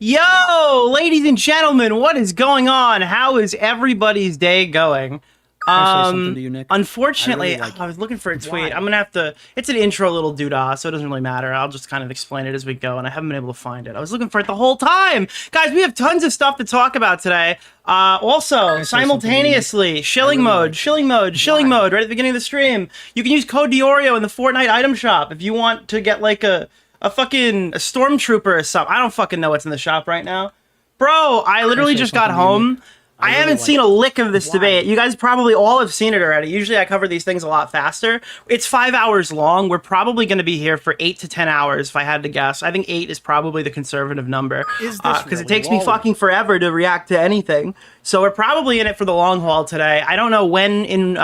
Yo, ladies and gentlemen, what is going on? How is everybody's day going? Can I say something to you, Nick? Unfortunately, I really like I was looking for a tweet. Why? I'm gonna have to. It's an intro little doodah, so it doesn't really matter. I'll just kind of explain it as we go, and I haven't been able to find it. I was looking for it the whole time, guys. We have tons of stuff to talk about today. Also, simultaneously, shilling mode, shilling mode, shilling mode. Right at the beginning of the stream, you can use code DeOrio in the Fortnite item shop if you want to get like a fucking stormtrooper or something. I don't fucking know what's in the shop right now. Bro, I literally just got home. I haven't seen a lick of this debate. You guys probably all have seen it already. Usually I cover these things a lot faster. It's 5 hours long. We're probably going to be here for 8 to 10 hours if I had to guess. I think 8 is probably the conservative number. Because it takes me fucking forever to react to anything. So we're probably in it for the long haul today. I don't know when in...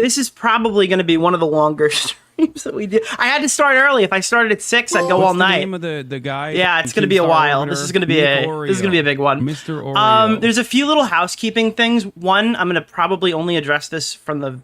this is probably going to be one of the longer streams that we do. I had to start early. If I started at 6, I'd go all night. What's the name of the guy? Yeah, it's going to be a while. This is going to be a big one. Mr. Oreo. There's a few little housekeeping things. One, I'm going to probably only address this from the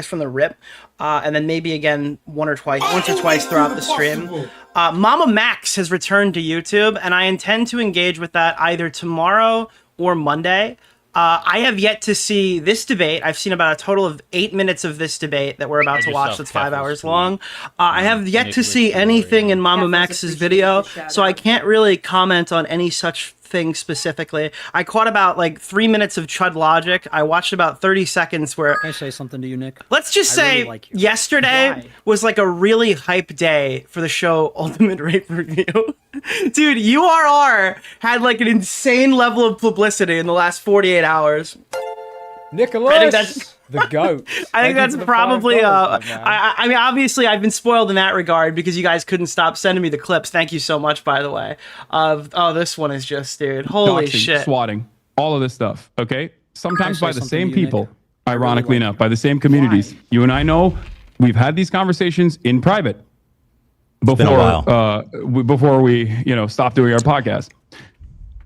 from the rip, and then maybe again once or twice throughout the stream. Mama Max has returned to YouTube, and I intend to engage with that either tomorrow or Monday. I have yet to see this debate. I've seen about a total of 8 minutes of this debate that we're about to watch that's 5 hours long. I have yet to see anything in Mama Max's video, so I can't really comment on any such thing specifically. I caught about like 3 minutes of Chud Logic. I watched about 30 seconds where... Can I say something to you, Nick? Let's just say yesterday was like a really hype day for the show Ultimate Rape Review. Dude, URR had like an insane level of publicity in the last 48 hours. Nicholas, the GOAT. I think that's probably, I mean, obviously I've been spoiled in that regard because you guys couldn't stop sending me the clips. Thank you so much, by the way. This one is just, dude, holy shit. Swatting, all of this stuff, okay? Sometimes by the same people, ironically enough, by the same communities. You and I know we've had these conversations in private before we, stop doing our podcast.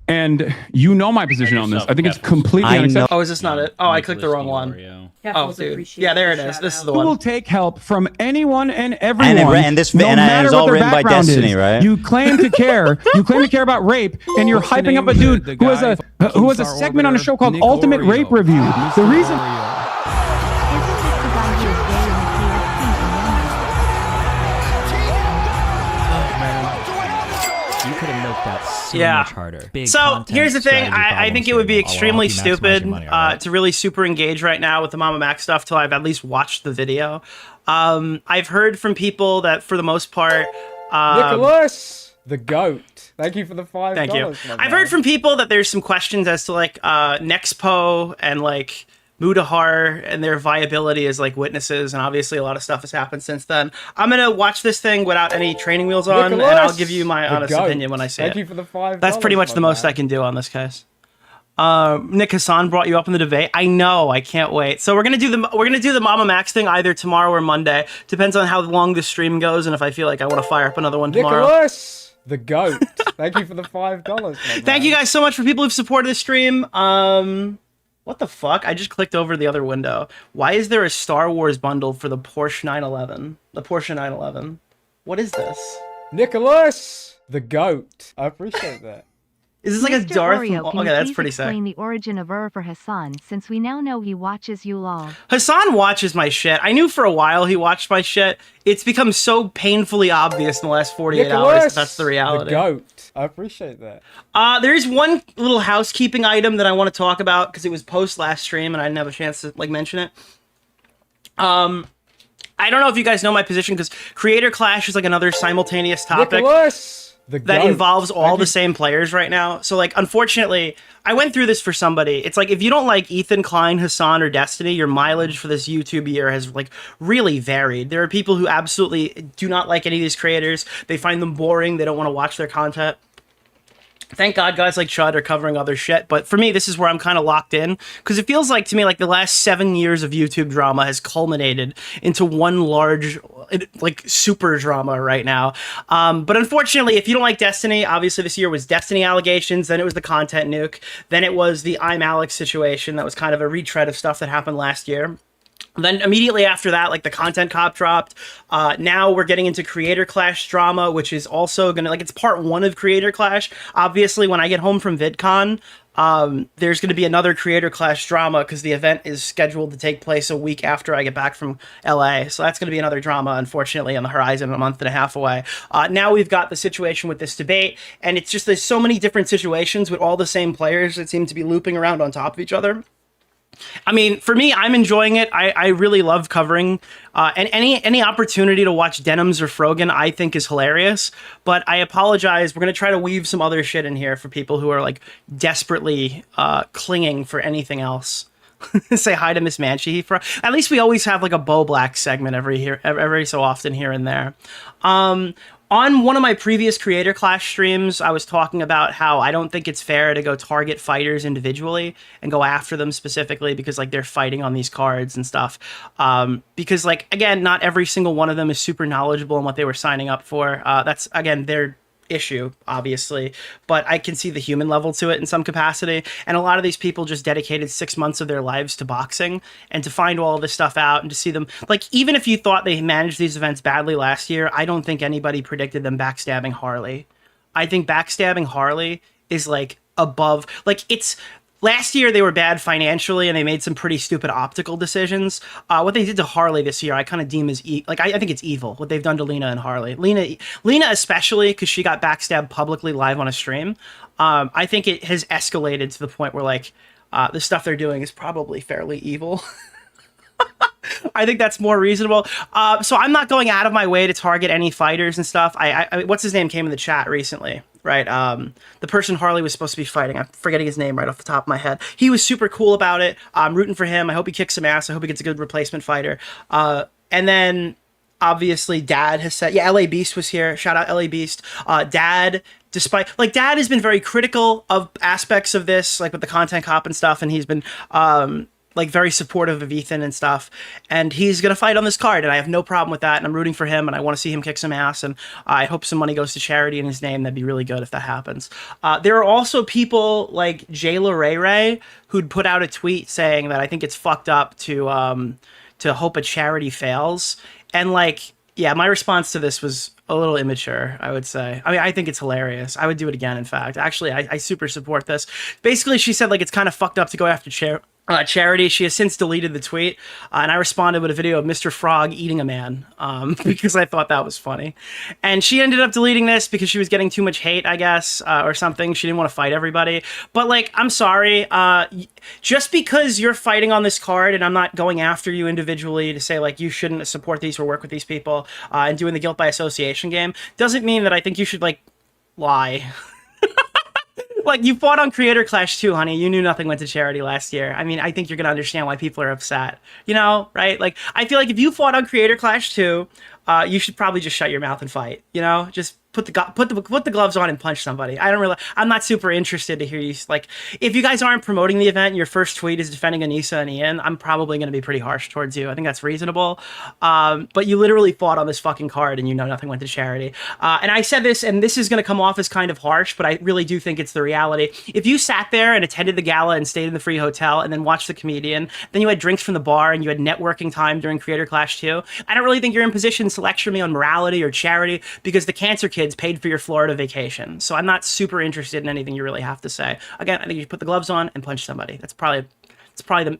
And you know my position on this. I think it's completely unacceptable. Oh, is this not it? Oh, I clicked the wrong one. Oh, dude. Yeah, there it is. This is the one. You will take help from anyone and everyone. And it was all written by Destiny, right? You claim to care. You claim to care about rape, and you're hyping up a dude who has a segment on a show called Ultimate Rape Review. The reason. Much harder. So here's the thing. I think it would be extremely stupid to really super engage right now with the Mama Max stuff till I've at least watched the video. I've heard from people that for the most part... Nicholas, the GOAT. Thank you for the $5. Thank you. I've heard from people that there's some questions as to like Nexpo and like Mudahar and their viability as like witnesses, and obviously a lot of stuff has happened since then. I'm gonna watch this thing without any training wheels on, Nicholas, and I'll give you my honest opinion when I see it. Thank you for the $5. That's pretty much the most I can do on this case. Nick Hasan brought you up in the debate. I know, I can't wait. So we're gonna do the Mama Max thing either tomorrow or Monday. Depends on how long the stream goes and if I feel like I want to fire up another one tomorrow. Nicholas, the GOAT. Thank you for the $5. Thank you guys so much for people who've supported the stream. What the fuck? I just clicked over the other window. Why is there a Star Wars bundle for the Porsche 911? The Porsche 911. What is this? Nicholas, the GOAT. I appreciate that. Is this like a Darth? Okay, that's pretty sick. Explain the origin of for Hasan, since we now know he watches you lol. Hasan watches my shit. I knew for a while he watched my shit. It's become so painfully obvious in the last 48 hours. That's the reality. The GOAT. I appreciate that. There is one little housekeeping item that I want to talk about because it was post last stream and I didn't have a chance to like mention it. I don't know if you guys know my position because Creator Clash is like another simultaneous topic. Nicholas! That involves all the same players right now. So, like, unfortunately, I went through this for somebody. It's like, if you don't like Ethan, Klein, Hasan, or Destiny, your mileage for this YouTube year has, like, really varied. There are people who absolutely do not like any of these creators. They find them boring. They don't want to watch their content. Thank God guys like Chud are covering other shit, but for me, this is where I'm kind of locked in, because it feels like to me like the last 7 years of YouTube drama has culminated into one large, like, super drama right now. But unfortunately, if you don't like Destiny, obviously this year was Destiny allegations, then it was the content nuke, then it was the I'm Alex situation that was kind of a retread of stuff that happened last year. Then immediately after that, like the content cop dropped. Now we're getting into Creator Clash drama, which is also gonna it's part 1 of Creator Clash. Obviously, when I get home from VidCon, there's gonna be another Creator Clash drama because the event is scheduled to take place a week after I get back from LA. So that's gonna be another drama, unfortunately, on the horizon, a month and a half away. Now we've got the situation with this debate, and it's just there's so many different situations with all the same players that seem to be looping around on top of each other. I mean, for me, I'm enjoying it. I really love covering, and any opportunity to watch Denims or Frogan, I think is hilarious. But I apologize. We're gonna try to weave some other shit in here for people who are like desperately clinging for anything else. Say hi to Miss Manchi. At least we always have like a Bo Black segment every so often here and there. On one of my previous Creator Clash streams, I was talking about how I don't think it's fair to go target fighters individually and go after them specifically because like they're fighting on these cards and stuff. Because like, again, not every single one of them is super knowledgeable in what they were signing up for. That's, again, their issue, obviously, but I can see the human level to it in some capacity. And a lot of these people just dedicated 6 months of their lives to boxing, and to find all this stuff out and to see them, like, even if you thought they managed these events badly last year, I don't think anybody predicted them backstabbing Harley. I think backstabbing Harley is like above, like, it's last year they were bad financially and they made some pretty stupid optical decisions. What they did to Harley this year, I kind of deem as I think it's evil what they've done to Lena and Harley. Lena especially, because she got backstabbed publicly live on a stream. I think it has escalated to the point where like the stuff they're doing is probably fairly evil. I think that's more reasonable. So I'm not going out of my way to target any fighters and stuff. I what's his name came in the chat recently, right? The person Harley was supposed to be fighting. I'm forgetting his name right off the top of my head. He was super cool about it. I'm rooting for him. I hope he kicks some ass. I hope he gets a good replacement fighter. And then obviously Dad has said, yeah, LA Beast was here. Shout out LA Beast. Dad, Dad has been very critical of aspects of this, like with the content cop and stuff. And he's been, like very supportive of Ethan and stuff, and he's gonna fight on this card, and I have no problem with that, and I'm rooting for him, and I want to see him kick some ass, and I hope some money goes to charity in his name. That'd be really good if that happens. There are also people like Jayla Ray who'd put out a tweet saying that I think it's fucked up to hope a charity fails, and like, yeah, my response to this was a little immature, I would say. I mean, I think it's hilarious. I would do it again, in fact. Actually, I super support this. Basically, she said like it's kind of fucked up to go after charity. She has since deleted the tweet, and I responded with a video of Mr. Frog eating a man because I thought that was funny. And she ended up deleting this because she was getting too much hate, I guess, or something. She didn't want to fight everybody. But like, I'm sorry. Just because you're fighting on this card and I'm not going after you individually to say like you shouldn't support these or work with these people and doing the guilt by association game doesn't mean that I think you should like lie. Like, you fought on Creator Clash too, honey. You knew nothing went to charity last year. I mean, I think you're going to understand why people are upset. You know, right? Like, I feel like if you fought on Creator Clash too, you should probably just shut your mouth and fight. You know, just put the gloves on and punch somebody. I'm not super interested to hear you, like, if you guys aren't promoting the event and your first tweet is defending Anissa and Ian, I'm probably going to be pretty harsh towards you. I think that's reasonable. But you literally fought on this fucking card and you know nothing went to charity. And I said this, and this is going to come off as kind of harsh, but I really do think it's the reality. If you sat there and attended the gala and stayed in the free hotel and then watched the comedian, then you had drinks from the bar and you had networking time during Creator Clash 2, I don't really think you're in position to lecture me on morality or charity because the cancer kids paid for your Florida vacation. So I'm not super interested in anything you really have to say. Again, I think you should put the gloves on and punch somebody. That's probably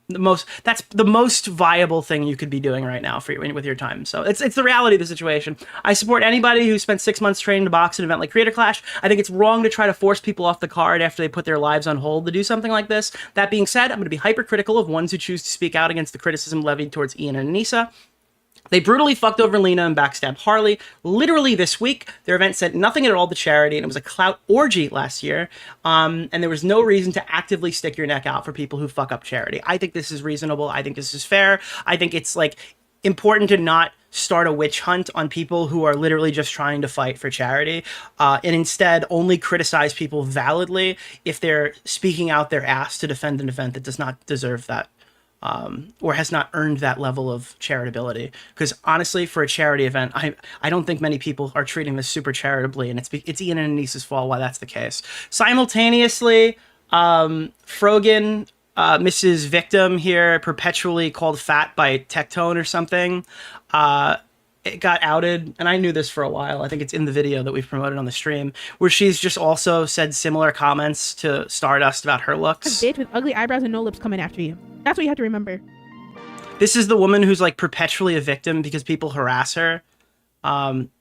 the most viable thing you could be doing right now for with your time. So it's the reality of the situation. I support anybody who spent 6 months training to box an event like Creator Clash. I think it's wrong to try to force people off the card after they put their lives on hold to do something like this. That being said, I'm going to be hypercritical of ones who choose to speak out against the criticism levied towards Ian and Anissa. They brutally fucked over Lena and backstabbed Harley. Literally this week, their event sent nothing at all to charity, and it was a clout orgy last year. And there was no reason to actively stick your neck out for people who fuck up charity. I think this is reasonable. I think this is fair. I think it's like important to not start a witch hunt on people who are literally just trying to fight for charity, and instead only criticize people validly if they're speaking out their ass to defend an event that does not deserve that. Or has not earned that level of charitability. Because honestly, for a charity event, I don't think many people are treating this super charitably, and it's Ian and Anissa's fault why that's the case. Simultaneously, Frogan Mrs. Victim here, perpetually called fat by Tectone or something. It got outed, and I knew this for a while. I think it's in the video that we've promoted on the stream, where she's just also said similar comments to Stardust about her looks. Bitch with ugly eyebrows and no lips coming after you. That's what you have to remember. This is the woman who's like perpetually a victim because people harass her,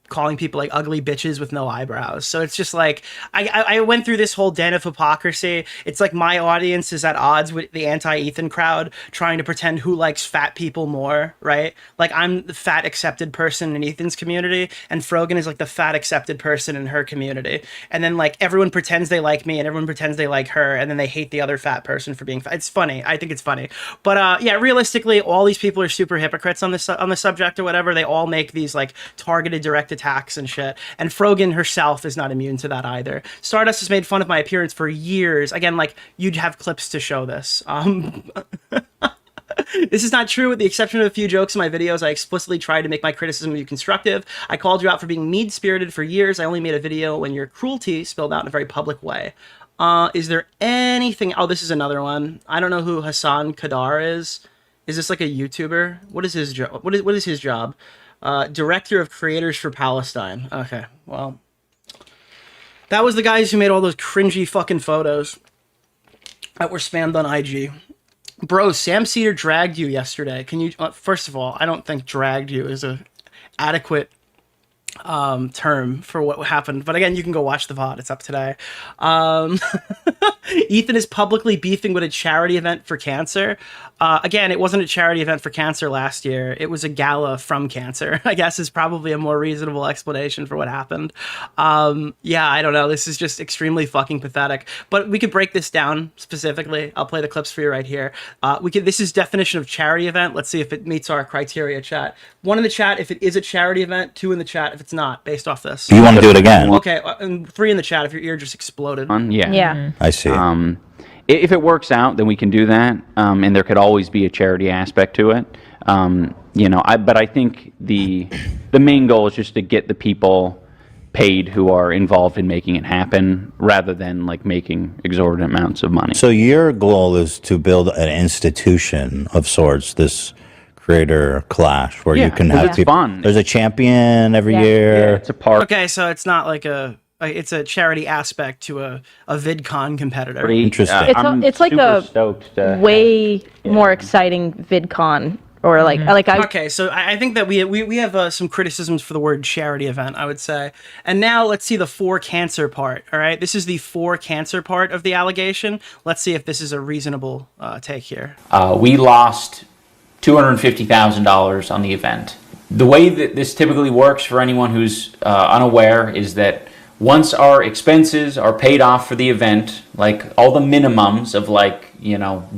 calling people like ugly bitches with no eyebrows. So it's just like, I went through this whole den of hypocrisy. It's like my audience is at odds with the anti-Ethan crowd trying to pretend who likes fat people more, right? Like I'm the fat accepted person in Ethan's community, and Frogan is like the fat accepted person in her community. And then like everyone pretends they like me and everyone pretends they like her, and then they hate the other fat person for being fat. It's funny. I think it's funny. But yeah, realistically, all these people are super hypocrites on this on the subject or whatever. They all make these like targeted direct attacks and shit. And Frogan herself is not immune to that either. Stardust has made fun of my appearance for years. Again, like you'd have clips to show this. This is not true. With the exception of a few jokes in my videos, I explicitly tried to make my criticism of you constructive. I called you out for being mean-spirited for years. I only made a video when your cruelty spilled out in a very public way. Is there anything... Oh, this is another one. I don't know who Hasan Kadar is. Is this like a YouTuber? What is his job? What is his job? Director of Creators for Palestine. Okay, well, that was the guys who made all those cringy fucking photos that were spammed on IG. Bro, Sam Cedar dragged you yesterday. Can you, first of all, I don't think dragged you is a adequate term for what happened, but again, you can go watch the VOD. It's up today. Ethan is publicly beefing with a charity event for cancer. Again, it wasn't a charity event for cancer last year. It was a gala from cancer, I guess, is probably a more reasonable explanation for what happened. Yeah, I don't know. This is just extremely fucking pathetic. But we could break this down specifically. I'll play the clips for you right here. This is definition of charity event. Let's see if it meets our criteria, chat. 1 in the chat if it is a charity event. 2 in the chat if it's not, based off this. You want to do it again? Okay, and 3 in the chat if your ear just exploded. Yeah. I see. If it works out, then we can do that, and there could always be a charity aspect to it. But I think the main goal is just to get the people paid who are involved in making it happen, rather than like making exorbitant amounts of money. So your goal is to build an institution of sorts, this creator clash, where you can have people. Fun. There's a champion every year. It's a part. Okay, so it's not like it's a charity aspect to a VidCon competitor. Interesting. It's like a way more exciting VidCon, or like Okay, so I think that we have some criticisms for the word charity event, I would say. And now let's see the for cancer part. All right, this is the for cancer part of the allegation. Let's see if this is a reasonable take here. We lost $250,000 on the event. The way that this typically works for anyone who's unaware is that once our expenses are paid off for the event, like all the minimums of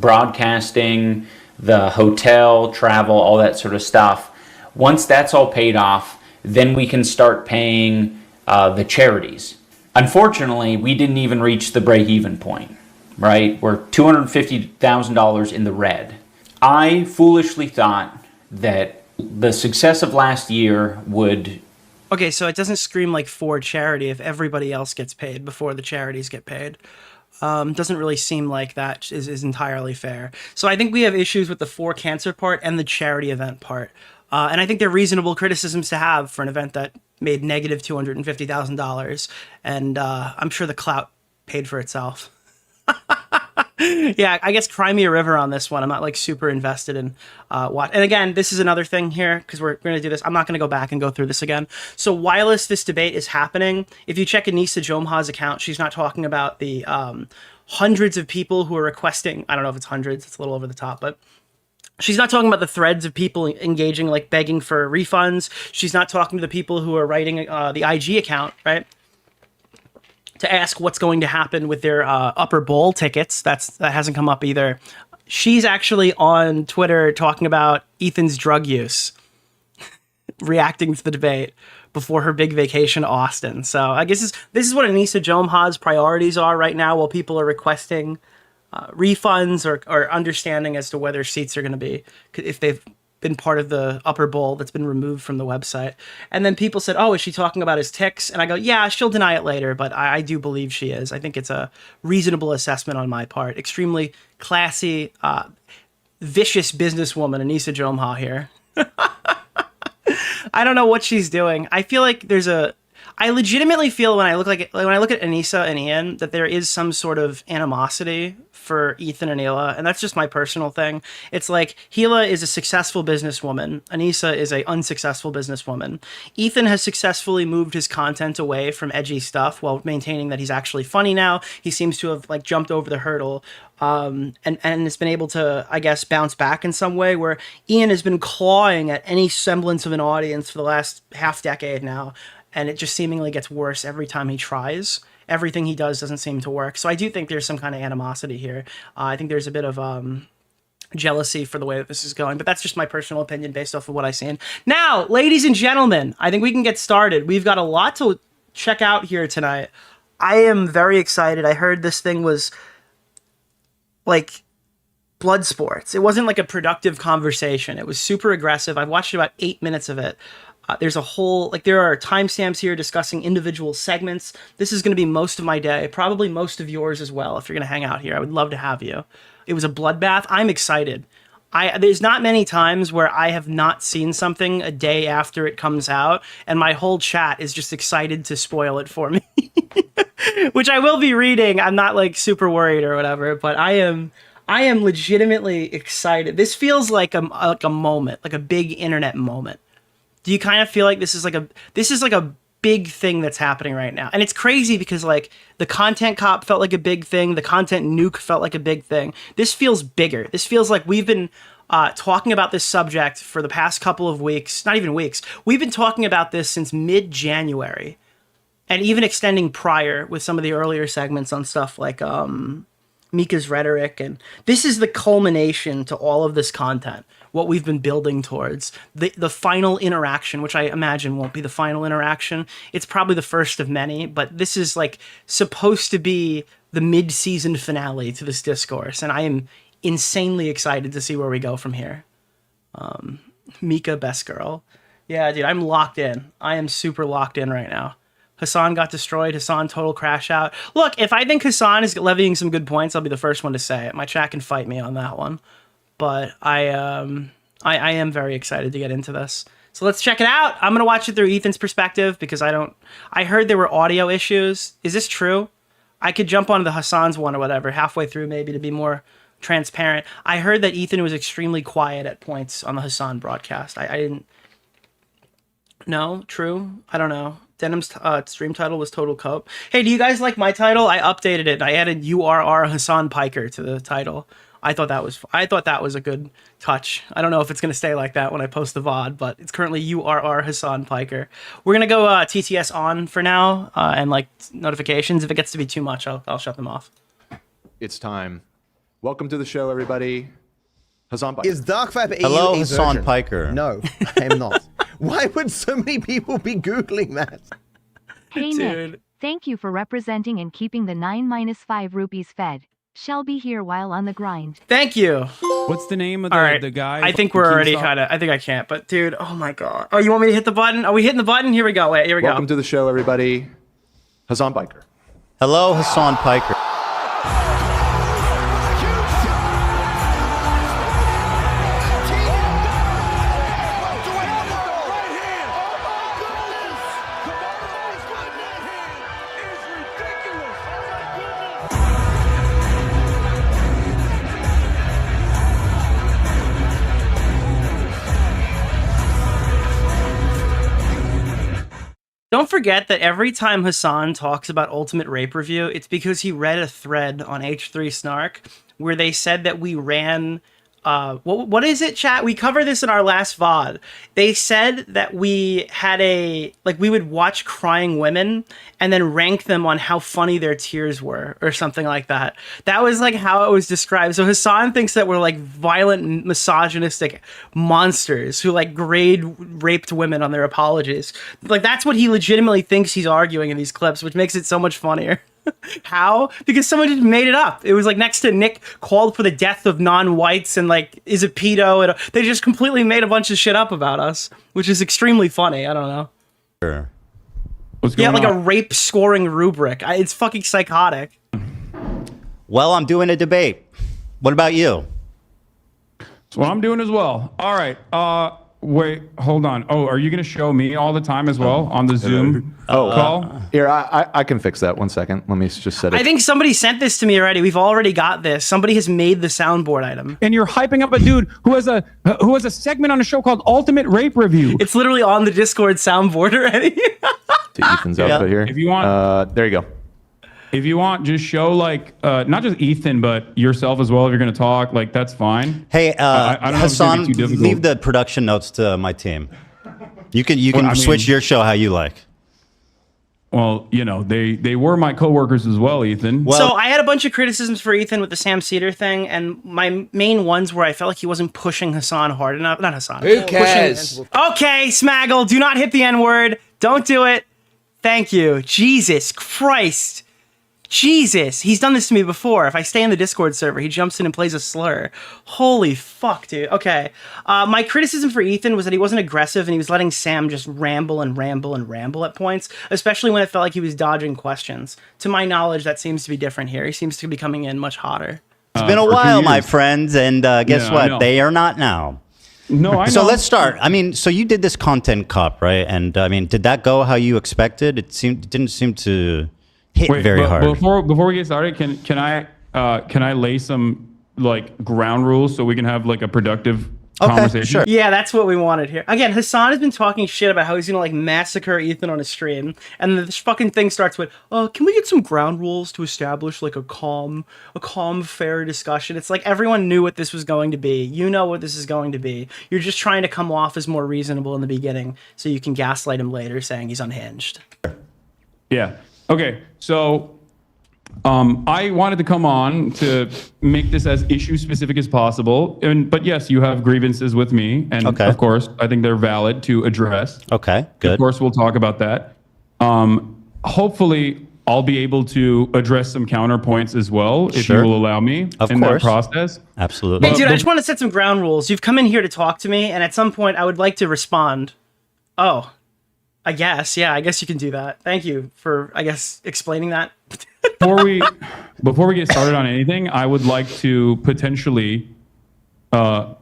broadcasting, the hotel, travel, all that sort of stuff, once that's all paid off, then we can start paying the charities. Unfortunately, we didn't even reach the break-even point, right? We're $250,000 in the red. I foolishly thought that the success of last year would... Okay, so it doesn't scream like for charity if everybody else gets paid before the charities get paid. Doesn't really seem like that is entirely fair. So I think we have issues with the for cancer part and the charity event part. And I think they're reasonable criticisms to have for an event that made negative $250,000. And I'm sure the clout paid for itself. Yeah, I guess cry me a river on this one. I'm not like super invested in what. And again, this is another thing here because we're going to do this. I'm not going to go back and go through this again. So whilst this debate is happening, if you check Anissa Jomha's account, she's not talking about the hundreds of people who are requesting. I don't know if it's hundreds. It's a little over the top, but she's not talking about the threads of people engaging, like begging for refunds. She's not talking to the people who are writing the IG account, right? To ask what's going to happen with their upper bowl tickets. That hasn't come up either. She's actually on Twitter talking about Ethan's drug use, reacting to the debate before her big vacation to Austin. So I guess this is what Anissa Jomha's priorities are right now, while people are requesting refunds or understanding as to whether seats are going to be, if they've been part of the upper bowl that's been removed from the website. And then people said, oh, is she talking about his ticks? And I go, yeah, she'll deny it later, but I do believe she is. I think it's a reasonable assessment on my part. Extremely classy, vicious businesswoman, Anissa Jomha here. I don't know what she's doing. I feel like I legitimately feel when I look at Anissa and Ian that there is some sort of animosity for Ethan and Hila, and that's just my personal thing. It's like Hila is a successful businesswoman, Anissa is a unsuccessful businesswoman. Ethan has successfully moved his content away from edgy stuff while maintaining that he's actually funny now. He seems to have like jumped over the hurdle. And has been able to, I guess, bounce back in some way, where Ian has been clawing at any semblance of an audience for the last half decade now, and it just seemingly gets worse every time he tries. Everything he does doesn't seem to work. So I do think there's some kind of animosity here. I think there's a bit of jealousy for the way that this is going, but that's just my personal opinion based off of what I've seen. Now, ladies and gentlemen, I think we can get started. We've got a lot to check out here tonight. I am very excited. I heard this thing was like blood sports. It wasn't like a productive conversation. It was super aggressive. I've watched about 8 minutes of it. There's a whole, like, there are timestamps here discussing individual segments. This is going to be most of my day, probably most of yours as well. If you're going to hang out here, I would love to have you. It was a bloodbath. I'm excited. There's not many times where I have not seen something a day after it comes out, and my whole chat is just excited to spoil it for me, which I will be reading. I'm not like super worried or whatever, but I am legitimately excited. This feels like a moment, like a big internet moment. Do you kind of feel like this is like a big thing that's happening right now? And it's crazy because like the content cop felt like a big thing. The content nuke felt like a big thing. This feels bigger. This feels like we've been talking about this subject for the past couple of weeks, not even weeks. We've been talking about this since mid-January, and even extending prior with some of the earlier segments on stuff like Mika's rhetoric. And this is the culmination to all of this content. What we've been building towards, the final interaction, which I imagine won't be the final interaction. It's probably the first of many, but this is like supposed to be the mid-season finale to this discourse, and I am insanely excited to see where we go from here. Mika, best girl. Yeah, dude, I'm locked in. I am super locked in right now. Hasan got destroyed. Hasan total crash out. Look, if I think Hasan is levying some good points, I'll be the first one to say it. My chat can fight me on that one. But I am very excited to get into this. So let's check it out. I'm going to watch it through Ethan's perspective because I heard there were audio issues. Is this true? I could jump onto the Hasan's one or whatever halfway through maybe to be more transparent. I heard that Ethan was extremely quiet at points on the Hasan broadcast. I didn't... No? True? I don't know. Denim's stream title was Total Cope. Hey, do you guys like my title? I updated it. I added URR Hasan Piker to the title. I thought that was a good touch. I don't know if it's going to stay like that when I post the VOD, but it's currently URR Hasan Piker. We're going to go TTS on for now, and like notifications. If it gets to be too much, I'll shut them off. It's time. Welcome to the show, everybody. Hasan Piker. Is Dark Viper EU Hello, a Hasan virgin? Piker. No, I am not. Why would so many people be Googling that? Hey, Dude. Nick, thank you for representing and keeping the 9-5 rupees fed. Shall be here while on the grind. Thank you. What's the name of All right. the guy? I think we're already kind of... I think I can't, but dude, oh my god. Oh, you want me to hit the button? Are we hitting the button? Here we go. Wait, here we Welcome go. to the show, everybody. Hasan Piker. Hello, Hasan Piker. Don't forget that every time Hasan talks about Ultimate Rape Review, it's because he read a thread on H3 Snark where they said that we ran... what is it, chat? We covered this in our last VOD. They said that we had we would watch crying women and then rank them on how funny their tears were or something like that. That was like how it was described. So Hasan thinks that we're like violent, misogynistic monsters who like grade raped women on their apologies. Like that's what he legitimately thinks he's arguing in these clips, which makes it so much funnier. How? Because someone just made it up. It was like next to Nick called for the death of non-whites and like is a pedo, and they just completely made a bunch of shit up about us, which is extremely funny. I don't know. Sure. What's going like on? a rape scoring rubric. It's fucking psychotic. Well, I'm doing a debate. What about you? That's what I'm doing as well. All right. Wait, hold on. Oh, are you going to show me all the time as well on the Zoom call? Here, I can fix that. 1 second. Let me just set it. I think somebody sent this to me already. We've already got this. Somebody has made the soundboard item. And you're hyping up a dude who has a segment on a show called Ultimate Rape Review. It's literally on the Discord soundboard already. To Ethan's output here. If you want, there you go. If you want, just show like not just Ethan, but yourself as well. If you're going to talk, like that's fine. Hey, I don't know if it's Hasan, gonna be too difficult. leave the production notes to my team. You can switch your show how you like. Well, you know, they were my coworkers as well, Ethan. So I had a bunch of criticisms for Ethan with the Sam Cedar thing, and my main ones were I felt like he wasn't pushing Hasan hard enough. Not Hasan. Who cares? Okay, Smaggle, do not hit the N-word. Don't do it. Thank you. Jesus Christ. Jesus, he's done this to me before. If I stay in the Discord server, he jumps in and plays a slur. Holy fuck, dude. Okay. My criticism for Ethan was that he wasn't aggressive and he was letting Sam just ramble and ramble and ramble at points, especially when it felt like he was dodging questions. To my knowledge, that seems to be different here. He seems to be coming in much hotter. It's been a while, my friends, and guess what? They are not now. No, I know. So let's start. I mean, so you did this content cup, right? And I mean, did that go how you expected? It didn't seem to hit very hard. Before we get started, can I lay some like ground rules so we can have like a productive conversation? Sure. Yeah, that's what we wanted here. Again, Hasan has been talking shit about how he's gonna like massacre Ethan on a stream, and this fucking thing starts with, can we get some ground rules to establish like a calm, fair discussion? It's like everyone knew what this was going to be. You know what this is going to be. You're just trying to come off as more reasonable in the beginning, so you can gaslight him later, saying he's unhinged. Yeah. Okay. So I wanted to come on to make this as issue specific as possible. But yes, you have grievances with me. And of course, I think they're valid to address. Okay, good. Of course, we'll talk about that. Hopefully, I'll be able to address some counterpoints as well, if you will allow me in that process. Absolutely. Hey, dude, I just want to set some ground rules. You've come in here to talk to me, and at some point, I would like to respond. Oh, I guess. Yeah, I guess you can do that. Thank you for, I guess, explaining that. Before we get started on anything, I would like to potentially talk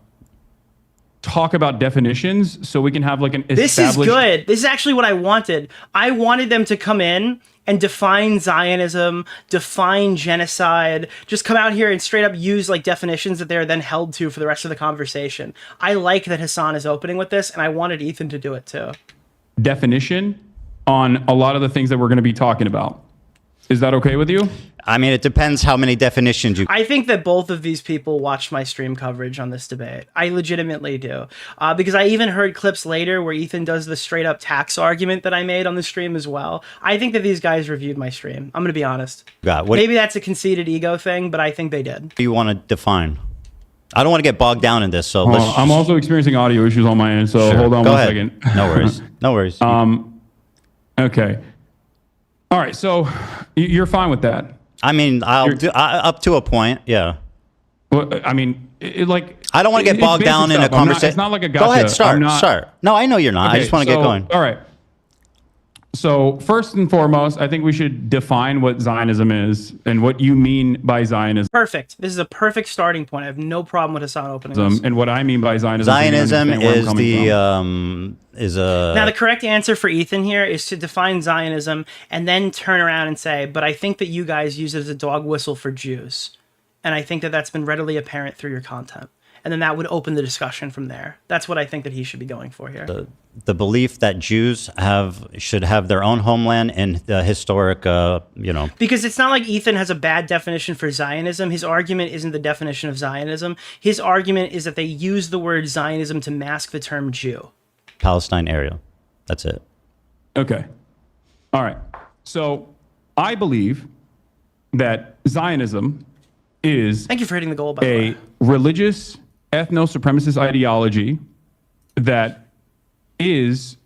about definitions so we can have like an established... This is good. This is actually what I wanted. I wanted them to come in and define Zionism, define genocide, just come out here and straight up use like definitions that they're then held to for the rest of the conversation. I like that Hasan is opening with this, and I wanted Ethan to do it too. Definition on a lot of the things that we're going to be talking about. Is that okay with you? I mean, it depends how many definitions you... I think that both of these people watched my stream coverage on this debate. I legitimately do. Because I even heard clips later where Ethan does the straight up tax argument that I made on the stream as well. I think that these guys reviewed my stream. I'm going to be honest. Maybe that's a conceited ego thing, but I think they did. What do you want to define? I don't want to get bogged down in this, so I'm also experiencing audio issues on my end, so hold on one second. No worries. No worries. Okay. All right, so you're fine with that? I mean, up to a point, yeah. Well, I mean, I don't want to get bogged down in a conversation. It's not like a gotcha. Go ahead, start. No, I know you're not. Okay, I just want to get going. All right. So first and foremost, I think we should define what Zionism is and what you mean by Zionism. Perfect. This is a perfect starting point. I have no problem with Hasan opening this. And what I mean by Zionism. Zionism is Now the correct answer for Ethan here is to define Zionism and then turn around and say, but I think that you guys use it as a dog whistle for Jews. And I think that that's been readily apparent through your content. And then that would open the discussion from there. That's what I think that he should be going for here. The belief that Jews should have their own homeland in the historic, Because it's not like Ethan has a bad definition for Zionism. His argument isn't the definition of Zionism. His argument is that they use the word Zionism to mask the term Jew. Palestine area. That's it. Okay. All right. So I believe that Zionism is... Thank you for hitting the goal, by the way. Religious ethno-supremacist ideology that revolves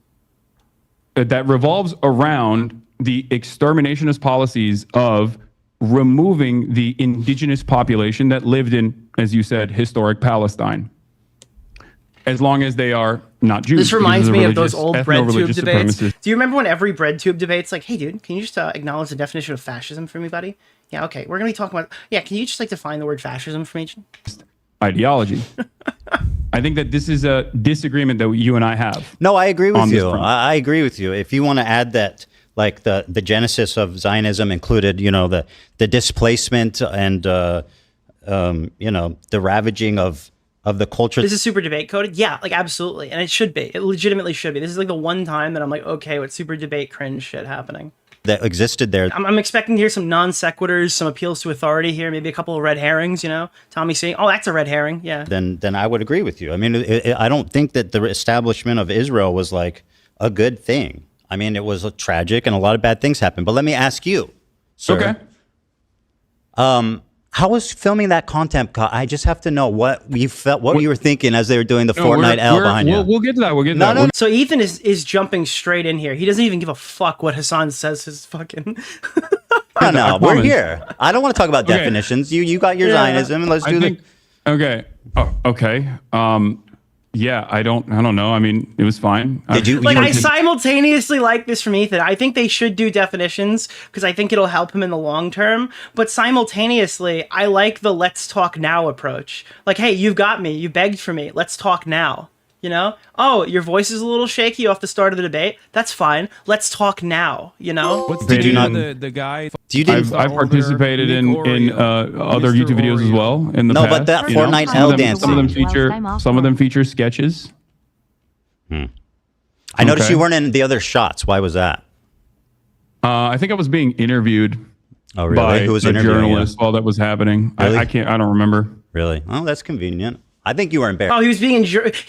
around the exterminationist policies of removing the indigenous population that lived in, as you said, historic Palestine. As long as they are not Jews. This reminds me of those old bread tube ethno-religious debates. supremacists. Do you remember when every bread tube debate's like, hey, dude, can you just acknowledge the definition of fascism for me, buddy? Yeah, okay. We're going to be talking about... Yeah, can you just, like, define the word fascism for me? Ideology. I think that this is a disagreement that you and I have. No, I agree with you. front. I agree with you. If you want to add that, like the genesis of Zionism included, you know, the displacement and you know, the ravaging of the culture. This is super debate coded? Yeah, like absolutely. And it should be. It legitimately should be. This is like the one time that I'm like, okay, what super debate cringe shit happening. That existed there. I'm expecting to hear some non sequiturs, some appeals to authority here, maybe a couple of red herrings, you know? Tommy saying, oh, that's a red herring. Yeah. Then I would agree with you. I mean, I don't think that the establishment of Israel was like a good thing. I mean, it was tragic and a lot of bad things happened. But let me ask you, sir. Okay. How was filming that content? I just have to know what you felt, what you were thinking as they were doing the Fortnite L behind you. We'll get to that. We'll get to that. No. So Ethan is jumping straight in here. He doesn't even give a fuck what Hasan says is fucking... No, we're here. I don't want to talk about definitions. You got your Zionism, and let's do the... Okay. Oh, okay. Yeah, I don't know. I mean, it was fine. Did you like? I simultaneously like this from Ethan. I think they should do definitions because I think it'll help him in the long term. But simultaneously, I like the "let's talk now" approach. Like, hey, you've got me. You begged for me. Let's talk now. You know? Oh, your voice is a little shaky off the start of the debate. That's fine. Let's talk now. You know? What's Did you not? The guy? I've participated in other YouTube videos as well in the past. No, but that Fortnite L dance. Some of them feature sketches. I noticed you weren't in the other shots. Why was that? I think I was being interviewed. Oh, really? By Who was a interviewing journalist while that was happening. Really? I don't remember. Really? Oh, that's convenient. I think you were embarrassed. Oh, he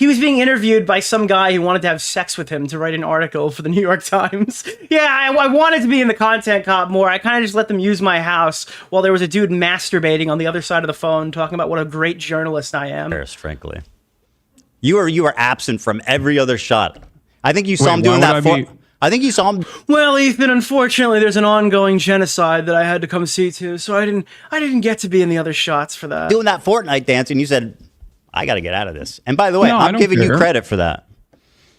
was being interviewed by some guy who wanted to have sex with him to write an article for the New York Times. Yeah, I wanted to be in the content cop more. I kind of just let them use my house while there was a dude masturbating on the other side of the phone talking about what a great journalist I am. Embarrassed, frankly. You were absent from every other shot. I think you saw him doing that. I think you saw him. Well, Ethan, unfortunately, there's an ongoing genocide that I had to come see to, so I didn't get to be in the other shots for that. Doing that Fortnite dance, and you said, I got to get out of this. And by the way, No, I'm giving you credit for that.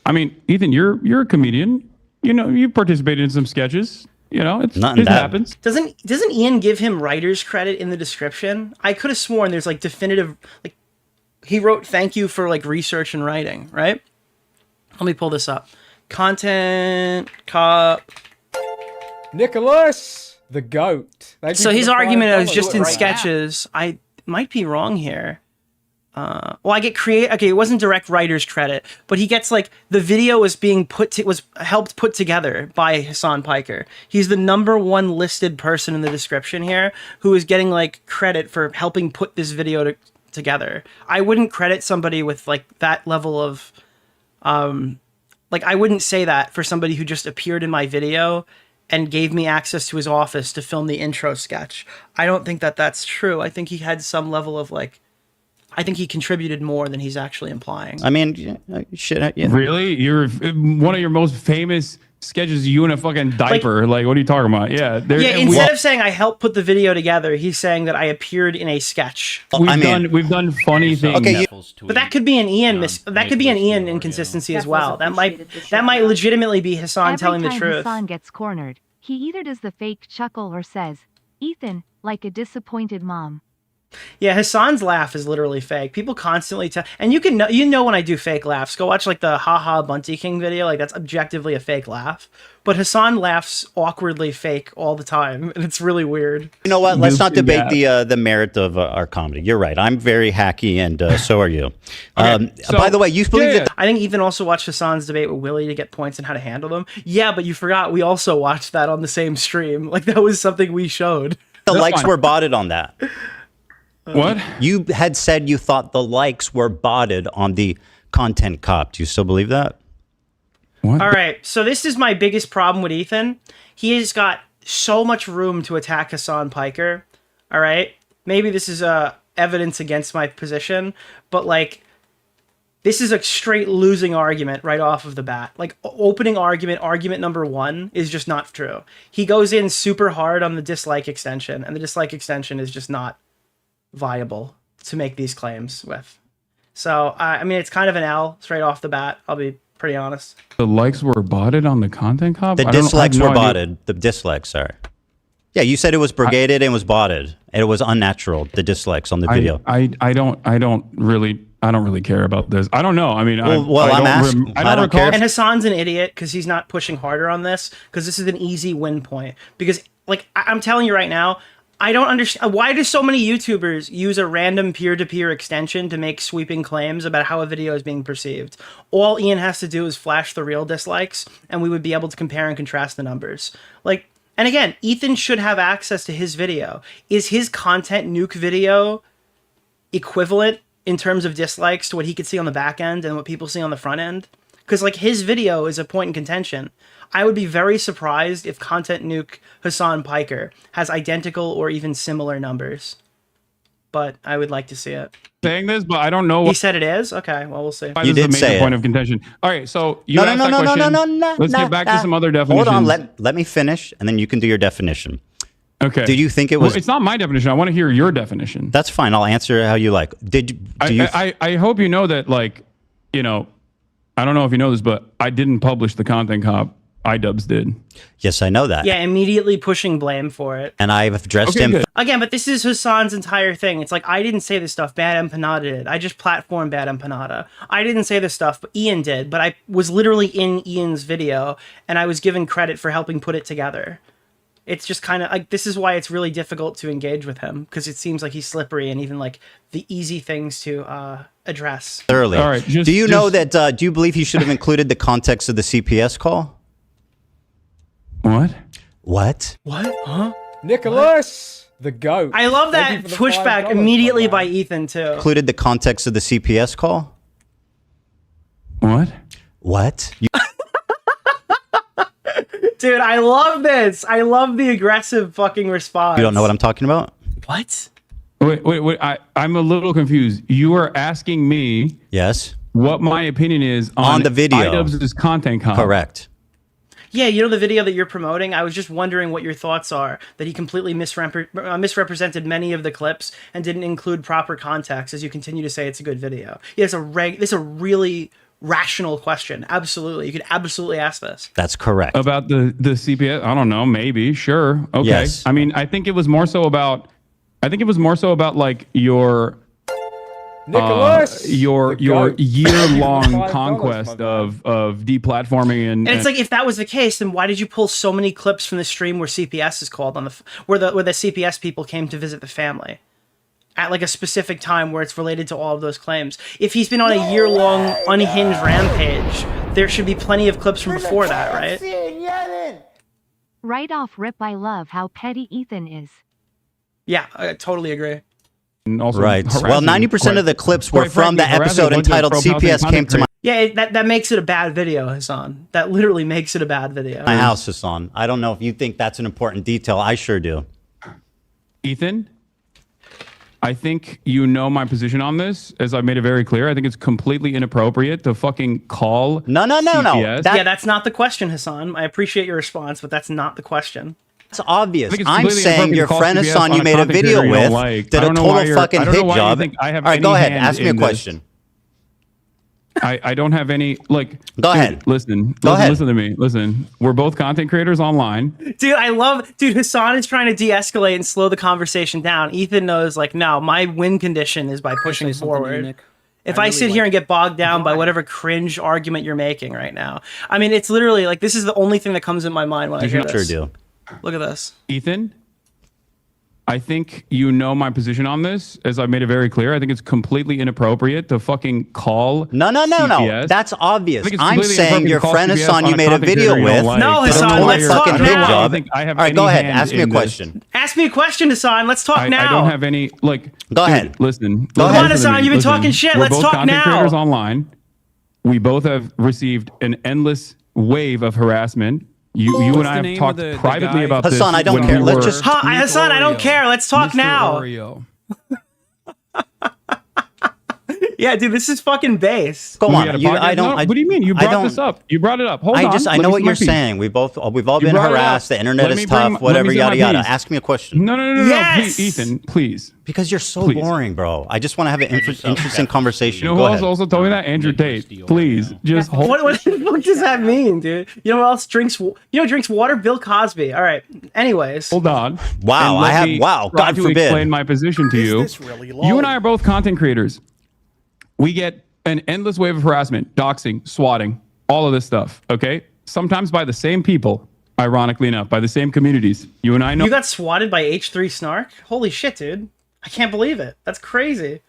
I mean, Ethan, you're a comedian. You know, you participated in some sketches. You know, it happens. Doesn't Ian give him writer's credit in the description? I could have sworn there's like definitive, like he wrote thank you for like research and writing, right? Let me pull this up. Content cop. Nicholas, the goat. So his argument is just in sketches. I might be wrong here. Well, I get okay, it wasn't direct writer's credit, but he gets like the video was being was helped put together by Hasan Piker. He's the #1 listed person in the description here who is getting like credit for helping put this video together. I wouldn't credit somebody with like that level of like I wouldn't say that for somebody who just appeared in my video and gave me access to his office to film the intro sketch. I don't think that that's true. I think he had some level of like I think he contributed more than he's actually implying. I mean, shit. Yeah. Really? You're one of your most famous sketches. You in a fucking diaper? Like what are you talking about? Yeah. Instead of saying I helped put the video together, he's saying that I appeared in a sketch. We've done funny things. Okay, but that could be an Ian that could be an Ian inconsistency as well. That might legitimately be Hasan telling the truth. Every time Hasan gets cornered, he either does the fake chuckle or says, "Ethan, like a disappointed mom." Yeah, Hasan's laugh is literally fake. People constantly tell, and you know when I do fake laughs. Go watch like the haha Bunty King video. Like that's objectively a fake laugh. But Hasan laughs awkwardly fake all the time, and it's really weird. You know what? Let's not debate the merit of our comedy. You're right. I'm very hacky, and so are you. By the way, you believe that? I think Ethan also watched Hasan's debate with Willie to get points on how to handle them. Yeah, but you forgot we also watched that on the same stream. Like that was something we showed. The likes were botted on that. What? You had said you thought the likes were botted on the content cop. Do you still believe that? What? All right. So this is my biggest problem with Ethan. He has got so much room to attack Hasan Piker. All right. Maybe this is evidence against my position, but like this is a straight losing argument right off of the bat. Like, opening argument number 1 is just not true. He goes in super hard on the dislike extension, and the dislike extension is just not viable to make these claims with. So, I mean, it's kind of an L straight off the bat. I'll be pretty honest. The likes were botted on the content cop? The dislikes were botted. The dislikes, sorry. Yeah, you said it was brigaded and was botted. And it was unnatural, the dislikes on the video. I don't really care about this. I don't know. I mean, I'm asking. I don't care. And Hasan's an idiot because he's not pushing harder on this, because this is an easy win point. Because, like, I'm telling you right now, I don't understand why do so many YouTubers use a random peer-to-peer extension to make sweeping claims about how a video is being perceived. All Ian has to do is flash the real dislikes, and we would be able to compare and contrast the numbers. Like, and again, Ethan should have access to his video. Is his content nuke video equivalent in terms of dislikes to what he could see on the back end and what people see on the front end? Because, like, his video is a point in contention. I would be very surprised if content nuke Hasan Piker has identical or even similar numbers. But I would like to see it. Saying this, but I don't know. He said it is? Okay, well, we'll see. You did say point of contention. All right, so you asked that question. Let's get back to some other definitions. Hold on, let me finish, and then you can do your definition. Okay. Did you think it was... Well, it's not my definition. I want to hear your definition. That's fine. I'll answer how you like. I hope you know that, like, you know, I don't know if you know this, but I didn't publish the content cop. iDubbbz did. Yes, I know that. Yeah, immediately pushing blame for it. And I've addressed him. Good. Again, but this is Hasan's entire thing. It's like, I didn't say this stuff. Bad Empanada did. I just platformed Bad Empanada. I didn't say this stuff, but Ian did. But I was literally in Ian's video, and I was given credit for helping put it together. It's just kind of like, this is why it's really difficult to engage with him, because it seems like he's slippery, and even like the easy things to address. Thoroughly. All right. Do you know that, do you believe he should have included the context of the CPS call? What? What? What? Huh? Nicholas, the GOAT. I love that pushback immediately by Ethan, too. Included the context of the CPS call? What? What? Dude, I love this. I love the aggressive fucking response. You don't know what I'm talking about? What? Wait. I'm a little confused. You are asking me... Yes. ...what my opinion is on the video. iDubbbz's content comp. Correct. Yeah, you know the video that you're promoting? I was just wondering what your thoughts are, that he completely misrepresented many of the clips and didn't include proper context, as you continue to say it's a good video. Yeah, this is a really rational question. Absolutely. You could absolutely ask this. That's correct. About the CPS? I don't know. Maybe. Sure. Okay. Yes. I mean, I think it was more so about like your... Nicholas, your year-long conquest of deplatforming and it's like, if that was the case, then why did you pull so many clips from the stream where CPS is called on where the CPS people came to visit the family at like a specific time where it's related to all of those claims? If he's been on a year-long unhinged rampage, there should be plenty of clips from before that, right? Right off rip, I love how petty Ethan is. Yeah, I totally agree. Right. Well, 90% of the clips were from the episode entitled CPS Came to My... Yeah, that makes it a bad video, Hasan. That literally makes it a bad video. My house, Hasan. I don't know if you think that's an important detail. I sure do. Ethan, I think you know my position on this, as I made it very clear. I think it's completely inappropriate to fucking call No. CPS. Yeah, that's not the question, Hasan. I appreciate your response, but that's not the question. It's obvious. I'm saying your friend Hasan you made a video with did a total fucking hit job. All right, go ahead. Ask me a question. I don't have any, like... Go ahead. Listen to me. Listen, we're both content creators online. Dude, Hasan is trying to de-escalate and slow the conversation down. Ethan knows, like, no, my win condition is by pushing forward. If I sit here and get bogged down by whatever cringe argument you're making right now. I mean, it's literally, like, this is the only thing that comes in my mind when I hear this. Sure do. Look at this. Ethan, I think you know my position on this, as I made it very clear. I think it's completely inappropriate to fucking call No. CPS. That's obvious. I'm saying your friend Hasan you made a video with No, Hasan, let's talk now. All right, go ahead. Ask me a question. Ask me a question, Hasan. Let's talk now. I don't have any, like... Go ahead. Listen. Go ahead. Come on, Hasan. You've been talking shit. Let's talk content now. Creators online. We both have received an endless wave of harassment. You and I have talked privately about this. Hasan, I don't care. Let's just... Hasan, I don't care. Let's talk now. Yeah, dude, this is fucking base. Go We on. had a You, podcast? I don't. No, I, what do you mean? You I brought don't- this up. You brought it up. Hold on. I Let know me what see you're my piece. saying. We've all been brought it harassed. up. The internet Let is me bring tough. my- let Whatever, me say yada my yada. piece. Ask me a question. No, Yes! please, Ethan, please. Because you're so Please. boring, bro. I just want to have an interesting conversation. You know who Go else ahead. also told me that? Andrew Tate. Please, just hold. What the fuck does that mean, dude? You know what else drinks? Drinks water? Bill Cosby. All right. Anyways, Hold on. Wow, And let I have- me wow, try God to forbid. explain my position to you. this really You and I are both content creators. We get an endless wave of harassment, doxing, swatting, all of this stuff. Okay, sometimes by the same people. Ironically enough, by the same communities. You and I know. you got swatted by H3 Snark? Holy shit, dude! I can't believe it. That's crazy.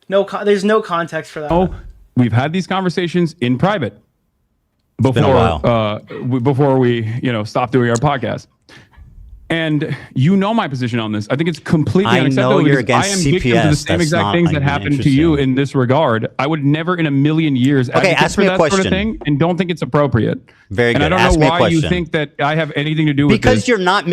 There's no context for that. Oh, we've had these conversations in private been a while. before we stop doing our podcast. And you know my position on this. I think it's completely I know unacceptable. you're because against I am victim to the CPS. same That's exact not things that even happened to you interesting. in this regard. I would never in a million years advocate ask for me a that sort question. of thing and don't think it's appropriate. Very And I good. don't Ask know me a why you question. think that I have anything to do with Because this. you're not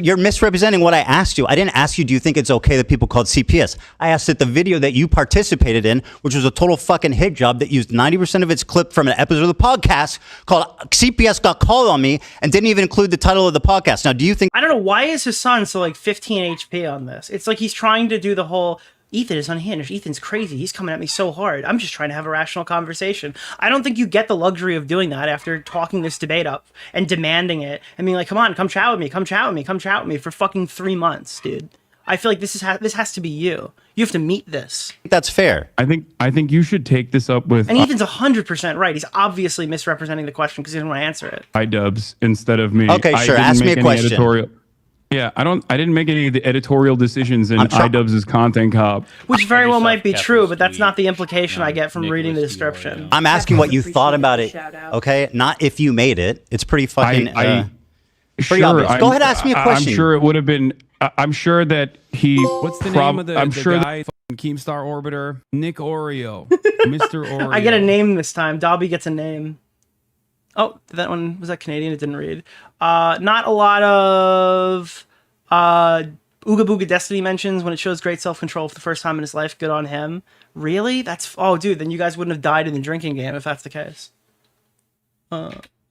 you're misrepresenting what I asked you. I didn't ask you, do you think it's okay that people called CPS? I asked that the video that you participated in, which was a total fucking hit job that used 90% of its clip from an episode of the podcast called CPS Got Called on Me and didn't even include the title of the podcast. Now, do you think I don't know why is Hasan so like 15 HP on this. It's like he's trying to do the whole Ethan is unhinged. Ethan's crazy. He's coming at me so hard. I'm just trying to have a rational conversation. I don't think you get the luxury of doing that after talking this debate up and demanding it and being like, come on, come chat with me, come chat with me, come chat with me for fucking 3 months, dude. I feel like this has to be you. You have to meet this. that's fair? I think you should take this up with And Ethan's 100% right. He's obviously misrepresenting the question because he didn't want to answer it. iDubbbz instead of me. Okay, I sure. didn't Ask me make a any question. Editorial. Yeah, I didn't make any of the editorial decisions in I'm try- iDubbbz's content cop. Which very well might be true, but that's not the implication I get from reading the description. I'm asking what you thought about it, okay? Not if you made it. It's pretty fucking... pretty Sure, obvious. Go ahead, ask me a question. I'm sure it would have been. I'm sure that he. What's the name of the, I'm the sure guy? Keemstar Orbiter, Nick Oreo, Mr. Oreo. I get a name this time. Dobby gets a name. Oh, that one was that Canadian? It didn't read. Not a lot of Ooga Booga Destiny mentions when it shows great self-control for the first time in his life. Good on him. Really? Oh, dude, then you guys wouldn't have died in the drinking game if that's the case.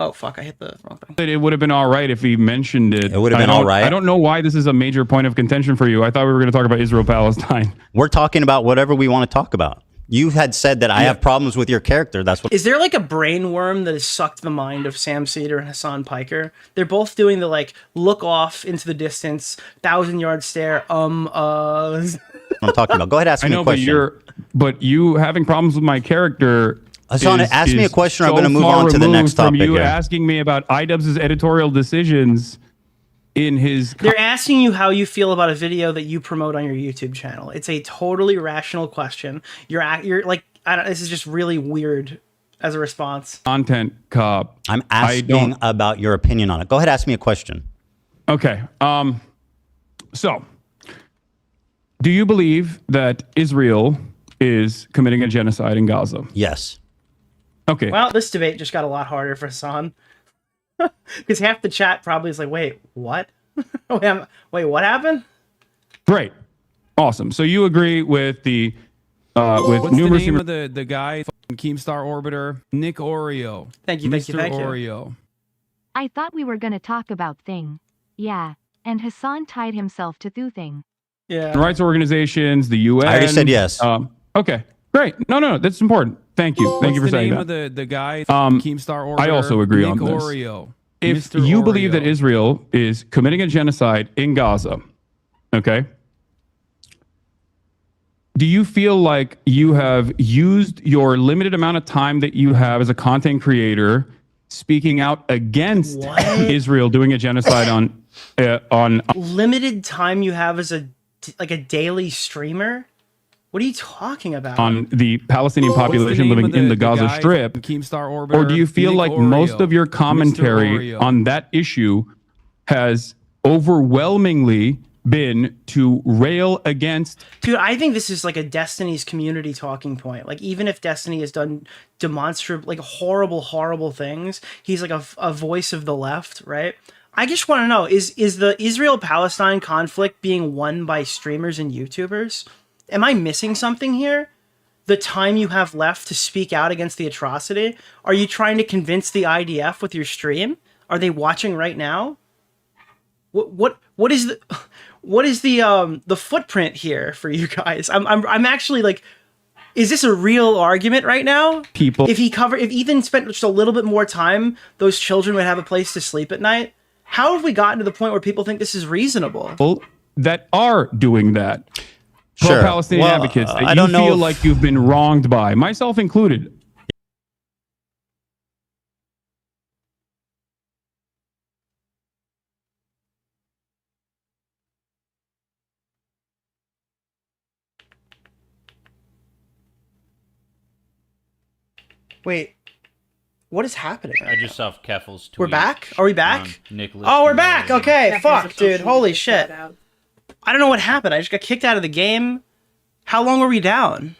Oh, fuck, I hit the wrong thing. It would have been all right if he mentioned it. It would have been all right. I don't know why this is a major point of contention for you. I thought we were going to talk about Israel-Palestine. We're talking about whatever we want to talk about. You had said that I have problems with your character. That's what... Is there like a brain worm that has sucked the mind of Sam Cedar and Hasan Piker? They're both doing the like look off into the distance, 1,000-yard stare. I'm talking about. Go ahead, ask I me know, a question. but you having problems with my character. Hasan, ask me a question, or I'm going to move on to the next topic. From you here. asking me about iDubbbz's editorial decisions in his. They're asking you how you feel about a video that you promote on your YouTube channel. It's a totally rational question. You're like, this is just really weird as a response. Content cop. I'm asking about your opinion on it. Go ahead, ask me a question. Okay. So, do you believe that Israel is committing a genocide in Gaza? Yes. Okay. Well, this debate just got a lot harder for Hasan. Because half the chat probably is like, wait, what? Wait, what happened? Great. Awesome. So you agree with the with What's numerous the name of the guy? Keemstar Orbiter, Nick Oreo. Thank you, Mr. thank you. Oreo. I thought we were gonna talk about thing. Yeah, and Hasan tied himself to thing. Yeah. rights organizations, the UN. I already said yes. Okay. Great. No, that's important. Thank you. Thank you for saying that. What's the name of the guy? Keemstar Orbiter. I also agree Nick on this. Oreo. If Mr. you Oreo. believe that Israel is committing a genocide in Gaza, okay, do you feel like you have used your limited amount of time that you have as a content creator speaking out against Israel doing a genocide on limited time you have as a daily streamer? What are you talking about? on the Palestinian population living in the Gaza guy? Strip? Keemstar Orbiter. Or do you feel Nick like Oreo. most of your Mr. commentary Oreo. on that issue has overwhelmingly been to rail against? Dude, I think this is like a Destiny's community talking point. Like, even if Destiny has done demonstrable, like horrible things, he's like a voice of the left, right? I just want to know, is the Israel-Palestine conflict being won by streamers and YouTubers? Am I missing something here? the time you have left to speak out against the atrocity? Are you trying to convince the IDF with your stream? Are they watching right now? What is the footprint here for you guys? I'm actually like, is this a real argument right now? If Ethan spent just a little bit more time, those children would have a place to sleep at night. How have we gotten to the point where people think this is reasonable? That are doing that. Sure. Pro-Palestinian advocates that you feel like you've been wronged by, myself included. Wait, what is happening? I just saw Keffel's tweet. We're back? Are we back? Nicholas Oh, we're back. DeOrio. Okay, fuck, dude. Holy shit. I don't know what happened. I just got kicked out of the game. How long were we down?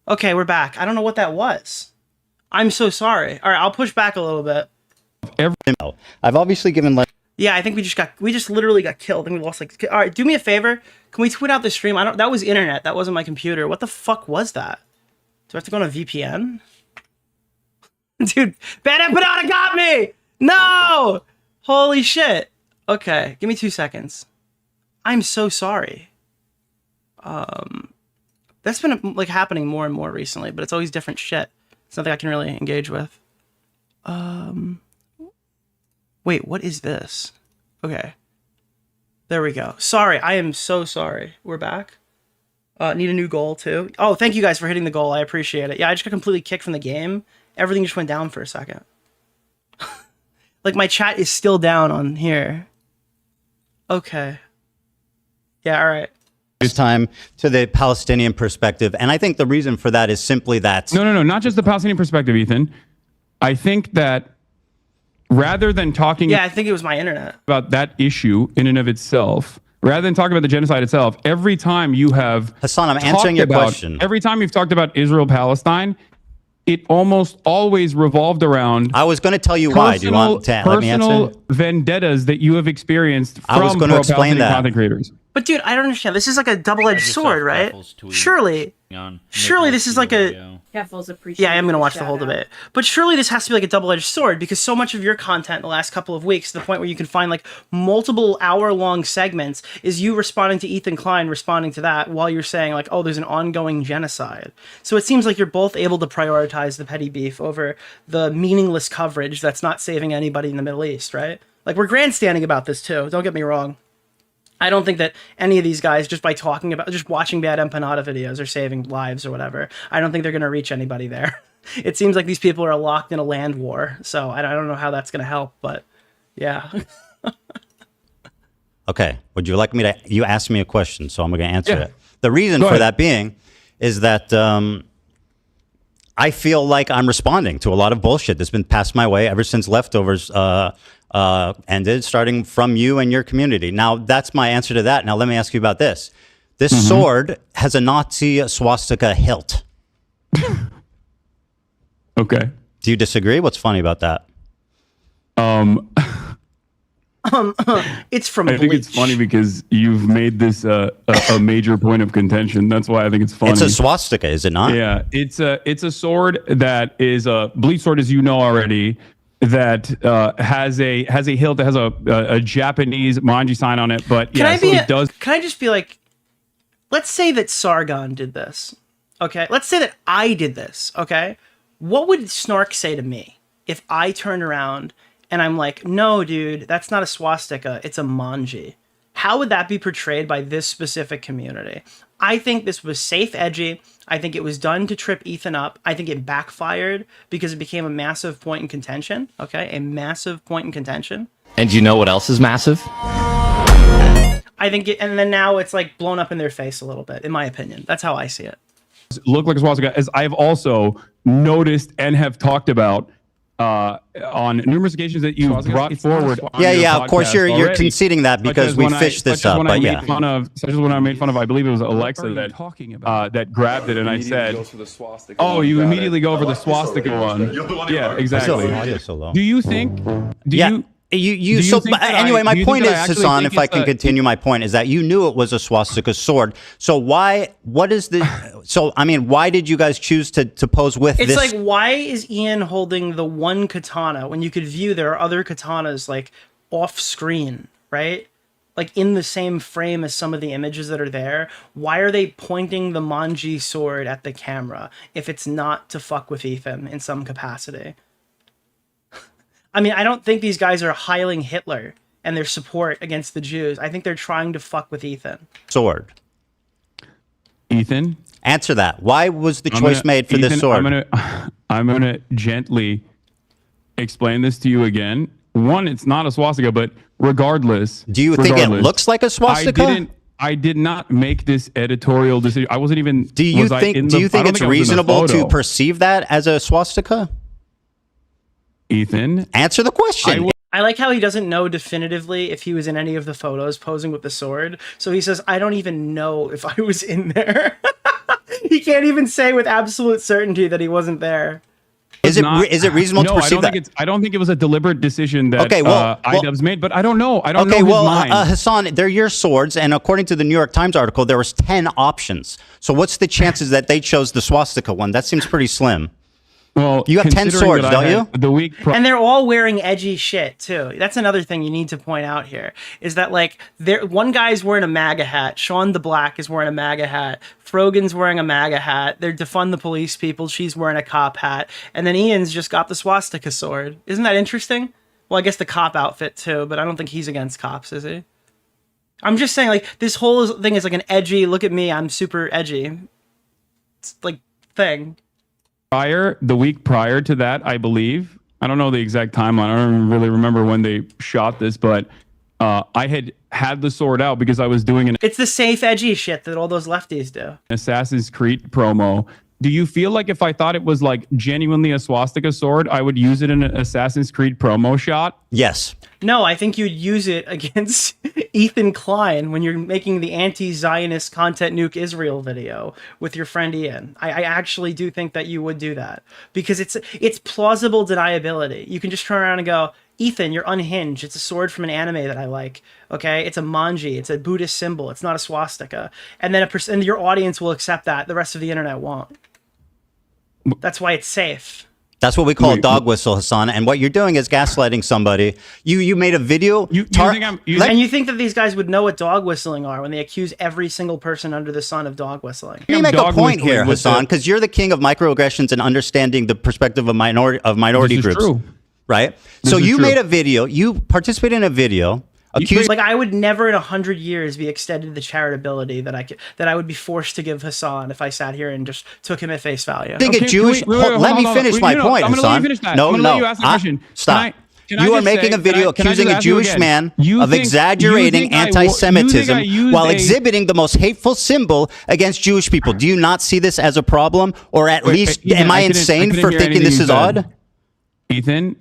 Okay, we're back. I don't know what that was. I'm so sorry. All right, I'll push back a little bit. I've obviously given like. Yeah, I think we just literally got killed and we lost like. All right, do me a favor. Can we tweet out the stream? That was internet. That wasn't my computer. What the fuck was that? Do I have to go on a VPN? Dude, Bad Empanada got me! No! Holy shit. Okay, give me 2 seconds. I'm so sorry. That's been like happening more and more recently, but it's always different shit. It's nothing I can really engage with. Wait, what is this? Okay. There we go. Sorry, I am so sorry. We're back. Need a new goal too. Oh, thank you guys for hitting the goal. I appreciate it. Yeah, I just got completely kicked from the game. Everything just went down for a second. Like my chat is still down on here. Okay. Yeah, all right. This time to the Palestinian perspective. And I think the reason for that is simply that. No, not just the Palestinian perspective, Ethan. I think that rather than talking Yeah, I think it was my internet. about that issue in and of itself, rather than talking about the genocide itself, every time you have Hasan, I'm answering your question. Every time you've talked about Israel-Palestine, it almost always revolved around. I was going to tell you why. Do you want to let me answer? Personal vendettas that you have experienced from I was going to explain that. content creators. But dude, I don't understand. This is like a double-edged sword, right? Surely this is like a... Yeah, I am going to watch the whole debate. But surely this has to be like a double-edged sword because so much of your content in the last couple of weeks, to the point where you can find like multiple hour-long segments, is you responding to Ethan Klein, responding to that, while you're saying like, oh, there's an ongoing genocide. So it seems like you're both able to prioritize the petty beef over the meaningless coverage that's not saving anybody in the Middle East, right? Like, we're grandstanding about this too, don't get me wrong. I don't think that any of these guys, just by talking about, just watching Bad Empanada videos are saving lives or whatever. I don't think they're going to reach anybody there. It seems like these people are locked in a land war. So I don't know how that's going to help, but yeah. Okay. Would you like me to, you asked me a question, so I'm going to answer it. The reason for that being is that I feel like I'm responding to a lot of bullshit that's been passed my way ever since Leftovers ended, starting from you and your community. Now, that's my answer to that. Now, let me ask you about this. This sword has a Nazi swastika hilt. Okay. Do you disagree? What's funny about that? It's from I think it's funny because you've made this a major point of contention. That's why I think it's funny. It's a swastika, is it not? Yeah, it's a sword that is a bleach sword, as you know already, that has a hilt that has a Japanese manji sign on it. But yeah, it does. Can I just be like, let's say that Sargon did this, okay? Let's say that I did this, okay? What would Snark say to me if I turned around and I'm like, no, dude, that's not a swastika, it's a manji? How would that be portrayed by this specific community? I think this was safe, edgy. I think it was done to trip Ethan up. I think it backfired because it became a massive point in contention. Okay, a massive point in contention. And you know what else is massive? I think and then now it's like blown up in their face a little bit, in my opinion. That's how I see it. Look like a swastika, as I've also noticed and have talked about on numerous occasions that you've brought forward. Yeah, of course you're conceding that because we fished this up. But yeah, such as when I made fun of, I believe it was Alexa that grabbed it, and I said, "Oh, you immediately go over the swastika one." Yeah, exactly. Do you think? Anyway, my point is, Hasan, if I can continue my point, is that you knew it was a swastika sword. So why did you guys choose to pose with this? It's like, why is Ian holding the one katana when you could view there are other katanas like off screen, right? Like in the same frame as some of the images that are there. Why are they pointing the manji sword at the camera if it's not to fuck with Ethan in some capacity? I mean, I don't think these guys are hiling Hitler and their support against the Jews. I think they're trying to fuck with Ethan. Sword. Ethan? Answer that. Why was the choice made for this sword? I'm gonna gently explain this to you again. One, it's not a swastika, but regardless. Do you think it looks like a swastika? I did not make this editorial decision. I wasn't even. Do you think it's reasonable to perceive that as a swastika? Ethan, answer the question. I like how he doesn't know definitively if he was in any of the photos posing with the sword. So he says, I don't even know if I was in there. He can't even say with absolute certainty that he wasn't there. Is it reasonable to perceive that? I don't think it was a deliberate decision that iDubbbz made, but I don't know. I don't know his mind. Hasan, they're your swords, and according to the New York Times article, there was 10 options. So what's the chances that they chose the swastika one? That seems pretty slim. Well, you have 10 swords, don't you? And they're all wearing edgy shit too. That's another thing you need to point out here is that like one guy's wearing a MAGA hat. Sean the Black is wearing a MAGA hat. Frogan's wearing a MAGA hat. They're defund the police people. She's wearing a cop hat. And then Ian's just got the swastika sword. Isn't that interesting? Well, I guess the cop outfit too, but I don't think he's against cops, is he? I'm just saying like this whole thing is like an edgy, look at me, I'm super edgy. It's like thing. The week prior to that, I believe, I don't know the exact timeline. I don't really remember when they shot this, but I had the sword out because I was doing It's the safe, edgy shit that all those lefties do. Assassin's Creed promo. Do you feel like if I thought it was like genuinely a swastika sword, I would use it in an Assassin's Creed promo shot? Yes. No, I think you'd use it against Ethan Klein when you're making the anti-Zionist content nuke Israel video with your friend Ian. I actually do think that you would do that because it's plausible deniability. You can just turn around and go, Ethan, you're unhinged. It's a sword from an anime that I like. Okay, it's a manji. It's a Buddhist symbol. It's not a swastika. And then and your audience will accept that. The rest of the internet won't. That's why it's safe. That's what we call a dog whistle, Hasan. And what you're doing is gaslighting somebody. You made a video. And you think that these guys would know what dog whistling are when they accuse every single person under the sun of dog whistling? Let me make a point here, Hasan, because you're the king of microaggressions and understanding the perspective of minority groups. True. Right? So you made a video. You participated in a video. Like I would never in 100 years be extended the charitability that I would be forced to give Hasan if I sat here and just took him at face value. Think it Jewish. Let me finish my point, Hasan. No. Stop. You are making a video accusing a Jewish man of exaggerating anti-Semitism while exhibiting the most hateful symbol against Jewish people. Do you not see this as a problem, or at least am I insane for thinking this is odd? Ethan,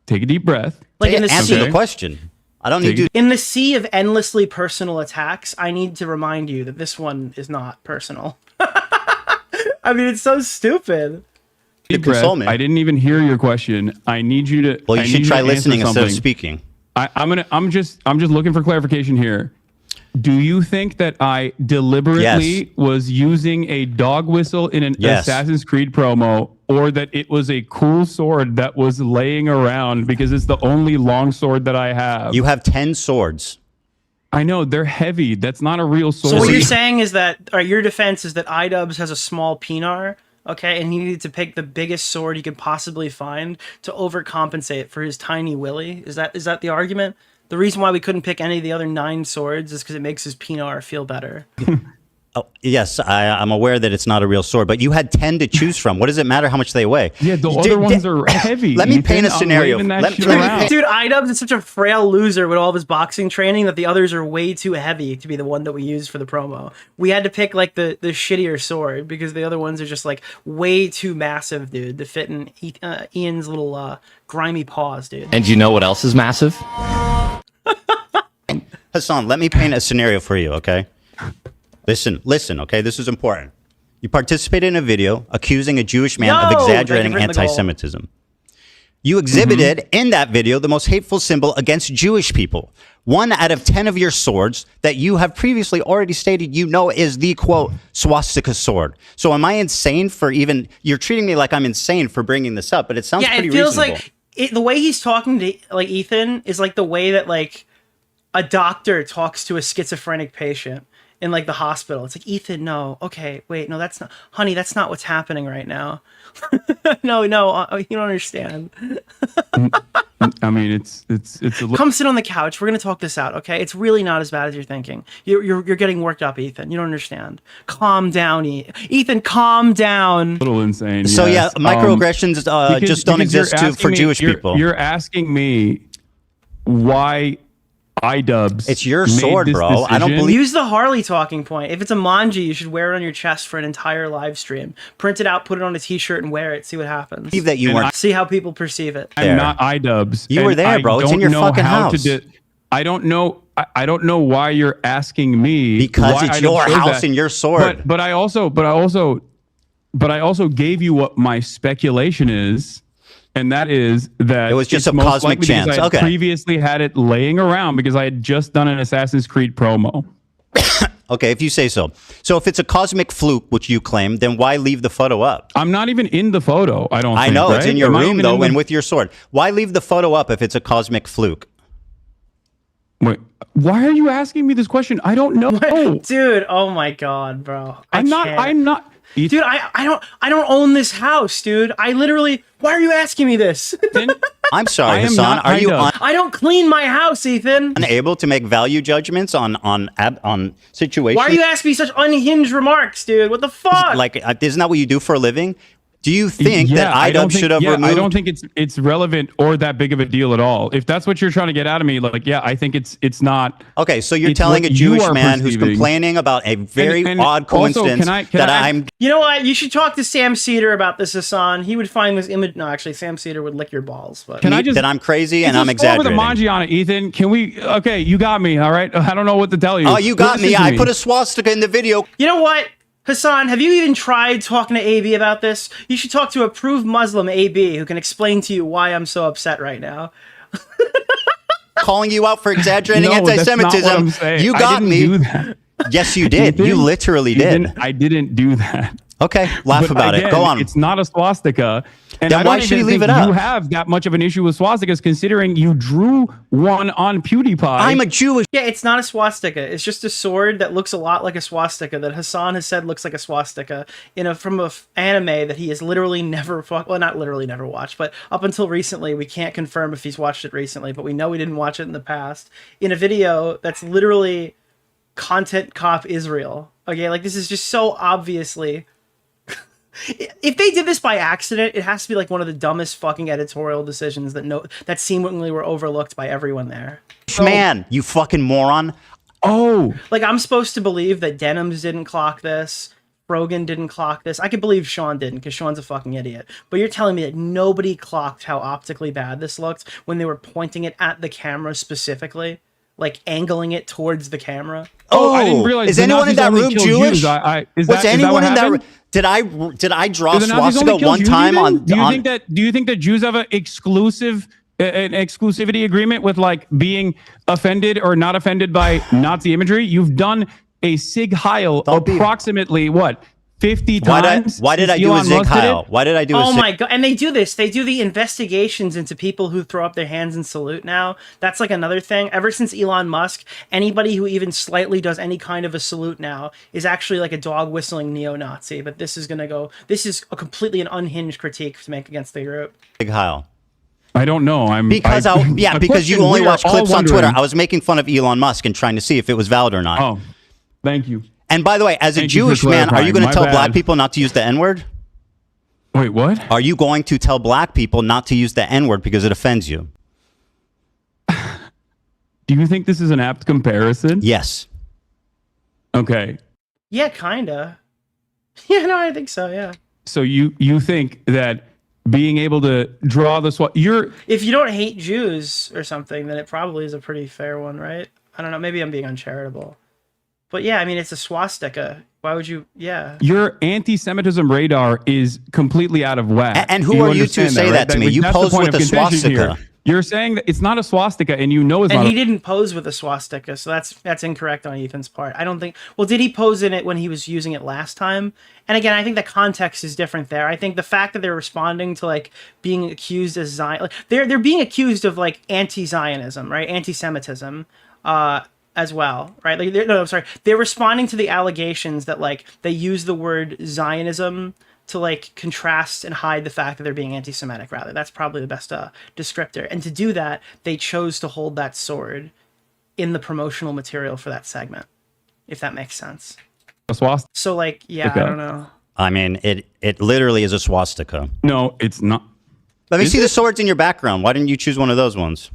take a deep breath. Like in the answer the question. I don't need to. In the sea of endlessly personal attacks, I need to remind you that this one is not personal. I mean, it's so stupid. Deep breath. I didn't even hear your question. I need you to. Well, you should try listening instead of speaking. I'm just looking for clarification here. Do you think that I deliberately was using a dog whistle in an Assassin's Creed promo, or that it was a cool sword that was laying around because it's the only long sword that I have? You have 10 swords. I know, they're heavy. That's not a real sword. So what you're saying is that, or your defense is that iDubbbz has a small pinar, okay, and he needed to pick the biggest sword he could possibly find to overcompensate for his tiny willy? Is that the argument? The reason why we couldn't pick any of the other 9 swords is because it makes his pinar feel better. Oh, yes, I'm aware that it's not a real sword, but you had 10 to choose from. What does it matter how much they weigh? Yeah, the other ones are heavy. Let me paint a scenario. Dude, iDubbbz is such a frail loser with all of his boxing training that the others are way too heavy to be the one that we used for the promo. We had to pick like the shittier sword because the other ones are just like way too massive, dude, to fit in Ian's little grimy paws, dude. And you know what else is massive? Hasan, let me paint a scenario for you, okay? Listen, okay? This is important. You participated in a video accusing a Jewish man of exaggerating anti-Semitism. You exhibited in that video the most hateful symbol against Jewish people. 1 out of 10 of your swords that you have previously already stated is the, quote, swastika sword. So am I insane for even... You're treating me like I'm insane for bringing this up, but it sounds pretty reasonable. Yeah, it feels like... the way he's talking to, like, Ethan is like the way that, like, a doctor talks to a schizophrenic patient in, like, the hospital. It's like, Ethan, no. Okay, wait, no, that's not... Honey, that's not what's happening right now. No, you don't understand. I mean, it's Come sit on the couch. We're gonna talk this out, okay? It's really not as bad as you're thinking. You're getting worked up, Ethan. You don't understand. Calm down, Ethan. Calm down. A little insane. So yes. microaggressions just don't exist for Jewish people. You're asking me why iDubbbz. It's your sword, bro. Decision. I don't believe. Use the Harley talking point. If it's a manji, you should wear it on your chest for an entire live stream. Print it out, put it on a t-shirt, and wear it. See what happens. That you weren't. See how people perceive it. I'm not iDubbbz. You were there, bro. It's in your fucking house. I don't know. I don't know why you're asking me. Because it's your house and your sword. But I also gave you what my speculation is. And that is that it was just a cosmic chance. I previously had it laying around because I had just done an Assassin's Creed promo. Okay, if you say so. So if it's a cosmic fluke, which you claim, then why leave the photo up? I'm not even in the photo. I don't. I know right? It's in your room though, and with your sword. Why leave the photo up if it's a cosmic fluke? Wait, why are you asking me this question? I don't know, dude. Oh my god, bro. I'm not. Dude, I don't own this house, dude. I literally. Why are you asking me this? I'm sorry, Hasan. Are you? I don't clean my house, Ethan. Unable to make value judgments on situations. Why are you asking me such unhinged remarks, dude? What the fuck? Like, isn't that what you do for a living? Do you think that iDubbbz should have removed? I don't think it's relevant or that big of a deal at all. If that's what you're trying to get out of me, like, yeah, I think it's not. Okay, so you're telling a Jewish man who's complaining about a very odd coincidence that I'm. You know what? You should talk to Sam Cedar about this, Hasan. He would find this image. No, actually, Sam Cedar would lick your balls. But that I'm crazy and I'm exaggerating. Over the manji on it, Ethan. Can we? Okay, you got me. All right. I don't know what to tell you. Oh, you got me. I put a swastika in the video. You know what? Hasan, have you even tried talking to AB about this? You should talk to approved Muslim AB who can explain to you why I'm so upset right now. Calling you out for exaggerating anti-Semitism. You got me. Yes, you did. You literally did. I didn't do that. Okay, laugh about it. Go on. It's not a swastika. And then why should you leave it up? You have that much of an issue with swastikas, considering you drew one on PewDiePie. I'm a Jewish. Yeah, it's not a swastika. It's just a sword that looks a lot like a swastika that Hasan has said looks like a swastika from a anime that he has literally never not literally never watched, but up until recently, we can't confirm if he's watched it recently, but we know he didn't watch it in the past. In a video that's literally content cop Israel. Okay, like this is just so obviously. If they did this by accident, it has to be like one of the dumbest fucking editorial decisions that seemingly were overlooked by everyone there. Man, you fucking moron. Oh. Like, I'm supposed to believe that Denims didn't clock this, Brogan didn't clock this. I could believe Sean didn't, because Sean's a fucking idiot. But you're telling me that nobody clocked how optically bad this looked when they were pointing it at the camera specifically? Like, angling it towards the camera? Oh, I didn't realize. Is anyone in that room Jewish? Was anyone in that room? Did I draw swastika one time on? Do you think that Jews have an exclusivity agreement with like being offended or not offended by Nazi imagery? You've done a Sig Heil approximately what? 50 times. Why did I do a Sig Heil? Why did I do a Oh my god. And they do this. They do the investigations into people who throw up their hands and salute now. That's like another thing. Ever since Elon Musk, anybody who even slightly does any kind of a salute now is actually like a dog whistling neo-Nazi. But this is a completely an unhinged critique to make against the group. Sig Heil. I don't know. Because you only watch clips on Twitter. I was making fun of Elon Musk and trying to see if it was valid or not. Oh, thank you. And by the way, as a Jewish man, are you going to tell black people not to use the N-word? Wait, what? Are you going to tell black people not to use the N-word because it offends you? Do you think this is an apt comparison? Yes. Okay. Yeah, kinda. Yeah, no, I think so, yeah. So you think that being able to draw the if you don't hate Jews or something, then it probably is a pretty fair one, right? I don't know, maybe I'm being uncharitable. But yeah, I mean, it's a swastika. Why would you? Yeah. Your anti-Semitism radar is completely out of whack. And who are you to say that to me? You posed with a swastika. You're saying that it's not a swastika, and you know it's not. And he didn't pose with a swastika, so that's incorrect on Ethan's part. I don't think. Well, did he pose in it when he was using it last time? And again, I think the context is different there. I think the fact that they're responding to like being accused as Zion, like they're being accused of like anti-Zionism, right? Anti-Semitism, as well, right? Like, I'm sorry. They're responding to the allegations that like they use the word Zionism to like contrast and hide the fact that they're being anti-Semitic. Rather, that's probably the best descriptor. And to do that, they chose to hold that sword in the promotional material for that segment, if that makes sense. A swastika. So like, yeah, I don't know. I mean, it literally is a swastika. No, it's not. Let me see the swords in your background. Why didn't you choose one of those ones?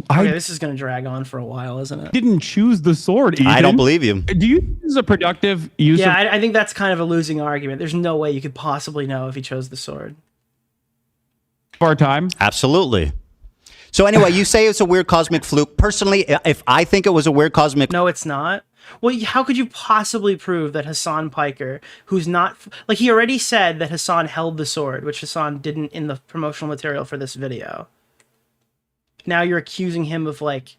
Okay, this is going to drag on for a while, isn't it? Didn't choose the sword, Ethan. I don't believe you. Do you think this is a productive use Yeah, of... I think that's kind of a losing argument. There's no way you could possibly know if he chose the sword. our time? Absolutely. So anyway, you say it's a weird cosmic fluke. Personally, if I think it was a weird cosmic... No, it's not. Well, how could you possibly prove that Hasan Piker, who's not... Like, he already said that Hasan held the sword, which Hasan didn't in the promotional material for this video. Now you're accusing him of, like,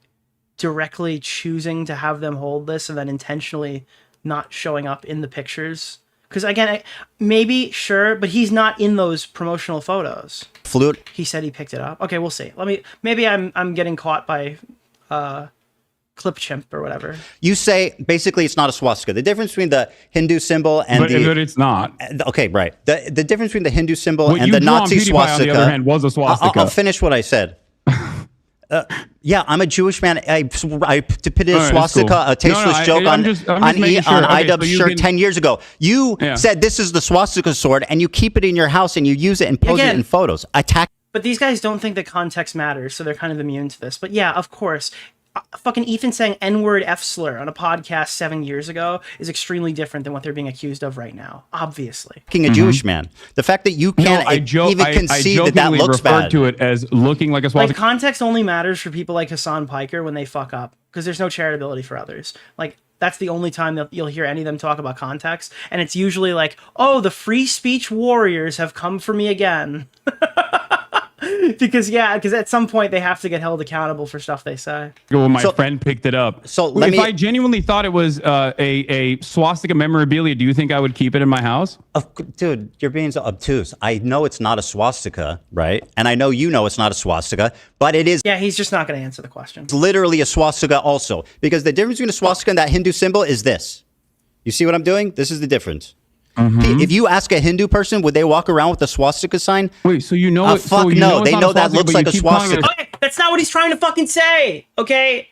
directly choosing to have them hold this and then intentionally not showing up in the pictures. Because, again, maybe, sure, but he's not in those promotional photos. Flute. He said he picked it up. Okay, we'll see. Maybe I'm getting caught by Clip Chimp or whatever. You say, basically, it's not a swastika. The difference between the Hindu symbol and but it's not. Okay, right. The difference between the Hindu symbol What and you the draw on Nazi PewDiePie, swastika... on the other hand, was a swastika. I'll finish what I said. Yeah, I'm a Jewish man. I depicted a swastika, a tasteless joke on iDubbbz's shirt 10 years ago. You said this is the swastika sword, and you keep it in your house, and you use it and pose it in photos. But these guys don't think that context matters, so they're kind of immune to this. But yeah, of course. Fucking Ethan saying N-word F-slur on a podcast 7 years ago is extremely different than what they're being accused of right now, obviously. A Jewish man. The fact that you can't even concede that looks bad. to it as looking like a swastika. Like, context only matters for people like Hasan Piker when they fuck up, because there's no charitability for others. Like, that's the only time that you'll hear any of them talk about context, and it's usually like, oh, the free speech warriors have come for me again. Because at some point they have to get held accountable for stuff they say. Well, my friend picked it up. So if I genuinely thought it was a swastika memorabilia, do you think I would keep it in my house? Dude, you're being so obtuse. I know it's not a swastika, right? And I know you know it's not a swastika, but it is. Yeah, he's just not going to answer the question. It's literally a swastika also, because the difference between a swastika and that Hindu symbol is this. You see what I'm doing? This is the difference. If you ask a Hindu person, would they walk around with a swastika sign? Wait, so you know? Fuck no, they know that looks like a swastika. Okay, that's not what he's trying to fucking say. Okay,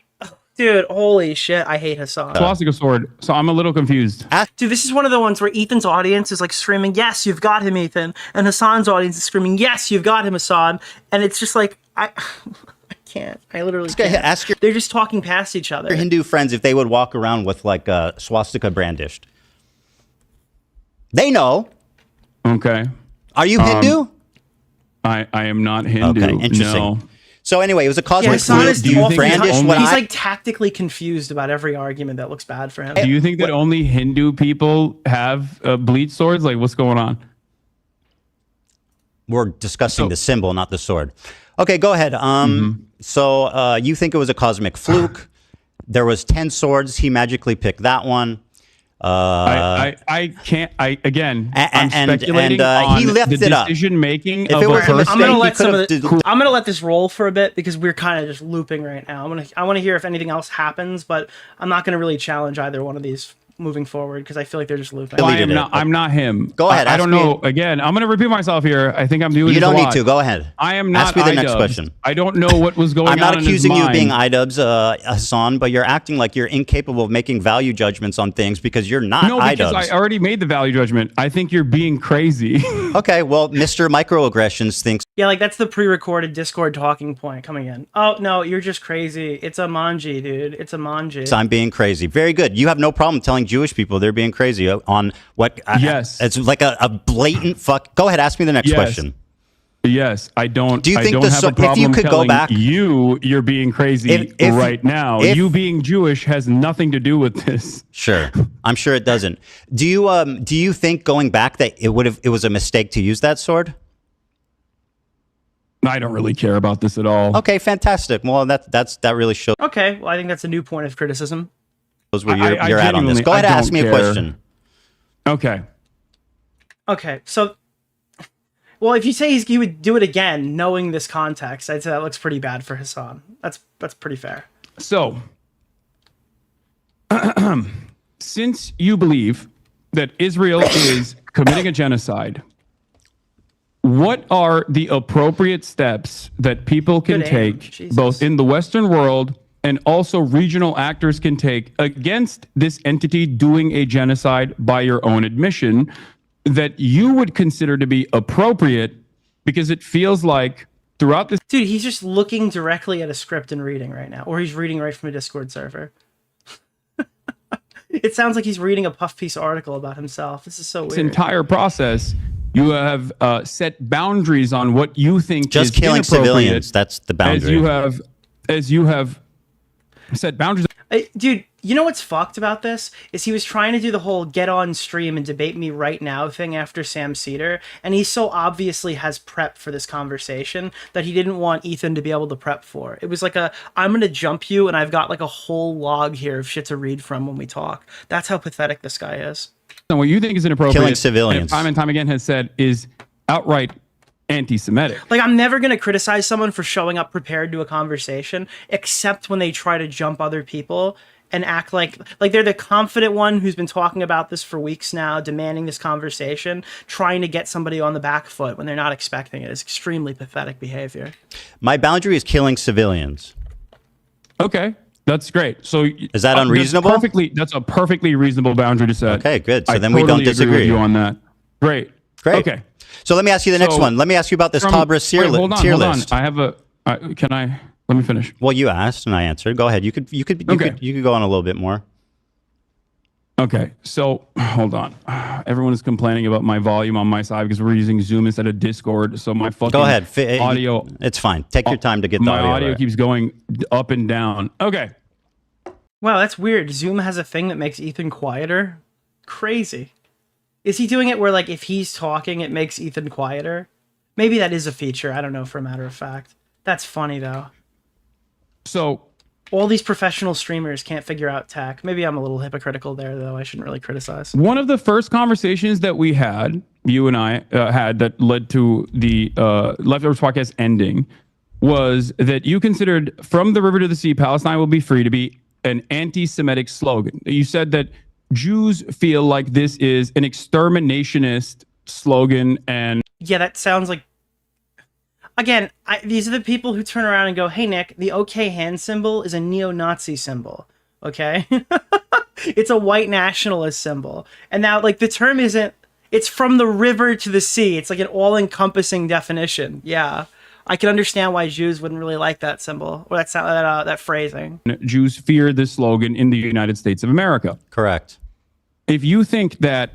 dude, holy shit, I hate Hasan. Swastika sword. So I'm a little confused. Dude, this is one of the ones where Ethan's audience is like screaming, "Yes, you've got him, Ethan," and Hasan's audience is screaming, "Yes, you've got him, Hasan," and it's just like I can't. I literally can't. They're just talking past each other. Your Hindu friends, if they would walk around with like a swastika brandished. They know. Okay. Are you Hindu? I am not Hindu. Okay, interesting. No. So anyway, it was a cosmic fluke. Do you brandish he's what like tactically confused about every argument that looks bad for him. Do you think that only Hindu people have bleach swords? Like, what's going on? We're discussing the symbol, not the sword. Okay, go ahead. So you think it was a cosmic fluke. There was 10 swords. He magically picked that one. I can't. I'm speculating on he left the it up. decision making of a person. I'm gonna let this roll for a bit because we're kind of just looping right now. I want to hear if anything else happens, but I'm not gonna really challenge either one of these moving forward because I feel like they're just looping. I'm not him. Go ahead. I don't know. Again, I'm going to repeat myself here. I think I'm doing. You this don't a need lot. to. Go ahead. I am not. Ask me the next question. I don't know what was going on. I'm not accusing in his you of being mind. iDubbbz, Hasan, but you're acting like you're incapable of making value judgments on things because you're not No, because iDubbbz. I already made the value judgment. I think you're being crazy. Okay, well, Mr. Microaggressions thinks. Yeah, like that's the pre-recorded Discord talking point coming in. Oh no, you're just crazy. It's a manji, dude. It's a manji. I'm being crazy. Very good. You have no problem telling Jewish people they're being crazy on what? Yes. It's like a blatant fuck. Go ahead. Ask me the next question. Yes, I don't. Do you think I don't have a problem if you could go telling back, you're being crazy right now. You being Jewish has nothing to do with this. Sure, I'm sure it doesn't. Do you think going back that it was a mistake to use that sword? I don't really care about this at all. Okay, fantastic. Well, that really shows. Okay, well, I think that's a new point of criticism. Where you're at on this. Go ahead and ask me a question. Okay. Okay, so, well, if you say he would do it again, knowing this context, I'd say that looks pretty bad for Hasan. That's pretty fair. So, since you believe that Israel is committing a genocide, what are the appropriate steps that people can take, both in the Western world and also regional actors can take against this entity doing a genocide by your own admission, that you would consider to be appropriate? Because it feels like throughout this... Dude, he's just looking directly at a script and reading right now. Or he's reading right from a Discord server. It sounds like he's reading a puff piece article about himself. This is so weird. This entire process, you have set boundaries on what you think just is killing civilians. That's the boundary. As you have set boundaries. Dude, you know what's fucked about this? Is he was trying to do the whole get on stream and debate me right now thing after Sam Cedar, and he so obviously has prep for this conversation that he didn't want Ethan to be able to prep for. It was like I'm gonna jump you, and I've got like a whole log here of shit to read from when we talk. That's how pathetic this guy is. And what you think is inappropriate, killing civilians, time and time again has said, is outright anti-Semitic. Like, I'm never going to criticize someone for showing up prepared to a conversation, except when they try to jump other people and act like they're the confident one who's been talking about this for weeks now, demanding this conversation, trying to get somebody on the back foot when they're not expecting it. It's extremely pathetic behavior. My boundary is killing civilians. Okay. That's great. So is that unreasonable? That's a perfectly reasonable boundary to set. Okay, good. So then we don't disagree with you on that. Great. Okay. So let me ask you the next one. Let me ask you about this Tabris tier list. I have a. Let me finish. Well, you asked and I answered. Go ahead. You could go on a little bit more. Okay. So hold on. Everyone is complaining about my volume on my side because we're using Zoom instead of Discord. So my fucking go ahead. Audio. It's fine. Take your time to get the audio. My audio keeps going up and down. Okay. Wow, that's weird. Zoom has a thing that makes Ethan quieter. Crazy. Is he doing it where, like, if he's talking, it makes Ethan quieter? Maybe that is a feature. I don't know, for a matter of fact. That's funny, though. So, all these professional streamers can't figure out tech. Maybe I'm a little hypocritical there, though. I shouldn't really criticize. One of the first conversations that we had, you and I had, that led to the Leftovers podcast ending, was that you considered "From the River to the Sea, Palestine will be free" to be an anti-Semitic slogan. You said that Jews feel like this is an exterminationist slogan, and yeah, that sounds like, again, these are the people who turn around and go, "Hey Nick, the OK hand symbol is a neo-Nazi symbol." Okay. It's a white nationalist symbol. And now, like, the term isn't, it's from the river to the sea. It's like an all-encompassing definition. Yeah. I can understand why Jews wouldn't really like that symbol or that phrasing. Jews fear this slogan in the United States of America. Correct. If you think that,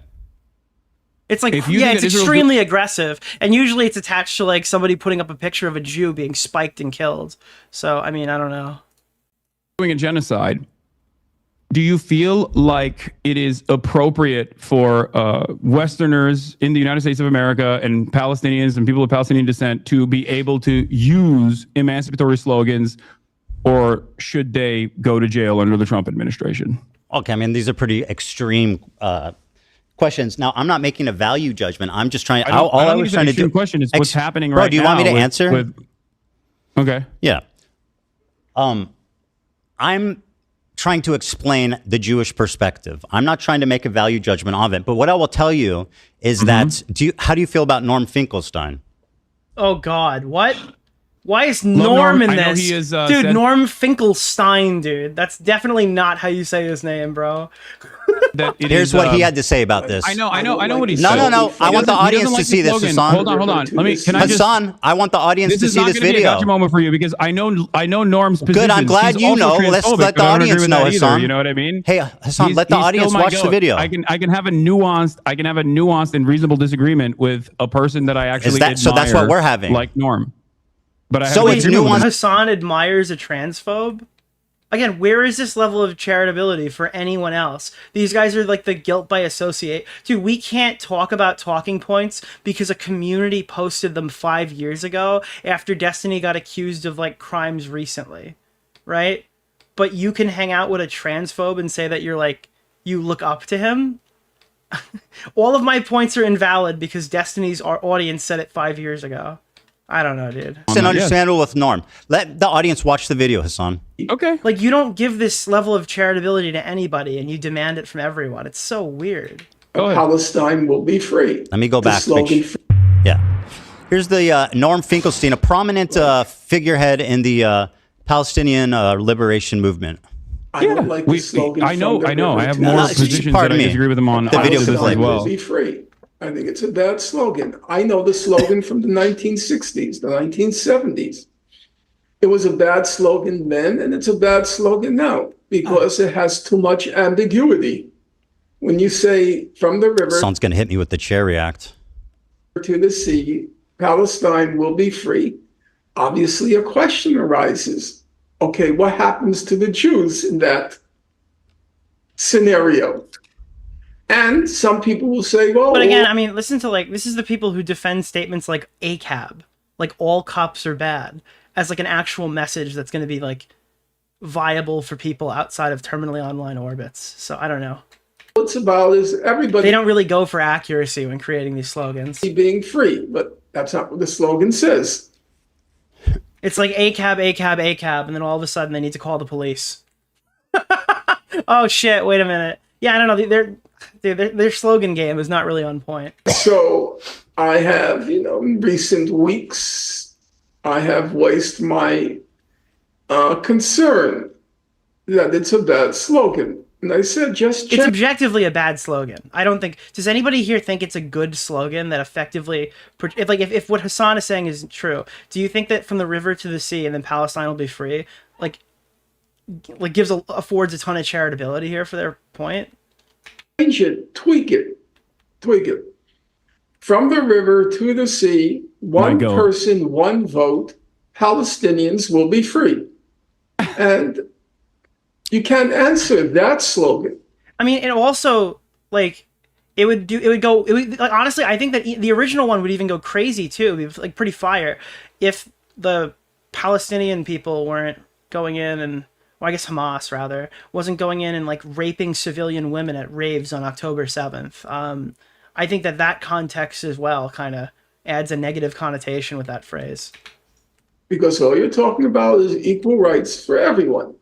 it's like, yeah, it's extremely aggressive, and usually it's attached to like somebody putting up a picture of a Jew being spiked and killed. So, I mean, I don't know. Doing a genocide. Do you feel like it is appropriate for Westerners in the United States of America and Palestinians and people of Palestinian descent to be able to use emancipatory slogans, or should they go to jail under the Trump administration? Okay, I mean, these are pretty extreme questions. Now, I'm not making a value judgment. I'm just trying. All I was trying to do. Question is what's happening right now. Bro, do you want me to answer? Okay. Yeah. I'm trying to explain the Jewish perspective. I'm not trying to make a value judgment of it. But what I will tell you is that, how do you feel about Norm Finkelstein? Oh God, what? Why is Norm in this? He is, dude, Norm Finkelstein, dude. That's definitely not how you say his name, bro. that it Here's is, what he had to say about this. I know what he No, said. no, no. I want the audience to see this, slogan. Hasan. Hold on. Can I just? Hasan, I want the audience This to is see not this going to be a video. gotcha moment for you because I know Norm's position. Good, I'm glad you know. Let's let the audience know, Hasan. You know what I mean? Hey, Hasan, let the audience watch the video. I can have a nuanced and reasonable disagreement with a person that I actually admire. So that's what we're having. Like Norm. But I so have it's nuanced. Hasan admires a transphobe? Again, where is this level of charitability for anyone else? These guys are like the guilt by associate. Dude, we can't talk about talking points because a community posted them 5 years ago after Destiny got accused of like crimes recently, right? But you can hang out with a transphobe and say that you're like, you look up to him? All of my points are invalid because Destiny's audience said it 5 years ago. I don't know, dude. It's understandable with Norm. Let the audience watch the video, Hasan. Okay. Like, you don't give this level of charitability to anybody and you demand it from everyone. It's so weird. Palestine will be free. Let me go back. Yeah. Here's the Norm Finkelstein, a prominent figurehead in the Palestinian liberation movement. I don't like the slogan. I know. I have more positions that I disagree with him on. The video Palestine will be free. I think it's a bad slogan. I know the slogan from the 1960s, the 1970s. It was a bad slogan then, and it's a bad slogan now because it has too much ambiguity. When you say from the river Someone's going to hit me with the chair react. To the sea, Palestine will be free. Obviously, a question arises. Okay, what happens to the Jews in that scenario? And some people will say, well... But again, I mean, listen to, like, this is the people who defend statements like ACAB, like all cops are bad, as, like, an actual message that's going to be, like, viable for people outside of terminally online orbits. So, I don't know. What it's about is everybody... They don't really go for accuracy when creating these slogans. Being free, but that's not what the slogan says. It's like ACAB, ACAB, ACAB, and then all of a sudden they need to call the police. Oh, shit, wait a minute. Yeah, I don't know, their slogan game is not really on point. So I have, in recent weeks, I have voiced my concern that it's a bad slogan. And I said, just check. It's objectively a bad slogan. I don't think... Does anybody here think it's a good slogan that effectively... If what Hasan is saying is true, do you think that from the river to the sea and then Palestine will be free, affords a ton of charitability here for their point? Change it, tweak it. From the river to the sea, one person, one vote, Palestinians will be free. And you can't answer that slogan. I mean, it also, honestly, I think that the original one would even go crazy too. It would be, pretty fire if the Palestinian people weren't going in and... Well, I guess Hamas, rather, wasn't going in and, raping civilian women at raves on October 7th. I think that context as well kind of adds a negative connotation with that phrase. Because all you're talking about is equal rights for everyone.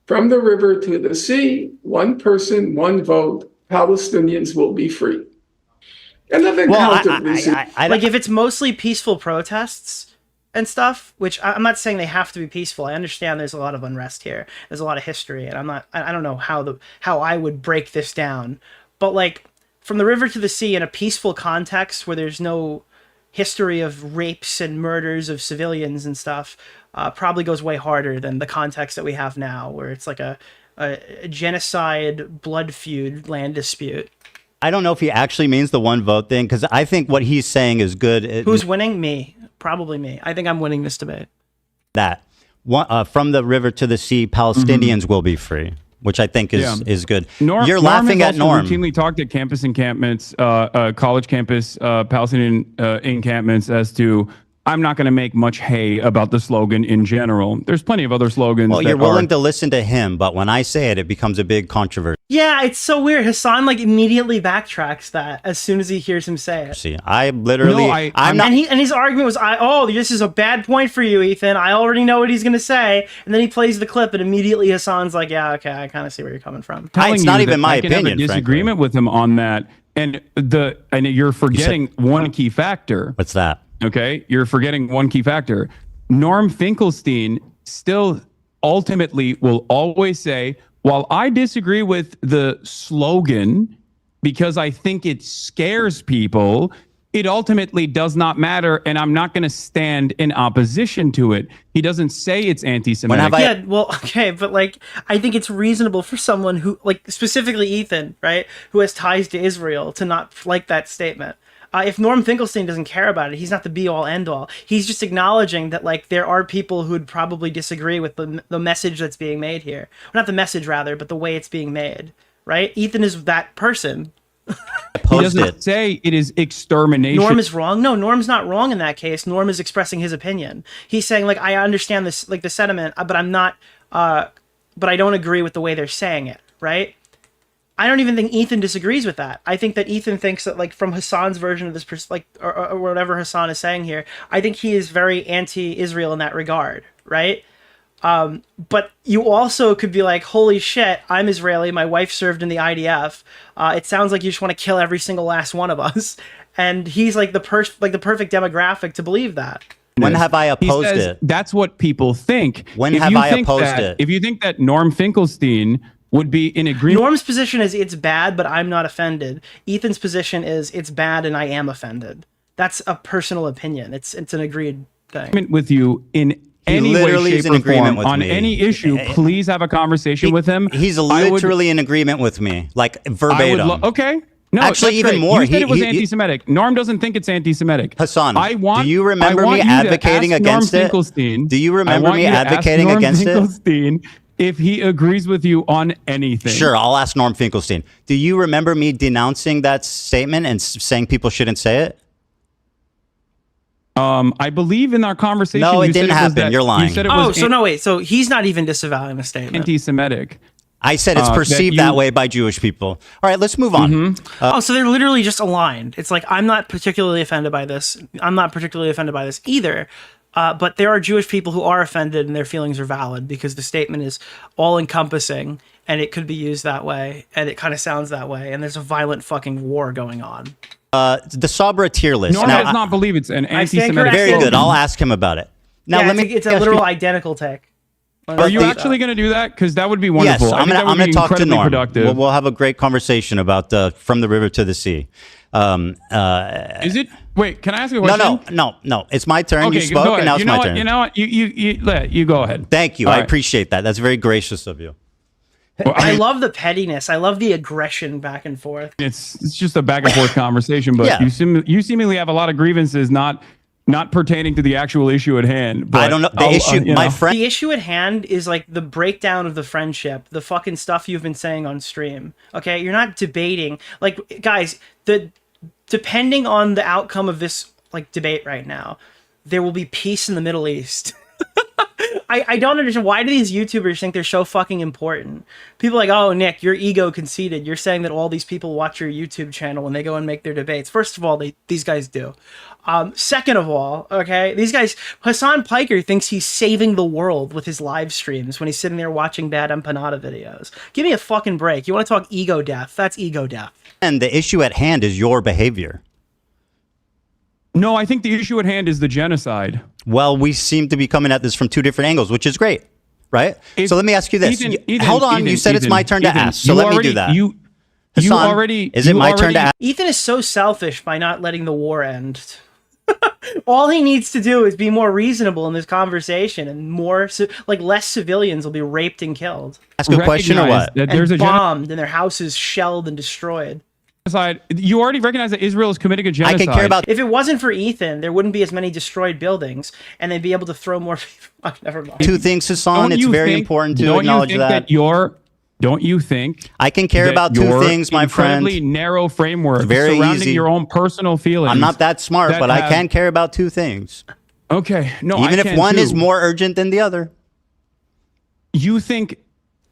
From the river to the sea, one person, one vote, Palestinians will be free. And if it's mostly peaceful protests and stuff, which I'm not saying they have to be peaceful. I understand there's a lot of unrest here. There's a lot of history, and I don't know how I would break this down. But from the river to the sea in a peaceful context where there's no history of rapes and murders of civilians and stuff, probably goes way harder than the context that we have now, where it's like a genocide, blood feud, land dispute. I don't know if he actually means the one vote thing, because I think what he's saying is good. Who's winning? Me. Probably me. I think I'm winning this debate. That from the river to the sea, Palestinians will be free, which I think is good. You're laughing at Norm. Routinely talked at campus encampments, college campus, Palestinian encampments as to, I'm not going to make much hay about the slogan in general. There's plenty of other slogans. Well, you're willing to listen to him, but when I say it, it becomes a big controversy. Yeah, it's so weird. Hasan immediately backtracks that as soon as he hears him say it. See, I literally, I'm not. And his argument was, this is a bad point for you, Ethan. I already know what he's going to say. And then he plays the clip, and immediately Hasan's like, yeah, okay, I kind of see where you're coming from. It's not even my opinion. I have a disagreement with him on that, and you're forgetting one key factor. What's that? Okay, you're forgetting one key factor. Norm Finkelstein still ultimately will always say, while I disagree with the slogan because I think it scares people, it ultimately does not matter, and I'm not going to stand in opposition to it. He doesn't say it's anti-Semitic. Yeah, well, okay, but like, I think it's reasonable for someone who, like, specifically Ethan, right, who has ties to Israel, to not like that statement. If Norm Finkelstein doesn't care about it, he's not the be-all, end-all. He's just acknowledging that, like, there are people who would probably disagree with the message that's being made here. Well, not the message, rather, but the way it's being made, right? Ethan is that person. He doesn't say it is extermination. Norm is wrong. No, Norm's not wrong in that case. Norm is expressing his opinion. He's saying, like, I understand this, like, the sentiment, but I'm not, but I don't agree with the way they're saying it, right? I don't even think Ethan disagrees with that. I think that Ethan thinks that, like, from Hasan's version of this, or whatever Hasan is saying here, I think he is very anti-Israel in that regard, right? But you also could be like, holy shit, I'm Israeli, my wife served in the IDF. It sounds like you just want to kill every single last one of us. And he's like the perfect demographic to believe that. When have I opposed it? That's what people think. When have I opposed it? If you think that Norm Finkelstein would be in agreement. Norm's position is it's bad, but I'm not offended. Ethan's position is it's bad and I am offended. That's a personal opinion. It's an agreed thing. With you in any way, shape, or form on any issue, please have a conversation with him. He's literally in agreement with me, like verbatim. Okay. No, actually, even great. more. You said it was anti-Semitic. Norm doesn't think it's anti-Semitic. Hasan, do you remember me advocating against it? Do you remember me advocating against it? If he agrees with you on anything. Sure, I'll ask Norm Finkelstein. Do you remember me denouncing that statement and saying people shouldn't say it? I believe in our conversation. No, it didn't happen. You're lying. You said it was so he's not even disavowing the statement. Anti-Semitic. I said it's perceived that way by Jewish people. All right, let's move on. So they're literally just aligned. It's like, I'm not particularly offended by this. I'm not particularly offended by this either. But there are Jewish people who are offended and their feelings are valid because the statement is all-encompassing and it could be used that way and it kind of sounds that way and there's a violent fucking war going on. The Sabra tier list. Norm does not believe it's an anti-Semitic. Very good. I'll ask him about it. Now, yeah, it's a literal identical take. Are you actually going to do that? Because that would be wonderful. Yes, I'm going to talk to Norm. Productive. We'll have a great conversation about From the River to the Sea. Is it? Wait, can I ask you a question? No. It's my turn. Okay, you spoke, and now it's my turn. You know what? You go ahead. Thank you. I appreciate that. That's very gracious of you. Well, I love the pettiness. I love the aggression back and forth. It's just a back and forth conversation, but you seemingly have a lot of grievances not pertaining to the actual issue at hand. But I don't know. The issue, my friend. The issue at hand is like the breakdown of the friendship, the fucking stuff you've been saying on stream. Okay, you're not debating. Like, guys, depending on the outcome of this like debate right now, there will be peace in the Middle East. I don't understand, why do these YouTubers think they're so fucking important? People are like, oh, Nick, your ego conceited. You're saying that all these people watch your YouTube channel when they go and make their debates. First of all, these guys do. Second of all, okay, these guys, Hasan Piker thinks he's saving the world with his live streams when he's sitting there watching bad empanada videos. Give me a fucking break. You want to talk ego death? That's ego death. And the issue at hand is your behavior. No, I think the issue at hand is the genocide. Well, we seem to be coming at this from two different angles, which is great, right? So let me ask you this. Hold on, you said it's my turn to ask, so let me do that. Hasan, is it my turn to ask? Ethan is so selfish by not letting the war end. All he needs to do is be more reasonable in this conversation, and less civilians will be raped and killed. Ask a question or what? And bombed, and their houses shelled and destroyed. You already recognize that Israel is committing a genocide. I can care about. If it wasn't for Ethan, there wouldn't be as many destroyed buildings, and they'd be able to throw more people. Never mind. Two things, Hasan. It's very important to acknowledge that. Don't you think? I can care about two things, my friend. Incredibly narrow framework surrounding easy. your own personal feelings. I'm not that smart, but I can care about two things. Okay, no, even if one is more urgent than the other. You think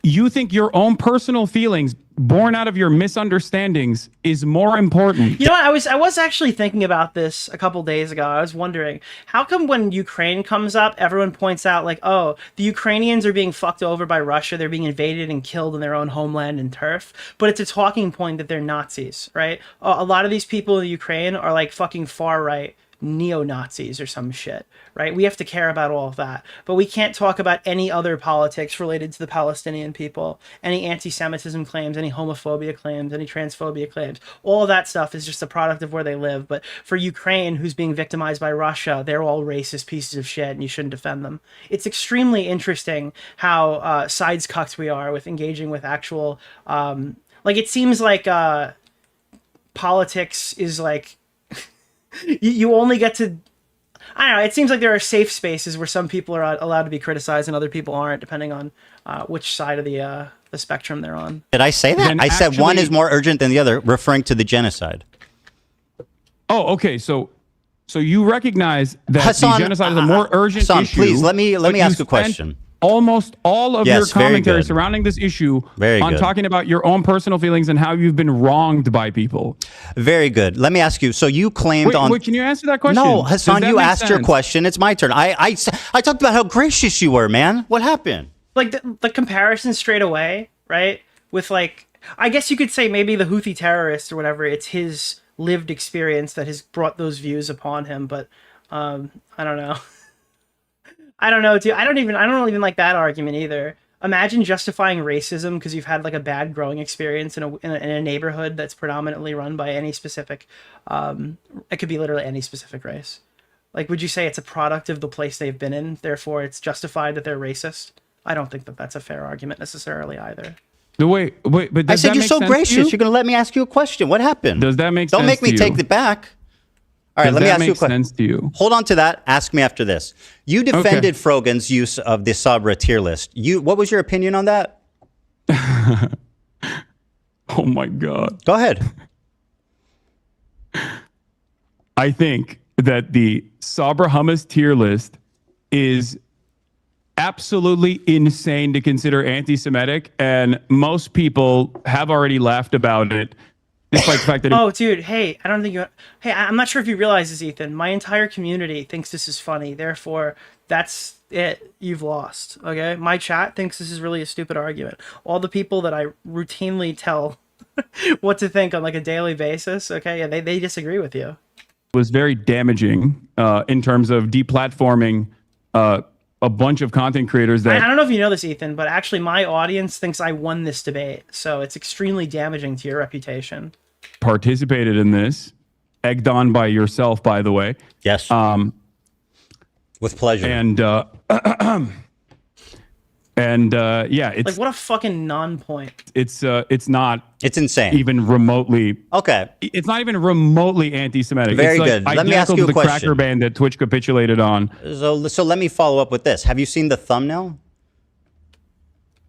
your own personal feelings, born out of your misunderstandings, is more important? You know what? I was actually thinking about this a couple days ago. I was wondering, how come when Ukraine comes up, everyone points out like, oh, the Ukrainians are being fucked over by Russia. They're being invaded and killed in their own homeland and turf. But it's a talking point that they're Nazis, right? A lot of these people in Ukraine are like fucking far right neo-Nazis or some shit, right? We have to care about all of that. But we can't talk about any other politics related to the Palestinian people, any anti-Semitism claims, any homophobia claims, any transphobia claims. All of that stuff is just a product of where they live. But for Ukraine, who's being victimized by Russia, they're all racist pieces of shit and you shouldn't defend them. It's extremely interesting how sides-cucked we are with engaging with actual... like, it seems like politics is like... you only get to, I don't know, it seems like there are safe spaces where some people are allowed to be criticized and other people aren't, depending on which side of the spectrum they're on. Did I say that? I said one is more urgent than the other, referring to the genocide. Oh, okay. So you recognize that Hasan, the genocide is a more urgent Hasan, issue. please, let me ask a question. Almost all of your commentary surrounding this issue on talking about your own personal feelings and how you've been wronged by people. Very good. Let me ask you. So you claimed Wait, can you answer that question? No, Hasan, you asked your question. It's my turn. I talked about how gracious you were, man. What happened? Like the comparison straight away, right? With like, I guess you could say maybe the Houthi terrorist or whatever, it's his lived experience that has brought those views upon him. But I don't know. I don't know, dude. I don't even like that argument either. Imagine justifying racism because you've had like a bad growing experience in a neighborhood that's predominantly run by any specific, it could be literally any specific race. Like, would you say it's a product of the place they've been in, therefore it's justified that they're racist? I don't think that that's a fair argument necessarily either. Wait, but I said you're so gracious. You're going to let me ask you a question. What happened? Does that make sense? Don't make me take it back. All right, let me ask you a question. Sense to you? Hold on to that. Ask me after this. You defended Frogan's use of the Sabra tier list. What was your opinion on that? Oh my God. Go ahead. I think that the Sabra hummus tier list is absolutely insane to consider anti-Semitic, and most people have already laughed about it. Despite the fact that oh, dude, hey, I don't think you... Hey, I'm not sure if you realize this, Ethan. My entire community thinks this is funny. Therefore, that's it. You've lost, okay? My chat thinks this is really a stupid argument. All the people that I routinely tell what to think on like a daily basis, okay? Yeah, they disagree with you. Was very damaging in terms of deplatforming a bunch of content creators that... I don't know if you know this, Ethan, but actually my audience thinks I won this debate. So it's extremely damaging to your reputation. Participated in this, egged on by yourself, by the way. Yes. With pleasure. And yeah, it's like, what a fucking non-point. It's not. It's insane. Even remotely. Okay. It's not even remotely anti-Semitic. Very it's like good. Let me ask you a the question. Cracker Band that Twitch capitulated on. So let me follow up with this. Have you seen the thumbnail?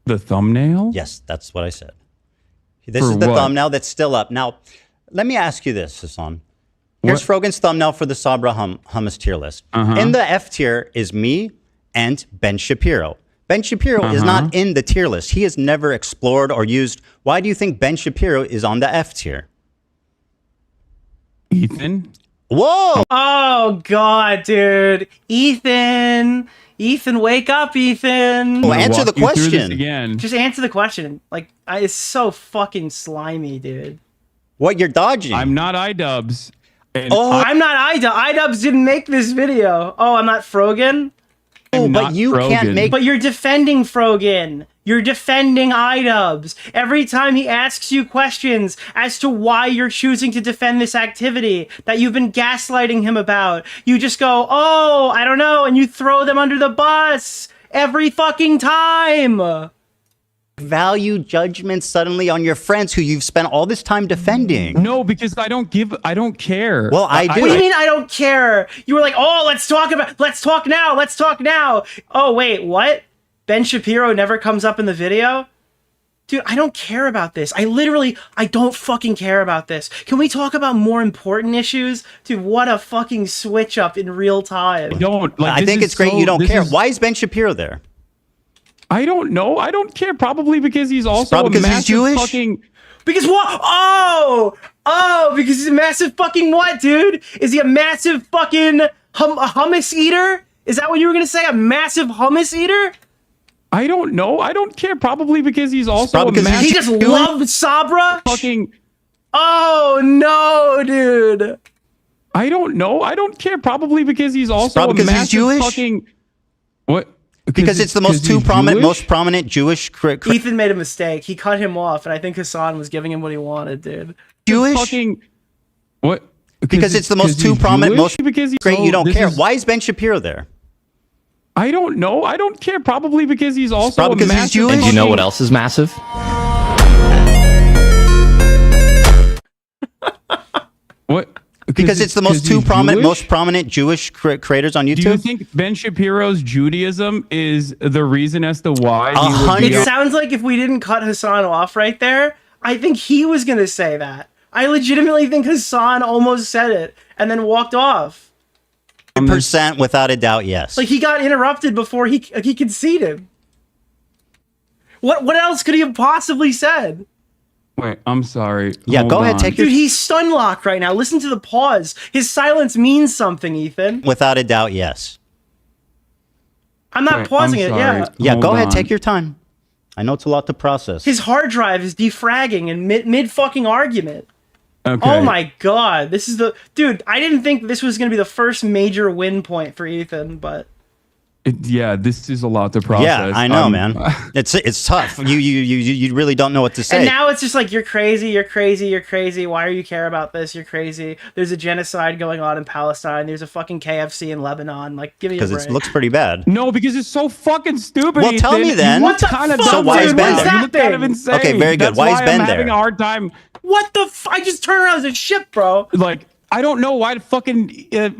The thumbnail? Yes, that's what I said. This is the thumbnail that's still up. Now, let me ask you this, Hasan. Here's Frogan's thumbnail for the Sabra hummus tier list. In the F tier is me and Ben Shapiro. Ben Shapiro is not in the tier list. He has never explored or used. Why do you think Ben Shapiro is on the F tier? Ethan? Whoa! Oh, God, dude. Ethan, wake up, Ethan. Oh, answer the question. Again. Just answer the question. Like, it's so fucking slimy, dude. What, you're dodging? I'm not iDubbbz. I'm not iDubbbz. iDubbbz didn't make this video. Oh, I'm not Frogan? Oh, but you can't make... But you're defending Frogan. You're defending iDubbbz. Every time he asks you questions as to why you're choosing to defend this activity that you've been gaslighting him about, you just go, oh, I don't know, and you throw them under the bus every fucking time. Value judgment suddenly on your friends who you've spent all this time defending. No, because I don't care. Well, I do. What do you mean I don't care? You were like, oh, let's talk now. Oh, wait, what? Ben Shapiro never comes up in the video? Dude, I don't care about this. I don't fucking care about this. Can we talk about more important issues? Dude, what a fucking switch up in real time. I think it's great you don't care. Why is Ben Shapiro there? I don't know. I don't care. Probably because he's also a massive Jewish? fucking... Because what? Oh, because he's a massive fucking what, dude? Is he a massive fucking hummus eater? Is that what you were going to say? A massive hummus eater? I don't know. I don't care. Probably because he's also a massive... He just loved Sabra? Fucking... Oh, no, dude. I don't know. I don't care. Probably because he's also Probably a because he's massive Jewish? fucking what? Because it's the most prominent Jewish. Ethan made a mistake. He cut him off, and I think Hasan was giving him what he wanted, dude. Jewish. Fucking what? Because it's the most prominent, most great. You don't care. Why is Ben Shapiro there? I don't know. I don't care. Probably because he's also Probably because he's Jewish. And do you know what else is massive? What? Because it's the most prominent Jewish creators on YouTube. Do you think Ben Shapiro's Judaism is the reason as to why? It sounds like if we didn't cut Hasan off right there, I think he was going to say that. I legitimately think Hasan almost said it and then walked off. 100% without a doubt, yes. Like he got interrupted before he conceded. What else could he have possibly said? Wait, I'm sorry. Yeah, go ahead, take your... Dude, he's stun locked right now. Listen to the pause. His silence means something, Ethan. Without a doubt, yes. I'm not pausing it, yeah. Yeah, go ahead, take your time. I know it's a lot to process. His hard drive is defragging in mid fucking argument. Okay. Oh my god, this is the... Dude, I didn't think this was going to be the first major win point for Ethan, but... Yeah, this is a lot to process. Yeah, I know, man. It's tough. You really don't know what to say. And now it's just like, you're crazy, you're crazy, you're crazy. Why are you care about this? You're crazy. There's a genocide going on in Palestine. There's a fucking KFC in Lebanon. Like, give me a break. Because it looks pretty bad. No, because it's so fucking stupid. Well, tell me then. What the fuck, so why is Ben there? You look kind of insane. Okay, very good. That's Why is Ben I'm there? having a hard time. What the I just turned around as a ship, bro. Like, I don't know why the fucking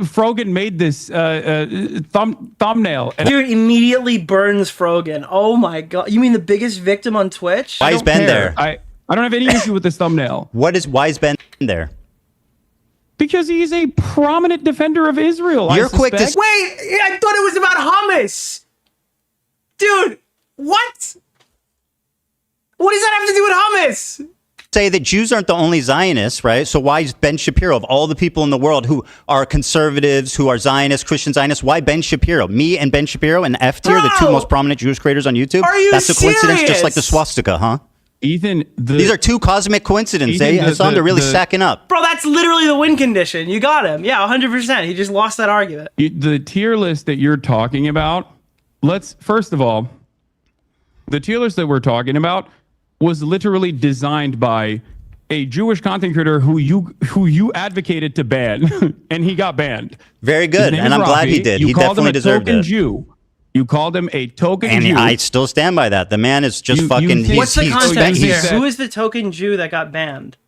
Frogan made this thumbnail. And Dude immediately burns Frogan. Oh my god. You mean the biggest victim on Twitch? Why is Ben there? I don't have any issue with this thumbnail. Why is Ben there? Because he's a prominent defender of Israel. You're quick to... Wait, I thought it was about hummus. Dude, what? What does that have to do with hummus? Say that Jews aren't the only Zionists, right? So why is Ben Shapiro, of all the people in the world who are conservatives, who are Zionists, Christian Zionists, why Ben Shapiro? Me and Ben Shapiro and F Tier, the two most prominent Jewish creators on YouTube? Are you That's a coincidence, serious? just like the swastika, huh? Ethan, these are two cosmic coincidences. Hasan, they're really stacking up. Bro, that's literally the win condition. You got him. Yeah, 100%. He just lost that argument. The tier list that you're talking about, first of all, the tier list that we're talking about was literally designed by a Jewish content creator who you advocated to ban, and he got banned. Very good, and I'm glad he did. He definitely deserved it. You called him a token Jew. And I still stand by that. The man is just fucking... What's the context here? Who is the token Jew that got banned?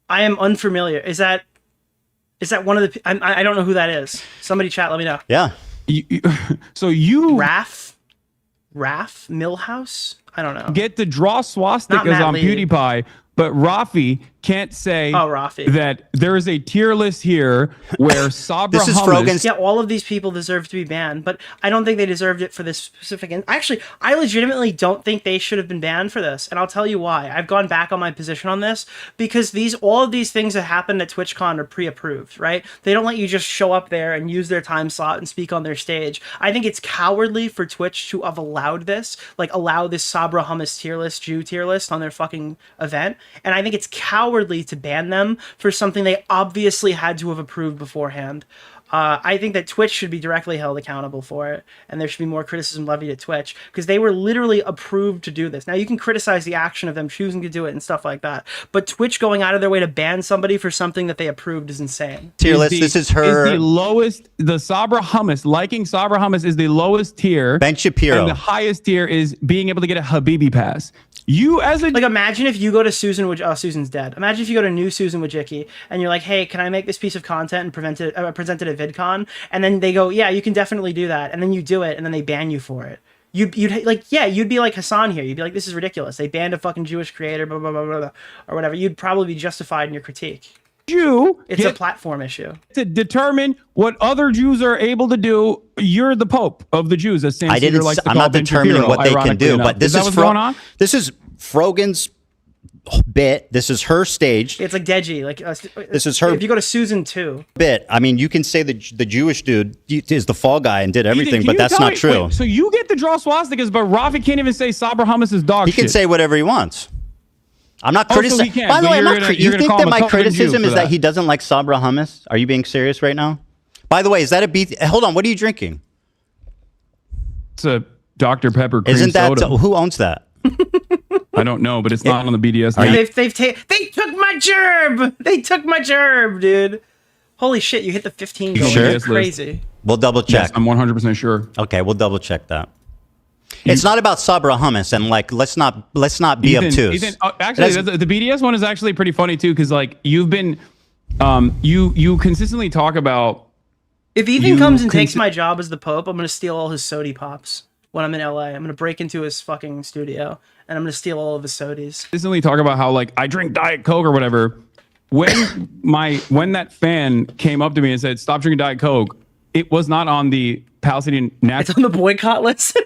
I am unfamiliar. Is that one of the... I don't know who that is. Somebody chat, let me know. Yeah. Raph Millhouse? I don't know. Get to draw swastikas on PewDiePie, but Rafi can't say that there is a tier list here where Sabra hummus... Yeah, all of these people deserve to be banned, but I don't think they deserved it for this specific... Actually, I legitimately don't think they should have been banned for this, and I'll tell you why. I've gone back on my position on this, because all of these things that happened at TwitchCon are pre-approved, right? They don't let you just show up there and use their time slot and speak on their stage. I think it's cowardly for Twitch to have allowed this, like allow this Sabra hummus tier list, Jew tier list on their fucking event, and I think it's cowardly to ban them for something they obviously had to have approved beforehand. I think that Twitch should be directly held accountable for it, and there should be more criticism levied at Twitch, because they were literally approved to do this. Now, you can criticize the action of them choosing to do it and stuff like that, but Twitch going out of their way to ban somebody for something that they approved is insane. Tier list, this is her... Is the lowest, the Sabra hummus, liking Sabra hummus is the lowest tier. Ben Shapiro. And the highest tier is being able to get a Habibi pass. You as a... Like, imagine if you go to Susan's dead. Imagine if you go to New Susan Wojcicki and you're like, hey, can I make this piece of content and present it at VidCon? And then they go, yeah, you can definitely do that. And then you do it, and then they ban you for it. You'd be like Hasan here. You'd be like, this is ridiculous. They banned a fucking Jewish creator, blah, blah, blah, blah, blah, or whatever. You'd probably be justified in your critique. It's a platform issue. To determine what other Jews are able to do, you're the Pope of the Jews, as Sam Cedar likes to call I'm not determining what they can do, but this is what's going on. This is Frogan's bit. This is her stage. It's like Deji. Like this is her. If you go to Susan too. Bit. I mean, you can say the Jewish dude is the fall guy and did everything, but that's not true. Wait, so you get to draw swastikas, but Rafi can't even say Sabra hummus is dog shit. He can say whatever he wants. I'm not Also, criticizing. he can, By the but way, I'm you're not gonna- you you're gonna think call that him a my covered Jew criticism for is that that. he doesn't like Sabra hummus? Are you being serious right now? By the way, is that a beef? Hold on, what are you drinking? It's a Dr. Pepper cream Isn't that soda. who owns that? I don't know, but it's not on the BDS. They took my gerb. They took my gerb, dude. Holy shit! You hit the 15 You goal. sure? That's crazy. We'll double check. Yes, I'm 100% sure. Okay, we'll double check that. It's not about Sabra hummus, and like let's not be obtuse. Actually, the BDS one is actually pretty funny too, because like you've been, you consistently talk about. If Ethan comes and takes my job as the Pope, I'm gonna steal all his sody pops when I'm in LA. I'm gonna break into his fucking studio and I'm gonna steal all of his sodies. Consistently talk about how like I drink Diet Coke or whatever. When that fan came up to me and said stop drinking Diet Coke, it was not on the Palestinian It's on the boycott list.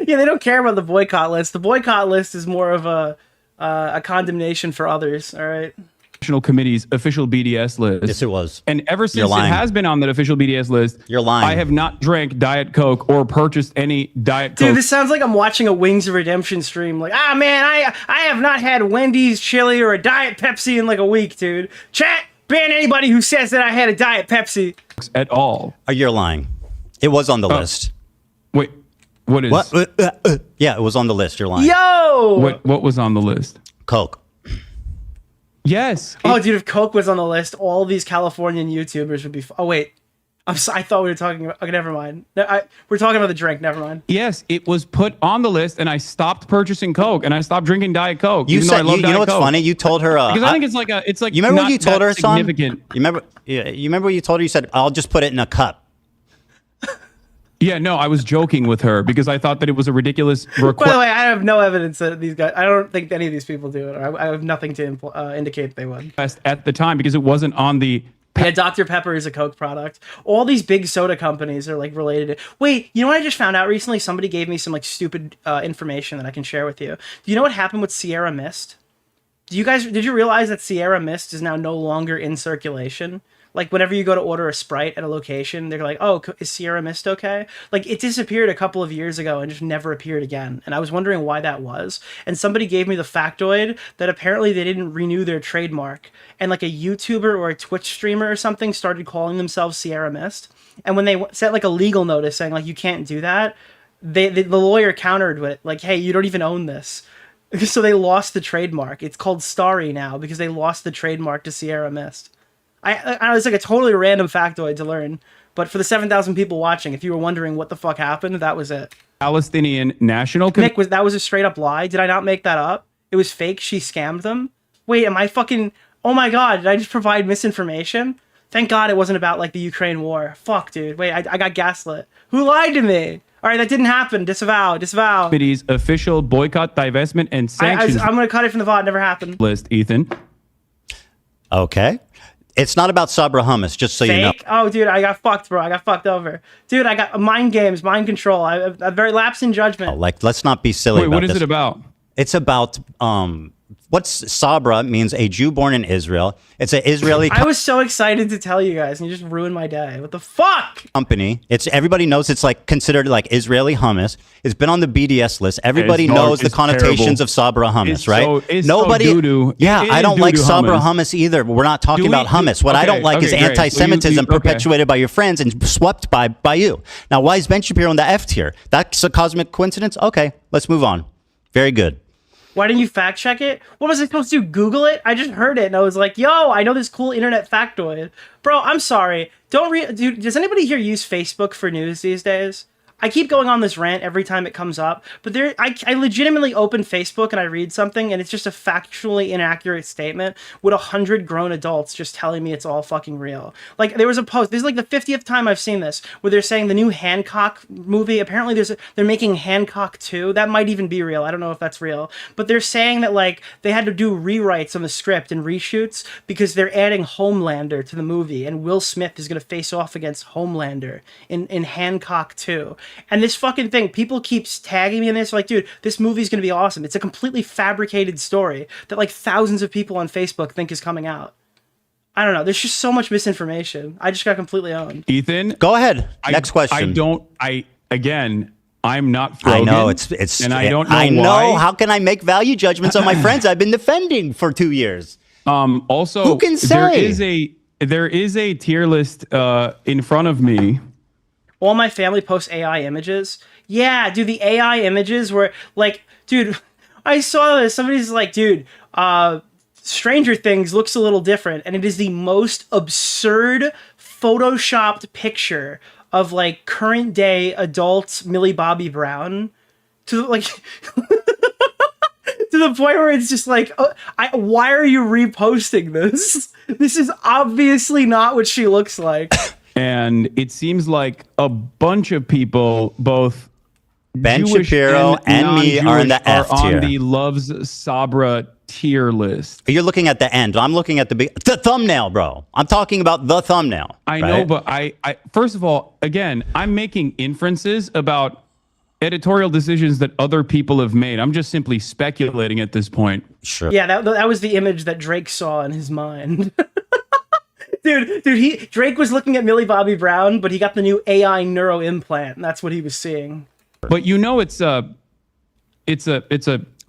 Yeah, they don't care about the boycott list. The boycott list is more of a condemnation for others. All right. National Committee's official BDS list. Yes, it was. And ever You're since it lying. has been on that official BDS list, you're lying. I have not drank Diet Coke or purchased any Diet Coke. Dude, this sounds like I'm watching a Wings of Redemption stream. Like, man, I have not had Wendy's chili or a Diet Pepsi in like a week, dude. Chat, ban anybody who says that I had a Diet Pepsi. At all. You're lying. It was on the list. Wait, what is? What? Yeah, it was on the list. You're lying. Yo! What was on the list? Coke. Yes. Oh, dude, if Coke was on the list, all these Californian YouTubers would be. Oh wait, I thought we were talking about. Okay, never mind. We're talking about the drink. Never mind. Yes, it was put on the list, and I stopped purchasing Coke, and I stopped drinking Diet Coke. You even said though I love you Diet know what's Coke. funny? You told her because I think it's like you remember what not you told that her, son? significant. You remember? Yeah, you remember what you told her? You said, "I'll just put it in a cup." Yeah, no, I was joking with her because I thought that it was a ridiculous By the request. way, I have no evidence that these guys. I don't think any of these people do it. I have nothing to indicate they would. At the time because it wasn't on the. Yeah, Dr. Pepper is a Coke product. All these big soda companies are like related. Wait, you know what I just found out recently? Somebody gave me some like stupid information that I can share with you. Do you know what happened with Sierra Mist? Did you realize that Sierra Mist is now no longer in circulation? Like whenever you go to order a Sprite at a location, they're like, "Oh, is Sierra Mist okay?" Like it disappeared a couple of years ago and just never appeared again. And I was wondering why that was. And somebody gave me the factoid that apparently they didn't renew their trademark, and like a YouTuber or a Twitch streamer or something started calling themselves Sierra Mist. And when they sent like a legal notice saying like you can't do that, the lawyer countered with like, "Hey, you don't even own this." So they lost the trademark. It's called Starry now because they lost the trademark to Sierra Mist. I know it's like a totally random factoid to learn, but for the 7,000 people watching, if you were wondering what the fuck happened, that was it. Palestinian National Nick, that was a straight up lie? Did I not make that up? It was fake? She scammed them? Wait, am I fucking... Oh my god, did I just provide misinformation? Thank god it wasn't about like the Ukraine war. Fuck, dude. Wait, I got gaslit. Who lied to me? Alright, that didn't happen. Disavow. Committee's official boycott, divestment, and sanctions I'm gonna cut it from the VOD. Never happened. list, Ethan. Okay. It's not about Sabra hummus, just so you know. Fake? Oh, dude, I got fucked, bro. I got fucked over. Dude, I got mind games, mind control. I very lapse in judgment. Like, let's not be silly Wait, about what is this. it about? It's about what's Sabra means a Jew born in Israel. It's an Israeli I was so excited to tell you guys, and you just ruined my day. What the fuck? company. It's everybody knows it's like considered like Israeli hummus. It's been on the BDS list. Everybody It's knows the it's connotations terrible. of Sabra hummus, It's right? so- it's Nobody. so doo-doo. Yeah, It I is don't like doo-doo Sabra hummus. hummus either. We're not talking Do we- about hummus. What I okay, don't like is okay, great. anti-Semitism So you- okay. perpetuated by your friends and swept by you. Now, why is Ben Shapiro in the F tier? That's a cosmic coincidence. Okay, let's move on. Very good. Why didn't you fact check it? What was I supposed to do? Google it? I just heard it and I was like, yo, I know this cool internet factoid. Bro, I'm sorry. Dude, does anybody here use Facebook for news these days? I keep going on this rant every time it comes up, but I legitimately open Facebook and I read something and it's just a factually inaccurate statement with 100 grown adults just telling me it's all fucking real. Like there was a post, this is like the 50th time I've seen this, where they're saying the new Hancock movie, apparently they're making Hancock 2. That might even be real. I don't know if that's real, but they're saying that like they had to do rewrites on the script and reshoots because they're adding Homelander to the movie and Will Smith is going to face off against Homelander in Hancock 2. And this fucking thing, people keep tagging me in this, like, dude, this movie's gonna be awesome. It's a completely fabricated story that like thousands of people on Facebook think is coming out. I don't know. There's just so much misinformation. I just got completely owned. Ethan, Go ahead. Next question. Again, I'm not I Frogan. know it's. and I don't know I why. know. How can I make value judgments on my friends I've been defending for 2 years? Also, who can say there is a tier list in front of me. All my family posts AI images. Yeah, dude, the AI images were like, dude, I saw this. Somebody's like, dude, Stranger Things looks a little different, and it is the most absurd photoshopped picture of like current day adult Millie Bobby Brown to like to the point where it's just like, why are you reposting this? This is obviously not what she looks like. And it seems like a bunch of people, both Ben Jewish Shapiro and me are in the F are tier. on the Loves Sabra tier list. You're looking at the end. I'm looking at the thumbnail, bro. I'm talking about the thumbnail. I know, but I first of all, again, I'm making inferences about editorial decisions that other people have made. I'm just simply speculating at this point. Sure. Yeah, that was the image that Drake saw in his mind. Dude, Drake was looking at Millie Bobby Brown, but he got the new AI neuro implant, and that's what he was seeing. But you know, it's a.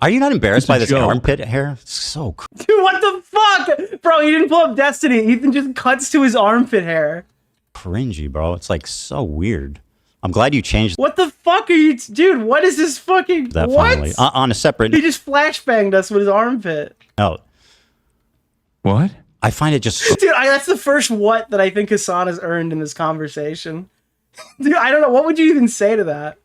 Are you not embarrassed by this joke. armpit hair? It's so crazy. Dude, what the fuck? Bro, he didn't pull up Destiny. Ethan just cuts to his armpit hair. Cringy, bro. It's like so weird. I'm glad you changed What the fuck are you... Dude, what is this fucking... that what? finally. On a separate He just flashbanged us with his armpit. note. What? I find it just Dude, that's the first what that I think Hasan has earned in this conversation. Dude, I don't know. What would you even say to that?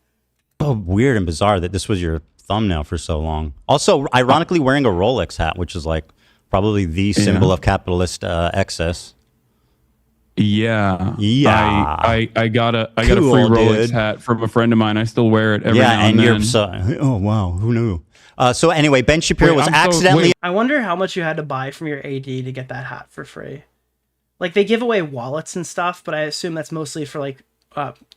so weird and bizarre that this was your thumbnail for so long. Also, ironically, wearing a Rolex hat, which is like probably the symbol of capitalist excess. Yeah. Yeah. I got a free Cool, Rolex dude. hat from a friend of mine. I still wear it every Yeah, now and and then. you're so. Oh wow, who knew? So anyway, Ben Shapiro Wait, was I'm so- accidentally. wait. I wonder how much you had to buy from your AD to get that hat for free. Like, they give away wallets and stuff, but I assume that's mostly for, like,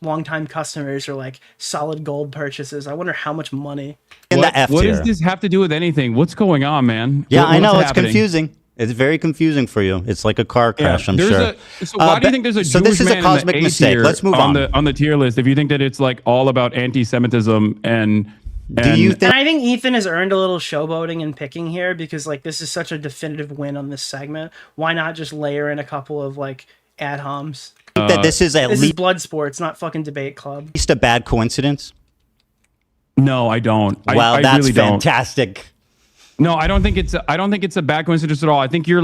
longtime customers or, like, solid gold purchases. I wonder how much money. In the F What tier. does this have to do with anything? What's going on, man? Yeah, What- I know what's it's happening? confusing. It's very confusing for you. It's like a car crash. I'm There's sure. So why do you think there's a so Jewish this is man a cosmic in the A mistake. tier Let's move on. on the tier list? If you think that it's like all about anti-Semitism and Do you think? And I think Ethan has earned a little showboating and picking here because, like, this is such a definitive win on this segment. Why not just layer in a couple of, like, ad homs? that this is at This is least blood sports, not fucking debate club. a bad coincidence? No, I don't. Well, I that's really don't. fantastic. No, I don't think it's a bad coincidence at all. I think you're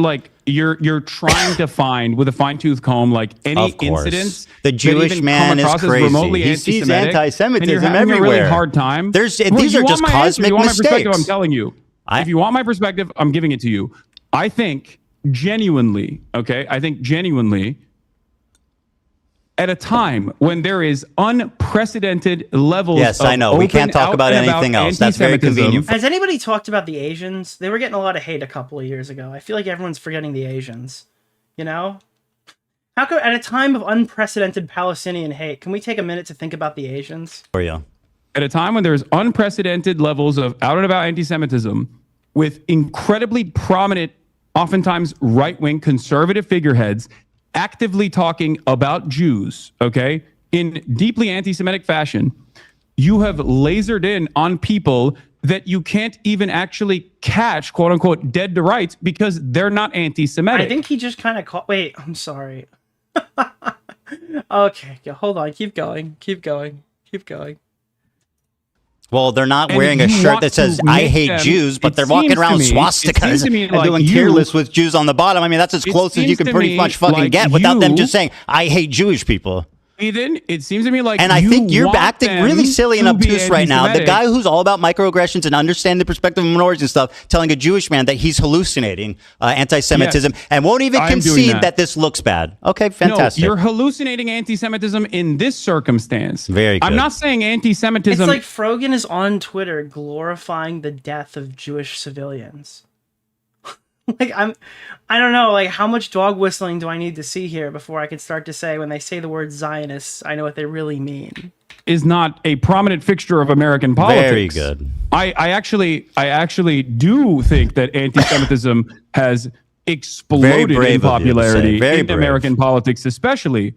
trying to find with a fine-tooth comb like any Of course. incidents The that Jewish even man come is across as crazy. remotely He sees anti-Semitic, anti-Semitism and you're having a everywhere. really hard time. These Well, are you want just my answer? cosmic You want my perspective? mistakes. I'm telling you. If you want my perspective, I'm giving it to you. I think genuinely, at a time when there is unprecedented levels Yes, of I know. We can't open talk out about and anything else. That's very anti-Semitism, convenient. Has anybody talked about the Asians? They were getting a lot of hate a couple of years ago. I feel like everyone's forgetting the Asians. You know? How come at a time of unprecedented Palestinian hate, can we take a minute to think about the Asians? For you. At a time when there's unprecedented levels of out and about anti-Semitism with incredibly prominent, oftentimes right-wing conservative figureheads actively talking about Jews, okay, in deeply anti-Semitic fashion, you have lasered in on people that you can't even actually catch, quote unquote, dead to rights because they're not anti-Semitic. I think he just kind of caught... Wait, I'm sorry. Okay, hold on. Keep going. Well, they're not And wearing if a you shirt want that says to "I make hate them- Jews," but it they're walking seems to around me- it swastikas seems to me and like doing you- tier lists with Jews on the bottom. I mean, that's as It close as you seems can to pretty me much fucking like get without them you- just saying "I hate Jewish people." Ethan, it seems to me like And I think you're want acting them really silly and to be obtuse right now. The anti-Semitic. guy who's all about microaggressions and understanding the perspective of minorities and stuff, telling a Jewish man that he's hallucinating anti-Semitism Yes, and won't even I'm doing concede that. that this looks bad. Okay, fantastic. No, you're hallucinating anti-Semitism in this circumstance. Very good. I'm not saying anti-Semitism. It's like Frogan is on Twitter glorifying the death of Jewish civilians. Like, I don't know, like, how much dog whistling do I need to see here before I can start to say when they say the word Zionists, I know what they really mean. is not a prominent fixture of American politics. Very good. I actually do think that anti-Semitism has exploded brave of you in to say. popularity Very in brave. American politics, especially.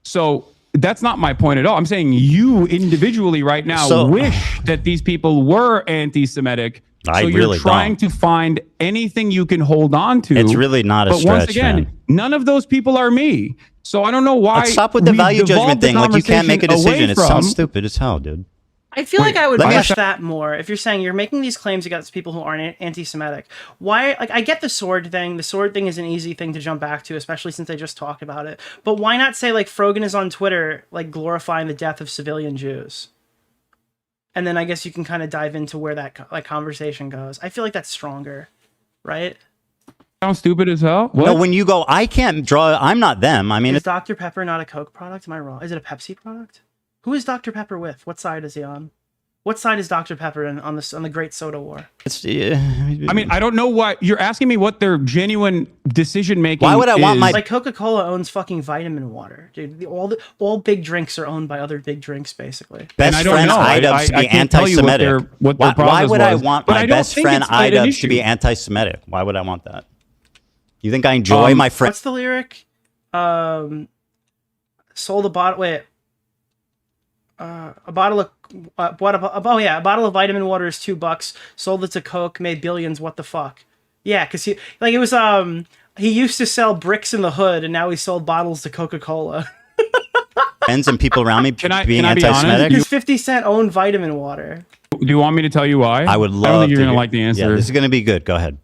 So That's not my point at all. I'm saying you individually right now wish that these people were anti-Semitic. So you're trying to find anything you can hold on to. It's really not a stretch, But once again, man. none of those people are me. So I don't know why. Let's stop with the value judgment thing. Like, you can't make a decision. It sounds From, stupid as hell, dude. I feel like I would push that more. If you're saying you're making these claims against people who aren't anti-Semitic, why? Like, I get the sword thing. The sword thing is an easy thing to jump back to, especially since I just talked about it. But why not say, like, Frogan is on Twitter, like, glorifying the death of civilian Jews? And then I guess you can kind of dive into where that conversation goes. I feel like that's stronger, right? Sounds stupid as hell. What? No, when you go, I can't draw. I'm not them. I mean, is Dr. Pepper not a Coke product? Am I wrong? Is it a Pepsi product? Who is Dr. Pepper with? What side is he on? What side is Dr. Pepper on the Great Soda War? I mean, I don't know what you're asking me. What their genuine decision making? Why would I want my like Coca-Cola owns fucking vitamin water, dude? All big drinks are owned by other big drinks, basically. best friend Idubs to be anti-Semitic? Why would I want my best friend Idubs to be anti-Semitic? Why would I want that? You think I enjoy my friend? What's the lyric? Sold a bottle. Wait. A bottle of a bottle of vitamin water is $2. Sold it to Coke, made billions. What the fuck? Yeah, because it was he used to sell bricks in the hood, and now he sold bottles to Coca-Cola. Friends and people around me can I being be honest? anti-Semitic. Because 50 Cent owned vitamin water. Do you want me to tell you why? I would love. I don't think you're to gonna hear- like the answer. Yeah, this is gonna be good. Go ahead.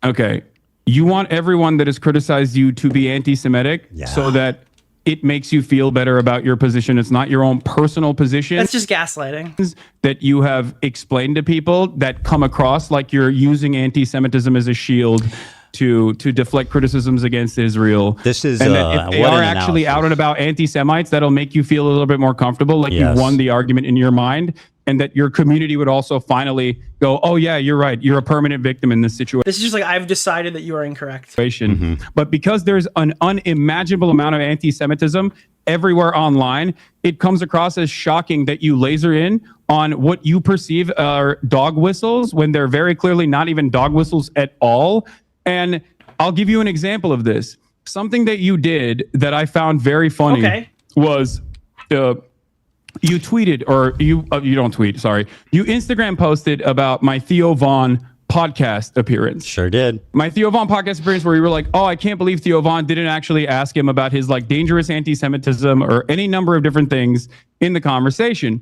Okay, you want everyone that has criticized you to be anti-Semitic, so that it makes you feel better about your position. It's not your own personal position. That's just gaslighting. That you have explained to people that come across like you're using anti-Semitism as a shield to deflect criticisms against Israel. This is and that if they are actually out and about anti-Semites, that'll make you feel a little bit more comfortable, like you won the argument in your mind, and that your community would also finally go, oh yeah, you're right. You're a permanent victim in this situation. This is just like, I've decided that you are incorrect. But because there's an unimaginable amount of anti-Semitism everywhere online, it comes across as shocking that you laser in on what you perceive are dog whistles when they're very clearly not even dog whistles at all. And I'll give you an example of this. Something that you did that I found very funny was you tweeted, or you don't tweet, sorry. You Instagram posted about my Theo Von podcast appearance. Sure did. My Theo Von podcast appearance where you were like, oh, I can't believe Theo Von didn't actually ask him about his like dangerous anti-Semitism or any number of different things in the conversation,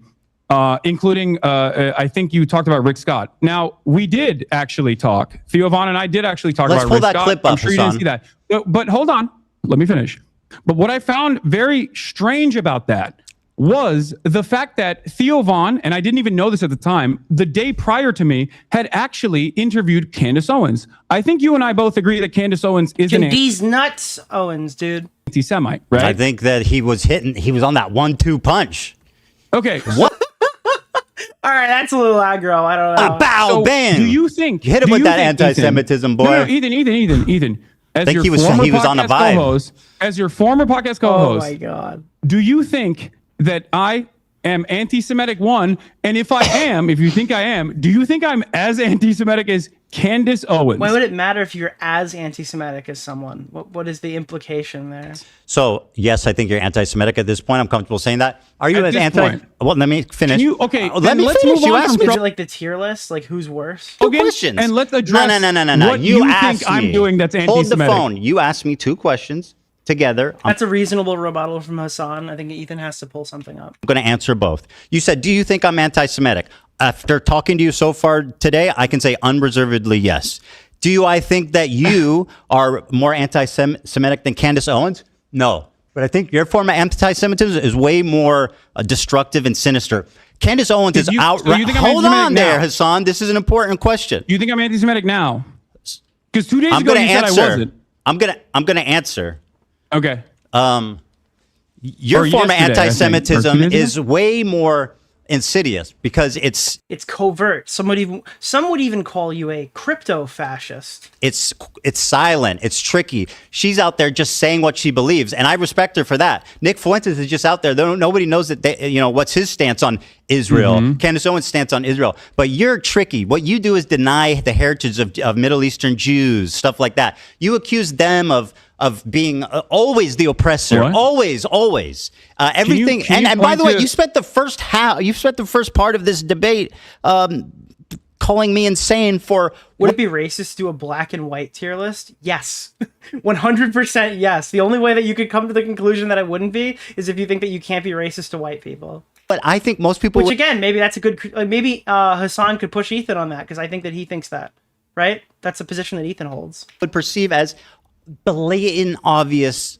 including, I think you talked about Rick Scott. Now, we did actually talk. Theo Von and I did actually talk about Rick Scott. Let's pull that clip up, I'm sure you didn't see that. But hold on. Let me finish. But what I found very strange about that was the fact that Theo Von, and I didn't even know this at the time, the day prior to me, had actually interviewed Candace Owens. I think you and I both agree that Candace Owens is an these nuts, Owens, dude. anti-Semite, right? I think that he was on that 1-2 punch. Okay. What? All right, that's a little aggro. I don't know. Bow, bam. Do you think you hit him with that anti-Semitism, boy? No, Ethan. I think he was on a vibe. Co-host, as your former podcast co-host. Oh my God. Do you think that I am anti-Semitic, one, and if I am, if you think I am, do you think I'm as anti-Semitic as Candace Owens? Why would it matter if you're as anti-Semitic as someone? What is the implication there? So, yes, I think you're anti-Semitic at this point. I'm comfortable saying that. Are you At as this anti? point. Well, let me finish. Let me let's finish. move You on asked from me. Is it like the tier list? Like who's worse? Two questions. And let's address No. what You you asked think I'm me. doing that's Hold anti-Semitic. the phone. You asked me two questions together. That's a reasonable rebuttal from Hasan. I think Ethan has to pull something up. I'm going to answer both. You said, do you think I'm anti-Semitic? After talking to you so far today, I can say unreservedly yes. I think that you are more anti-Semitic than Candace Owens? No. But I think your form of anti-Semitism is way more destructive and sinister. Candace Owens is outright. Hold on there, Hasan. This is an important question. You think I'm anti-Semitic now? Because 2 days I'm ago gonna you said answer. I wasn't. I'm gonna answer. Okay. Your Or form of yesterday, I think. Or 2 anti-Semitism days ago? is way more insidious because it's covert. Some would even call you a crypto-fascist. it's silent, it's tricky. She's out there just saying what she believes, and I respect her for that. Nick Fuentes is just out there. Nobody knows that what's his stance on Israel. Candace Owens' stance on Israel. But you're tricky. What you do is deny the heritage of Middle Eastern Jews, stuff like that. You accuse them of of being always the oppressor, What? always. Everything. can you And by the way, point to- you spent the first part of this debate calling me insane for. Would it be racist to do a black and white tier list? Yes. 100% yes. The only way that you could come to the conclusion that it wouldn't be is if you think that you can't be racist to white people. But I think most people. Which again, maybe that's a good. Maybe Hasan could push Ethan on that because I think that he thinks that, right? That's a position that Ethan holds. Would perceive as blatant, obvious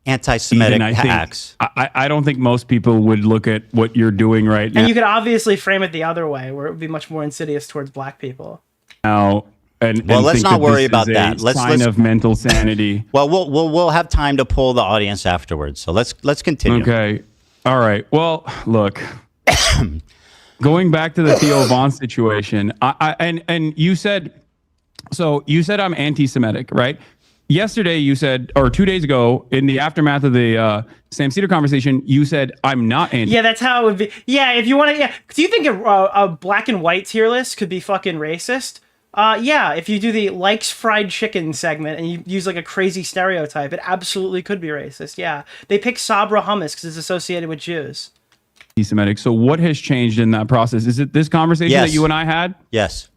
anti-Semitic Ethan, I think- acts. I don't think most people would look at what you're doing right And you could obviously frame it the other way, where it would be much more insidious towards black people. now. And Well, let's think not that worry this about is a that. Let's- sign of mental sanity. Well, we'll have time to poll the audience afterwards. So let's continue. Okay. All right. Well, look. Going back to the Theo Vaughn situation, and you said I'm anti-Semitic, right? Yesterday you said, or 2 days ago, in the aftermath of the Sam Cedar conversation, you said I'm not anti. Yeah, that's how it would be. Yeah, if you want to. Yeah, do you think a black and white tier list could be fucking racist? Yeah, if you do the likes fried chicken segment and you use like a crazy stereotype, it absolutely could be racist. Yeah, they pick Sabra hummus because it's associated with Jews. Anti-Semitic. So what has changed in that process? Is it this conversation Yes. that you and I had? Yes.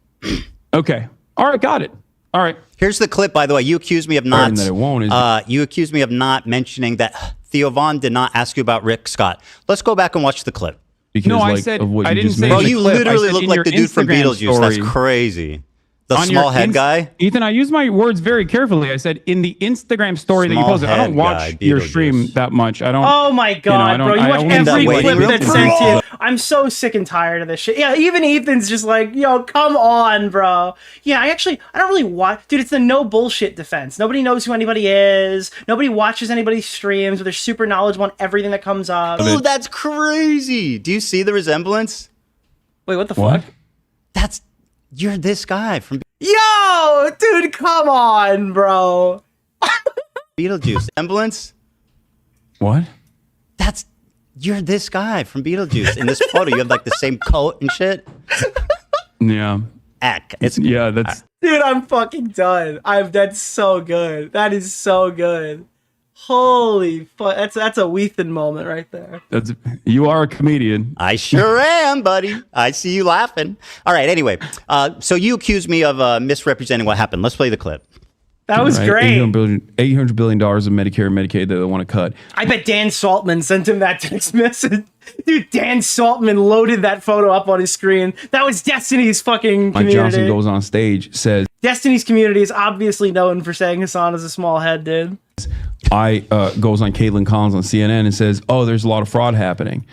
Okay. All right. Got it. All right. Here's the clip, by the way. You accused me of not. That it won't, is it? You accused me of not mentioning that Theo Vaughn did not ask you about Rick Scott. Let's go back and watch the clip. Because No, I like, said- of what I you didn't just say made Bro, in the you clip. I literally said look in like your the dude from Instagram Beetlejuice. That's story- crazy. The on your small head guy. Ethan, I use my words very carefully. I said in the Instagram story that you Small posted. I don't head watch guy, your Beetlejuice. stream that much. I don't. Oh my god, bro! You watch every clip that's sent to you. I'm so sick and tired of this shit. Yeah, even Ethan's just like, yo, come on, bro. Yeah, I don't really watch. Dude, it's the no bullshit defense. Nobody knows who anybody is. Nobody watches anybody's streams, but they're super knowledgeable on everything that comes up. Oh, that's crazy. Do you see the resemblance? Wait, what the fuck? You're this guy from Yo, dude, come on, bro. Beetlejuice. Resemblance? What? You're this guy from Beetlejuice. In this photo, you have like the same coat and shit. Yeah. Yeah, that's. Dude, I'm fucking done. That's so good. That is so good. Holy fuck. That's a Weethan moment right there. You are a comedian. I sure am, buddy. I see you laughing. All right, anyway. So you accused me of misrepresenting what happened. Let's play the clip. That was Right? great. $800 billion of Medicare and Medicaid that they want to cut. I bet Dan Saltman sent him that text message. Dude, Dan Saltman loaded that photo up on his screen. That was Destiny's fucking Mike community. Johnson goes on stage, says, Destiny's community is obviously known for saying Hasan is a small head, dude. goes on Caitlin Collins on CNN and says, oh, there's a lot of fraud happening.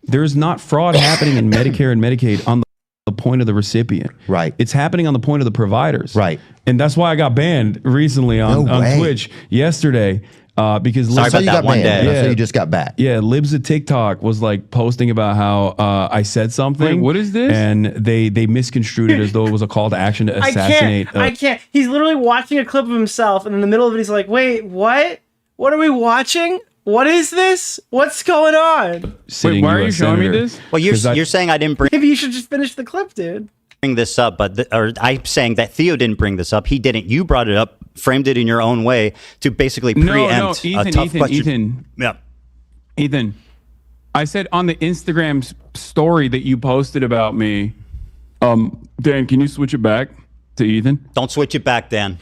There's not fraud happening in Medicare and Medicaid on the point of the recipient. Right. It's happening on the point of the providers. Right. And that's why I got banned recently on Twitch yesterday. Because Sorry about that one day. That's why you just got back. Yeah, Libs of TikTok was like posting about how I said something. Wait, what is this? And they misconstrued it as though it was a call to action to assassinate. I can't. He's literally watching a clip of himself, and in the middle of it, he's like, "Wait, what? What are we watching? What is this? What's going on?" Wait, why are you showing me this? Well, you're saying I didn't bring Maybe you should just finish the clip, dude. this up, but or I'm saying that Theo didn't bring this up. He didn't. You brought it up, framed it in your own way to basically preempt a tough question. Yeah, Ethan. I said on the Instagram story that you posted about me, Dan, can you switch it back to Ethan? Don't switch it back, Dan.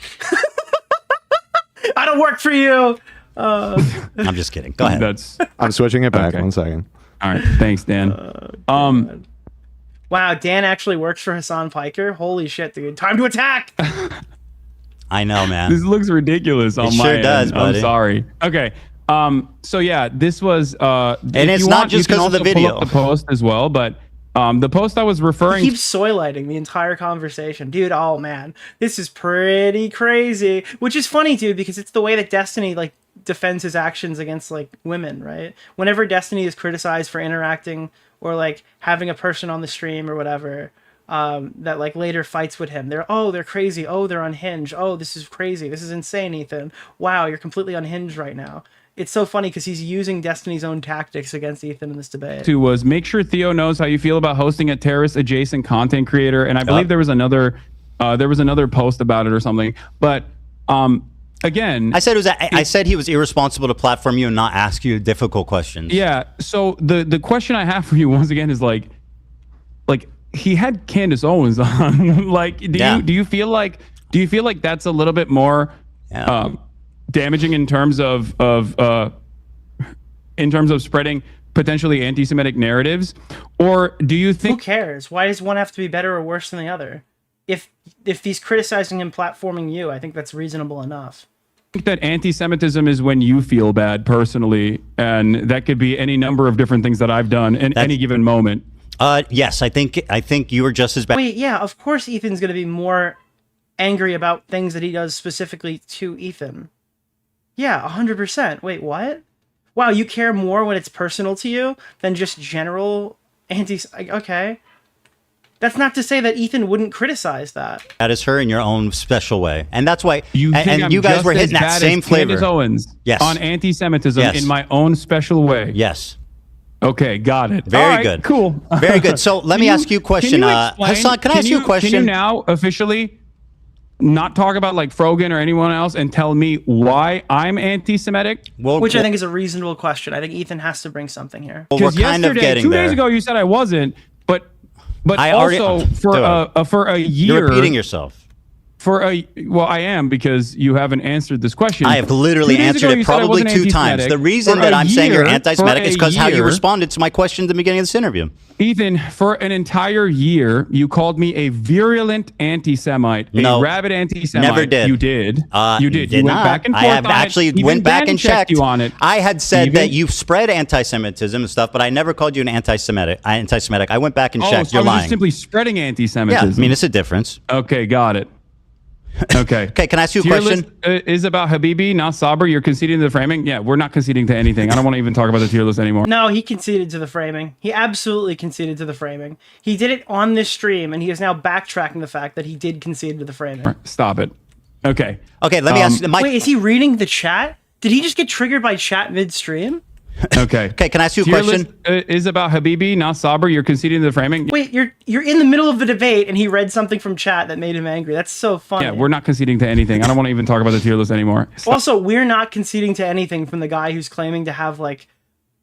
I don't work for you. I'm just kidding. Go ahead. I'm switching it back. Okay. 1 second. All right. Thanks, Dan. Wow, Dan actually works for Hasan Piker. Holy shit, dude! Time to attack. I know, man. This looks ridiculous on It my sure end. does, buddy. I'm sorry. Okay. So yeah, this was and it's not just because of the video. The post as well, but the post I was referring He keeps soy-lighting the entire conversation. Dude, oh man. This is pretty crazy. Which is funny, dude, because it's the way that Destiny, like, defends his actions against, like, women, right? Whenever Destiny is criticized for interacting or, like, having a person on the stream or whatever, that, like, later fights with him. They're crazy. Oh, they're unhinged. Oh, this is crazy. This is insane, Ethan. Wow, you're completely unhinged right now. It's so funny because he's using Destiny's own tactics against Ethan in this debate. was make sure Theo knows how you feel about hosting a terrorist adjacent content creator, and I believe there was another post about it or something. But again, I said I said he was irresponsible to platform you and not ask you difficult questions. Yeah. So the question I have for you once again is like he had Candace Owens on. Like, do you feel like that's a little bit more damaging in terms of spreading potentially anti-Semitic narratives, or do you think? Who cares? Why does one have to be better or worse than the other? If he's criticizing him platforming you, I think that's reasonable enough. I think that anti-Semitism is when you feel bad personally, and that could be any number of different things that I've done in any given moment. Yes, I think you were just as bad. Wait, yeah, of course Ethan's going to be more angry about things that he does specifically to Ethan. Yeah, 100%. Wait, what? Wow, you care more when it's personal to you than just general okay. That's not to say that Ethan wouldn't criticize that. That is her in your own special way, and that's why you guys were hitting that same flavor. Candace Owens, yes, on anti-Semitism in my own special way. Yes. Okay, got it. Very good. Cool. Very good. So let me ask you a question. Hasan, can I ask you a question? Can you now officially not talk about like Frogan or anyone else and tell me why I'm anti-Semitic? Which I think is a reasonable question. I think Ethan has to bring something here. Well, because yesterday, 2 days ago, you said I wasn't, but I also for a year. You're repeating yourself. Well, I am, because you haven't answered this question. I have literally answered it probably 2 times. The reason that I'm saying you're anti-Semitic is because how you responded to my question at the beginning of this interview. Ethan, for an entire year, you called me a virulent anti-Semite, a rabid anti-Semite. Never did. You did. You did. You went back and forth. I have actually went back and checked you on it. I had said that you spread anti-Semitism and stuff, but I never called you an anti-Semitic. I went back and checked. So You're I was lying. just simply spreading anti-Semitism. Yeah, I mean, it's a difference. Okay, got it. Okay. Okay, can I ask you a Tier question? List, is about Habibi, not Sabr. You're conceding to the framing? Yeah, we're not conceding to anything. I don't want to even talk about the tier list anymore. No, he conceded to the framing. He absolutely conceded to the framing. He did it on this stream, and he is now backtracking the fact that he did concede to the framing. Stop it. Okay. Okay, let me ask you. Wait, is he reading the chat? Did he just get triggered by chat midstream? Okay. Okay, can I ask you a tier question? List, is about Habibi, not Sabr. You're conceding to the framing? Wait, you're in the middle of the debate, and he read something from chat that made him angry. That's so funny. Yeah, we're not conceding to anything. I don't want to even talk about the tier list anymore. Stop. Also, we're not conceding to anything from the guy who's claiming to have like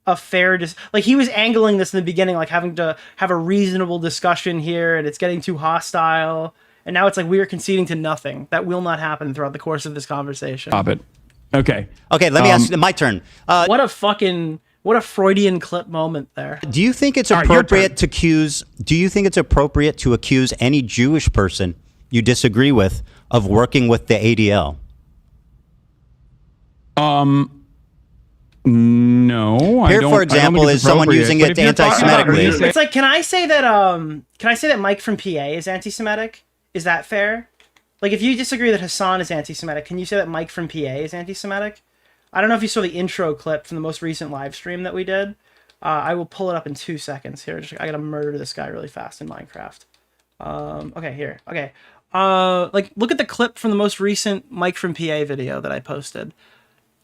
a fair like he was angling this in the beginning, like having to have a reasonable discussion here, and it's getting too hostile. And now it's like we are conceding to nothing. That will not happen throughout the course of this conversation. Stop it. Okay. Okay, let me ask. My turn. What a Freudian clip moment there. Do you think it's appropriate to accuse? Do you think it's appropriate to accuse any Jewish person you disagree with of working with the ADL? No. Here, for example, is someone using it anti-Semitically. It's like, can I say that Mike from PA is anti-Semitic? Is that fair? Like, if you disagree that Hasan is anti-Semitic, can you say that Mike from PA is anti-Semitic? I don't know if you saw the intro clip from the most recent live stream that we did. I will pull it up in 2 seconds here. I gotta murder this guy really fast in Minecraft. Okay, here. Okay. Like, look at the clip from the most recent Mike from PA video that I posted.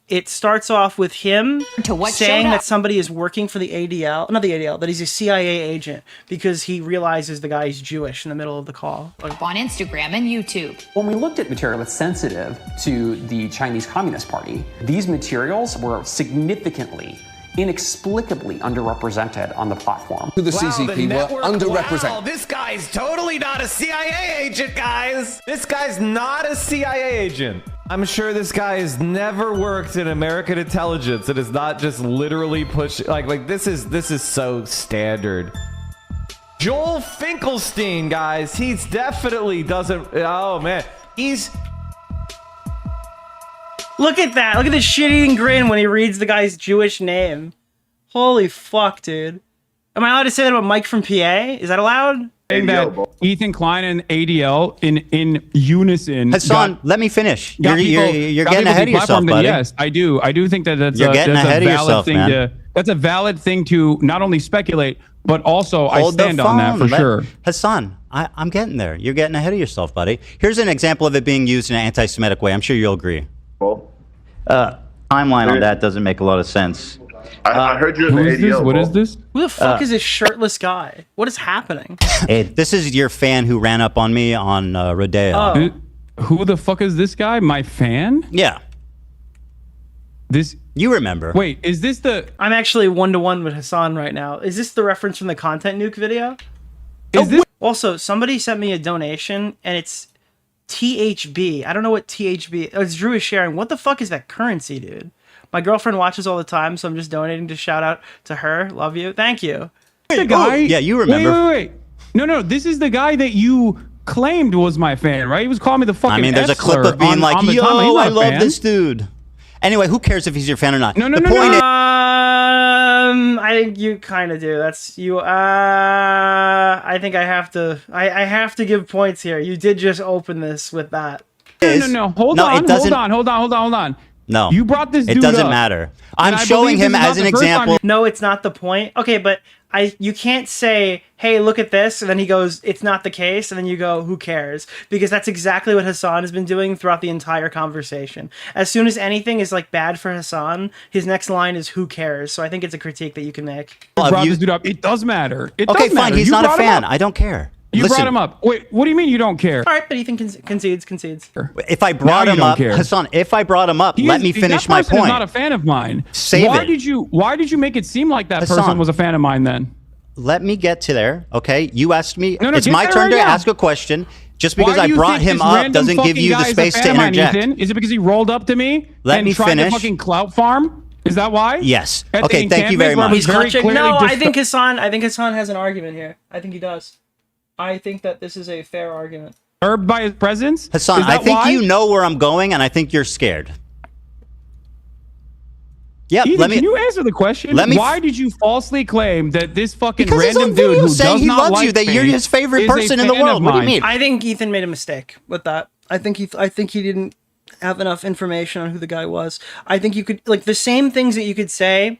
It starts off with him saying that somebody is working for the ADL, not the ADL, that he's a CIA agent because he realizes the guy is Jewish in the middle of the call. Like, on Instagram and YouTube. When we looked at material that's sensitive to the Chinese Communist Party, these materials were significantly, inexplicably underrepresented on the platform. The CCP were underrepresented. Wow, this guy's totally not a CIA agent, guys. This guy's not a CIA agent. I'm sure this guy has never worked in American intelligence and is not just literally pushing like this is so standard. Joel Finkelstein, guys, he's definitely doesn't. Oh man, he's. Look at that! Look at the shit-eating grin when he reads the guy's Jewish name. Holy fuck, dude! Am I allowed to say that about Mike from PA? Is that allowed? That Ethan Klein and ADL in unison. Hasan, let me finish. You're getting ahead of yourself, buddy. Yes, I do. I do think that that's you're getting ahead of yourself, man. That's a valid thing to not only speculate, but also I stand on that for sure. Hasan, I'm getting there. You're getting ahead of yourself, buddy. Here's an example of it being used in an anti-Semitic way. I'm sure you'll agree. Timeline on that doesn't make a lot of sense. I heard you're in the ADL. What is this? Who the fuck is this shirtless guy? What is happening? Hey, this is your fan who ran up on me on Rodeo. Who the fuck is this guy? My fan? Yeah. You remember? Wait, is this the? I'm actually 1-to-1 with Hasan right now. Is this the reference from the content nuke video? Is this? Also, somebody sent me a donation, and it's THB. I don't know what THB. Oh, it's Drew is sharing. What the fuck is that currency, dude? My girlfriend watches all the time, so I'm just donating to shout out to her. Love you. Thank you. The guy? Yeah, you remember. Wait. No. This is the guy that you claimed was my fan, right? He was calling me the fucking. I mean, there's a clip of being like, "Yo, I love this dude." Anyway, who cares if he's your fan or not? No. I think you kind of do. That's you. I think I have to. I have to give points here. You did just open this with that. No. Hold on. No. You brought this dude It doesn't up, matter. I'm showing him as an example. No, it's not the point. Okay, but you can't say, hey, look at this, and then he goes, it's not the case, and then you go, who cares? Because that's exactly what Hasan has been doing throughout the entire conversation. As soon as anything is like bad for Hasan, his next line is who cares? So I think it's a critique that you can make. You brought this dude up. It does matter. It Okay, does fine. matter. He's You not a brought him fan. up. I don't care. You Listen, brought him up. Wait, what do you mean you don't care? All right, but Ethan concedes. If I brought him up, Hasan, if I brought him up, let me finish my That person point. is not a fan of mine. Save Why it. did you make it seem like that Hasan. person was a fan of mine then? Let me get to there, okay? You asked me. No, It's get my there turn right to now. ask a question. Just because Why I do you brought think him this up random doesn't give fucking you the guy is a space to fan of mine, interject. Ethan? Is it because he rolled up to me Let and me tried finish. to fucking clout farm? Is that why? Yes. At the Okay, thank you encampment very where much. he's very clearly No, just- I think Hasan has an argument here. I think he does. I think that this is a fair argument. Disturbed by his presence? Hasan, Is I that think why? you know where I'm going, and I think you're scared. Yeah, Ethan, can you answer the question? let me- Why did you falsely claim that this fucking Because he's random on dude video who saying does he not loves like you, that me you're his favorite is a person in the fan world. of What do you mine? mean? I think Ethan made a mistake with that. I think he didn't have enough information on who the guy was. I think you could like the same things that you could say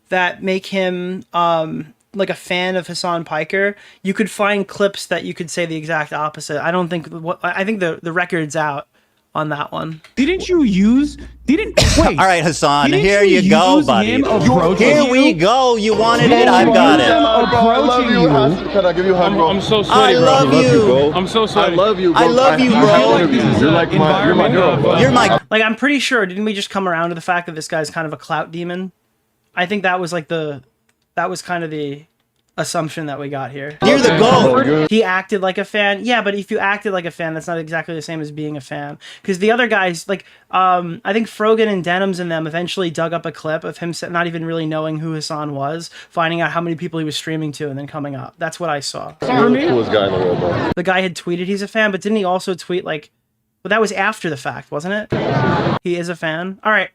that make him like a fan of Hasan Piker. You could find clips that you could say the exact opposite. I don't think I think the record's out on that one. Didn't you wait. All right, Hasan, Didn't here you go, use buddy. him approaching Here we you? go. You wanted Didn't it. I've you got use it. him approaching you? Can I give you a hug, bro? I'm so I sweaty, bro. love you. I'm so sweaty. I love you, bro. I love you, bro. You're like my hero, bro. You're my. Like I'm pretty sure didn't we just come around to the fact that this guy's kind of a clout demon? I think that was like that was kind of the assumption that we got here. You're the GOAT. He acted like a fan. Yeah, but if you acted like a fan, that's not exactly the same as being a fan. Because the other guys, like, I think Frogan and Denims and them eventually dug up a clip of him not even really knowing who Hasan was, finding out how many people he was streaming to, and then coming up. That's what I saw. You're the coolest guy in the world, bro. The guy had tweeted he's a fan, but didn't he also tweet, like, well, that was after the fact, wasn't it? He is a fan. All right.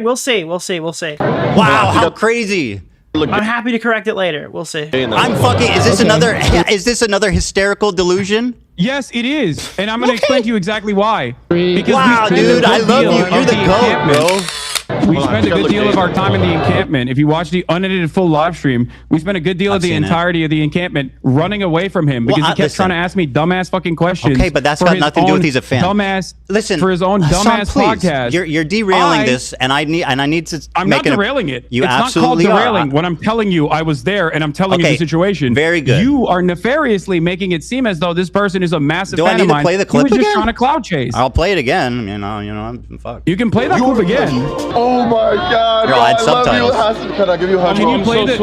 We'll see. Wow, how crazy. I'm happy to correct it later. We'll see. I'm fucking. Is this another? Is this another hysterical delusion? Yes, it is, and I'm going to explain to you exactly why. Because Wow, we spent a dude, good I love deal you. of You're the GOAT, encampment. bro. We spent a good deal of our time in the encampment. If you watch the unedited full live stream, we spent a good deal of the seen it. entirety of the encampment running away from him because he kept trying to ask me dumbass fucking questions. Okay, but that's for got his nothing to do with own he's a fan. Dumbass. Listen, for his own Hasan, dumbass please. podcast. You're derailing this, and I need to. I'm make not derailing it. You it's not called absolutely derailing. are. When I'm telling you I was there and I'm telling you Okay, the situation. very good. You are nefariously making it seem as though this person is a massive Do I fan need of to mine. play the clip He was again? just trying to cloud chase. I'll play it again. You know, I'm fucked. You can play that clip again. Oh my God, Here, bro, I'll add I love you. subtitles. Can I give you a hug, Can bro? you play the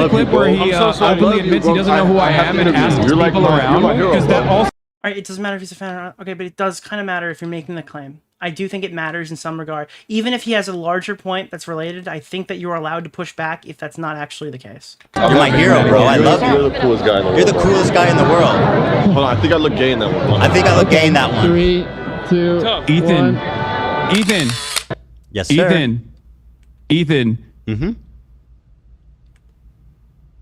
clip where he openly admits he doesn't know who I am and asks You're like people around? my hero, Because that bro. also. All right, it doesn't matter if he's a fan or not. Okay, but it does kind of matter if you're making the claim. I do think it matters in some regard. Even if he has a larger point that's related, I think that you are allowed to push back if that's not actually the case. You're my hero, bro. I love you. You're the coolest guy in the world. You're the coolest guy in the world. Hold on, I think I look gay in that one. I think I look gay in that one. 3, 2, Ethan. 1. Ethan. Yes, sir. Ethan. Mm-hmm.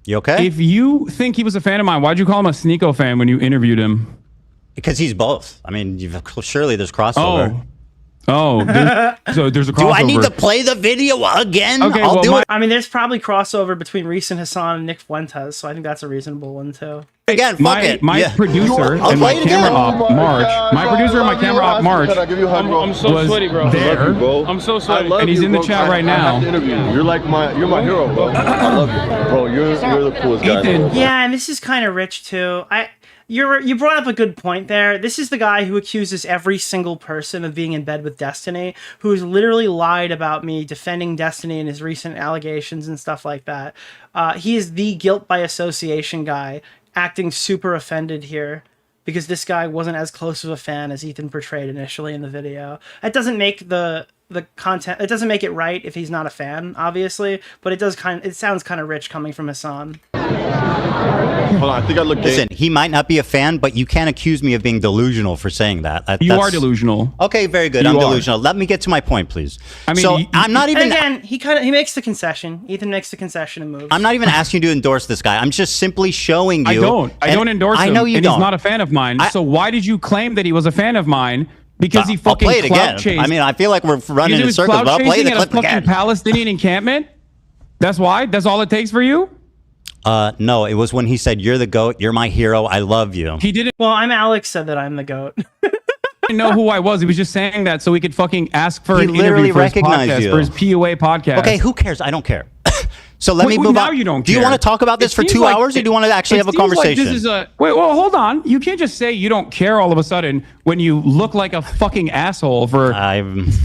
You okay? If you think he was a fan of mine, why'd you call him a Sneeko fan when you interviewed him? Because he's both. I mean, surely there's crossover. So there's a crossover. Do I need to play the video again? Okay, I'll well, do it I mean, there's probably crossover between recent Hasan and Nick Fuentes, so I think that's a reasonable one too. again. Fuck it. My Yeah. producer I'll and my play it camera again. op, March. My producer and my camera op, March, Can I give you a hug, bro? I'm so was sweaty, bro. there. I'm so sweaty. And he's in the chat right now. I have to interview you. You're my hero, bro. I love you, bro. You're the coolest guy in the Ethan. world. Yeah, and this is kind of rich too. You brought up a good point there. This is the guy who accuses every single person of being in bed with Destiny, who's literally lied about me defending Destiny in his recent allegations and stuff like that. He is the guilt by association guy, acting super offended here because this guy wasn't as close of a fan as Ethan portrayed initially in the video. That doesn't make the content, it doesn't make it right if he's not a fan, obviously, but it sounds kind of rich coming from Hasan. Hold on, I think I look gay. Listen, he might not be a fan, but you can't accuse me of being delusional for saying that. You are delusional. Okay, very good. I'm delusional. Let me get to my point, please. I mean, so I'm not even. And again, he makes the concession. Ethan makes the concession and moves. I'm not even asking you to endorse this guy. I'm just simply showing you. I don't endorse him. I know you and don't. He's not a fan of mine. So why did you claim that he was a fan of mine? Because he fucking I'll play it again. chased. I mean, I feel like we're running in circles, but I'll play the clip at a fucking Palestinian encampment. That's why. That's all it takes for you. No, it was when he said, "You're the GOAT. You're my hero. I love you." He didn't. Well, Alex said that I'm the GOAT. Didn't know who I was. He was just saying that so he could fucking ask for an literally interview for his recognized podcast, you. for his PUA podcast. Okay, who cares? I don't care. So let me move now on. You don't do you care. want to talk about this for 2 hours, or do you want to actually have a conversation? Like this is wait, well, hold on. You can't just say you don't care all of a sudden when you look like a fucking asshole for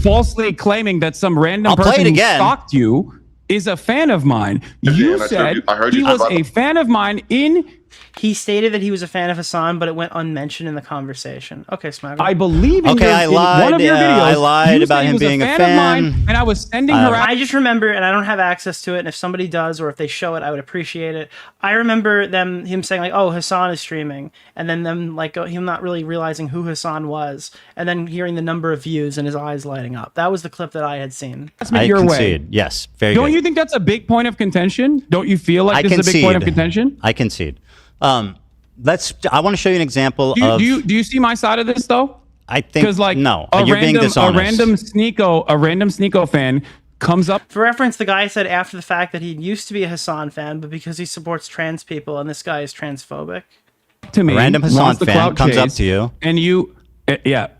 falsely claiming that some random person who stalked you is a fan of mine. You said he was a fan of mine in... He stated that he was a fan of Hasan, but it went unmentioned in the conversation. Okay, Smagger. I believe in, Okay, I lied, in one of your videos. I lied you about said him he was being a a fan. fan of mine, and I was sending her out. I just remember, and I don't have access to it, and if somebody does, or if they show it, I would appreciate it. I remember him saying, like, oh, Hasan is streaming, and then them, like, him not really realizing who Hasan was, and then hearing the number of views and his eyes lighting up. That was the clip that I had seen. I concede. Yes, very Don't good. you think that's a big point of contention? Don't you feel like this is a big point of contention? I concede. I want to show you an example of. Do you see my side of this though? I think like no, you're being dishonest. A random Sneeko fan comes up. For reference, the guy said after the fact that he used to be a Hasan fan, but because he supports trans people, and this guy is transphobic. To me, a random Hasan fan comes up to you, and you,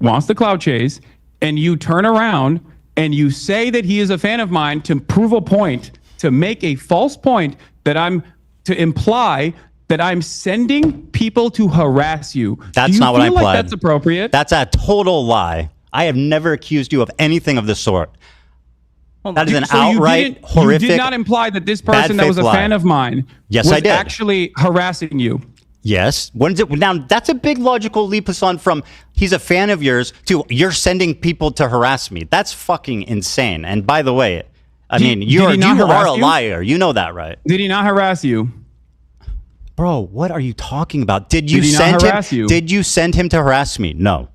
wants the clout chase, and you turn around and you say that he is a fan of mine to prove a point, to make a false point to imply that I'm sending people to harass you. That's not what I implied. Like that's appropriate? That's a total lie. I have never accused you of anything of the sort. That is an outright horrific. You did not imply that this person that was a fan of mine was I did. Actually harassing you. Yes. Now, that's a big logical leap, Hasan, from he's a fan of yours to you're sending people to harass me. That's fucking insane. And by the way, you are a liar. You know that, right? Did he not harass you? Bro, what are you talking about? Did you send him to harass me? No.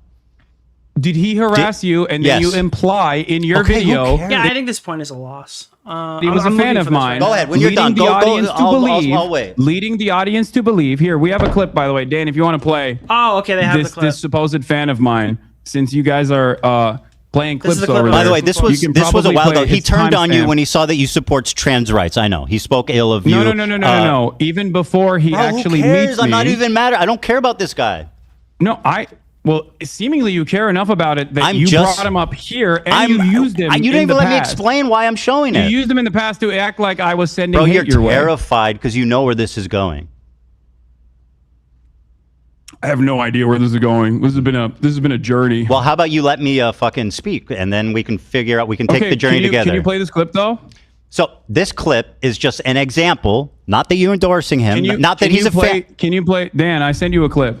Did he harass you and then you imply in your video? Yeah, I think this point is a loss. He was a fan of mine. Go ahead. When you're done, I'll wait. Leading the audience to believe. Here, we have a clip, by the way. Dan, if you want to play. Oh, okay, they have the clip. This supposed fan of mine, since you guys are playing clips over there. By the way, this was a while ago. He turned on you when he saw that you support trans rights. I know. He spoke ill of you. No. Even before he actually who cares? meets me. I'm not even mad. I don't care about this guy. No, well, seemingly you care enough about it that you brought him up here and you used him. You didn't even let me explain why I'm showing it. You used him in the past to act like I was sending hate your way. Bro, you're terrified because you know where this is going. I have no idea where this is going. This has been a journey. Well, how about you let me fucking speak, and then we can figure out. We can take the journey together. Can you play this clip though? So this clip is just an example. Not that you're endorsing him. Not that he's a fan. Can you play? Dan, I sent you a clip.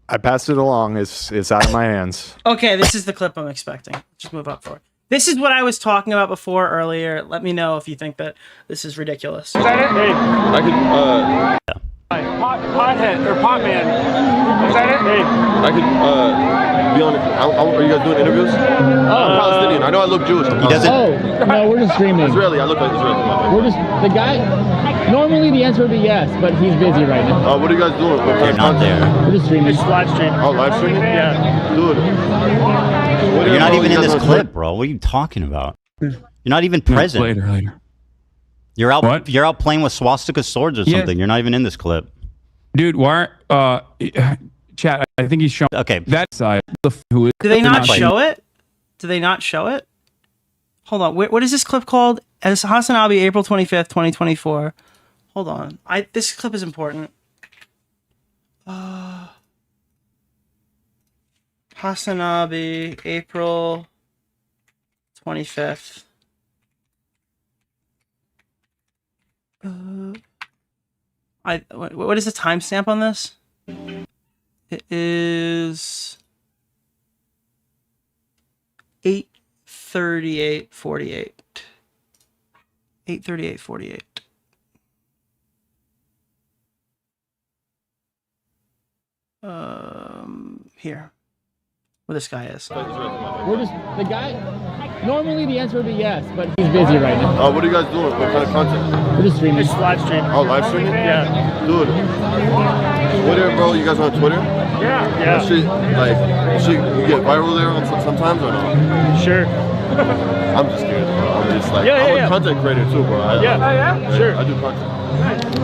I passed it along. It's out of my hands. Okay, this is the clip I'm expecting. Just move up for it. This is what I was talking about before earlier. Let me know if you think that this is ridiculous. Is that it? Hey, I could. Pothead or pot man. Is that it? Hey, I could be on. Are you guys doing interviews? I'm Palestinian. I know I look Jewish. He doesn't. Oh no, we're just streaming. Israeli. I look like Israeli. We're just the guy. Normally the answer would be yes, but he's busy right now. What are you guys doing? You're not there. We're just streaming. It's live stream. Oh, live streaming? Yeah. Dude. You're not even in this clip, bro. What are you talking about? You're not even present. Later. You're out. What? You're out playing with swastika swords or something. You're not even in this clip, dude. Why? Chat. I think he's showing. Okay, that side. Do they not show it? Do they not show it? Hold on. What is this clip called? As Hasan Abi, April 25th, 2024. Hold on. This clip is important. Hasanabi, April 25th. What is the timestamp on this? It is 8:38:48. 8:38:48. Here. Where this guy is. We're just the guy. Normally the answer would be yes, but he's busy right now. What are you guys doing? What kind of content? We're just streaming. It's live streaming. Oh, live streaming? Yeah. Dude. Twitter, bro. You guys on Twitter? Yeah. That shit, you get viral there sometimes or no? Sure. I'm just kidding, bro. I'm just like, Yeah, I'm a content creator too, bro. Sure. I do content.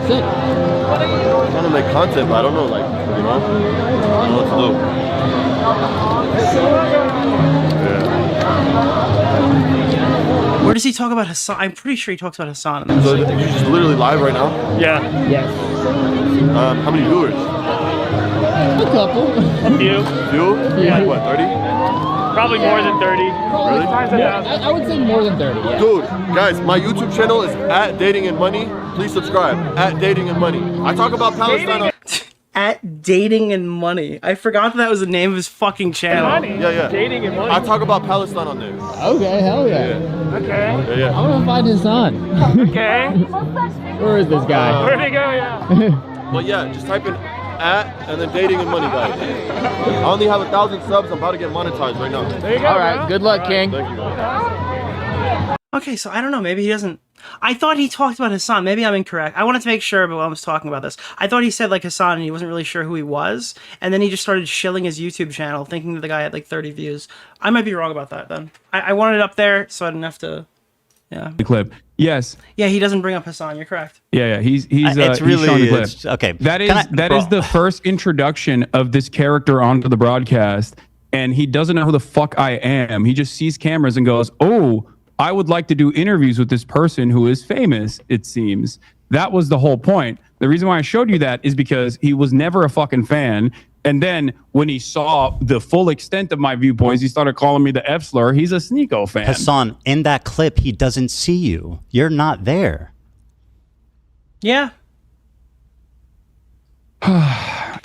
Sick. I'm trying to make content, but I don't know, like, you know? I don't know what to do. Where does he talk about Hasan? I'm pretty sure he talks about Hasan. In this. So you're just literally live right now? Yeah. Yes. How many viewers? A couple. A few. Few? Yeah. Like what, 30? Probably more than 30. Really? Yeah, I would say more than 30. Yeah. Dude, guys, my YouTube channel is at Dating and Money. Please subscribe. At Dating and Money. I talk about Palestine. At Dating and Money. I forgot that was the name of his fucking channel. Yeah. Dating and money. I talk about Palestine on there. Okay, hell yeah. Okay. Yeah. I'm gonna find his son. Okay. Where is this guy? Where'd he go? Yeah. But yeah, just type in at and then Dating and Money, guys. I only have 1,000 subs. I'm about to get monetized right now. There you go. All right. Good luck, King. Thank you. Okay, so I don't know. Maybe he doesn't. I thought he talked about Hasan. Maybe I'm incorrect. I wanted to make sure, but while I was talking about this, I thought he said like Hasan and he wasn't really sure who he was. And then he just started shilling his YouTube channel, thinking that the guy had like 30 views. I might be wrong about that then. I wanted it up there so I didn't have to. Yeah. The clip. Yes. Yeah, he doesn't bring up Hasan. You're correct. Yeah. He's it's really showing the clip. okay. That is the first introduction of this character onto the broadcast, and he doesn't know who the fuck I am. He just sees cameras and goes, "Oh, I would like to do interviews with this person who is famous." It seems that was the whole point. The reason why I showed you that is because he was never a fucking fan. And then when he saw the full extent of my viewpoints, he started calling me the F slur. He's a Sneeko fan. Hasan, in that clip, he doesn't see you. You're not there. Yeah.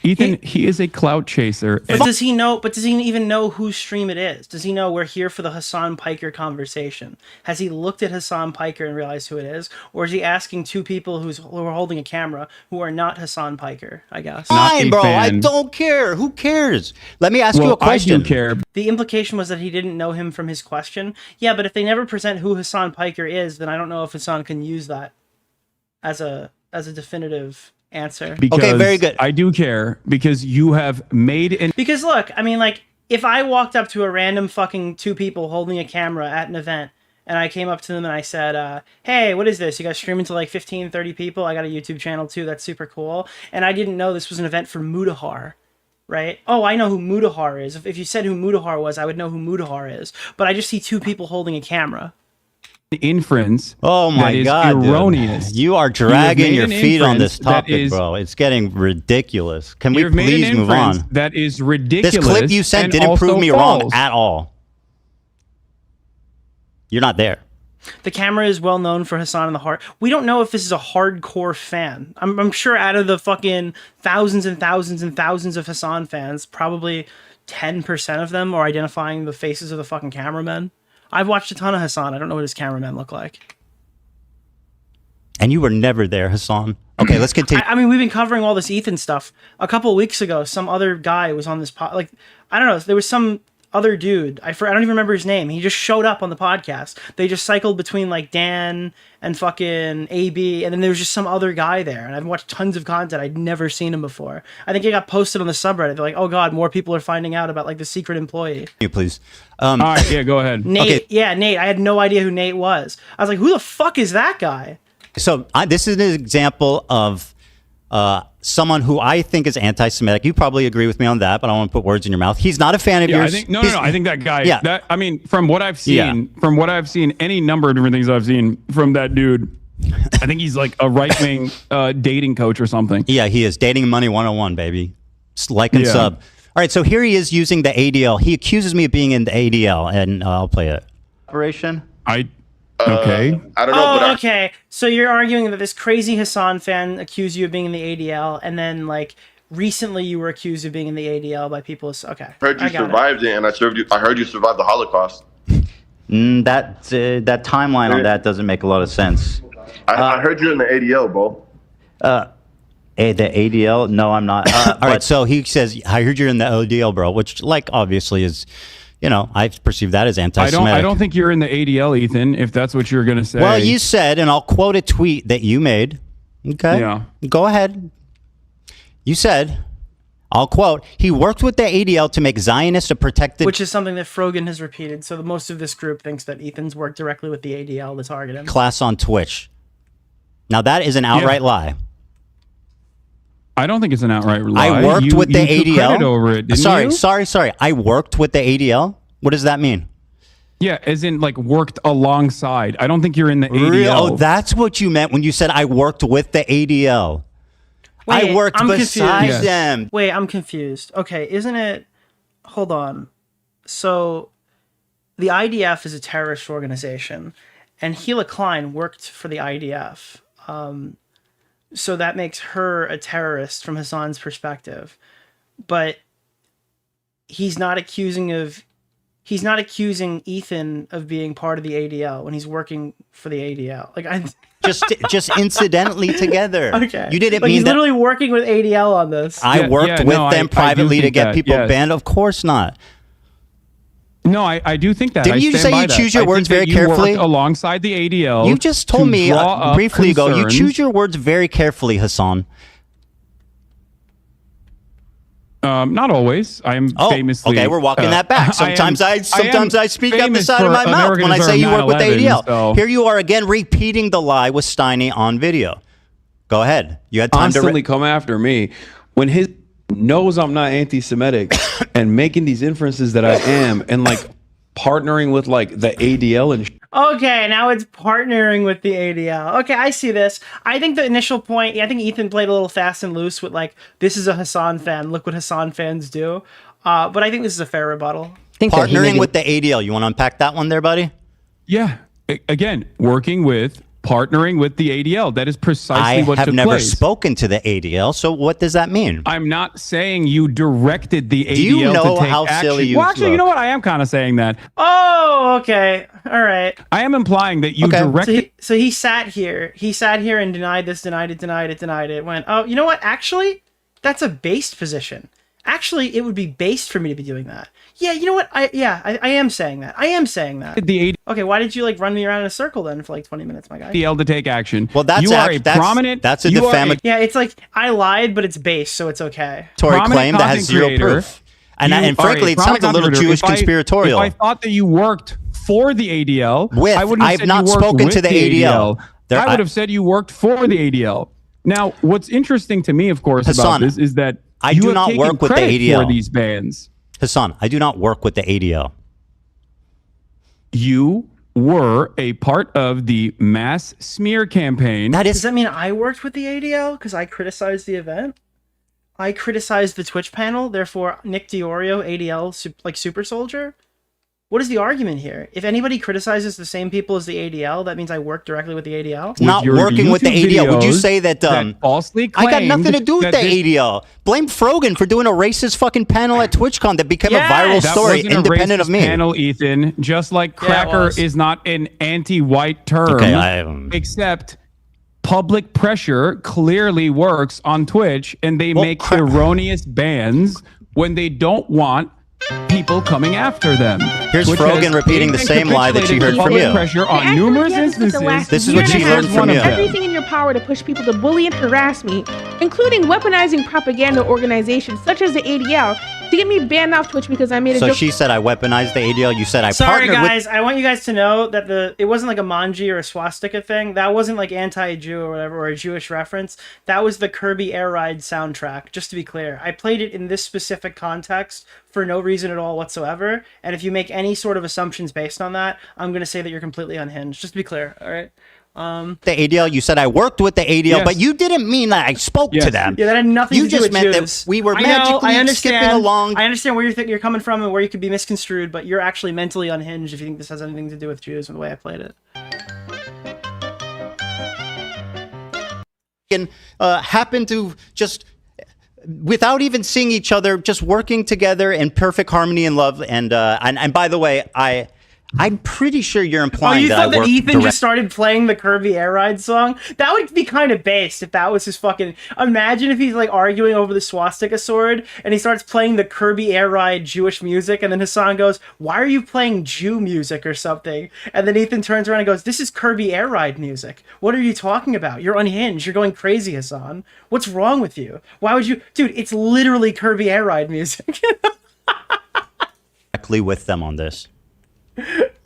Ethan, he is a clout chaser. But does he know? But does he even know whose stream it is? Does he know we're here for the Hasan Piker conversation? Has he looked at Hasan Piker and realized who it is, or is he asking two people who are holding a camera who are not Hasan Piker? I guess. Fine, bro. I don't care. Who cares? Let me ask you a question. I do care. The implication was that he didn't know him from his question. Yeah, but if they never present who Hasan Piker is, then I don't know if Hasan can use that as a definitive answer. Because okay, very good. I do care because you have made an. Because look, I mean, like, if I walked up to a random fucking two people holding a camera at an event and I came up to them and I said, hey, what is this? You guys streaming to like 15, 30 people? I got a YouTube channel too. That's super cool. And I didn't know this was an event for Mudahar, right? Oh, I know who Mudahar is. If you said who Mudahar was, I would know who Mudahar is. But I just see two people holding a camera. Inference. Oh my God, erroneous. Dude. You are dragging your feet on this topic, bro. It's getting ridiculous. Can we please move on? That is ridiculous. This clip you sent didn't prove me wrong at all. You're not there. The camera is well known for Hasan in the Heart. We don't know if this is a hardcore fan. I'm sure out of the fucking thousands and thousands and thousands of Hasan fans, probably 10% of them are identifying the faces of the fucking cameramen. I've watched a ton of Hasan. I don't know what his cameramen look like. And you were never there, Hasan. Okay, let's continue. I mean, we've been covering all this Ethan stuff. A couple of weeks ago, some other guy was on this like, I don't know, there was some other dude. I don't even remember his name. He just showed up on the podcast. They just cycled between like Dan and fucking AB, and then there was just some other guy there. And I've watched tons of content. I'd never seen him before. I think it got posted on the subreddit. They're like, oh God, more people are finding out about like the secret employee. You please. All right, yeah, go ahead. Nate, okay. Yeah, Nate. I had no idea who Nate was. I was like, who the fuck is that guy? So this is an example of someone who I think is anti-Semitic. You probably agree with me on that, but I don't want to put words in your mouth. He's not a fan of yours. I think, no. I think that guy. Yeah. That, I mean, from what I've seen, any number of different things I've seen from that dude, I think he's like a right-wing dating coach or something. Yeah, he is. Dating Money 101, baby. Like and Yeah. sub. All right, so here he is using the ADL. He accuses me of being in the ADL, and I'll play it. Operation? Okay. I don't know, but okay. So you're arguing that this crazy Hasan fan accused you of being in the ADL, and then like recently you were accused of being in the ADL by people. Okay. I heard you survived it, and I heard you survived the Holocaust. That timeline on that doesn't make a lot of sense. I heard you're in the ADL, bro. The ADL? No, I'm not. All right, so he says, I heard you're in the ADL, bro, which, like, obviously is, you know, I perceive that as anti-Semitic. I don't think you're in the ADL, Ethan, if that's what you're going to say. Well, you said, and I'll quote a tweet that you made. Okay? Yeah. Go ahead. You said, I'll quote, he worked with the ADL to make Zionists a protected... Which is something that Frogan has repeated. So most of this group thinks that Ethan's worked directly with the ADL to target him. ...class on Twitch. Now, that is an outright lie. I don't think it's an outright lie. I worked with the you took ADL. credit over it, didn't you? Sorry. I worked with the ADL. What does that mean? Yeah, as in like worked alongside. I don't think you're in the ADL. Oh, that's what you meant when you said I worked with the ADL. I worked beside them. Wait, I'm confused. Okay, isn't it? Hold on. So, the IDF is a terrorist organization, and Gila Klein worked for the IDF. So that makes her a terrorist from Hasan's perspective. But he's not accusing Ethan of being part of the ADL when he's working for the ADL. Like just incidentally together. Okay. You didn't like mean he's that literally working with ADL on this. I worked with them privately to get people banned. Of course not. No, I do think that. Didn't you say you choose your words very carefully? Alongside the ADL. You just told me briefly ago, you choose your words very carefully, Hasan. Not always. I'm famously. Okay, we're walking that back. Sometimes I speak out the side of my mouth when I say you work with the ADL. So. Here you are again repeating the lie with Steiny on video. Go ahead. You had time constantly come after me when his knows I'm not anti-Semitic and making these inferences that I am and like partnering with like the ADL and okay, now it's partnering with the ADL. Okay, I see this. I think the initial point, I think Ethan played a little fast and loose with like, this is a Hasan fan. Look what Hasan fans do. But I think this is a fair rebuttal. Partnering with the ADL. You want to unpack that one there, buddy? Yeah. Again, partnering with the ADL. That is precisely what took place. I have never spoken to the ADL, so what does that mean? I'm not saying you directed the ADL Do you know to take how action. silly you Well, actually, look? you know what? I am kind of saying that. Oh, okay. All right. I am implying that you directed... So he sat here. He sat here and denied this, denied it. Went, oh, you know what? Actually, that's a based position. Actually, it would be based for me to be doing that. Yeah, you know what? I am saying that. Okay, why did you like run me around in a circle then for like 20 minutes, my guy? ADL to take action. Well, that's prominent. That's a defamatory. Yeah, it's like I lied, but it's based, so it's okay. Claim that has zero proof. And frankly, it sounds a little Jewish conspiratorial. If I thought that you worked for the ADL, I wouldn't have I've said not you worked spoken with to the ADL. I would have said you worked for the ADL. Now, what's interesting to me, of course, Hasan, about this is that I do not work with the ADL for these bans. Hasan, I do not work with the ADL. You were a part of the mass smear campaign. Does that mean I worked with the ADL because I criticized the event? I criticized the Twitch panel, therefore Nick DeOrio, ADL, like super soldier? What is the argument here? If anybody criticizes the same people as the ADL, that means I work directly with the ADL? Not working with the ADL. Would you say that falsely I got nothing to do with the ADL? Blame Frogan for doing a racist fucking panel at TwitchCon that became a viral story independent of me. Panel, Ethan, just like cracker is not an anti-white term, except public pressure clearly works on Twitch, and they make erroneous bans when they don't want people coming after them. Here's Frogan repeating the same lie that she heard from you. Pressure on numerous instances. This is what she learned from you. Everything in your power to push people to bully and harass me, including weaponizing propaganda organizations such as the ADL to get me banned off Twitch because I made a joke. So she said I weaponized the ADL. You said I Sorry, partnered guys. I want you guys to know that it wasn't like a manji or a swastika thing. That wasn't like anti-Jew or whatever, or a Jewish reference. That was the Kirby Air Ride soundtrack, just to be clear. I played it in this specific context for no reason at all whatsoever. And if you make any sort of assumptions based on that, I'm going to say that you're completely unhinged. Just to be clear, all right? The ADL, you said I worked with the ADL, Yes. but you didn't mean that I spoke to them. Yeah, that had nothing You to do just with meant Jews. that we were I know, magically I understand, skipping along. I understand where you're coming from and where you could be misconstrued, but you're actually mentally unhinged if you think this has anything to do with Jews and the way I played it. And happen to just, without even seeing each other, just working together in perfect harmony and love. And by the way, I'm pretty sure you're implying you that thought I that worked Ethan just started playing the Kirby Air Ride song? That would be kind of based if that was his fucking... Imagine if he's like arguing over the swastika sword and he starts playing the Kirby Air Ride Jewish music and then Hasan goes, why are you playing Jew music or something? And then Ethan turns around and goes, this is Kirby Air Ride music. What are you talking about? You're unhinged. You're going crazy, Hasan. What's wrong with you? Why would you... Dude, it's literally Kirby Air Ride music. directly with them on this.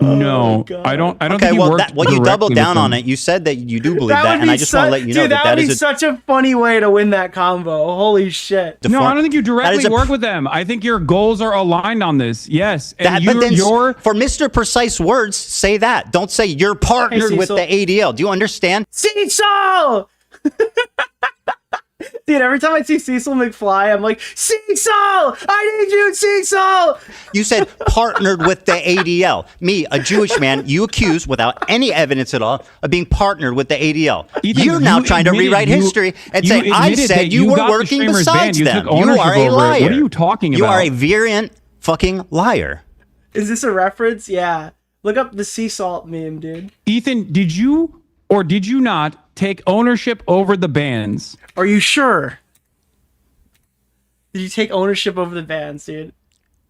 No, I don't. Okay, think he well, worked you doubled directly down with on them. it. You said that you do believe That that, would and be I just want to let you know dude, that would is be a such a funny way to win that combo. Holy shit. No, I don't think you that directly is a- work with them. I think your goals are aligned on this. Yes, and That, but then you're for Mr. Precise Words, say that. Don't say you're partnered with Cecil. the ADL. Do you understand? Cecil! Dude, every time I see Cecil McFly, I'm like, Cecil! I need you, Cecil! You said partnered with the ADL. Me, a Jewish man, you accuse without any evidence at all of being partnered with the ADL. Ethan, You're now you trying to admitted rewrite you- history and you say, I admitted that said you you were got the working streamers besides banned. You them. took You ownership are a over it. liar. What are you talking You about? are a virulent fucking liar. Is this a reference? Yeah. Look up the sea salt meme, dude. Ethan, did you or did you not take ownership over the bans? Are you sure? Did you take ownership over the bans, dude?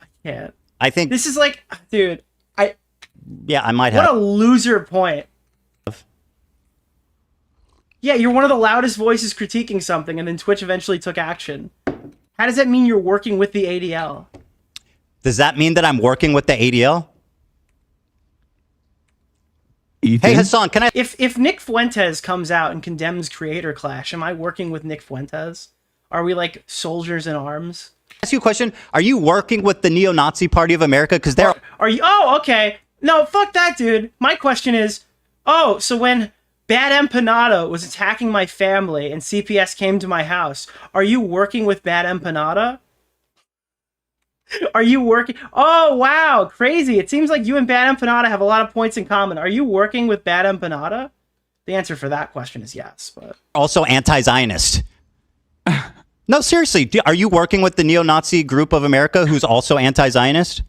I can't. I think This is like, dude, yeah, I might what have. a loser point. Yeah, you're one of the loudest voices critiquing something, and then Twitch eventually took action. How does that mean you're working with the ADL? Does that mean that I'm working with the ADL? Ethan? Hey, Hasan, can I If Nick Fuentes comes out and condemns Creator Clash, am I working with Nick Fuentes? Are we like soldiers in arms? ask you a question? Are you working with the Neo-Nazi Party of America? Because they're Are you? Oh, okay. No, fuck that, dude. My question is, oh, so when Bad Empanada was attacking my family and CPS came to my house, are you working with Bad Empanada? Are you working? Oh, wow, crazy. It seems like you and Bad Empanada have a lot of points in common. Are you working with Bad Empanada? The answer for that question is yes, but... also anti-Zionist. No, seriously, are you working with the Neo-Nazi Group of America who's also anti-Zionist?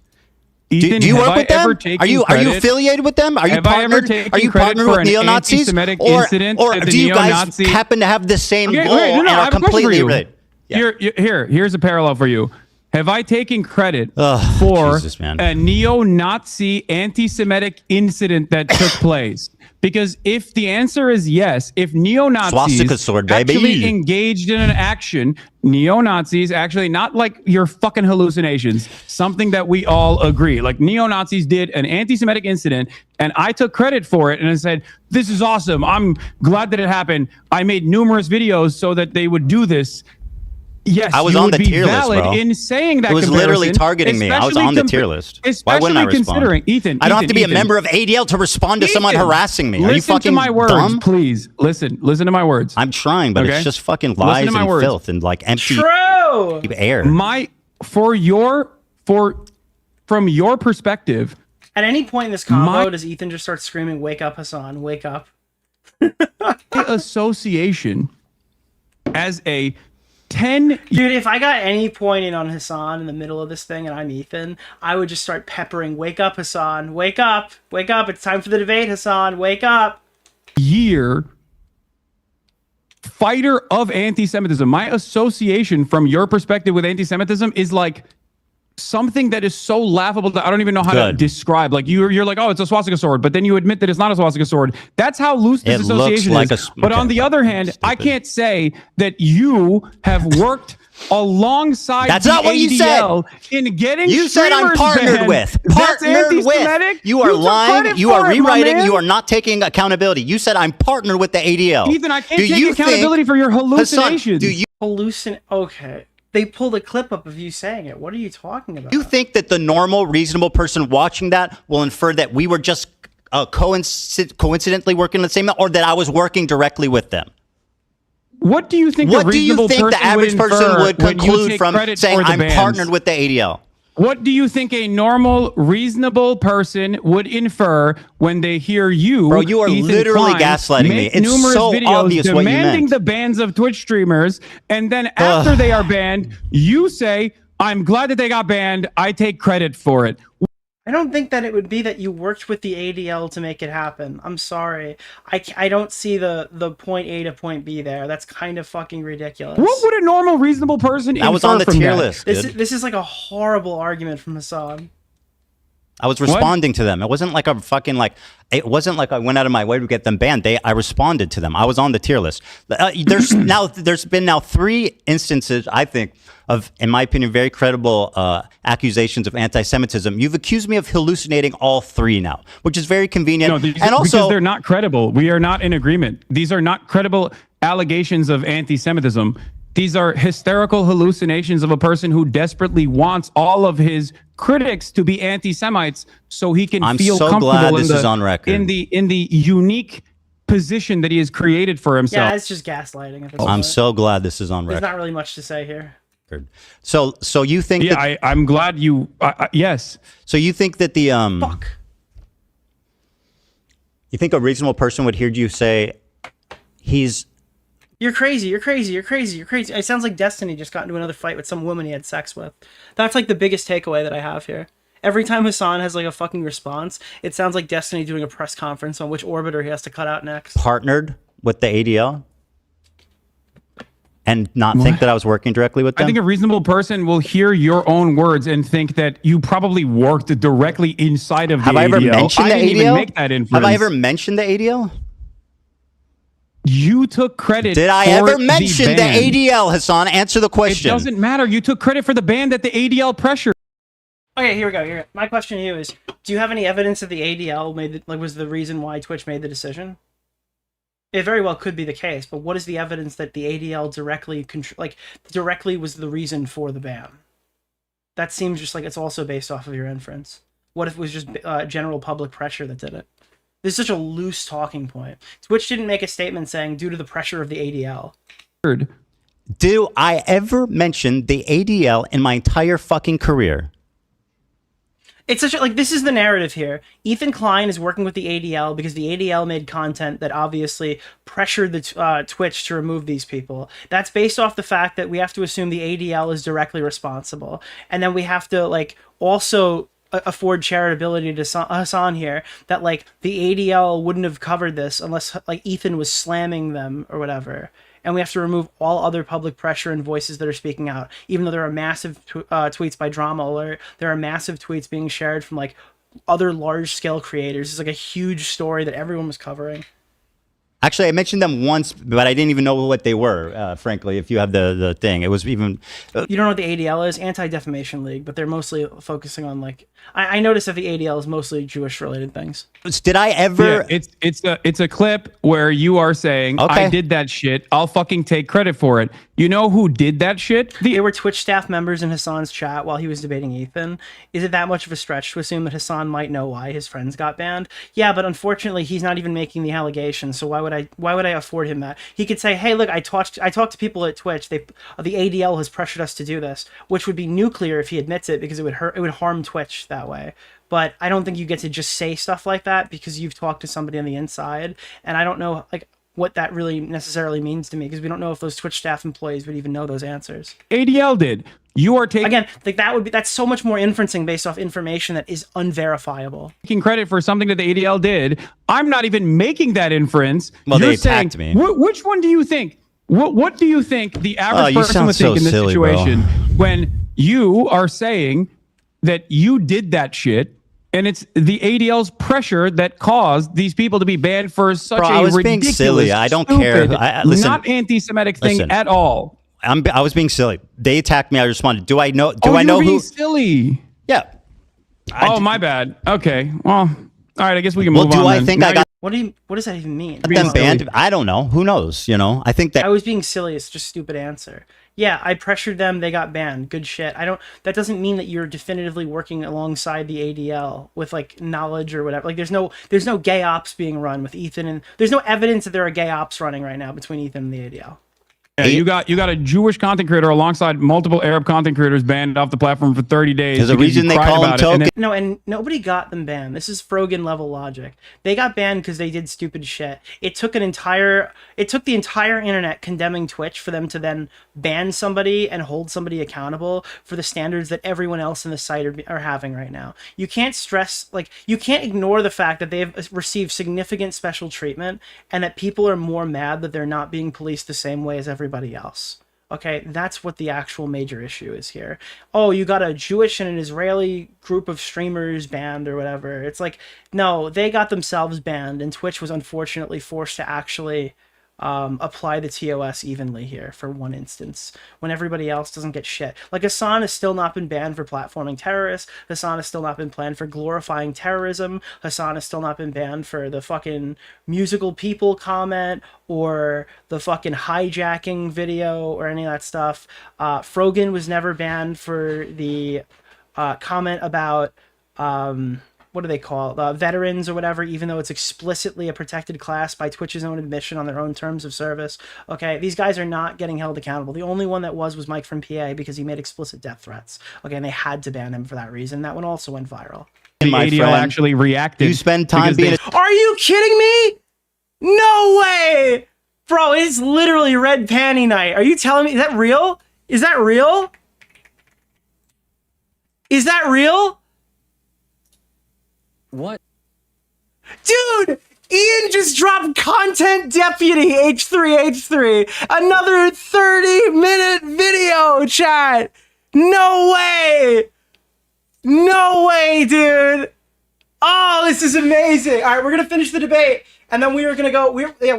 Ethan, do you have work I with them? ever taken Are you credit? affiliated with them? Are you Have I ever partnered? taken Are you credit partnered for with an neo-Nazis? anti-Semitic Or incident or to the do you guys neo-Nazi- happen to have the same Okay, goal wait, no, and I are have a question for completely you. related? Yeah. Here's a parallel for you. Have I taken credit Ugh, for Jesus, man. a neo-Nazi anti-Semitic incident that took place? Because if the answer is yes, if neo-Nazis Swastika sword, baby. actually engaged in an action, neo-Nazis actually, not like your fucking hallucinations, something that we all agree. Like neo-Nazis did an anti-Semitic incident and I took credit for it and I said, this is awesome. I'm glad that it happened. I made numerous videos so that they would do this. Yes, I was you on would the be tier list, valid bro. in saying that. It was literally comparison, targeting me. I was especially on the tier list. Why Especially wouldn't I respond? considering Ethan. I don't have to be Ethan, a member of ADL to respond to someone Ethan, harassing me. Are you listen fucking to my words, dumb? please. Listen to my words. I'm trying, but Okay? it's just fucking Listen lies to my and words. filth and like empty True! air. From your perspective, At any point in this combo, does Ethan just start screaming, wake up, Hasan, wake up? association as a 10 Dude, if I got any point in on Hasan in the middle of this thing and I'm Ethan, I would just start peppering, wake up, Hasan, wake up, it's time for the debate, Hasan, wake up. year fighter of anti-Semitism. My association from your perspective with anti-Semitism is like something that is so laughable that I don't even know how to describe. Like you're like, oh, it's a swastika sword, but then you admit that it's not a swastika sword. That's how loose this It looks association like is. a But on the other hand, I can't say that you have worked alongside That's the not what you said. ADL in getting You said I'm streamers partnered banned. with. That's Partnered with. anti-Semitic? You are took lying. credit You are for it, my rewriting. man. You are not taking accountability. You said I'm partnered with the ADL. Ethan, I can't Do take you accountability think- for your Hasan, hallucinations. do you Okay. They pulled a clip up of you saying it. What are you talking about? think that the normal, reasonable person watching that will infer that we were just coincidentally working the same, or that I was working directly with them? What do you think? What do you think the average person would conclude from saying I'm partnered with the ADL? What do you think a normal, reasonable person would infer when they hear you, Bro, you are Ethan literally Klein, gaslighting me. make It's numerous so videos obvious what you demanding meant. the bans of Twitch streamers, and then after they are banned, you say, "I'm glad that they got banned. I take credit for it." I don't think that it would be that you worked with the ADL to make it happen. I'm sorry. I don't see the point A to point B there. That's kind of fucking ridiculous. What would a normal, reasonable person I was on the infer from tier that? list. This is like a horrible argument from Hasan. I was responding to them. It wasn't like a fucking it wasn't like I went out of my way to get them banned. I responded to them. I was on the tier list. There's been 3 instances, I think, of, in my opinion, very credible accusations of anti-Semitism. You've accused me of hallucinating all 3 now, which is very convenient. No, and also, because they're not credible. We are not in agreement. These are not credible allegations of anti-Semitism. These are hysterical hallucinations of a person who desperately wants all of his critics to be anti-Semites so he can feel so comfortable glad this is on record. in the unique position that he has created for himself. Yeah, it's just gaslighting at this I'm point. so glad this is on There's record. not really much to say here. So you think? Yeah, that, I'm glad you. Yes. So you think that the Fuck. You think a reasonable person would hear you say, "He's." You're crazy, you're crazy, you're crazy, you're crazy. It sounds like Destiny just got into another fight with some woman he had sex with. That's like the biggest takeaway that I have here. Every time Hasan has like a fucking response, it sounds like Destiny doing a press conference on which orbiter he has to cut out next. Partnered with the ADL and not think that I was working directly with them? I think a reasonable person will hear your own words and think that you probably worked directly inside of the ADL. Have I ever mentioned the I didn't ADL? even make that inference. Have I ever mentioned the ADL? You took credit. Did I for ever mention the ban. ADL, Hasan? Answer the question. It doesn't matter. You took credit for the ban that the ADL pressured. Okay, here we go. My question to you is: do you have any evidence that the ADL was the reason why Twitch made the decision? It very well could be the case, but what is the evidence that the ADL directly was the reason for the ban? That seems just like it's also based off of your inference. What if it was just general public pressure that did it? This is such a loose talking point. Twitch didn't make a statement saying due to the pressure of the ADL. Do I ever mention the ADL in my entire fucking career? It's such a, this is the narrative here. Ethan Klein is working with the ADL because the ADL made content that obviously pressured the Twitch to remove these people. That's based off the fact that we have to assume the ADL is directly responsible. And then we have to also afford charitability to Hasan here that the ADL wouldn't have covered this unless Ethan was slamming them or whatever. And we have to remove all other public pressure and voices that are speaking out, even though there are massive tweets by Drama Alert. There are massive tweets being shared from other large scale creators. It's a huge story that everyone was covering. Actually, I mentioned them once, but I didn't even know what they were, frankly, if you have the thing. It was even... You don't know what the ADL is? Anti-Defamation League, but they're mostly focusing on, I noticed that the ADL is mostly Jewish-related things. Did I ever... Yeah, it's a clip where you are saying, I did that shit. I'll fucking take credit for it. You know who did that shit? They were Twitch staff members in Hasan's chat while he was debating Ethan. Is it that much of a stretch to assume that Hasan might know why his friends got banned? Yeah, but unfortunately, he's not even making the allegation, so why would I afford him that? He could say, hey, look, I talked to people at Twitch. The ADL has pressured us to do this, which would be nuclear if he admits it because it would harm Twitch that way. But I don't think you get to just say stuff like that because you've talked to somebody on the inside, and I don't know what that really necessarily means to me because we don't know if those Twitch staff employees would even know those answers. ADL did. You are taking again that's so much more inferencing based off information that is unverifiable. Taking credit for something that the ADL did. I'm not even making that inference. Well, You're they attacked me. Which one do you think? What do you think the average person would think in this situation when you are saying that you did that shit? And it's the ADL's pressure that caused these people to be banned for such I was ridiculous, being silly. I don't care. Listen, not anti-Semitic thing at all. I was being silly. They attacked me. I responded. Do I know? Do you I know were being who? Silly. Yeah. My bad. Okay. Well, all right. I guess we can Well, move on. do I then. think Now I got What does that even mean? them banned? I don't know. Who knows? I think that I was being silly. It's just a stupid answer. Yeah, I pressured them, they got banned. Good shit. That doesn't mean that you're definitively working alongside the ADL with like knowledge or whatever. Like there's no gay ops being run with Ethan, and there's no evidence that there are gay ops running right now between Ethan and the ADL. Yeah, you got a Jewish content creator alongside multiple Arab content creators banned off the platform for 30 days. There's a reason they call him token. No, and nobody got them banned. This is Frogan level logic. They got banned because they did stupid shit. It took the entire internet condemning Twitch for them to then ban somebody and hold somebody accountable for the standards that everyone else in the site are having right now. You can't you can't ignore the fact that they've received significant special treatment and that people are more mad that they're not being policed the same way as everybody else. Okay, that's what the actual major issue is here. Oh, you got a Jewish and an Israeli group of streamers banned or whatever. It's like, no, they got themselves banned, and Twitch was unfortunately forced to actually apply the TOS evenly here for one instance when everybody else doesn't get shit. Like Hasan has still not been banned for platforming terrorists. Hasan has still not been banned for glorifying terrorism. Hasan has still not been banned for the fucking musical people comment or the fucking hijacking video or any of that stuff. Frogan was never banned for the comment about what do they call it? Veterans or whatever, even though it's explicitly a protected class by Twitch's own admission on their own terms of service. Okay, these guys are not getting held accountable. The only one that was Mike from PA because he made explicit death threats. Okay, and they had to ban him for that reason. That one also went viral. The ADL actually reacted. You spend time being. Are you kidding me? No way, bro! It's literally red panty night. Are you telling me? Is that real? Is that real? Is that real? What? Dude, Ian just dropped Content Deputy H3H3. Another 30-minute video, chat. No way. No way, dude. Oh, this is amazing. All right, we're going to finish the debate. And then we are going to go.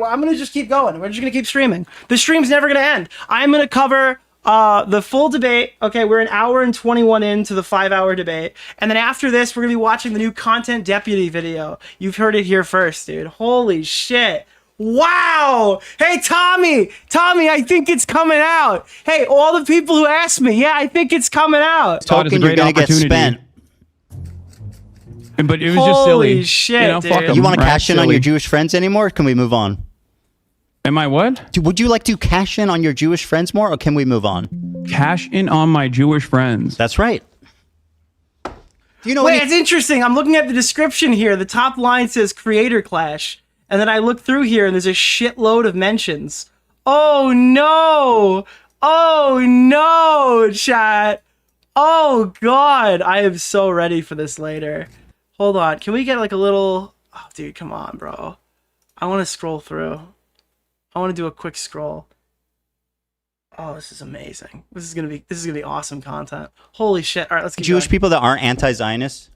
I'm going to just keep going. We're just going to keep streaming. The stream's never going to end. I'm going to cover the full debate. Okay, we're an hour and 21 into the 5-hour debate. And then after this, we're going to be watching the new Content Deputy video. You've heard it here first, dude. Holy shit. Wow. Hey, Tommy, I think it's coming out. Hey, all the people who asked me, yeah, I think it's coming out. Token, you're going to get spent. But it was just silly. Holy shit, you know, dude. fuck 'em. You want to cash in on Silly. your Jewish friends anymore, or can we move on? Am I what? Would you like to cash in on your Jewish friends more, or can we move on? Cash in on my Jewish friends. That's right. Do you know? Wait, it's interesting. I'm looking at the description here. The top line says Creator Clash. And then I look through here and there's a shitload of mentions. Oh no! Oh no, chat! Oh god! I am so ready for this later. Hold on. Can we get like a little... Oh, dude, come on, bro. I want to scroll through. I want to do a quick scroll. Oh, this is amazing. This is gonna be awesome content. Holy shit! All right, let's keep Jewish going. people that aren't anti-Zionists.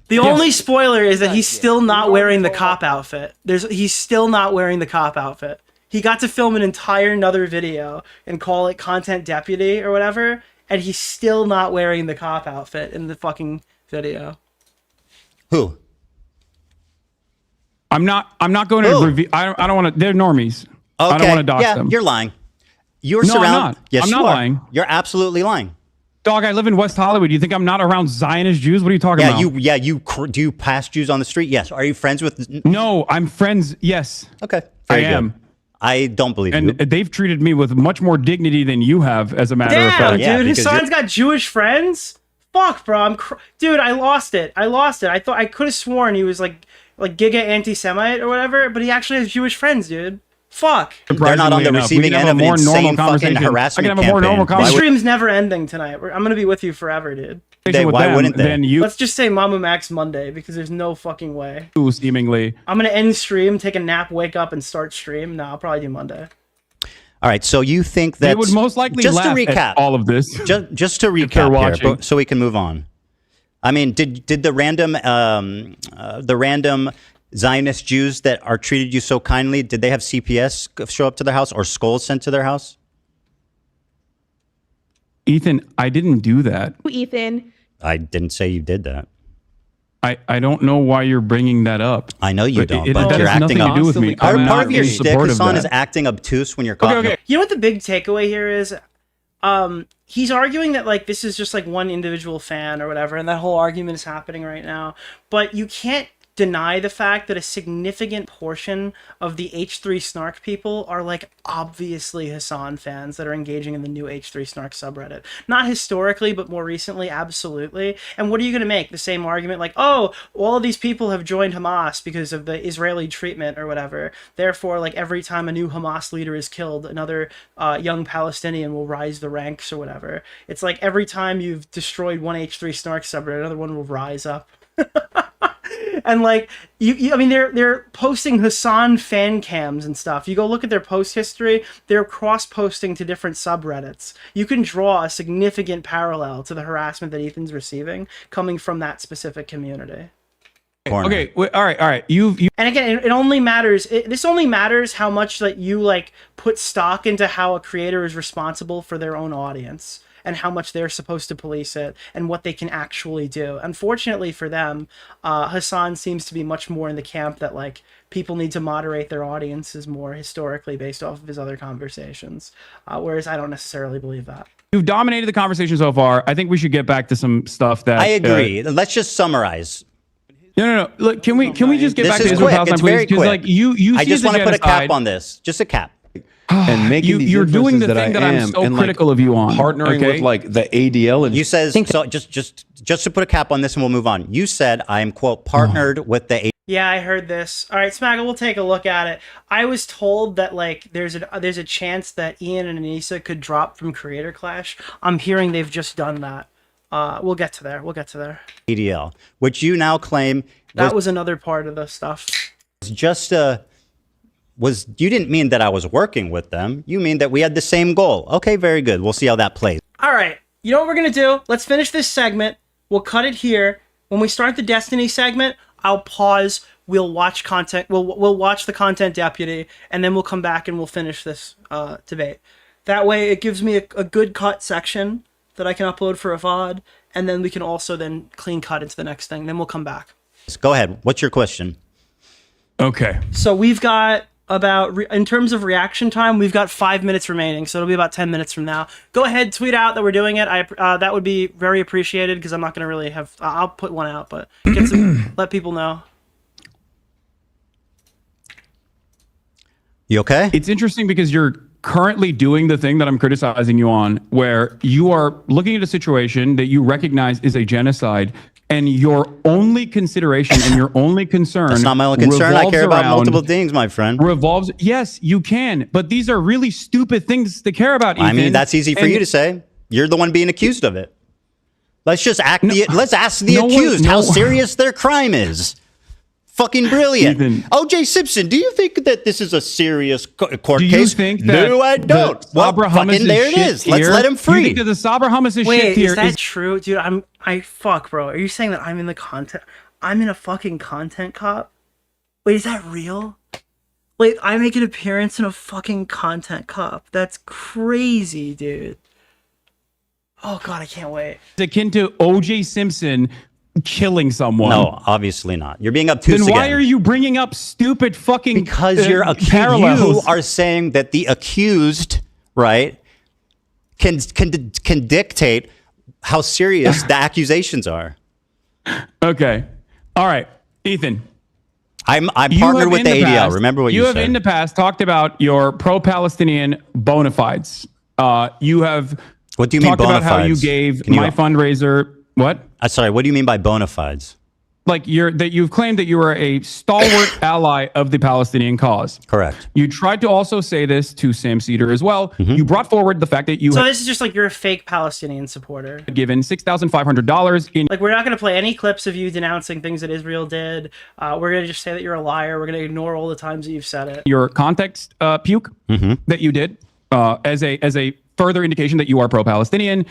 The only spoiler is that he's still not wearing the cop outfit. He's still not wearing the cop outfit. He got to film an entire another video and call it Content Deputy or whatever, and he's still not wearing the cop outfit in the fucking video. Who? I'm not going to review. I don't want to. They're normies. Okay. I don't want to dox them. You're lying. You're No, I'm surrounded. not. Yes, I'm you not are. lying. You're absolutely lying. Dog, I live in West Hollywood. Do you think I'm not around Zionist Jews? What are you talking about? Do you pass Jews on the street? Yes. Are you friends with? No, I'm friends. Yes. Okay. I Very am. good. I don't believe you. And they've treated me with much more dignity than you have, as a matter of fact. Damn, dude, his son's got Jewish friends? Fuck, bro. Dude, I lost it. I thought I could have sworn he was like giga anti-Semite or whatever, but he actually has Jewish friends, dude. Fuck. They're not on the receiving end of an insane fucking harassment I can have a more normal campaign. The stream's never ending tonight. I'm gonna be with you forever, dude. Why wouldn't they? Then you Let's just say Mama Max Monday because there's no fucking way. seemingly. I'm gonna end stream, take a nap, wake up, and start stream. No, I'll probably do Monday. All right. So you think that They would most likely just to laugh recap at all of this. Just to recap here, watching. so we can move on. I mean, did the random Zionist Jews that are treated you so kindly, did they have CPS show up to their house or skulls sent to their house? Ethan, I didn't do that. Ethan. I didn't say you did that. I don't know why you're bringing that up. I know you don't, That but has you're acting nothing to do with me. Part I'm of not your in shtick, support of Hasan, is that. acting obtuse when you're caught. You know what the big takeaway here is? He's arguing that like this is just like one individual fan or whatever, and that whole argument is happening right now. But you can't deny the fact that a significant portion of the H3 Snark people are like obviously Hasan fans that are engaging in the new H3 Snark subreddit. Not historically, but more recently, absolutely. And what are you going to make? The same argument like, oh, all of these people have joined Hamas because of the Israeli treatment or whatever. Therefore, like every time a new Hamas leader is killed, another young Palestinian will rise the ranks or whatever. It's like every time you've destroyed one H3 Snark subreddit, another one will rise up. And like I mean, they're posting Hasan fan cams and stuff. You go look at their post history; they're cross-posting to different subreddits. You can draw a significant parallel to the harassment that Ethan's receiving coming from that specific community. Okay, all right. You And again, it only matters. This only matters how much that you like put stock into how a creator is responsible for their own audience, and how much they're supposed to police it and what they can actually do. Unfortunately for them, Hasan seems to be much more in the camp that like people need to moderate their audiences more historically based off of his other conversations. Whereas I don't necessarily believe that. You've dominated the conversation so far. I think we should get back to some stuff that I agree. Let's just summarize. No. Look, can we just get back to This is Israel quick. Palestine, It's please? very quick. Like you I see just the want to put a genocide. cap on this. Just a cap. And making these you're doing the inferences thing that I I'm am so and, like, critical of you on. partnering okay? with like the ADL and You says so. Just to put a cap on this, and we'll move on. You said I am quote partnered with the. Yeah, I heard this. All right, Smaggle, we'll take a look at it. I was told that like there's a chance that Ian and Anissa could drop from Creator Clash. I'm hearing they've just done that. We'll get to there. ADL, which you now claim that was another part of the stuff. Just you didn't mean that I was working with them. You mean that we had the same goal. Okay, very good. We'll see how that plays. All right. You know what we're going to do? Let's finish this segment. We'll cut it here. When we start the Destiny segment, I'll pause. We'll watch content. We'll watch the content deputy, and then we'll come back and we'll finish this debate. That way, it gives me a good cut section that I can upload for a VOD, and then we can also then clean cut into the next thing. Then we'll come back. Go ahead. What's your question? Okay. So we've got in terms of reaction time, we've got 5 minutes remaining, so it'll be about 10 minutes from now. Go ahead, tweet out that we're doing it. That would be very appreciated because I'm not going to really have. I'll put one out, but let people know. You okay? It's interesting because you're currently doing the thing that I'm criticizing you on, where you are looking at a situation that you recognize is a genocide, and your only consideration and your only concern. That's not my only concern. I care about multiple things, my friend. Yes, you can, but these are really stupid things to care about, Ethan. I mean, that's easy for you to say. You're the one being accused of it. Let's just let's ask the accused how serious their crime is. Fucking brilliant. OJ Simpson, do you think that this is a serious court case? Do you think that no, I don't. Well, fucking there it is. Let's let him free. You think that the Sabra hummus is Wait, shit here? Is that true? Dude, fuck, bro. Are you saying that I'm in a fucking content cop? Wait, is that real? Wait, I make an appearance in a fucking content cop. That's crazy, dude. Oh god, I can't wait. It's akin to OJ Simpson killing someone. No, obviously not. You're being obtuse Then why again. are you bringing up stupid fucking Because you're accused. You are saying that the accused, right, can dictate how serious the accusations are. Okay. All right, Ethan. I'm partnered with the ADL. Remember what you said. You have in the past talked about your pro-Palestinian bona fides. You have what do you mean talked bona about how you fides? gave my fundraiser. What? Sorry, what do you mean by bona fides? Like you've claimed that you are a stalwart ally of the Palestinian cause. Correct. You tried to also say this to Sam Cedar as well. You brought forward the fact that you So this is just like you're a fake Palestinian supporter. had given $6,500 in. Like, we're not going to play any clips of you denouncing things that Israel did. We're going to just say that you're a liar. We're going to ignore all the times that you've said it. Your context puke that you did as a further indication that you are pro-Palestinian.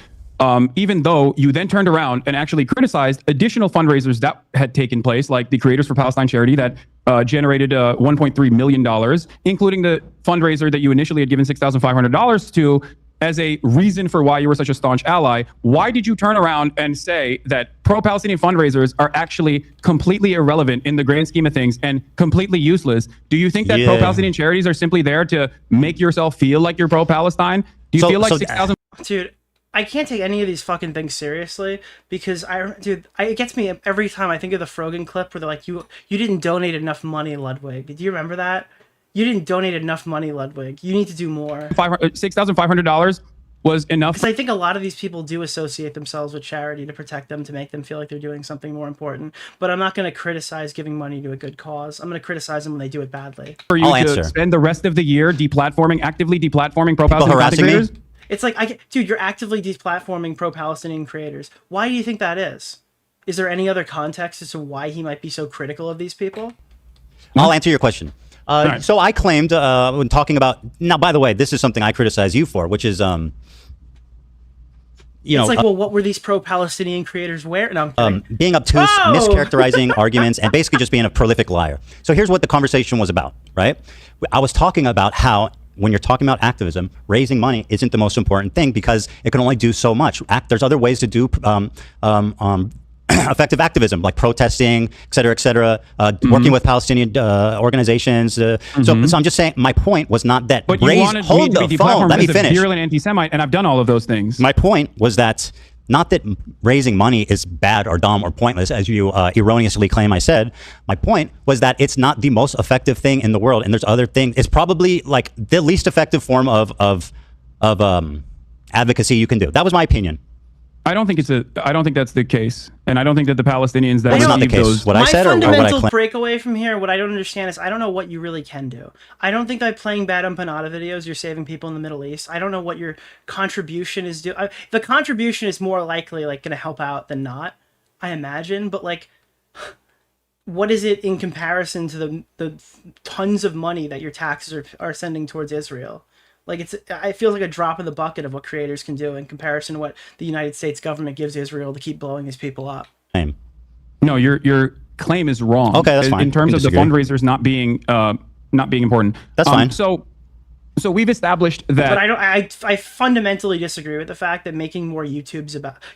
Even though you then turned around and actually criticized additional fundraisers that had taken place, like the Creators for Palestine charity that generated $1.3 million, including the fundraiser that you initially had given $6,500 to as a reason for why you were such a staunch ally. Why did you turn around and say that pro-Palestinian fundraisers are actually completely irrelevant in the grand scheme of things and completely useless? Do you think that pro-Palestinian charities are simply there to make yourself feel like you're pro-Palestine? Do you feel like 6,000... Dude, I can't take any of these fucking things seriously because it gets me every time I think of the Frogan clip where they're like, you didn't donate enough money, Ludwig. Do you remember that? You didn't donate enough money, Ludwig. You need to do more. $6,500 was enough. Because I think a lot of these people do associate themselves with charity to protect them, to make them feel like they're doing something more important. But I'm not going to criticize giving money to a good cause. I'm going to criticize them when they do it badly. For you to spend the rest of the year actively deplatforming pro-Palestinian content creators? It's like, dude, you're actively deplatforming pro-Palestinian creators. Why do you think that is? Is there any other context as to why he might be so critical of these people? I'll answer your question. So I claimed when talking about, now, by the way, this is something I criticize you for, which is, it's like, well, what were these pro-Palestinian creators wearing? No, being obtuse, mischaracterizing arguments, and basically just being a prolific liar. So here's what the conversation was about, right? I was talking about how when you're talking about activism, raising money isn't the most important thing because it can only do so much. There's other ways to do effective activism, like protesting, et cetera, working with Palestinian organizations. So I'm just saying, my point was not that. But you wanted me to be deplatformed Let me as a finish. virulent anti-Semite, and I've done all of those things. My point was that not that raising money is bad or dumb or pointless, as you erroneously claim I said. My point was that it's not the most effective thing in the world, and there's other things. It's probably like the least effective form of advocacy you can do. That was my opinion. I don't think that's the case, and I don't think that the Palestinians that That's not the case. those. What I said or what I fundamental claimed. breakaway from here, what I don't understand is I don't know what you really can do. I don't think that playing bad empanada videos, you're saving people in the Middle East. I don't know what your contribution is. The contribution is more likely like going to help out than not, I imagine. But like, what is it in comparison to the tons of money that your taxes are sending towards Israel? Like it feels like a drop in the bucket of what creators can do in comparison to what the United States government gives Israel to keep blowing these people up. No, your claim is wrong. Okay, that's fine. In terms of the disagree. fundraisers not being important. That's fine. So we've established that. But I fundamentally disagree with the fact that making more YouTube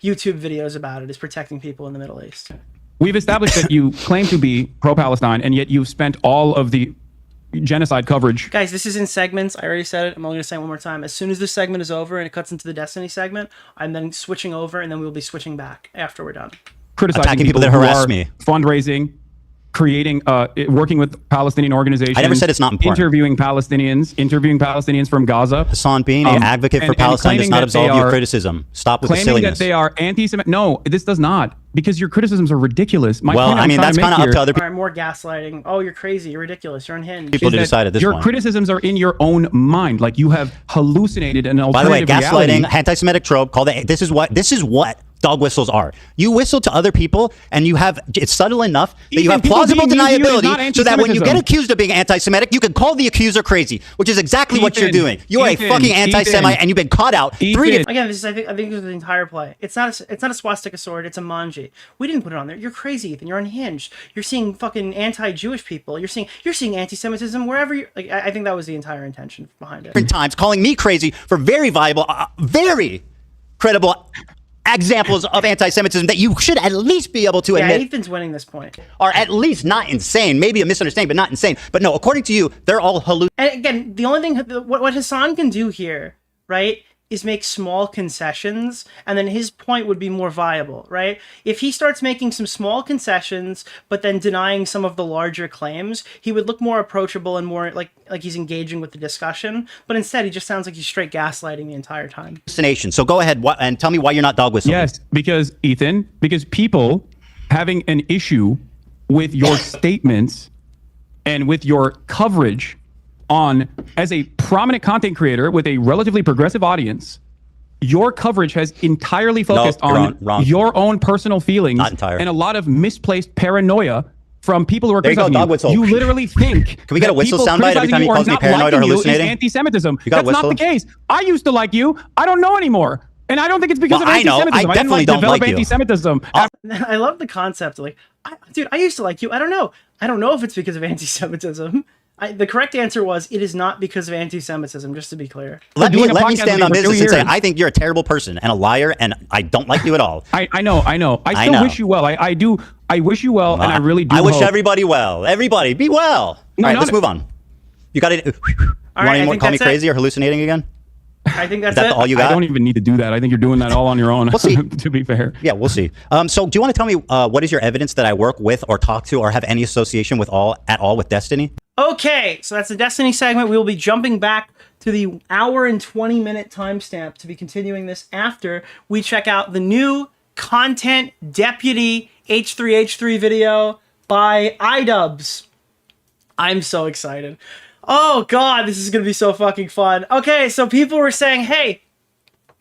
videos about it is protecting people in the Middle East. We've established that you claim to be pro-Palestine, and yet you've spent all of the genocide coverage. Guys, this is in segments. I already said it. I'm only going to say it one more time. As soon as this segment is over and it cuts into the Destiny segment, I'm then switching over, and then we'll be switching back after we're done. Criticizing attacking people that who harass are me. Fundraising, creating, working with Palestinian organizations. I never said it's not important. Interviewing Palestinians from Gaza. Hasan, being an advocate for Palestine does not absolve you of criticism. Stop with the claiming silliness. that they are anti-Semitic. No, this does not, because your criticisms are ridiculous. My Well, point I I'm mean, trying that's to kind make of up to here other All right, more gaslighting. Oh, you're crazy. You're ridiculous. You're unhinged. people to is that decide at this your point. criticisms are in your own mind. Like you have hallucinated an By the way, alternative gaslighting, reality. anti-Semitic trope. This is what dog whistles are. You whistle to other people, and it's subtle enough that you Ethan, have people plausible being mean to you is not deniability, so that when you get anti-Semitism. accused of being anti-Semitic, you can call the accuser crazy, which is exactly what you're doing. You are a fucking anti-Semite, and you've been caught out 3 different. Again, I think this is the entire play. It's not a swastika sword. It's a manji. We didn't put it on there. You're crazy, Ethan. You're unhinged. You're seeing fucking anti-Jewish people. You're seeing anti-Semitism wherever you. Like, I think that was the entire intention behind it. Different times, calling me crazy for very viable, very credible examples of anti-Semitism that you should at least be able to Yeah, admit Ethan's winning this point. are at least not insane. Maybe a misunderstanding, but not insane. But no, according to you, they're all hallucinations. And again, the only thing what Hasan can do here, right, is make small concessions, and then his point would be more viable, right? If he starts making some small concessions, but then denying some of the larger claims, he would look more approachable and more like he's engaging with the discussion. But instead, he just sounds like he's straight gaslighting the entire time. So go ahead and tell me why you're not dog whistling. Yes, because people having an issue with your statements and with your coverage as a prominent content creator with a relatively progressive audience, your coverage has entirely focused on your own personal feelings and a lot of misplaced paranoia from people who are criticizing you. You literally think Can we get a whistle soundbite every time he calls me paranoid or hallucinating? Anti-Semitism. You got a That's not the whistle? case. I used to like you. I don't know anymore. And I don't think it's because of I know. anti-Semitism. I definitely didn't don't develop like you. anti-Semitism. I love the concept. Like, dude, I used to like you. I don't know. I don't know if it's because of anti-Semitism. The correct answer was it is not because of anti-Semitism, just to be clear. Let me stand on business and say I think you're a terrible person and a liar, and I don't like you at all. I know. I still wish you well. I do. I wish you well, and I really do. I wish hope. everybody well. Everybody, be well. All right, let's move on. You got it. You want to call me crazy or hallucinating again? I think that's Is that it. all you I got? don't even need to do that. I think you're doing that all on your own. We'll see. To be fair. Yeah, we'll see. So do you want to tell me what is your evidence that I work with or talk to or have any association with at all with Destiny? Okay, so that's the Destiny segment. We will be jumping back to the hour and 20-minute timestamp to be continuing this after we check out the new Content Deputy H3H3 video by iDubbbz. I'm so excited. Oh god, this is gonna be so fucking fun. Okay, so people were saying, hey,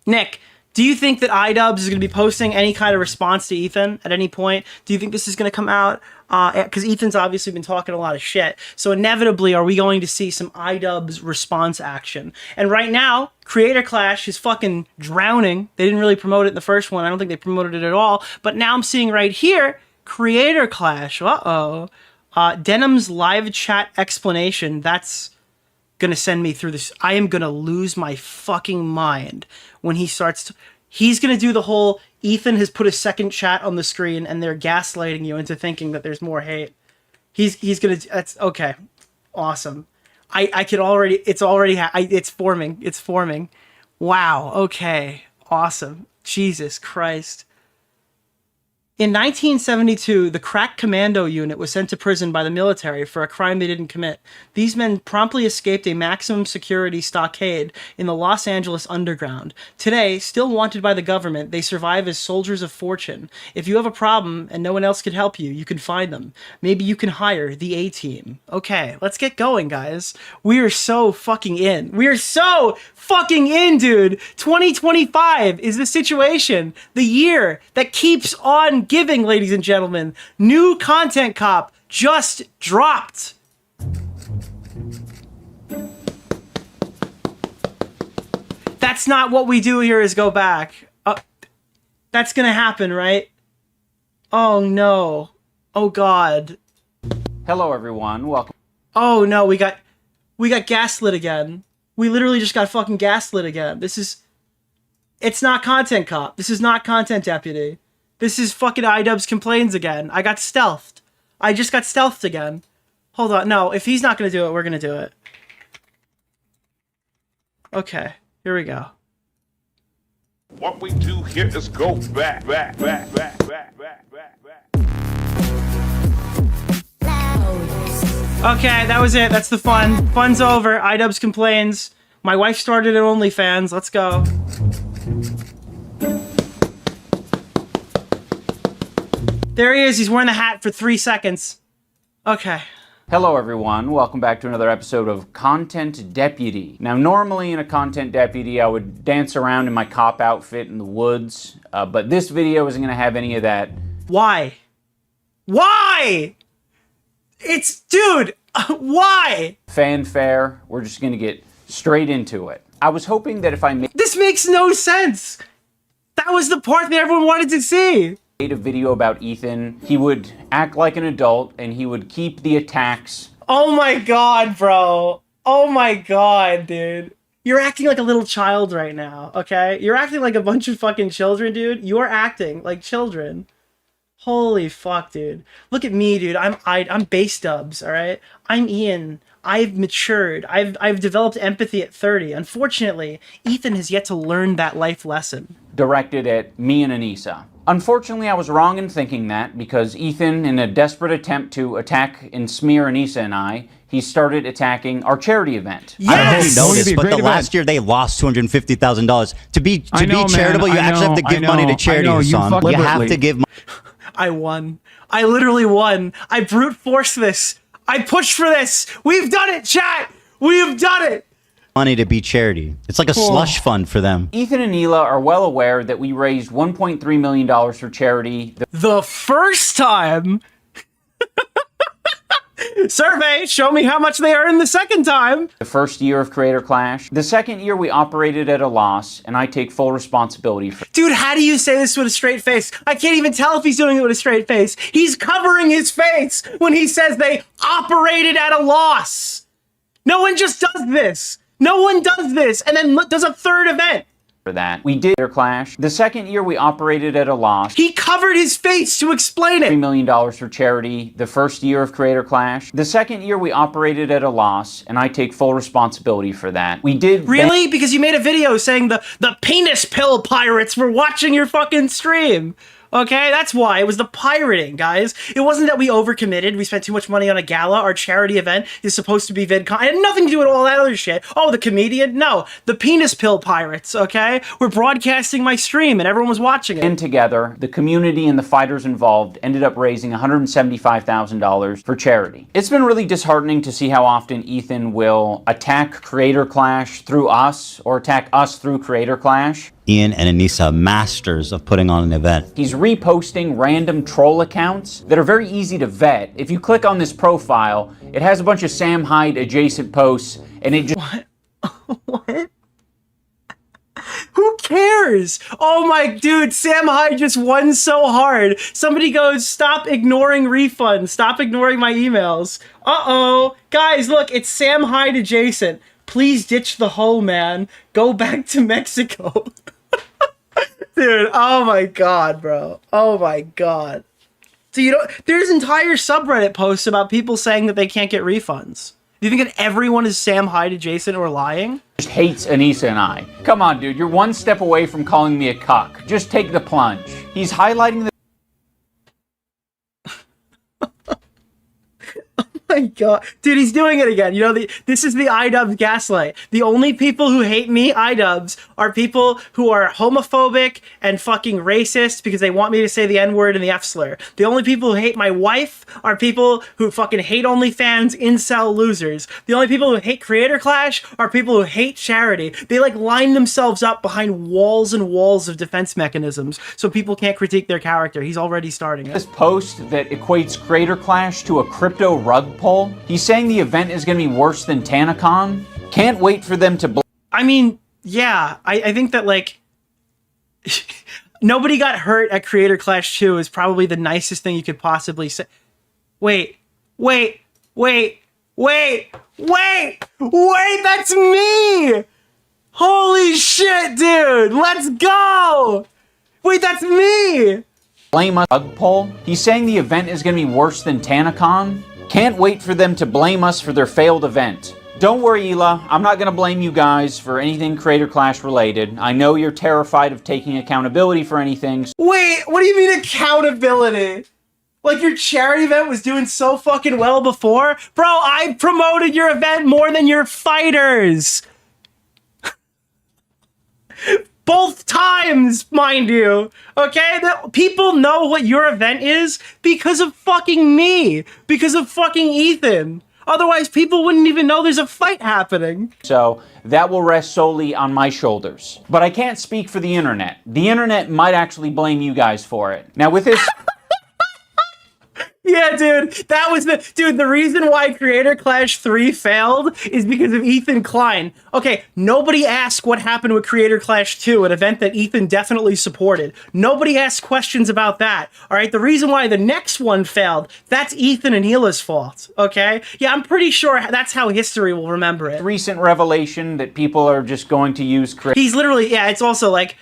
Nick, do you think that iDubbbz is going to be posting any kind of response to Ethan at any point? Do you think this is going to come out? Because Ethan's obviously been talking a lot of shit. So inevitably, are we going to see some iDubbbz response action? And right now, Creator Clash is fucking drowning. They didn't really promote it in the first one. I don't think they promoted it at all. But now I'm seeing right here, Creator Clash. Uh-oh. Denim's live chat explanation. That's gonna send me through this. I am gonna lose my fucking mind when he starts to, he's gonna do the whole Ethan has put a second chat on the screen and they're gaslighting you into thinking that there's more hate. He's gonna, that's okay. Awesome. I can already, it's forming. Wow. Okay. Awesome. Jesus Christ. In 1972, the crack commando unit was sent to prison by the military for a crime they didn't commit. These men promptly escaped a maximum security stockade in the Los Angeles underground. Today, still wanted by the government, they survive as soldiers of fortune. If you have a problem and no one else can help you, you can find them. Maybe you can hire the A-team. Okay, let's get going, guys. We are so fucking in. We are so fucking in, dude. 2025 is the situation, the year that keeps on giving, ladies and gentlemen. New content cop just dropped. That's not what we do here is go back. That's gonna happen, right? Oh no. Oh god. Hello everyone, welcome. Oh no, we got gaslit again. We literally just got fucking gaslit again. It's not Content Cop. This is not Content Deputy. This is fucking iDubbbz complains again. I got stealthed. I just got stealthed again. Hold on. No, if he's not going to do it, we're going to do it. Okay, here we go. What we do here is go back. Okay, that was it. That's the fun. Fun's over. iDubbbz complains. My wife started an OnlyFans. Let's go. There he is. He's wearing the hat for 3 seconds. Okay. Hello everyone, welcome back to another episode of Content Deputy. Now normally in a Content Deputy I would dance around in my cop outfit in the woods, but this video isn't going to have any of that. Why? Why? Dude, why? Fanfare. We're just going to get straight into it. I was hoping that if I made This makes no sense. That was the part that everyone wanted to see. A video about Ethan, he would act like an adult and he would keep the attacks. Oh my god, bro. Oh my god, dude. You're acting like a little child right now, okay? You're acting like a bunch of fucking children, dude. You're acting like children. Holy fuck, dude. Look at me, dude. I'm base dubs, all right? I'm Ian. I've matured. I've developed empathy at 30. Unfortunately, Ethan has yet to learn that life lesson. Directed at me and Anissa. Unfortunately, I was wrong in thinking that because Ethan, in a desperate attempt to attack and smear Anissa and I, he started attacking our charity event. Yes! I don't know if you know this, but the last year they lost $250,000. To be charitable, you actually have to give money to charity, Hasan. You have to give money. I won. I literally won. I brute forced this. I pushed for this. We've done it, chat. We've done it. Money to be charity. It's like a slush fund for them. Ethan and Neela are well aware that we raised $1.3 million for charity. The first time. Survey, show me how much they earned the second time. The first year of Creator Clash. The second year we operated at a loss, and I take full responsibility for. Dude, how do you say this with a straight face? I can't even tell if he's doing it with a straight face. He's covering his face when he says they operated at a loss. No one just does this. No one does this and then does a third event. for that. We did Creator Clash. The second year we operated at a loss. He covered his face to explain it. $3 million for charity the first year of Creator Clash. The second year we operated at a loss, and I take full responsibility for that. We did... Really? Because you made a video saying the penis pill pirates were watching your fucking stream. Okay, that's why. It was the pirating, guys. It wasn't that we overcommitted. We spent too much money on a gala. Our charity event is supposed to be VidCon. It had nothing to do with all that other shit. Oh, the comedian? No. The penis pill pirates, okay? We're broadcasting my stream and everyone was watching it. And together, the community and the fighters involved ended up raising $175,000 for charity. It's been really disheartening to see how often Ethan will attack Creator Clash through us or attack us through Creator Clash. Ian and Anissa, masters of putting on an event. He's reposting random troll accounts that are very easy to vet. If you click on this profile, it has a bunch of Sam Hyde adjacent posts, and it just... What? Who cares? Oh my dude, Sam Hyde just won so hard. Somebody goes, stop ignoring refunds. Stop ignoring my emails. Uh-oh. Guys, look, it's Sam Hyde adjacent. Please ditch the hoe, man. Go back to Mexico. Dude, oh my god, bro. Oh my god. So you don't... There's entire subreddit posts about people saying that they can't get refunds. Do you think that everyone is Sam Hyde adjacent or lying? Just hates Anissa and I. Come on, dude. You're one step away from calling me a cuck. Just take the plunge. He's highlighting the... Oh my god. Dude, he's doing it again. You know, this is the iDubbbz gaslight. The only people who hate me, iDubbbz, are people who are homophobic and fucking racist because they want me to say the N-word and the F-slur. The only people who hate my wife are people who fucking hate OnlyFans, incel losers. The only people who hate Creator Clash are people who hate charity. They like line themselves up behind walls and walls of defense mechanisms so people can't critique their character. He's already starting it. This post that equates Creator Clash to a crypto rug pull. He's saying the event is going to be worse than TanaCon. Can't wait for them to... I mean, yeah, I think that, like, nobody got hurt at Creator Clash 2 is probably the nicest thing you could possibly say. Wait, that's me! Holy shit, dude! Let's go! Wait, that's me! Blame us rug pull. He's saying the event is going to be worse than TanaCon. Can't wait for them to blame us for their failed event. Don't worry, Hila. I'm not going to blame you guys for anything Creator Clash related. I know you're terrified of taking accountability for anything. Wait, what do you mean accountability? Like your charity event was doing so fucking well before? Bro, I promoted your event more than your fighters. Both times, mind you. Okay? People know what your event is because of fucking me. Because of fucking Ethan. Otherwise, people wouldn't even know there's a fight happening. So that will rest solely on my shoulders. But I can't speak for the internet. The internet might actually blame you guys for it. Now with this... Yeah, dude, that was the reason why Creator Clash 3 failed is because of Ethan Klein. Okay, nobody asked what happened with Creator Clash 2, an event that Ethan definitely supported. Nobody asked questions about that, all right? The reason why the next one failed, that's Ethan and Hila's fault, okay? Yeah, I'm pretty sure that's how history will remember it. Recent revelation that people are just going to use... He's literally, yeah, it's also like,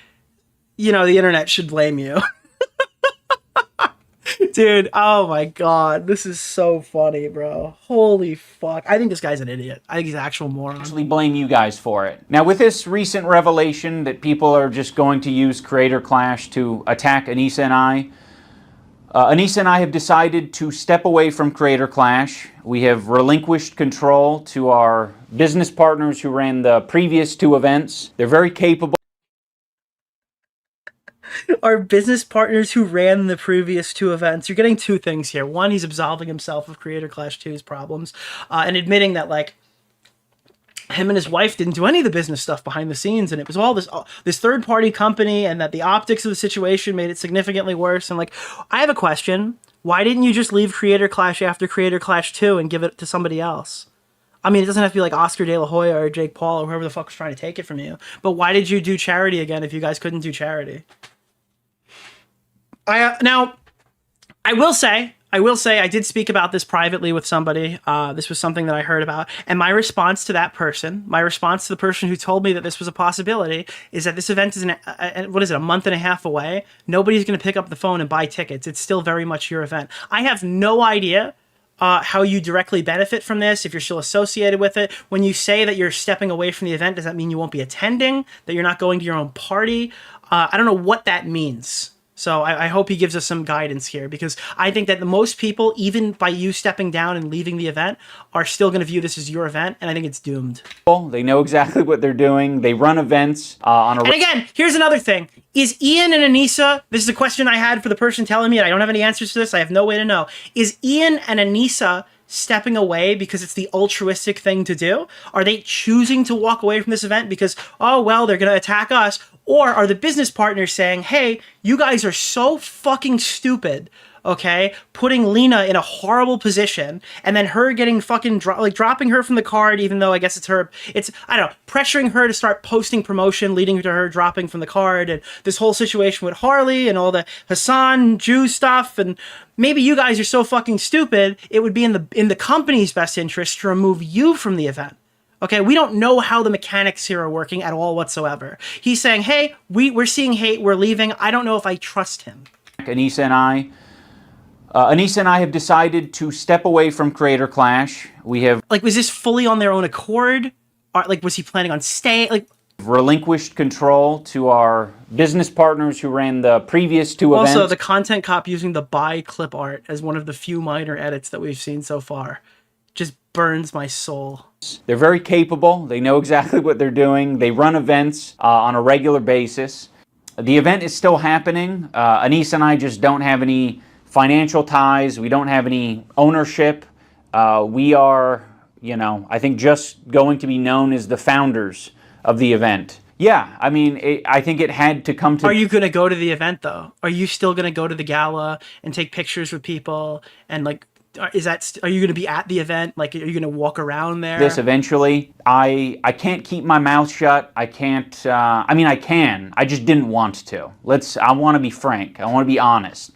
you know, the internet should blame you. Dude, oh my god, this is so funny, bro. Holy fuck. I think this guy's an idiot. I think he's an actual moron. Actually blame you guys for it. Now with this recent revelation that people are just going to use Creator Clash to attack Anissa and I, Anissa and I have decided to step away from Creator Clash. We have relinquished control to our business partners who ran the previous two events. They're very capable. Our business partners who ran the previous two events. You're getting two things here. One, he's absolving himself of Creator Clash 2's problems and admitting that, like, him and his wife didn't do any of the business stuff behind the scenes, and it was all this third-party company, and that the optics of the situation made it significantly worse. And, like, I have a question. Why didn't you just leave Creator Clash after Creator Clash 2 and give it to somebody else? I mean, it doesn't have to be like Oscar De La Hoya or Jake Paul or whoever the fuck was trying to take it from you. But why did you do charity again if you guys couldn't do charity? Now, I will say, I will say I did speak about this privately with somebody. This was something that I heard about. And my response to that person, my response to the person who told me that this was a possibility, is that this event is, a month and a half away. Nobody's going to pick up the phone and buy tickets. It's still very much your event. I have no idea how you directly benefit from this, if you're still associated with it. When you say that you're stepping away from the event, does that mean you won't be attending? That you're not going to your own party? I don't know what that means. So I hope he gives us some guidance here, because I think that the most people, even by you stepping down and leaving the event, are still going to view this as your event, and I think it's doomed. They know exactly what they're doing. They run events on a... And again, here's another thing. Is Ian and Anissa, this is a question I had for the person telling me, and I don't have any answers to this, I have no way to know. Is Ian and Anissa stepping away because it's the altruistic thing to do? Are they choosing to walk away from this event because, oh, well, they're going to attack us? Or are the business partners saying, hey, you guys are so fucking stupid, okay? Putting Lena in a horrible position, and then her getting fucking, dropping her from the card, even though I guess it's her, I don't know, pressuring her to start posting promotion, leading to her dropping from the card, and this whole situation with Harley, and all the Hasan Jew stuff, and maybe you guys are so fucking stupid, it would be in the company's best interest to remove you from the event. Okay, we don't know how the mechanics here are working at all whatsoever. He's saying, hey, we're seeing hate, we're leaving. I don't know if I trust him. Anissa and I have decided to step away from Creator Clash. We have... was this fully on their own accord? Or, was he planning on staying? Relinquished control to our business partners who ran the previous two events. Also, the content cop using the buy clip art as one of the few minor edits that we've seen so far just burns my soul. They're very capable. They know exactly what they're doing. They run events on a regular basis. The event is still happening. Anissa and I just don't have any financial ties. We don't have any ownership. We are, I think just going to be known as the founders of the event. Yeah, I mean, I think it had to come to... Are you going to go to the event, though? Are you still going to go to the gala and take pictures with people and, are you going to be at the event? Are you going to walk around there? This eventually. I can't keep my mouth shut. I can't, I can. I just didn't want to. I want to be frank. I want to be honest.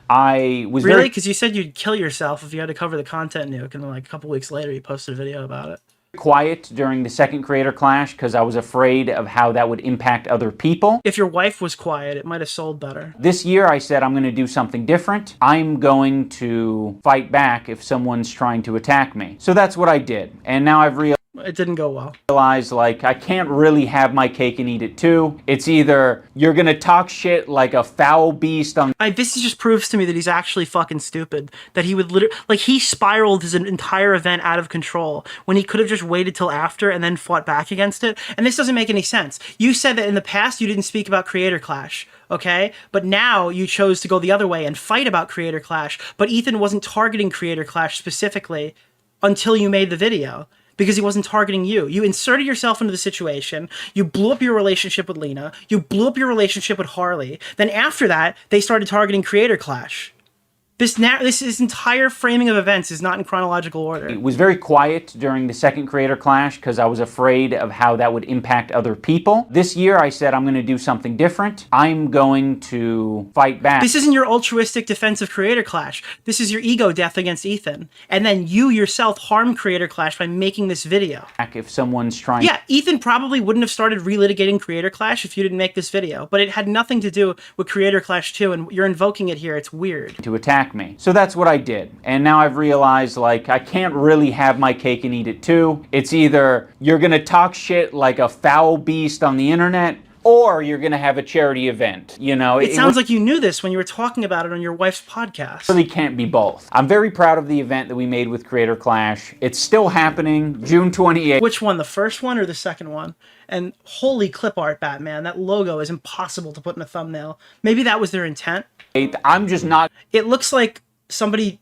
I was Really? Because you said you'd kill yourself if you had to cover the content nuke, and then a couple weeks later you posted a video about it. Quiet during the second Creator Clash because I was afraid of how that would impact other people. If your wife was quiet, it might have sold better. This year I said I'm going to do something different. I'm going to fight back if someone's trying to attack me. So that's what I did. And now I've realized it didn't go well. I can't really have my cake and eat it too. It's either you're gonna talk shit like a foul beast on... This just proves to me that he's actually fucking stupid. That he would literally... he spiraled his entire event out of control when he could have just waited till after and then fought back against it. And this doesn't make any sense. You said that in the past you didn't speak about Creator Clash, okay? But now you chose to go the other way and fight about Creator Clash. But Ethan wasn't targeting Creator Clash specifically until you made the video. Because he wasn't targeting you. You inserted yourself into the situation. You blew up your relationship with Lena. You blew up your relationship with Harley. Then after that, they started targeting Creator Clash. This entire framing of events is not in chronological order. It was very quiet during the second Creator Clash because I was afraid of how that would impact other people. This year I said I'm going to do something different. I'm going to fight back. This isn't your altruistic defense of Creator Clash. This is your ego death against Ethan. And then you yourself harm Creator Clash by making this video. If someone's trying... Yeah, Ethan probably wouldn't have started relitigating Creator Clash if you didn't make this video. But it had nothing to do with Creator Clash 2, and you're invoking it here. It's weird. To attack me. So that's what I did. And now I've realized, I can't really have my cake and eat it too. It's either you're going to talk shit like a foul beast on the internet, or you're going to have a charity event. It sounds like you knew this when you were talking about it on your wife's podcast. It really can't be both. I'm very proud of the event that we made with Creator Clash. It's still happening, June 28th. Which one, the first one or the second one? And holy clip art, Batman. That logo is impossible to put in a thumbnail. Maybe that was their intent. I'm just not... It looks like somebody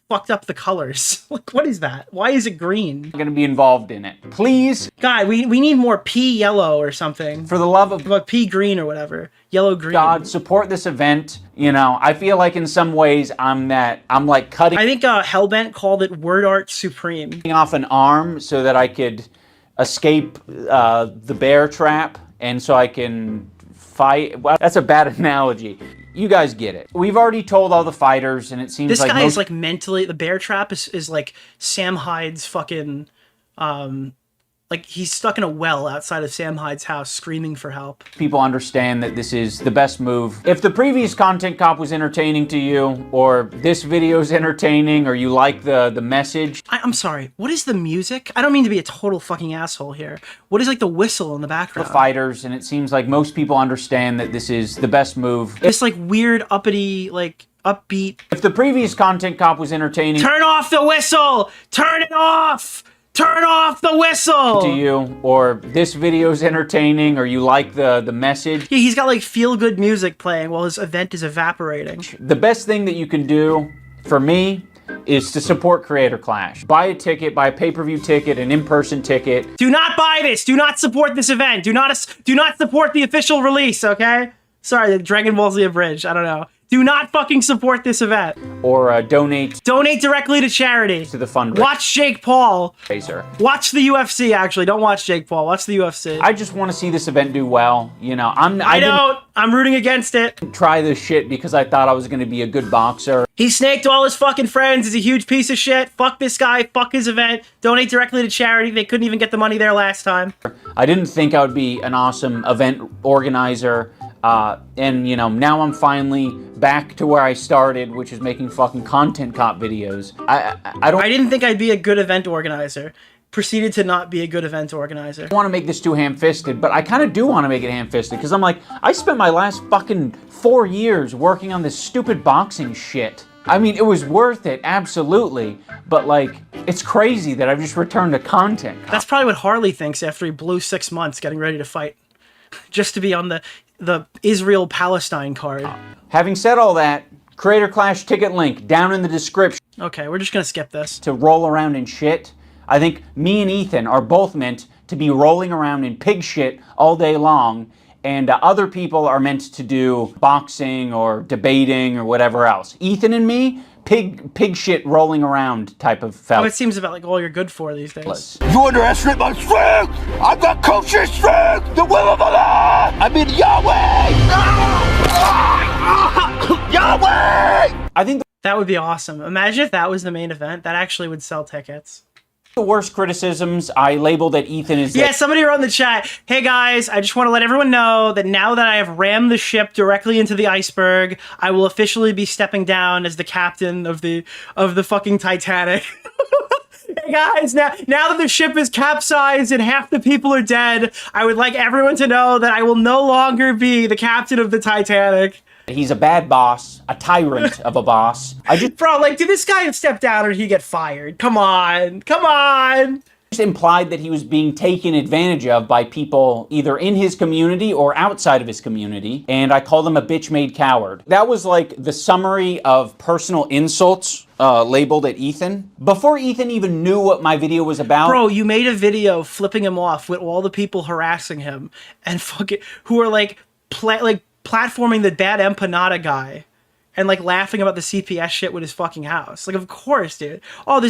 fucked up the colors. What is that? Why is it green? I'm going to be involved in it. Please. Guy, we need more pea yellow or something. For the love of... pea green or whatever. Yellow green. God, support this event. I feel like in some ways I'm cutting... I think Hellbent called it word art supreme. Off an arm so that I could escape the bear trap and so I can fight... Well, that's a bad analogy. You guys get it. We've already told all the fighters, and it seems This like guy is like mentally, the bear trap is like Sam Hyde's fucking, like he's stuck in a well outside of Sam Hyde's house screaming for help. people understand that this is the best move. If the previous content cop was entertaining to you, or this video is entertaining, or you like the message. I'm sorry, what is the music? I don't mean to be a total fucking asshole here. What is like the whistle in the background? The fighters, and it seems like most people understand that this is the best move. This like weird uppity, like upbeat. If the previous content cop was entertaining. Turn off the whistle! Turn it off! Turn off the whistle! To you, or this video is entertaining, or you like the message. Yeah, he's got like feel-good music playing while his event is evaporating. The best thing that you can do, for me, is to support Creator Clash. Buy a ticket, buy a pay-per-view ticket, an in-person ticket. Do not buy this! Do not support this event! Do not support the official release, okay? Sorry, the Dragon Ball Z Abridged, I don't know. Do not fucking support this event. Or donate. Donate directly to charity. To the fundraiser. Watch Jake Paul. Razor. Watch the UFC, actually. Don't watch Jake Paul. Watch the UFC. I just want to see this event do well. You know, I'm rooting against it. Try this shit because I thought I was going to be a good boxer. He snaked all his fucking friends. He's a huge piece of shit. Fuck this guy. Fuck his event. Donate directly to charity. They couldn't even get the money there last time. I didn't think I would be an awesome event organizer. And you know, now I'm finally back to where I started, which is making fucking content cop videos. I didn't think I'd be a good event organizer. Proceeded to not be a good event organizer. I want to make this too ham-fisted, but I kind of do want to make it ham-fisted because I'm like, I spent my last fucking 4 years working on this stupid boxing shit. I mean, it was worth it, absolutely, but like, it's crazy that I've just returned to content. That's probably what Harley thinks after he blew 6 months getting ready to fight. Just to be on the Israel-Palestine card. Having said all that, Creator Clash ticket link down in the description. Okay, we're just gonna skip this. To roll around in shit. I think me and Ethan are both meant to be rolling around in pig shit all day long, and other people are meant to do boxing or debating or whatever else. Ethan and me, pig shit rolling around type of fella. Oh, it seems about like all you're good for these days. You underestimate my strength! I've got kosher strength! The will of Allah! I mean Yahweh! Yahweh! I think that would be awesome. Imagine if that was the main event. That actually would sell tickets. The worst criticisms I labeled at Ethan is yeah, somebody wrote in the chat, hey guys, I just want to let everyone know that now that I have rammed the ship directly into the iceberg, I will officially be stepping down as the captain of the fucking Titanic. Hey guys, now that the ship is capsized and half the people are dead, I would like everyone to know that I will no longer be the captain of the Titanic. He's a bad boss, a tyrant of a boss. Bro, like, did this guy step down or did he get fired? Come on, come on. Just implied that he was being taken advantage of by people either in his community or outside of his community, and I called him a bitch-made coward. That was like the summary of personal insults labeled at Ethan. Before Ethan even knew what my video was about. Bro, you made a video flipping him off with all the people harassing him and fucking who are like platforming the bad empanada guy and like laughing about the CPS shit with his fucking house. Like, of course, dude. Oh,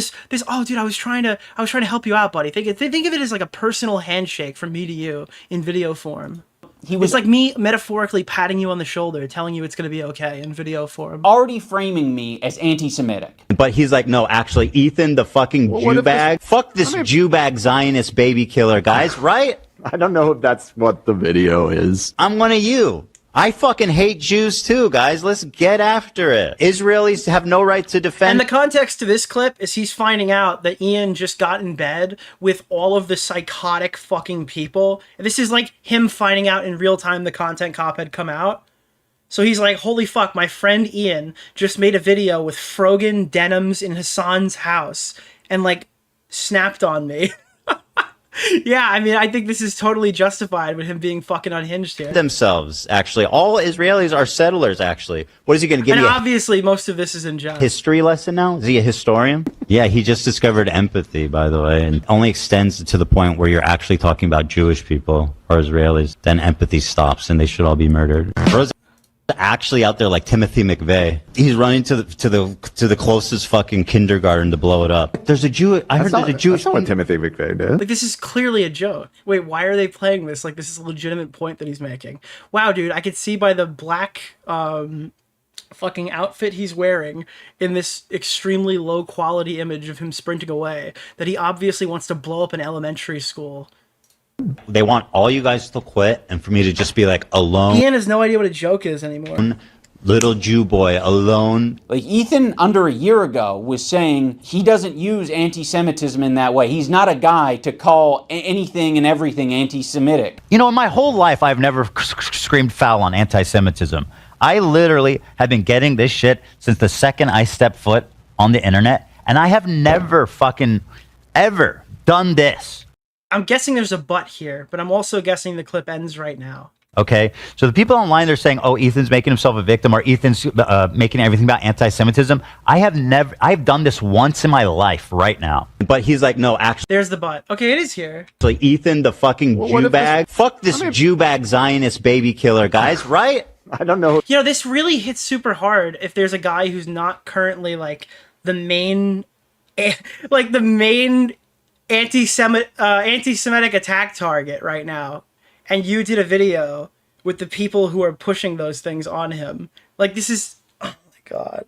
oh, dude, I was trying to help you out, buddy. Think of it as like a personal handshake from me to you in video form. It's like me metaphorically patting you on the shoulder, telling you it's going to be okay in video form. Already framing me as anti-Semitic. But he's like, no, actually, Ethan, the fucking Jew bag. Fuck this Jew bag Zionist baby killer, guys, right? I don't know if that's what the video is. I'm one of you. I fucking hate Jews too, guys. Let's get after it. Israelis have no right to defend. And the context to this clip is he's finding out that Ian just got in bed with all of the psychotic fucking people. This is like him finding out in real time the content cop had come out. So he's like, holy fuck, my friend Ian just made a video with Frogan denims in Hasan's house and like snapped on me. Yeah, I mean, I think this is totally justified with him being fucking unhinged here. Themselves, actually. All Israelis are settlers, actually. What is he going to give you? And obviously, most of this is in jest. History lesson now? Is he a historian? Yeah, he just discovered empathy, by the way, and only extends to the point where you're actually talking about Jewish people or Israelis. Then empathy stops, and they should all be murdered. Actually out there like Timothy McVeigh. He's running to the closest fucking kindergarten to blow it up. There's a Jew. I heard there's a Jewish. That's not what Timothy McVeigh did. Like, this is clearly a joke. Wait, why are they playing this? Like, this is a legitimate point that he's making. Wow, dude, I could see by the black fucking outfit he's wearing in this extremely low quality image of him sprinting away that he obviously wants to blow up an elementary school. They want all you guys to quit and for me to just be like alone. Ian has no idea what a joke is anymore. Little Jew boy alone. Like, Ethan, under a year ago, was saying he doesn't use anti-Semitism in that way. He's not a guy to call anything and everything anti-Semitic. You know, in my whole life, I've never screamed foul on anti-Semitism. I literally have been getting this shit since the second I stepped foot on the internet, and I have never fucking ever done this. I'm guessing there's a but here, but I'm also guessing the clip ends right now. Okay, so the people online, they're saying, oh, Ethan's making himself a victim, or Ethan's making everything about anti-Semitism. I've done this once in my life right now. But he's like, no, actually. There's the but. Okay, it is here. So Ethan, the fucking Jew bag. Fuck this Jew bag Zionist baby killer, guys, right? I don't know. You know, this really hits super hard if there's a guy who's not currently, like, the main anti-Semitic attack target right now, and you did a video with the people who are pushing those things on him. Like, this is, oh my god,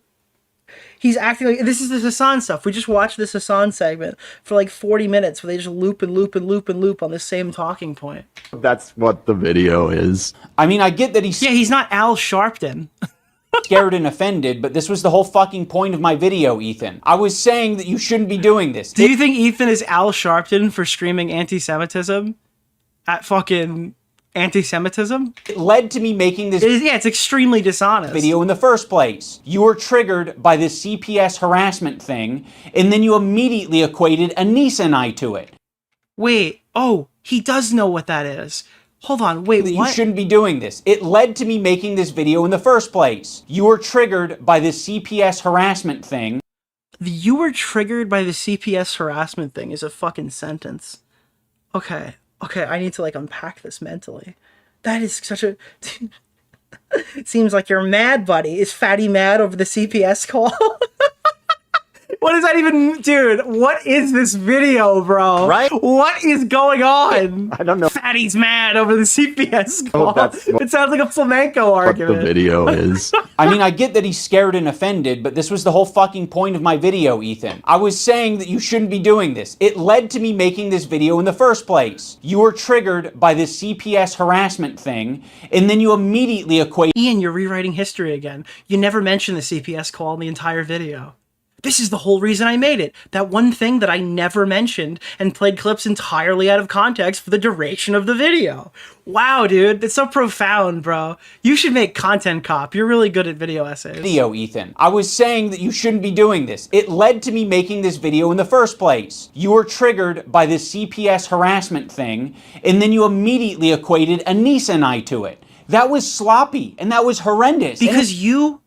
he's acting like this is the Hasan stuff. We just watched this Hasan segment for like 40 minutes where they just loop and loop and loop and loop on the same talking point. That's what the video is. I mean, I get that he's not Al Sharpton. Scared and offended, but this was the whole fucking point of my video, Ethan. I was saying that you shouldn't be doing this. Do you think Ethan is Al Sharpton for streaming anti-Semitism at fucking anti-Semitism? It led to me making this it's extremely dishonest video in the first place. You were triggered by this CPS harassment thing, and then you immediately equated Anissa and I to it. Wait, oh, he does know what that is. Hold on, wait, what? You shouldn't be doing this. It led to me making this video in the first place. You were triggered by this CPS harassment thing. You were triggered by the CPS harassment thing is a fucking sentence. Okay, I need to, like, unpack this mentally. That is such a... Seems like you're mad, buddy. Is Fatty mad over the CPS call? What does that even... Dude, what is this video, bro? Right? What is going on? I don't know. Fatty's mad over the CPS call. It sounds like a flamenco argument. What the video is. I mean, I get that he's scared and offended, but this was the whole fucking point of my video, Ethan. I was saying that you shouldn't be doing this. It led to me making this video in the first place. You were triggered by this CPS harassment thing, and then you immediately equate... Ian, you're rewriting history again. You never mentioned the CPS call in the entire video. This is the whole reason I made it. That one thing that I never mentioned and played clips entirely out of context for the duration of the video. Wow, dude, that's so profound, bro. You should make content cop. You're really good at video essays. Video, Ethan. I was saying that you shouldn't be doing this. It led to me making this video in the first place. You were triggered by this CPS harassment thing, and then you immediately equated Anissa and I to it. That was sloppy, and that was horrendous. Because you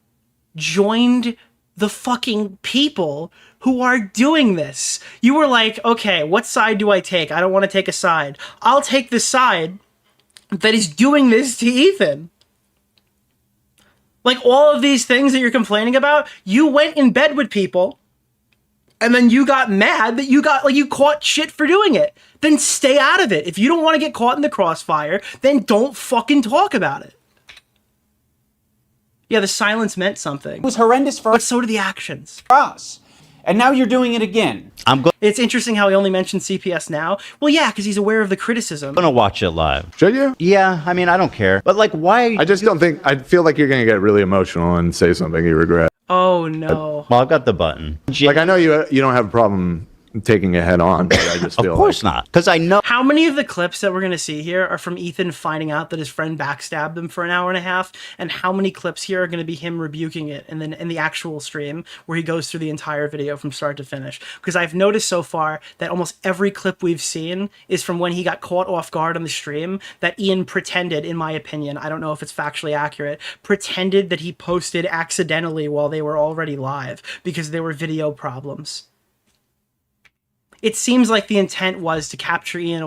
joined the fucking people who are doing this. You were like, okay, what side do I take? I don't want to take a side. I'll take the side that is doing this to Ethan. Like, all of these things that you're complaining about, you went in bed with people, and then you got mad that you caught shit for doing it. Then stay out of it. If you don't want to get caught in the crossfire, then don't fucking talk about it. Yeah, the silence meant something. It was horrendous for us. But so did the actions. Us. And now you're doing it again. It's interesting how he only mentioned CPS now. Well, yeah, because he's aware of the criticism. I'm gonna watch it live. Should you? Yeah, I mean, I don't care. But, like, why? I just don't think... I feel like you're going to get really emotional and say something you regret. Oh, no. Well, I've got the button. Like, I know you don't have a problem taking it head on, but I just feel Of course not. Because I know... How many of the clips that we're going to see here are from Ethan finding out that his friend backstabbed him for an hour and a half? And how many clips here are going to be him rebuking it and then in the actual stream where he goes through the entire video from start to finish? Because I've noticed so far that almost every clip we've seen is from when he got caught off guard on the stream that Ian pretended, in my opinion, I don't know if it's factually accurate, pretended that he posted accidentally while they were already live because there were video problems. It seems like the intent was to capture Ethan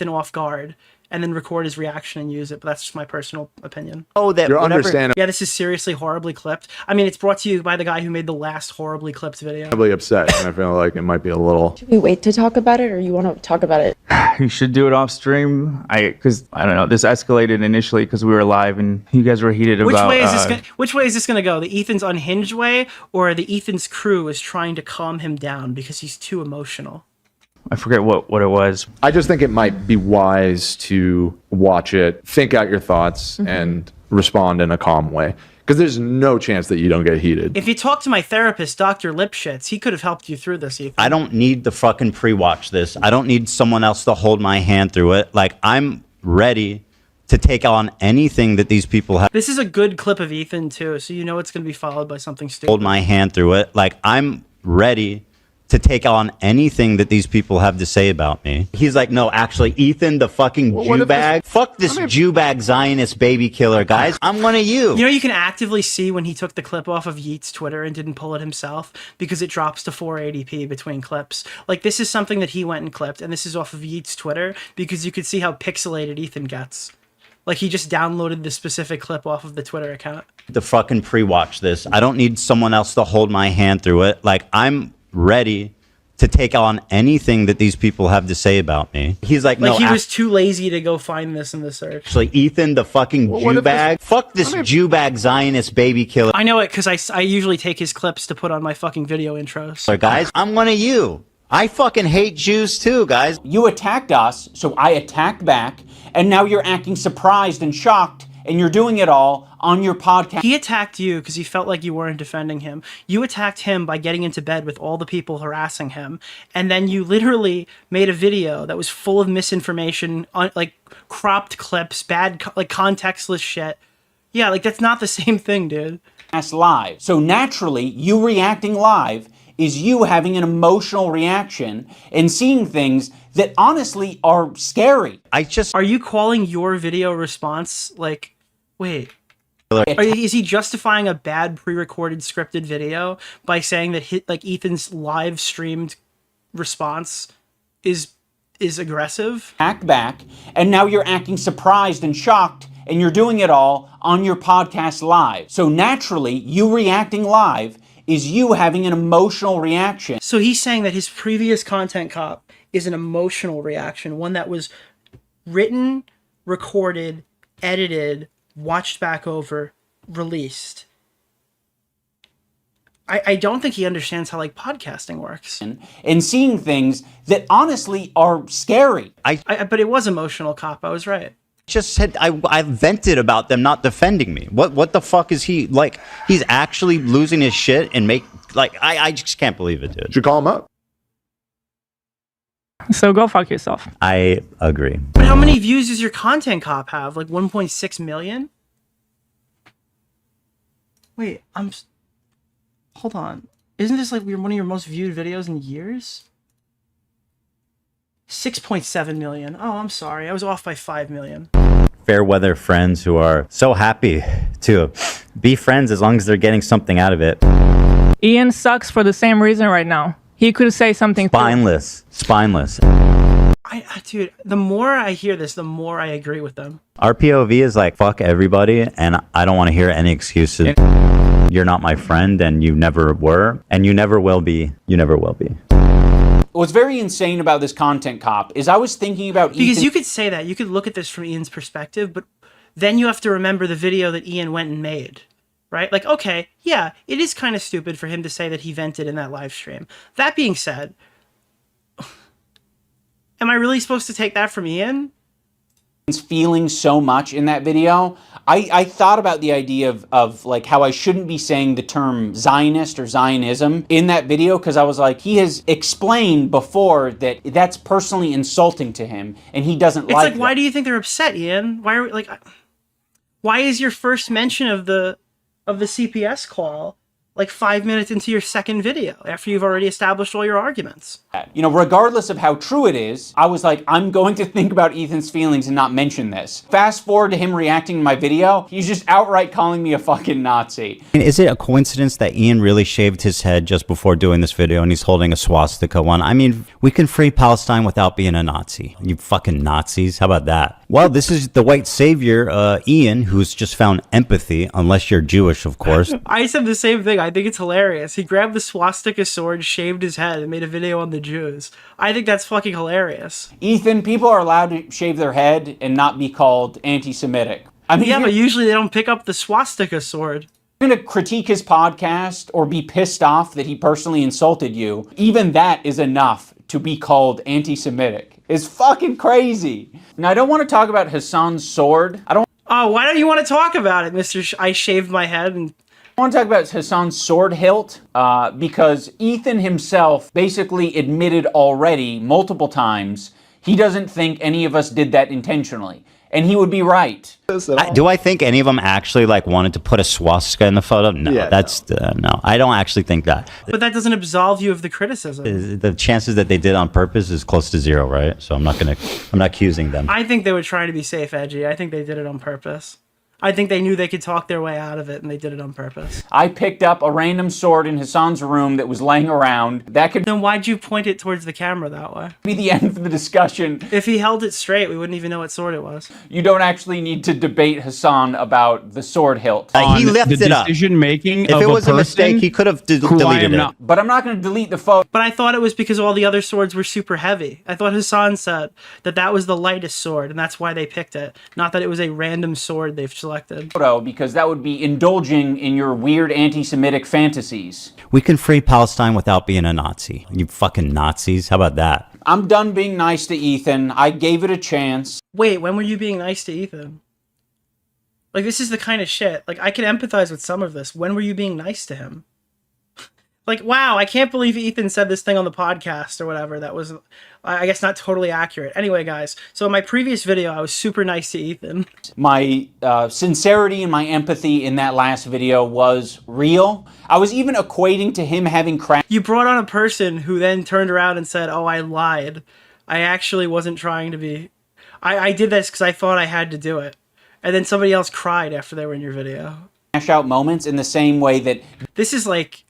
off guard and then record his reaction and use it. But that's just my personal opinion. Oh, that You're whatever. understandable. Yeah, this is seriously horribly clipped. I mean, it's brought to you by the guy who made the last horribly clipped video. Really upset, and I feel like it might be a little. Should we wait to talk about it, or you want to talk about it? You should do it off stream. Because I don't know. This escalated initially because we were live and you guys were heated about. Which way is this gonna go? The Ethan's unhinged way, or the Ethan's crew is trying to calm him down because he's too emotional? I forget what it was. I just think it might be wise to watch it, think out your thoughts, and respond in a calm way. Because there's no chance that you don't get heated. If you talk to my therapist, Dr. Lipschitz, he could have helped you through this, Ethan. I don't need to fucking pre-watch this. I don't need someone else to hold my hand through it. Like, I'm ready to take on anything that these people have. This is a good clip of Ethan, too, so you know it's going to be followed by something stupid. Hold my hand through it. Like, I'm ready to take on anything that these people have to say about me. He's like, no, actually, Ethan, the fucking Jew bag. Fuck this Jew bag Zionist baby killer, guys. I'm one of you. You know, you can actively see when he took the clip off of Yeet's Twitter and didn't pull it himself because it drops to 480p between clips. Like, this is something that he went and clipped, and this is off of Yeet's Twitter because you could see how pixelated Ethan gets. Like, he just downloaded the specific clip off of the Twitter account. To fucking pre-watch this. I don't need someone else to hold my hand through it. Like, I'm ready to take on anything that these people have to say about me. He's like, no, he was too lazy to go find this in the search. Actually, Ethan, the fucking Jew bag. Fuck this Jew bag Zionist baby killer. I know it because I usually take his clips to put on my fucking video intros. So guys, I'm one of you. I fucking hate Jews too, guys. You attacked us, so I attacked back, and now you're acting surprised and shocked, and you're doing it all on your podcast. He attacked you because he felt like you weren't defending him. You attacked him by getting into bed with all the people harassing him, and then you literally made a video that was full of misinformation, like cropped clips, bad, like contextless shit. Yeah, like that's not the same thing, dude. That's live. So naturally, you reacting live is you having an emotional reaction and seeing things that honestly are scary. Are you calling your video response like, wait, is he justifying a bad pre-recorded scripted video by saying that like Ethan's live streamed response is aggressive? Act back, and now you're acting surprised and shocked, and you're doing it all on your podcast live. So naturally, you reacting live is you having an emotional reaction. So he's saying that his previous content cop is an emotional reaction, one that was written, recorded, edited, watched back over, released. I don't think he understands how like podcasting works. And seeing things that honestly are scary. But it was emotional, cop. I was right. Just said I vented about them not defending me. What the fuck is he like? He's actually losing his shit and I just can't believe it, dude. Should call him up. So go fuck yourself. I agree. But how many views does your content cop have? Like 1.6 million? Wait, hold on. Isn't this like one of your most viewed videos in years? 6.7 million. Oh, I'm sorry. I was off by 5 million. Fair weather friends who are so happy to be friends as long as they're getting something out of it. Ian sucks for the same reason right now. He could say something. Spineless. Dude, the more I hear this, the more I agree with them. Our POV is like, fuck everybody, and I don't want to hear any excuses. You're not my friend, and you never were, and you never will be. You never will be. What's very insane about this content cop is I was thinking about Because you could say that. You could look at this from Ian's perspective, but then you have to remember the video that Ian went and made. Right? Like, okay, yeah, it is kind of stupid for him to say that he vented in that live stream. That being said, am I really supposed to take that from Ian? Feeling so much in that video. I thought about the idea of like how I shouldn't be saying the term Zionist or Zionism in that video because I was like, he has explained before that that's personally insulting to him and he doesn't like It's like, why do you think they're upset, Ian? Why is your first mention of the CPS call like 5 minutes into your second video after you've already established all your arguments? You know, regardless of how true it is, I was like, I'm going to think about Ethan's feelings and not mention this. Fast forward to him reacting to my video, he's just outright calling me a fucking Nazi. Is it a coincidence that Ian really shaved his head just before doing this video and he's holding a swastika one? I mean, we can free Palestine without being a Nazi. You fucking Nazis. How about that? Well, this is the white savior, Ian, who's just found empathy, unless you're Jewish, of course. I said the same thing. I think it's hilarious. He grabbed the swastika sword, shaved his head, and made a video on the Jews. I think that's fucking hilarious. Ethan, people are allowed to shave their head and not be called anti-Semitic. I mean, yeah, but usually they don't pick up the swastika sword. You're going to critique his podcast or be pissed off that he personally insulted you. Even that is enough to be called anti-Semitic. It's fucking crazy. Now, I don't want to talk about Hasan's sword. Oh, why don't you want to talk about it, Mr. I shaved my head and... I want to talk about Hasan's sword hilt because Ethan himself basically admitted already multiple times he doesn't think any of us did that intentionally. And he would be right. Do I think any of them actually like wanted to put a swastika in the photo? No, no. I don't actually think that. But that doesn't absolve you of the criticism. The chances that they did on purpose is close to zero, right? So I'm not accusing them. I think they were trying to be safe, edgy. I think they did it on purpose. I think they knew they could talk their way out of it, and they did it on purpose. I picked up a random sword in Hasan's room that was laying around. Then why'd you point it towards the camera that way? Be the end of the discussion. If he held it straight, we wouldn't even know what sword it was. You don't actually need to debate Hasan about the sword hilt. He lifted it up. Decision making. If it was a mistake, he could have deleted it. But I'm not going to delete the photo. But I thought it was because all the other swords were super heavy. I thought Hasan said that was the lightest sword, and that's why they picked it. Not that it was a random sword they've selected. Because that would be indulging in your weird anti-Semitic fantasies. We can free Palestine without being a Nazi. You fucking Nazis. How about that? I'm done being nice to Ethan. I gave it a chance. Wait, when were you being nice to Ethan? Like, this is the kind of shit. Like, I can empathize with some of this. When were you being nice to him? Like, wow, I can't believe Ethan said this thing on the podcast or whatever. That was, I guess, not totally accurate. Anyway, guys, so in my previous video, I was super nice to Ethan. My sincerity and my empathy in that last video was real. I was even equating to him having crashed. You brought on a person who then turned around and said, oh, I lied. I actually wasn't trying to be... I did this because I thought I had to do it. And then somebody else cried after they were in your video. Crash out moments in the same way that... This is like...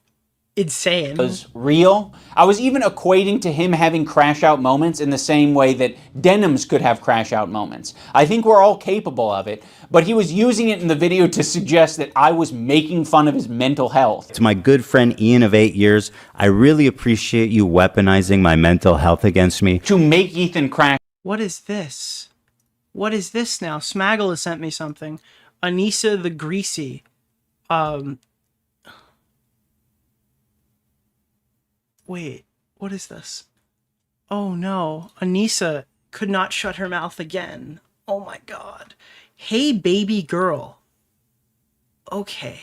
insane. Was real. I was even equating to him having crash out moments in the same way that denims could have crash out moments. I think we're all capable of it, but he was using it in the video to suggest that I was making fun of his mental health. To my good friend Ian of 8 years, I really appreciate you weaponizing my mental health against me. To make Ethan crash. What is this? What is this now? Smaggle has sent me something. Anissa the Greasy. Wait, what is this? Oh no, Anissa could not shut her mouth again. Oh my god. Hey baby girl. Okay.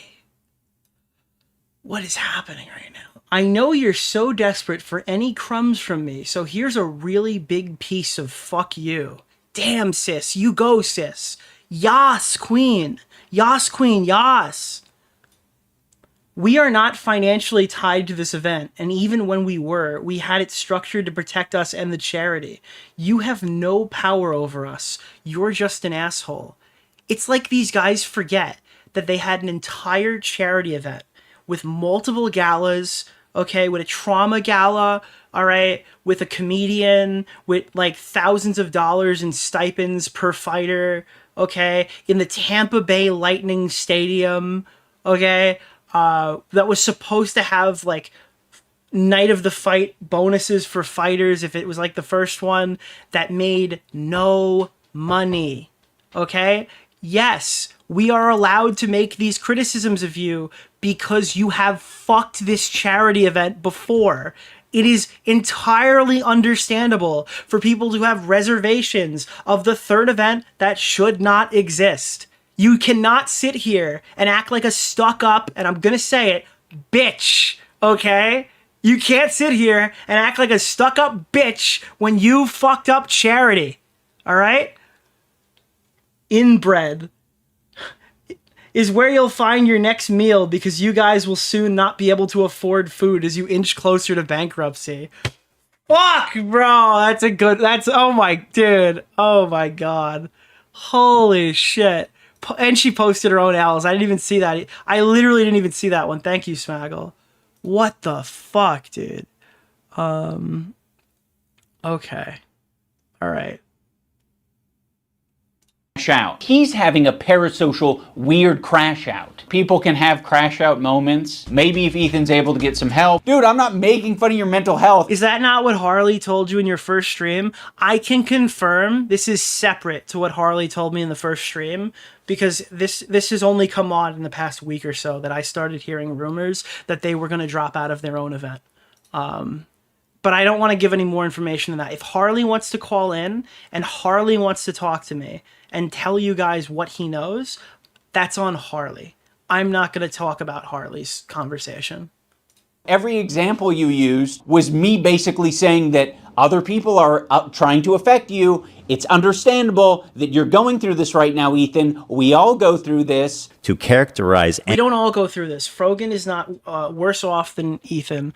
What is happening right now? I know you're so desperate for any crumbs from me, so here's a really big piece of fuck you. Damn sis, you go sis. Yas queen. Yas queen, yas. We are not financially tied to this event, and even when we were, we had it structured to protect us and the charity. You have no power over us. You're just an asshole. It's like these guys forget that they had an entire charity event with multiple galas, okay, with a trauma gala, all right, with a comedian, with like thousands of dollars in stipends per fighter, okay, in the Tampa Bay Lightning Stadium, okay, that was supposed to have like night of the fight bonuses for fighters if it was like the first one, that made no money. Okay? Yes, we are allowed to make these criticisms of you because you have fucked this charity event before. It is entirely understandable for people to have reservations of the third event that should not exist. You cannot sit here and act like a stuck-up, and I'm gonna say it, bitch, okay? You can't sit here and act like a stuck-up bitch when you fucked up charity, all right? Inbred is where you'll find your next meal because you guys will soon not be able to afford food as you inch closer to bankruptcy. Fuck, bro, oh my, dude, oh my god. Holy shit. And she posted her own owls. I didn't even see that. I literally didn't even see that one. Thank you, Smaggle. What the fuck, dude? Okay. All right. out. He's having a parasocial weird crash out. People can have crash out moments. Maybe if Ethan's able to get some help. Dude, I'm not making fun of your mental health. Is that not what Harley told you in your first stream? I can confirm this is separate to what Harley told me in the first stream, because this has only come on in the past week or so that I started hearing rumors that they were going to drop out of their own event. But I don't want to give any more information than that. If Harley wants to call in and Harley wants to talk to me and tell you guys what he knows, that's on Harley. I'm not going to talk about Harley's conversation. Every example you used was me basically saying that other people are trying to affect you. It's understandable that you're going through this right now, Ethan. We all go through this. To characterize... We don't all go through this. Frogan is not worse off than Ethan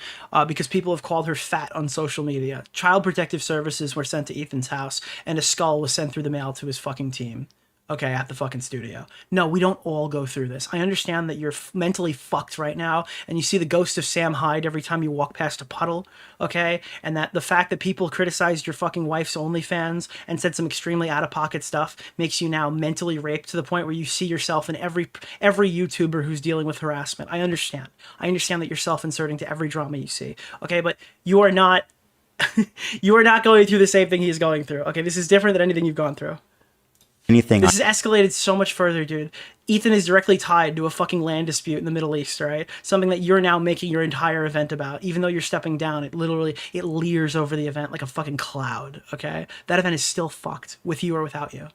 because people have called her fat on social media. Child Protective Services were sent to Ethan's house and a skull was sent through the mail to his fucking team. Okay, at the fucking studio. No, we don't all go through this. I understand that you're mentally fucked right now, and you see the ghost of Sam Hyde every time you walk past a puddle, okay? And that the fact that people criticized your fucking wife's OnlyFans and said some extremely out-of-pocket stuff makes you now mentally raped to the point where you see yourself in every YouTuber who's dealing with harassment. I understand. I understand that you're self-inserting to every drama you see, okay? But you are not... you are not going through the same thing he's going through, okay? This is different than anything you've gone through. Anything. This has escalated so much further, dude. Ethan is directly tied to a fucking land dispute in the Middle East, right? Something that you're now making your entire event about. Even though you're stepping down, it leers over the event like a fucking cloud, okay? That event is still fucked, with you or without you.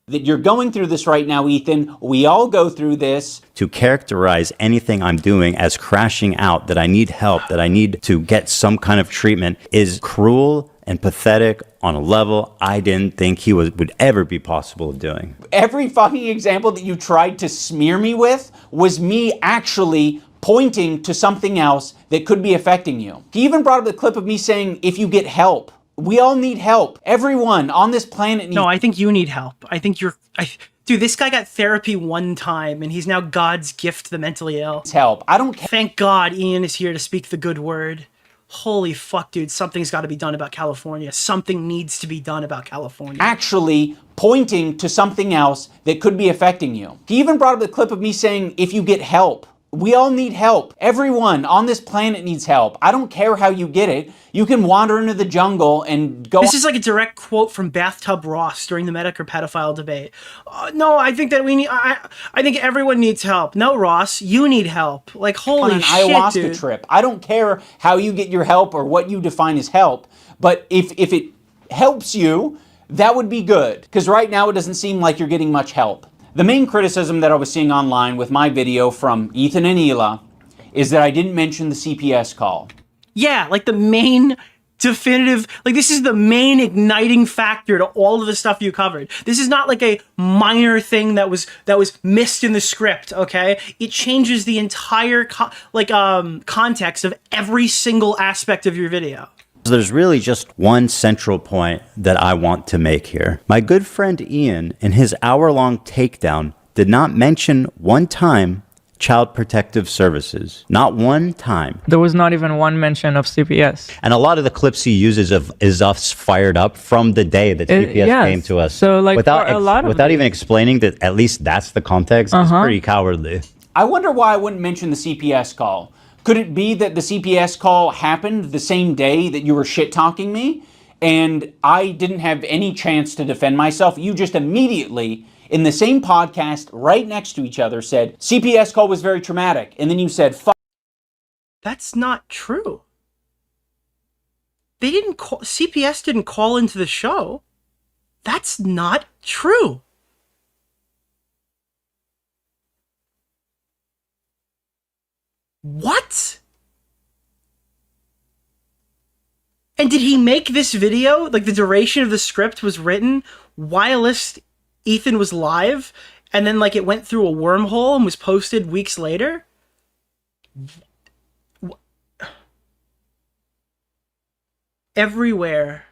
That you're going through this right now, Ethan. We all go through this. To characterize anything I'm doing as crashing out, that I need help, that I need to get some kind of treatment, is cruel and pathetic on a level I didn't think he would ever be possible of doing. Every fucking example that you tried to smear me with was me actually pointing to something else that could be affecting you. He even brought up the clip of me saying, if you get help. We all need help. Everyone on this planet needs... No, I think you need help. I think you're... Dude, this guy got therapy one time, and he's now God's gift to the mentally ill. Help. I don't care. Thank God Ian is here to speak the good word. Holy fuck, dude. Something's got to be done about California. Something needs to be done about California. Actually pointing to something else that could be affecting you. He even brought up the clip of me saying, if you get help. We all need help. Everyone on this planet needs help. I don't care how you get it. You can wander into the jungle and go... This is like a direct quote from Bathtub Ross during the medic or pedophile debate. No, I think that we need... I think everyone needs help. No, Ross, you need help. Like, holy shit, ayahuasca dude. trip. I don't care how you get your help or what you define as help, but if it helps you, that would be good. Because right now it doesn't seem like you're getting much help. The main criticism that I was seeing online with my video from Ethan and Hila is that I didn't mention the CPS call. Yeah, like the main definitive, like this is the main igniting factor to all of the stuff you covered. This is not like a minor thing that was missed in the script, okay? It changes the entire context of every single aspect of your video. There's really just one central point that I want to make here. My good friend Ian, in his hour-long takedown, did not mention one time Child Protective Services. Not one time. There was not even one mention of CPS. And a lot of the clips he uses is us fired up from the day that CPS came to us. So like without even explaining that at least that's the context, it's pretty cowardly. I wonder why I wouldn't mention the CPS call. Could it be that the CPS call happened the same day that you were shit-talking me, and I didn't have any chance to defend myself? You just immediately, in the same podcast, right next to each other, said, CPS call was very traumatic, and then you said, fuck. That's not true. They didn't call, CPS didn't call into the show. That's not true. What? And did he make this video? Like the duration of the script was written whilst Ethan was live, and then like it went through a wormhole and was posted weeks later? Everywhere,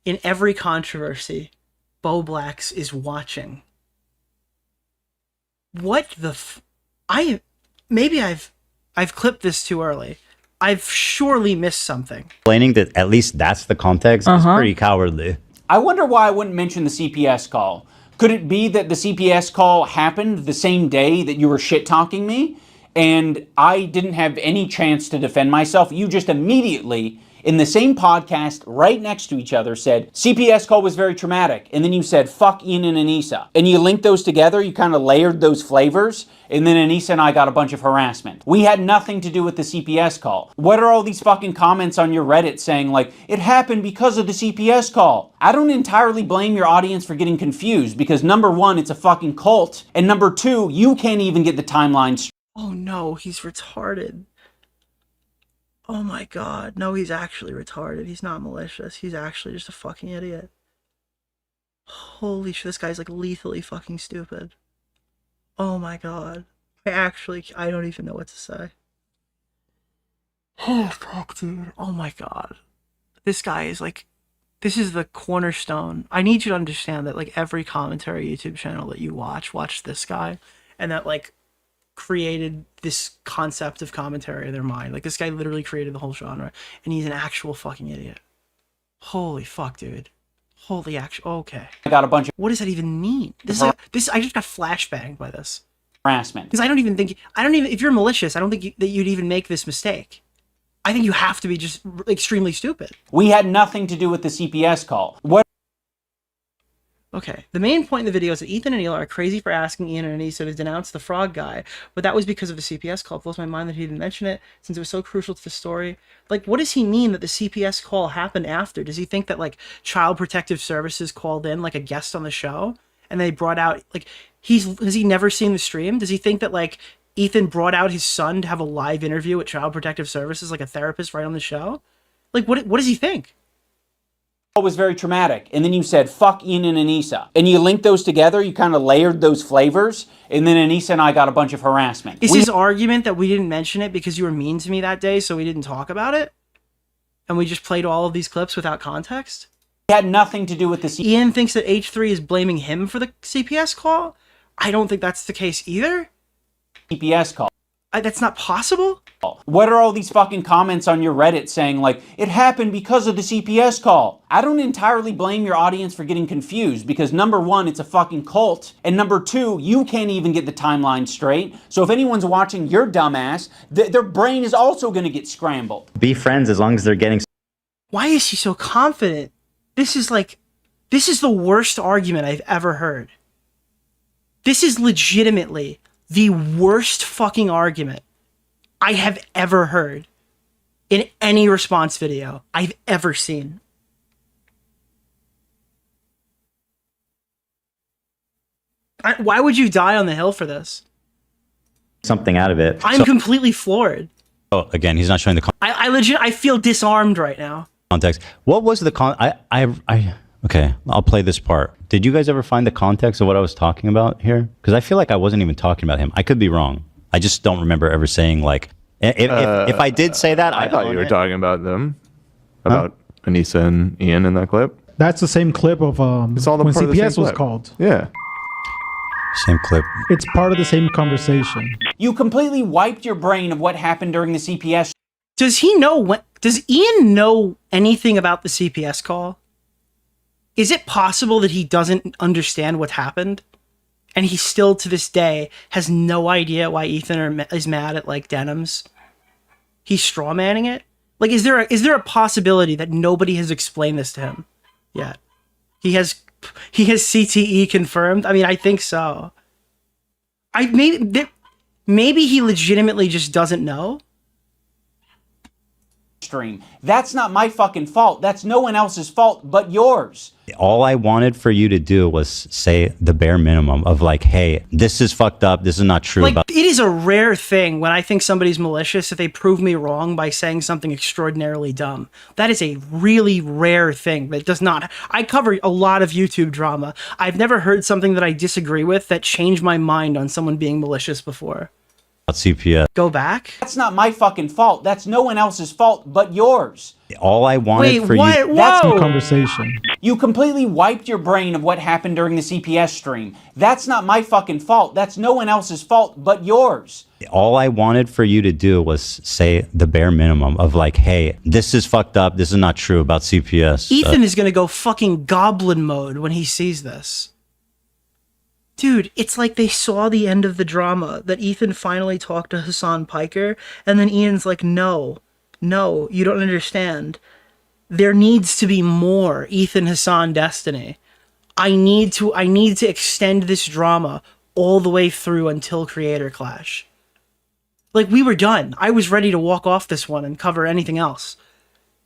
in every controversy, Bo Blacks is watching. What the maybe I've clipped this too early. I've surely missed something. Explaining that at least that's the context is pretty cowardly. I wonder why I wouldn't mention the CPS call. Could it be that the CPS call happened the same day that you were shit-talking me? And I didn't have any chance to defend myself. You just immediately, in the same podcast, right next to each other, said, CPS call was very traumatic. And then you said, fuck Ian and Anissa. And you linked those together, you kind of layered those flavors, and then Anissa and I got a bunch of harassment. We had nothing to do with the CPS call. What are all these fucking comments on your Reddit saying, like, it happened because of the CPS call? I don't entirely blame your audience for getting confused, because number one, it's a fucking cult, and number two, you can't even get the timeline straight. Oh no, he's retarded. Oh my god. No, he's actually retarded. He's not malicious. He's actually just a fucking idiot. Holy shit, this guy's like lethally fucking stupid. Oh my god. I don't even know what to say. Oh fuck, dude. Oh my god. This guy is like, this is the cornerstone. I need you to understand that like every commentary YouTube channel that you watch this guy, and that like created this concept of commentary in their mind. Like this guy literally created the whole genre, and he's an actual fucking idiot. Holy fuck, dude. Holy okay. I got a bunch of... What does that even mean? I just got flashbanged by this. Harassment. Because I don't even, if you're malicious, I don't think that you'd even make this mistake. I think you have to be just extremely stupid. We had nothing to do with the CPS call. What? Okay, the main point in the video is that Ethan and Neil are crazy for asking Ian and Anissa to denounce the frog guy, but that was because of the CPS call. It blows my mind that he didn't mention it, since it was so crucial to the story. Like, what does he mean that the CPS call happened after? Does he think that, like, Child Protective Services called in, like, a guest on the show, and they brought out, like, has he never seen the stream? Does he think that, like, Ethan brought out his son to have a live interview with Child Protective Services, like a therapist right on the show? Like, what does he think? Was very traumatic, and then you said fuck Ian and Anissa, and you linked those together, you kind of layered those flavors, and then Anissa and I got a bunch of harassment. Is his argument that we didn't mention it because you were mean to me that day, so we didn't talk about it, and we just played all of these clips without context? It had nothing to do with the Ian thinks that H3 is blaming him for the CPS call. I don't think that's the case either. CPS call. That's not possible. What are all these fucking comments on your Reddit saying, like, it happened because of the CPS call? I don't entirely blame your audience for getting confused, because number one, it's a fucking cult, and number two, you can't even get the timeline straight. So if anyone's watching your dumbass, their brain is also going to get scrambled. Be friends as long as they're getting... Why is he so confident? This is the worst argument I've ever heard. This is legitimately the worst fucking argument I have ever heard in any response video I've ever seen. Why would you die on the hill for this? Something out of it. I'm completely floored. Oh, again, he's not showing the I feel disarmed right now. context. What was the okay, I'll play this part. Did you guys ever find the context of what I was talking about here? Because I feel like I wasn't even talking about him. I could be wrong. I just don't remember ever saying, like, if I did say that, I thought you were talking about them, about Anissa and Ian in that clip. That's the same clip of it's all the when part of the same CPS was clip. called. Yeah. Same clip. It's part of the same conversation. You completely wiped your brain of what happened during the CPS. Does he know does Ian know anything about the CPS call? Is it possible that he doesn't understand what happened? And he still, to this day, has no idea why Ethan is mad at, like, Denims? He's strawmanning it? Like, is there a possibility that nobody has explained this to him yet? He has CTE confirmed? I mean, I think so. Maybe he legitimately just doesn't know? Stream. That's not my fucking fault. That's no one else's fault but yours. All I wanted for you to do was say the bare minimum of, like, hey, this is fucked up. This is not true. Like, it is a rare thing when I think somebody's malicious if they prove me wrong by saying something extraordinarily dumb. That is a really rare thing that does not... I cover a lot of YouTube drama. I've never heard something that I disagree with that changed my mind on someone being malicious before. CPS. Go back? That's not my fucking fault. That's no one else's fault but yours. All I wanted for you... That's the conversation. You completely wiped your brain of what happened during the CPS stream. That's not my fucking fault. That's no one else's fault but yours. All I wanted for you to do was say the bare minimum of, like, hey, this is fucked up. This is not true about CPS. Ethan is going to go fucking goblin mode when he sees this. Dude, it's like they saw the end of the drama, that Ethan finally talked to Hasan Piker, and then Ian's like, no, you don't understand. There needs to be more Ethan Hasan destiny. I need to extend this drama all the way through until Creator Clash. Like, we were done. I was ready to walk off this one and cover anything else.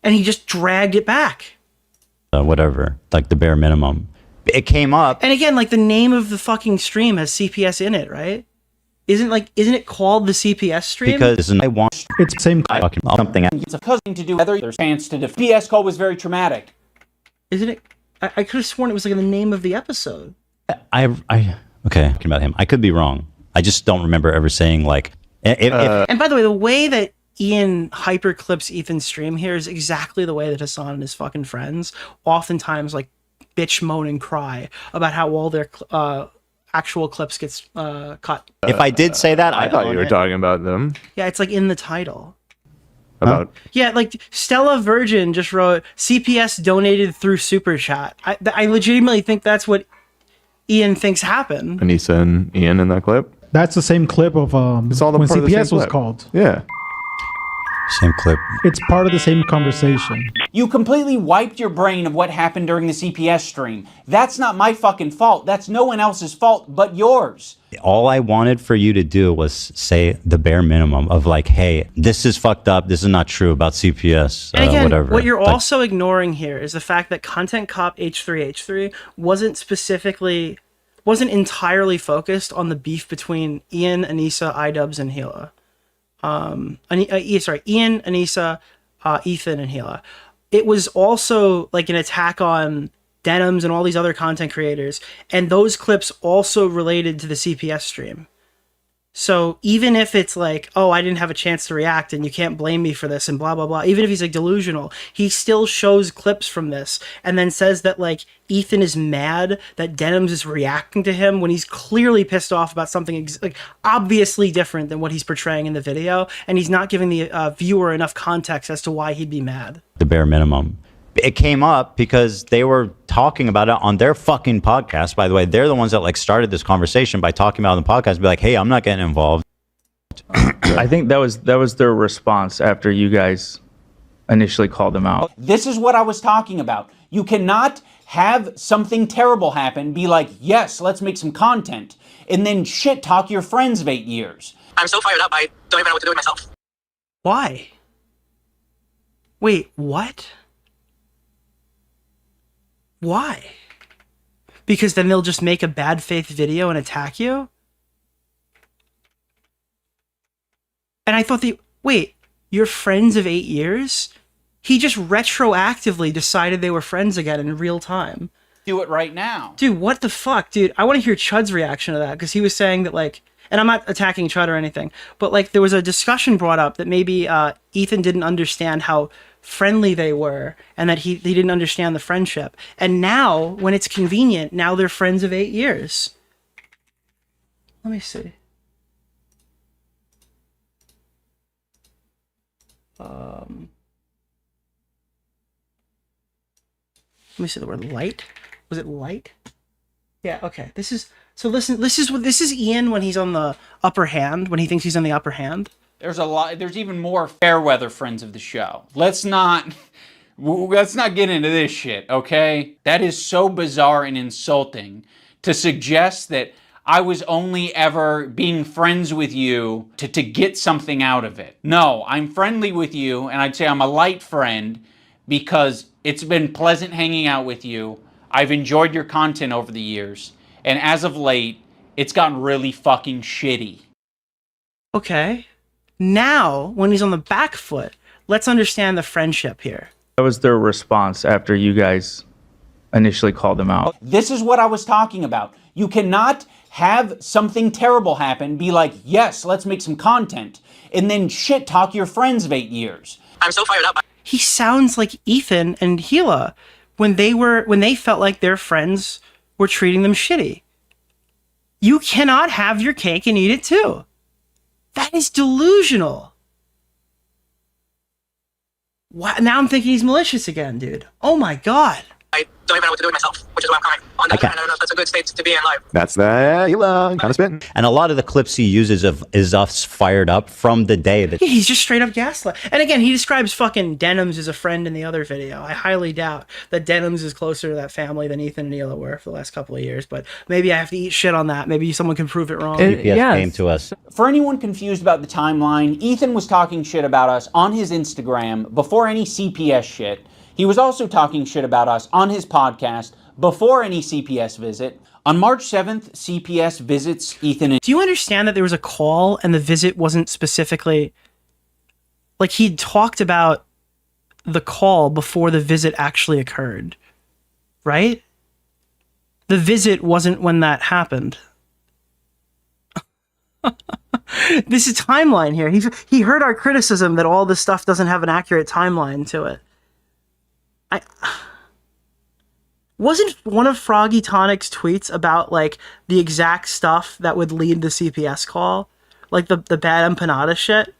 And he just dragged it back. Whatever, like the bare minimum. It came up. And again, like, the name of the fucking stream has CPS in it, right? Isn't it called the CPS stream? Because I want it's the same something. It's a cousin to do whether there's chance to defeat. PS call was very traumatic. Isn't it? I could have sworn it was like the name of the episode. Okay, talking about him. I could be wrong. I just don't remember ever saying like. And by the way, the way that Ian hyperclips Ethan's stream here is exactly the way that Hasan and his fucking friends oftentimes like bitch, moan, and cry about how all their actual clips gets cut. If I did say that, I thought you were talking about them. Yeah, it's like in the title. About Yeah, like Stella Virgin just wrote CPS donated through Super Chat. I legitimately think that's what Ian thinks happened. Anissa and Ian in that clip. That's the same clip of It's all the when part of the same CPS was clip. called. Yeah. Same clip. It's part of the same conversation. You completely wiped your brain of what happened during the CPS stream. That's not my fucking fault. That's no one else's fault but yours. All I wanted for you to do was say the bare minimum of like, hey, this is fucked up. This is not true about CPS. And again, whatever. what you're Like, also ignoring here is the fact that Content Cop H3H3 wasn't entirely focused on the beef between Ian, Anissa, iDubbbz, and Hila. Ian, Anissa, Ethan, and Hila. It was also like an attack on Denims and all these other content creators, and those clips also related to the CPS stream. So even if it's like, oh, I didn't have a chance to react and you can't blame me for this and blah, blah, blah, even if he's like delusional, he still shows clips from this and then says that like Ethan is mad that Denims is reacting to him when he's clearly pissed off about something like obviously different than what he's portraying in the video, and he's not giving the viewer enough context as to why he'd be mad. the bare minimum. It came up because they were talking about it on their fucking podcast. By the way, they're the ones that like started this conversation by talking about it on the podcast. Be like, hey, I'm not getting involved. I think that was their response after you guys initially called them out. This is what I was talking about. You cannot have something terrible happen, be like, yes, let's make some content, and then shit talk your friends of 8 years. I'm so fired up, I don't even know what to do with myself. Why? Wait, what? Why? Because then they'll just make a bad faith video and attack you? And I thought wait, you're friends of 8 years? He just retroactively decided they were friends again in real time. Do it right now. Dude, what the fuck? Dude, I want to hear Chud's reaction to that, because he was saying that, like, and I'm not attacking Chud or anything, but, like, there was a discussion brought up that maybe Ethan didn't understand how friendly they were, and that he didn't understand the friendship. And now, when it's convenient, now they're friends of 8 years. Let me see. Let me see the word light. Was it light? Yeah, okay. So listen, this is Ian when he's on the upper hand, when he thinks he's on the upper hand. There's even more fair weather friends of the show. Let's not get into this shit, okay? That is so bizarre and insulting to suggest that I was only ever being friends with you to get something out of it. No, I'm friendly with you, and I'd say I'm a light friend because it's been pleasant hanging out with you. I've enjoyed your content over the years, and as of late, it's gotten really fucking shitty. Okay. Now, when he's on the back foot, let's understand the friendship here. That was their response after you guys initially called them out. This is what I was talking about. You cannot have something terrible happen, be like, yes, let's make some content, and then shit talk your friends of 8 years. I'm so fired up. He sounds like Ethan and Hila when they felt like their friends were treating them shitty. You cannot have your cake and eat it too. That is delusional. Wow, now I'm thinking he's malicious again, dude. Oh my god. I don't even know what to do with myself, which is why I'm coming. On the other hand, I don't know if that's a good state to be in life. That's the kind of spitting. And a lot of the clips he uses is us fired up from the day that Yeah, he's just straight up gaslight. And again, he describes fucking Denims as a friend in the other video. I highly doubt that Denims is closer to that family than Ethan and Hila were for the last couple of years. But maybe I have to eat shit on that. Maybe someone can prove it wrong. CPS came to us. For anyone confused about the timeline, Ethan was talking shit about us on his Instagram before any CPS shit. He was also talking shit about us on his podcast before any CPS visit. On March 7th, CPS visits Ethan and... Do you understand that there was a call and the visit wasn't specifically... Like, he talked about the call before the visit actually occurred, right? The visit wasn't when that happened. This is timeline here. He heard our criticism that all this stuff doesn't have an accurate timeline to it. Wasn't one of Froggy Tonic's tweets about, like, the exact stuff that would lead the CPS call? Like, the bad empanada shit?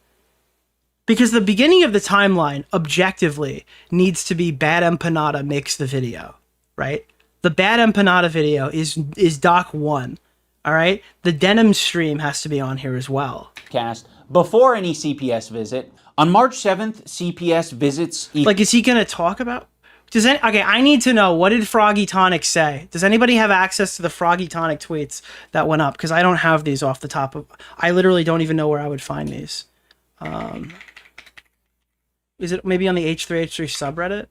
Because the beginning of the timeline, objectively, needs to be bad empanada makes the video, right? The bad empanada video is Doc 1, all right? The denim stream has to be on here as well. Cast before any CPS visit. On March 7th, CPS visits Ethan. Like, is he going to talk about... Okay, I need to know, what did Froggy Tonic say? Does anybody have access to the Froggy Tonic tweets that went up? Because I don't have these off the top of... I literally don't even know where I would find these. Is it maybe on the H3H3 subreddit?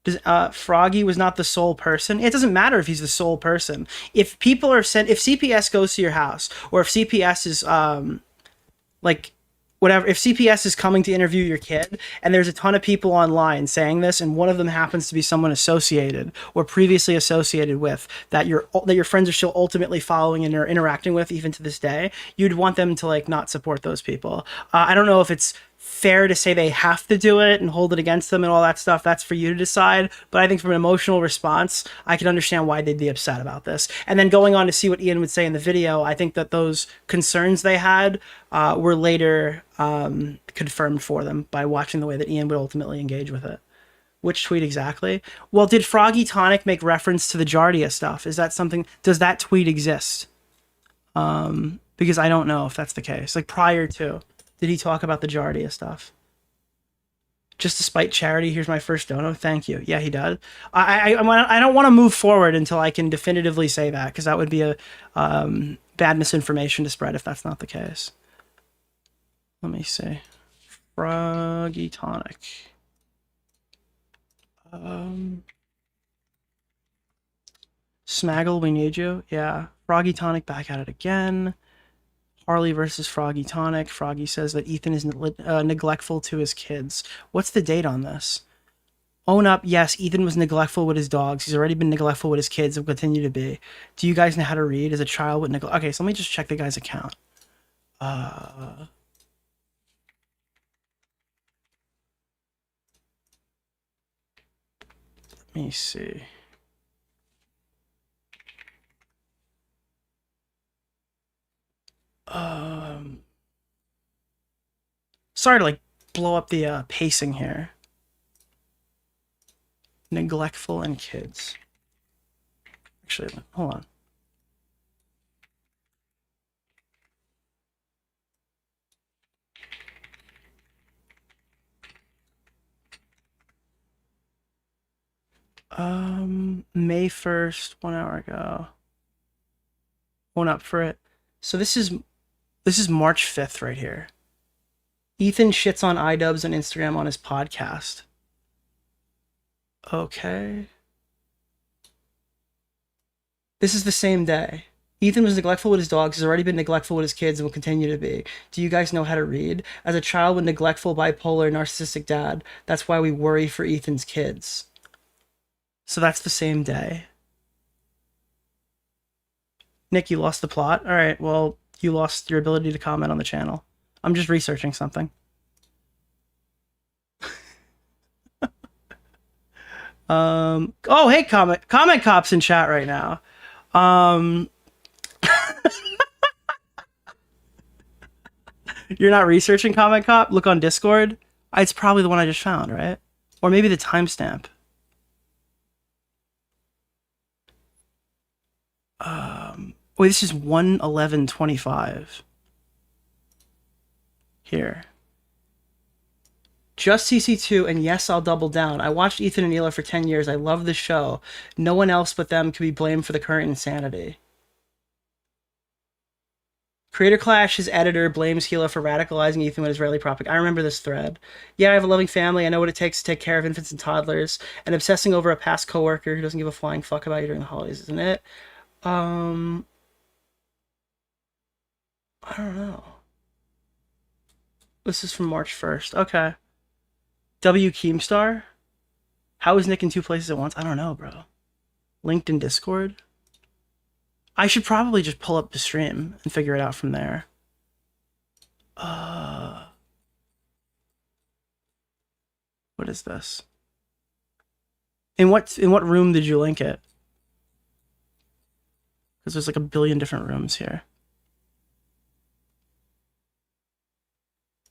Does, Froggy was not the sole person? It doesn't matter if he's the sole person. If people are sent... If CPS goes to your house, or if CPS is, like... whatever, if CPS is coming to interview your kid and there's a ton of people online saying this and one of them happens to be someone associated or previously associated with that your friends are still ultimately following and are interacting with even to this day, you'd want them to, like, not support those people. I don't know if it's fair to say they have to do it and hold it against them and all that stuff. That's for you to decide. But I think from an emotional response, I can understand why they'd be upset about this. And then going on to see what Ian would say in the video, I think that those concerns they had were later confirmed for them by watching the way that Ian would ultimately engage with it. Which tweet exactly? Well, did Froggy Tonic make reference to the Jardia stuff? Is that something... Does that tweet exist? Because I don't know if that's the case. Like, prior to... Did he talk about the Jardia stuff? Just to spite charity, here's my first dono. Thank you. Yeah, he does. I don't want to move forward until I can definitively say that, because that would be a bad misinformation to spread if that's not the case. Let me see. Froggy Tonic. Smaggle, we need you. Yeah. Froggy Tonic back at it again. Harley versus Froggy Tonic. Froggy says that Ethan is neglectful to his kids. What's the date on this? Own up, yes, Ethan was neglectful with his dogs. He's already been neglectful with his kids and will continue to be. Do you guys know how to read as a child with neglect? Okay, so let me just check the guy's account. Let me see. Sorry to, like, blow up the pacing here. Neglectful and kids. Actually, hold on. May 1st, 1 hour ago. Own up for it. So this is March 5th right here. Ethan shits on iDubbbz on Instagram on his podcast. Okay. This is the same day. Ethan was neglectful with his dogs, has already been neglectful with his kids, and will continue to be. Do you guys know how to read? As a child with neglectful, bipolar, narcissistic dad, that's why we worry for Ethan's kids. So that's the same day. Nick, you lost the plot? Alright, well, you lost your ability to comment on the channel. I'm just researching something. Oh, hey, comment cops in chat right now. You're not researching comment cop? Look on Discord. It's probably the one I just found, right? Or maybe the timestamp. Wait, this is 111.25. Here. Just CC2, and yes, I'll double down. I watched Ethan and Hila for 10 years. I love the show. No one else but them can be blamed for the current insanity. Creator Clash, his editor, blames Hila for radicalizing Ethan with Israeli propaganda. I remember this thread. Yeah, I have a loving family. I know what it takes to take care of infants and toddlers. And obsessing over a past coworker who doesn't give a flying fuck about you during the holidays, isn't it? I don't know. This is from March 1st. Okay. W. Keemstar? How is Nick in 2 places at once? I don't know, bro. Linked in Discord? I should probably just pull up the stream and figure it out from there. What is this? In what room did you link it? Because there's like a billion different rooms here.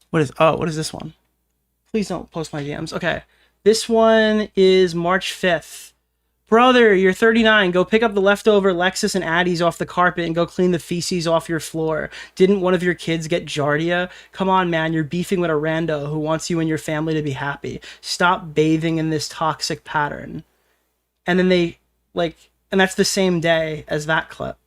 What is this one? Please don't post my DMs. Okay. This one is March 5th. Brother, you're 39. Go pick up the leftover Lexus and Addies off the carpet and go clean the feces off your floor. Didn't one of your kids get Giardia? Come on, man. You're beefing with a rando who wants you and your family to be happy. Stop bathing in this toxic pattern. And then and that's the same day as that clip.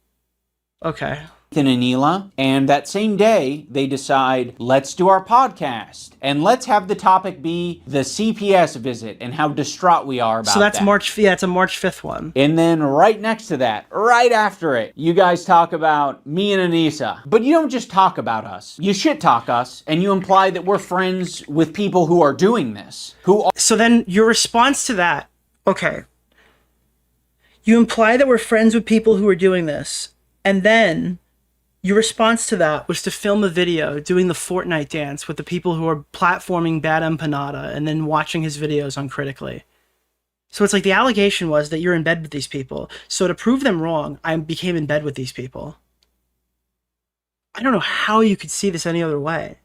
Okay. Ethan and Hila, and that same day they decide, let's do our podcast and let's have the topic be the CPS visit and how distraught we are about that. So that's it's a March 5th one. And then right next to that, right after it, you guys talk about me and Anissa. But you don't just talk about us. You shit talk us and you imply that we're friends with people who are doing this. So then your response to that, okay. You imply that we're friends with people who are doing this, and then your response to that was to film a video doing the Fortnite dance with the people who are platforming Bad Empanada and then watching his videos uncritically. So it's like the allegation was that you're in bed with these people. So to prove them wrong, I became in bed with these people. I don't know how you could see this any other way.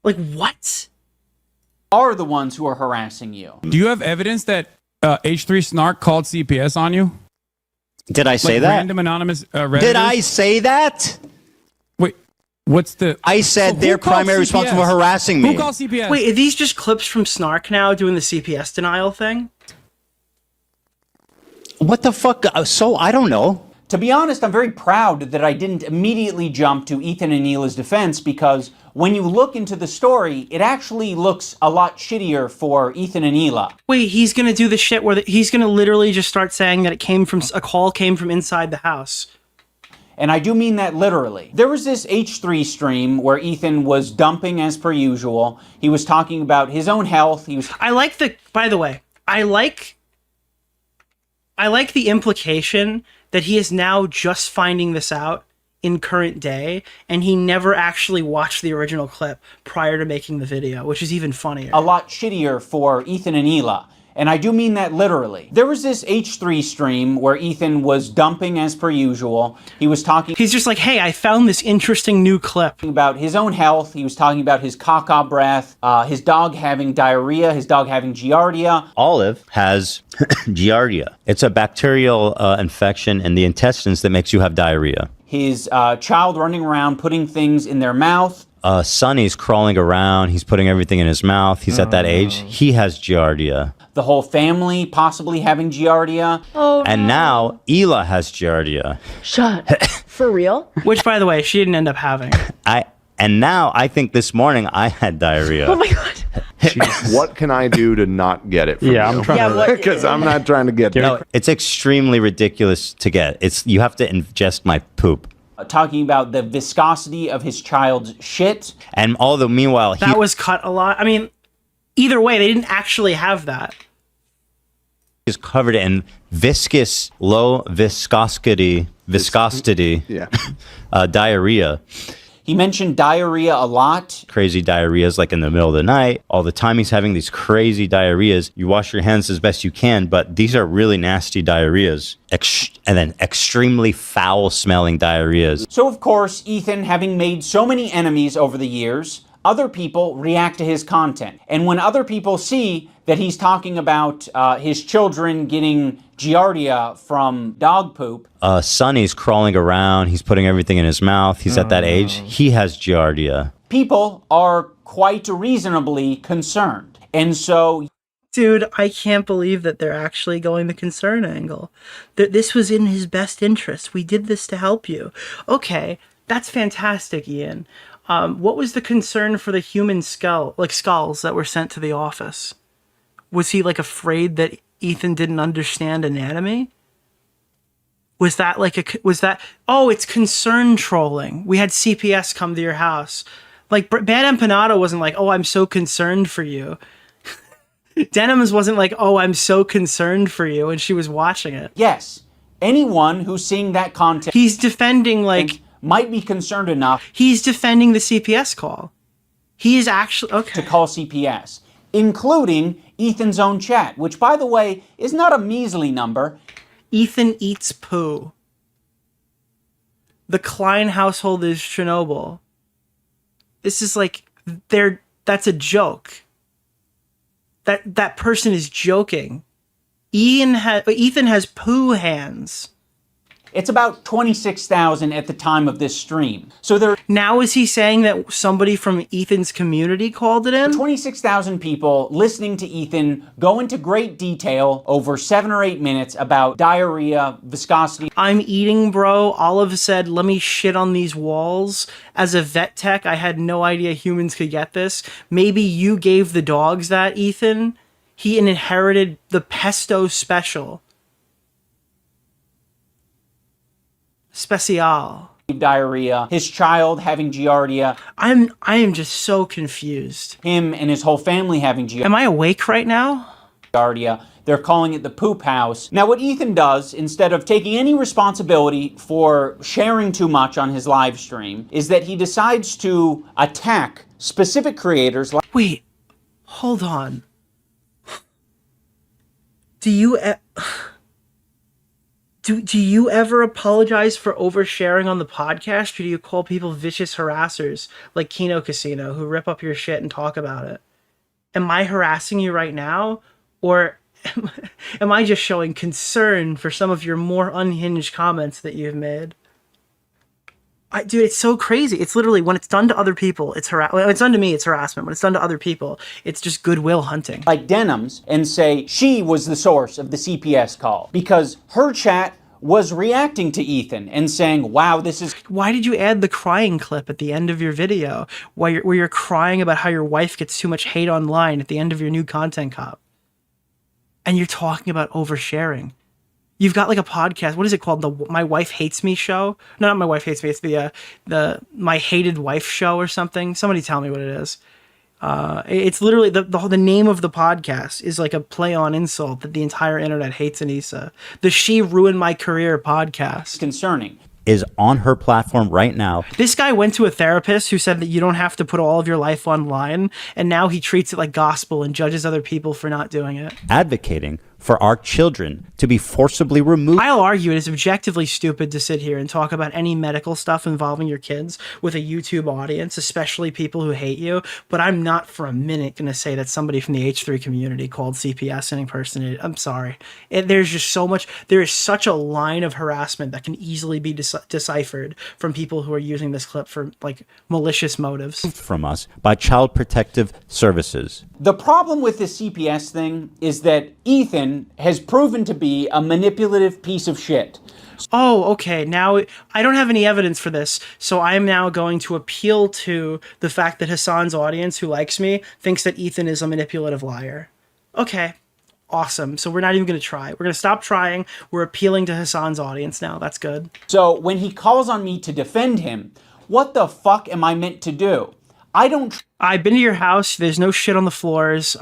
Like, what? Are the ones who are harassing you. Do you have evidence that H3 Snark called CPS on you? Did I say that? Random anonymous Redditors? Did I say that? Wait, what's the... I said they're primarily responsible for harassing me. Who called CPS? Wait, are these just clips from Snark now doing the CPS denial thing? What the fuck? So, I don't know. To be honest, I'm very proud that I didn't immediately jump to Ethan and Hila's defense, because when you look into the story, it actually looks a lot shittier for Ethan and Hila. Wait, he's gonna do the shit where he's gonna literally just start saying that a call came from inside the house. And I do mean that literally. There was this H3 stream where Ethan was dumping as per usual. He was talking about his own health. By the way, I like the implication that he is now just finding this out in current day, and he never actually watched the original clip prior to making the video, which is even funnier. A lot shittier for Ethan and Hila. And I do mean that literally. There was this H3 stream where Ethan was dumping as per usual. He was talking... He's just like, hey, I found this interesting new clip. About his own health. He was talking about his caca breath, his dog having diarrhea, his dog having Giardia. Olive has Giardia. It's a bacterial infection in the intestines that makes you have diarrhea. His child running around putting things in their mouth. Sonny's crawling around. He's putting everything in his mouth. He's at that age. He has Giardia. The whole family possibly having Giardia. Oh, and now Hila has Giardia. Shut. For real? Which, by the way, she didn't end up having. And now I think this morning I had diarrhea. Oh my god. Jeez, what can I do to not get it from you? I'm trying because I'm not trying to get No, it's extremely ridiculous to get. You have to ingest my poop. Talking about the viscosity of his child's shit. And meanwhile, that was cut a lot. I mean, either way, they didn't actually have that. He's covered in viscous, low viscosity diarrhea. He mentioned diarrhea a lot. Crazy diarrheas like in the middle of the night. All the time he's having these crazy diarrheas. You wash your hands as best you can, but these are really nasty diarrheas. And then extremely foul smelling diarrheas. So of course, Ethan, having made so many enemies over the years, other people react to his content. And when other people see that he's talking about his children getting giardia from dog poop. Sonny's crawling around. He's putting everything in his mouth. He's at that age. He has giardia. People are quite reasonably concerned. And so... Dude, I can't believe that they're actually going the concern angle. This was in his best interest. We did this to help you. Okay, that's fantastic, Ian. What was the concern for the human skulls that were sent to the office? Was he afraid that Ethan didn't understand anatomy? Was that oh, it's concern trolling. We had CPS come to your house. Bad Empanado wasn't oh, I'm so concerned for you. Denims wasn't oh, I'm so concerned for you, and she was watching it. Yes, anyone who's seeing that content... He's defending, might be concerned enough... He's defending the CPS call. He is actually... Okay. ...to call CPS, including Ethan's own chat, which, by the way, is not a measly number. Ethan eats poo. The Klein household is Chernobyl. This is that's a joke. That person is joking. Ethan has poo hands. It's about 26,000 at the time of this stream. So now is he saying that somebody from Ethan's community called it in? 26,000 people listening to Ethan go into great detail over 7 or 8 minutes about diarrhea, viscosity. I'm eating, bro. Olive said, let me shit on these walls. As a vet tech, I had no idea humans could get this. Maybe you gave the dogs that, Ethan. He inherited the pesto special. Special. Diarrhea, his child having giardia. I am just so confused. Him and his whole family having giardia. Am I awake right now? Giardia. They're calling it the poop house. Now what Ethan does, instead of taking any responsibility for sharing too much on his live stream, is that he decides to attack specific creators like... Wait, hold on. Do you ever apologize for oversharing on the podcast, or do you call people vicious harassers like Kino Casino who rip up your shit and talk about it? Am I harassing you right now, or am I just showing concern for some of your more unhinged comments that you've made? Dude, it's so crazy. It's literally, when it's done to other people, it's when it's done to me, it's harassment. When it's done to other people, it's just goodwill hunting. Like Denims, and say she was the source of the CPS call because her chat was reacting to Ethan and saying, wow, this is... Why did you add the crying clip at the end of your video where you're crying about how your wife gets too much hate online at the end of your new content cop? And you're talking about oversharing. You've got a podcast. What is it called? The My Wife Hates Me show? No, not My Wife Hates Me. It's the My Hated Wife show or something. Somebody tell me what it is. It's literally the name of the podcast is a play on insult that the entire internet hates Anissa. The She Ruined My Career podcast. Concerning. Is on her platform right now. This guy went to a therapist who said that you don't have to put all of your life online, and now he treats it like gospel and judges other people for not doing it. Advocating for our children to be forcibly removed. I'll argue it is objectively stupid to sit here and talk about any medical stuff involving your kids with a YouTube audience, especially people who hate you, but I'm not for a minute going to say that somebody from the H3 community called CPS and impersonated. I'm sorry. There's just so much, there is such a line of harassment that can easily be deciphered from people who are using this clip for malicious motives. From us by Child Protective Services. The problem with this CPS thing is that Ethan has proven to be a manipulative piece of shit. Oh, okay. Now, I don't have any evidence for this, so I'm now going to appeal to the fact that Hasan's audience, who likes me, thinks that Ethan is a manipulative liar. Okay. Awesome. So we're not even going to try. We're going to stop trying. We're appealing to Hasan's audience now. That's good. So when he calls on me to defend him, what the fuck am I meant to do? I've been to your house. There's no shit on the floors.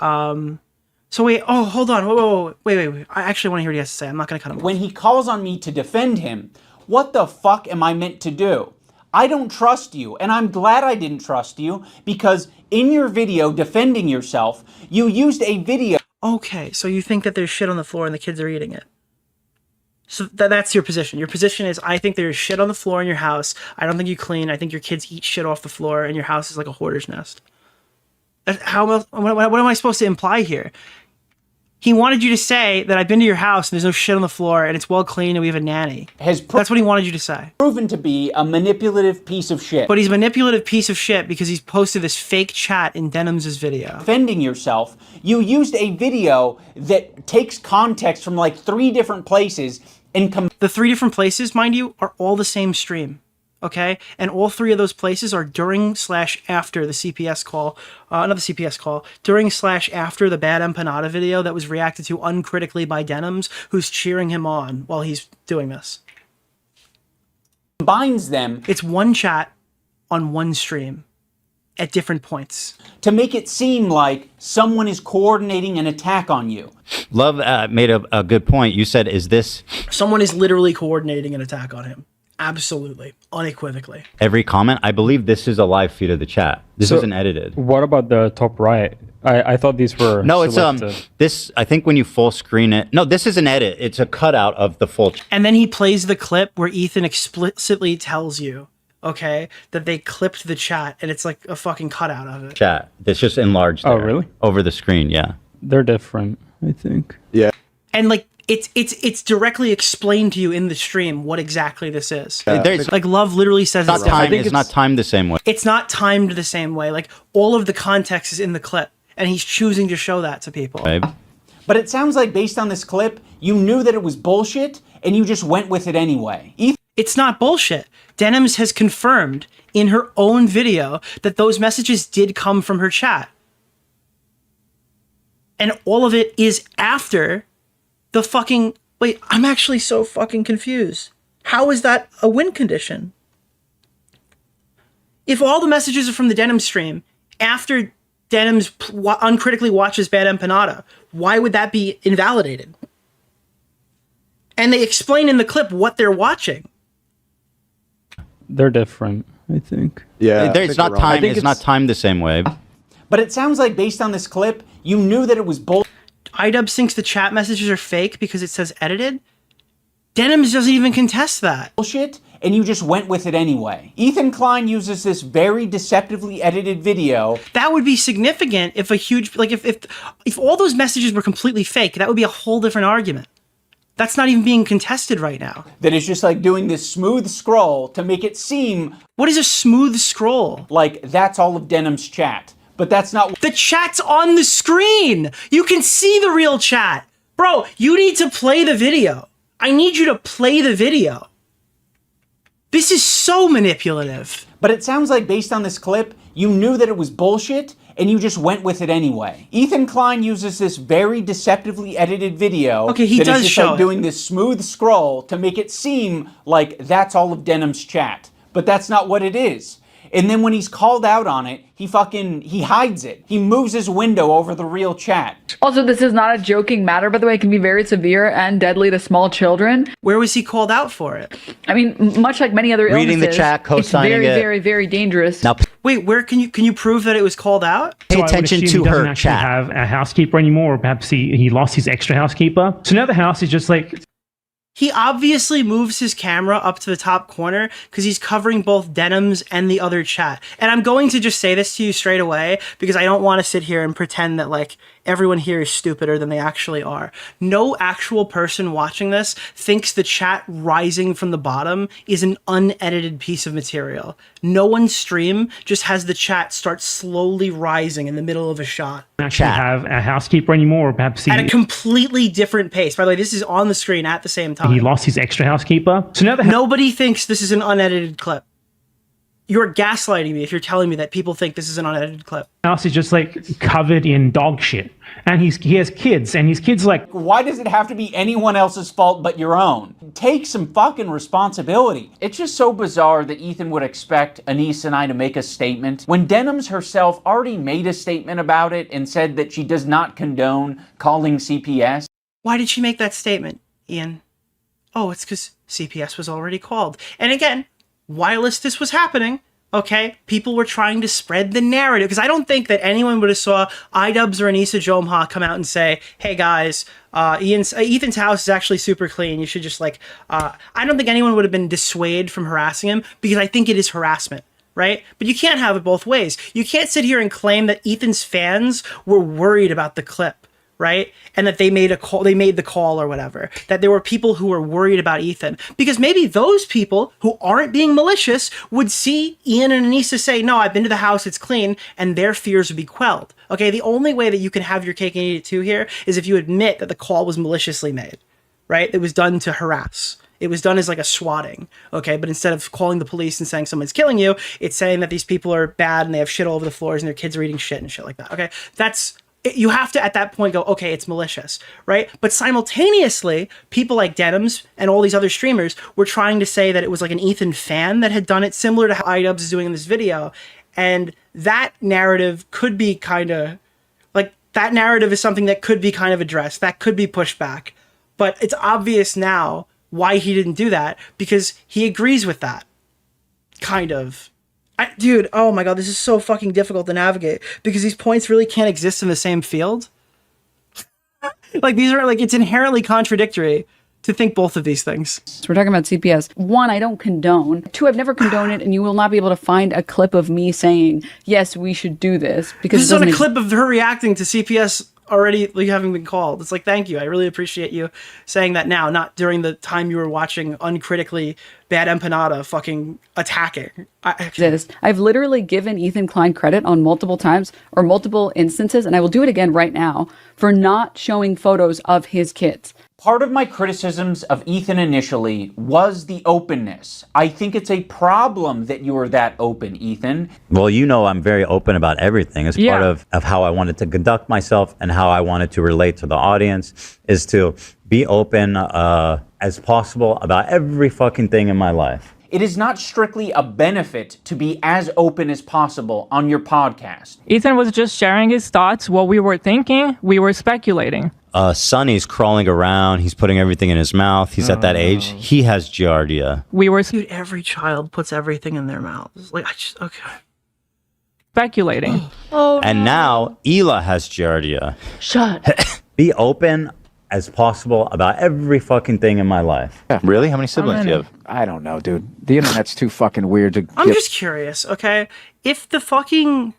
So wait, oh, hold on. Whoa. Wait. I actually want to hear what he has to say. I'm not going to cut him off. When he calls on me to defend him, what the fuck am I meant to do? I don't trust you, and I'm glad I didn't trust you, because in your video defending yourself, you used a video... Okay, so you think that there's shit on the floor and the kids are eating it? So that's your position. Your position is, I think there's shit on the floor in your house. I don't think you clean. I think your kids eat shit off the floor, and your house is like a hoarder's nest. How else? What am I supposed to imply here? He wanted you to say that I've been to your house and there's no shit on the floor and it's well clean and we have a nanny. That's what he wanted you to say. Proven to be a manipulative piece of shit. But he's a manipulative piece of shit because he's posted this fake chat in Denham's video. Defending yourself, you used a video that takes context from like 3 different places and the 3 different places, mind you, are all the same stream. Okay, and all 3 of those places are during/after the CPS call, not the CPS call, during/after the bad empanada video that was reacted to uncritically by Denham's, who's cheering him on while he's doing this. Combines them. It's one chat on one stream at different points. To make it seem like someone is coordinating an attack on you. Love made a good point. You said, is this... Someone is literally coordinating an attack on him. Absolutely. Unequivocally. Every comment? I believe this is a live feed of the chat. This isn't edited. What about the top right? I thought these were No, selected. it's this, I think when you full screen it. No, this is an edit. It's a cutout of the full And then he plays the clip where Ethan explicitly tells you, okay, that they clipped the chat and it's like a fucking cutout of it. chat. That's just enlarged there. Oh, really? Over the screen, yeah. They're different, I think. Yeah. And like it's directly explained to you in the stream what exactly this is. There's- Like Love literally says It's not timed, it's not timed the same way. It's not timed the same way. Like all of the context is in the clip, and he's choosing to show that to people. Babe. But it sounds like based on this clip, you knew that it was bullshit and you just went with it anyway. It's not bullshit. Denham's has confirmed in her own video that those messages did come from her chat. And all of it is after the fucking... Wait, I'm actually so fucking confused. How is that a win condition? If all the messages are from the Denham stream, after Denham's uncritically watches Bad Empanada, why would that be invalidated? And they explain in the clip what they're watching. They're different, I think. Yeah. It's not timed. It's not timed the same way. But it sounds like based on this clip, you knew that it was bullshit. iDubbbz thinks the chat messages are fake because it says edited. Denham's doesn't even contest that. Bullshit, and you just went with it anyway. Ethan Klein uses this very deceptively edited video. That would be significant if a huge, like if all those messages were completely fake, that would be a whole different argument. That's not even being contested right now. That is just like doing this smooth scroll to make it seem... What is a smooth scroll? Like that's all of Denham's chat. But that's not... The chat's on the screen! You can see the real chat! Bro, you need to play the video. I need you to play the video. This is so manipulative. But it sounds like based on this clip, you knew that it was bullshit and you just went with it anyway. Ethan Klein uses this very deceptively edited video. Okay, he does just show like it. doing this smooth scroll to make it seem like that's all of Denham's chat. But that's not what it is. And then when he's called out on it, he hides it. He moves his window over the real chat. Also, this is not a joking matter, by the way. It can be very severe and deadly to small children. Where was he called out for it? I mean, much like many other illnesses. Reading the chat, co-signing it's very, it. very, very dangerous. Now, wait, where can you prove that it was called out? pay attention to her actually chat. Have a housekeeper anymore, or perhaps he lost his extra housekeeper. So now the house is just like... He obviously moves his camera up to the top corner because he's covering both Denham's and the other chat. And I'm going to just say this to you straight away because I don't want to sit here and pretend that like everyone here is stupider than they actually are. No actual person watching this thinks the chat rising from the bottom is an unedited piece of material. No one's stream just has the chat start slowly rising in the middle of a shot. Actually have a housekeeper anymore, or perhaps At a completely different pace. By the way, this is on the screen at the same time. he lost his extra housekeeper. So now Nobody thinks this is an unedited clip. You're gaslighting me if you're telling me that people think this is an unedited clip. the house is just like covered in dog shit. And he has kids, and his kids like... Why does it have to be anyone else's fault but your own? Take some fucking responsibility. It's just so bizarre that Ethan would expect Anise and I to make a statement when Denham's herself already made a statement about it and said that she does not condone calling CPS. Why did she make that statement, Ian? Oh, it's because CPS was already called. And again, whilst this was happening, Okay, people were trying to spread the narrative because I don't think that anyone would have saw iDubbbz or Anissa Jomha come out and say, "Hey guys, Ethan's house is actually super clean. You should just like." I don't think anyone would have been dissuaded from harassing him because I think it is harassment, right? But you can't have it both ways. You can't sit here and claim that Ethan's fans were worried about the clip, right? And that they made the call or whatever. That there were people who were worried about Ethan. Because maybe those people who aren't being malicious would see Ian and Anissa say, no, I've been to the house, it's clean, and their fears would be quelled. Okay, the only way that you can have your cake and eat it too here is if you admit that the call was maliciously made, right? It was done to harass. It was done as like a swatting, okay? But instead of calling the police and saying someone's killing you, it's saying that these people are bad and they have shit all over the floors and their kids are eating shit and shit like that, okay? You have to, at that point, go, okay, it's malicious, right? But simultaneously, people like Denims and all these other streamers were trying to say that it was like an Ethan fan that had done it, similar to how iDubbbz is doing in this video. And that narrative could be kind of, like, that narrative is something that could be kind of addressed, that could be pushed back. But it's obvious now why he didn't do that, because he agrees with that, kind of. Dude, oh my god, this is so fucking difficult to navigate because these points really can't exist in the same field. Like, these are, like, it's inherently contradictory to think both of these things. So we're talking about CPS. 1, I don't condone. 2, I've never condoned it, and you will not be able to find a clip of me saying, yes, we should do this. Because this is on a clip of her reacting to CPS already like, having been called. It's like, thank you. I really appreciate you saying that now, not during the time you were watching uncritically Bad Empanada fucking attacking. I've literally given Ethan Klein credit on multiple times or multiple instances, and I will do it again right now, for not showing photos of his kids. Part of my criticisms of Ethan initially was the openness. I think it's a problem that you were that open, Ethan. Well, you know I'm very open about everything. It's part of how I wanted to conduct myself and how I wanted to relate to the audience, is to be open as possible about every fucking thing in my life. It is not strictly a benefit to be as open as possible on your podcast. Ethan was just sharing his thoughts. What we were thinking, we were speculating. Sonny's crawling around. He's putting everything in his mouth. He's at that age. He has giardia. Dude, every child puts everything in their mouths. Like, okay. Speculating. And now Ela has giardia. Shut. Be open as possible about every fucking thing in my life. Yeah, really? How many siblings do you have? I don't know, dude. The internet's too fucking weird to... I'm just curious, okay? If the fucking...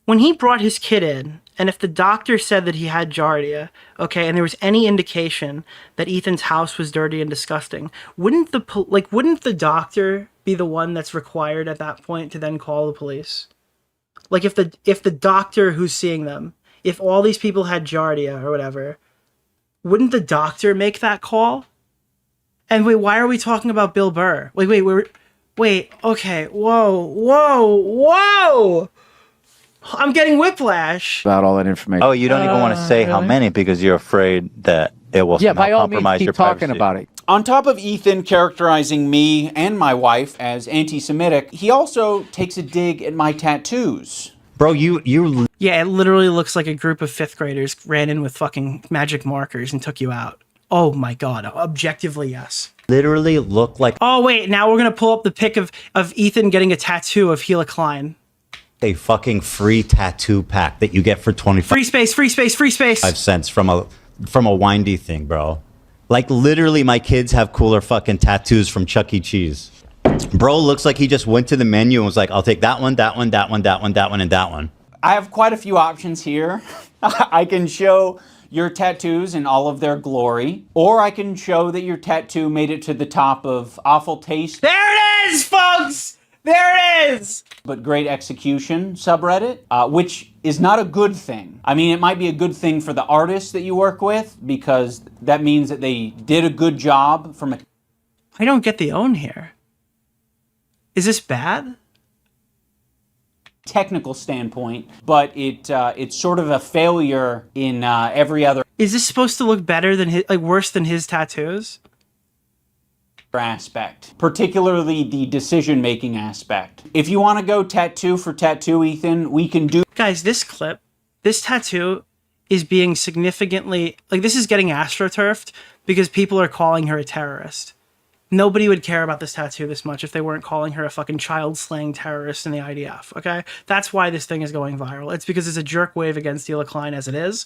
When he brought his kid in, and if the doctor said that he had giardia, okay, and there was any indication that Ethan's house was dirty and disgusting, wouldn't the doctor be the one that's required at that point to then call the police? Like, if the doctor who's seeing them, if all these people had giardia or whatever, wouldn't the doctor make that call? And wait, why are we talking about Bill Burr? Wait, okay, whoa! I'm getting whiplash. About all that information. Oh, you don't even want to say how many because you're afraid that it will somehow by all means, compromise keep your talking privacy. about it. On top of Ethan characterizing me and my wife as anti-Semitic, he also takes a dig at my tattoos. Bro, you... Yeah, it literally looks like a group of 5th graders ran in with fucking magic markers and took you out. Oh my god, objectively, yes. Literally look like... Oh wait, now we're gonna pull up the pic of Ethan getting a tattoo of Hila Klein. A fucking free tattoo pack that you get for 25 free space 5 cents from a windy thing, bro. Like, literally, my kids have cooler fucking tattoos from Chuck E. Cheese. Bro looks like he just went to the menu and was like, I'll take that one, that one, that one, that one, that one, and that one. I have quite a few options here. I can show your tattoos in all of their glory, or I can show that your tattoo made it to the top of awful taste. There it is, folks! There it is! But great execution subreddit, which is not a good thing. I mean, it might be a good thing for the artists that you work with, because that means that they did a good job from a... I don't get the own here. Is this bad? Technical standpoint, but it's sort of a failure in every other... Is this supposed to look better than his, like worse than his tattoos? Aspect, particularly the decision-making aspect. If you want to go tattoo for tattoo, Ethan, we can do... Guys, this tattoo is being significantly... Like, this is getting astroturfed because people are calling her a terrorist. Nobody would care about this tattoo this much if they weren't calling her a fucking child-slaying terrorist in the IDF, okay? That's why this thing is going viral. It's because it's a jerk wave against Hila Klein as it is.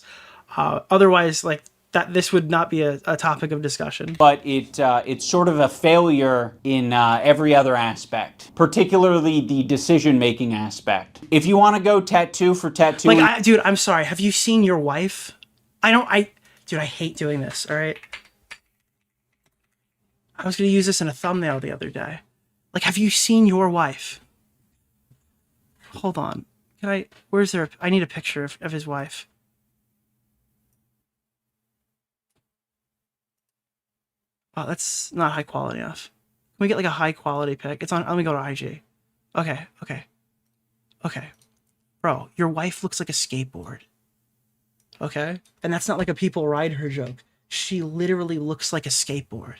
Otherwise, like, this would not be a topic of discussion. But it's sort of a failure in every other aspect, particularly the decision-making aspect. If you want to go tattoo for tattoo... Like, dude, I'm sorry. Have you seen your wife? Dude, I hate doing this, all right? I was going to use this in a thumbnail the other day. Like, have you seen your wife? Hold on. I need a picture of his wife. Oh, that's not high quality enough. Can we get like a high quality pic? Let me go to IG. Okay. Bro, your wife looks like a skateboard. Okay? And that's not like a people ride her joke. She literally looks like a skateboard.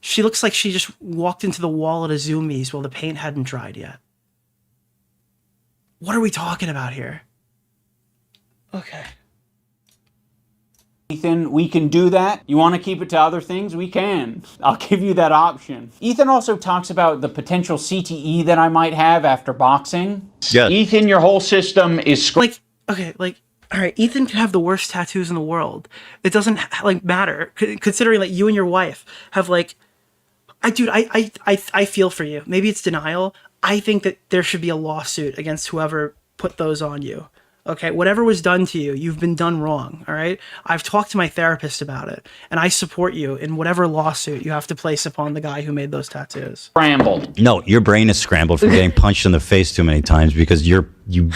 She looks like she just walked into the wall at a Zoomies while the paint hadn't dried yet. What are we talking about here? Okay. Ethan, we can do that. You want to keep it to other things? We can. I'll give you that option. Ethan also talks about the potential CTE that I might have after boxing. Yeah. Ethan, your whole system is... all right, Ethan could have the worst tattoos in the world. It doesn't like matter, considering like you and your wife have like... I feel for you. Maybe it's denial. I think that there should be a lawsuit against whoever put those on you. Okay, whatever was done to you, you've been done wrong, all right? I've talked to my therapist about it, and I support you in whatever lawsuit you have to place upon the guy who made those tattoos. Scrambled. No, your brain is scrambled from getting punched in the face too many times because you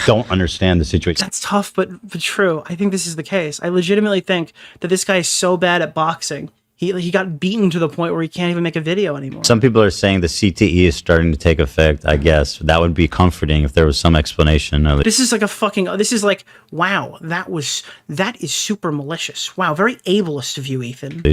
don't understand the situation. That's tough, but true. I think this is the case. I legitimately think that this guy is so bad at boxing, he got beaten to the point where he can't even make a video anymore. Some people are saying the CTE is starting to take effect. I guess that would be comforting if there was some explanation of it. This is like this is like, wow, that is super malicious. Wow, very ableist of you, Ethan.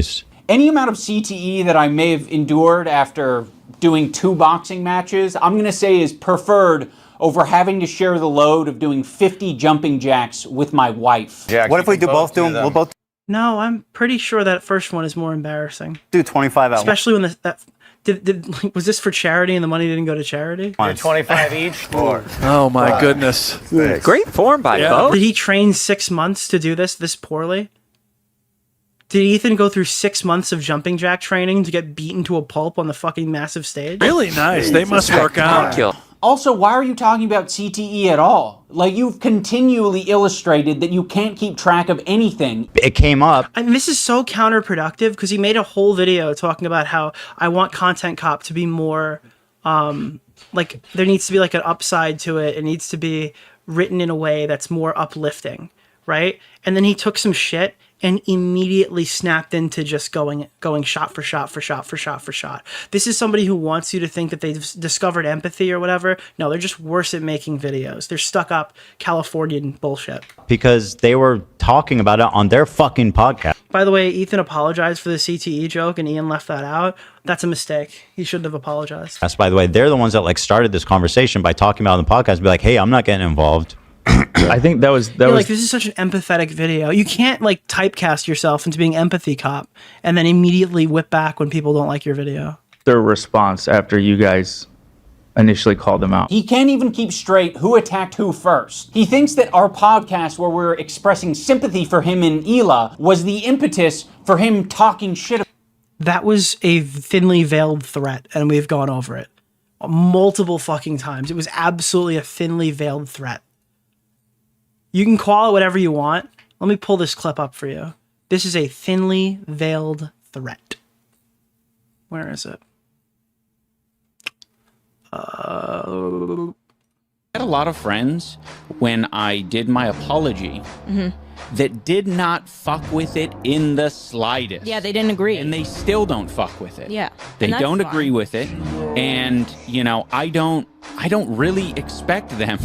Any amount of CTE that I may have endured after doing 2 boxing matches, I'm going to say is preferred over having to share the load of doing 50 jumping jacks with my wife. Yeah. What if we do both? We'll both. No, I'm pretty sure that first one is more embarrassing. Do 25 out. Especially when was this for charity and the money didn't go to charity? 25 each? Oh my goodness. Great form by both. Did he train 6 months to do this poorly? Did Ethan go through 6 months of jumping jack training to get beaten to a pulp on the fucking massive stage? Really nice. They must work out. Also, why are you talking about CTE at all? Like, you've continually illustrated that you can't keep track of anything. It came up. And this is so counterproductive because he made a whole video talking about how I want Content Cop to be more, like, there needs to be like an upside to it. It needs to be written in a way that's more uplifting, right? And then he took some shit and immediately snapped into just going shot for shot for shot for shot for shot. This is somebody who wants you to think that they've discovered empathy or whatever. No, they're just worse at making videos. They're stuck up Californian bullshit. Because they were talking about it on their fucking podcast. By the way, Ethan apologized for the CTE joke and Ian left that out. That's a mistake. He shouldn't have apologized. That's, by the way, they're the ones that like started this conversation by talking about it on the podcast and be like, hey, I'm not getting involved. I think that was like, this is such an empathetic video. You can't like typecast yourself into being empathy cop and then immediately whip back when people don't like your video. their response after you guys initially called them out. He can't even keep straight who attacked who first. He thinks that our podcast where we're expressing sympathy for him and Hila was the impetus for him talking shit. That was a thinly veiled threat, and we've gone over it multiple fucking times. It was absolutely a thinly veiled threat. You can call it whatever you want. Let me pull this clip up for you. This is a thinly veiled threat. Where is it? I had a lot of friends when I did my apology that did not fuck with it in the slightest. Yeah, they didn't agree. And they still don't fuck with it. Yeah. They and that's don't fine. agree with it. And, you know, I don't really expect them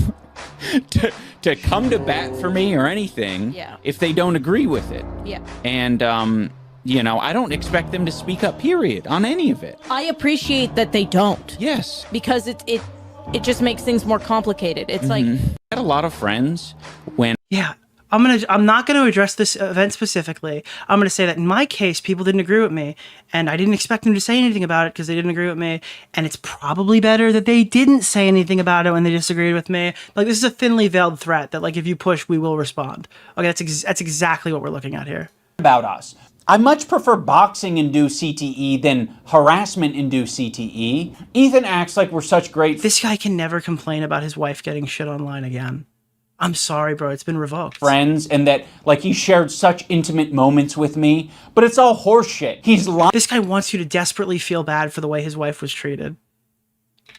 to come to bat for me or anything if they don't agree with it. Yeah. And, you know, I don't expect them to speak up, period, on any of it. I appreciate that they don't. Yes. Because it just makes things more complicated. It's like... I had a lot of friends when... Yeah, I'm not gonna address this event specifically. I'm gonna say that in my case, people didn't agree with me, and I didn't expect them to say anything about it because they didn't agree with me. And it's probably better that they didn't say anything about it when they disagreed with me. Like, this is a thinly veiled threat that, like, if you push, we will respond. Okay, that's exactly what we're looking at here. About us. I much prefer boxing-induced CTE than harassment-induced CTE. Ethan acts like we're such great... This guy can never complain about his wife getting shit online again. I'm sorry, bro. It's been revoked. Friends, and that, like, he shared such intimate moments with me, but it's all horseshit. He's lying. This guy wants you to desperately feel bad for the way his wife was treated.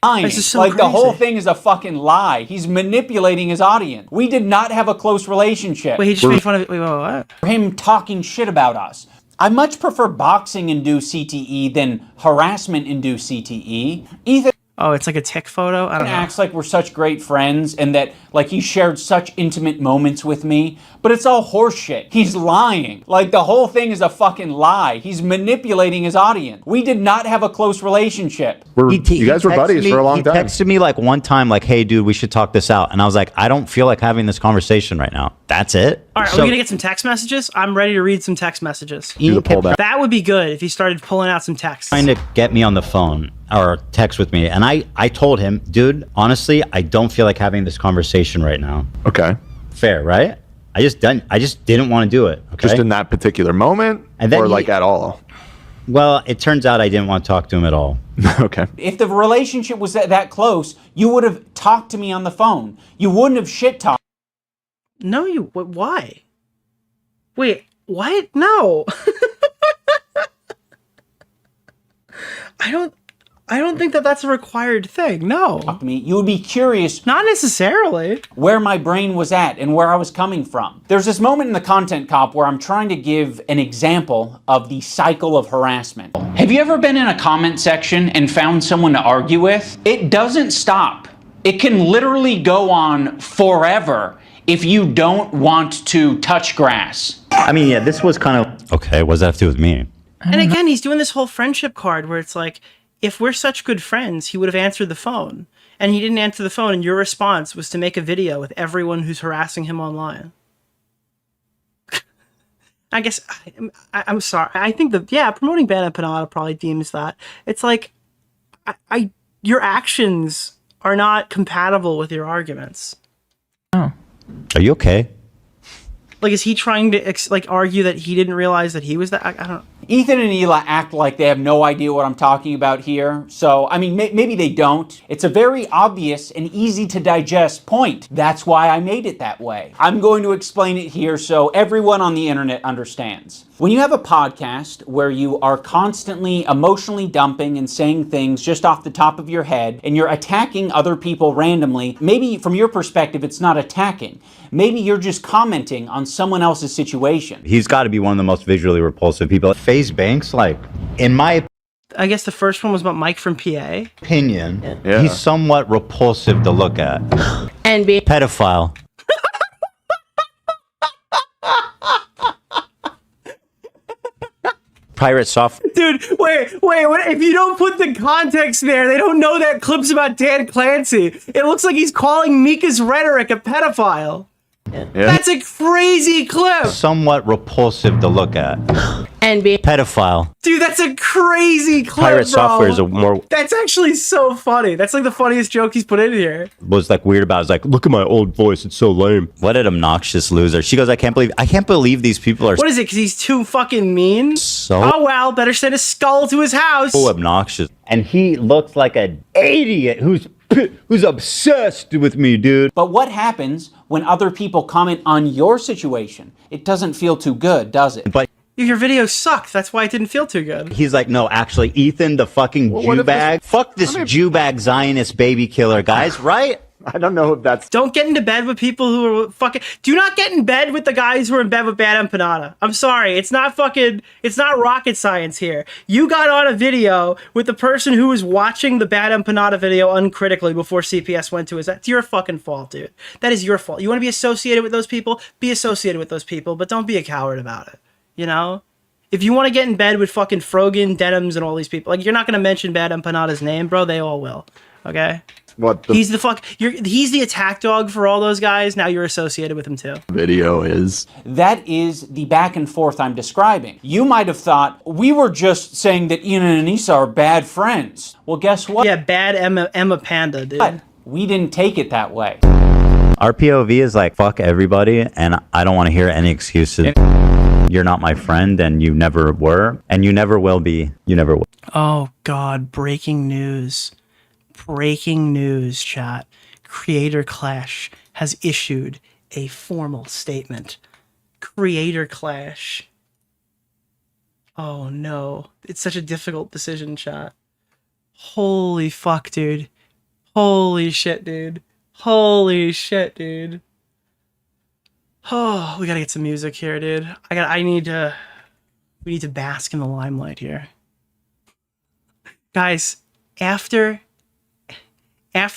This is so like, crazy. The whole thing is a fucking lie. He's manipulating his audience. We did not have a close relationship. Wait, he just made fun of it. Wait, what? For him talking shit about us. I much prefer boxing-induced CTE than harassment-induced CTE. Ethan... Oh, it's like a tick photo? I don't know. Acts like we're such great friends and that, like, he shared such intimate moments with me, but it's all horseshit. He's lying. Like, the whole thing is a fucking lie. He's manipulating his audience. We did not have a close relationship. You guys were buddies for a long time. He texted me like one time, like, hey, dude, we should talk this out. And I was like, I don't feel like having this conversation right now. That's it. All right, are we going to get some text messages? I'm ready to read some text messages. That would be good if he started pulling out some texts. Trying to get me on the phone or text with me. And I told him, dude, honestly, I don't feel like having this conversation right now. Okay. Fair, right? I just didn't want to do it. Okay? Just in that particular moment, and then like at all? Well, it turns out I didn't want to talk to him at all. Okay. If the relationship was that close, you would have talked to me on the phone. You wouldn't have shit talked. No, why? Wait, what? No. I don't think that that's a required thing. No. You would be curious. Not necessarily. Where my brain was at and where I was coming from. There's this moment in the Content Cop where I'm trying to give an example of the cycle of harassment. Have you ever been in a comment section and found someone to argue with? It doesn't stop. It can literally go on forever if you don't want to touch grass. I mean, yeah, this was kind of... Okay, what does that have to do with me? And again, he's doing this whole friendship card where it's like, if we're such good friends, he would have answered the phone. And he didn't answer the phone, and your response was to make a video with everyone who's harassing him online. I guess, I'm sorry. I think promoting Ban Empanada probably deems that. It's like, your actions are not compatible with your arguments. Oh. Are you okay? Like, is he trying to argue that he didn't realize that he was that? I don't know. Ethan and Hila act like they have no idea what I'm talking about here. So, I mean, maybe they don't. It's a very obvious and easy to digest point. That's why I made it that way. I'm going to explain it here so everyone on the internet understands. When you have a podcast where you are constantly emotionally dumping and saying things just off the top of your head, and you're attacking other people randomly, maybe from your perspective it's not attacking. Maybe you're just commenting on someone else's situation. He's got to be one of the most visually repulsive people. FaZe Banks, like, in my I guess the first one was about Mike from PA. Opinion, he's somewhat repulsive to look at. And be pedophile. Pirate software. Dude, wait, if you don't put the context there, they don't know that clip's about Dan Clancy. It looks like he's calling Mika's rhetoric a pedophile. Yeah. That's a crazy clip. Somewhat repulsive to look at. And be pedophile. Dude, that's a crazy clip, Pirate bro. software is a more... That's actually so funny. That's like the funniest joke he's put in here. Was like weird about it. It's like, look at my old voice. It's so lame. What an obnoxious loser. She goes, I can't believe these people are... What is it? Because he's too fucking mean? So... Oh, well, better send a skull to his house. So obnoxious. And he looks like an idiot who's obsessed with me, dude. But what happens when other people comment on your situation? It doesn't feel too good, does it? But your video sucked. That's why it didn't feel too good. He's like, no, actually, Ethan, the fucking Jew bag. Fuck this Jew bag Zionist baby killer, guys, right? I don't know if that's... Don't get into bed with people who are fucking... Do not get in bed with the guys who are in bed with Bad Empanada. I'm sorry. It's not rocket science here. You got on a video with the person who was watching the Bad Empanada video uncritically before CPS went to his... That's your fucking fault, dude. That is your fault. You want to be associated with those people? Be associated with those people, but don't be a coward about it. You know? If you want to get in bed with fucking Frogan, Denims, and all these people, like, you're not going to mention Bad Empanada's name, bro. They all will. Okay? what the He's the fuck. He's the attack dog for all those guys. Now you're associated with him too. video is. That is the back and forth I'm describing. You might have thought we were just saying that Ian and Anissa are bad friends. Well, guess what? Yeah, bad Emma Panda, dude. But we didn't take it that way. Our POV is like, fuck everybody, and I don't want to hear any excuses. You're not my friend, and you never were, and you never will be. You never will. Oh, God. Breaking news. Breaking news, chat. Creator Clash has issued a formal statement. Creator Clash. Oh, no. It's such a difficult decision, chat. Holy fuck, dude. Holy shit, dude. Holy shit, dude. Oh, we gotta get some music here, dude. We need to bask in the limelight here. Guys,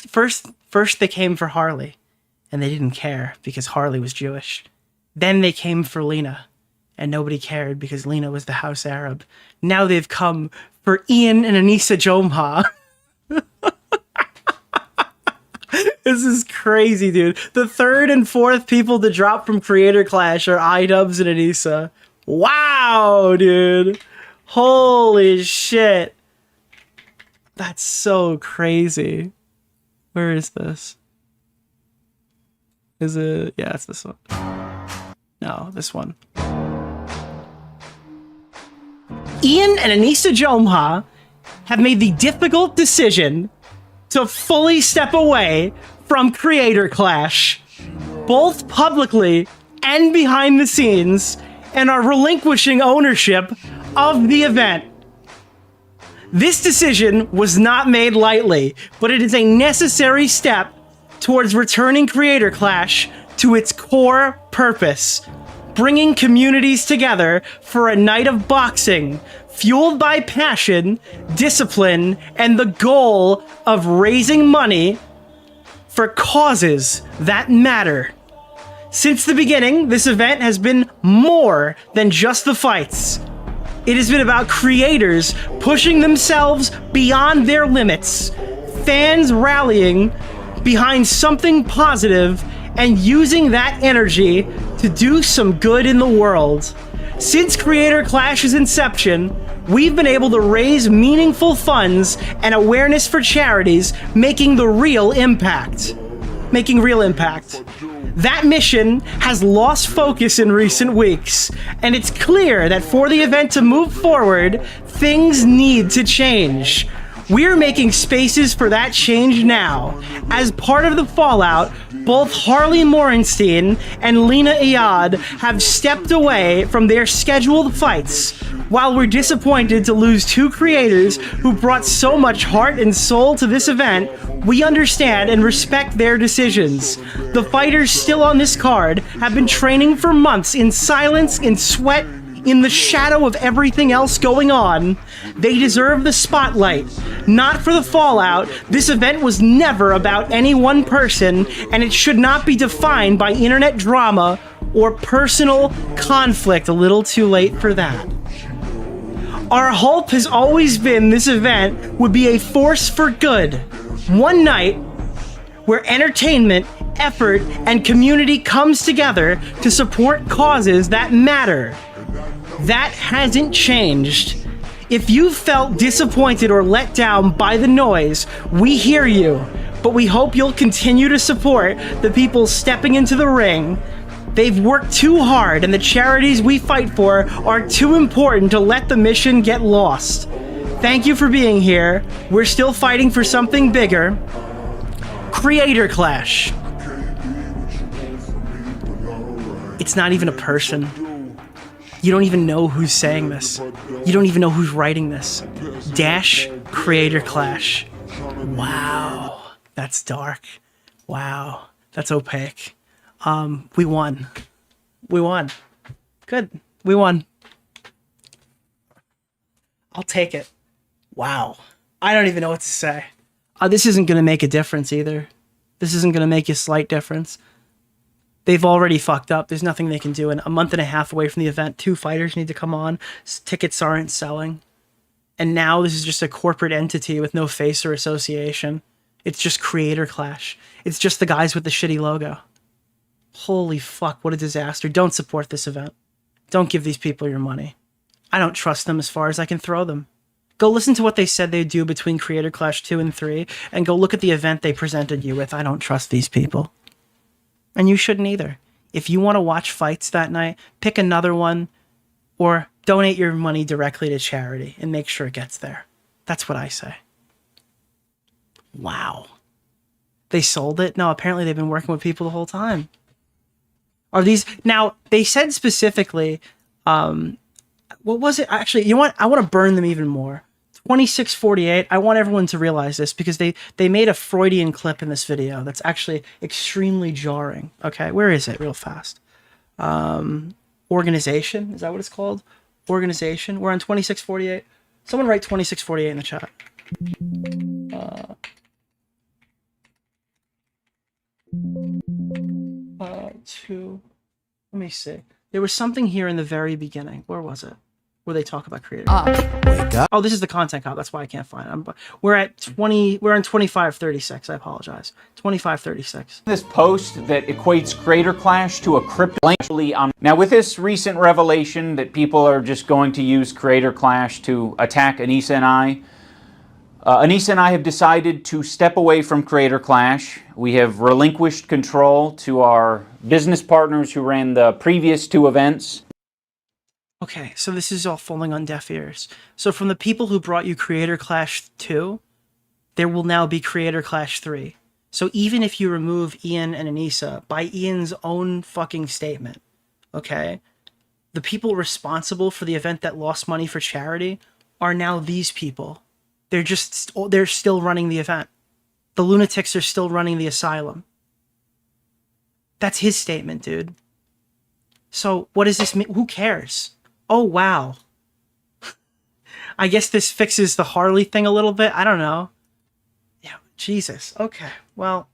first they came for Harley, and they didn't care because Harley was Jewish. Then they came for Lena, and nobody cared because Lena was the house Arab. Now they've come for Ian and Anissa Jomha. This is crazy, dude. The third and fourth people to drop from Creator Clash are iDubbbz and Anissa. Wow, dude. Holy shit. That's so crazy. Where is this? Is it? Yeah, it's this one. No, this one. Ian and Anissa Jomha have made the difficult decision to fully step away from Creator Clash, both publicly and behind the scenes, and are relinquishing ownership of the event. This decision was not made lightly, but it is a necessary step towards returning Creator Clash to its core purpose, bringing communities together for a night of boxing, fueled by passion, discipline, and the goal of raising money for causes that matter. Since the beginning, this event has been more than just the fights. It has been about creators pushing themselves beyond their limits, fans rallying behind something positive, and using that energy to do some good in the world. Since Creator Clash's inception, we've been able to raise meaningful funds and awareness for charities, making real impact. That mission has lost focus in recent weeks, and it's clear that for the event to move forward, things need to change. We're making spaces for that change now. As part of the fallout, both Harley Morenstein and Lena Iyad have stepped away from their scheduled fights. While we're disappointed to lose two creators who brought so much heart and soul to this event, we understand and respect their decisions. The fighters still on this card have been training for months in silence, in sweat, in the shadow of everything else going on. They deserve the spotlight. Not for the fallout. This event was never about any one person, and it should not be defined by internet drama or personal conflict. A little too late for that. Our hope has always been this event would be a force for good. One night where entertainment, effort, and community comes together to support causes that matter. That hasn't changed. If you felt disappointed or let down by the noise, we hear you, but we hope you'll continue to support the people stepping into the ring. They've worked too hard, and the charities we fight for are too important to let the mission get lost. Thank you for being here. We're still fighting for something bigger. Creator Clash. It's not even a person. You don't even know who's saying this. You don't even know who's writing this. Dash Creator Clash. Wow. That's dark. Wow. That's opaque. We won. We won. Good. We won. I'll take it. Wow. I don't even know what to say. This isn't going to make a difference either. This isn't going to make a slight difference. They've already fucked up. There's nothing they can do. And a month and a half away from the event, 2 fighters need to come on. Tickets aren't selling. And now this is just a corporate entity with no face or association. It's just Creator Clash. It's just the guys with the shitty logo. Holy fuck, what a disaster. Don't support this event. Don't give these people your money. I don't trust them as far as I can throw them. Go listen to what they said they'd do between Creator Clash 2 and 3, and go look at the event they presented you with. I don't trust these people. And you shouldn't either. If you want to watch fights that night, pick another one, or donate your money directly to charity and make sure it gets there. That's what I say. Wow. They sold it? No, apparently they've been working with people the whole time. Are these... Now, they said specifically... what was it? Actually, you know what? I want to burn them even more. 2648. I want everyone to realize this because they made a Freudian clip in this video that's actually extremely jarring. Okay, where is it? Real fast. Organization. Is that what it's called? Organization. We're on 2648. Someone write 2648 in the chat. Let me see. There was something here in the very beginning. Where was it? Where they talk about creator. Oh, this is the content cop. That's why I can't find it. We're at 20. We're on 2536. I apologize. 2536. This post that equates Creator Clash to a crypto. Now, with this recent revelation that people are just going to use Creator Clash to attack Anissa and I, Anissa and I have decided to step away from Creator Clash. We have relinquished control to our business partners who ran the previous two events. Okay, so this is all falling on deaf ears. So from the people who brought you Creator Clash 2, there will now be Creator Clash 3. So even if you remove Ian and Anissa, by Ian's own fucking statement, okay, the people responsible for the event that lost money for charity are now these people. They're still running the event. The lunatics are still running the asylum. That's his statement, dude. So what does this mean? Who cares? Oh, wow. I guess this fixes the Harley thing a little bit. I don't know. Yeah, Jesus. Okay, well.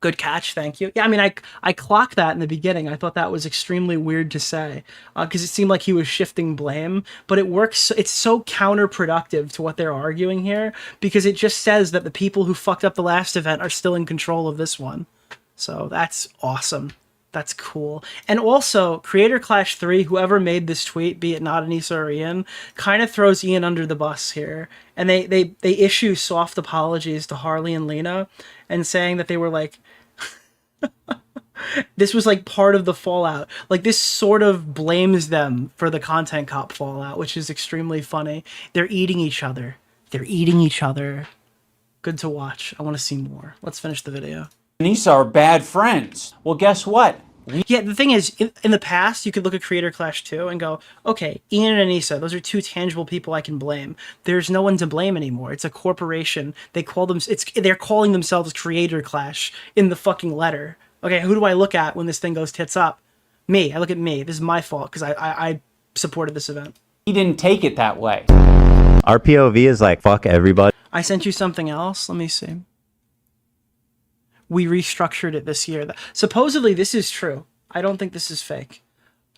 Good catch, thank you. Yeah, I mean, I clocked that in the beginning. I thought that was extremely weird to say because it seemed like he was shifting blame, but it works. It's so counterproductive to what they're arguing here because it just says that the people who fucked up the last event are still in control of this one. So that's awesome. That's cool. And also, Creator Clash 3, whoever made this tweet, be it not Anissa or Ian, kind of throws Ian under the bus here. And they issue soft apologies to Harley and Lena and saying that they were like, this was like part of the fallout. Like this sort of blames them for the content cop fallout, which is extremely funny. They're eating each other. They're eating each other. Good to watch. I want to see more. Let's finish the video. Anissa are bad friends. Well, guess what? Yeah, the thing is, in the past, you could look at Creator Clash 2 and go, okay, Ian and Anissa, those are two tangible people I can blame. There's no one to blame anymore. It's a corporation. They're calling themselves Creator Clash in the fucking letter. Okay, who do I look at when this thing goes tits up? Me. I look at me. This is my fault because I supported this event. He didn't take it that way. Our POV is like, fuck everybody. I sent you something else. Let me see. We restructured it this year. Supposedly, this is true. I don't think this is fake.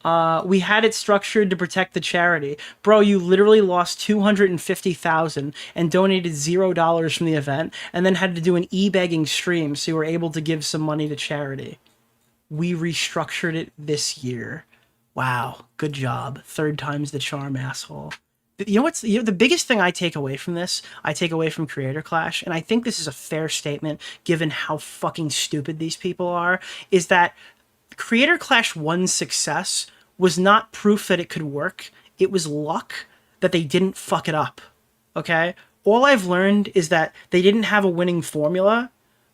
We had it structured to protect the charity. Bro, you literally lost $250,000 and donated $0 from the event and then had to do an e-begging stream so you were able to give some money to charity. We restructured it this year. Wow, good job. Third time's the charm, asshole. You know what's the biggest thing I take away from this? I take away from Creator Clash, and I think this is a fair statement given how fucking stupid these people are, is that Creator Clash 1's success was not proof that it could work. It was luck that they didn't fuck it up, okay? All I've learned is that they didn't have a winning formula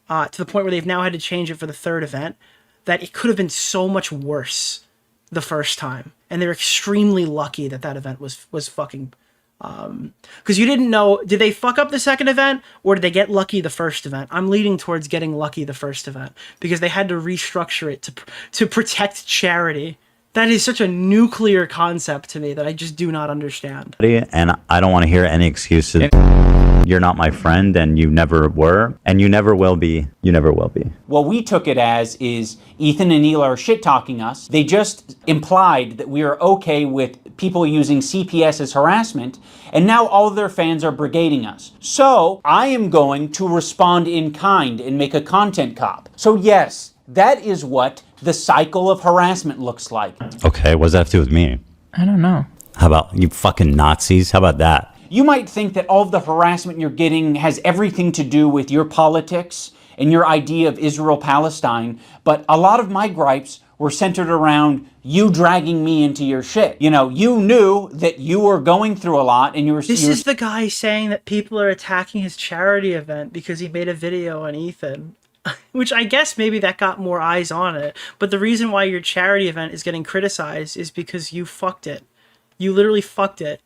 to the point where they've now had to change it for the third event, that it could have been so much worse the first time. And they're extremely lucky that that event was fucking... because you didn't know, did they fuck up the second event or did they get lucky the first event? I'm leaning towards getting lucky the first event because they had to restructure it to protect charity. That is such a nuclear concept to me that I just do not understand. And I don't want to hear any excuses. You're not my friend and you never were and you never will be. You never will be. What we took it as is Ethan and Neil are shit-talking us. They just implied that we are okay with people using CPS as harassment, and now all of their fans are brigading us. So I am going to respond in kind and make a content cop. So yes, that is what the cycle of harassment looks like. Okay, what does that have to do with me? I don't know. How about you fucking Nazis? How about that? You might think that all of the harassment you're getting has everything to do with your politics and your idea of Israel-Palestine, but a lot of my gripes were centered around you dragging me into your shit. You know, you knew that you were going through a lot and you were... This is the guy saying that people are attacking his charity event because he made a video on Ethan. Which I guess maybe that got more eyes on it. But the reason why your charity event is getting criticized is because you fucked it. You literally fucked it.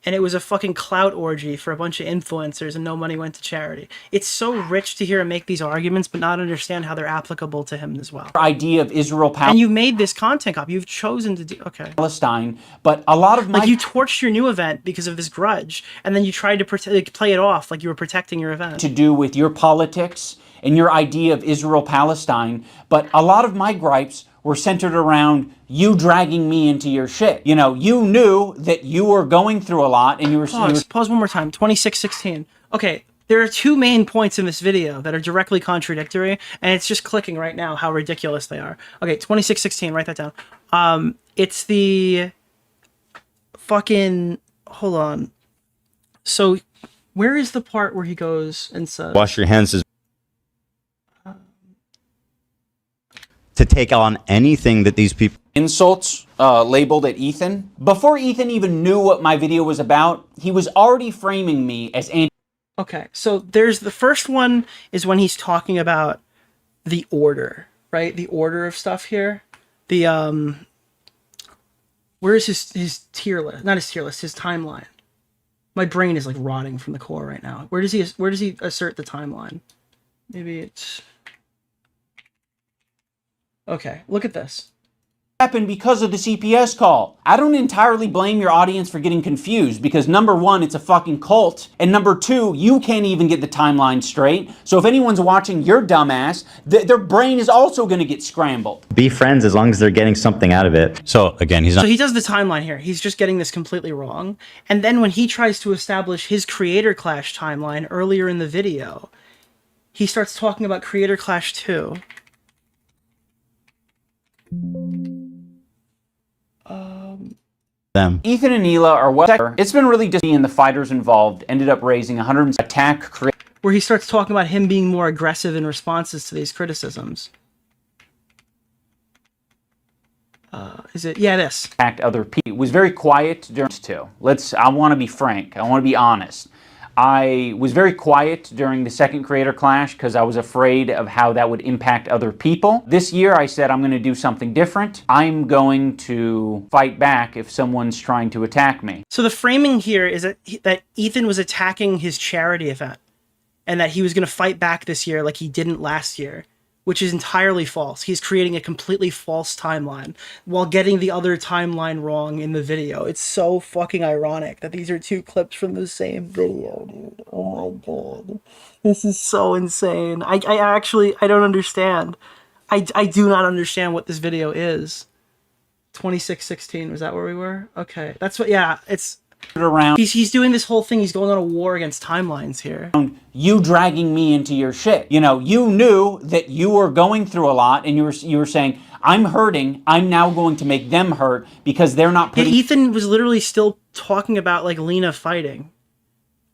And it was a fucking clout orgy for a bunch of influencers and no money went to charity. It's so rich to hear him make these arguments but not understand how they're applicable to him as well. Idea of Israel-Palestine. And you made this content cop. You've chosen to do... Okay. Palestine, but a lot of my... Like, you torched your new event because of this grudge, and then you tried to play it off like you were protecting your event. To do with your politics and your idea of Israel-Palestine, but a lot of my gripes were centered around you dragging me into your shit. You know, you knew that you were going through a lot and you were... Pause one more time. 2616. Okay, there are two main points in this video that are directly contradictory, and it's just clicking right now how ridiculous they are. Okay, 2616, write that down. It's the fucking... Hold on. So, where is the part where he goes and says... Wash your hands is... to take on anything that these people... Insults labeled at Ethan. Before Ethan even knew what my video was about, he was already framing me as anti... Okay, so there's the first one is when he's talking about the order, right? The order of stuff here. The, where is his tier list? Not his tier list, his timeline. My brain is like rotting from the core right now. Where does he assert the timeline? Maybe it's... Okay, look at this. Happened because of the CPS call. I don't entirely blame your audience for getting confused because number one, it's a fucking cult, and number two, you can't even get the timeline straight. So if anyone's watching your dumbass, their brain is also going to get scrambled. Be friends as long as they're getting something out of it. So again, he's not... So he does the timeline here. He's just getting this completely wrong. And then when he tries to establish his Creator Clash timeline earlier in the video, he starts talking about Creator Clash 2. Them. Ethan and Hila are well. It's been really disappointing, and the fighters involved ended up raising 100 attack. Where he starts talking about him being more aggressive in responses to these criticisms. Is it? Yeah, this. Attacked other people. Was very quiet during two. I want to be frank. I want to be honest. I was very quiet during the second Creator Clash because I was afraid of how that would impact other people. This year I said I'm going to do something different. I'm going to fight back if someone's trying to attack me. So the framing here is that Ethan was attacking his charity event and that he was going to fight back this year like he didn't last year, which is entirely false. He's creating a completely false timeline while getting the other timeline wrong in the video. It's so fucking ironic that these are two clips from the same video, dude. Oh my god. This is so insane. I don't understand. I do not understand what this video is. 2616, was that where we were? Okay, that's what, yeah, it's... Around. He's doing this whole thing. He's going on a war against timelines here. You dragging me into your shit. You know, you knew that you were going through a lot, and you were saying, I'm hurting. I'm now going to make them hurt because they're not putting... Yeah, Ethan was literally still talking about like Lena fighting.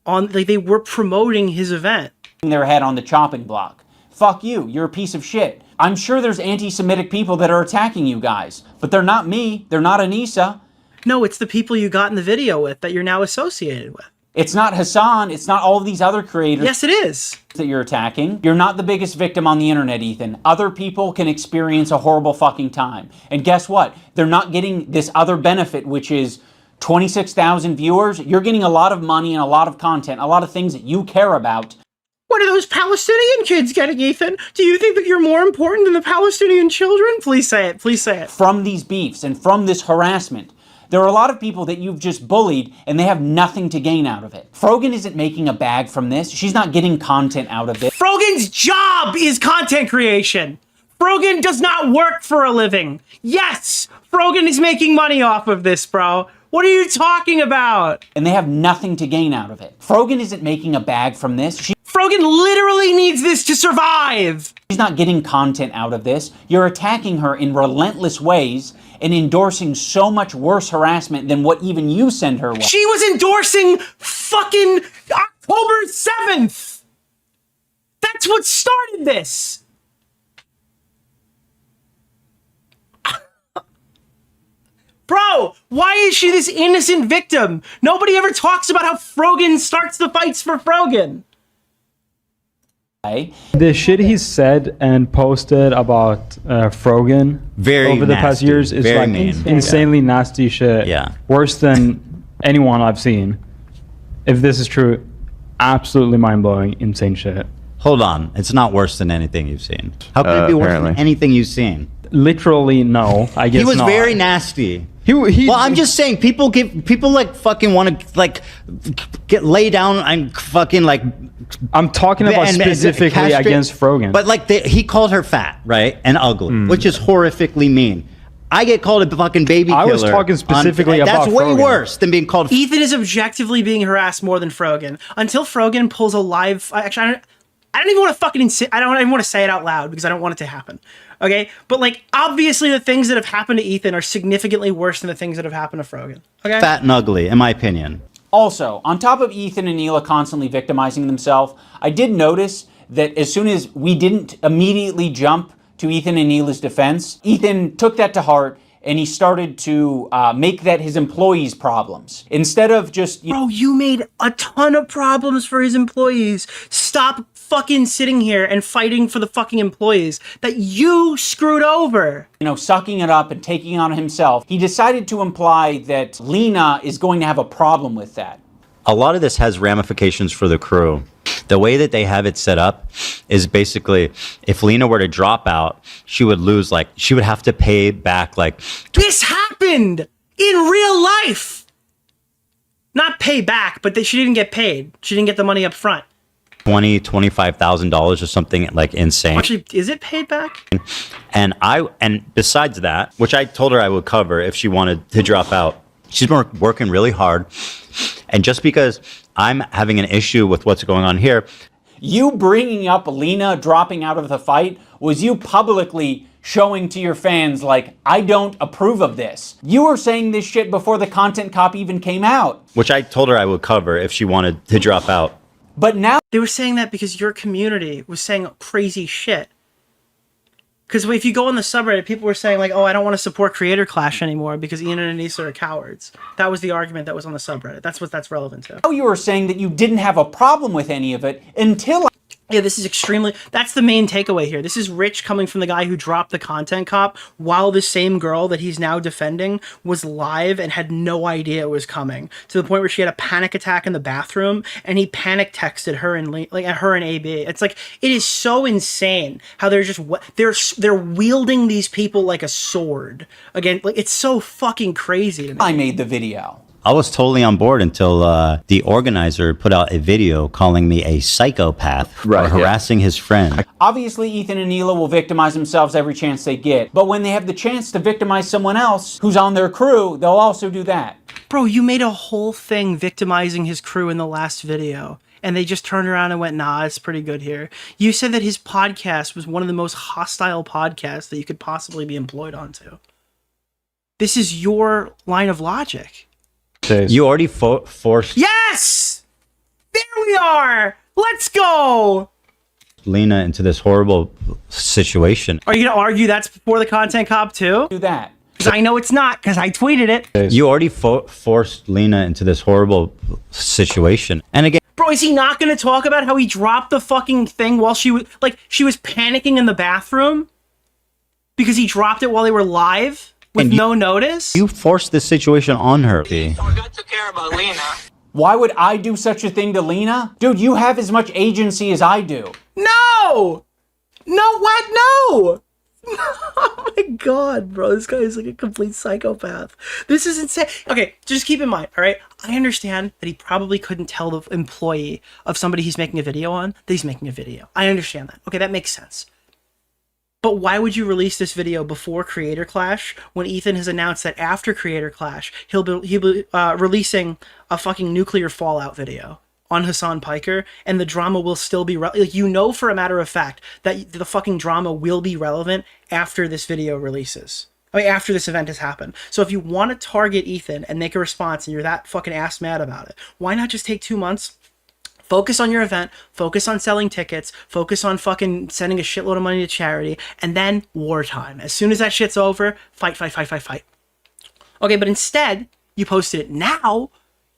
Like they were promoting his event. Their head on the chopping block. Fuck you. You're a piece of shit. I'm sure there's anti-Semitic people that are attacking you guys, but they're not me. They're not Anissa. No, it's the people you got in the video with that you're now associated with. It's not Hasan. It's not all of these other creators. Yes, it is. That you're attacking. You're not the biggest victim on the internet, Ethan. Other people can experience a horrible fucking time. And guess what? They're not getting this other benefit, which is 26,000 viewers. You're getting a lot of money and a lot of content, a lot of things that you care about. What are those Palestinian kids getting, Ethan? Do you think that you're more important than the Palestinian children? Please say it. Please say it. From these beefs and from this harassment. There are a lot of people that you've just bullied and they have nothing to gain out of it. Frogan isn't making a bag from this. She's not getting content out of it. Frogan's job is content creation. Frogan does not work for a living. Yes, Frogan is making money off of this, bro. What are you talking about? And they have nothing to gain out of it. Frogan isn't making a bag from this. Frogan literally needs this to survive. She's not getting content out of this. You're attacking her in relentless ways and endorsing so much worse harassment than what even you send her. She was endorsing fucking October 7th. That's what started this. Bro, why is she this innocent victim? Nobody ever talks about how Frogan starts the fights for Frogan. The shit he said and posted about Frogan over the past nasty, years is very like mean. insanely nasty shit. Yeah. Worse than anyone I've seen. If this is true, absolutely mind-blowing, insane shit. Hold on. It's not worse than anything you've seen. How could it be worse than anything you've seen? Literally, no. I guess He was not. very nasty. Well, I'm just saying, people like fucking want to like get lay down and fucking like. I'm talking about specifically castrate- against Frogan. But like he called her fat, right, and ugly, which is horrifically mean. I get called a fucking baby killer. I was talking specifically about That's way Frogan. worse than being called. Ethan is objectively being harassed more than Frogan. Until Frogan pulls a live... Actually, I don't even want to fucking... I don't even want to say it out loud because I don't want it to happen. Okay? But, like, obviously the things that have happened to Ethan are significantly worse than the things that have happened to Frogan. Okay? Fat and ugly, in my opinion. Also, on top of Ethan and Neela constantly victimizing themselves, I did notice that as soon as we didn't immediately jump to Ethan and Neela's defense, Ethan took that to heart and he started to make that his employees' problems. Instead of just... Bro, you made a ton of problems for his employees. Stop fucking sitting here and fighting for the fucking employees that you screwed over. You know, sucking it up and taking it on himself. He decided to imply that Lena is going to have a problem with that. A lot of this has ramifications for the crew. The way that they have it set up is basically, if Lena were to drop out, she would lose, like, she would have to pay back, like... This happened in real life. Not pay back, but she didn't get paid. She didn't get the money up front. $25,000 or something like insane. Actually, is it paid back? And besides that, which I told her I would cover if she wanted to drop out, she's been working really hard. And just because I'm having an issue with what's going on here. You bringing up Lena dropping out of the fight was you publicly showing to your fans, like, I don't approve of this. You were saying this shit before the content cop even came out. Which I told her I would cover if she wanted to drop out. But now they were saying that because your community was saying crazy shit. Because if you go on the subreddit, people were saying like, oh, I don't want to support Creator Clash anymore because Ian and Anissa are cowards. That was the argument that was on the subreddit. That's what that's relevant to. you were saying that you didn't have a problem with any of it until... Yeah, this is extremely... That's the main takeaway here. This is Rich coming from the guy who dropped the content cop while the same girl that he's now defending was live and had no idea it was coming. To the point where she had a panic attack in the bathroom and he panic texted her and her and AB. It's like, it is so insane how they're just... They're wielding these people like a sword. Again, like, it's so fucking crazy to me. I made the video. I was totally on board until the organizer put out a video calling me a psychopath for harassing his friend. Obviously, Ethan and Neela will victimize themselves every chance they get. But when they have the chance to victimize someone else who's on their crew, they'll also do that. Bro, you made a whole thing victimizing his crew in the last video. And they just turned around and went, nah, it's pretty good here. You said that his podcast was one of the most hostile podcasts that you could possibly be employed onto. This is your line of logic. You already forced Yes! There we are! Let's go! Lena into this horrible situation. Are you going to argue that's before the content cop too? Do that. Because I know it's not, because I tweeted it. You already forced Lena into this horrible situation. And again... Bro, is he not going to talk about how he dropped the fucking thing while she was panicking in the bathroom? Because he dropped it while they were live? With no notice? You forced this situation on her. Why would I do such a thing to Lena? Dude, you have as much agency as I do. No! No, what? No! Oh my god, bro. This guy is like a complete psychopath. This is insane. Okay, just keep in mind, all right? I understand that he probably couldn't tell the employee of somebody he's making a video on that he's making a video. I understand that. Okay, that makes sense. But why would you release this video before Creator Clash when Ethan has announced that after Creator Clash he'll be releasing a fucking nuclear fallout video on Hasan Piker, and the drama will still be like, you know, for a matter of fact that the fucking drama will be relevant after this video releases. I mean, after this event has happened. So if you want to target Ethan and make a response and you're that fucking ass mad about it, why not just take 2 months? Focus on your event, focus on selling tickets, focus on fucking sending a shitload of money to charity, and then wartime. As soon as that shit's over, fight. Okay, but instead, you posted it now,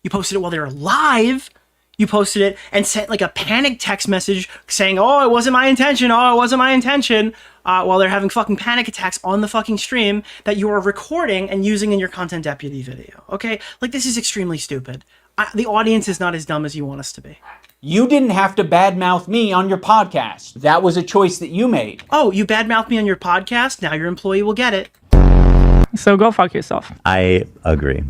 you posted it while they were live, you posted it and sent like a panic text message saying, oh, it wasn't my intention, while they're having fucking panic attacks on the fucking stream that you are recording and using in your Content Deputy video, okay? Like, this is extremely stupid. The audience is not as dumb as you want us to be. You didn't have to badmouth me on your podcast. That was a choice that you made. Oh, you badmouthed me on your podcast? Now your employee will get it. So go fuck yourself. I agree.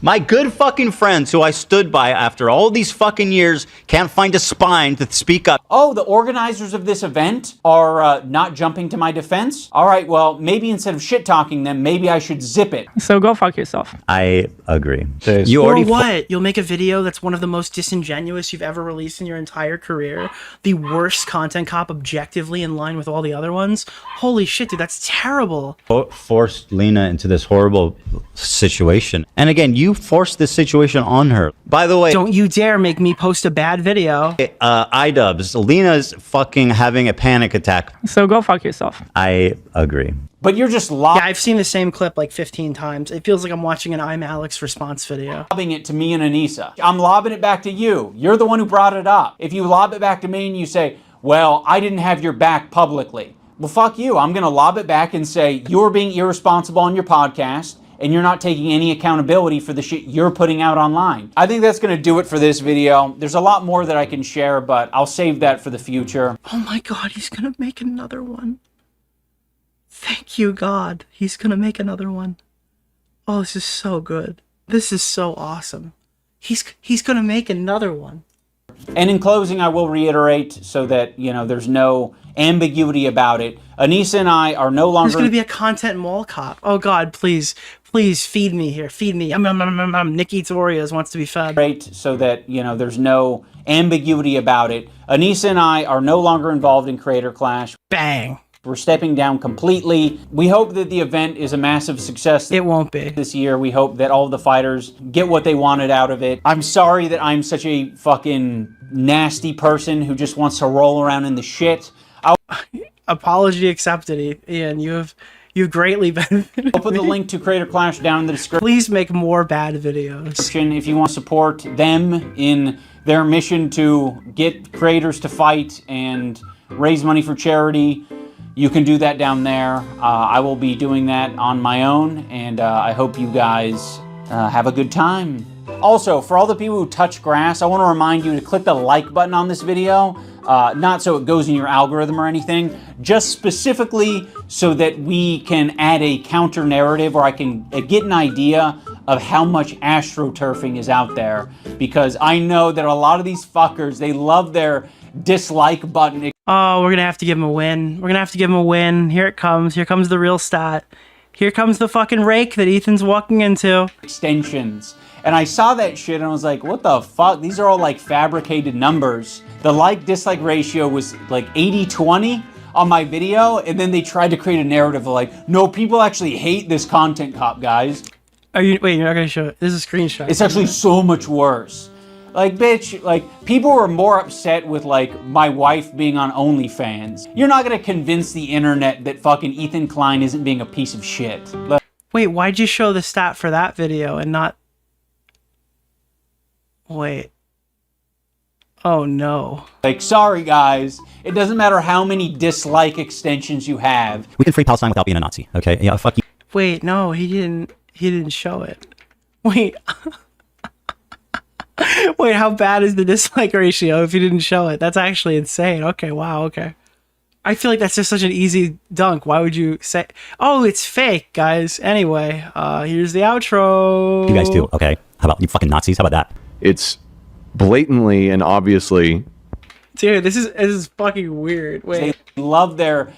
My good fucking friends who I stood by after all these fucking years can't find a spine to speak up. Oh, the organizers of this event are not jumping to my defense? All right, well, maybe instead of shit-talking them, maybe I should zip it. So go fuck yourself. I agree. You already what? You'll make a video that's one of the most disingenuous you've ever released in your entire career? The worst content cop objectively in line with all the other ones? Holy shit, dude, that's terrible. Forced Lena into this horrible situation. And again, you forced this situation on her. By the way, don't you dare make me post a bad video. iDubbbz, Lena's fucking having a panic attack. So go fuck yourself. I agree. But you're just Yeah, I've seen the same clip like 15 times. It feels like I'm watching an I'm Alex response video. lobbing it to me and Anissa. I'm lobbing it back to you. You're the one who brought it up. If you lob it back to me and you say, well, I didn't have your back publicly. Well, fuck you. I'm going to lob it back and say, you're being irresponsible on your podcast, and you're not taking any accountability for the shit you're putting out online. I think that's going to do it for this video. There's a lot more that I can share, but I'll save that for the future. Oh my god, he's going to make another one. Thank you, God. He's going to make another one. Oh, this is so good. This is so awesome. He's going to make another one. And in closing, I will reiterate so that, you know, there's no ambiguity about it. Anissa and I are no longer... There's going to be a content mall cop. Oh God, please feed me here. Feed me. Nick eats Oreos, wants to be fed. Right, so that, you know, there's no ambiguity about it. Anissa and I are no longer involved in Creator Clash. Bang. We're stepping down completely. We hope that the event is a massive success. It won't be. This year, we hope that all of the fighters get what they wanted out of it. I'm sorry that I'm such a fucking nasty person who just wants to roll around in the shit. Apology accepted, Ian. You've greatly benefited. I'll put the link to Creator Clash down in the description. Please make more bad videos. If you want to support them in their mission to get creators to fight and raise money for charity, you can do that down there. I will be doing that on my own, and I hope you guys have a good time. Also, for all the people who touch grass, I want to remind you to click the like button on this video. Not so it goes in your algorithm or anything, just specifically so that we can add a counter narrative, or I can get an idea of how much astroturfing is out there. Because I know that a lot of these fuckers, they love their dislike button. Oh, we're gonna have to give him a win. We're gonna have to give him a win. Here it comes. Here comes the real stat. Here comes the fucking rake that Ethan's walking into. Extensions. And I saw that shit and I was like, what the fuck? These are all like fabricated numbers. The like-dislike ratio was like 80-20 on my video, and then they tried to create a narrative of like, no, people actually hate this content cop, guys. Wait, you're not gonna show it? This is a screenshot. It's actually so much worse. Like, bitch, like, people were more upset with, like, my wife being on OnlyFans. You're not gonna convince the internet that fucking Ethan Klein isn't being a piece of shit. Wait, why'd you show the stat for that video and not... Wait. Oh, no. Like, sorry, guys. It doesn't matter how many dislike extensions you have. We can free Palestine without being a Nazi, okay? Yeah, fuck you. Wait, no, he didn't show it. Wait. Wait, how bad is the dislike ratio if you didn't show it? That's actually insane. Okay, wow, okay. I feel like that's just such an easy dunk. Why would you say... Oh, it's fake, guys. Anyway, here's the outro. You guys do, okay? How about you fucking Nazis? How about that? It's blatantly and obviously... Dude, this is fucking weird. Wait. They love their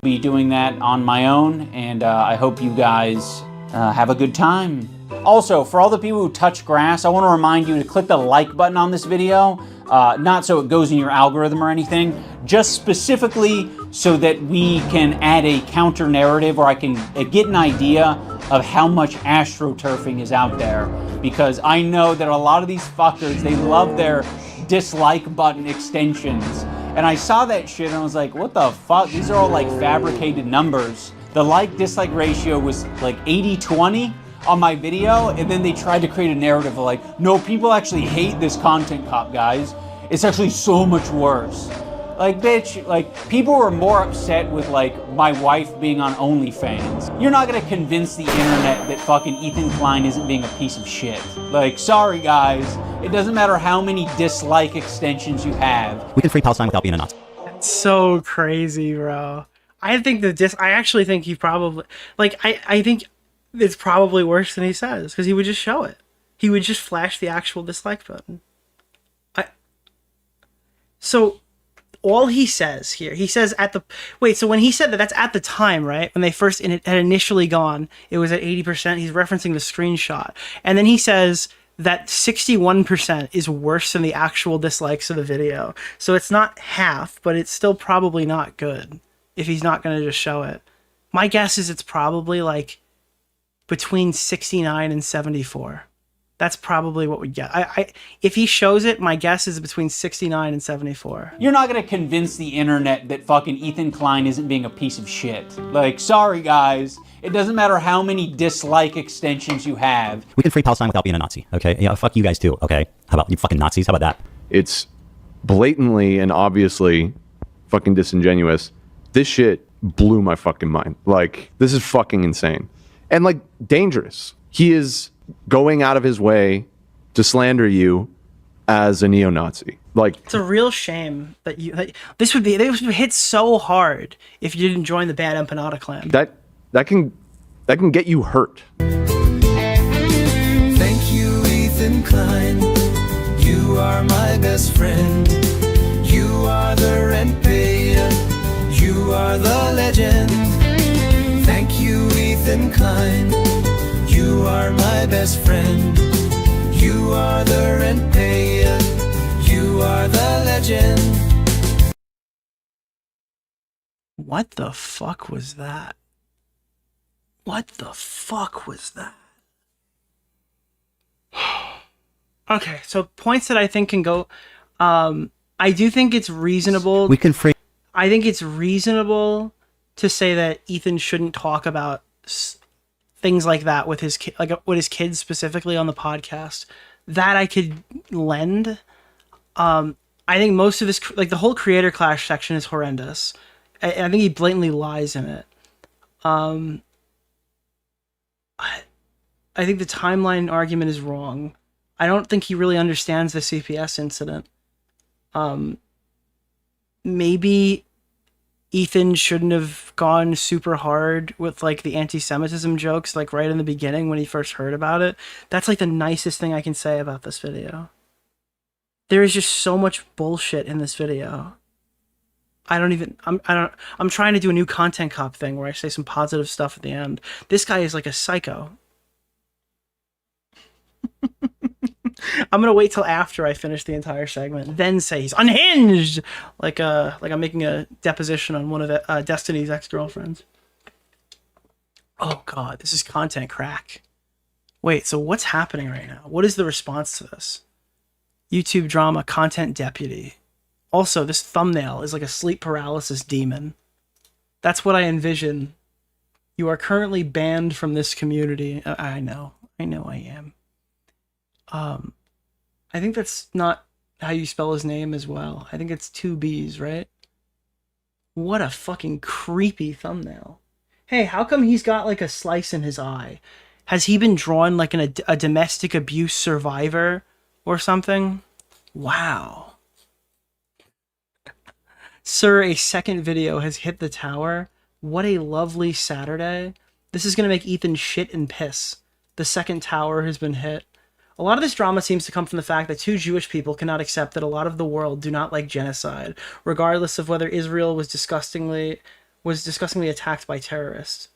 be doing that on my own, and I hope you guys have a good time. Also, for all the people who touch grass, I want to remind you to click the like button on this video, not so it goes in your algorithm or anything, just specifically so that we can add a counter narrative, or I can get an idea of how much astroturfing is out there, because I know that a lot of these fuckers, they love their dislike button extensions. And I saw that shit and I was like, what the fuck? These are all like fabricated numbers. The like-dislike ratio was like 80-20 on my video, and then they tried to create a narrative of like, no, people actually hate this content cop, guys. It's actually so much worse. Like, bitch, like, people were more upset with, like, my wife being on OnlyFans. You're not gonna convince the internet that fucking Ethan Klein isn't being a piece of shit. Like, sorry, guys. It doesn't matter how many dislike extensions you have. We can free Palestine without being a Nazi. That's so crazy, bro. I actually think he probably, like, I think it's probably worse than he says, because he would just show it. He would just flash the actual dislike button. So all he says here, he says so when he said that's at the time, right? When they first had initially gone, it was at 80%. He's referencing the screenshot. And then he says that 61% is worse than the actual dislikes of the video. So it's not half, but it's still probably not good if he's not going to just show it. My guess is it's probably like between 69 and 74. That's probably what we get. If he shows it, my guess is between 69 and 74. You're not gonna convince the internet that fucking Ethan Klein isn't being a piece of shit. Like, sorry, guys. It doesn't matter how many dislike extensions you have. We can free Palestine without being a Nazi, okay? Yeah, fuck you guys too, okay? How about you fucking Nazis? How about that? It's blatantly and obviously fucking disingenuous. This shit blew my fucking mind. Like, this is fucking insane. And, like, dangerous. He is going out of his way to slander you as a neo-Nazi. Like, it's a real shame that this would hit so hard if you didn't join the Bad Empanada clan. That can get you hurt. Thank you, Ethan Klein. You are my best friend. You are the rent payer. You are the legend. Thank you, Ethan Klein. You are my best friend. You are the rent payer. You are the legend. What the fuck was that? What the fuck was that? Okay, so points that I think can go. I do think it's reasonable. We can free. I think it's reasonable to say that Ethan shouldn't talk about things like that with his with his kids specifically on the podcast. That I could lend. I think most of his, like, the whole creator clash section is horrendous. I think he blatantly lies in it. I think the timeline argument is wrong. I don't think he really understands the CPS incident. Maybe Ethan shouldn't have gone super hard with, like, the anti-Semitism jokes, like, right in the beginning when he first heard about it. That's, like, the nicest thing I can say about this video. There is just so much bullshit in this video. I'm trying to do a new content cop thing where I say some positive stuff at the end. This guy is like a psycho. I'm gonna wait till after I finish the entire segment, then say he's unhinged, like I'm making a deposition on one of Destiny's ex-girlfriends. Oh god, this is content crack. Wait, so what's happening right now? What is the response to this? YouTube drama content deputy. Also, this thumbnail is like a sleep paralysis demon. That's what I envision. You are currently banned from this community. I know I am. I think that's not how you spell his name as well. I think it's 2 B's, right? What a fucking creepy thumbnail. Hey, how come he's got like a slice in his eye? Has he been drawn like a domestic abuse survivor or something? Wow. Sir, a second video has hit the tower. What a lovely Saturday. This is going to make Ethan shit and piss. The second tower has been hit. A lot of this drama seems to come from the fact that 2 Jewish people cannot accept that a lot of the world do not like genocide, regardless of whether Israel was disgustingly was disgustingly attacked by terrorists.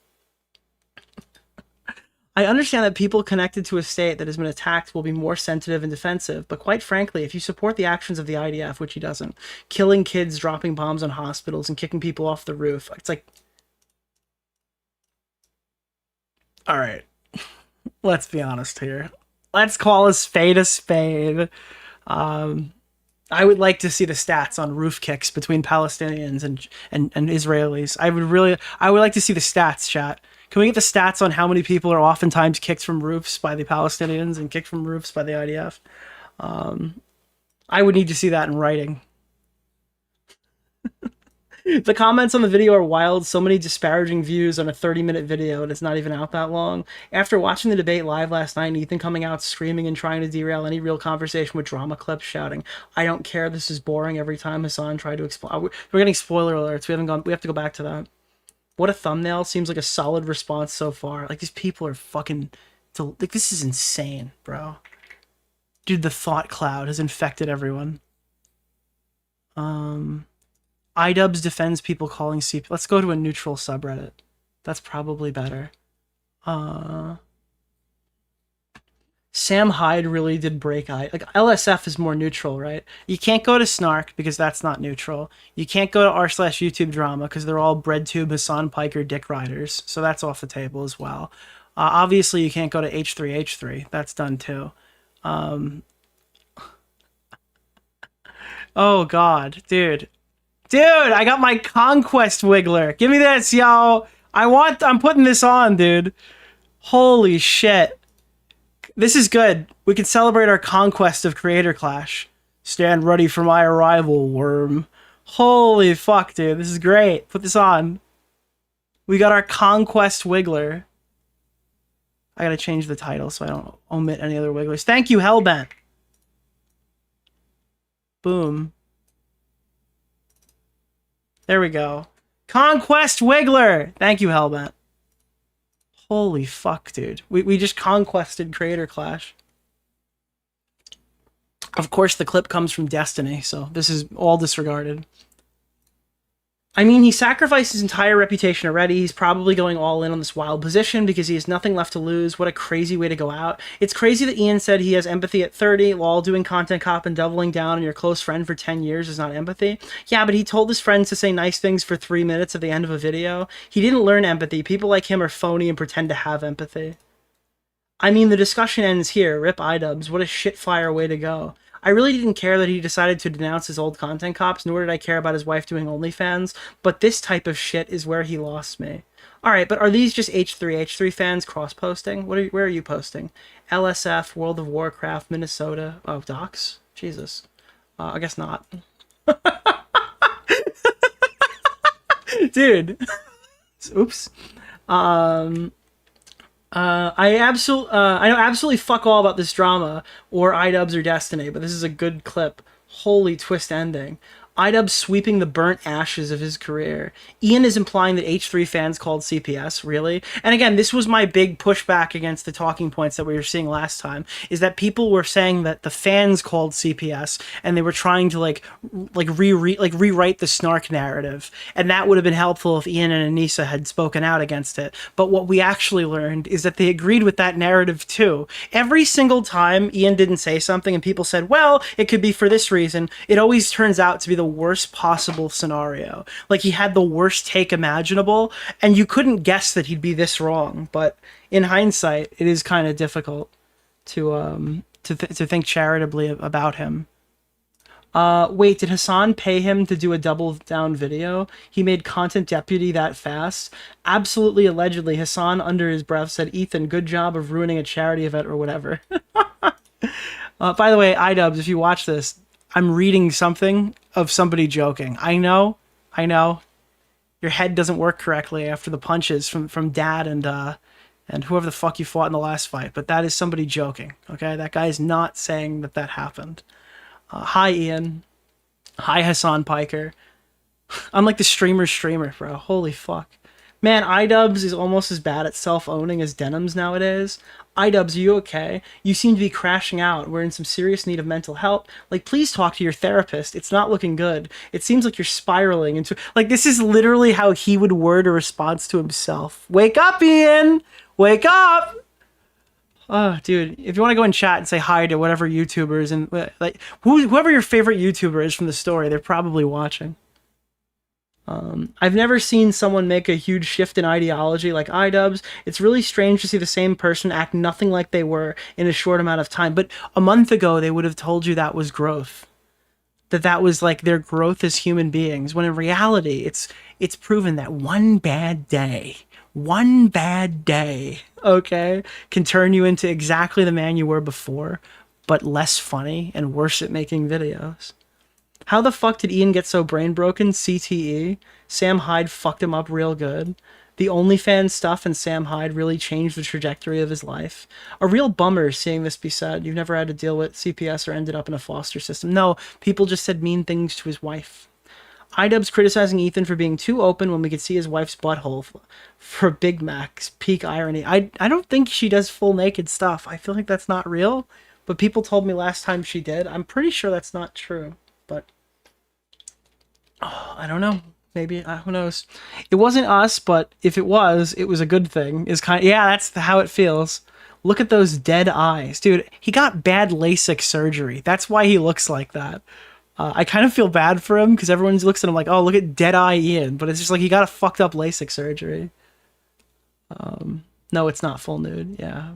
I understand that people connected to a state that has been attacked will be more sensitive and defensive, but quite frankly, if you support the actions of the IDF, which he doesn't, killing kids, dropping bombs on hospitals, and kicking people off the roof, it's like... Alright. Let's be honest here. Let's call a spade a spade. I would like to see the stats on roof kicks between Palestinians and Israelis. I would like to see the stats, chat. Can we get the stats on how many people are oftentimes kicked from roofs by the Palestinians and kicked from roofs by the IDF? I would need to see that in writing. The comments on the video are wild. So many disparaging views on a 30-minute video, and it's not even out that long. After watching the debate live last night, and Ethan coming out screaming and trying to derail any real conversation with drama clips, shouting, "I don't care, this is boring," every time Hasan tried to explain. We're getting spoiler alerts. We have to go back to that. What a thumbnail. Seems like a solid response so far. Like, these people are fucking... Like, this is insane, bro. Dude, the thought cloud has infected everyone. iDubbbz defends people calling CP... Let's go to a neutral subreddit. That's probably better. Sam Hyde really did break Like, LSF is more neutral, right? You can't go to Snark because that's not neutral. You can't go to r/YouTube drama because they're all BreadTube, Hasan, Piker, Dick Riders. So that's off the table as well. Obviously, you can't go to H3H3. That's done too. Oh, God. Dude, I got my Conquest Wiggler. Give me this, yo. I'm putting this on, dude. Holy shit. This is good. We can celebrate our conquest of Creator Clash. Stand ready for my arrival, worm. Holy fuck, dude. This is great. Put this on. We got our Conquest Wiggler. I gotta change the title so I don't omit any other Wigglers. Thank you, Hellbent. Boom. There we go. Conquest Wiggler! Thank you, Hellbent. Holy fuck, dude. We just conquested Creator Clash. Of course, the clip comes from Destiny, so this is all disregarded. I mean, he sacrificed his entire reputation already. He's probably going all in on this wild position because he has nothing left to lose. What a crazy way to go out. It's crazy that Ian said he has empathy at 30, while doing content cop and doubling down on your close friend for 10 years is not empathy. Yeah, but he told his friends to say nice things for 3 minutes at the end of a video. He didn't learn empathy. People like him are phony and pretend to have empathy. I mean, the discussion ends here. Rip iDubbbz. What a shitfire way to go. I really didn't care that he decided to denounce his old content cops, nor did I care about his wife doing OnlyFans, but this type of shit is where he lost me. Alright, but are these just H3 fans cross-posting? Where are you posting? LSF, World of Warcraft, Minnesota. Oh, Docs? Jesus. I guess not. Dude. Oops. I know absolutely fuck all about this drama or iDubbbz or Destiny, but this is a good clip. Holy twist ending. iDubbbz sweeping the burnt ashes of his career. Ian is implying that H3 fans called CPS, really? And again, this was my big pushback against the talking points that we were seeing last time, is that people were saying that the fans called CPS and they were trying to rewrite the Snark narrative. And that would have been helpful if Ian and Anissa had spoken out against it. But what we actually learned is that they agreed with that narrative too. Every single time Ian didn't say something and people said, well, it could be for this reason, it always turns out to be the worst possible scenario. Like, he had the worst take imaginable, and you couldn't guess that he'd be this wrong. But in hindsight, it is kind of difficult to think charitably about him. Wait, did Hasan pay him to do a double down video? He made content deputy that fast? Absolutely, allegedly. Hasan, under his breath, said, Ethan, good job of ruining a charity event or whatever. By the way, iDubbbz, if you watch this, I'm reading something of somebody joking. I know. Your head doesn't work correctly after the punches from Dad and whoever the fuck you fought in the last fight, but that is somebody joking, okay? That guy is not saying that happened. Hi, Ian. Hi, Hasan Piker. I'm like the streamer, bro. Holy fuck. Man, iDubbbz is almost as bad at self-owning as Denims nowadays. iDubbbz, are you okay? You seem to be crashing out. We're in some serious need of mental help. Like, please talk to your therapist. It's not looking good. It seems like you're spiraling into... Like, this is literally how he would word a response to himself. Wake up, Ian! Wake up! Oh, dude, if you want to go in chat and say hi to whatever YouTubers and like whoever your favorite YouTuber is from the story, they're probably watching. I've never seen someone make a huge shift in ideology like iDubbbz. It's really strange to see the same person act nothing like they were in a short amount of time. But a month ago, they would have told you that was growth. That was like their growth as human beings. When in reality, it's proven that one bad day, okay, can turn you into exactly the man you were before, but less funny and worse at making videos. How the fuck did Ian get so brain broken? CTE. Sam Hyde fucked him up real good. The OnlyFans stuff and Sam Hyde really changed the trajectory of his life. A real bummer seeing this be said. You've never had to deal with CPS or ended up in a foster system. No, people just said mean things to his wife. iDubbbz criticizing Ethan for being too open when we could see his wife's butthole for Big Mac's peak irony. I don't think she does full naked stuff. I feel like that's not real, but people told me last time she did. I'm pretty sure that's not true, but I don't know. Maybe, who knows? It wasn't us, but if it was a good thing. Yeah, that's how it feels. Look at those dead eyes. Dude, he got bad LASIK surgery. That's why he looks like that. I kind of feel bad for him because everyone looks at him like, oh, look at dead eye Ian. But it's just like he got a fucked up LASIK surgery. No, it's not full nude. Yeah.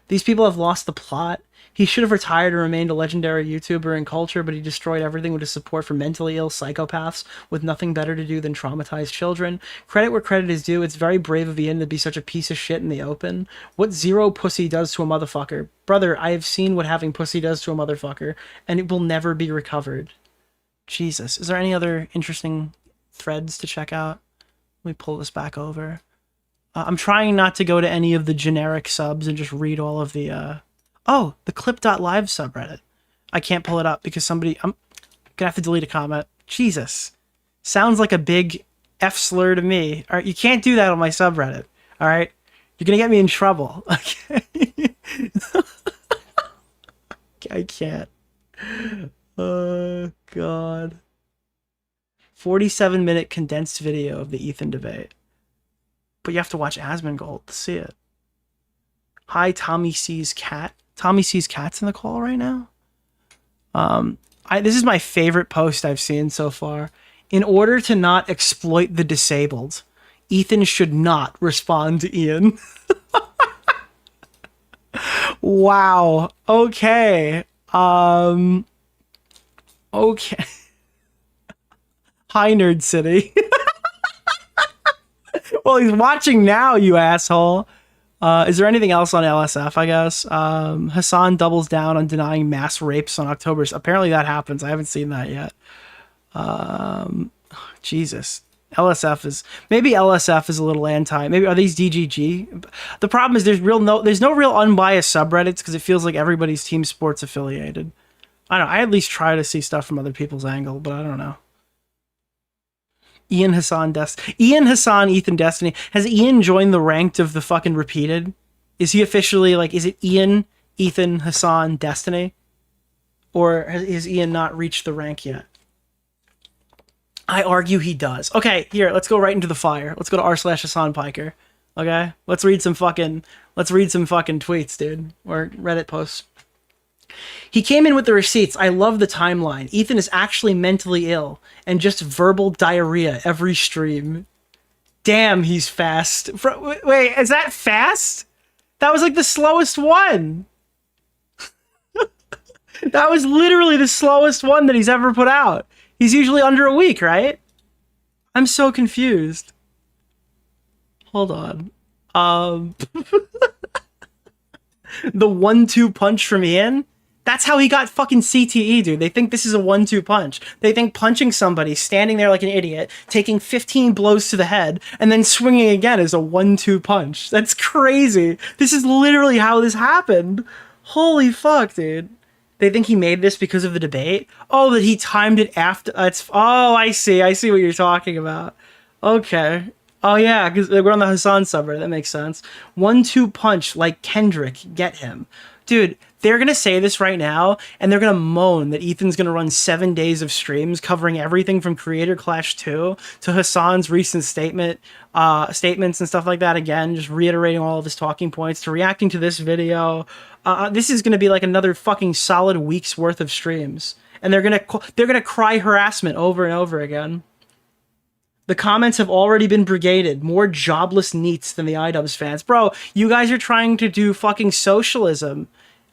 These people have lost the plot. He should have retired and remained a legendary YouTuber in culture, but he destroyed everything with his support for mentally ill psychopaths with nothing better to do than traumatize children. Credit where credit is due. It's very brave of Ian to be such a piece of shit in the open. What zero pussy does to a motherfucker. Brother, I have seen what having pussy does to a motherfucker, and it will never be recovered. Jesus. Is there any other interesting threads to check out? Let me pull this back over. I'm trying not to go to any of the generic subs and just read all of the... Oh, the clip.live subreddit. I can't pull it up because I'm gonna have to delete a comment. Jesus. Sounds like a big F slur to me. All right, you can't do that on my subreddit. All right? You're gonna get me in trouble. Okay? I can't. Oh, God. 47-minute condensed video of the Ethan debate. But you have to watch Asmongold to see it. Hi, Tommy C's cat. Tommy C's cat's in the call right now. This is my favorite post I've seen so far. In order to not exploit the disabled, Ethan should not respond to Ian. Wow. Okay. Okay. Hi, Nerd City. Well, he's watching now, you asshole. Is there anything else on LSF, I guess? Hasan doubles down on denying mass rapes on October. Apparently that happens. I haven't seen that yet. Jesus. Maybe LSF is a little anti. Maybe are these DGG? The problem is there's no real unbiased subreddits because it feels like everybody's team sports affiliated. I don't know. I at least try to see stuff from other people's angle, but I don't know. Ethan Destiny. Has Ian joined the ranked of the fucking repeated? Is he officially like, is it Ian, Ethan, Hasan, Destiny? Or has Ian not reached the rank yet? I argue he does. Okay, here, let's go right into the fire. Let's go to r/Hasan Piker. Okay? Let's read some fucking tweets, dude. Or Reddit posts. He came in with the receipts. I love the timeline. Ethan is actually mentally ill and just verbal diarrhea every stream. Damn, he's fast. Wait, is that fast? That was like the slowest one. That was literally the slowest one that he's ever put out. He's usually under a week, right? I'm so confused. Hold on. The 1-2 punch from Ian? That's how he got fucking CTE, dude. They think this is a 1-2 punch. They think punching somebody, standing there like an idiot, taking 15 blows to the head, and then swinging again is a 1-2 punch. That's crazy. This is literally how this happened. Holy fuck, dude. They think he made this because of the debate? Oh, that he timed it after... oh, I see. I see what you're talking about. Okay. Oh yeah, because we're on the Hasan subreddit. That makes sense. 1-2 punch like Kendrick. Get him. Dude, they're going to say this right now, and they're going to moan that Ethan's going to run 7 days of streams covering everything from Creator Clash 2 to Hasan's recent statements and stuff like that. Again, just reiterating all of his talking points, to reacting to this video. This is going to be like another fucking solid week's worth of streams. And they're going to cry harassment over and over again. The comments have already been brigaded. More jobless neets than the iDubbbz fans. Bro, you guys are trying to do fucking socialism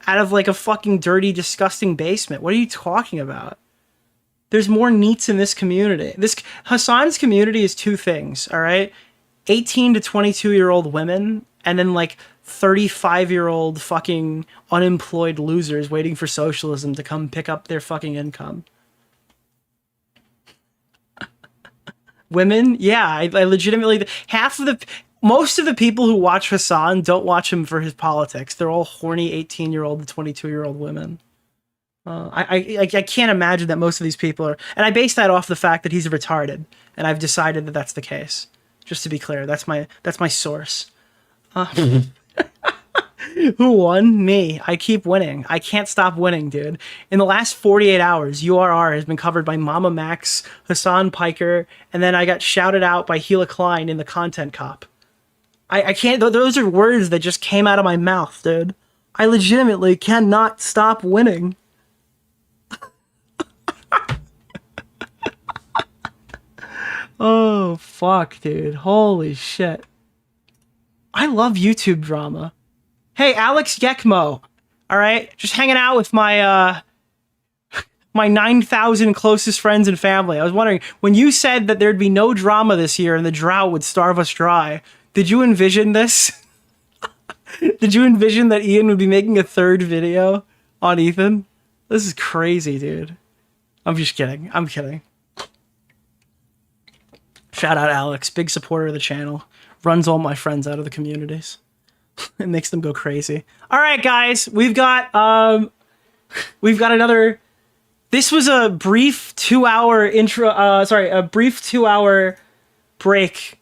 out of like a fucking dirty, disgusting basement. What are you talking about? There's more neets in this community. This Hasan's community is two things, all right? 18 to 22-year-old women, and then like 35-year-old fucking unemployed losers waiting for socialism to come pick up their fucking income. Women, yeah, I legitimately, most of the people who watch Hasan don't watch him for his politics. They're all horny 18-year-old to 22-year-old women. I can't imagine that most of these people are, and I base that off the fact that he's retarded, and I've decided that that's the case. Just to be clear, that's my source. Who won? Me. I keep winning. I can't stop winning, dude. In the last 48 hours, URR has been covered by Mama Max, Hasan, Piker, and then I got shouted out by Gila Klein in the Content Cop. I can't, those are words that just came out of my mouth, dude. I legitimately cannot stop winning. Oh, fuck, dude. Holy shit. I love YouTube drama. Hey, Alex Gekmo. All right? Just hanging out with my, my 9,000 closest friends and family. I was wondering, when you said that there'd be no drama this year and the drought would starve us dry, did you envision this? Did you envision that Ian would be making a third video on Ethan? This is crazy, dude. I'm just kidding. I'm kidding. Shout out Alex, big supporter of the channel. Runs all my friends out of the communities. It makes them go crazy. All right, guys, we've got another. This was a brief 2-hour intro. A brief 2-hour break,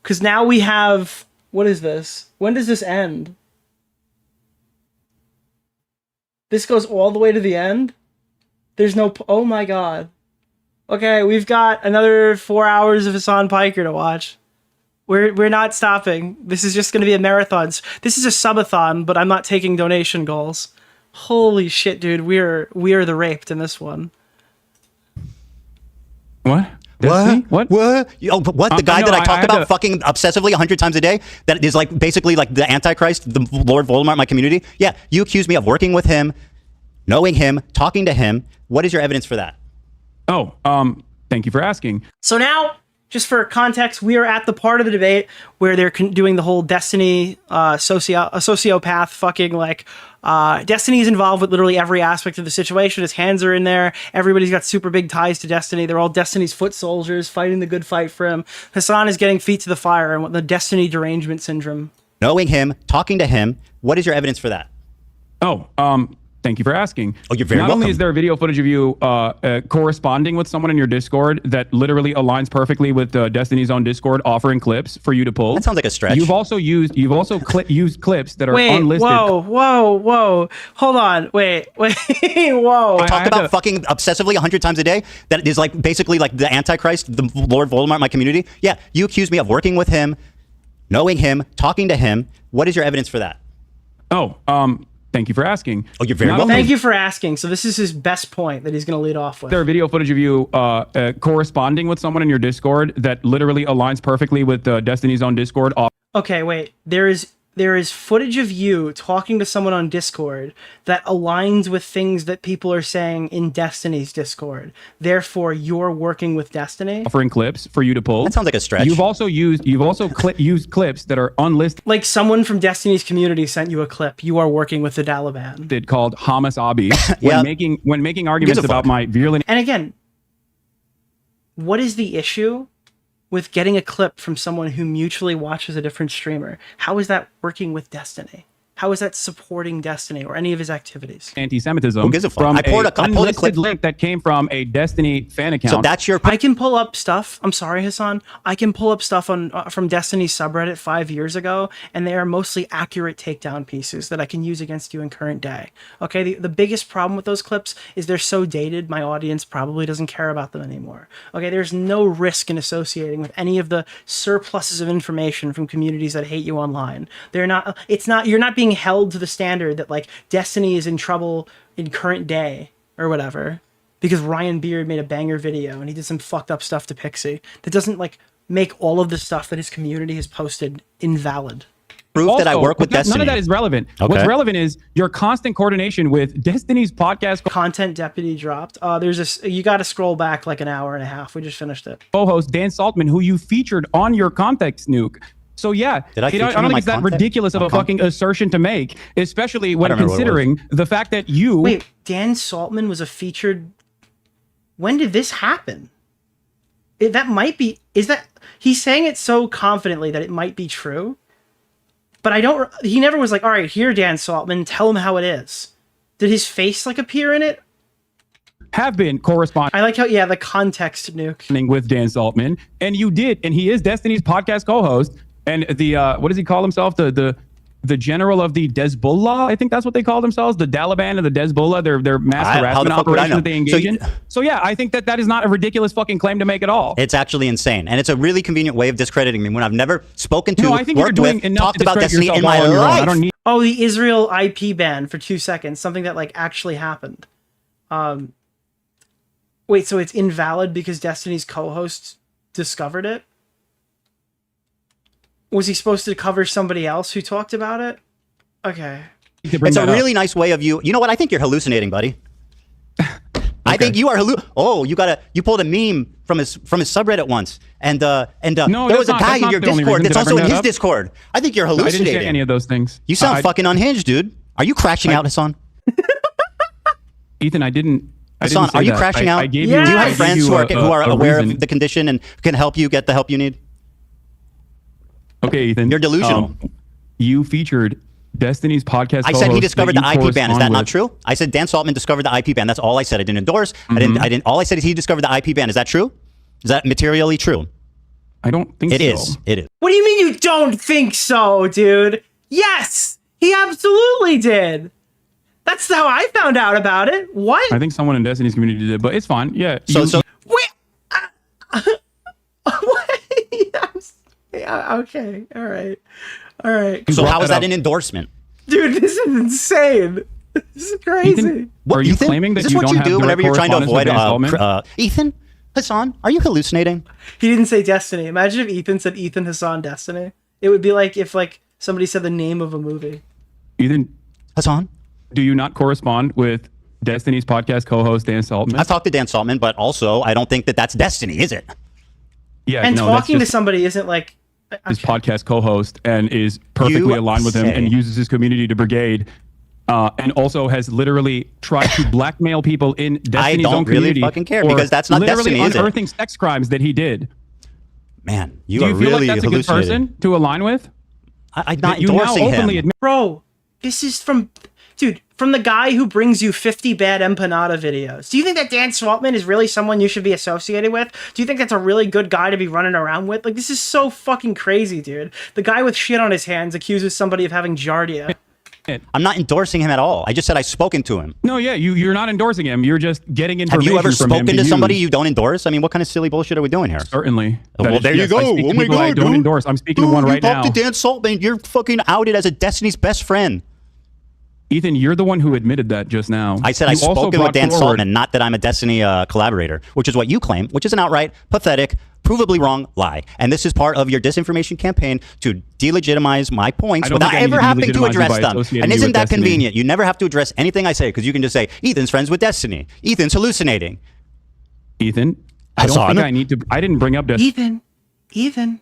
because now we have. What is this? When does this end? This goes all the way to the end. There's no. Oh my god. Okay, we've got another 4 hours of Hasan Piker to watch. We're not stopping. This is just going to be a marathon. This is a subathon, but I'm not taking donation goals. Holy shit, dude. We are the raped in this one. What? What? Oh, what? The guy that I talked about fucking obsessively 100 times a day? That is like basically like the Antichrist, the Lord Voldemort in my community? Yeah, you accuse me of working with him, knowing him, talking to him. What is your evidence for that? Oh, thank you for asking. So now, just for context, we are at the part of the debate where they're doing the whole Destiny sociopath fucking like Destiny is involved with literally every aspect of the situation. His hands are in there. Everybody's got super big ties to Destiny. They're all Destiny's foot soldiers fighting the good fight for him. Hasan is getting feet to the fire and the Destiny derangement syndrome. Knowing him, talking to him. What is your evidence for that? Oh, thank you for asking. Oh, you're very Not welcome. only is there video footage of you corresponding with someone in your Discord that literally aligns perfectly with Destiny's own Discord, offering clips for you to pull. That sounds like a stretch. You've also used used clips that are unlisted. Whoa. Hold on. Wait. Whoa. I talked about fucking obsessively 100 times a day. That is like basically like the Antichrist, the Lord Voldemort in my community. Yeah, you accuse me of working with him, knowing him, talking to him. What is your evidence for that? Oh, thank you for asking. Oh, you're very welcome. Thank you for asking. So this is his best point that he's going to lead off with. There are video footage of you corresponding with someone in your Discord that literally aligns perfectly with Destiny's own Discord. Okay, wait. There is footage of you talking to someone on Discord that aligns with things that people are saying in Destiny's Discord. Therefore, you're working with Destiny. Offering clips for you to pull. That sounds like a stretch. You've also used used clips that are unlisted. Like someone from Destiny's community sent you a clip. You are working with the Taliban. Called Hamas Abi Yep. when making arguments about my virulent. And again, what is the issue with getting a clip from someone who mutually watches a different streamer? How is that working with Destiny? How is that supporting Destiny or any of his activities? Anti-Semitism. Who gives a fuck? From I pulled a unlisted clip. link that came from a Destiny fan account. So that's your. I can pull up stuff. I'm sorry, Hasan. I can pull up stuff on from Destiny's subreddit 5 years ago, and they are mostly accurate takedown pieces that I can use against you in current day. Okay, the biggest problem with those clips is they're so dated. My audience probably doesn't care about them anymore. Okay, there's no risk in associating with any of the surpluses of information from communities that hate you online. They're not. It's not. You're not being held to the standard that like Destiny is in trouble in current day or whatever because Ryan Beard made a banger video and he did some fucked up stuff to Pixie. That doesn't like make all of the stuff that his community has posted invalid. Proof Also, that I work with none Destiny. of that is relevant. Okay. What's relevant is your constant coordination with Destiny's podcast Content Deputy dropped. There's this. You got to scroll back like an hour and a half. We just finished it. co-host Dan Saltman, who you featured on your context nuke. So yeah, Did I I don't feature him in think my it's that content? ridiculous of My a fucking assertion to make, especially when don't remember what it considering the fact that you. Wait, Dan Saltman was a featured. When did this happen? That might be. Is that he's saying it so confidently that it might be true? But I don't. He never was like, all right, here, Dan Saltman, tell him how it is. Did his face like appear in it? Have been corresponding. I like how the context nuke with Dan Saltman, and you did, and he is Destiny's podcast co-host, and the what does he call himself? The general of the Hezbollah, I think that's what they call themselves, the Taliban and the Hezbollah, their mass harassment operation that they engage in. So yeah, I think that is not a ridiculous fucking claim to make at all. It's actually insane, and it's a really convenient way of discrediting me when I've never spoken to, No, I think you're worked doing with, enough talked to about discredit Destiny yourself in my all on your own. I life. don't need. Oh, the Israel IP ban for 2 seconds, something that like actually happened. Wait, so it's invalid because Destiny's co-host discovered it? Was he supposed to cover somebody else who talked about it? Okay. It's a really nice way of you. You know what? I think you're hallucinating, buddy. I think you are you pulled a meme from his subreddit once, and there was a guy in your Discord that's also in his Discord. I think you're hallucinating. I didn't say any of those things. You sound fucking unhinged, dude. Are you crashing out, Hasan? Ethan, I didn't. Hasan, are you crashing out? Do you have friends who are aware of the condition and can help you get the help you need? Okay, Ethan. You're delusional. You featured Destiny's podcast. I said he discovered the IP ban. Is that not true? I said Dan Saltman discovered the IP ban. That's all I said. I didn't endorse. I didn't. All I said is he discovered the IP ban. Is that true? Is that materially true? I don't think so. It is. It is. What do you mean you don't think so, dude? Yes, he absolutely did. That's how I found out about it. What? I think someone in Destiny's community did, but it's fine. Yeah. Wait. Yeah, okay. All right. So how is that an endorsement? Dude, this is insane. This is crazy. Ethan, are you claiming that is this you what don't you have do whenever you're trying to avoid correspondence Ethan? Hasan, are you hallucinating? He didn't say Destiny. Imagine if Ethan said Ethan Hasan Destiny. It would be like if somebody said the name of a movie. Ethan Hasan, do you not correspond with Destiny's podcast co-host Dan Saltman? I've talked to Dan Saltman, but also I don't think that's Destiny, is it? Yeah, and no, talking that's to somebody isn't like his podcast co-host and is perfectly aligned with him and uses his community to brigade. And also has literally tried to blackmail people in Destiny's own community. I don't really fucking care because that's not Destiny, is it? Literally unearthing sex crimes that he did. Man, do you feel really like that's a good person to align with? I'm not endorsing him. Bro, this is from the guy who brings you 50 bad empanada videos. Do you think that Dan Saltman is really someone you should be associated with? Do you think that's a really good guy to be running around with? Like, this is so fucking crazy, dude. The guy with shit on his hands accuses somebody of having giardia. I'm not endorsing him at all. I just said I've spoken to him. No, yeah, you're not endorsing him. You're just getting Have information you ever from him spoken to use. somebody you don't endorse? I mean, what kind of silly bullshit are we doing here? Certainly. Well, there you go. Oh my God, I don't endorse. I'm speaking to one right now. You talked to Dan Saltman. You're fucking outed as a Destiny's best friend. Ethan, you're the one who admitted that just now. I said I've spoken with Dan Saltman, not that I'm a Destiny collaborator, which is what you claim, which is an outright, pathetic, provably wrong lie. And this is part of your disinformation campaign to delegitimize my points without ever having to address them. And isn't that convenient? You never have to address anything I say because you can just say, Ethan's friends with Destiny. Ethan's hallucinating. Ethan, I don't think I need to. I didn't bring up Destiny. Ethan,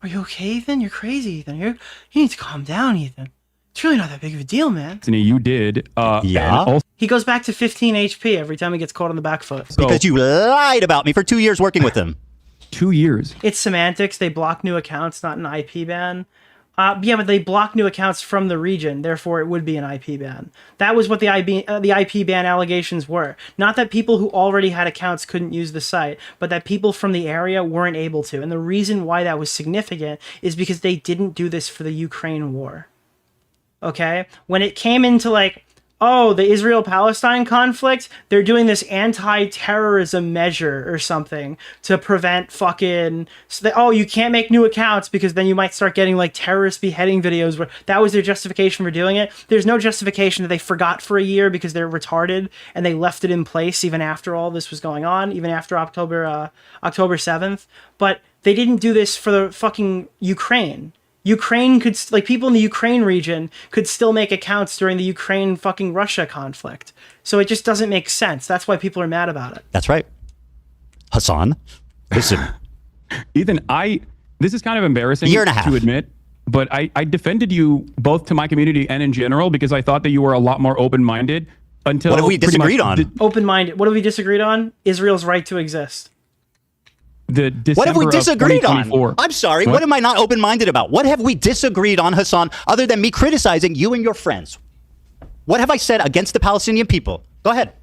are you okay, Ethan? You're crazy, Ethan. You need to calm down, Ethan. It's really not that big of a deal, man. Destiny, you did. Yeah. He goes back to 15 HP every time he gets caught on the back foot. Because you lied about me for 2 years working with him. 2 years. It's semantics. They block new accounts, not an IP ban. Yeah, but they block new accounts from the region, therefore it would be an IP ban. That was what the IP ban allegations were. Not that people who already had accounts couldn't use the site, but that people from the area weren't able to. And the reason why that was significant is because they didn't do this for the Ukraine war. Okay? When it came into like, oh, the Israel-Palestine conflict, they're doing this anti-terrorism measure or something to prevent fucking... oh, you can't make new accounts because then you might start getting like terrorist beheading videos. Where that was their justification for doing it. There's no justification that they forgot for a year because they're retarded and they left it in place even after all this was going on, even after October 7th. But they didn't do this for the fucking Ukraine. Ukraine could, like, people in the Ukraine region could still make accounts during the Ukraine fucking Russia conflict. So it just doesn't make sense. That's why people are mad about it. That's right. Hasan, listen. Ethan, this is kind of embarrassing Year and a half. to admit, but I defended you both to my community and in general because I thought that you were a lot more open-minded until... What have we disagreed on? Open-minded. What have we disagreed on? Israel's right to exist. What have we disagreed on? I'm sorry. What am I not open-minded about? What have we disagreed on, Hasan, other than me criticizing you and your friends? What have I said against the Palestinian people? Go ahead.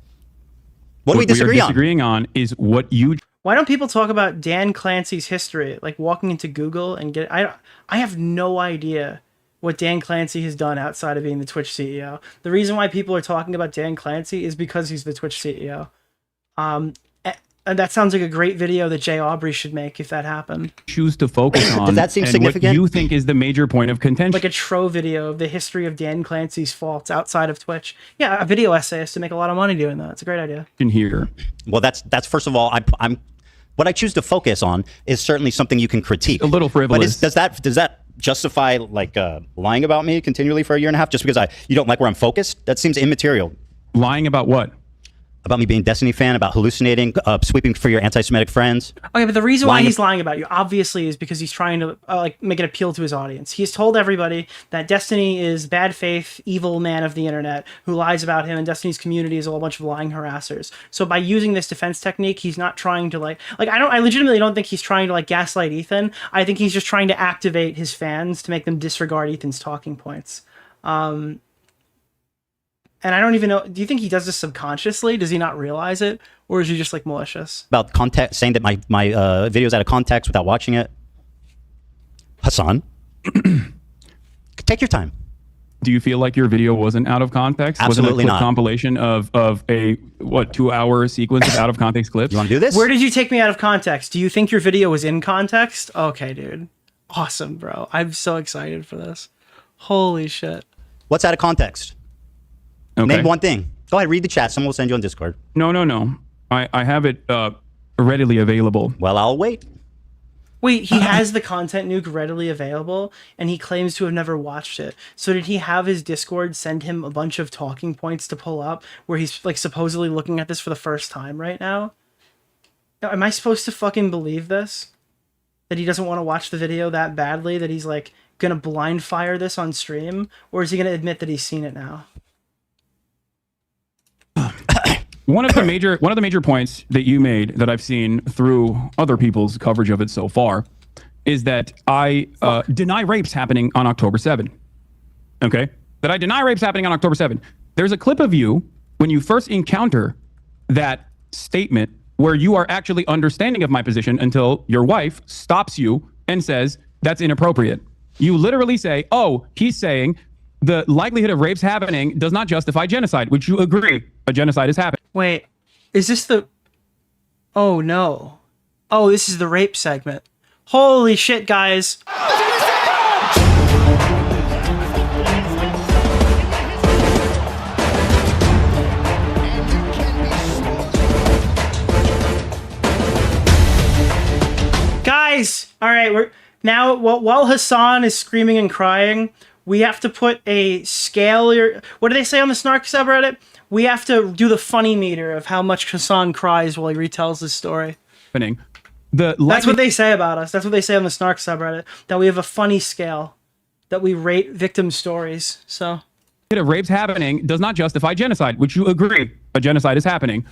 What do we disagree on? What we're disagreeing on is what you... Why don't people talk about Dan Clancy's history? Like walking into Google and get... I have no idea what Dan Clancy has done outside of being the Twitch CEO. The reason why people are talking about Dan Clancy is because he's the Twitch CEO. And that sounds like a great video that Jay Aubrey should make if that happened. Choose to focus on. Does that seem and significant? What you think is the major point of contention. Like a Tro video of the history of Dan Clancy's faults outside of Twitch. Yeah, a video essayist to make a lot of money doing that. It's a great idea. In here. Well, that's first of all, I'm what I choose to focus on is certainly something you can critique. A little frivolous. But does that justify like lying about me continually for a year and a half just because you don't like where I'm focused? That seems immaterial. Lying about what? About me being a Destiny fan, about hallucinating, sweeping for your anti-Semitic friends. Okay, but the reason why he's lying about you, obviously, is because he's trying to like make an appeal to his audience. He's told everybody that Destiny is bad faith, evil man of the internet who lies about him, and Destiny's community is a whole bunch of lying harassers. So by using this defense technique, he's not trying to I legitimately don't think he's trying to like gaslight Ethan. I think he's just trying to activate his fans to make them disregard Ethan's talking points. And I don't even know, do you think he does this subconsciously? Does he not realize it? Or is he just like malicious? About context, saying that my video's out of context without watching it. Hasan, take your time. Do you feel like your video wasn't out of context? Absolutely wasn't a not. Compilation of a 2-hour sequence of out of context clips? You want to do this? Where did you take me out of context? Do you think your video was in context? Okay, dude. Awesome, bro. I'm so excited for this. Holy shit. What's out of context? Okay. Name one thing. Go ahead, read the chat. Someone will send you on Discord. No. I have it readily available. Well, I'll wait. Wait, he has the content nuke readily available, and he claims to have never watched it. So did he have his Discord send him a bunch of talking points to pull up, where he's like supposedly looking at this for the first time right now? Am I supposed to fucking believe this? That he doesn't want to watch the video that badly, that he's like gonna blind fire this on stream? Or is he gonna admit that he's seen it now? One of the major points that you made that I've seen through other people's coverage of it so far is that I deny rapes happening on October 7. Okay? That I deny rapes happening on October 7. There's a clip of you when you first encounter that statement where you are actually understanding of my position until your wife stops you and says, that's inappropriate. You literally say, oh, he's saying the likelihood of rapes happening does not justify genocide. Would you agree a genocide is happening? Wait, is this the... Oh, no. Oh, this is the rape segment. Holy shit, guys. Guys, all right, we're now while Hasan is screaming and crying, we have to put a scale. What do they say on the Snark subreddit? We have to do the funny meter of how much Hasan cries while he retells his story. That's what they say about us. That's what they say on the Snark subreddit, that we have a funny scale, that we rate victim stories. So, of rapes happening does not justify genocide. Would you agree a genocide is happening?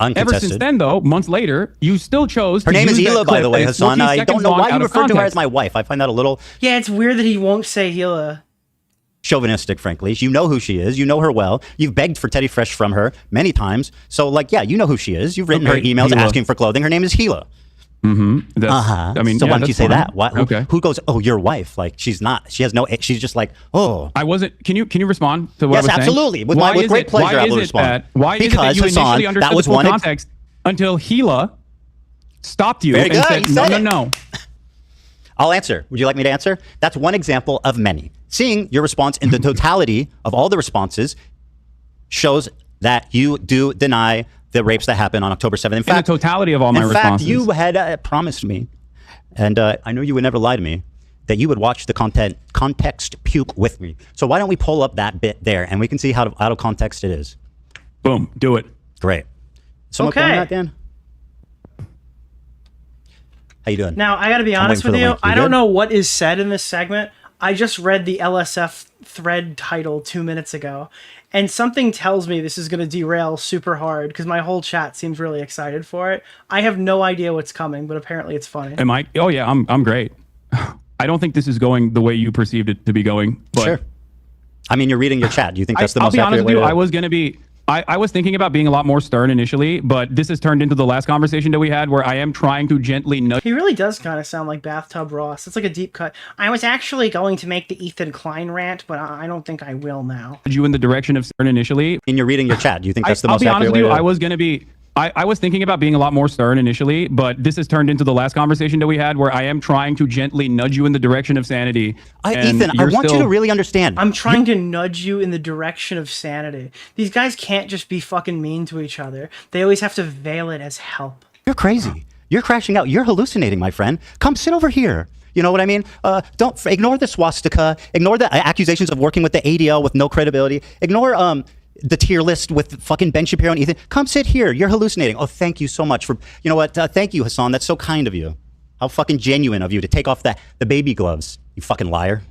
Ever since Uncontested. then, though, months later, you still chose Her to name is use that Hila, by clip the way, that is Hasan. 14 I don't seconds know long why you out of referred to her as context. my wife. I find that a little Yeah, it's weird that he won't say Hila. chauvinistic, frankly. You know who she is. You know her well. You've begged for Teddy Fresh from her many times. So, like, yeah, you know who she is. You've written her Okay, emails Hila. asking for clothing. Her name is Hila. Mm-hmm. I mean, so why don't you say that? Why, who goes, oh, your wife? Like, she's not. She has no. She's just like, oh. I wasn't. Can you respond to what Yes, I was saying? absolutely. With Why is great it- pleasure, why I will is it respond. that- Why is it that Because, you Hasan, initially understood that was the full one context until Hila stopped you Very and good, said, you no, said no, it. no. I'll answer. Would you like me to answer? That's one example of many. Seeing your response in the totality of all the responses shows that you do deny the rapes that happened on October 7th. In fact, the totality of all my responses. In fact, you had promised me, and I know you would never lie to me, that you would watch the context puke with me. So why don't we pull up that bit there, and we can see how out of context it is. Boom. Do it. Great. Someone Okay. pulling that, Dan? How you doing? Now, I got to be I'm honest waiting with for the you. link. You I don't good? know what is said in this segment. I just read the LSF thread title 2 minutes ago, and something tells me this is going to derail super hard because my whole chat seems really excited for it. I have no idea what's coming, but apparently it's funny. Am I? Oh yeah, I'm great. I don't think this is going the way you perceived it to be going. But Sure. I mean, you're reading your chat. Do you think that's the I'll most be honest accurate with you. way to... I was going to be. I was thinking about being a lot more stern initially, but this has turned into the last conversation that we had where I am trying to gently nudge He really does kind of sound like Bathtub Ross. It's like a deep cut. I was actually going to make the Ethan Klein rant, but I don't think I will now. you in the direction of stern initially. In your reading your chat, do you think that's the I'll most be honest accurate with you. way to... I was going to be. I was thinking about being a lot more stern initially, but this has turned into the last conversation that we had where I am trying to gently nudge you in the direction of sanity. and Ethan, I you're want you still- to really understand. I'm trying to nudge you in the direction of sanity. These guys can't just be fucking mean to each other. They always have to veil it as help. You're crazy. You're crashing out. You're hallucinating, my friend. Come sit over here. You know what I mean? Don't ignore the swastika. Ignore the accusations of working with the ADL with no credibility. Ignore the tier list with fucking Ben Shapiro and Ethan. Come sit here. You're hallucinating. Oh, thank you so much for. You know what? Thank you, Hasan. That's so kind of you. How fucking genuine of you to take off the baby gloves. You fucking liar.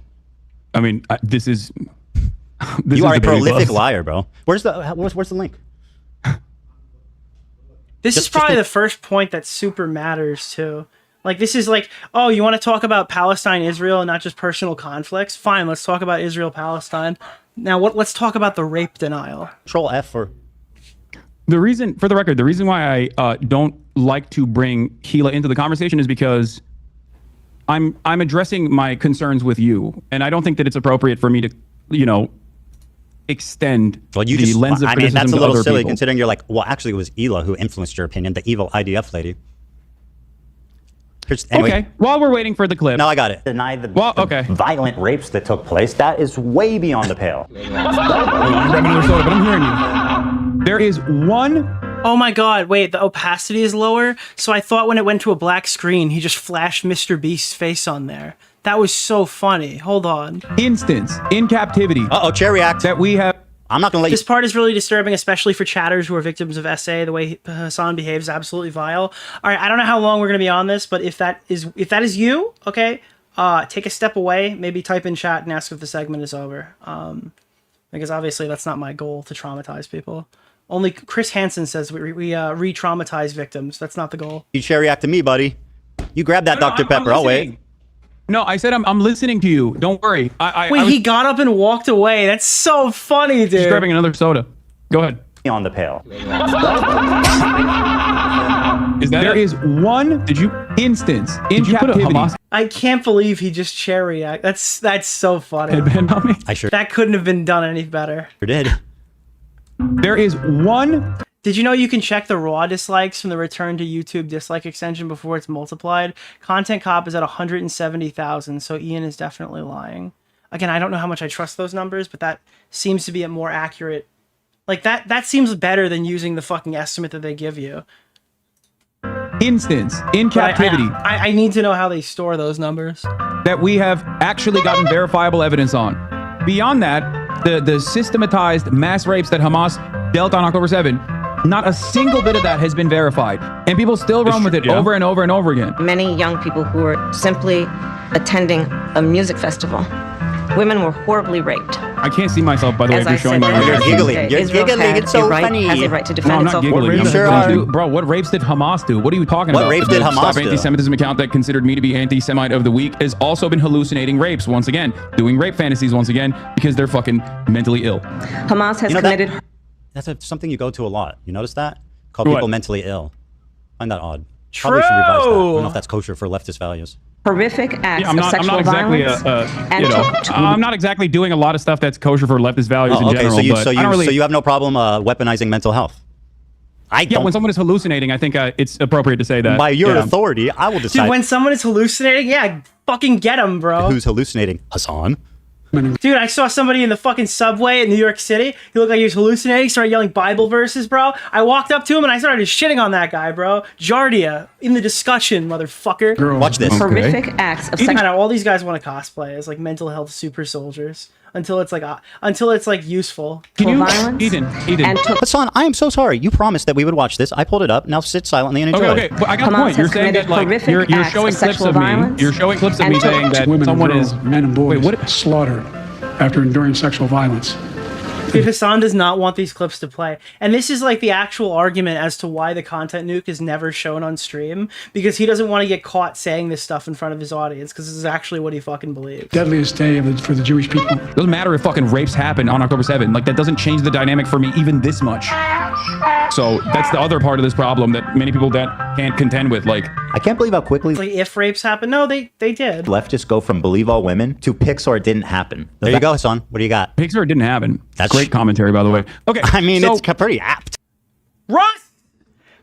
I mean, this is. This You is are a the baby prolific gloves. liar, bro. Where's the link? This is probably the first point that super matters too. Like this is like, oh, you want to talk about Palestine, Israel, and not just personal conflicts? Fine, let's talk about Israel, Palestine. Now, let's talk about the rape denial. Control F for. The reason, for the record, the reason why I don't like to bring Hila into the conversation is because I'm addressing my concerns with you, and I don't think that it's appropriate for me to, extend the lens of I mean, criticism that's a to little other silly people. considering you're like, well, actually, it was Hila who influenced your opinion, the evil IDF lady. Anyway. Okay, while we're waiting for the clip. No, I got it. Deny the violent rapes that took place. That is way beyond the pale. Grab another soda, but I'm hearing you. There is one. Oh my god, wait, the opacity is lower? So I thought when it went to a black screen, he just flashed Mr. Beast's face on there. That was so funny. Hold on. Instance in captivity. Uh-oh, chair react. That we have. I'm not gonna let This part is really disturbing, especially for chatters who are victims of SA. The way Hasan behaves is absolutely vile. All right, I don't know how long we're gonna be on this, but if that is you, okay, take a step away. Maybe type in chat and ask if the segment is over. Because obviously that's not my goal to traumatize people. Only Chris Hansen says we re-traumatize victims. That's not the goal. You chair react to me, buddy. You grab that Dr. Pepper. I'll wait. No, I said I'm listening to you. Don't worry. Wait, he got up and walked away. That's so funny, dude. Just grabbing another soda. Go ahead. On the pale. Is that there is one instance in captivity. I can't believe he just chair react. That's so funny. I sure That couldn't have been done any better. Sure did. There is one. Did you know you can check the raw dislikes from the return to YouTube dislike extension before it's multiplied? Content Cop is at 170,000, so Ian is definitely lying. Again, I don't know how much I trust those numbers, but that seems to be a more accurate. Like that seems better than using the fucking estimate that they give you. Instance in But captivity I need to know how they store those numbers. that we have actually gotten verifiable evidence on. Beyond that, the systematized mass rapes that Hamas dealt on October 7, not a single bit of that has been verified. And people still run with it over and over and over again. Many young people who were simply attending a music festival, women were horribly raped. I can't see myself, by the way, if you're showing my You're reaction. giggling. You're giggling. It's so funny. No, I'm not giggling. You sure are. Bro, what rapes did Hamas do? What are you talking What about? rapes did The Hamas Stop do? Anti-Semitism account that considered me to be anti-Semite of the week has also been hallucinating rapes once again, doing rape fantasies once again because they're fucking mentally ill. Hamas has committed. That's something you go to a lot. You notice that? Call What? people mentally ill. I find that odd. Probably should revise that. I don't know if that's kosher for leftist values. Horrific acts Yeah, I'm not exactly I'm not exactly doing a lot of stuff that's kosher for leftist values in general. So you have no problem weaponizing mental health. When someone is hallucinating, I think it's appropriate to say that. By your authority, I will decide. Dude, when someone is hallucinating, yeah, fucking get them, bro. Who's hallucinating? Hasan? Dude, I saw somebody in the fucking subway in New York City. He looked like he was hallucinating, started yelling Bible verses, bro. I walked up to him and I started shitting on that guy, bro. Jardia, in the discussion, motherfucker. Watch this. Horrific acts of I know all these guys want to cosplay as like mental health super soldiers until it's like useful. Eden. Hasan, I am so sorry. You promised that we would watch this. I pulled it up. Now sit silently and enjoy. Okay, but I got the point. You're saying that like you're showing clips of me. You're showing clips of me saying that someone is men and boys what? slaughtered after enduring sexual violence. Dude, Hasan does not want these clips to play. And this is like the actual argument as to why the content nuke is never shown on stream, because he doesn't want to get caught saying this stuff in front of his audience, because this is actually what he fucking believes. Deadliest day for the Jewish people. Doesn't matter if fucking rapes happen on October 7th. Like that doesn't change the dynamic for me even this much. So that's the other part of this problem that many people that can't contend with. Like I can't believe how quickly like if rapes happen. No, they did. leftists go from believe all women to Pixar didn't happen. There you go, Hasan. What do you got? Pixar didn't happen. That's great commentary, by the way. Okay, I mean, so, it's pretty apt. Ross,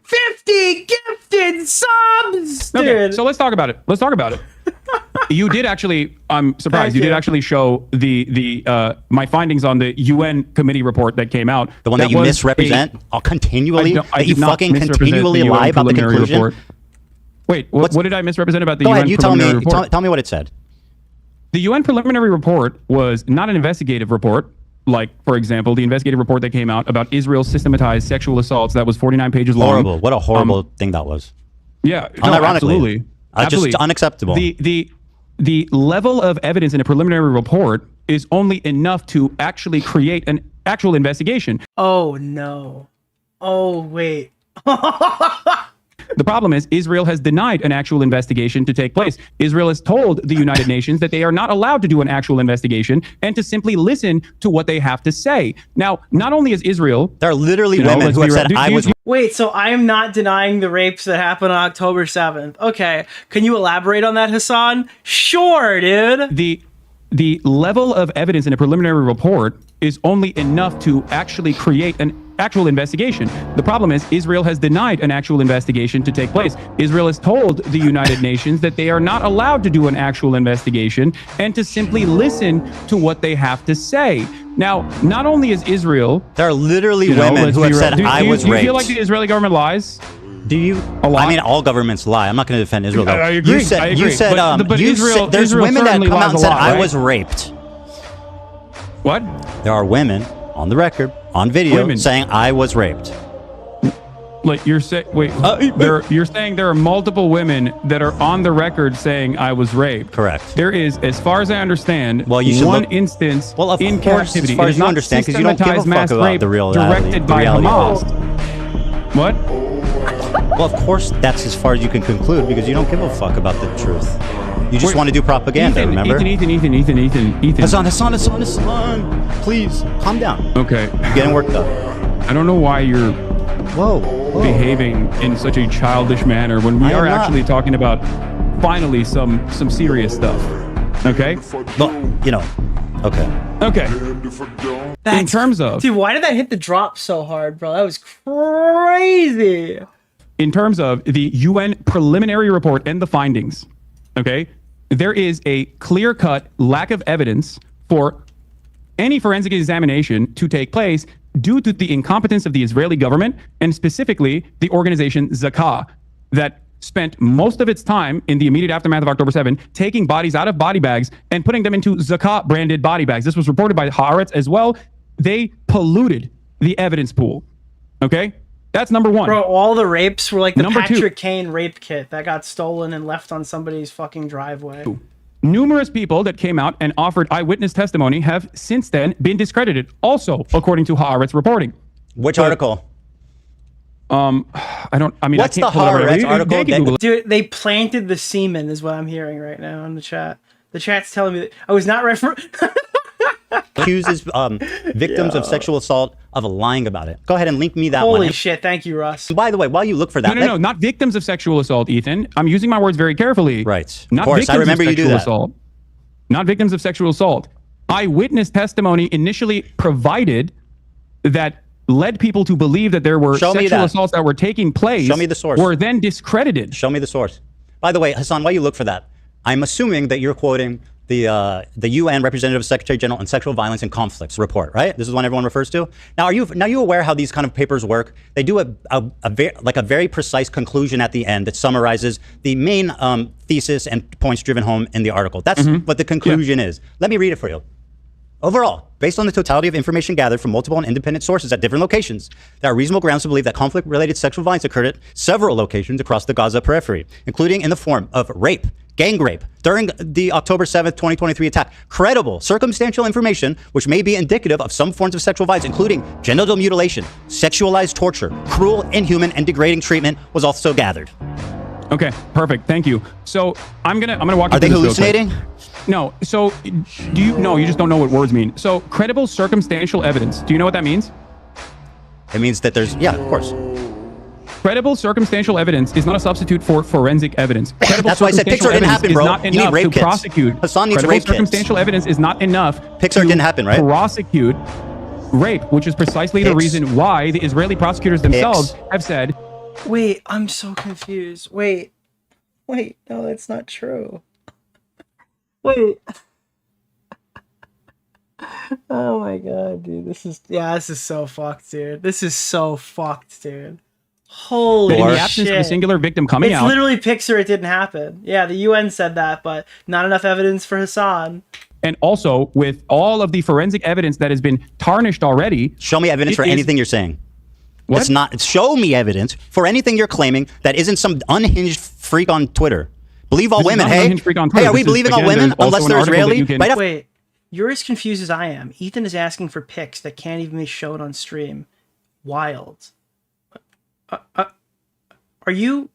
50 gifted subs, dude. Okay, so let's talk about it. You did actually. I'm surprised. You did actually show the my findings on the UN committee report that came out. The one that you misrepresent continually. That you fucking continually lie about the conclusion. Report. Wait, what did I misrepresent about the Go UN ahead, you preliminary report? tell me what it said. The UN preliminary report was not an investigative report. Like, for example, the investigative report that came out about Israel's systematized sexual assaults. That was 49 pages long. Horrible. What a horrible thing that was. Yeah. Unironically. Absolutely. Just unacceptable. The level of evidence in a preliminary report is only enough to actually create an actual investigation. Oh, no. Oh, wait. The problem is Israel has denied an actual investigation to take place. Israel has told the United Nations that they are not allowed to do an actual investigation and to simply listen to what they have to say. Now, not only is Israel... There are literally women who have said, I was... Wait, so I am not denying the rapes that happened on October 7th. Okay. Can you elaborate on that, Hasan? Sure, dude. The level of evidence in a preliminary report is only enough to actually create an actual investigation. The problem is Israel has denied an actual investigation to take place. Israel has told the United Nations that they are not allowed to do an actual investigation and to simply listen to what they have to say. Now, not only is Israel... There are literally women who have said, I was raped. Do you feel like the Israeli government lies? Do you? I mean, all governments lie. I'm not going to defend Israel, though. I agree. You said, there's Israel women that come out and said, right? I was raped. What? There are women on the record, on video, saying I was raped. Like you're saying, you're saying there are multiple women that are on the record saying I was raped. Correct. There is, as far as I understand, one instance of in course, captivity. As far it as is you not understand, because you don't give a fuck about the real directed by Hamas. What? Well, of course, that's as far as you can conclude because you don't give a fuck about the truth. You just want to do propaganda, remember? Ethan. Hasan. Please, calm down. Okay. You're getting worked up. I don't know why you're behaving in such a childish manner when we are actually talking about finally some serious stuff. Okay? Well, okay. Okay. In terms of... Dude, why did that hit the drop so hard, bro? That was crazy. In terms of the UN preliminary report and the findings, okay, there is a clear-cut lack of evidence for any forensic examination to take place due to the incompetence of the Israeli government and specifically the organization Zakah that spent most of its time in the immediate aftermath of October 7 taking bodies out of body bags and putting them into Zakah branded body bags. This was reported by Haaretz as well. They polluted the evidence pool. Okay? That's number one. Bro, all the rapes were like the Number Patrick Kane rape kit that got stolen and left on somebody's fucking driveway. Numerous people that came out and offered eyewitness testimony have since then been discredited, also according to Haaretz reporting. Which article? What's the Haaretz article? Dude, they planted the semen is what I'm hearing right now in the chat. The chat's telling me that I was not referring. Accuses victims of sexual assault of lying about it. Go ahead and link me that one. Holy shit, thank you, Russ. By the way, while you look for that. No, not victims of sexual assault, Ethan. I'm using my words very carefully. Right. Not of course, victims I remember of you do sexual that. assault. Not victims of sexual assault. Eyewitness testimony initially provided that led people to believe that there were sexual assaults that were taking place. Show me the source. Were then discredited. Show me the source. By the way, Hasan, while you look for that, I'm assuming that you're quoting the UN Representative Secretary General on Sexual Violence and Conflicts report, right? This is one everyone refers to. Now, are you aware how these kind of papers work? They do a very precise conclusion at the end that summarizes the main thesis and points driven home in the article. That's what the conclusion is. Let me read it for you. Overall, based on the totality of information gathered from multiple and independent sources at different locations, there are reasonable grounds to believe that conflict-related sexual violence occurred at several locations across the Gaza periphery, including in the form of rape, gang rape, during the October 7th, 2023 attack. Credible, circumstantial information, which may be indicative of some forms of sexual violence, including genital mutilation, sexualized torture, cruel, inhuman, and degrading treatment, was also gathered. Okay, perfect. Thank you. So I'm gonna walk you Are through they this real quick. hallucinating? No. So you just don't know what words mean. So credible circumstantial evidence. Do you know what that means? It means that there's, yeah, of course. Credible circumstantial evidence is not a substitute for forensic evidence. Credible That's why I said Pixar didn't happen, bro. Not You need enough rape to kits. prosecute. Hasan needs Credible rape kits. circumstantial evidence is not enough. Pixar didn't happen, right? Prosecute rape, which is precisely the reason why the Israeli prosecutors themselves have said. Wait, I'm so confused. Wait, no, that's not true. Wait. Oh my god, dude. This is so fucked, dude. This is so fucked, dude. Holy In the shit. absence of a singular victim coming It's out. literally Pixar, it didn't happen. Yeah, the UN said that, but not enough evidence for Hasan. And also, with all of the forensic evidence that has been tarnished already. Show me evidence for anything you're saying. What? It's not. Show me evidence for anything you're claiming that isn't some unhinged freak on Twitter. Believe all This is women, not an hey? unhinged freak on Hey, Twitter. are we This is, believing all again, women there's also unless an they're article that Israeli? you can- Right up- Wait, you're as confused as I am. Ethan is asking for pics that can't even be shown on stream. Wild. Are you...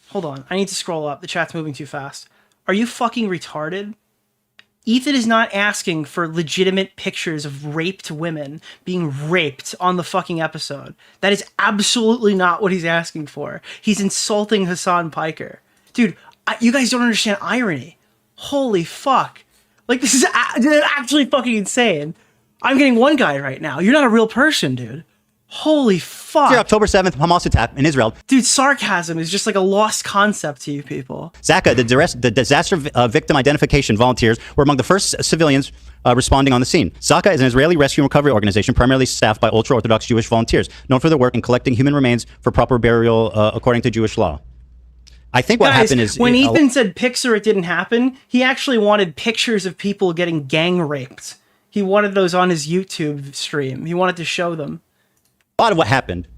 Hold on, I need to scroll up. The chat's moving too fast. Are you fucking retarded? Ethan is not asking for legitimate pictures of raped women being raped on the fucking episode. That is absolutely not what he's asking for. He's insulting Hasan Piker. Dude, you guys don't understand irony. Holy fuck. Like, this is actually fucking insane. I'm getting one guy right now. You're not a real person, dude. Holy fuck. The October 7th Hamas attack in Israel. Dude, sarcasm is just like a lost concept to you people. Zaka, the disaster victim identification volunteers were among the first civilians responding on the scene. Zaka is an Israeli rescue and recovery organization primarily staffed by ultra-Orthodox Jewish volunteers, known for their work in collecting human remains for proper burial according to Jewish law. I think what happened is... when Ethan said Pixar, it didn't happen, he actually wanted pictures of people getting gang raped. He wanted those on his YouTube stream. He wanted to show them. A lot of what happened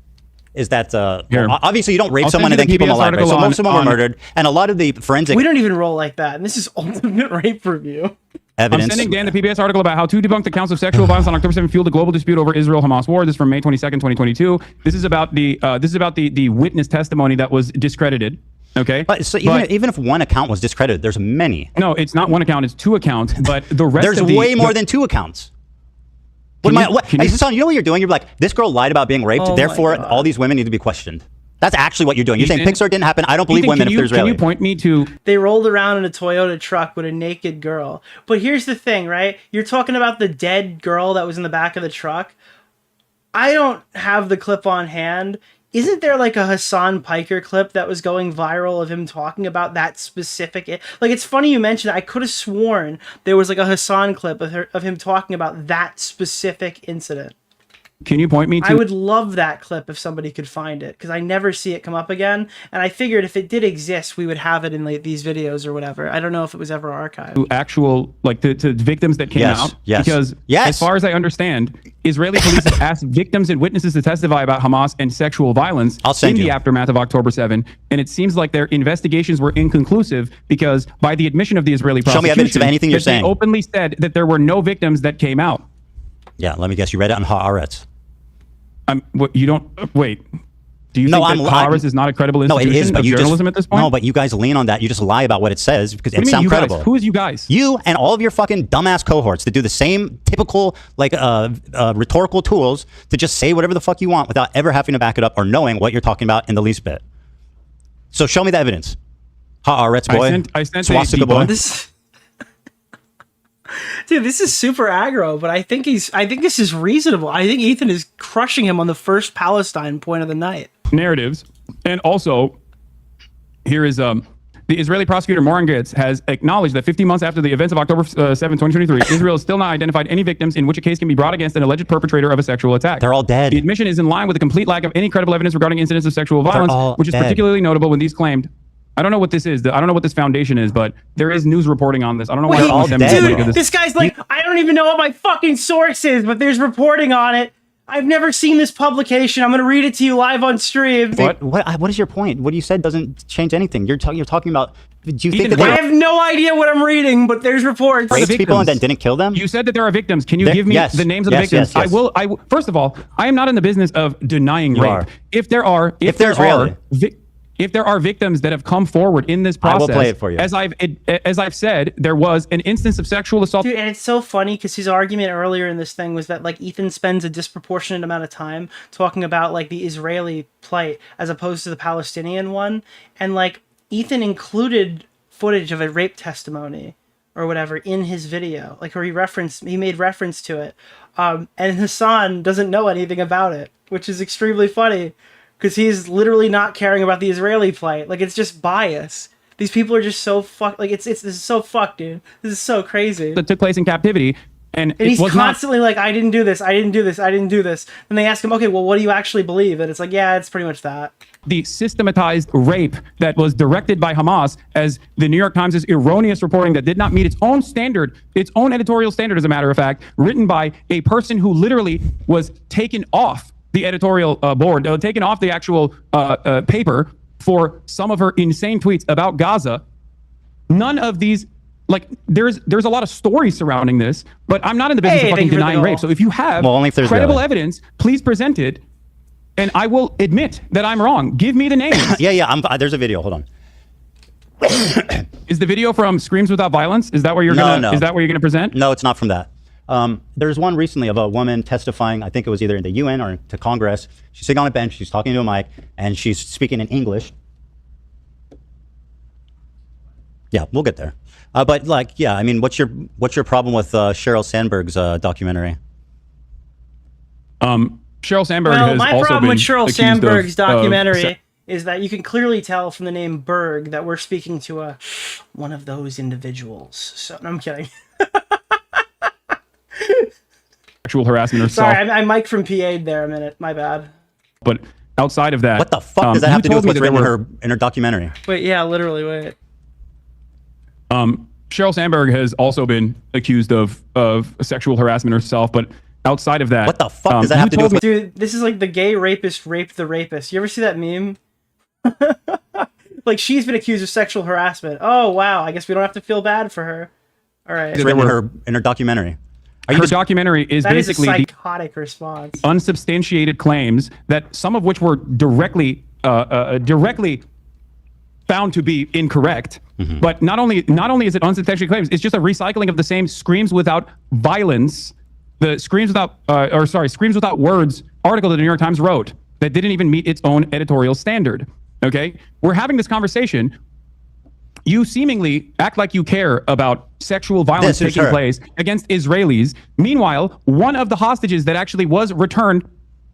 is that obviously you don't rape I'll someone and send then you the keep them PBS alive. Right? So article most of them were on- murdered, and a lot of the forensic We don't even roll like that, and this is ultimate rape review. evidence. I'm sending Dan the PBS article about how 2 debunked accounts of sexual violence on October 7th fueled the global dispute over Israel-Hamas war. This is from May 22nd, 2022. This is about the witness testimony that was discredited. Okay. But so even if one account was discredited, there's many. No, it's not one account. It's 2 accounts. But the rest There's of way more than 2 accounts. Hasan, you know what you're doing? You're like, this girl lied about being raped, Oh my therefore God. all these women need to be questioned. That's actually what you're doing. You're saying Ethan- Pixar didn't happen. I don't believe Ethan, women can if they're you, can Israeli. you point me to... They rolled around in a Toyota truck with a naked girl. But here's the thing, right? You're talking about the dead girl that was in the back of the truck. I don't have the clip on hand. Isn't there like a Hasan Piker clip that was going viral of him talking about that specific... Like, it's funny you mentioned that. I could have sworn there was like a Hasan clip of him talking about that specific incident. Can you point me to? I would love that clip if somebody could find it, because I never see it come up again. And I figured if it did exist, we would have it in like these videos or whatever. I don't know if it was ever archived. Actual, like to victims that came out. Yes. Because as far as I understand, Israeli police have asked victims and witnesses to testify about Hamas and sexual violence in the aftermath of October 7. And it seems like their investigations were inconclusive because by the admission of the Israeli prosecution, show me evidence of anything you're saying. They openly said that there were no victims that came out. Yeah, let me guess. You read it on Haaretz. You don't wait. Do you think that Haaretz is not a credible institution it is, but of you journalism at this point? No, but you guys lean on that. You just lie about what it says because What it do you mean, sounds you guys? credible. Who is you guys? You and all of your fucking dumbass cohorts that do the same typical rhetorical tools to just say whatever the fuck you want without ever having to back it up or knowing what you're talking about in the least bit. So show me the evidence. Haaretz boy. I sent Swastika boy. Dude, this is super aggro, but I think this is reasonable. I think Ethan is crushing him on the first Palestine point of the night. Narratives. And also, here is the Israeli prosecutor Moran Getz has acknowledged that 15 months after the events of October 7, 2023, Israel has still not identified any victims in which a case can be brought against an alleged perpetrator of a sexual attack. They're all dead. The admission is in line with the complete lack of any credible evidence regarding incidents of sexual violence, which is dead. particularly notable when these claimed. I don't know what this is. I don't know what this foundation is, but there is news reporting on this. I don't know why Dude, this guy's like, I don't even know what my fucking source is, but there's reporting on it. I've never seen this publication. I'm going to read it to you live on stream. What is your point? What you said doesn't change anything. You're talking about. Do you think that I have no idea what I'm reading, but there's reports. Raped people and then didn't kill them? You said that there are victims. Can you give me the names of the victims? Yes. I will. First of all, I am not in the business of denying You rape. are. If there are victims that have come forward in this process, I will play it for you. As I've said, there was an instance of sexual assault. Dude, and it's so funny because his argument earlier in this thing was that like Ethan spends a disproportionate amount of time talking about like the Israeli plight as opposed to the Palestinian one, and like Ethan included footage of a rape testimony or whatever in his video, like where he made reference to it, and Hasan doesn't know anything about it, which is extremely funny. Because he's literally not caring about the Israeli plight. Like, it's just bias. These people are just so fucked. Like, this is so fucked, dude. This is so crazy. That took place in captivity. And he's constantly like, I didn't do this. I didn't do this. I didn't do this. And they ask him, okay, well, what do you actually believe? And it's like, yeah, it's pretty much that. The systematized rape that was directed by Hamas, as the New York Times' erroneous reporting that did not meet its own standard, its own editorial standard, as a matter of fact, written by a person who literally was taken off the editorial board, taken off the actual paper for some of her insane tweets about Gaza. None of these, like, there's a lot of stories surrounding this, but I'm not in the business of fucking denying rape. So if you have credible evidence, please present it, and I will admit that I'm wrong. Give me the names. There's a video. Hold on. Is the video from Screams Without Violence? Is that where you're gonna present? No, it's not from that. There's one recently of a woman testifying, I think it was either in the UN or to Congress. She's sitting on a bench, she's talking to a mic, and she's speaking in English. Yeah, we'll get there. But like, yeah, I mean, what's your problem with Sheryl Sandberg's documentary? Sheryl Sandberg well, has my also problem been with Sheryl accused Sandberg's of documentary is that you can clearly tell from the name Berg that we're speaking to one of those individuals. So, no, I'm kidding. sexual harassment herself. Sorry, I mic'd from PA'd there a minute. My bad. But outside of that, what the fuck does that have to do with what's written in her documentary? Wait, yeah, literally, wait. Sheryl Sandberg has also been accused of sexual harassment herself, but outside of that, what the fuck does that have to do with? Dude, this is like the gay rapist raped the rapist. You ever see that meme? Like, she's been accused of sexual harassment. Oh wow, I guess we don't have to feel bad for her. All right. It's written in her documentary. Her documentary is that basically is a psychotic response. Unsubstantiated claims that some of which were directly found to be incorrect. Mm-hmm. But not only is it unsubstantiated claims, it's just a recycling of the same Screams Without Violence, the Screams Without Words article that the New York Times wrote that didn't even meet its own editorial standard. Okay, we're having this conversation. You seemingly act like you care about sexual violence taking place against Israelis. Meanwhile, one of the hostages that actually was returned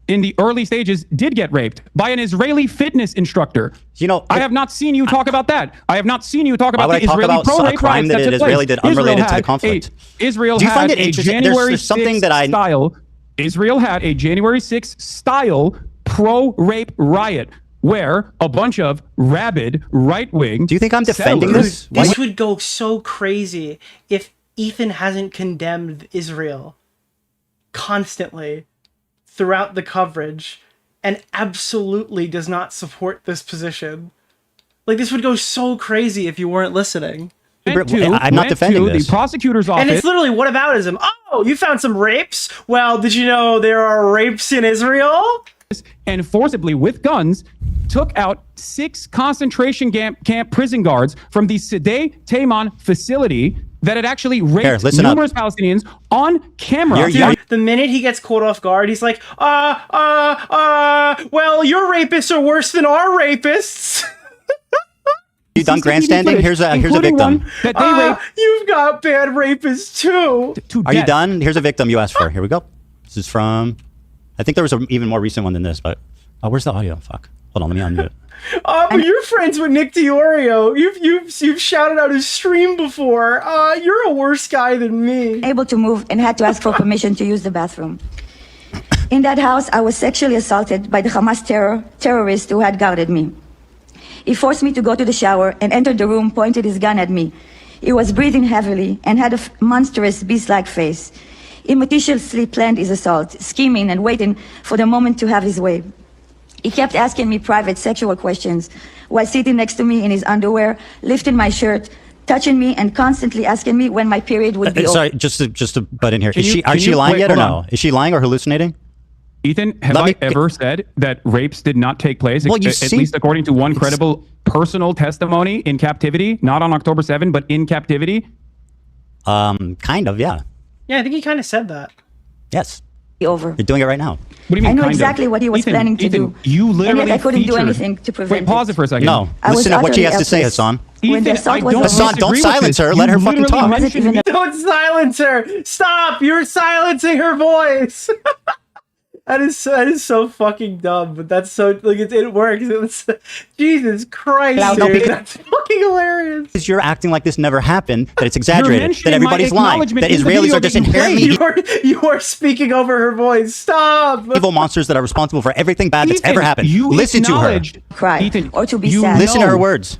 in the early stages did get raped by an Israeli fitness instructor. You know, I have not seen you talk about that. I have not seen you talk about the Israeli pro-rape crime that an Israeli did unrelated to the conflict. Israel Do you find had it a interesting? January There's something 6th that I style Israel had a January 6th style pro-rape riot where a bunch of rabid right-wing. Do you think I'm defending this? This would go so crazy if Ethan hasn't condemned Israel constantly throughout the coverage and absolutely does not support this position. Like, this would go so crazy if you weren't listening. I'm not defending this. The prosecutor's office. And it's literally whataboutism. Oh, you found some rapes? Well, did you know there are rapes in Israel? And forcibly, with guns, took out 6 concentration camp prison guards from the Sde Taman facility that had actually raped numerous Palestinians on camera. Dude, the minute he gets caught off guard, he's like, well, your rapists are worse than our rapists. You done grandstanding? Here's a victim. That they raped. You've got bad rapists too. Are you done? Here's a victim you asked for. Here we go. This is from, I think there was an even more recent one than this, but where's the audio? Fuck. Hold on, let me unmute it. But you're friends with Nick DeOrio. You've shouted out his stream before. You're a worse guy than me. Able to move and had to ask for permission to use the bathroom. In that house, I was sexually assaulted by the Hamas terrorist who had guarded me. He forced me to go to the shower and entered the room, pointed his gun at me. He was breathing heavily and had a monstrous beast-like face. He meticulously planned his assault, scheming and waiting for the moment to have his way. He kept asking me private sexual questions while sitting next to me in his underwear, lifting my shirt, touching me, and constantly asking me when my period would be over. Sorry, just to butt in here. Is she lying yet or no? Is she lying or hallucinating? Ethan, have I ever said that rapes did not take place? Well, at least according to one credible personal testimony in captivity, not on October 7, but in captivity? Kind of, yeah. Yeah, I think he kind of said that. Yes. Over. You're doing it right now. What do you mean, I know kind exactly of? what he was planning to do. You literally and yet I couldn't do featured- anything to prevent Wait, pause it for a second. No. Listen to what she has to say, Hasan. Hassan, don't silence her. Let her fucking talk. Don't silence her. Stop. You're silencing her voice. That is so fucking dumb, but that's so like it works. Jesus Christ, dude, that's fucking hilarious. Because you're acting like this never happened, that it's exaggerated, that everybody's lying, that Israelis are just inherently you are speaking over her voice. Stop. evil monsters that are responsible for everything bad that's ever happened. Listen to her. Cry or to be sad. Listen to her words.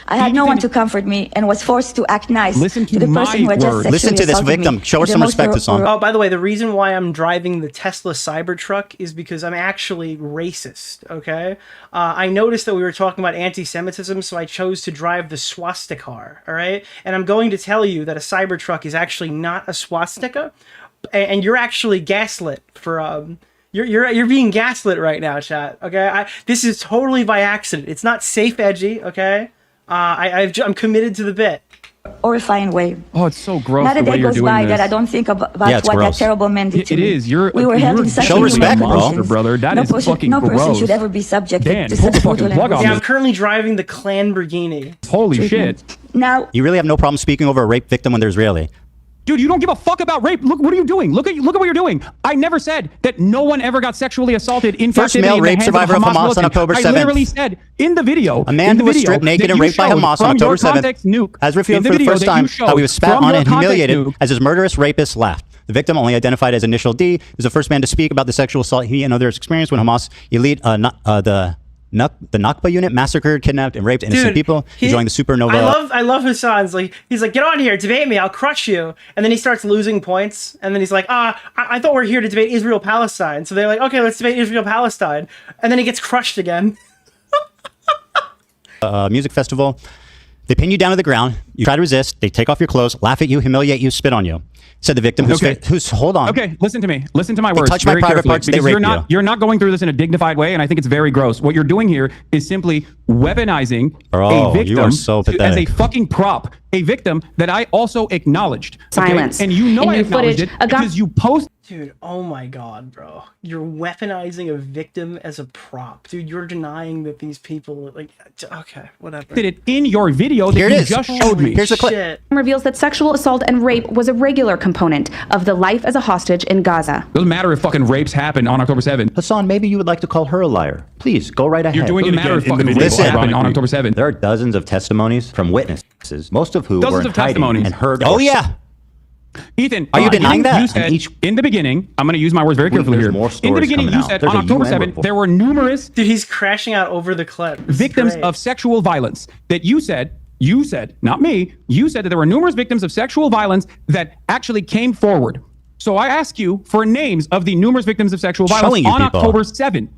I had no one to comfort me and was forced to act nice to the person who had just sexually Listen to this assaulted victim. me. Show her some respect, Hasan. Oh, by the way, the reason why I'm driving the Tesla Cybertruck is because I'm actually racist, okay? I noticed that we were talking about anti-Semitism, so I chose to drive the swastika, all right? And I'm going to tell you that a Cybertruck is actually not a swastika, and you're actually gaslit for... You're being gaslit right now, chat, okay? This is totally by accident. It's not safe edgy, okay? I'm committed to the bit. Horrifying way. Oh, it's so gross. Not a the way day you're goes doing by this. that I don't think about Yeah, it's what gross. that terrible man did to It me. is. You're We were held in such show respect, emotions. brother. That no is fucking no person gross. should ever be subjected Dan, to pull such the fucking brutal plug on Yeah, and I'm currently driving the Lamborghini. Holy shit. Now, You really have no problem speaking over a rape victim when they're Israeli. Dude, you don't give a fuck about rape. Look, what are you doing? Look at what you're doing. I never said that no one ever got sexually assaulted in First captivity male in the rape hands survivor of Hamas on militant. October 7th. I literally said in the video. A man who was stripped naked and raped by Hamas on October 7th has revealed for the first time how he was spat on and humiliated as his murderous rapist laughed. The victim, only identified as Initial D, is the first man to speak about the sexual assault he and others experienced when Hamas elite the Nakba unit massacred, kidnapped, and raped innocent people enjoying the supernova. I love Hasan's he's like, get on here, debate me, I'll crush you. And then he starts losing points, and then he's like, I thought we're here to debate Israel-Palestine. So they're like, okay, let's debate Israel-Palestine. And then he gets crushed again. Music festival. They pin you down to the ground. You try to resist. They take off your clothes, laugh at you, humiliate you, spit on you. Said the victim who's hold on. Okay, listen to me. Listen to my They words. touch my very private carefully, parts, they because rape you're not going through this in a dignified way, and I think it's very gross. What you're doing here is simply weaponizing a victim you are so as a pathetic. fucking prop. A victim that I also acknowledged. Okay? Silence. And you know In I your acknowledged footage, it because you posted. Dude, oh my god, bro. You're weaponizing a victim as a prop. Dude, you're denying that these people, okay, whatever. It in your video that Here it you is. just showed me. Here's the clip. Reveals that sexual assault and rape was a regular component of the life as a hostage in Gaza. Doesn't matter if fucking rapes happened on October 7th. Hasan, maybe you would like to call her a liar. Please, go right ahead. You're doing it matter if fucking rapes Listen, happened on October 7th. there are dozens of testimonies from witnesses, most of who Dozens were in of hiding testimonies. and heard. Oh, yeah. Ethan, are you denying that? You said in the beginning, I'm going to use my words very carefully here. In the beginning, you said on October 7th, there were numerous... Dude, he's crashing out over the clip. Victims of sexual violence that you said, not me, you said that there were numerous victims of sexual violence that actually came forward. So I ask you for names of the numerous victims of sexual violence on October 7th.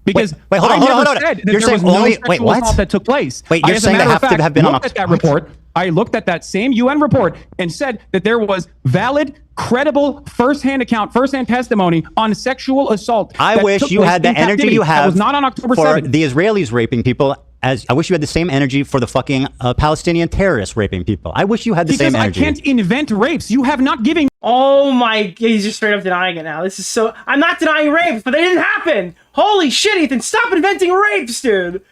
Because wait, hold on. Said that you're there saying was only no sexual assault that took place. Wait, you're saying they have to have been on that report. I looked at that same UN report and said that there was valid, credible, firsthand testimony on sexual assault. I wish you had the energy you have. That was not on October for 7th. The Israelis raping people. As I wish you had the same energy for the fucking Palestinian terrorists raping people. I wish you had the same energy. Because I can't invent rapes. You have not given. Oh my! He's just straight up denying it now. This is so. I'm not denying rapes, but they didn't happen. Holy shit, Ethan! Stop inventing rapes, dude.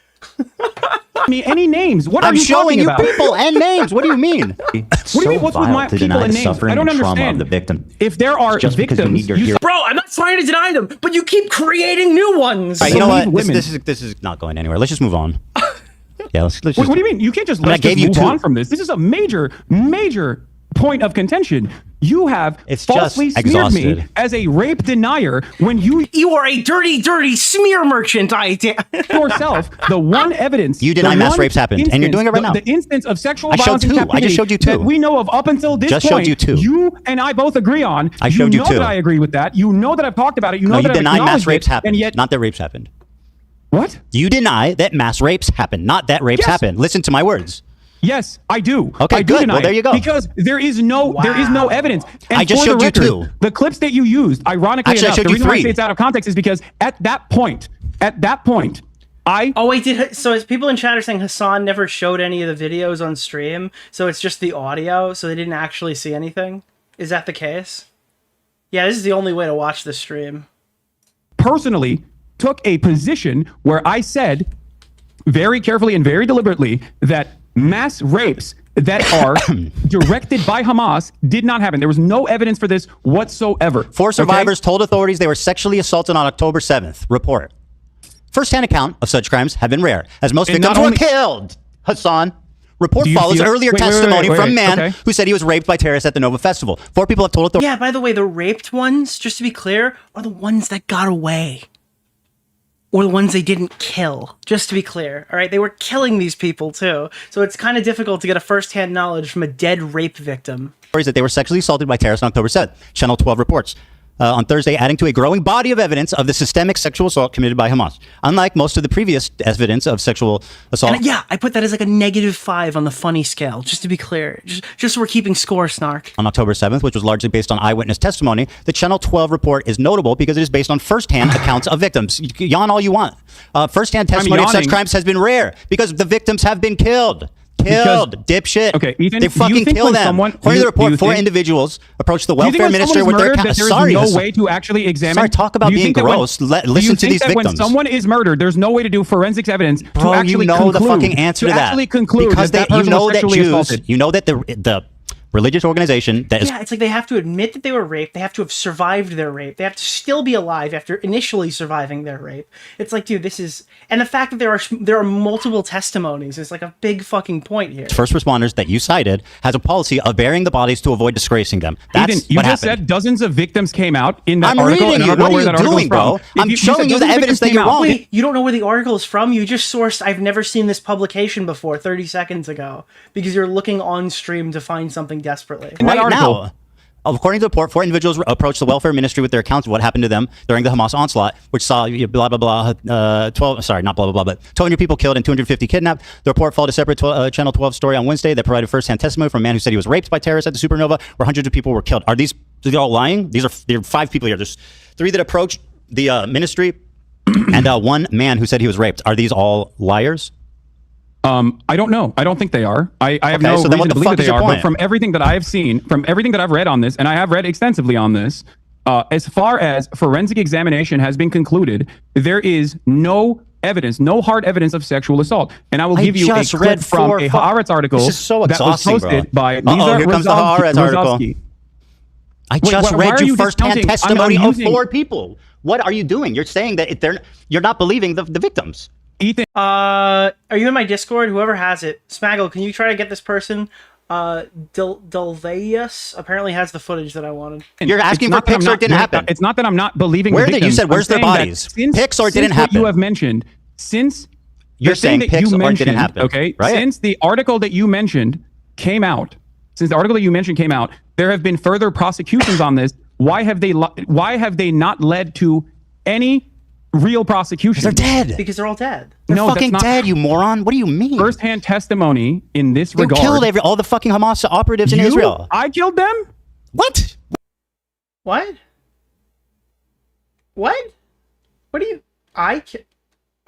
Me any names? What are you showing talking about? people and names. What do you mean? What do you mean? What's with my people and names? I don't understand. The victim. If there are victims, bro, I'm not trying to deny them, but you keep creating new ones. Right, you know what? This is not going anywhere. Let's just move on. Yeah, let's just. What do you mean? You can't just move on from this. This is a major point of contention. You have falsely smeared me as a rape denier when you are a dirty smear merchant. Yourself, the one evidence you deny mass rapes happened, and you're doing it right now. The instance of sexual violence in captivity I just showed you two that we know of up until this point. You and I both agree on. I showed you two. That I agree with that. You know that I've talked about it. You know that you deny mass rapes happened, and yet not that rapes happened. What? You deny that mass rapes happened, not that rapes happened. Listen to my words. Yes, I do. Okay, good. Well, there you go. Because there is no evidence. And I just showed you two. The clips that you used, ironically enough, the reason why I say it's out of context is because at that point, Oh wait, so people in chat are saying Hasan never showed any of the videos on stream, so it's just the audio, so they didn't actually see anything? Is that the case? Yeah, this is the only way to watch the stream. Personally, took a position where I said very carefully and very deliberately that mass rapes that are directed by Hamas did not happen. There was no evidence for this whatsoever. 4 survivors told authorities they were sexually assaulted on October 7th. Report. First-hand account of such crimes have been rare, as most victims were killed. Hasan. Report follows earlier testimony from a man who said he was raped by terrorists at the Nova Festival. 4 people have told authorities. Yeah, by the way, the raped ones, just to be clear, are the ones that got away. Or the ones they didn't kill, just to be clear. All right, they were killing these people too. So it's kind of difficult to get a first-hand knowledge from a dead rape victim. That they were sexually assaulted by terrorists on October 7th. Channel 12 reports. On Thursday, adding to a growing body of evidence of the systemic sexual assault committed by Hamas. Unlike most of the previous evidence of sexual assault. And yeah, I put that as like a -5 on the funny scale, just to be clear. Just so we're keeping score, Snark. On October 7th, which was largely based on eyewitness testimony, the Channel 12 report is notable because it is based on first-hand accounts of victims. Yawn all you want. First-hand testimony of such crimes has been rare because the victims have been killed. Dipshit. Okay, Ethan, they fucking kill them. According to the report, 4 individuals approached the welfare minister with their account. Sorry, no way to actually examine. Sorry, talk about being gross. Listen to these victims. When someone is murdered, there's no way to do forensics evidence to actually you know conclude, the fucking answer to that. Actually conclude because that person was sexually assaulted. You know that the religious organization that is... Yeah, it's like they have to admit that they were raped. They have to have survived their rape. They have to still be alive after initially surviving their rape. It's like, dude, this is... And the fact that there are multiple testimonies is like a big fucking point here. First responders that you cited has a policy of burying the bodies to avoid disgracing them. That's Ethan, you what just happened. said dozens of victims came out in that I'm article. reading you. What are you doing, bro? I'm showing you the evidence that you're wrong. Wait, you don't know where the article is from? You just sourced, I've never seen this publication before 30 seconds ago because you're looking on stream to find something desperately. Right now, according to the report, 4 individuals approached the welfare ministry with their accounts of what happened to them during the Hamas onslaught, which saw blah, blah, blah, 12, sorry, not blah, blah, blah, but 200 people killed and 250 kidnapped. The report followed a separate Channel 12 story on Wednesday that provided first-hand testimony from a man who said he was raped by terrorists at the Supernova, where hundreds of people were killed. Are these all lying? There are 5 people here. There's 3 that approached the ministry and 1 man who said he was raped. Are these all liars? I don't know. I don't think they are. I have no reason to believe that they are. But from everything that I have seen, from everything that I've read on this, and I have read extensively on this, as far as forensic examination has been concluded, there is no evidence, no hard evidence of sexual assault. And I will give you a clip from a Haaretz article that was posted by Lisa here comes the Haaretz article. I just read you first-hand testimony of 4 people. What are you doing? You're saying that you're not believing the victims. Ethan, are you in my Discord? Whoever has it, Smaggle, can you try to get this person Delveus apparently has the footage that I wanted. You're asking for pics or it didn't happen? It's not that I'm not believing Where the did victims. you said where's their I'm saying that bodies? Pics or it didn't what happen? you have mentioned, since You're the thing saying that pics you or it mentioned, didn't happen, okay? right? Since the article that you mentioned came out, there have been further prosecutions on this. Why have they not led to any real prosecution? They're dead. Because they're all dead. They're fucking dead, you moron. What do you mean? First-hand testimony in this You regard. killed all the fucking Hamas operatives in Israel. I killed them? What? What? What? What do you?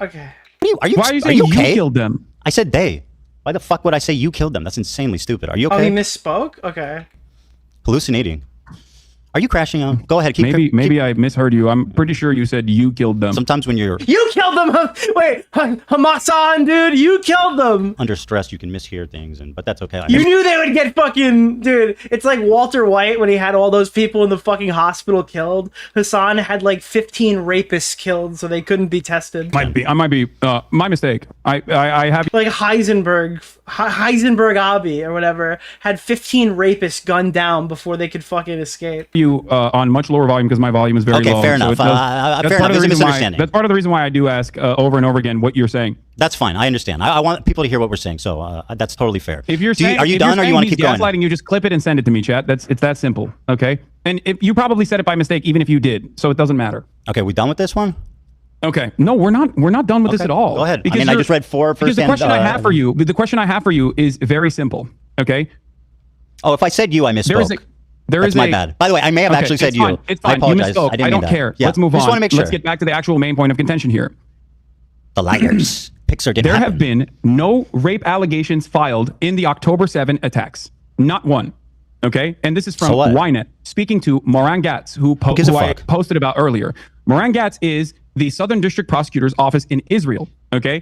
Okay. Why are you saying you killed them? I said they. Why the fuck would I say you killed them? That's insanely stupid. Are you okay? Oh, he misspoke? Okay. Hallucinating. Are you crashing out? Go ahead. Maybe I misheard you. I'm pretty sure you said you killed them. Sometimes when you're You killed them! Wait, Hasan, dude, you killed them! under stress, you can mishear things, but that's okay. You knew they would get fucking... Dude, it's like Walter White when he had all those people in the fucking hospital killed. Hasan had like 15 rapists killed so they couldn't be tested. I might be my mistake. I have... Like Heisenberg Abi or whatever had 15 rapists gunned down before they could fucking escape. You on much lower volume because my volume is very low. Okay, fair enough. Fair enough. There's a misunderstanding. That's part of the reason why I do ask over and over again what you're saying. That's fine. I understand. I want people to hear what we're saying, so that's totally fair. If you're saying, are you done, or you want to keep going? Gaslighting, you just clip it and send it to me, chat. It's that simple. Okay. And you probably said it by mistake, even if you did, so it doesn't matter. Okay, we done with this one? Okay. No, we're not. We're not done with this at all. Go ahead. I just read 4 first. Because the question I have for you is very simple. Okay. Oh, if I said you, I misspoke. That's my bad. By the way, I may have actually said you. It's fine. I apologize. You misspoke. I don't care. Let's move on. Just want to make sure. Let's get back to the actual main point of contention here. The liars. Pixar didn't There happen. have been no rape allegations filed in the October 7 attacks. Not one. Okay? And this is from Ynet, speaking to Moran Gatz, who I posted about earlier. Moran Gatz is the Southern District Prosecutor's Office in Israel. Okay?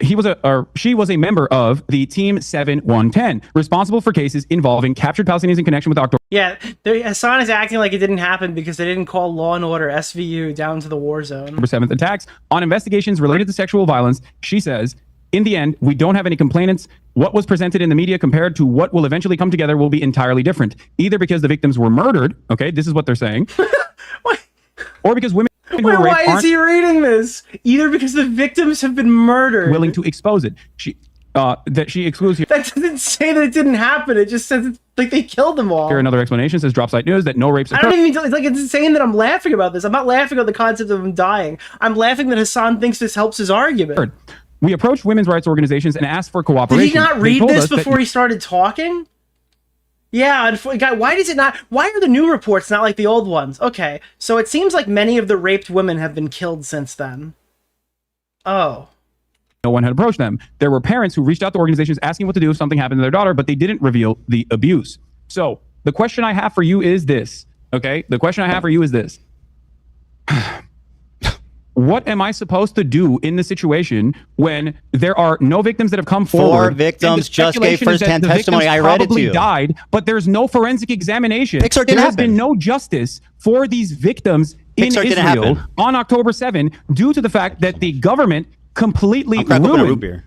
She was a member of the Team 7110, responsible for cases involving captured Palestinians in connection with October. Yeah, Hasan is acting like it didn't happen because they didn't call Law and Order SVU down to the war zone. 7th attacks on investigations related to sexual violence. She says, in the end, we don't have any complainants. What was presented in the media compared to what will eventually come together will be entirely different. Either because the victims were murdered, okay, this is what they're saying, or because women who were raped Why is he reading this? Either because the victims have been murdered. Willing to expose it. She excludes here. That doesn't say that it didn't happen. It just says it's like they killed them all. Here another explanation says drop site news that no rapes occurred. I don't even it's insane that I'm laughing about this. I'm not laughing at the concept of him dying. I'm laughing that Hasan thinks this helps his argument. We approached women's rights organizations and asked for cooperation. Did he not read this before he started talking? Yeah, why does it not? Why are the new reports not like the old ones? Okay, so it seems like many of the raped women have been killed since then. Oh. No one had approached them. There were parents who reached out to organizations asking what to do if something happened to their daughter, but they didn't reveal the abuse. So the question I have for you is this, okay? The question I have for you is this. What am I supposed to do in the situation when there are no victims that have come forward? 4 victims just gave first-hand testimony. I read it to you. Died, but there's no forensic examination. Pixar didn't there has happen. been no justice for these victims Pixar in didn't Israel happen. on October 7 due to the fact that the government completely I'll crack open a root ruined. beer.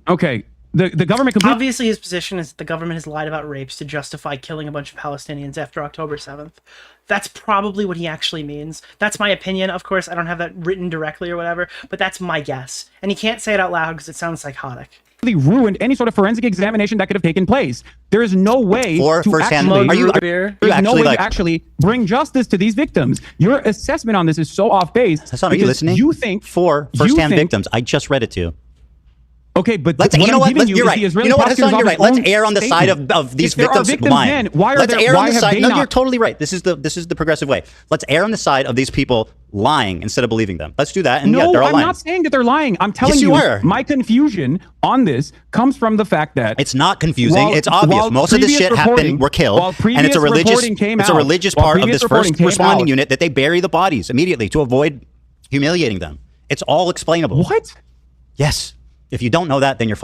Okay, the government completely. Obviously, his position is that the government has lied about rapes to justify killing a bunch of Palestinians after October 7th. That's probably what he actually means. That's my opinion. Of course, I don't have that written directly or whatever, but that's my guess. And he can't say it out loud because it sounds psychotic. Ruined any sort of forensic examination that could have taken place. There is no way For to first-hand- actually, actually bring justice to these victims. Your assessment on this is so off base. Hasan, are you listening? You think 4 first-hand victims. I just read it to you. Okay, but you know what? You're right. You know what, Hasan? You're right. Let's err on the side of these victims lying. Let's err on the side. No, you're totally right. This is the progressive way. Let's err on the side of these people lying instead of believing them. Let's do that. And no, they're all I'm lying. not saying that they're lying. I'm telling Yes, you are. my confusion on this comes from the fact that it's not confusing. It's obvious. Most of this shit happened. We're killed, and it's a religious part of this first responding unit that they bury the bodies immediately to avoid humiliating them. It's all explainable. What? Yes. If you don't know that, then you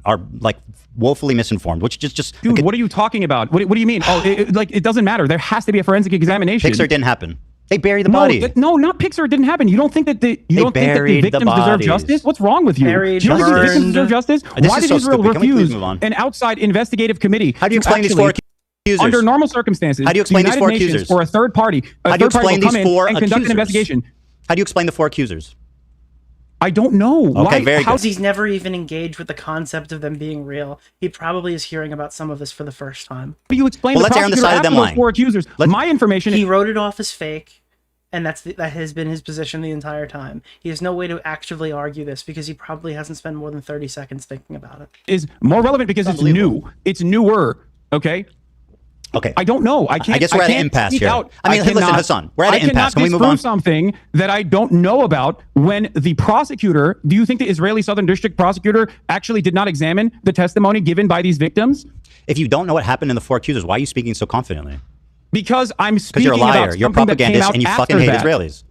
are like woefully misinformed. Which just dude, what are you talking about? What do you mean? Oh, it doesn't matter. There has to be a forensic examination. Pixar didn't happen. They buried the body. No, not Piker. It didn't happen. You don't think that the buried the victims deserve bodies. justice? What's wrong with you? Buried, Do you don't think the victims burned. deserve justice? This Why is did so Israel stupid. Can we please refuse move on? an outside investigative committee? How do you to explain these actually, four accusers? under normal circumstances, How do you explain the these United four Nations accusers? or a third party How do you explain will come these in four and conduct an accusers? investigation? How do you explain the four accusers? I don't know. Okay, very good. Because he's never even engaged with the concept of them being real. He probably is hearing about some of this for the first time. How do you explain Well, the let's err on the prosecutor side of them after those lying. four accusers? My information He wrote it off as fake, and that has been his position the entire time. He has no way to actively argue this because he probably hasn't spent more than 30 seconds thinking about it. is more relevant because it's new. It's newer. Okay. Okay. I don't know. I can't. I guess we're at an can't impasse speak here. out. I mean, listen, cannot- Hasan, we're at an I cannot impasse. Can we move disprove on? something that I don't know about when the prosecutor, do you think the Israeli Southern District prosecutor actually did not examine the testimony given by these victims? If you don't know what happened in the four accusers, why are you speaking so confidently? Because I'm Because speaking you're a liar. about You're a something that came propagandist out and you after fucking hate that. Israelis.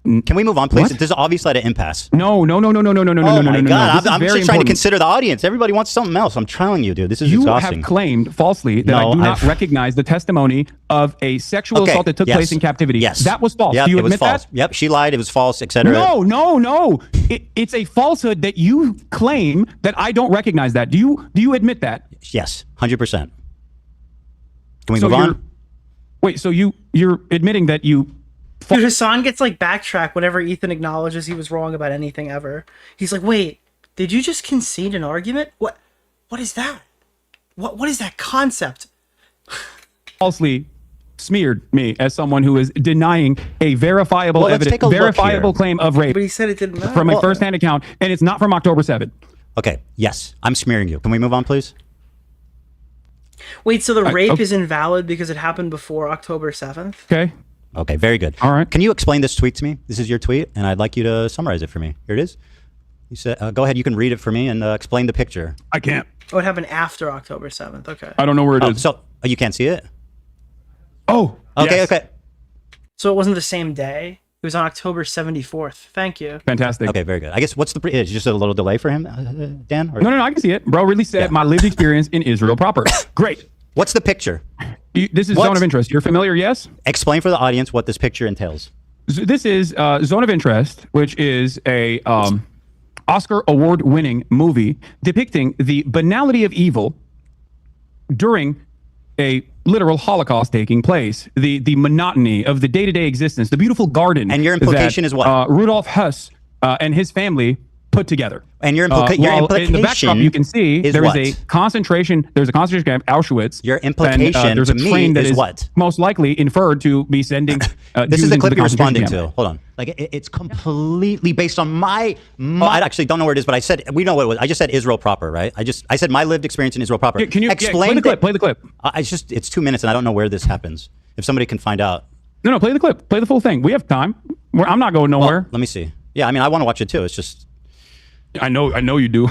Can we move on, please? What? This is obviously at an impasse. No. Oh my God, This is I'm very just trying to important. consider the audience. Everybody wants something else. I'm telling you, dude. This is You exhausting. have claimed falsely that I do not recognize the testimony of a sexual assault that took place in captivity. Yes. That was false. Yep, Do you it was admit false. that? Yep, she lied. It was false, etc. No. It's a falsehood that you claim that I don't recognize that. Do you admit that? Yes, 100%. Can we So move you're- on? Wait, so you're admitting that you Dude, Hasan gets like backtrack whenever Ethan acknowledges he was wrong about anything ever. He's like, "Wait, did you just concede an argument? What is that? What is that concept?" falsely smeared me as someone who is denying a verifiable Well, let's take a look verifiable here. claim of rape But he said it didn't matter. from a first-hand account, and it's not from October 7th. Okay, yes, I'm smearing you. Can we move on, please? Wait, so the rape okay. is invalid because it happened before October 7th? Okay. Okay, very good. All right. Can you explain this tweet to me? This is your tweet, and I'd like you to summarize it for me. Here it is. You said, go ahead. You can read it for me and explain the picture. I can't. Oh, it happened after October 7th. Okay. I don't know where it is. So you can't see it? Oh. Okay. yes. Okay. So it wasn't the same day. It was on October 74th. Thank you. Fantastic. Okay. Very good. I guess what's the is just a little delay for him, Dan? Or? No, I can see it. Bro really said my lived experience in Israel proper. Great. What's the picture? This is zone of interest. You're familiar, yes? Explain for the audience what this picture entails. This is Zone of Interest, which is a Oscar award-winning movie depicting the banality of evil during a literal Holocaust taking place, the monotony of the day-to-day existence, the beautiful garden. And your implication that, is what? Rudolf Hess and his family put together. And your while implication in the backdrop, you can see is there is what? a concentration. There's a concentration camp, Auschwitz. Your implication and, there's a to me train that is is what? most likely inferred to be sending. This Jews is the into clip you're concentration responding camp. to. Hold on. Like it's completely based on my I actually don't know where it is, but I said we know what it was. I just said Israel proper, right? I said my lived experience in Israel proper. Yeah, can you explain play the clip? Play the clip. It's 2 minutes and I don't know where this happens. If somebody can find out. No, play the clip. Play the full thing. We have time. I'm not going nowhere. Well, let me see. Yeah, I mean I want to watch it too. It's just I know you do.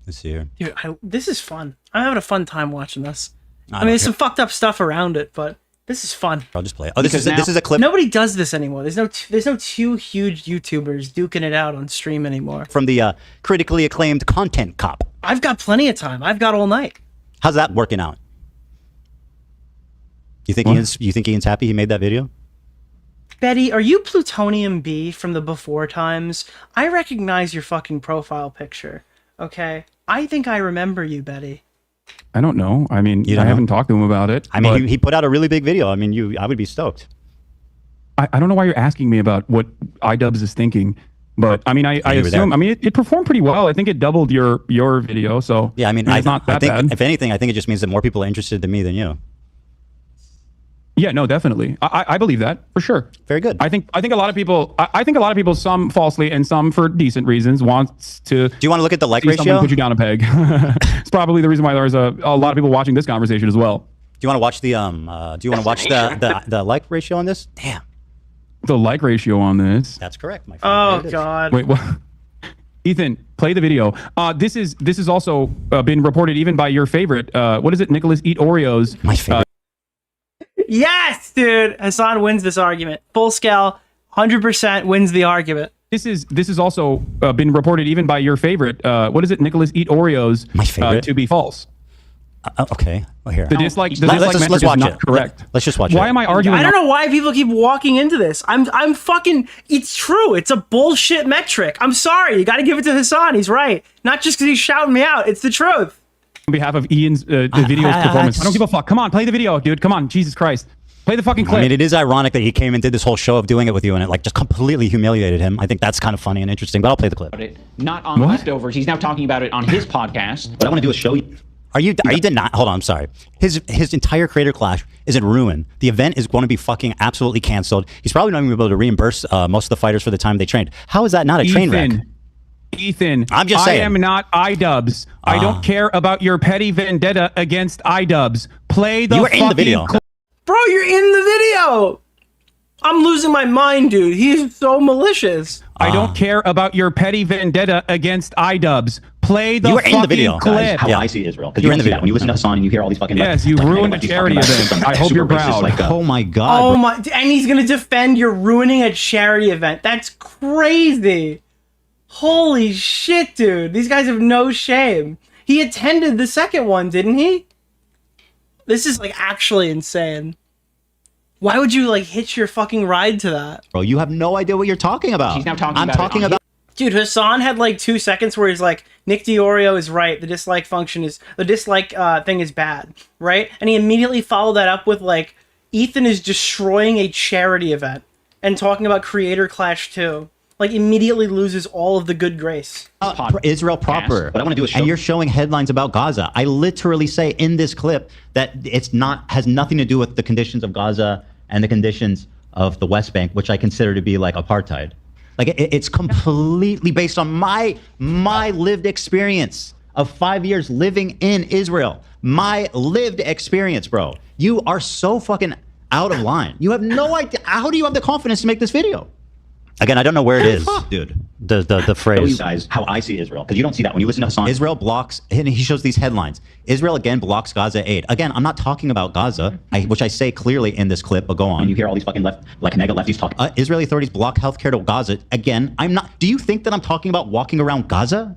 Let's see here. Dude, this is fun. I'm having a fun time watching this. I I mean, there's don't some fucked up stuff around it, but this is fun. I'll just play it. Oh, this is a clip Nobody does this anymore. There's no two huge YouTubers duking it out on stream anymore. from the critically acclaimed content cop. I've got plenty of time. I've got all night. How's that working out? You think Ian's happy he made that video? Betty, are you Plutonium B from the before times? I recognize your fucking profile picture. Okay? I think I remember you, Betty. I don't know. I mean, don't I know? haven't talked to him about it. I mean, he put out a really big video. I mean, I would be stoked. I don't know why you're asking me about what iDubbbz is thinking, but I mean, I you were assume. there. I mean, it performed pretty well. I think it doubled your video. So Yeah, I mean, it's not that think, bad. if anything, I think it just means that more people are interested in me than you. Yeah, no, definitely. I believe that for sure. Very good. I think a lot of people. I think a lot of people, some falsely and some for decent reasons, wants to. Do you want to look at the like see someone ratio? put you down a peg. It's probably the reason why there's a lot of people watching this conversation as well. Do you want to watch the like ratio on this? Damn. The like ratio on this. That's correct, my friend. Oh, There it is. God. Wait, what? Ethan, play the video. This is also been reported even by your favorite. What is it? Nicholas Eat Oreos. My favorite. Yes, dude. Hasan wins this argument. Full scale, 100% wins the argument. This is also been reported even by your favorite. What is it? Nicholas Eat Oreos. My favorite? To be false. Okay, well, here. The dislike, let's watch not it. correct. Let's just watch it. Why am I arguing? I don't know why people keep walking into this. I'm fucking. It's true. It's a bullshit metric. I'm sorry. You got to give it to Hasan. He's right. Not just because he's shouting me out. It's the truth. On behalf of Ian's video's performance, I don't give a fuck. Come on, play the video, dude. Come on, Jesus Christ. Play the fucking clip. I mean, it is ironic that he came and did this whole show of doing it with you, and it like just completely humiliated him. I think that's kind of funny and interesting. But I'll play the clip. Not on leftovers. He's now talking about it on his podcast. What I want to do is show you. Are you denying? Hold on, I'm sorry. His entire creator clash is in ruin. The event is going to be fucking absolutely canceled. He's probably not even able to reimburse most of the fighters for the time they trained. How is that not a train wreck? Ethan, I'm just saying. I am not iDubbbz. I don't care about your petty vendetta against iDubbbz. Play the fucking in the video. Bro, you're in the video. I'm losing my mind, dude. He's so malicious. I don't care about your petty vendetta against iDubbbz. Play the fucking clip. Guys, how I see Israel. Because you're in the video. When you listen to Hasan and you hear all these fucking... Yes, you ruined a charity event. I hope you're proud. Oh my God. Oh my... And he's going to defend you're ruining a charity event. That's crazy. Holy shit, dude. These guys have no shame. He attended the second one, didn't he? This is like actually insane. Why would you like hitch your fucking ride to that? Bro, you have no idea what you're talking about. He's now talking I'm about talking about... Dude, Hasan had like 2 seconds where he's like, Nick DeOrio is right. The dislike thing is bad, right? And he immediately followed that up with like, Ethan is destroying a charity event and talking about Creator Clash 2. Like immediately loses all of the good grace. Israel proper. What I want to do is show... And you're showing headlines about Gaza. I literally say in this clip that has nothing to do with the conditions of Gaza and the conditions of the West Bank, which I consider to be like apartheid. Like it's completely based on my lived experience of 5 years living in Israel. My lived experience, bro. You are so fucking out of line. You have no idea. How do you have the confidence to make this video? Again, I don't know where it is, dude. The phrase. Show you guys how I see Israel, because you don't see that when you listen to Hasan. Israel blocks, and he shows these headlines. Israel again blocks Gaza aid. Again, I'm not talking about Gaza, which I say clearly in this clip, but go on. And you hear all these fucking mega lefties talk. Israeli authorities block healthcare to Gaza. Again, I'm not. Do you think that I'm talking about walking around Gaza?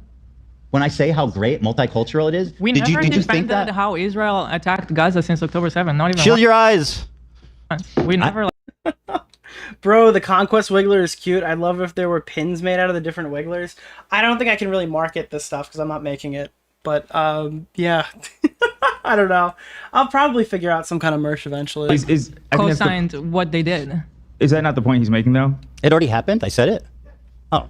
When I say how great multicultural it is? We did never you think that? how Israel attacked Gaza since October 7th. Not even. Shield your eyes. We never. Bro, the Conquest Wiggler is cute. I'd love if there were pins made out of the different Wigglers. I don't think I can really market this stuff because I'm not making it. But, yeah. I don't know. I'll probably figure out some kind of merch eventually. Co-signed what they did. Is that not the point he's making, though? It already happened? I said it? Oh.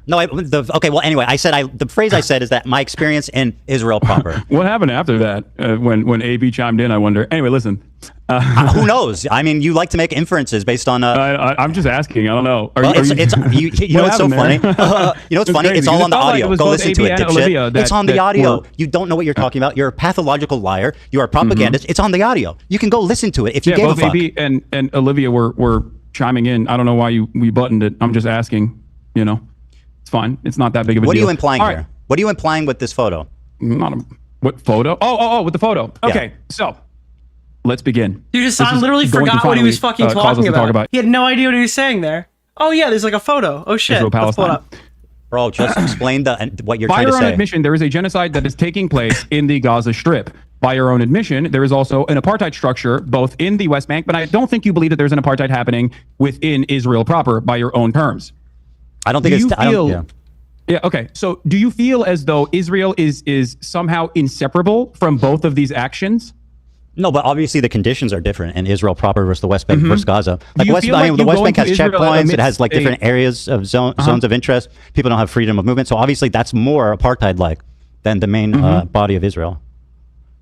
No, okay, well, anyway, the phrase I said is that my experience in Israel proper. What happened after that? When AB chimed in, I wonder. Anyway, listen. Who knows? I mean, you like to make inferences based on... I'm just asking. I don't know. You know what's so funny? You know what's funny? It's all on the audio. Go listen to it, dipshit. It's on the audio. You don't know what you're talking about. You're a pathological liar. You are a propagandist. It's on the audio. You can go listen to it if you gave a fuck. AB and Olivia were chiming in. I don't know why we buttoned it. I'm just asking, you know. It's fine. It's not that big of a deal. What are you implying here? What are you implying with this photo? What photo? Oh, with the photo. Okay, so let's begin. Dude, Hasan literally forgot what he was fucking talking about. He had no idea what he was saying there. Oh yeah, there's like a photo. Oh shit. Let's pull it up. Bro, just explain what you're trying to say. By your own admission, there is a genocide that is taking place in the Gaza Strip. By your own admission, there is also an apartheid structure both in the West Bank, but I don't think you believe that there's an apartheid happening within Israel proper by your own terms. I don't think Yeah, okay. So do you feel as though Israel is somehow inseparable from both of these actions? No, but obviously the conditions are different in Israel proper versus the West Bank versus Gaza. Like the West Bank has checkpoints, it has like different areas of zones of interest. People don't have freedom of movement. So obviously that's more apartheid-like than the main body of Israel.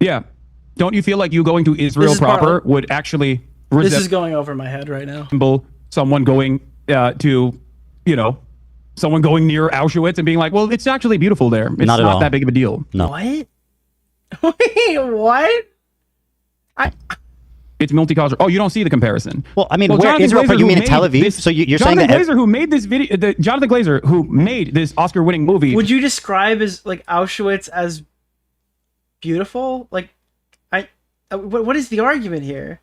Yeah. Don't you feel like you going to Israel proper would actually This is going over my head right now. Someone going to, you know, someone going near Auschwitz and being like, well, it's actually beautiful there. It's not that big of a deal. No. What? Wait, what? It's multicultural. Oh, you don't see the comparison. Well, I mean, where Israel, you mean in Tel Aviv? So you're saying that... Jonathan Glazer, who made this video, Jonathan Glazer, who made this Oscar-winning movie... Would you describe as like Auschwitz as beautiful? Like, what is the argument here?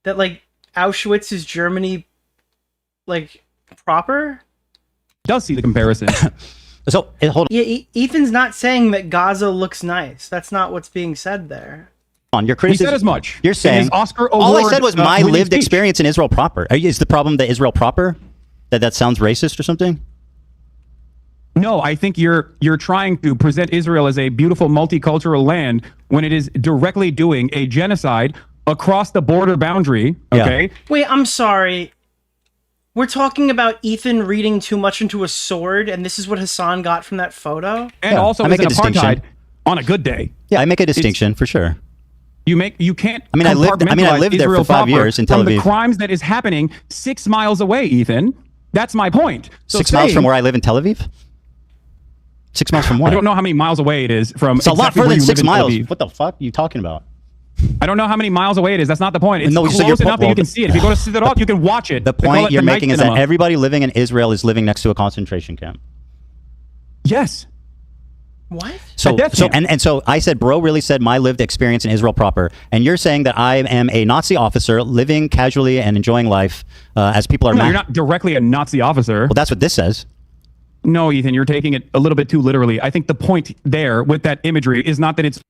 That like Auschwitz is Germany, like, proper? Does see the comparison. So hold Yeah, Ethan's not saying that Gaza looks nice. That's not what's being said there. on. Your criticism. He said as much. You're saying Oscar all I Award, said was my winning lived speech. experience in Israel proper. Is the problem that Israel proper? That sounds racist or something? No, I think you're trying to present Israel as a beautiful multicultural land when it is directly doing a genocide across the border boundary. Okay. Yeah. Wait, I'm sorry. We're talking about Ethan reading too much into a sword, and this is what Hasan got from that photo? And also, I make it's a distinction. apartheid on a good day. Yeah, I make a distinction for sure. You can't. I mean, I lived there Israel for 5 proper years in Tel from Aviv. the crimes that is happening 6 miles away, Ethan. That's my point. So 6 miles from where I live in Tel Aviv? 6 miles from what? I don't know how many miles away it is from. It's a lot exactly further where than you live 6 in Tel miles. Aviv. What the fuck are you talking about? I don't know how many miles away it is. That's not the point. It's No, so close you're- enough that you can see it. If you go to Sderot, you can watch it. The They call point it you're the night making is cinema. that everybody living in Israel is living next to a concentration camp. Yes. What? So I said, bro really said my lived experience in Israel proper, and you're saying that I am a Nazi officer living casually and enjoying life as people are. No, you're not directly a Nazi officer. Well, that's what this says. No, Ethan, you're taking it a little bit too literally. I think the point there with that imagery is not that it's.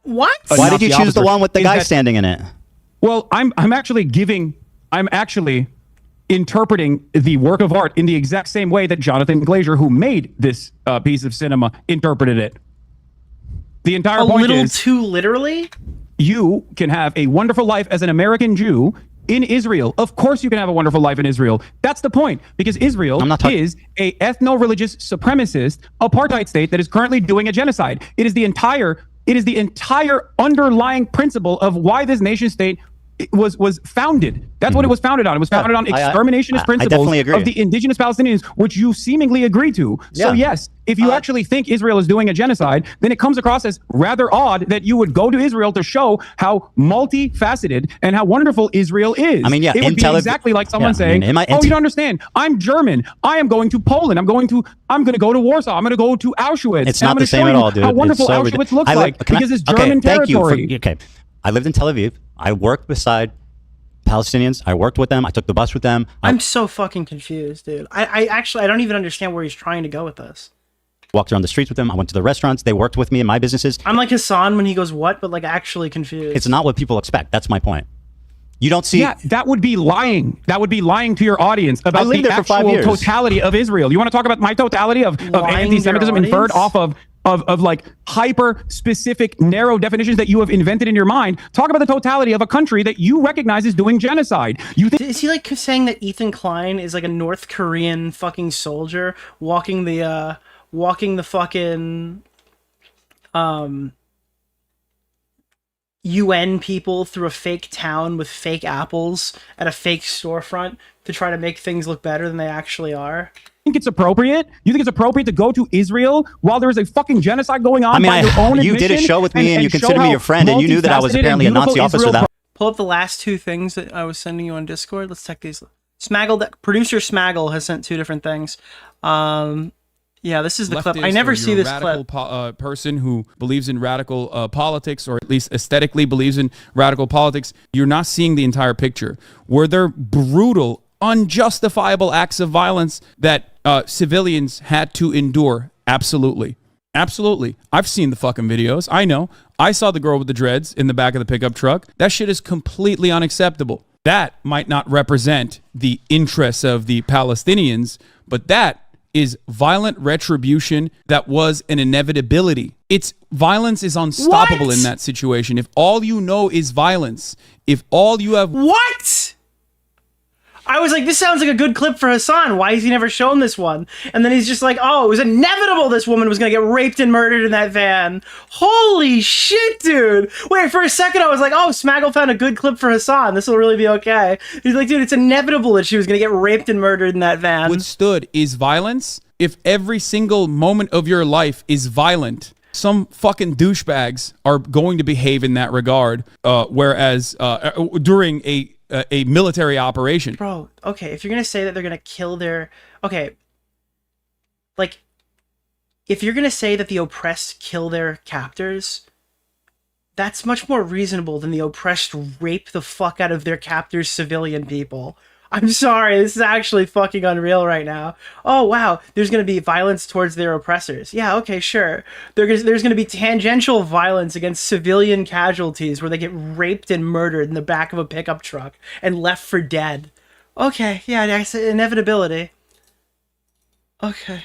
What? Why did you choose the one with the guy standing in it? Well, I'm actually interpreting the work of art in the exact same way that Jonathan Glazer, who made this piece of cinema, interpreted it. The entire A point little is too literally? you can have a wonderful life as an American Jew in Israel. Of course you can have a wonderful life in Israel. That's the point, because Israel is a ethno-religious supremacist apartheid state that is currently doing a genocide. It is the entire underlying principle of why this nation state was founded. That's what it was founded on. It was founded on exterminationist principles of the indigenous Palestinians, which you seemingly agree to. So yes, if you actually think Israel is doing a genocide, then it comes across as rather odd that you would go to Israel to show how multifaceted and how wonderful Israel is. I mean, yeah, it would be exactly like someone saying, "Oh, you don't understand. I'm German. I am going to Poland. I'm going to go to Warsaw. I'm going to go to Auschwitz. It's and not I'm the gonna same show at you all, dude. How wonderful It's so Auschwitz looks like because it's German territory." Okay. I lived in Tel Aviv. I worked beside Palestinians. I worked with them. I took the bus with them. I'm so fucking confused, dude. I don't even understand where he's trying to go with this. Walked around the streets with them. I went to the restaurants. They worked with me in my businesses. I'm like Hasan when he goes, what? But like actually confused. It's not what people expect. That's my point. You don't see. Yeah, that would be lying. That would be lying to your audience about lived the there for 5 actual years. totality of Israel. You want to talk about my totality of anti-Semitism inferred off of like hyper specific narrow definitions that you have invented in your mind? Talk about the totality of a country that you recognize is doing genocide. Is he like saying that Ethan Klein is like a North Korean fucking soldier walking the fucking UN people through a fake town with fake apples at a fake storefront to try to make things look better than they actually are? Think it's appropriate? You think it's appropriate to go to Israel while there is a fucking genocide going on? By your own you did a admission show with me and you show considered me how your friend and you knew that I was multifaceted apparently a and Nazi beautiful officer. Israel Pull up the last two things that I was sending you on Discord. Let's check these. Producer Smaggle has sent two different things. Yeah, this is the clip. I never see this clip. Person who believes in radical politics, or at least aesthetically believes in radical politics, you're not seeing the entire picture. Were there brutal, unjustifiable acts of violence that civilians had to endure? Absolutely. Absolutely. I've seen the fucking videos. I know. I saw the girl with the dreads in the back of the pickup truck. That shit is completely unacceptable. That might not represent the interests of the Palestinians, but that is violent retribution that was an inevitability. Violence is unstoppable in that situation. If all you know is violence, if all you have... What? I was like, this sounds like a good clip for Hasan. Why has he never shown this one? And then he's just like, oh, it was inevitable this woman was going to get raped and murdered in that van. Holy shit, dude. Wait, for a second I was like, oh, Smaggle found a good clip for Hasan. This will really be okay. He's like, dude, it's inevitable that she was going to get raped and murdered in that van. Withstood is violence. If every single moment of your life is violent, some fucking douchebags are going to behave in that regard, whereas during a military operation. Bro, okay, if you're going to say that they're going to kill their... Okay, like, if you're going to say that the oppressed kill their captors, that's much more reasonable than the oppressed rape the fuck out of their captors' civilian people. I'm sorry. This is actually fucking unreal right now. Oh, wow. There's going to be violence towards their oppressors. Yeah, okay, sure. There's going to be tangential violence against civilian casualties where they get raped and murdered in the back of a pickup truck and left for dead. Okay, yeah, that's inevitability. Okay.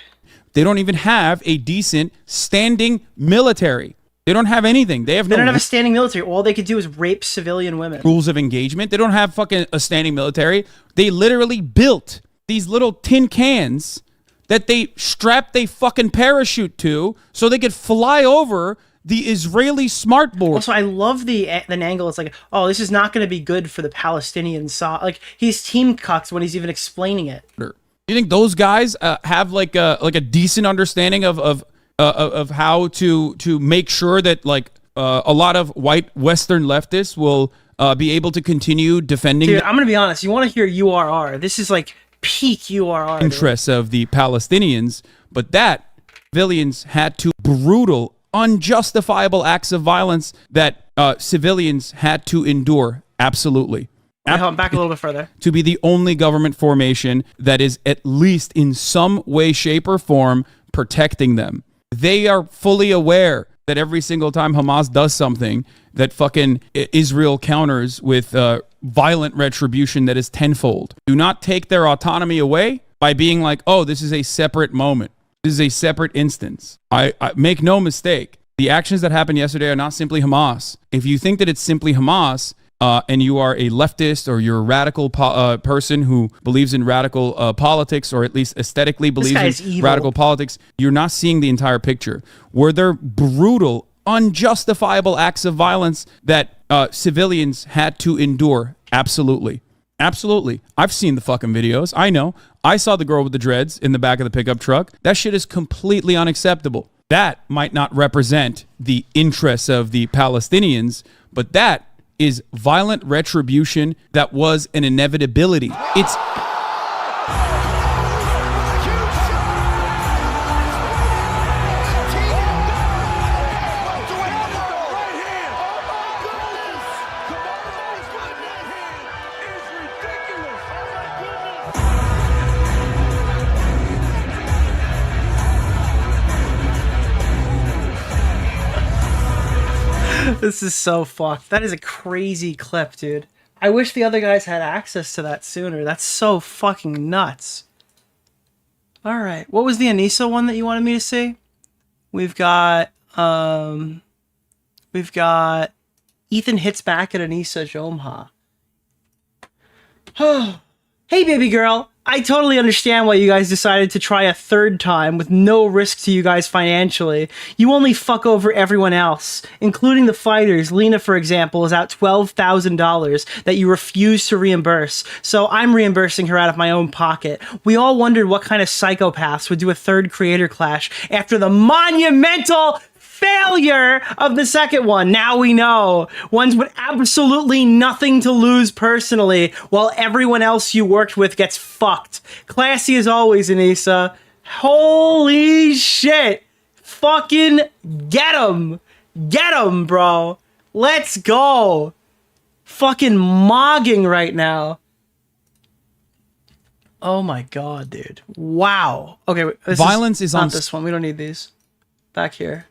They don't even have a decent standing military. They don't have anything. They don't have a standing military. All they could do is rape civilian women. Rules of engagement. They don't have fucking a standing military. They literally built these little tin cans that they strapped a fucking parachute to so they could fly over the Israeli smartboard. Also, I love the angle. It's like, oh, this is not going to be good for the Palestinian side. Like, he's team cucks when he's even explaining it. You think those guys have like a decent understanding of how to make sure that like a lot of white Western leftists will be able to continue defending Dude, I'm gonna be honest. You want to hear URR? This is like peak URR. Interests of the Palestinians, but that civilians had to brutal, unjustifiable acts of violence that civilians had to endure. Absolutely. Back a little bit further. To be the only government formation that is at least in some way, shape, or form protecting them. They are fully aware that every single time Hamas does something, that fucking Israel counters with violent retribution that is tenfold. Do not take their autonomy away by being like, oh, this is a separate moment. This is a separate instance. I make no mistake. The actions that happened yesterday are not simply Hamas. If you think that it's simply Hamas, and you are a leftist or you're a radical person who believes in radical politics, or at least aesthetically believes in radical politics, you're not seeing the entire picture. Were there brutal, unjustifiable acts of violence that civilians had to endure? Absolutely. Absolutely. I've seen the fucking videos. I know. I saw the girl with the dreads in the back of the pickup truck. That shit is completely unacceptable. That might not represent the interests of the Palestinians, but that is violent retribution that was an inevitability. It's This is so fucked. That is a crazy clip, dude. I wish the other guys had access to that sooner. That's so fucking nuts. All right. What was the Anissa one that you wanted me to see? We've got Ethan hits back at Anissa Jomha. Hey, baby girl. I totally understand why you guys decided to try a third time with no risk to you guys financially. You only fuck over everyone else, including the fighters. Lena, for example, is out $12,000 that you refuse to reimburse, so I'm reimbursing her out of my own pocket. We all wondered what kind of psychopaths would do a third creator clash after the monumental failure of the second one. Now we know. Ones with absolutely nothing to lose personally, while everyone else you worked with gets fucked. Classy as always, Anissa. Holy shit. Fucking get him. Get him, bro. Let's go. Fucking mogging right now. Oh my god, dude. Wow. Okay, violence is not on this one. We don't need these. Back here.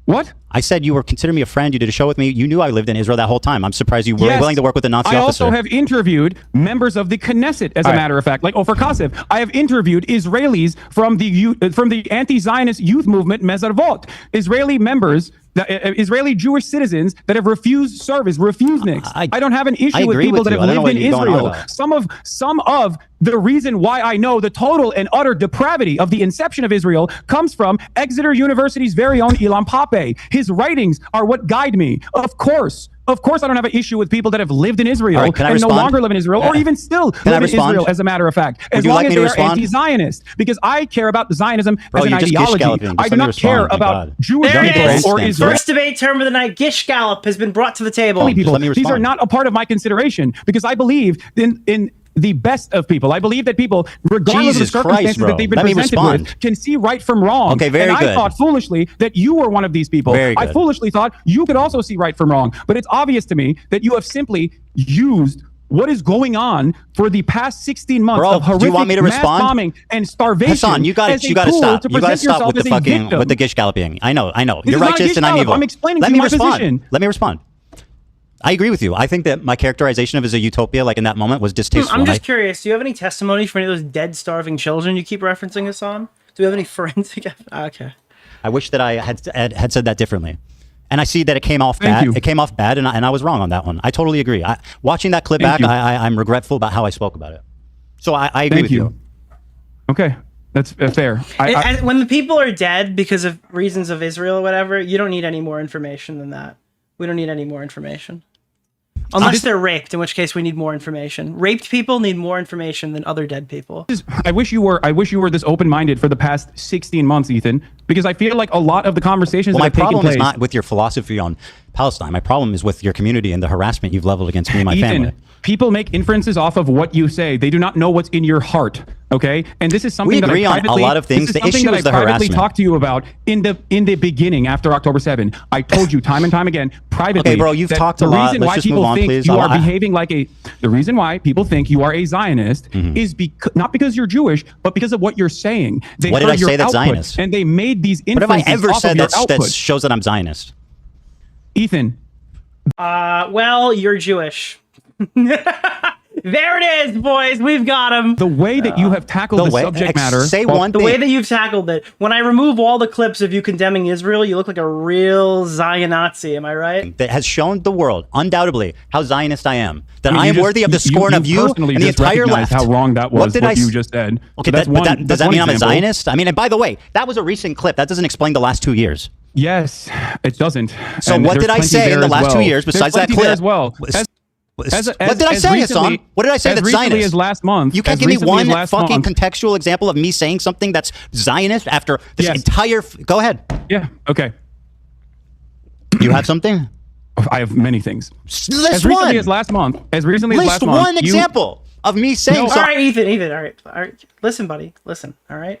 What? I said you were considering me a friend. You did a show with me. You knew I lived in Israel that whole time. I'm surprised you were willing to work with a Nazi officer. I also have interviewed members of the Knesset, as a matter of fact, like Ofer Kassev. I have interviewed Israelis from the anti-Zionist youth movement Mezarvot. Israeli members, Israeli Jewish citizens that have refused service, refuseniks. I don't have an issue with people that have lived in Israel. Some of the reason why I know the total and utter depravity of the inception of Israel comes from Exeter University's very own Ilan Pape. His writings are what guide me. Of course, I don't have an issue with people that have lived in Israel and no longer live in Israel, or even still live in Israel, as a matter of fact, as long as they are anti-Zionist. Because I care about Zionism as an ideology. I do not care about Jewish people or Israel. First debate term of the night, Gish Gallop, has been brought to the table. These are not a part of my consideration, because I believe in the best of people. I believe that people, regardless of the circumstances that they've been presented with, can see right from wrong. Okay, very good. I thought foolishly that you were one of these people. I foolishly thought you could also see right from wrong. But it's obvious to me that you have simply used what is going on for the past 16 months Bro, of horrific do you want me to mass respond? bombing and starvation. Hasan, you got as a to tool stop. to You got to present stop yourself with the as a fucking victim. with the gish galloping. I know. This You're is not righteous gish and I'm gallop. evil. I'm explaining Let to me you my respond. position. Let me respond. I agree with you. I think that my characterization of it as a utopia, like in that moment, was distasteful. I'm just curious. Do you have any testimony for any of those dead, starving children you keep referencing, Hasan? Do we have any forensic? Okay. I wish that I had said that differently. And I see that it came off Thank bad. you. It came off bad, and I was wrong on that one. I totally agree. Watching that clip Thank back, you. I'm regretful about how I spoke about it. So I agree Thank with you. Okay, that's fair. And when the people are dead because of reasons of Israel or whatever, you don't need any more information than that. We don't need any more information. Unless they're raped, in which case we need more information. Raped people need more information than other dead people. I wish you were this open-minded for the past 16 months, Ethan, because I feel like a lot of the conversations Well, my that have taken problem is place. not with your philosophy on Palestine. My problem is with your community and the harassment you've leveled against me and my Ethan, family. people make inferences off of what you say. They do not know what's in your heart. Okay, and this is something We that agree I on a privately, lot of things. This is The something issue that is the I privately harassment. talked to you about in the beginning after October 7. I told you time and time again privately. Okay, bro, you've that talked the a lot. reason Let's why just people move on, think please. you are behaving like a. The reason why people think you are a Zionist is not because you're Jewish, but because of what you're saying. They What did heard I your say that's output, Zionist? And they made these What have I inferences ever off said of your that output. shows that I'm Zionist? Ethan. Well, you're Jewish. There it is, boys. We've got him. The way that you have tackled the subject matter. The way that you've tackled it. When I remove all the clips of you condemning Israel, you look like a real Zion-Nazi. Am I right? That has shown the world, undoubtedly, how Zionist I am. That mean, I you am just- worthy of the scorn of you personally and the just entire recognized left. how wrong that was, what you just said. Okay, So that's one- does that's that one mean I'm a example. Zionist? I mean, and by the way, that was a recent clip. That doesn't explain the last 2 years. Yes, it doesn't. So And what there's did I plenty say in there the as last 2 well. years besides There's that plenty there clip? as well? What did I say, Hasan? What did I say as that's recently Zionist? as last month. You can't as give me recently as one last fucking month. contextual example of me saying something that's Zionist after this Yes. entire. Go ahead. Yeah. Okay. You have something? I have many things. List as recently one. as last month. As recently as List last month. one example of me saying All something. right, Ethan. All right. Listen, buddy. Listen. All right.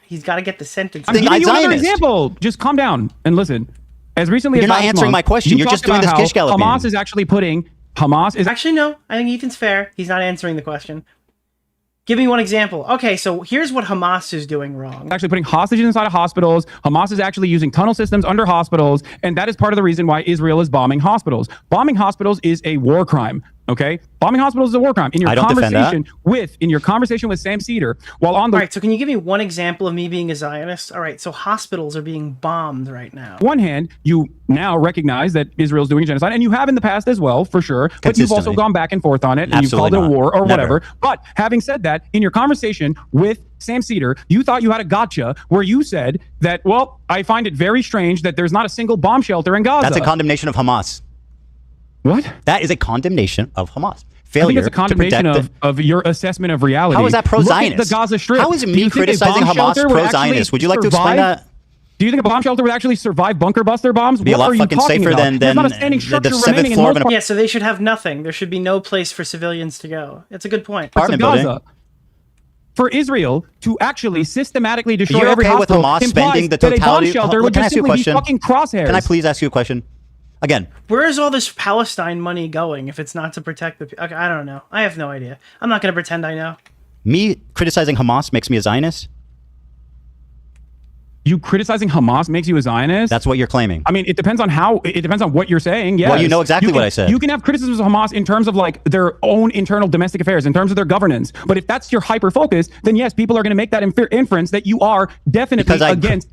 He's got to get the sentence. I'm giving you another example. Just calm down and listen. As recently You're as not last answering month, my question. you You're just talked doing about this gish how galloping. Hamas is actually putting. Hamas is Actually, no. I think Ethan's fair. He's not answering the question. Give me one example. Okay, so here's what Hamas is doing wrong. actually putting hostages inside of hospitals. Hamas is actually using tunnel systems under hospitals, and that is part of the reason why Israel is bombing hospitals. Bombing hospitals is a war crime. Okay, bombing hospitals is a war crime. In your I don't defend conversation with Sam Cedar, while on the All right, so can you give me one example of me being a Zionist? All right, so hospitals are being bombed right now. one hand, you now recognize that Israel's doing genocide, and you have in the past as well, for sure. But you've also Consistently. gone back and forth on it, and Absolutely you've called it a not. war or Never. whatever. But having said that, in your conversation with Sam Cedar, you thought you had a gotcha where you said that, well, I find it very strange that there's not a single bomb shelter in Gaza. That's a condemnation of Hamas. What? That is a condemnation of Hamas. I think Failure it's a condemnation to protect of your assessment of reality. How is that pro-Zionist? Look at the Gaza Strip. How is it Do me you think a criticizing bomb Hamas shelter would pro-Zionist? actually Would you like to explain survive? that? Do you think a bomb shelter would actually survive bunker buster bombs? Be a What lot are you fucking talking safer about? than There's not a the standing structure seventh remaining in floor most of parts Yeah, so they should have nothing. There should be no place for civilians to go. It's a good point. of Gaza. For Israel to actually systematically destroy You're every okay with hospital Hamas implies spending the that a bomb totality? shelter would Can I just ask you a simply be question? fucking crosshairs. Can I please ask you a question? Again, Where is all this Palestine money going if it's not to protect the people? Okay, I don't know. I have no idea. I'm not going to pretend I know. me criticizing Hamas makes me a Zionist? You criticizing Hamas makes you a Zionist? That's what you're claiming. I mean, it depends on what you're saying. Yes. Well, you know exactly can, what I said. You can have criticisms of Hamas in terms of like their own internal domestic affairs, in terms of their governance. But if that's your hyper focus, then yes, people are going to make that inference that you are definitely against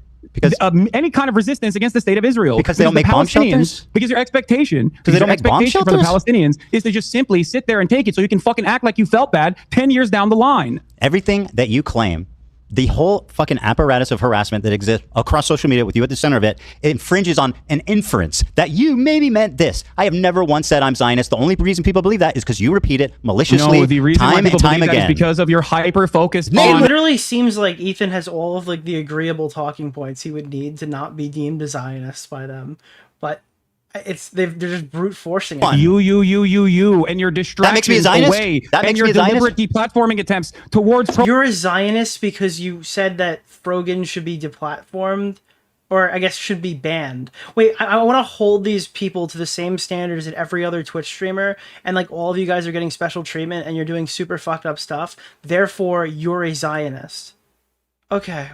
any kind of resistance against the state of Israel. Because they don't make bomb shelters? Because your expectation, Because they don't make bomb expectation for the shelters? Palestinians is to just simply sit there and take it so you can fucking act like you felt bad 10 years down the line. Everything that you claim, the whole fucking apparatus of harassment that exists across social media with you at the center of it, infringes on an inference that you maybe meant this. I have never once said I'm Zionist. The only reason people believe that is because you repeat it maliciously No, the reason why time people and time believe that is again. because of your hyper focus It on literally seems like Ethan has all of like the agreeable talking points he would need to not be deemed a Zionist by them, but they're just brute forcing it. You, and your distractions me a Zionist? away, That and makes your me a Zionist? deliberate deplatforming attempts towards. You're a Zionist because you said that Frogan should be deplatformed, or I guess should be banned. Wait, I want to hold these people to the same standards that every other Twitch streamer, and like all of you guys are getting special treatment and you're doing super fucked up stuff. Therefore, you're a Zionist. Okay.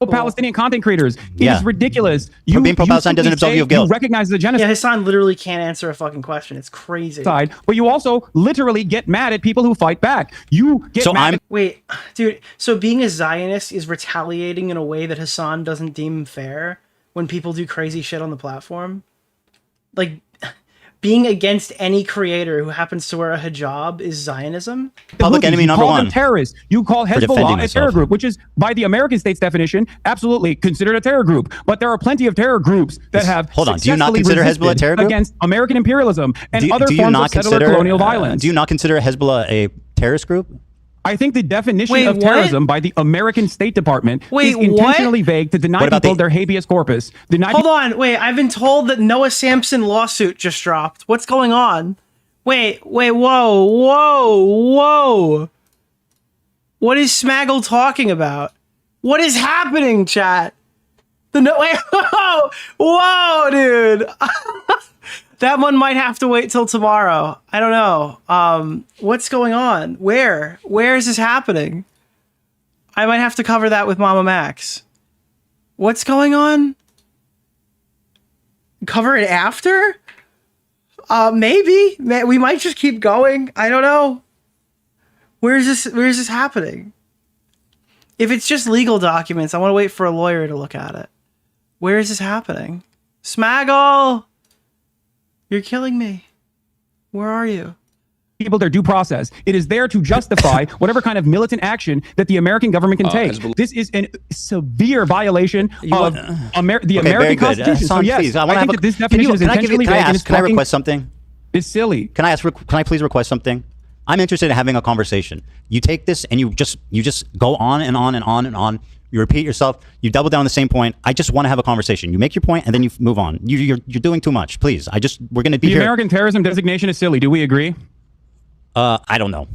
Palestinian content creators. It is ridiculous. Being pro-Palestine doesn't absolve you of guilt. You recognize the genocide. Yeah, Hasan literally can't answer a fucking question. It's crazy. But you also literally get mad at people who fight back. You get mad. Wait, dude. So being a Zionist is retaliating in a way that Hasan doesn't deem fair when people do crazy shit on the platform? Like, being against any creator who happens to wear a hijab is Zionism? Public enemy number one. You call them terrorists. You call Hezbollah a terror group, which is, by the American state's definition, absolutely considered a terror group. But there are plenty of terror groups that have Hold on. Do you not consider Hezbollah a terror group? Against American imperialism and other forms of settler colonial violence. Do you not consider Hezbollah a terrorist group? I think the definition of terrorism by the American State Department is intentionally vague to deny people their habeas corpus. Hold on, wait, I've been told that Noah Samson lawsuit just dropped. What's going on? Wait, whoa. What is Smaggle talking about? What is happening, chat? Whoa, dude. That one might have to wait till tomorrow. I don't know. What's going on? Where is this happening? I might have to cover that with Mama Max. What's going on? Cover it after? Maybe. We might just keep going. I don't know. Where's this happening? If it's just legal documents, I want to wait for a lawyer to look at it. Where is this happening? Smaggle! You're killing me. Where are you? People their due process. It is there to justify whatever kind of militant action that the American government can take. This is a severe violation of the American Constitution. So yes, I think that this definition is intentionally vague and can I request something? It's silly. Can I please request something? I'm interested in having a conversation. You take this and you just go on and on and on and on. You repeat yourself. You double down on the same point. I just want to have a conversation. You make your point and then you move on. You're doing too much. Please. We're going to be here. The American terrorism designation is silly. Do we agree? I don't know.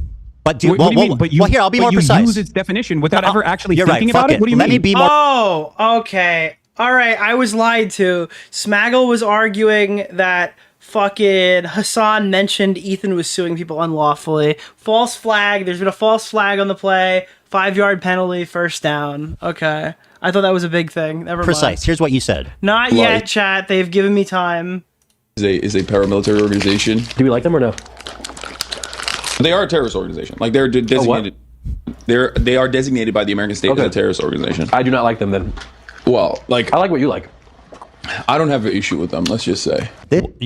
But here, I'll be more precise. You use its definition without ever actually thinking about it? What do you mean? Let me be more. Oh, okay. All right. I was lied to. Smaggle was arguing that fucking Hasan mentioned Ethan was suing people unlawfully. False flag. There's been a false flag on the play. 5-yard penalty, first down. Okay. I thought that was a big thing. Never mind. Precise. Here's what you said. Not yet, chat. They've given me time. Is a paramilitary organization. Do we like them or no? They are a terrorist organization. Like they're designated. They are designated by the American state as a terrorist organization. I do not like them then. Well, like I like what you like. I don't have an issue with them. Let's just say.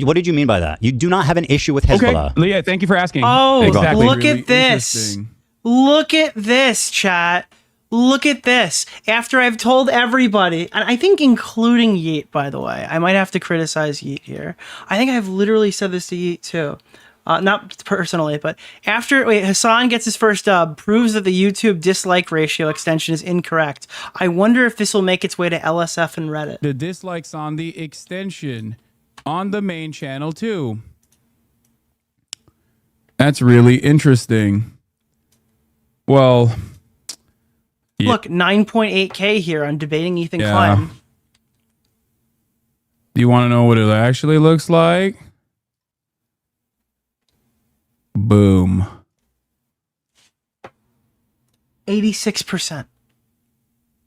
What did you mean by that? You do not have an issue with Hezbollah. Okay, Leah, thank you for asking. Oh, exactly. Look at this. Look at this, chat. Look at this. After I've told everybody, and I think including Yeet, by the way, I might have to criticize Yeet here. I think I've literally said this to Yeet too. Not personally, but Hasan gets his first dub, proves that the YouTube dislike ratio extension is incorrect. I wonder if this will make its way to LSF and Reddit. The dislikes on the extension on the main channel too. That's really interesting. Well, look, 9.8K here on debating Ethan Klein. Do you want to know what it actually looks like? Boom. 86%.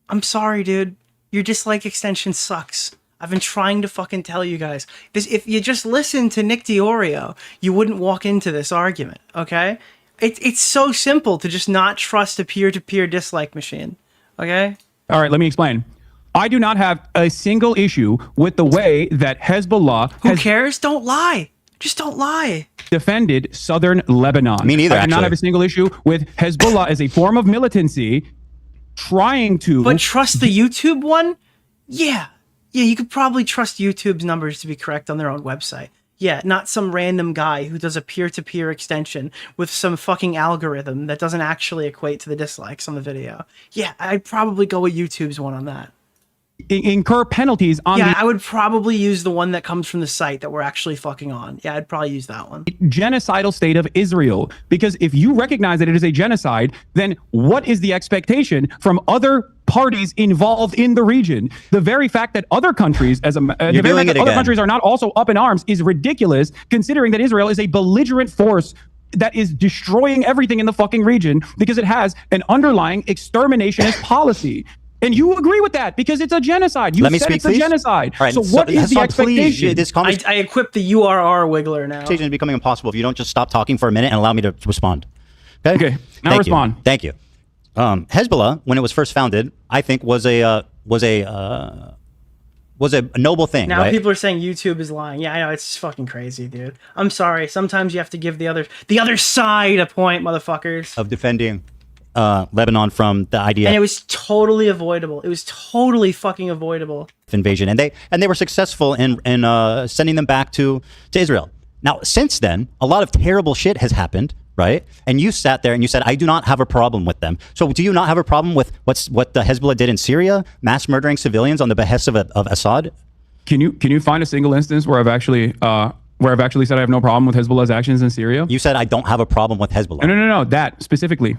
I'm sorry, dude. Your dislike extension sucks. I've been trying to fucking tell you guys. If you just listened to Nick DeOrio, you wouldn't walk into this argument, okay? It's so simple to just not trust a peer-to-peer dislike machine, okay? All right, let me explain. I do not have a single issue with the way that Hezbollah Who cares? Don't lie. Just don't lie. Defended southern Lebanon. Me neither, I do not have a single issue with Hezbollah as a form of militancy trying to... But trust the YouTube one? Yeah, you could probably trust YouTube's numbers to be correct on their own website. Yeah, not some random guy who does a peer-to-peer extension with some fucking algorithm that doesn't actually equate to the dislikes on the video. Yeah, I'd probably go with YouTube's one on that. incur penalties on Yeah, the I would probably use the one that comes from the site that we're actually fucking on. Yeah, I'd probably use that one. genocidal state of Israel. Because if you recognize that it is a genocide, then what is the expectation from other parties involved in the region? The very fact that other countries, other countries are not also up in arms is ridiculous, considering that Israel is a belligerent force that is destroying everything in the fucking region because it has an underlying exterminationist policy. And you agree with that because it's a genocide. You said it's a genocide. Right, so what is the expectation? I equipped the URR wiggler now. Conversation is becoming impossible if you don't just stop talking for a minute and allow me to respond. Okay, now respond. Thank you. Hezbollah, when it was first founded, I think was a noble thing. Now right? people are saying YouTube is lying. Yeah, I know, it's fucking crazy, dude. I'm sorry. Sometimes you have to give the other side a point, motherfuckers. Of defending Lebanon from the idea. And it was totally avoidable. It was totally fucking avoidable. Invasion, and they were successful in sending them back to Israel. Now, since then, a lot of terrible shit has happened, right? And you sat there and you said, I do not have a problem with them. So do you not have a problem with what the Hezbollah did in Syria, mass murdering civilians on the behest of Assad? Can you find a single instance where I've actually said I have no problem with Hezbollah's actions in Syria? You said I don't have a problem with Hezbollah. No, that specifically.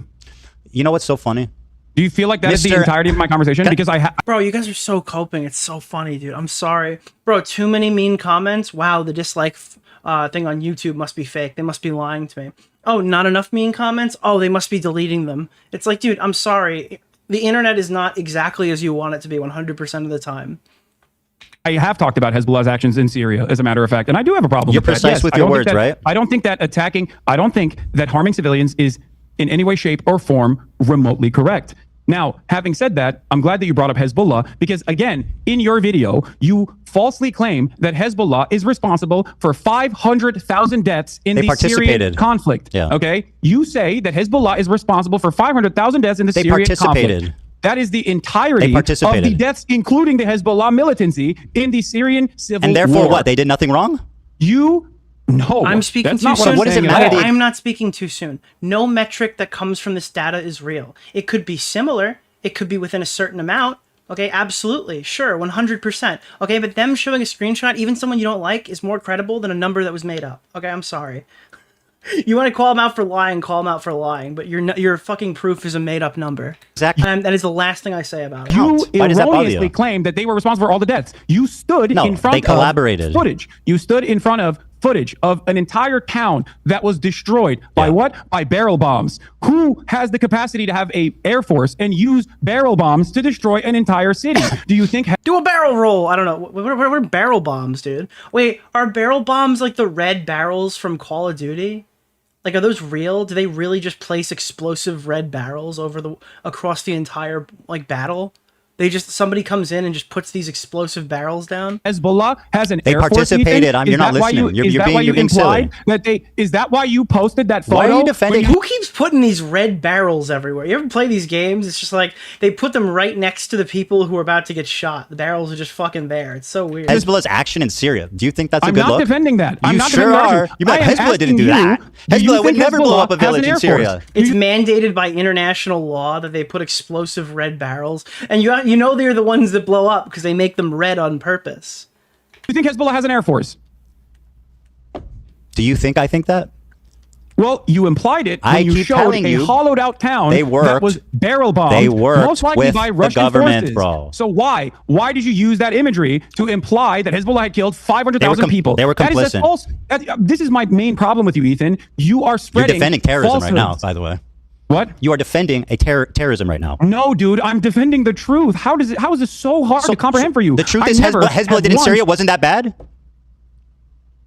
You know what's so funny? Do you feel like that is the entirety of my conversation? Because Bro, you guys are so coping. It's so funny, dude. I'm sorry. Bro, too many mean comments. Wow, the dislike thing on YouTube must be fake. They must be lying to me. Oh, not enough mean comments? Oh, they must be deleting them. It's like, dude, I'm sorry. The internet is not exactly as you want it to be 100% of the time. I have talked about Hezbollah's actions in Syria, as a matter of fact, and I do have a problem with that. You're precise with your words, right? I don't think that harming civilians is in any way, shape, or form remotely correct. Now, having said that, I'm glad that you brought up Hezbollah because, again, in your video, you falsely claim that Hezbollah is responsible for 500,000 deaths in the Syrian conflict. Yeah. Okay? You say that Hezbollah is responsible for 500,000 deaths in the Syrian conflict. That is the entirety of the deaths, including the Hezbollah militancy in the Syrian civil war. And therefore what? They did nothing wrong? No, I'm speaking too soon. What does it matter? I'm not speaking too soon. No metric that comes from this data is real. It could be similar. It could be within a certain amount. Okay, absolutely. Sure, 100%. Okay, but them showing a screenshot, even someone you don't like, is more credible than a number that was made up. Okay, I'm sorry. You want to call them out for lying, call them out for lying, but your fucking proof is a made-up number. Exactly. And that is the last thing I say about it. You erroneously claimed that they were responsible for all the deaths. You stood in front of footage. You stood in front of footage of an entire town that was destroyed by what? By barrel bombs. Who has the capacity to have a air force and use barrel bombs to destroy an entire city? Do you think... Do a barrel roll. I don't know. What are barrel bombs, dude? Wait, are barrel bombs like the red barrels from Call of Duty? Like, are those real? Do they really just place explosive red barrels across the entire, like, battle? Somebody comes in and just puts these explosive barrels down? Hezbollah has an They air force. participated. You're not listening. You're being silly. Is that why you posted that photo? Why are you defending? Who keeps putting these red barrels everywhere? You ever play these games? It's just like they put them right next to the people who are about to get shot. The barrels are just fucking there. It's so weird. Hezbollah's action in Syria. Do you think that's a good look? I'm not defending that. You sure are. Hezbollah didn't do that. Hezbollah would never blow up a village in Syria. It's mandated by international law that they put explosive red barrels, and you know they're the ones that blow up because they make them red on purpose. Do you think Hezbollah has an air force? Do you think I think that? Well, you implied it when you showed a hollowed out town that was barrel bombed. They worked most likely with by Russian the government, forces. bro. So why did you use that imagery to imply that Hezbollah had killed 500,000 people? They were complicit. That's false. This is my main problem with you, Ethan. You are spreading You're defending terrorism falsehoods. right now, by the way. What? You are defending a terrorism right now. No, dude, I'm defending the truth. How is this so hard to comprehend for you? The truth is Hezbollah did in Syria wasn't that bad?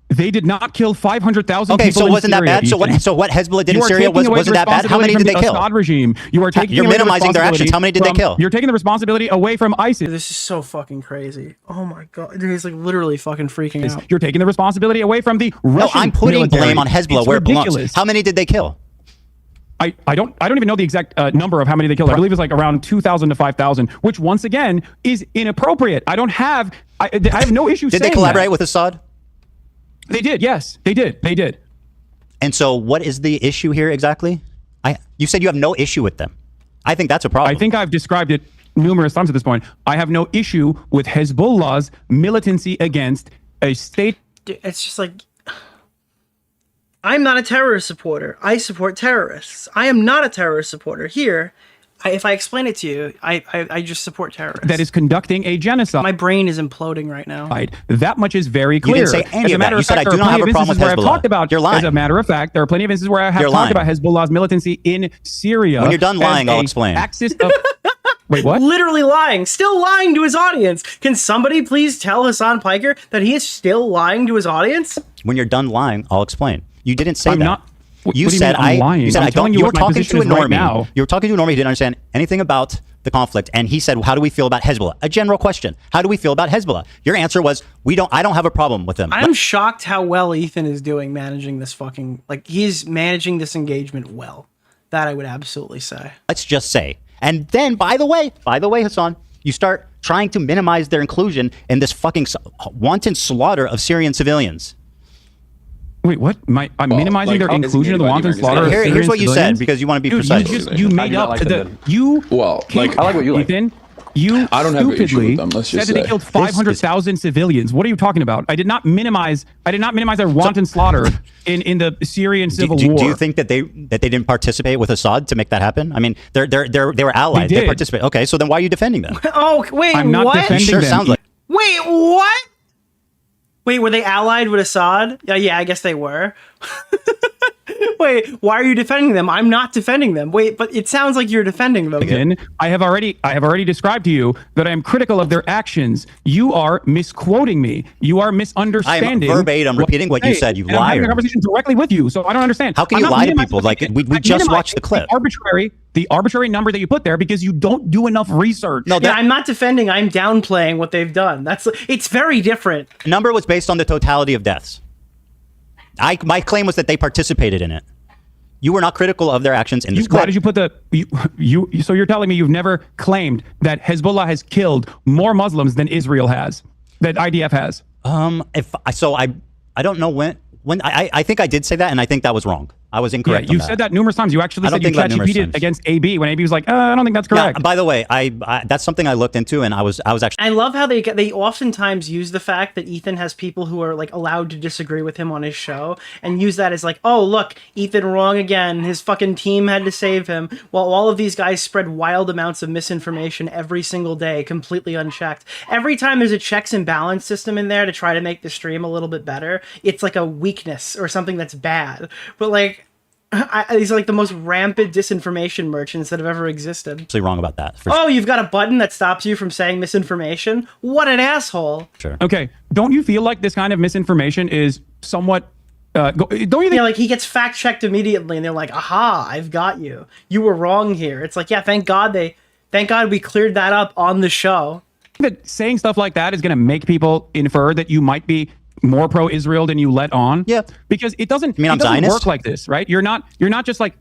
They did not kill 500,000 okay, people so wasn't in Syria, that bad? So what Hezbollah did in Syria wasn't that bad? How many did they kill? Assad regime. You're minimizing their actions. How many did they kill? You're taking the responsibility away from ISIS. This is so fucking crazy. Oh my god, dude, he's like literally fucking freaking out. You're taking the responsibility away from the Russian No, I'm putting military. blame on Hezbollah It's where it belongs. ridiculous. How many did they kill? I don't even know the exact number of how many they killed. I believe it's like around 2,000 to 5,000, which once again is inappropriate. I have no issue saying Did they collaborate with Assad? They did, yes. They did. And so what is the issue here exactly? You said you have no issue with them. I think that's a problem. I think I've described it. numerous times at this point, I have no issue with Hezbollah's militancy against a state. It's just like, I'm not a terrorist supporter. I support terrorists. I am not a terrorist supporter. Here, if I explain it to you, I just support terrorists. That is conducting a genocide. My brain is imploding right now. That much is very clear. You didn't say any of that. You said I do not have a problem with Hezbollah. You're lying. As a matter of fact, there are plenty of instances where I have You're talked lying. about Hezbollah's militancy in Syria. When you're done lying, I'll explain. Axis of Wait, what? Literally lying. Still lying to his audience. Can somebody please tell Hasan Piker that he is still lying to his audience? When you're done lying, I'll explain. You didn't say I'm that. not. You what do said mean I'm lying? You said I'm I don't. telling You were what my talking position to a is right normie. now. You were talking to a normie who didn't understand anything about the conflict, and he said, "How do we feel about Hezbollah?" A general question. How do we feel about Hezbollah? Your answer was, "We don't. I don't have a problem with them." I'm shocked how well Ethan is doing managing this fucking, like, he's managing this engagement well. That I would absolutely say. Let's just say. And then, by the way, Hasan, you start trying to minimize their inclusion in this fucking wanton slaughter of Syrian civilians. Wait, what? I'm minimizing their inclusion of the wanton slaughter of Syrian Here's what you civilians? said, because you want to be Dude, precise. You made up the... You... Well, like, I like what you like. Ethan, you I don't have an issue stupidly with them, let's said just that they say. killed 500,000 civilians. What are you talking about? I did not minimize their wanton slaughter in the Syrian civil war. Do you think that they didn't participate with Assad to make that happen? I mean, they were allies. They participated. Okay, so then why are you defending them? Oh, wait, I'm not what? defending Sure them. sounds like. Wait, what? Wait, were they allied with Assad? Yeah, I guess they were. Wait, why are you defending them? I'm not defending them. Wait, but it sounds like you're defending them. Again, I have already described to you that I am critical of their actions. You are misquoting me. You are misunderstanding. I'm verbatim repeating what you said, you and I'm having liar. a conversation directly with you, so I don't understand. How can I'm you not lie to minimizing people? Like, we I'm just watched the minimizing clip. The arbitrary number that you put there because you don't do enough research. No, Yeah, I'm not defending. I'm downplaying what they've done. It's very different. The number was based on the totality of deaths. My claim was that they participated in it. You were not critical of their actions in this clip. Why did you put the so you're telling me you've never claimed that Hezbollah has killed more Muslims than Israel has, that IDF has? I don't know when I think I did say that, and I think that was wrong. I was incorrect. Yeah, you said that numerous times. You actually said you ChatGPT'd against AB when AB was like, I don't think that's correct. Yeah, by the way, I that's something I looked into, and I was actually. I love how they oftentimes use the fact that Ethan has people who are like allowed to disagree with him on his show and use that as like, oh look, Ethan wrong again. His fucking team had to save him, while all of these guys spread wild amounts of misinformation every single day, completely unchecked. Every time there's a checks and balance system in there to try to make the stream a little bit better, it's like a weakness or something that's bad. But like. These are like the most rampant disinformation merchants that have ever existed. Actually wrong about that. Oh, you've got a button that stops you from saying misinformation? What an asshole. Sure. Okay. Don't you feel like this kind of misinformation is somewhat... don't you think... Yeah, like he gets fact-checked immediately and they're like, aha, I've got you. You were wrong here. It's like, yeah, thank God we cleared that up on the show. That saying stuff like that is going to make people infer that you might be more pro-Israel than you let on. Yeah. Because it doesn't Zionist? work like this, right? You're not just like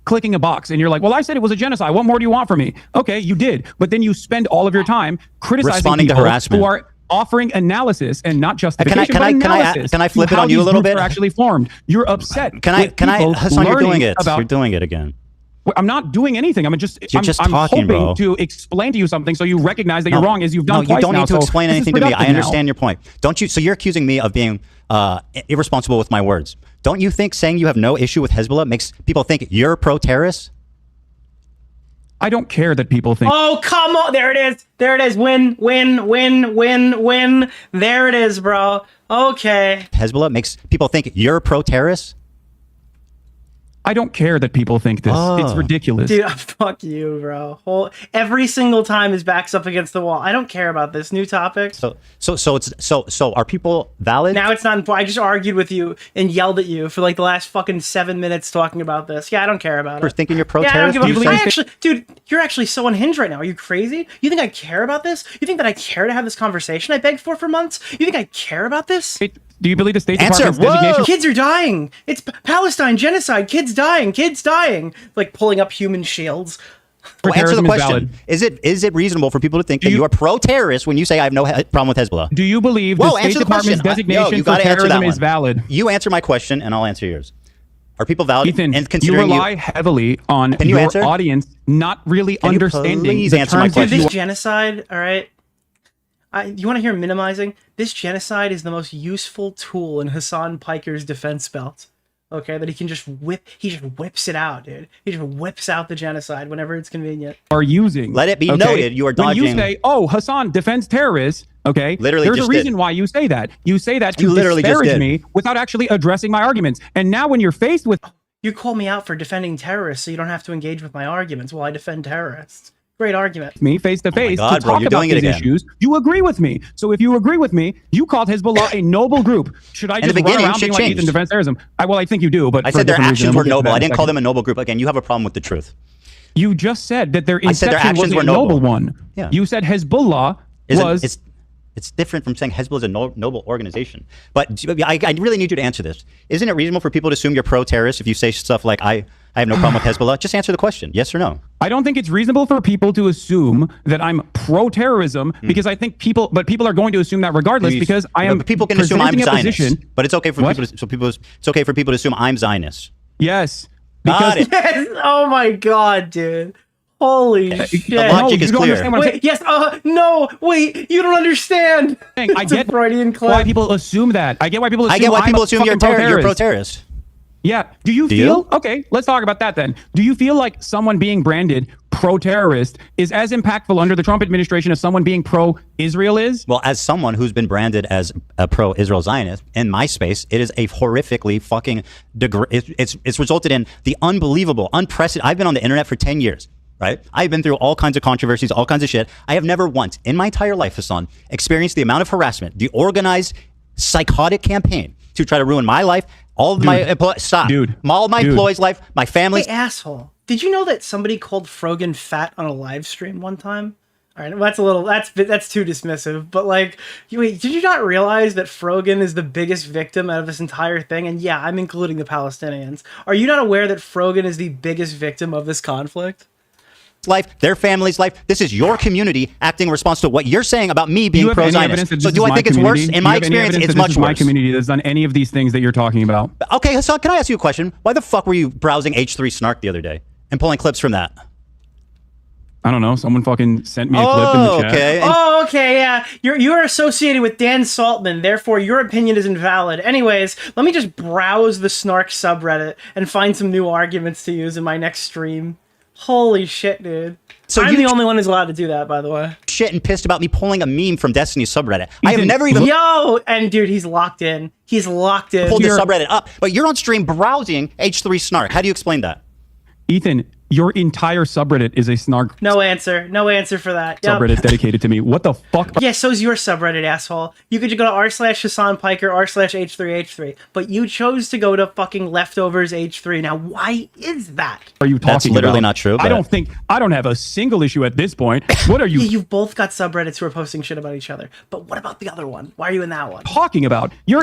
clicking a box and you're like, well, I said it was a genocide. What more do you want from me? Okay, you did. But then you spend all of your time criticizing Responding to people harassment. who are offering analysis and not justification, Can I flip it on you a little bit? Are actually formed. You're upset. Hasan, you're doing it. About, you're doing it again. I'm not doing anything. I'm just talking, hoping bro. to explain to you something so you recognize that you're wrong, as you've done twice you don't now. need to explain this is anything to me. I productive understand now. your point. Don't you? So you're accusing me of being irresponsible with my words. Don't you think saying you have no issue with Hezbollah makes people think you're pro-terrorist? I don't care that people think. Oh, come on. There it is. There it is. Win. There it is, bro. Okay. Hezbollah makes people think you're pro-terrorist? I don't care that people think this. It's ridiculous. Dude, fuck you, bro. Every single time his back's up against the wall. I don't care about this. New topic. So are people valid? Now it's not important. I just argued with you and yelled at you for like the last fucking 7 minutes talking about this. Yeah, I don't care about For it. thinking you're Yeah, I don't pro-terrorist? give a dude, you're actually so unhinged right now. Are you crazy? You think I care about this? You think that I care to have this conversation I begged for months? You think I care about this? Do you believe the State Answer. Department's designation? Kids are dying. It's Palestine genocide. Kids dying. Like pulling up human shields. Well, answer the terrorism is question. valid. Is it reasonable for people to think that you are pro-terrorist when you say I have no problem with Hezbollah? Do you believe the State Department's designation for terrorism is valid? You answer my question and I'll answer yours. Are people valid? Ethan, and you considering rely heavily on Can you your answer? audience not really Can you understanding please the answer my terms that question? This genocide, all right? You want to hear minimizing? This genocide is the most useful tool in Hasan Piker's defense belt. Okay, that he can just whips it out, dude. He just whips out the genocide whenever it's convenient. are using. Let it be okay? noted, you are dodging. When you say, "Oh, Hasan defends terrorists," okay, Literally there's a just reason did. why you say that. You say that You to literally just disparage did. me without actually addressing my arguments. And now, when you're faced with You call me out for defending terrorists, so you don't have to engage with my arguments while I defend terrorists. Great argument. me face to face to God, bro, talk you're about doing it these again. issues, you agree with me. So if you agree with me, you called Hezbollah a noble group. Should I In the just run beginning, around shit being like Ethan changed. defends terrorism? I think you do, but I for a said their different reason, actions and were we'll get to noble. that I in a didn't call second. them a noble group. Again, you have a problem with the truth. You just said that their I said their inception was actions a were noble noble. one. Yeah. You said Hezbollah was. It's different from saying Hezbollah is a noble organization. But I really need you to answer this. Isn't it reasonable for people to assume you're pro-terrorist if you say stuff like, I have no problem with Hezbollah? Just answer the question, yes or no? I don't think it's reasonable for people to assume that I'm pro-terrorism because I think people are going to assume that regardless because I am. But people can assume I'm presenting a Zionist. position. But it's okay for What? it's okay for people to assume I'm Zionist. Yes. Got it. Yes. Oh my god, dude. Holy shit. The logic is you don't clear. understand what I'm saying. Wait, yes, no, wait, you don't understand. I It's a get Freudian clip. why people assume that. I get why people assume I get why I'm people a assume you're fucking pro-terrorist. Yeah. Do you feel okay? Let's talk about that then. Do you feel like someone being branded pro-terrorist is as impactful under the Trump administration as someone being pro-Israel is? Well, as someone who's been branded as a pro-Israel Zionist in my space, it is a horrifically fucking it's resulted in the unbelievable, unprecedented. I've been on the internet for 10 years. Right? I've been through all kinds of controversies, all kinds of shit. I have never once in my entire life, Hasan, experienced the amount of harassment, the organized, psychotic campaign to try to ruin my life, all of my all of my employees' life, my family's. Hey, asshole. Did you know that somebody called Frogan fat on a live stream one time? All right, well, that's too dismissive. But like, wait, did you not realize that Frogan is the biggest victim out of this entire thing? And yeah, I'm including the Palestinians. Are you not aware that Frogan is the biggest victim of this conflict? Life, their family's life. This is your community acting in response to what you're saying about me being pro-Zionist. So do I think it's worse? In my experience, it's much worse. My community that's done any of these things that you're talking about. Okay, Hasan, can I ask you a question? Why the fuck were you browsing H3 Snark the other day and pulling clips from that? I don't know. Someone fucking sent me a clip in the chat. Okay. Oh, okay, yeah. You're associated with Dan Saltman, therefore your opinion is invalid. Anyways, let me just browse the Snark subreddit and find some new arguments to use in my next stream. Holy shit, dude. So I'm the only one who's allowed to do that, by the way. Shit and pissed about me pulling a meme from Destiny's subreddit. I have never even... Yo! And dude, he's locked in. He's locked in. Pulled the subreddit up. But you're on stream browsing H3 Snark. How do you explain that? Ethan, your entire subreddit is a Snark No answer. No answer for that. Yep. subreddit dedicated to me. What the fuck? Yeah, so's your subreddit, asshole. You could just go to r/Hasan Piker, r/H3H3. But you chose to go to fucking leftovers H3. Now, why is that? Are you talking That's literally about? not true. I don't have a single issue at this point. What are you Yeah, you've both got subreddits who are posting shit about each other. But what about the other one? Why are you in that one? talking about? You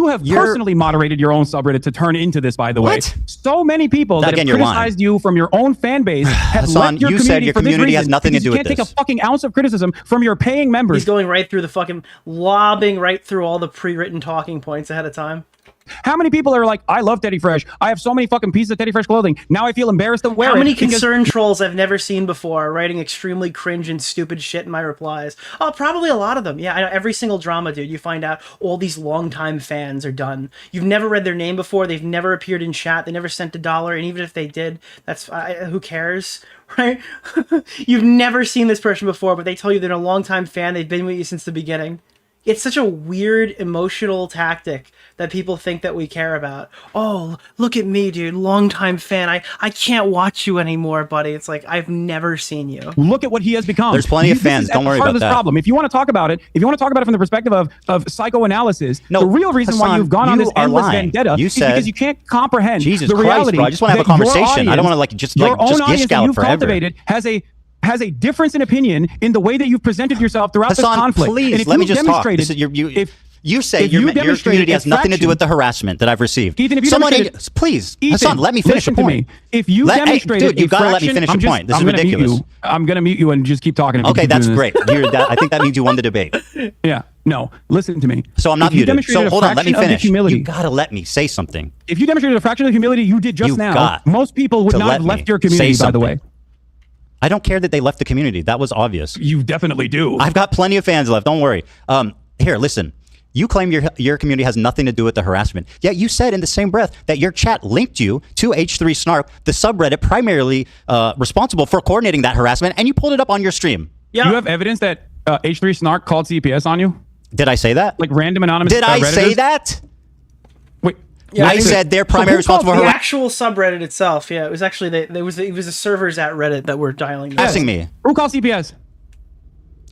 have personally moderated your own subreddit to turn into this, by the way. So many people that have criticized you from your own fan base have Hasan, left your you community said your for this community has reason, nothing to because do you with can't take this. a fucking ounce of criticism from your paying members. He's going right through the fucking lobbing right through all the pre-written talking points ahead of time. How many people are like, I love Teddy Fresh. I have so many fucking pieces of Teddy Fresh clothing. Now I feel embarrassed to wear it. How many because- concerned trolls I've never seen before writing extremely cringe and stupid shit in my replies? Oh, probably a lot of them. Yeah, I know every single drama, dude. You find out all these longtime fans are done. You've never read their name before. They've never appeared in chat. They never sent $1. And even if they did, that's who cares, right? You've never seen this person before, but they tell you they're a longtime fan. They've been with you since the beginning. It's such a weird emotional tactic that people think that we care about. Oh, look at me, dude. Longtime fan. I can't watch you anymore, buddy. It's like, I've never seen you. Look at what he has become. There's plenty of fans. Don't worry part about of this that. problem. If you want to talk about it, from the perspective of psychoanalysis, the real reason why Hasan, you've gone on you this are endless lying. vendetta You is said- because you can't comprehend Jesus the Christ, reality. bro. I just wanna have a that your conversation. I don't wanna, audience, your own just audience gish that gallop you've forever. cultivated has a difference in opinion in the way that you've presented yourself throughout this Hasan, conflict. please, And if let me you've just talk. demonstrated- This is You say If your you community demonstrated has nothing to do infraction- with the harassment that I've received. Ethan, if you Someone, demonstrated- please, Ethan, Hassan, let me finish the listen to point. me. If you demonstrated dude, you gotta let me finish the point. This is ridiculous. I'm gonna mute you and just keep talking. if you Okay, keep that's doing great. this. I think that means you won the debate. Yeah. No, listen to me. So I'm not If you muted. demonstrated So a hold on, let me fraction of the finish. humility- You gotta let me say something. If you demonstrated a fraction of the humility you did just You now, got most people would to not let have me left your say community, by the way. something. I don't care that they left the community. That was obvious. You definitely do. I've got plenty of fans left. Don't worry. Here, listen. You claim your community has nothing to do with the harassment. Yet you said in the same breath that your chat linked you to H3 Snark, the subreddit primarily responsible for coordinating that harassment, and you pulled it up on your stream. Yeah. You have evidence that H3 Snark called CPS on you? Did I say that? Like random anonymous Did I say Redditors? that? Wait. Yeah, I said they're primary responsible for the harassment. actual subreddit itself. Yeah, it was actually it was the servers at Reddit that were dialing. Asking me. Who called CPS?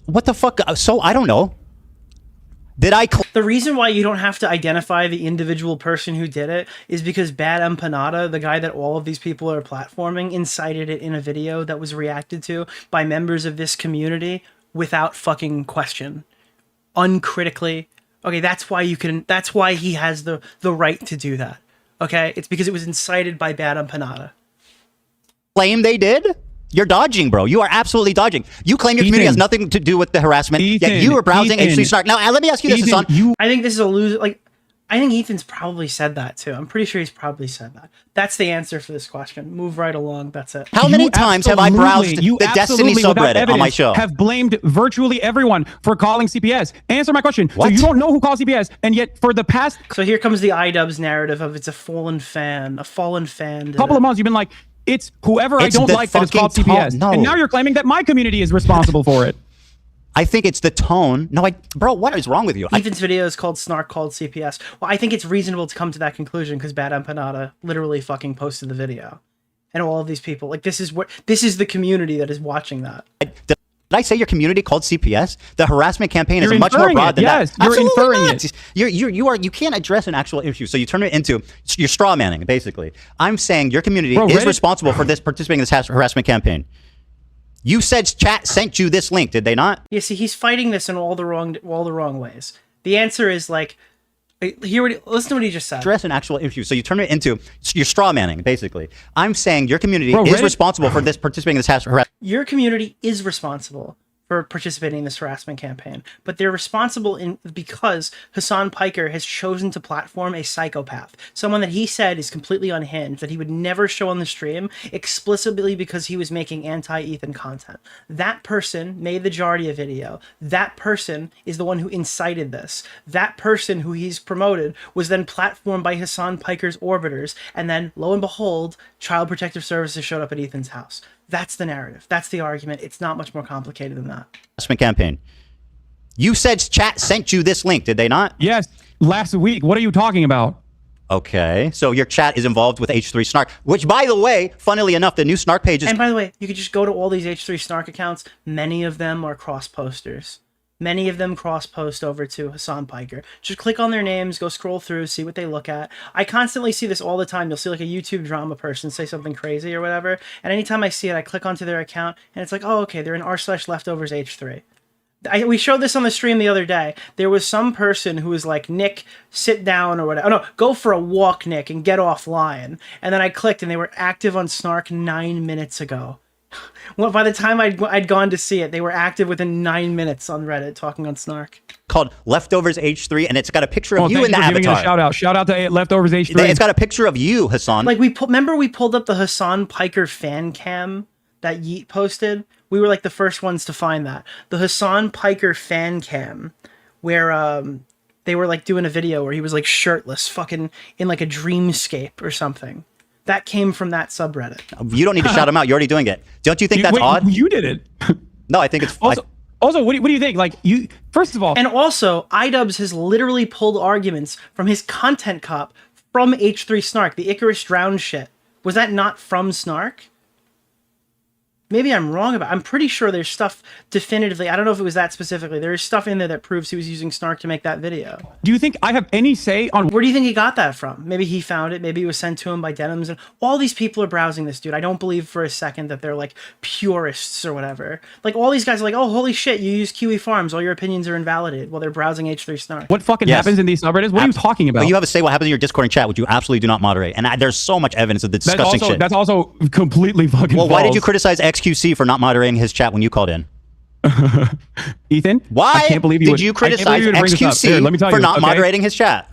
What the fuck? So I don't know. Did I? The reason why you don't have to identify the individual person who did it is because Bad Empanada, the guy that all of these people are platforming, incited it in a video that was reacted to by members of this community without fucking question, uncritically. Okay, that's why you can. That's why he has the right to do that. Okay, it's because it was incited by Bad Empanada. Claim they did? You're dodging, bro. You are absolutely dodging. You claim your community has nothing to do with the harassment, yet you were browsing H3 Snark. Now, let me ask you this, Hasan. I think this is a loser. Like, I think Ethan's probably said that too. I'm pretty sure he's probably said that. That's the answer for this question. Move right along. That's it. How many times have I browsed the Destiny subreddit on my show? Have blamed virtually everyone for calling CPS. Answer my question. What? So you don't know who called CPS, and yet for the past So here comes the iDubbbz narrative of it's a fallen fan. A fallen fan. did couple it. of months, you've been like, it's whoever It's I don't the like that is called fucking CPS. no. And now you're claiming that my community is responsible for it. I think it's the tone. No, bro, what is wrong with you? Ethan's video is called Snark called CPS. Well, I think it's reasonable to come to that conclusion because Bad Empanada literally fucking posted the video. And all of these people, like this is the community that is watching that. Did I say your community called CPS? The harassment campaign is You're much more inferring broad it. than Yes, that. you're Absolutely inferring not. it. You can't address an actual issue, so you turn it into you're straw manning, basically. I'm saying your community Bro, is Reddit- responsible for participating in this harassment campaign. You said chat sent you this link, did they not? Yeah, see, he's fighting this in all the wrong ways. The answer is like, listen to what he just said. Address an actual issue, so you turn it into you're straw manning, basically. I'm saying your community Bro, is Reddit- responsible for participating in this harassment. Your community is responsible for participating in this harassment campaign, but they're responsible because Hasan Piker has chosen to platform a psychopath, someone that he said is completely unhinged, that he would never show on the stream, explicitly because he was making anti-Ethan content. That person made the Jardia video. That person is the one who incited this. That person who he's promoted was then platformed by Hasan Piker's orbiters, and then, lo and behold, Child Protective Services showed up at Ethan's house. That's the narrative. That's the argument. It's not much more complicated than that. Harassment campaign. You said chat sent you this link, did they not? Yes, last week. What are you talking about? Okay, so your chat is involved with H3 Snark, which, by the way, funnily enough, the new Snark page is... And by the way, you could just go to all these H3 Snark accounts. Many of them are cross-posters. Many of them cross-post over to Hasan Piker. Just click on their names, go scroll through, see what they look at. I constantly see this all the time. You'll see like a YouTube drama person say something crazy or whatever, and anytime I see it, I click onto their account, and it's like, oh, okay, they're in r/leftovers H3. We showed this on the stream the other day. There was some person who was like, Nick, sit down or whatever. Oh no, go for a walk, Nick, and get offline. And then I clicked, and they were active on Snark 9 minutes ago. Well, by the time I'd gone to see it, they were active within 9 minutes on Reddit talking on Snark. Called Leftovers H3, and it's got a picture of you thank in the for giving it a avatar. shout out to Leftovers H3. It's got a picture of you, Hasan. Like remember we pulled up the Hasan Piker fan cam that Yeet posted? We were like the first ones to find that. The Hasan Piker fan cam, where they were like doing a video where he was like shirtless, fucking in like a dreamscape or something. That came from that subreddit. You don't need to shout him out. You're already doing it. Don't you think that's odd? You did it. No, I think it's... Also, what do you think? Like, you... First of all... And also, iDubbbz has literally pulled arguments from his content cop from H3 Snark, the Icarus Drown shit. Was that not from Snark? Maybe I'm wrong about it. I'm pretty sure there's stuff definitively. I don't know if it was that specifically. There's stuff in there that proves he was using snark to make that video. Do you think I have any say on... Where do you think he got that from? Maybe he found it. Maybe it was sent to him by Denims. And all these people are browsing this, dude. I don't believe for a second that they're like purists or whatever. Like all these guys are like, oh, holy shit, you use Kiwi Farms. All your opinions are invalidated while they're browsing H3 snark. What fucking happens in these subreddits? What are you talking about? But you have a say what happens in your Discord and chat, which you absolutely do not moderate. And there's so much evidence of the disgusting shit. That's also completely fucking Well, false. why did you criticize XQC for not moderating his chat when you called in? Ethan? Why I can't believe did you criticize XQC for not moderating his chat?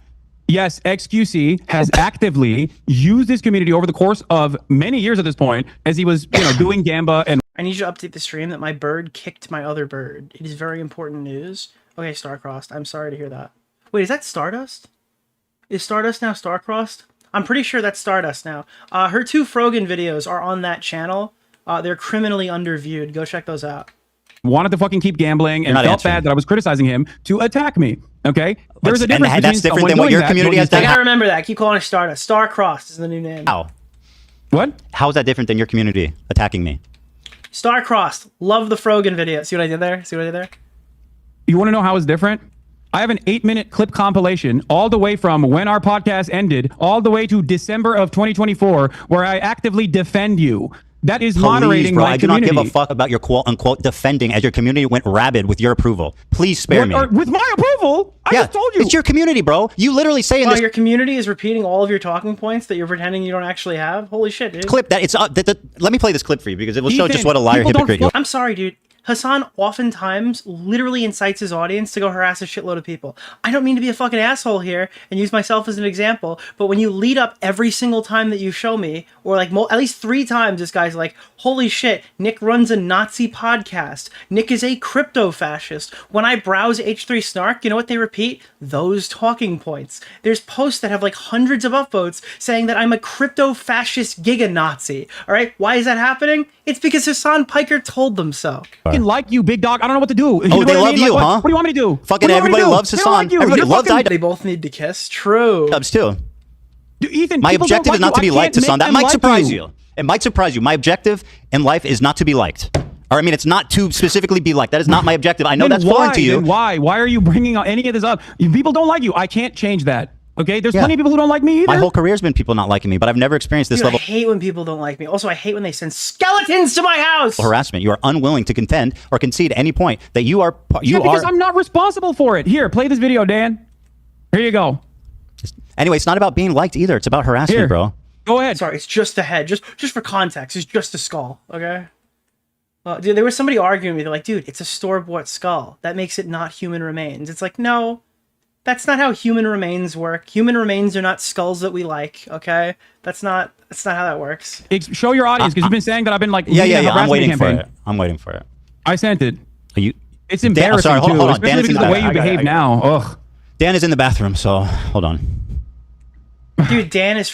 Yes, XQC has actively used his community over the course of many years at this point as he was, doing Gamba and... I need you to update the stream that my bird kicked my other bird. It is very important news. Okay, Starcrossed. I'm sorry to hear that. Wait, is that Stardust? Is Stardust now Starcrossed? I'm pretty sure that's Stardust now. Her 2 Frogan videos are on that channel. They're criminally underviewed. Go check those out. Wanted to fucking keep gambling and felt bad that I was criticizing him to attack me. Okay? There's a difference between that's different than what your community has done. I gotta remember that. Keep calling her Stardust. Starcrossed is the new name. How? What? How is that different than your community attacking me? Starcrossed. Love the Frogan video. See what I did there? See what I did there? You want to know how it's different? I have an 8-minute clip compilation all the way from when our podcast ended all the way to December of 2024 where I actively defend you. That is moderating bro, my I do community. not give a fuck about your quote-unquote defending as your community went rabid with your approval. Please spare me. With my approval? I just told you. It's your community, bro. You literally say in this... your community is repeating all of your talking points that you're pretending you don't actually have? Holy shit, dude. Clip that. Let me play this clip for you because it will show just what a liar hypocrite you are. I'm sorry, dude. Hasan oftentimes literally incites his audience to go harass a shitload of people. I don't mean to be a fucking asshole here and use myself as an example, but when you lead up every single time that you show me, or like at least 3 times, this guy's like, holy shit, Nick runs a Nazi podcast. Nick is a crypto fascist. When I browse H3 Snark, you know what they repeat? Those talking points. There's posts that have like hundreds of upvotes saying that I'm a crypto fascist giga Nazi. All right, why is that happening? It's because Hasan Piker told them so. Like you, big dog. I don't know what to do. They love you, huh? What do you want me to do? Fucking everybody loves Hasan. Everybody loves They both need to kiss. True. Dubs too. Ethan, my objective is not to be liked, Hasan. That might surprise you. It might surprise you. My objective in life is not to be liked. Or I mean, it's not to specifically be liked. That is not my objective. I know that's foreign to you. Then why? Why are you bringing any of this up? People don't like you. I can't change that. Okay, there's plenty of people who don't like me either. My whole career's been people not liking me, but I've never experienced this level. I hate when people don't like me. Also, I hate when they send skeletons to my house. Harassment. You are unwilling to contend or concede at any point that you are. Because I'm not responsible for it. Here, play this video, Dan. Here you go. Anyway, it's not about being liked either. It's about harassment, bro. Go ahead. Sorry, it's just the head. Just for context, it's just a skull. Okay. Dude, there was somebody arguing with me. They're like, dude, it's a store-bought skull. That makes it not human remains. It's like, no. That's not how human remains work. Human remains are not skulls that we like, okay? That's not how that works. Show your audience, because you've been saying that I've been like... Yeah, I'm waiting for it. I'm waiting for it. I sent it. Are you... It's embarrassing, too, hold on. Especially because of the way you behave now. Ugh. Dan is in the bathroom, so hold on. Dude, Dan is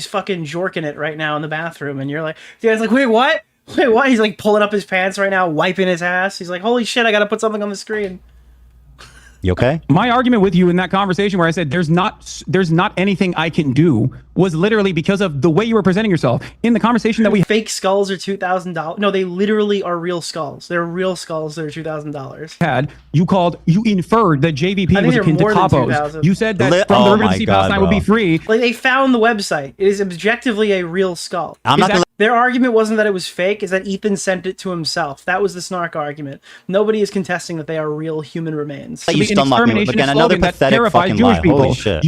fucking jorking it right now in the bathroom, and you're like... Dan's like, wait, what? Wait, what? He's like pulling up his pants right now, wiping his ass. He's like, holy shit, I gotta put something on the screen. You okay? My argument with you in that conversation where I said there's not anything I can do was literally because of the way you were presenting yourself. In the conversation that we... Fake skulls are $2,000. No, they literally are real skulls. They're real skulls that are $2,000. You inferred that JVP was akin to Capos. You said that from the River to last night would be free. Like, they found the website. It is objectively a real skull. Their argument wasn't that it was fake, it's that Ethan sent it to himself. That was the snark argument. Nobody is contesting that they are real human remains. You stunlocked me again. Another pathetic fucking lie. Holy shit.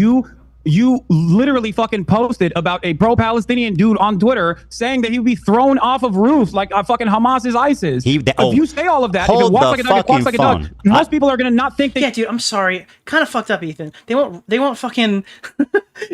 You literally fucking posted about a pro-Palestinian dude on Twitter saying that he would be thrown off of roofs like fucking Hamas is ISIS. If you say all of that, if it walks like a duck, it quacks like a duck, most people are going to not think that... Yeah, dude, I'm sorry. Kind of fucked up, Ethan. They won't fucking...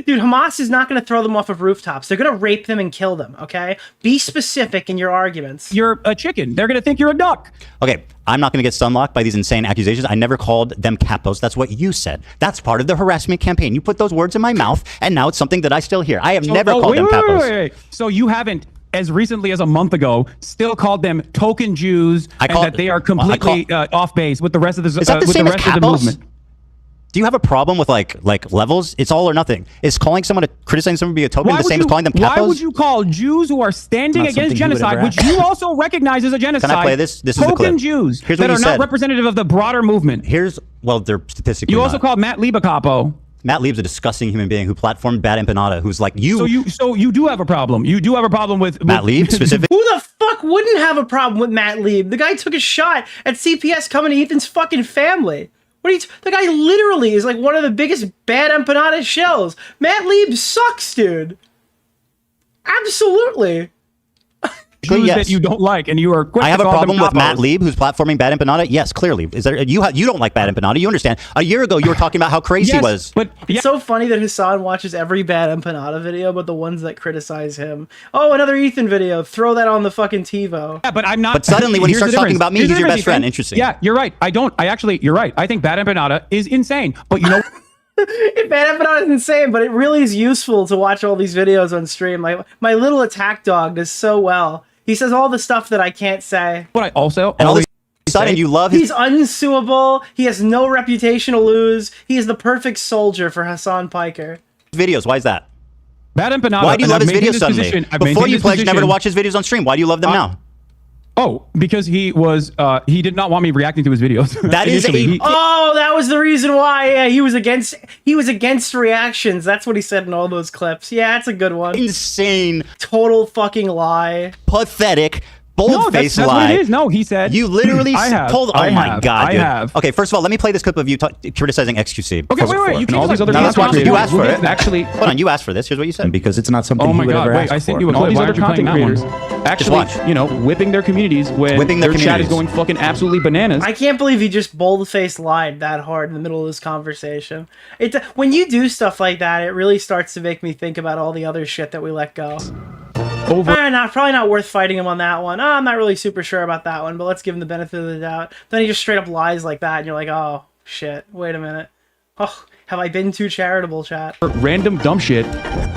Dude, Hamas is not going to throw them off of rooftops. They're going to rape them and kill them, okay? Be specific in your arguments. You're a chicken. They're going to think you're a duck. Okay, I'm not going to get stunlocked by these insane accusations. I never called them capos. That's what you said. That's part of the harassment campaign. You put those words in my mouth, and now it's something that I still hear. I have never called them capos. Wait. So you haven't, as recently as a month ago, still called them token Jews and that they are completely off base with the rest of the, is that the same as capos? Movement. Do you have a problem with like levels? It's all or nothing. Is calling someone criticizing someone to be a token the same as calling them capos? Why would you call Jews who are standing against genocide, which you also recognize as a genocide, Can I play this? This is the token clip. Jews Here's that what are you not said. representative of the broader movement? Well, they're statistically You also not. called Matt Lieb a capo. Matt Lieb's a disgusting human being who platformed Bad Empanada, who's like you. So you do have a problem. You do have a problem with Matt Lieb specifically. Who the fuck wouldn't have a problem with Matt Lieb? The guy took a shot at CPS coming to Ethan's fucking family. What are you? The guy literally is like one of the biggest Bad Empanada shells. Matt Lieb sucks, dude. Absolutely. Jews that you don't like, and you are quick I have to a call problem them with Matt capos. Lieb, who's platforming Bad Empanada. Yes, clearly. Is there? You don't like Bad Empanada. You understand? A year ago, you were talking about how crazy he was. But It's so funny that Hasan watches every Bad Empanada video, but the ones that criticize him. Oh, another Ethan video. Throw that on the fucking TiVo. Yeah, but I'm not. But suddenly, when he Here's starts the talking difference. about me, Here's he's the your best difference, friend. Ethan. Interesting. Yeah, you're right. You're right. I think Bad Empanada is insane. But you know. Bad Empanada is insane, but it really is useful to watch all these videos on stream. Like my little attack dog does so well. He says all the stuff that I can't say. But I also And all this sudden, you love his. He's unsuable. He has no reputation to lose. He is the perfect soldier for Hasan Piker. Videos. Why is that? Bad Empanada. Why do you and love I've his maintained videos this suddenly? position- I've Before maintained you this pledged never to position- watch his videos on stream. Why do you love them now? Oh, because he was he did not want me reacting to his videos. That is Initially, Oh, that was the reason why. Yeah, he was against reactions. That's what he said in all those clips. Yeah, that's a good one. Insane. Total fucking lie. Pathetic. No, Bold-faced that's lie. what it is. No, he said. You literally I have. told. Oh I my have. god, I dude. have. Okay, first of all, let me play this clip of you criticizing XQC. Okay, wait. You And all can't these like, other that's why you asked for it. Actually, hold on. You asked for this. Here's what you said. Because it's not something oh my he would god, ever wait! ask I sent for. you a And clip. all these Why other aren't you playing content that one? creators Actually, watch. you know, whipping their communities when Whipping their their chat is communities. going fucking absolutely bananas. I can't believe he just bold-faced lied that hard in the middle of this conversation. When you do stuff like that, it really starts to make me think about all the other shit that we let go. Probably not worth fighting him on that one. I'm not really super sure about that one, but let's give him the benefit of the doubt. Then he just straight up lies like that, and you're like, oh, shit, wait a minute. Oh, have I been too charitable, chat? Random dumb shit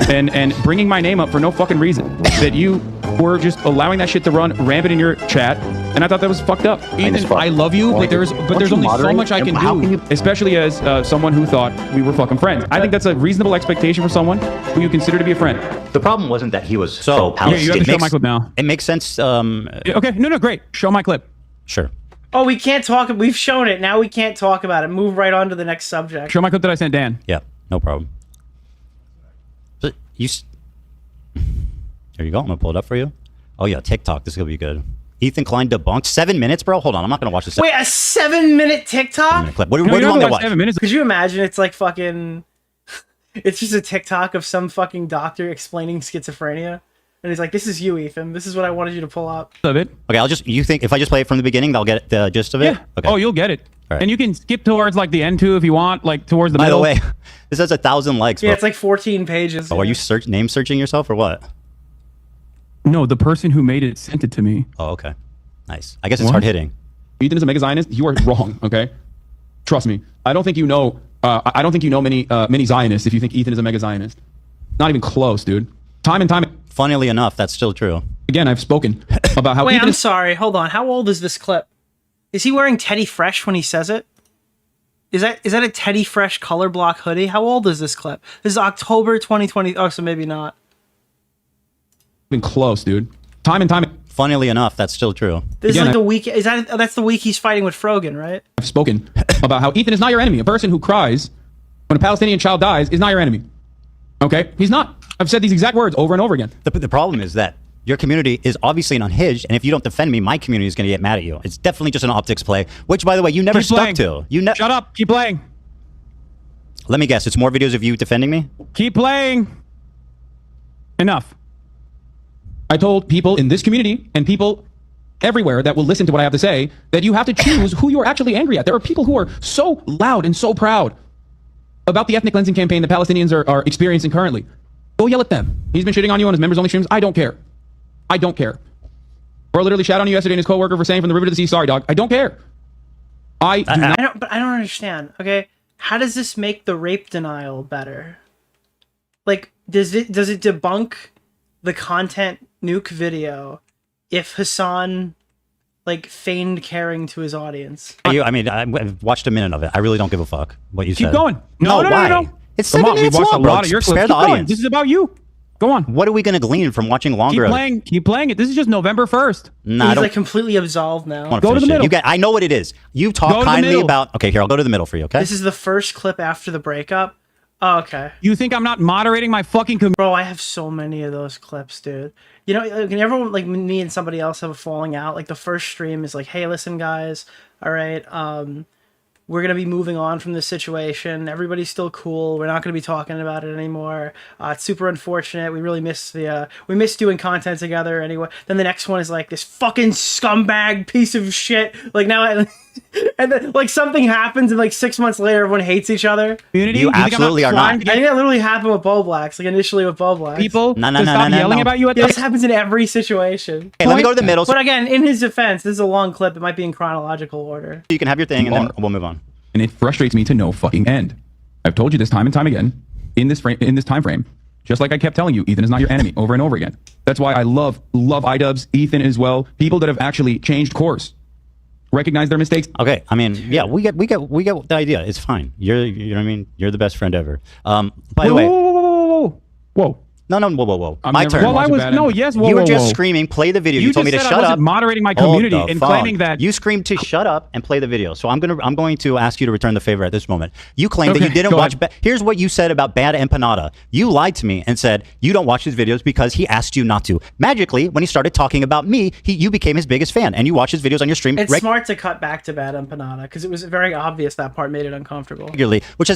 and bringing my name up for no fucking reason. That you were just allowing that shit to run rampant in your chat, and I thought that was fucked up. Ethan, I love you, but there's only so much I can do, especially as someone who thought we were fucking friends. I think that's a reasonable expectation for someone who you consider to be a friend. The problem wasn't that he was So, yeah, you have to show my clip now. It makes sense. Okay, no, great. Show my clip. Sure. Oh, we can't talk. We've shown it. Now we can't talk about it. Move right on to the next subject. Show my clip that I sent Dan. Yeah, no problem. So there you go. I'm gonna pull it up for you. Oh yeah, TikTok. This is gonna be good. Ethan Klein debunked. 7 minutes, bro. Hold on, I'm not gonna watch this. Wait, a 7-minute TikTok? Clip. What do you want me to watch? 7 minutes. Could you imagine? It's like fucking. It's just a TikTok of some fucking doctor explaining schizophrenia, and he's like, "This is you, Ethan. This is what I wanted you to pull up." Of it. Okay, you think if I just play it from the beginning, they'll get the gist of it? Yeah. Okay. Oh, you'll get it. All right. And you can skip towards like the end too if you want, like towards the By middle. the way, this has 1,000 likes. Yeah, Bro. it's like 14 pages. Oh, are you name searching yourself or what? No, the person who made it sent it to me. Oh, okay. Nice. I guess it's What? hard hitting. Ethan is a mega Zionist. You are wrong. Okay, trust me. I don't think you know. I don't think you know many Zionists if you think Ethan is a mega Zionist. Not even close, dude. Time and time. Funnily enough, that's still true. Again, I've spoken about how. Wait, Ethan I'm is- sorry. Hold on. How old is this clip? Is he wearing Teddy Fresh when he says it? Is that a Teddy Fresh color block hoodie? How old is this clip? This is October 2020. Oh, so maybe not. Been close, dude. Time and time. Funnily enough, that's still true. This Again, is like the week. That's the week he's fighting with Frogan, right? I've spoken about how Ethan is not your enemy. A person who cries when a Palestinian child dies is not your enemy. Okay, he's not. I've said these exact words over and over again. The problem is that your community is obviously unhinged, and if you don't defend me, my community is going to get mad at you. It's definitely just an optics play, which, by the way, you never Keep stuck playing. to. Shut up. Keep playing. Let me guess. It's more videos of you defending me? Keep playing. Enough. I told people in this community and people everywhere that will listen to what I have to say that you have to choose who you're actually angry at. There are people who are so loud and so proud about the ethnic cleansing campaign the Palestinians are experiencing currently. Go yell at them. He's been shitting on you on his members only streams. I don't care. I don't care. Or literally shat on you yesterday and his coworker for saying from the river to the sea, sorry dog. I don't care. I don't understand. Okay, how does this make the rape denial better? Like, does it debunk the content nuke video if Hasan like feigned caring to his audience. I mean, I've watched a minute of it. I really don't give a fuck what you said. Keep going. No, No. why? It's Come 7 on, we've minutes watched long, a bro. lot of your Spare clips. the Keep going. audience. This is about you. Go on. What are we going to glean from watching longer Keep of playing. Keep playing it. This is just November 1st. Nah, I He's don't like completely absolved now. want Go to the middle. I know what it is. You Go talk to the kindly middle. about. Okay, here, I'll go to the middle for you, okay? This is the first clip after the breakup. Oh, okay. You think I'm not moderating my fucking community? Bro, I have so many of those clips, dude. You know, like, everyone, like me and somebody else have a falling out. Like the first stream is like, hey, listen, guys. All right. We're going to be moving on from this situation. Everybody's still cool. We're not going to be talking about it anymore. It's super unfortunate. We really miss we miss doing content together anyway. Then the next one is like this fucking scumbag piece of shit. Like now, and then like something happens and like 6 months later, everyone hates each other. Community? You absolutely are not. I think that literally happened with Bo Blacks, like initially with Bo Blacks. People No, stop yelling about you at Yeah, this happens in every situation. Okay, let me go to the middle so But again, in his defense, this is a long clip. It might be in chronological order. you can have your thing and then we'll move on. And it frustrates me to no fucking end. I've told you this time and time again in this time frame. Just like I kept telling you, Ethan is not your enemy over and over again. That's why I love iDubbbz, Ethan as well. People that have actually changed course, recognize their mistakes. Okay, I mean, yeah, we get the idea. It's fine. You know what I mean? You're the best friend ever. By the way, whoa. No, whoa. I'm My never turn. Well, I was no, yes. Whoa, you were whoa, just whoa. screaming, play the video. You You told me just to said I shut wasn't up. moderating my Hold community the and phone. claiming that You screamed to shut up and play the video. So I'm going to ask you to return the favor at this moment. You claimed that Okay, you didn't go watch. ahead. Here's what you said about Bad Empanada. You lied to me and said you don't watch his videos because he asked you not to. Magically, when he started talking about me, you became his biggest fan and you watch his videos on your stream It's smart to cut back to Bad Empanada because it was very obvious that part made it uncomfortable. regularly, which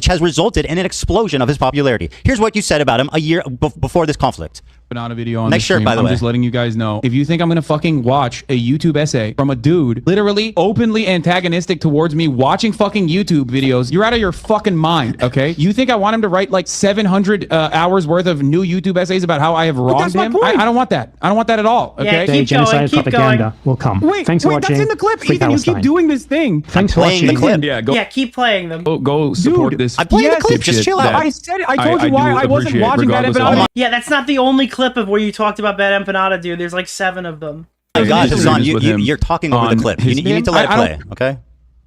has resulted in an explosion of his popularity. Here's what you said about him a year before this conflict. Banana video on Nice the shirt, stream. by the I'm way. just letting you guys know. If you think I'm gonna fucking watch a YouTube essay from a dude literally openly antagonistic towards me watching fucking YouTube videos, you're out of your fucking mind, okay? You think I want him to write like 700 hours worth of new YouTube essays about how I have wronged that's my him? point. I don't want that. I don't want that at all, okay? Yeah, keep genocide going, keep propaganda going. will come. Wait, Thanks for watching. that's in the clip. Free Ethan, you keep Palestine. doing this thing. Thanks for playing the watching. clip. Yeah, go. Yeah, keep playing them. Go support Dude, this. I'm playing the clip. Just dipshit chill out. that I said it. I told you do why I wasn't appreciate watching Bad regardless of Empanada. how Yeah, that's not the only clip of where you talked about Bad Empanada, dude. There's like 7 of them. Oh my God, disagreements Hasan, with him you're talking over the on clip. his- You need to let it I play, don't- okay?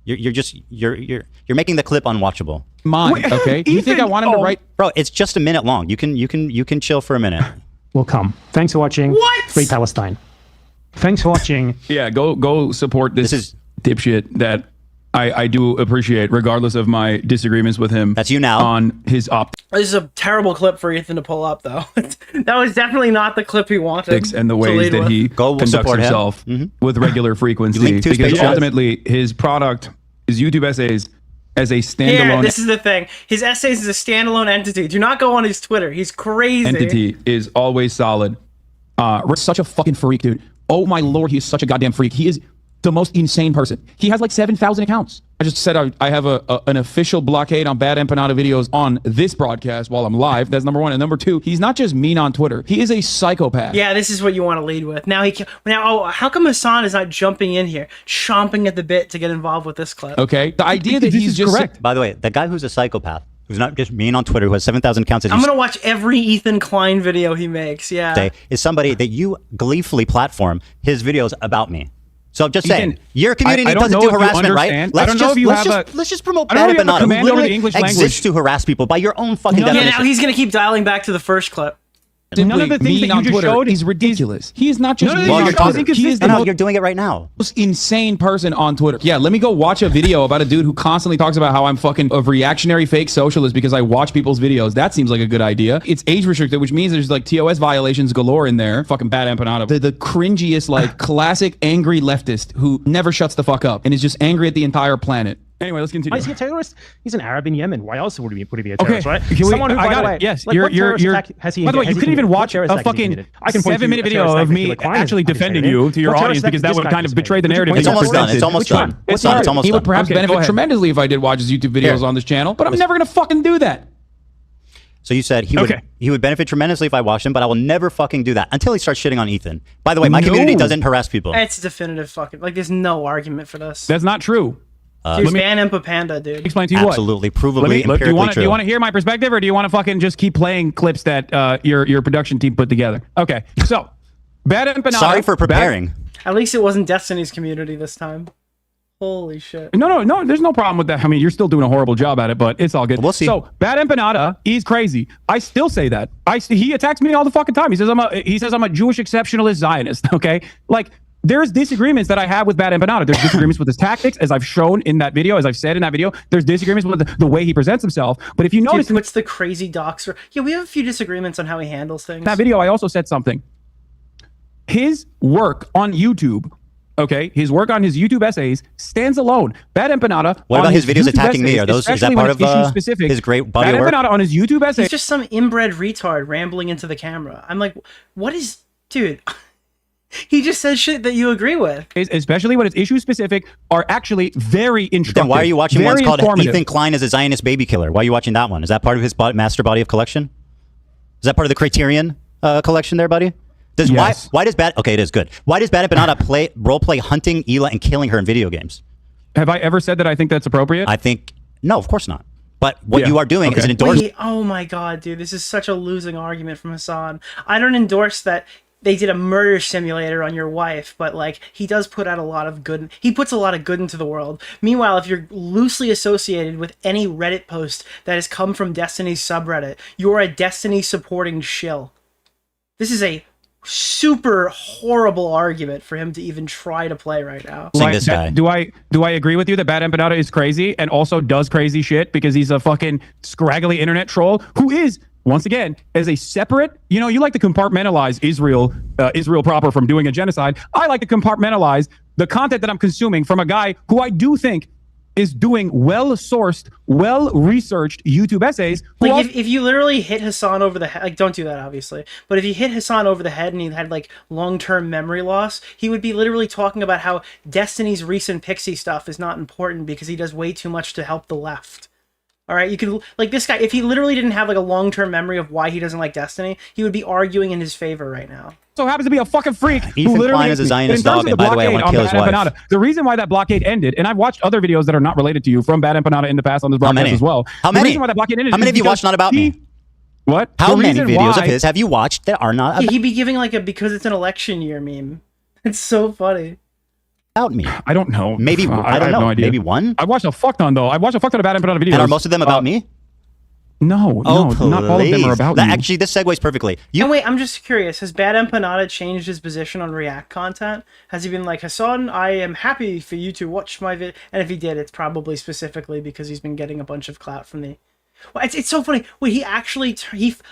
You're making the clip unwatchable. Mine, okay? You think I want him to write? Bro, it's just a minute long. You can chill for a minute. Will come. Thanks for watching. What? Free Palestine. Thanks for watching. Yeah, go support this, This is- dipshit that I do appreciate, regardless of my disagreements with him. That's you now. On his optics This is a terrible clip for Ethan to pull up, though. That was definitely not the clip he wanted. and the to ways lead that with. he conducts support him. himself with regular frequency. link to his Because page. ultimately, his product, his YouTube essays, as a Yeah, standalone this is the thing. His essays is a standalone entity. Do not go on his Twitter. He's crazy. entity, is always solid. Rick's such a fucking freak, dude. Oh my lord, he is such a goddamn freak. He is the most insane person. He has like 7,000 accounts. I just said I have an official blockade on Bad Empanada videos on this broadcast while I'm live. That's number one. And number two, he's not just mean on Twitter. He is a psychopath. Yeah, this is what you want to lead with. Now how come Hasan is not jumping in here, chomping at the bit to get involved with this clip? Okay, the idea that he's just correct. By the way, the guy who's a psychopath, who's not just mean on Twitter, who has 7,000 accounts, I'm gonna watch every Ethan Klein video he makes. Yeah. say, is somebody that you gleefully platform his videos about me. So I'm just saying, Ethan, your community I don't doesn't know do if you harassment, right? understand. I don't know if you have let's just promote I don't know Bad if you have a Empanada, who command over the literally English exists language. to harass people by your own fucking Yeah, definition. now he's gonna keep dialing back to the first clip. None of the things that you on just Twitter showed is ridiculous. He is not just None of mean the on things you showed Twitter. is He is the No, most you're doing it right now. insane person on Twitter. Yeah, let me go watch a video about a dude who constantly talks about how I'm fucking a reactionary fake socialist because I watch people's videos. That seems like a good idea. It's age restricted, which means there's like TOS violations galore in there. Fucking Bad Empanada. The cringiest, like classic angry leftist who never shuts the fuck up and is just angry at the entire planet. Anyway, let's continue. Why is he a terrorist? He's an Arab in Yemen. Why else would he be a Okay, terrorist, right? can we- Someone who, I by got the it. way, Yes, like, you're. what terrorist attack has he? By the way, has you he couldn't even committed? watch What terrorist a attack has he fucking committed? I can point to 7-minute a video terrorist of act that me Klein has actually defending you to your What audience terrorist because that act would this kind guy of betray the has narrative. made? It's that you almost done. presented. It's almost Which one? done. It's done. It's almost He would done. perhaps Okay, go benefit ahead. tremendously if I did watch his YouTube videos on this channel, but I'm never gonna fucking do that. So you said he would benefit tremendously if I watched him, but I will never fucking do that until he starts shitting on Ethan. By the way, my community doesn't harass people. It's definitive fucking like. There's no argument for this. That's not true. Dude, ban Impa Panda, dude. Explain to you Absolutely, what. provably, Do you empirically want true. to hear my perspective, or do you want to fucking just keep playing clips that your production team put together? Okay, so Bad Empanada. Sorry for preparing. At least it wasn't Destiny's community this time. Holy shit. No, there's no problem with that. I mean, you're still doing a horrible job at it, but it's all good. We'll see. So, Bad Empanada is crazy. I still say that. He attacks me all the fucking time. He says I'm a Jewish exceptionalist Zionist, okay? Like, there's disagreements that I have with Bad Empanada. There's disagreements with his tactics, as I've shown in that video, as I've said in that video. There's disagreements with the way he presents himself. But if you notice... What's the crazy doxer? Yeah, we have a few disagreements on how he handles things. In that video, I also said something. His work on YouTube... Okay, his work on his YouTube essays stands alone. Bad Empanada. What about his videos YouTube attacking me? Are those? Is that part of his great body of work? Bad Empanada on his YouTube essays. He's just some inbred retard rambling into the camera. I'm like, what is, dude? He just says shit that you agree with. Especially when it's issue specific, are actually very instructive. Then why are you watching one called Ethan Klein as a Zionist baby killer? Why are you watching that one? Is that part of his master body of collection? Is that part of the Criterion collection there, buddy? Yes. Why does okay, it is good. Why does Bad Empanada role play hunting Hila and killing her in video games? Have I ever said that I think that's appropriate? I think no, of course not. But what you are doing is an endorsement. Oh my god, dude, this is such a losing argument from Hasan. I don't endorse that they did a murder simulator on your wife, but like he does put out a lot of good. He puts a lot of good into the world. Meanwhile, if you're loosely associated with any Reddit post that has come from Destiny's subreddit, you're a Destiny supporting shill. This is a super horrible argument for him to even try to play right now. Do I agree with you that Bad Empanada is crazy and also does crazy shit because he's a fucking scraggly internet troll who is, once again, as a separate, you like to compartmentalize Israel proper from doing a genocide. I like to compartmentalize the content that I'm consuming from a guy who I do think is doing well-sourced, well-researched YouTube essays. Like, if you literally hit Hasan over the head, like, don't do that, obviously, but if you hit Hasan over the head and he had, like, long-term memory loss, he would be literally talking about how Destiny's recent Pixie stuff is not important because he does way too much to help the left. All right, you could, like, this guy, if he literally didn't have, like, a long-term memory of why he doesn't like Destiny, he would be arguing in his favor right now. So happens to be a fucking freak. Ethan Klein is a Zionist dog, and by the way, I want to kill his wife. The reason why that blockade ended, and I've watched other videos that are not related to you from Bad Empanada in the past on this broadcast as well. How many? The reason why that blockade ended How many have you watched not about me? What? How many videos of his have you watched that are not about He'd be giving, like, a because it's an election year meme. It's so funny. About me? I don't know. Maybe, I don't know. No idea. Maybe one? I watched a fuck ton, though. I watched a fuck ton of Bad Empanada videos. And are most of them about me? No, not all of them are about you. Actually, this segues perfectly. And wait, I'm just curious. Has Bad Empanada changed his position on React content? Has he been like, Hasan, I am happy for you to watch my video? And if he did, it's probably specifically because he's been getting a bunch of clout from the... Well, it's so funny. Wait, he actually...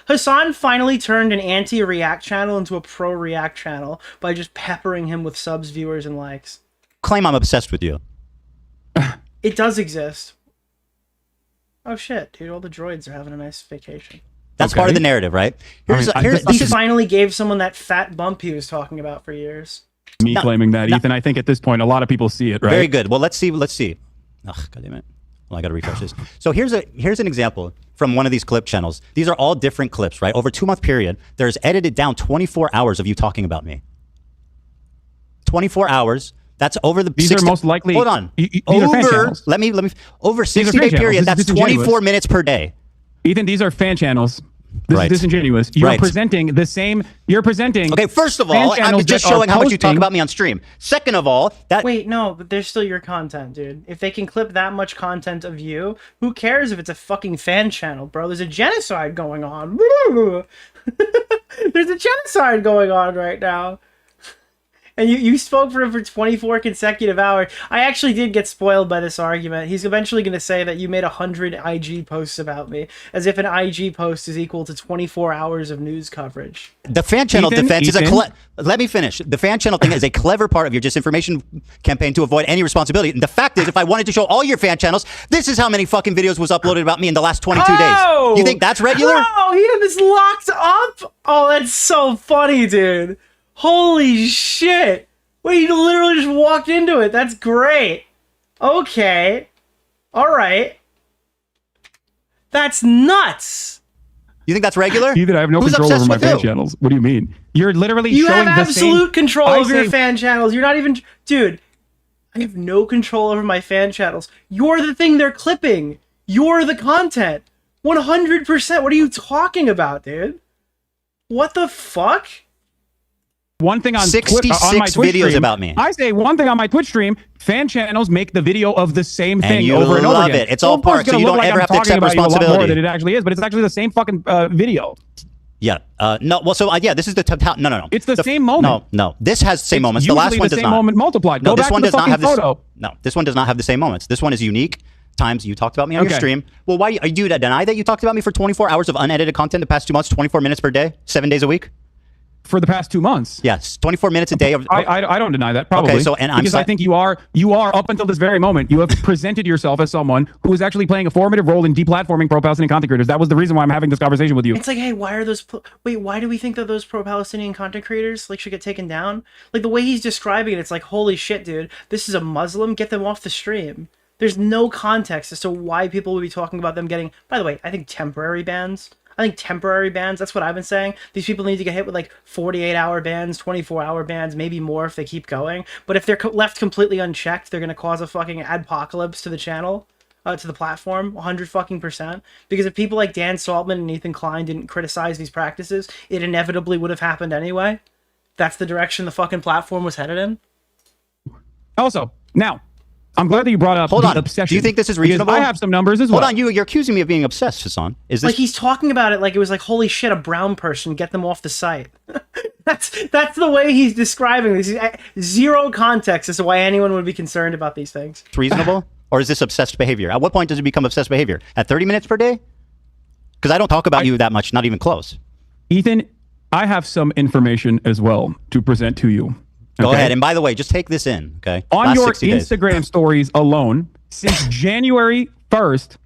Hasan finally turned an anti-React channel into a pro-React channel by just peppering him with subs, viewers, and likes. Claim I'm obsessed with you. It does exist. Oh shit, dude, all the droids are having a nice vacation. That's part of the narrative, right? He finally gave someone that fat bump he was talking about for years. Me claiming that, Ethan. I think at this point, a lot of people see it, right? Very good. Well, let's see. Ugh, God damn it. Well, I got to refresh this. So here's an example from one of these clip channels. These are all different clips, right? Over a 2-month period, there's edited down 24 hours of you talking about me. 24 hours. That's over the... These are most likely... Hold on. These are fan channels. Let me... Over 60-day period, that's 24 minutes per day. Ethan, these are fan channels. This is disingenuous. You're presenting the same... You're presenting... Okay, first of all, I'm just showing how much you talk about me on stream. Second of all, that... Wait, no, but there's still your content, dude. If they can clip that much content of you, who cares if it's a fucking fan channel, bro? There's a genocide going on. There's a genocide going on right now. And you spoke for him for 24 consecutive hours. I actually did get spoiled by this argument. He's eventually going to say that you made 100 IG posts about me, as if an IG post is equal to 24 hours of news coverage. The fan channel defense is a... Let me finish. The fan channel thing is a clever part of your disinformation campaign to avoid any responsibility. And the fact is, if I wanted to show all your fan channels, this is how many fucking videos was uploaded about me in the last 22 days. You think that's regular? Oh, he had this locked up? Oh, that's so funny, dude. Holy shit. Wait, you literally just walked into it. That's great. Okay. All right. That's nuts. You think that's regular? Ethan, I have no control over my fan channels. What do you mean? You're literally showing the same... You have absolute control over your fan channels. You're not even... Dude, I have no control over my fan channels. You're the thing they're clipping. You're the content. 100%. What are you talking about, dude? What the fuck? one thing on 66 on my Twitch videos stream. about me. I say one thing on my Twitch stream. Fan channels make the video of the same thing you over and over love again. it. It's all of course part, so gonna you look don't like ever I'm have to talking accept about you a lot more responsibility. than it actually is, but it's actually the same fucking video. Yeah. No. Well, so yeah, this is the total. No. It's the same moment. No. This has the same moments. The Usually last one the does same not. moment multiplied. No, Go this back one to the does not have fucking this. photo. No, this one does not have the same moments. This one is unique. Times you talked about me on your stream. Well, why do you deny that you talked about me for 24 hours of unedited content the past 2 months, 24 minutes per day, 7 days a week? For the past 2 months. Yes, 24 minutes a day. I don't deny that, probably. Okay, so and because I think you are up until this very moment, you have presented yourself as someone who is actually playing a formative role in deplatforming pro-Palestinian content creators. That was the reason why I'm having this conversation with you. It's like, hey, why are those? Wait, why do we think that those pro-Palestinian content creators like should get taken down? Like the way he's describing it, it's like, holy shit, dude, this is a Muslim. Get them off the stream. There's no context as to why people would be talking about them getting. By the way, I think temporary bans. That's what I've been saying. These people need to get hit with like 48-hour bans, 24-hour bans, maybe more if they keep going. But if they're left completely unchecked, they're going to cause a fucking adpocalypse to the channel, to the platform, 100%. Because if people like Dan Saltman and Ethan Klein didn't criticize these practices, it inevitably would have happened anyway. That's the direction the fucking platform was headed in. Also, now, I'm glad that you brought up the obsession. Do you think this is reasonable? I have some numbers as well. Hold on, you're accusing me of being obsessed, Hasan. Is this like he's talking about it like it was like, holy shit, a brown person, get them off the site. that's the way he's describing this. Zero context as to why anyone would be concerned about these things. reasonable? Or is this obsessed behavior? At what point does it become obsessed behavior? At 30 minutes per day? Because I don't talk about you that much, not even close. Ethan, I have some information as well to present to you. Go ahead. And by the way, just take this in, okay? On Last your 60 days. Instagram stories alone, since January 1st,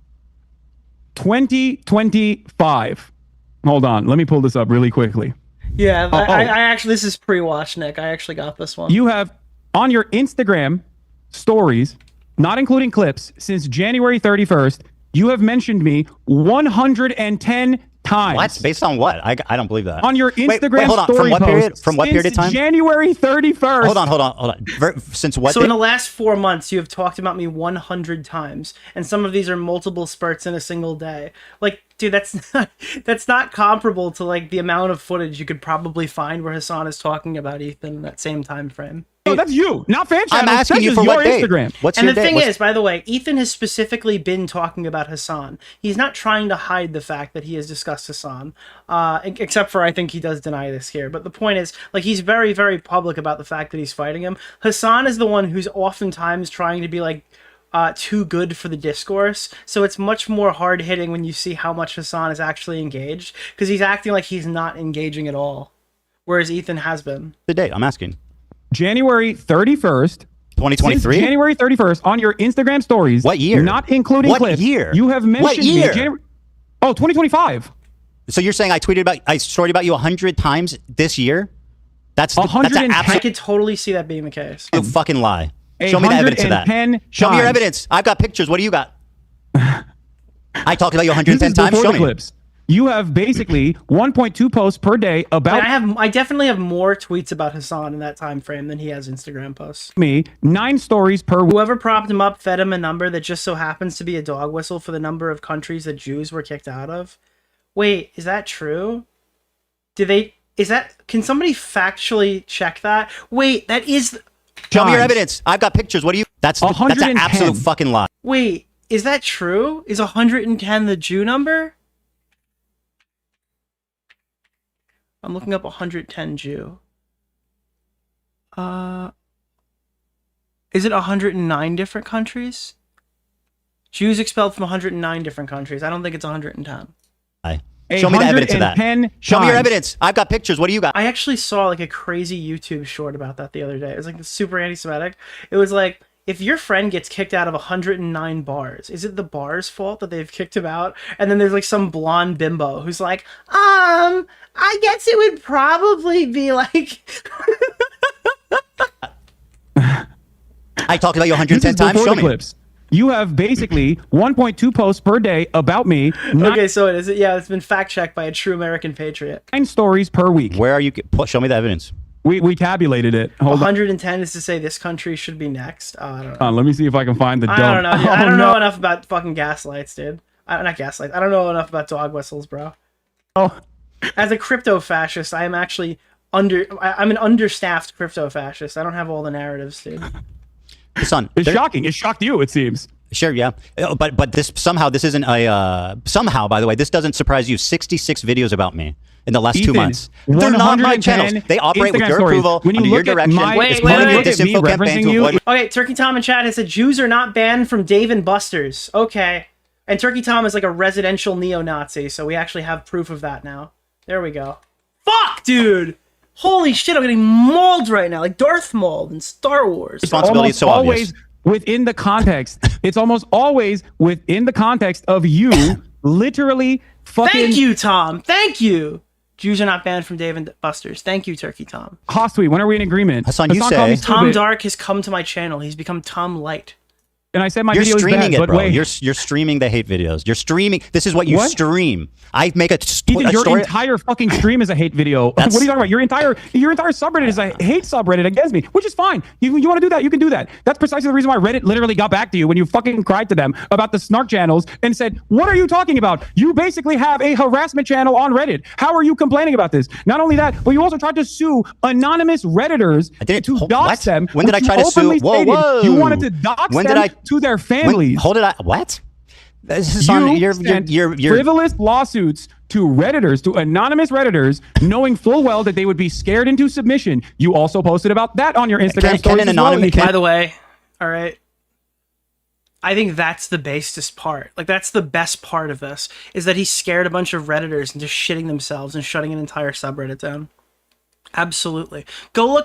2025. Hold on. Let me pull this up really quickly. Yeah, I actually, this is pre-watch, Nick. I actually got this one. You have, on your Instagram stories, not including clips, since January 31st, you have mentioned me 110 times. What? Based on what? I don't believe that. On your Instagram hold on. story From what period? posts From what period of time? since January 31st. Hold on. Since what? So in the last 4 months, you have talked about me 100 times, and some of these are multiple spurts in a single day. Like, dude, that's not comparable to like the amount of footage you could probably find where Hasan is talking about Ethan in that same time frame. Oh, that's you, not fan channels. I'm asking That's you just for your what date? Instagram. What's And your the date? thing What's- is, by the way, Ethan has specifically been talking about Hasan. He's not trying to hide the fact that he has discussed Hasan, except for I think he does deny this here. But the point is, like, he's very, very public about the fact that he's fighting him. Hasan is the one who's oftentimes trying to be like too good for the discourse. So it's much more hard hitting when you see how much Hasan is actually engaged, because he's acting like he's not engaging at all, whereas Ethan has been. The date? I'm asking. January 31st, 2023. Since January 31st, on your Instagram stories. What year? Not including What clips. year? You have mentioned What year? me. January, 2025. So you're saying I storied about you 100 times this year? That's an 110. I absolute could totally see that being the case. fucking lie. Show me the evidence of that. 110 Show me your times. evidence. I've got pictures. What do you got? I talked about you 110 This is times. before Show the me. clips. You have basically 1.2 posts per day about I definitely have more tweets about Hasan in that time frame than he has Instagram posts. me, 9 stories per week. Whoever propped him up fed him a number that just so happens to be a dog whistle for the number of countries that Jews were kicked out of. Wait, is that true? Can somebody factually check that? Wait, that is... Show me your evidence. I've got pictures. What do you... That's an 110. absolute fucking lie. Wait, is that true? Is 110 the Jew number? I'm looking up 110 Jew. Is it 109 different countries? Jews expelled from 109 different countries. I don't think it's 110. Show me the evidence of that. 110 Show me your times. evidence. I've got pictures. What do you got? I actually saw like a crazy YouTube short about that the other day. It was like super anti-Semitic. It was like, if your friend gets kicked out of 109 bars, is it the bar's fault that they've kicked him out? And then there's like some blonde bimbo who's like, I guess it would probably be like... I talked about you 110 This is times. before Show the me. clips. You have basically 1.2 posts per day about me. Okay, so it is. Yeah, it's been fact-checked by a true American patriot. 9 stories per week. Where are you? Show me the evidence. We tabulated it. Hold on. 110 is to say this country should be next. I don't know. Let me see if I can find the dump. I don't know. Dude. I Oh, don't no. know enough about fucking gaslights, dude. Not gaslights. I don't know enough about dog whistles, bro. Oh. As a crypto fascist, I am actually I'm an understaffed crypto fascist. I don't have all the narratives, dude. Son, it's shocking. It shocked you, it seems. Sure, yeah, but this isn't a somehow. By the way, this doesn't surprise you. 66 videos about me in the last 2 months. They're not my channels. They operate with your approval, under your direction. It's part of the disinfo campaign to avoid. Okay, Turkey Tom in chat has said Jews are not banned from Dave and Buster's. Okay, and Turkey Tom is like a residential neo-Nazi, so we actually have proof of that now. There we go. Fuck, dude. Holy shit, I'm getting mauled right now, like Darth Maul in Star Wars. Responsibility is so obvious. Within the context, it's almost always within the context of you literally fucking. Thank you, Tom. Thank you. Jews are not banned from Dave and Buster's. Thank you, Turkey Tom. Hostweet, when are we in agreement? Hasan, you say Tom Dark has come to my channel. He's become Tom Light. And I said my You're video streaming is bad, it, bro. Wait. You're streaming the hate videos. You're streaming. This is what you stream. I make a Ethan, your story. entire fucking stream is a hate video. What are you talking about? Your entire subreddit is a hate subreddit against me, which is fine. You want to do that? You can do that. That's precisely the reason why Reddit literally got back to you when you fucking cried to them about the snark channels and said, "What are you talking about? You basically have a harassment channel on Reddit. How are you complaining about this?" Not only that, but you also tried to sue anonymous Redditors to dox them. When did I try to sue? Whoa. You wanted to dox them to their families. What? This is you're frivolous lawsuits to Redditors, to anonymous Redditors, knowing full well that they would be scared into submission. You also posted about that on your Instagram stories as well. By the way, all right, I think that's the basest part. Like, that's the best part of this, is that he scared a bunch of Redditors into shitting themselves and shutting an entire subreddit down. Absolutely. Go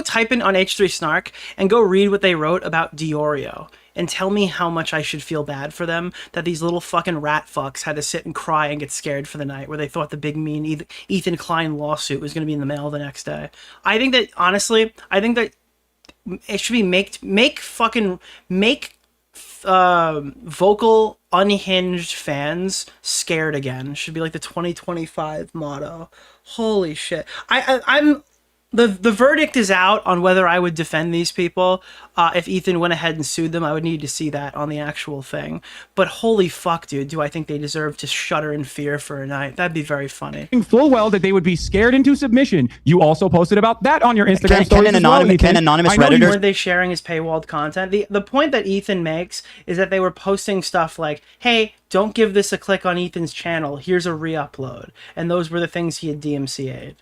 type in on H3 Snark and go read what they wrote about DeOrio. And tell me how much I should feel bad for them that these little fucking rat fucks had to sit and cry and get scared for the night where they thought the big mean Ethan Klein lawsuit was going to be in the mail the next day. I think that, honestly, it should be make vocal, unhinged fans scared again. Should be like the 2025 motto. Holy shit. The verdict is out on whether I would defend these people. If Ethan went ahead and sued them, I would need to see that on the actual thing. But holy fuck, dude, do I think they deserve to shudder in fear for a night? That'd be very funny. Full well that they would be scared into submission. You also posted about that on your Instagram stories as well, Ethan. Can anonymous Redditors... Weren't they sharing his paywalled content? The point that Ethan makes is that they were posting stuff like, hey, don't give this a click on Ethan's channel. Here's a re-upload. And those were the things he had DMCA'd.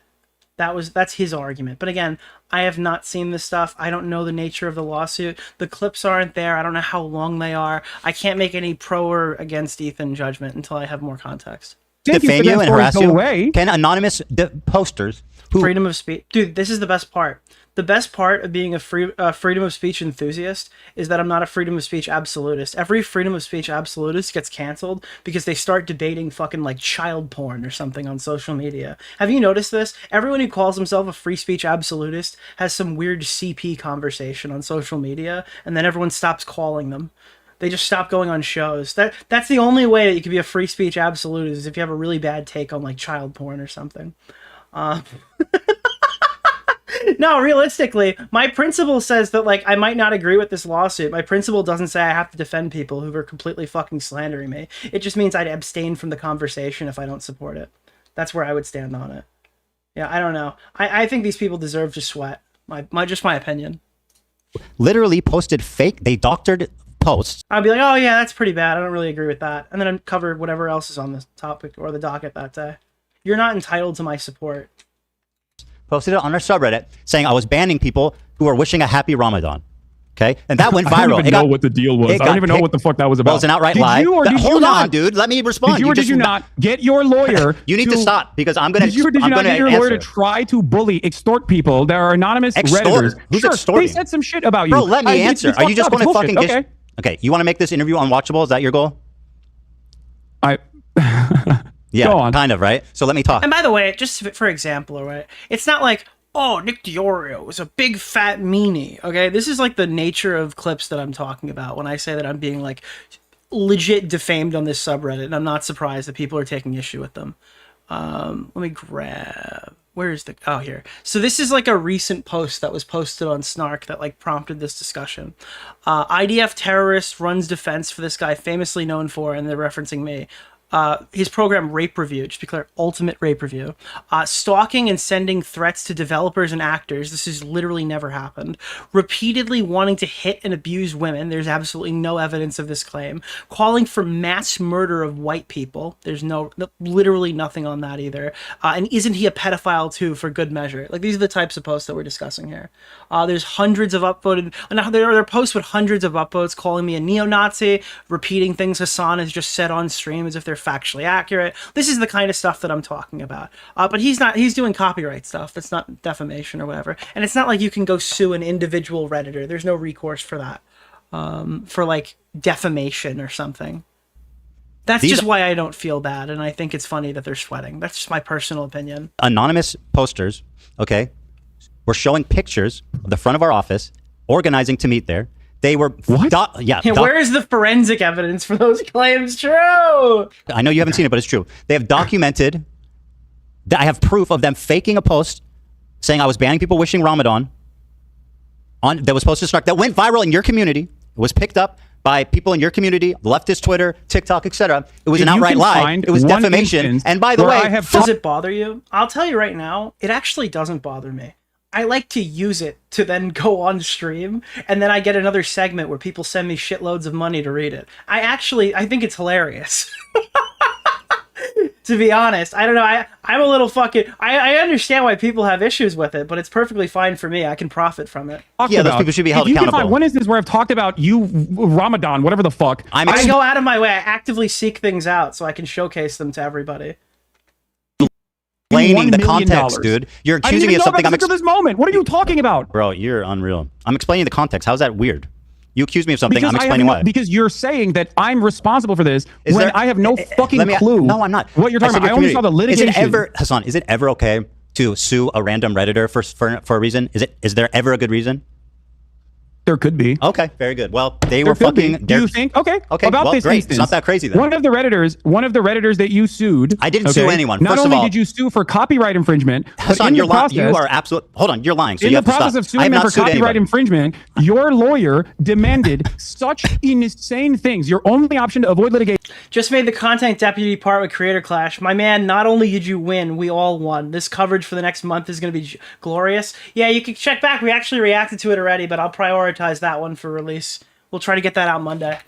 That's his argument. But again, I have not seen this stuff. I don't know the nature of the lawsuit. The clips aren't there. I don't know how long they are. I can't make any pro or against Ethan judgment until I have more context. Defame you and harass you? Can anonymous posters freedom of speech, dude, this is the best part. The best part of being a freedom of speech enthusiast is that I'm not a freedom of speech absolutist. Every freedom of speech absolutist gets canceled because they start debating fucking like child porn or something on social media. Have you noticed this? Everyone who calls himself a free speech absolutist has some weird CP conversation on social media, and then everyone stops calling them. They just stop going on shows. That's the only way that you can be a free speech absolutist, is if you have a really bad take on like child porn or something. No, realistically, my principle says that, like, I might not agree with this lawsuit. My principle doesn't say I have to defend people who are completely fucking slandering me. It just means I'd abstain from the conversation if I don't support it. That's where I would stand on it. Yeah, I don't know. I think these people deserve to sweat. Just my opinion. Literally posted fake, they doctored posts. I'd be like, oh yeah, that's pretty bad. I don't really agree with that. And then I'd cover whatever else is on the topic or the docket that day. You're not entitled to my support. Posted it on our subreddit saying I was banning people who are wishing a happy Ramadan. Okay, and that went viral. I don't even know what the deal was. I don't even know what the fuck that was about. Well, it's an outright lie. Hold on, dude. Let me respond. Did you not get your lawyer? You need to stop, because I'm going to. Did you not get your lawyer to try to bully, extort people? There are anonymous Redditors. Who's extorting? They said some shit about you. Bro, let me answer. Are you just going to fucking get? Okay, you want to make this interview unwatchable? Is that your goal? Yeah, go on. Kind of, right? So let me talk. And by the way, just for example, right? It's not like, oh, Nick DeOrio is a big fat meanie, okay? This is like the nature of clips that I'm talking about when I say that I'm being like legit defamed on this subreddit, and I'm not surprised that people are taking issue with them. Let me grab, where's the, oh, here. So this is like a recent post that was posted on Snark that like prompted this discussion. IDF terrorist runs defense for this guy famously known for, and they're referencing me. his program Rape Review, just to be clear, Ultimate Rape Review, stalking and sending threats to developers and actors. This has literally never happened. Repeatedly wanting to hit and abuse women. There's absolutely no evidence of this claim. Calling for mass murder of white people. There's literally nothing on that either. And isn't he a pedophile too, for good measure? Like, these are the types of posts that we're discussing here. There's hundreds of upvoted, there are posts with hundreds of upvotes calling me a neo-Nazi, repeating things Hasan has just said on stream as if they're factually accurate. This is the kind of stuff that I'm talking about. But he's doing copyright stuff. That's not defamation or whatever. And it's not like you can go sue an individual Redditor. There's no recourse for that. For like defamation or something. That's just why I don't feel bad, and I think it's funny that they're sweating. That's just my personal opinion. Anonymous posters, okay, were showing pictures of the front of our office, organizing to meet there. They were where is the forensic evidence for those claims true? I know you haven't seen it, but it's true. They have documented that I have proof of them faking a post saying I was banning people wishing Ramadan that was supposed to start, that went viral in your community. It was picked up by people in your community, leftist Twitter, TikTok, etc. It was an outright lie. It was defamation. And by the way, does it bother you? I'll tell you right now, it actually doesn't bother me. I like to use it to then go on stream, and then I get another segment where people send me shitloads of money to read it. I think it's hilarious. To be honest, I don't know. I'm a little fucking. I understand why people have issues with it, but it's perfectly fine for me. I can profit from it. Yeah, those people should be held accountable. When is this where I've talked about you, Ramadan, whatever the fuck? I go out of my way. I actively seek things out so I can showcase them to everybody. Explaining the context, dude. You're accusing me of something. I'm this moment. What are you talking about, bro? You're unreal. I'm explaining the context. How's that weird? You accuse me of something. I'm explaining why. Because you're saying that I'm responsible for this when I have no fucking clue. No, I'm not. What you're talking about? I only saw the litigation. Hassan, is it ever okay to sue a random Redditor for a reason? Is there ever a good reason? There could be. Okay, very good. Well, they were fucking. Do you think? Okay. About this instance, it's not that crazy then. One of the redditors that you sued. I didn't sue anyone. Not only did you sue for copyright infringement, Hassan, you're lying. You are absolute. Hold on, you're lying. So in the process of suing them for copyright infringement, your lawyer demanded such insane things. Your only option to avoid litigation. Just made the content deputy part with Creator Clash. My man, not only did you win, we all won. This coverage for the next month is going to be glorious. Yeah, you can check back. We actually reacted to it already, but I'll prioritize that one for release. We'll try to get that out Monday.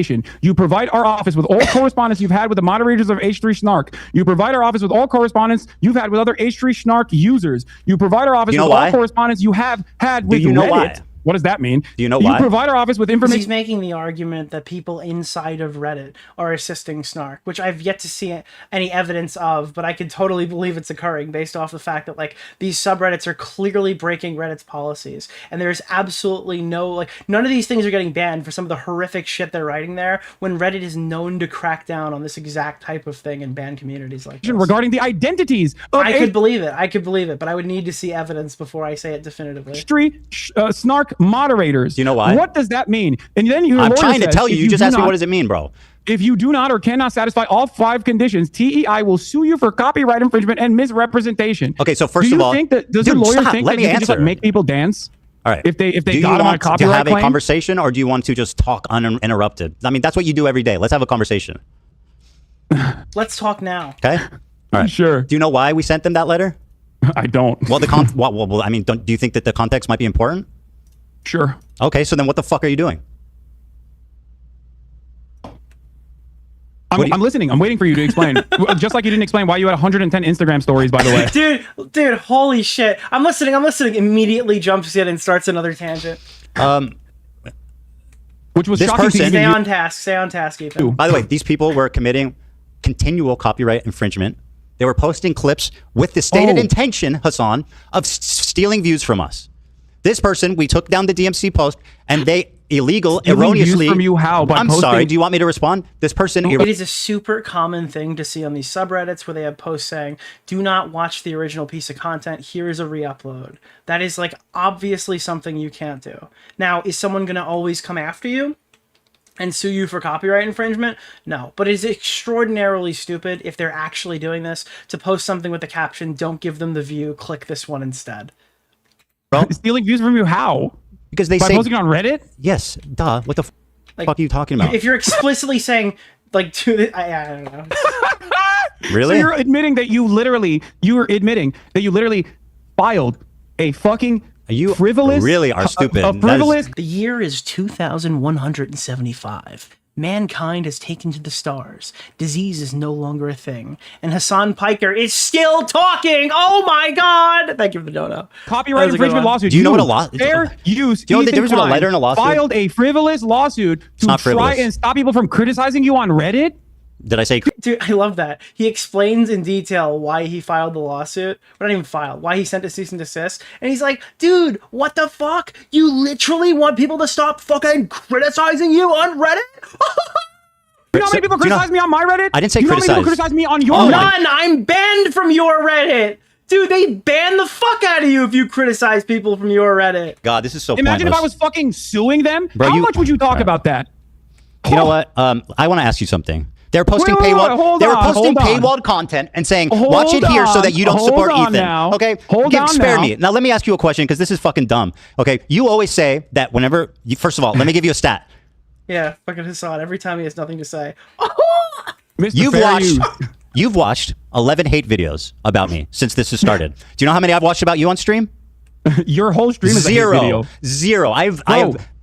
You provide our office with all correspondence you've had with the moderators of H3 Snark. You provide our office with all correspondence you've had with other H3 Snark users. You provide our office with all correspondence you have had with Reddit. Why? What does that mean? Do you know why? You provide our office with information. He's making the argument that people inside of Reddit are assisting Snark, which I've yet to see any evidence of, but I can totally believe it's occurring based off the fact that like these subreddits are clearly breaking Reddit's policies, and there's absolutely none of these things are getting banned for some of the horrific shit they're writing there, when Reddit is known to crack down on this exact type of thing and ban communities like this. Regarding the identities of I could believe it, but I would need to see evidence before I say it definitively. H3 Snark moderators. Do you know why? What does that mean? And then I'm trying to tell you. You just asked me what does it mean, bro. If you do not or cannot satisfy all 5 conditions, TEI will sue you for copyright infringement and misrepresentation. Okay, so first of all, does the lawyer think that you can just make people dance? All right. If they got him on a copyright claim? Do you have a conversation, or do you want to just talk uninterrupted? I mean, that's what you do every day. Let's have a conversation. Let's talk now. Okay. All right. Sure. Do you know why we sent them that letter? I don't. Well, I mean, do you think that the context might be important? Sure. Okay, so then what the fuck are you doing? I'm listening. I'm waiting for you to explain. Just like you didn't explain why you had 110 Instagram stories, by the way. Dude, holy shit. I'm listening. Immediately jumps in and starts another tangent. Which was shocking to Stay on task, Ethan. By the way, these people were committing continual copyright infringement. They were posting clips with the stated intention, Hasan, of stealing views from us. This person, we took down the DMC post, and they erroneously. From you how? I'm sorry. Do you want me to respond? This person. It is a super common thing to see on these subreddits where they have posts saying, "Do not watch the original piece of content. Here is a re-upload." That is like obviously something you can't do. Now, is someone going to always come after you and sue you for copyright infringement? No, but it is extraordinarily stupid if they're actually doing this to post something with the caption, "Don't give them the view. Click this one instead." Well, stealing views from you how? Because they By say posting on Reddit? Yes, duh. What the fuck are you talking about? If you're explicitly saying like I don't know. Really? So you're admitting that you literally filed a fucking frivolous, really are stupid. A frivolous. The year is 2175. Mankind has taken to the stars. Disease is no longer a thing. And Hasan Piker is still talking. Oh my God. Thank you for the dono. Copyright infringement lawsuit. Do you know what a law? Fair use. Do you know the difference between a letter and a lawsuit? Filed a frivolous lawsuit to try and stop people from criticizing you on Reddit. Did I say? Dude, I love that. He explains in detail why he filed the lawsuit. But not even filed. Why he sent a cease and desist. And he's like, dude, what the fuck? You literally want people to stop fucking criticizing you on Reddit? You know how many people criticize me on my Reddit? I didn't say you know how many people criticize. criticize me on your None. Reddit? I'm banned from your Reddit. Dude, they ban the fuck out of you if you criticize people from your Reddit. God, this is so Imagine pointless. if I was fucking suing them. Bro, How much would you talk about that? You know what? I want to ask you something. They're posting paywalled content and saying, watch it here so that you don't support Ethan. Okay? Spare me. Now let me ask you a question because this is fucking dumb. Okay? You always say that whenever first of all, let me give you a stat. Yeah, fucking Hasan. Every time he has nothing to say. You've watched 11 hate videos about me since this has started. Do you know how many I've watched about you on stream? Your whole stream is a hate video. Zero. I've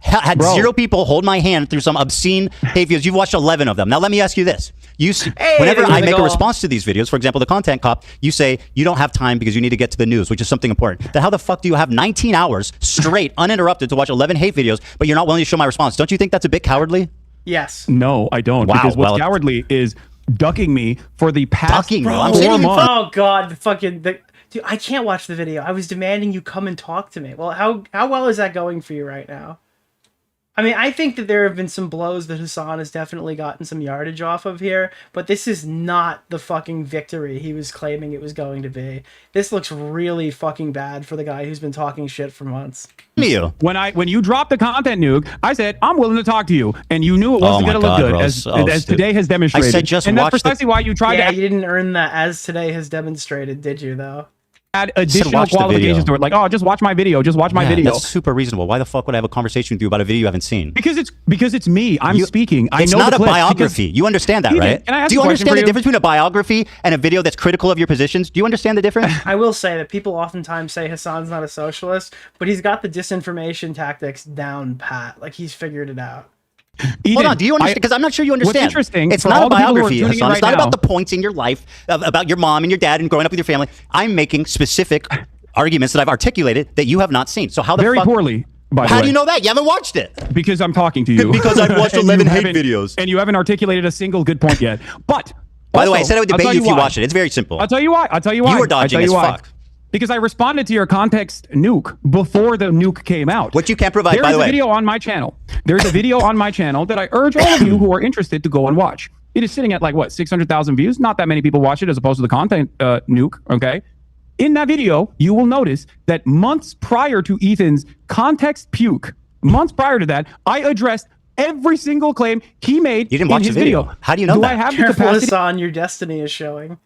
had zero people hold my hand through some obscene hate videos. You've watched 11 of them. Now let me ask you this. Whenever I make a response to these videos, for example, the content cop, you say you don't have time because you need to get to the news, which is something important. Then how the fuck do you have 19 hours straight, uninterrupted, to watch 11 hate videos, but you're not willing to show my response? Don't you think that's a bit cowardly? Yes. No, I don't. Wow, because what's cowardly is ducking me for the past 4 months. Oh God, dude, I can't watch the video. I was demanding you come and talk to me. Well, how well is that going for you right now? I mean, I think that there have been some blows that Hasan has definitely gotten some yardage off of here, but this is not the fucking victory he was claiming it was going to be. This looks really fucking bad for the guy who's been talking shit for months. When you dropped the content nuke, I said, I'm willing to talk to you. And you knew it wasn't going to look good, as today has demonstrated. I said just and that's watch precisely why you tried to... you didn't earn that as today has demonstrated, did you, though? Add additional qualifications to it, like, oh, just watch my video, just watch my video. That's super reasonable. Why the fuck would I have a conversation with you about a video you haven't seen? Because it's me. I'm speaking. I know it's not the a biography. You understand that, right? Do you understand the difference between a biography and a video that's critical of your positions? Do you understand the difference? I will say that people oftentimes say Hasan's not a socialist, but he's got the disinformation tactics down pat. Like, he's figured it out. Hold on, do you understand? Because I'm not sure you understand. What's interesting, it's not a biography, Hasan. It's not about the points in your life, about your mom and your dad and growing up with your family. I'm making specific arguments that I've articulated that you have not seen. So how the Very fuck... poorly, by the way. How do you know that? You haven't watched it. Because I'm talking to you. Because I've watched 11 hate videos. And you haven't articulated a single good point yet. But... By the way, I said I would debate you if you watched it. It's very simple. I'll tell you why. You were dodging as fuck. Because I responded to your context nuke before the nuke came out. What you can't provide, by the way. There's a video on my channel. There's a video on my channel that I urge all of you who are interested to go and watch. It is sitting at like, what, 600,000 views? Not that many people watch it as opposed to the content nuke, okay? In that video, you will notice that months prior to Ethan's context puke, months prior to that, I addressed every single claim he made in his video. How do you know that? I have the capacity? Hasan, your destiny is showing.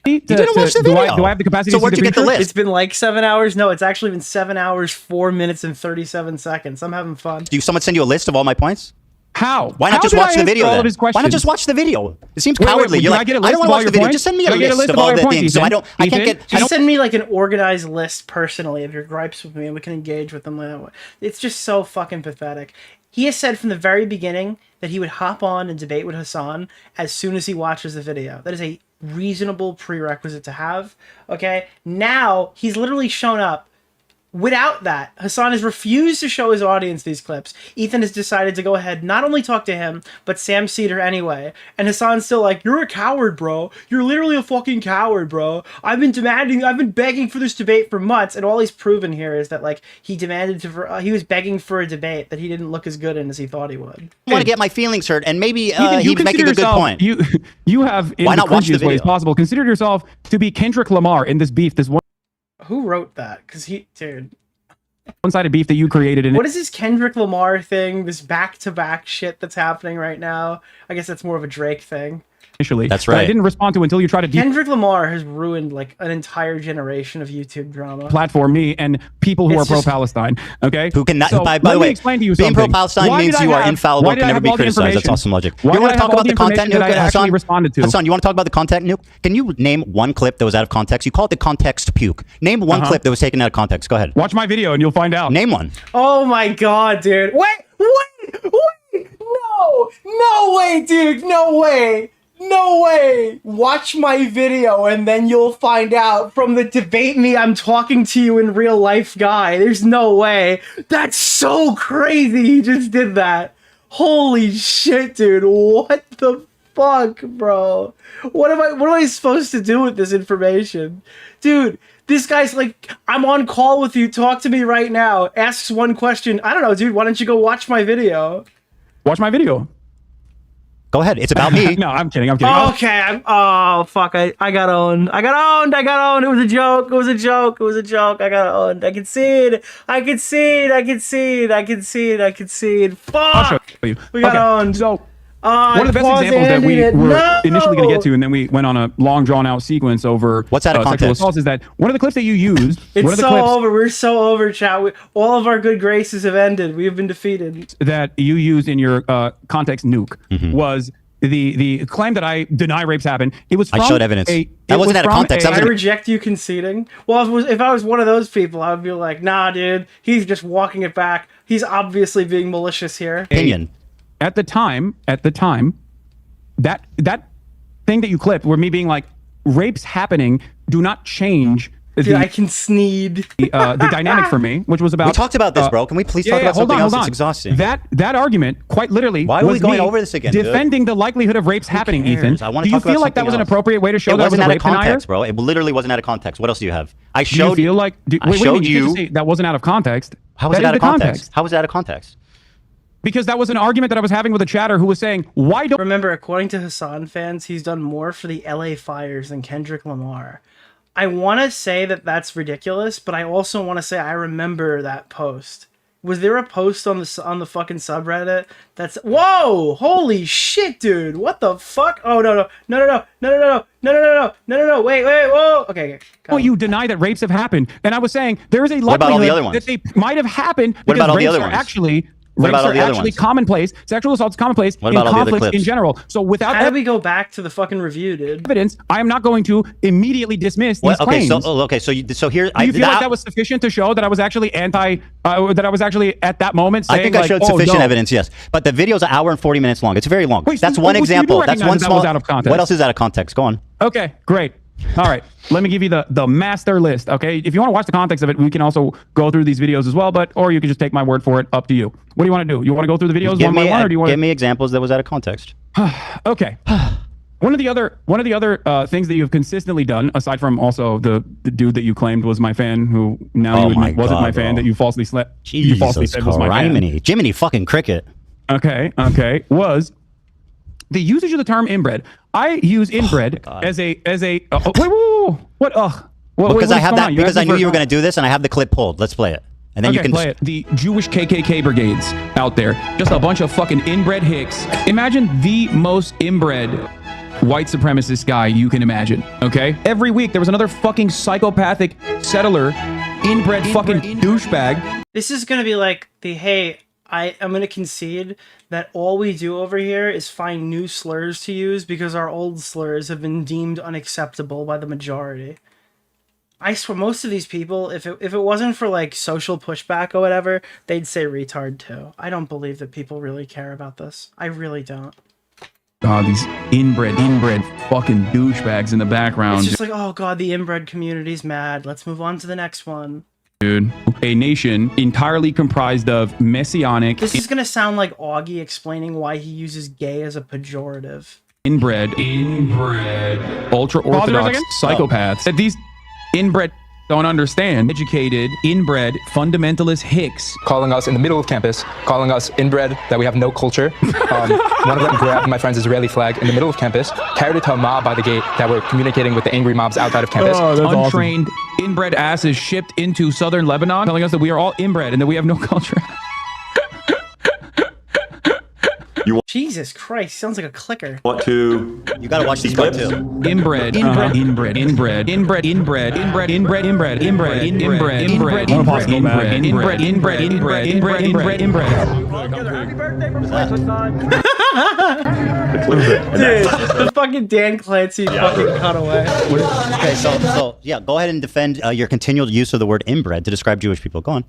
You didn't watch the video. Do I have the capacity to see where'd you get the list? It's been like 7 hours. No, it's actually been 7 hours, 4 minutes, and 37 seconds. I'm having fun. Do someone send you a list of all my points? How? Why not just watch the video then? Why not just watch the video? It seems cowardly. You're like, I don't want to watch the video. Just send me a list of all the things. So I can't get... Just send me like an organized list personally of your gripes with me and we can engage with them. It's just so fucking pathetic. He has said from the very beginning that he would hop on and debate with Hasan as soon as he watches the video. That is a reasonable prerequisite to have. Okay, now he's literally shown up without that. Hasan has refused to show his audience these clips. Ethan has decided to go ahead, not only talk to him, but Sam Cedar anyway. And Hasan's still like, you're a coward, bro. You're literally a fucking coward, bro. I've been begging for this debate for months. And all he's proven here is that, like, he was begging for a debate that he didn't look as good in as he thought he would. I want to get my feelings hurt, and maybe he's making a good point. You have, in the cringiest ways possible, considered yourself to be Kendrick Lamar in this beef, this one. Who wrote that? Because dude. One-sided beef that you created. What is this Kendrick Lamar thing? This back-to-back shit that's happening right now? I guess that's more of a Drake thing. initially. That's That right. I didn't respond to until you tried to Kendrick Lamar has ruined like an entire generation of YouTube drama. platform me and people who It's are just- pro-Palestine. Okay, Who cannot, So by let the me way, explain to you being something. pro-Palestine Why means did I you are have- infallible, why did can I never have be all the criticized. That's information? awesome logic. Why You did want I to talk have all about the content information that nuke, I actually Hasan? responded to? Hasan, you want to talk about the content nuke? Can you name one clip that was out of context? You call it the context puke. Name one clip that was taken out of context. Go ahead. Watch my video and you'll find out. Name one. Oh my god, dude. Wait! No way, dude. No way. No way! Watch my video and then you'll find out from the debate me I'm talking to you in real life guy. There's no way. That's so crazy he just did that. Holy shit, dude. What the fuck, bro? What am I supposed to do with this information? Dude, this guy's like, I'm on call with you, talk to me right now. Asks one question. I don't know, dude, why don't you go watch my video? Watch my video. Go ahead. It's about me. No, I'm kidding. I'm kidding. Okay, oh fuck, I got owned. I got owned. It was a joke. I got owned. I concede. Fuck! I'll show you. We got owned. So, one of the best examples that we were initially going to get to, and then we went on a long, drawn-out sequence over What's out of sexual context? assaults, is that one of the clips that you used. one It's of the so clips over. We're so over, chat. All of our good graces have ended. We have been defeated. that you used in your context nuke was the claim that I deny rapes happen. It was from I showed evidence. That wasn't out of context. I reject you conceding. Well, if I was one of those people, I would be like, nah, dude. He's just walking it back. He's obviously being malicious here. Opinion. At the time, that thing that you clipped, where me being like, rapes happening do not change. Dude, I can sneed. The dynamic for me, which was about. We talked about this, bro. Can we please talk about something else? It's exhausting. That argument, quite literally, Why are we was going me over this again, dude? defending the likelihood of rapes happening, Ethan. I want Do to you talk about feel like that something was an else. appropriate way to show It that I was wasn't a out of rape denier? context, bro. It literally wasn't out of context. What else do you have? I Do you showed feel like I showed you you. can't just say that wasn't out of context? How was That it out is of the context? How was it out of context? Because that was an argument that I was having with a chatter who was saying, why don't... Remember, according to Hasan fans, he's done more for the LA fires than Kendrick Lamar. I want to say that that's ridiculous, but I also want to say I remember that post. Was there a post on the fucking subreddit that's... Whoa! Holy shit, dude! What the fuck? Oh, no. Wait, whoa! Okay. Well, you deny that rapes have happened. And I was saying, there is a What about all the other likelihood ones? that they might have happened What because about all the rapes other are ones? actually... What Rapes about all are the other actually ones? commonplace. Sexual assault is commonplace What in about all the other conflicts in clips? general. So without How did we go back to the fucking review, dude? evidence, I am not going to immediately dismiss these Okay, claims. so here... Do you feel like that was sufficient to show that I was actually that I was actually at that moment saying, I think I showed sufficient evidence, yes. But the video's an hour and 40 minutes long. It's very long. Wait, That's so one you do example. That's recognize one that small... was out of context. What else is out of context? Go on. Okay, great. All right, let me give you the master list. Okay, if you want to watch the context of it, we can also go through these videos as well. Or you can just take my word for it. Up to you. What do you want to do? You want to go through the videos one by one, or do you want Give me examples that was out of context. Okay. One of the other things that you've consistently done, aside from also the dude that you claimed was my fan, who now you admit wasn't my fan, that you falsely slept. You falsely said was my fan. Jiminy fucking cricket. Okay, was the usage of the term inbred. I use inbred as a wait, what? Because I have that. Because I knew you were going to do this, and I have the clip pulled. Let's play it, and then you can play it. The Jewish KKK brigades out there, just a bunch of fucking inbred hicks. Imagine the most inbred white supremacist guy you can imagine. Okay, every week there was another fucking psychopathic settler, inbred fucking douchebag. This is gonna be like I'm going to concede that all we do over here is find new slurs to use because our old slurs have been deemed unacceptable by the majority. I swear most of these people, if it wasn't for like social pushback or whatever, they'd say retard too. I don't believe that people really care about this. I really don't. God, these inbred fucking douchebags in the background. It's just like, oh god, the inbred community's mad. Let's move on to the next one. Dude, a nation entirely comprised of messianic... This is gonna sound like Augie explaining why he uses gay as a pejorative. Inbred, ultra-orthodox psychopaths. That these inbred don't understand. Educated, inbred, fundamentalist hicks. Calling us in the middle of campus, calling us inbred, that we have no culture. One of them grabbed my friend's Israeli flag in the middle of campus, carried it to a mob by the gate that were communicating with the angry mobs outside of campus. Untrained, inbred asses shipped into southern Lebanon, telling us that we are all inbred and that we have no culture. Jesus Christ, sounds like a clicker. Want to? You gotta watch these clips too. Inbred, inbred, inbred, inbred, inbred, inbred, inbred, inbred, inbred, inbred, inbred, inbred, inbred, inbred, inbred, inbred, inbred, inbred, inbred. Dude, the fucking Dan Clancy fucking cutaway. Okay, so yeah, go ahead and defend your continual use of the word inbred to describe Jewish people. Go on.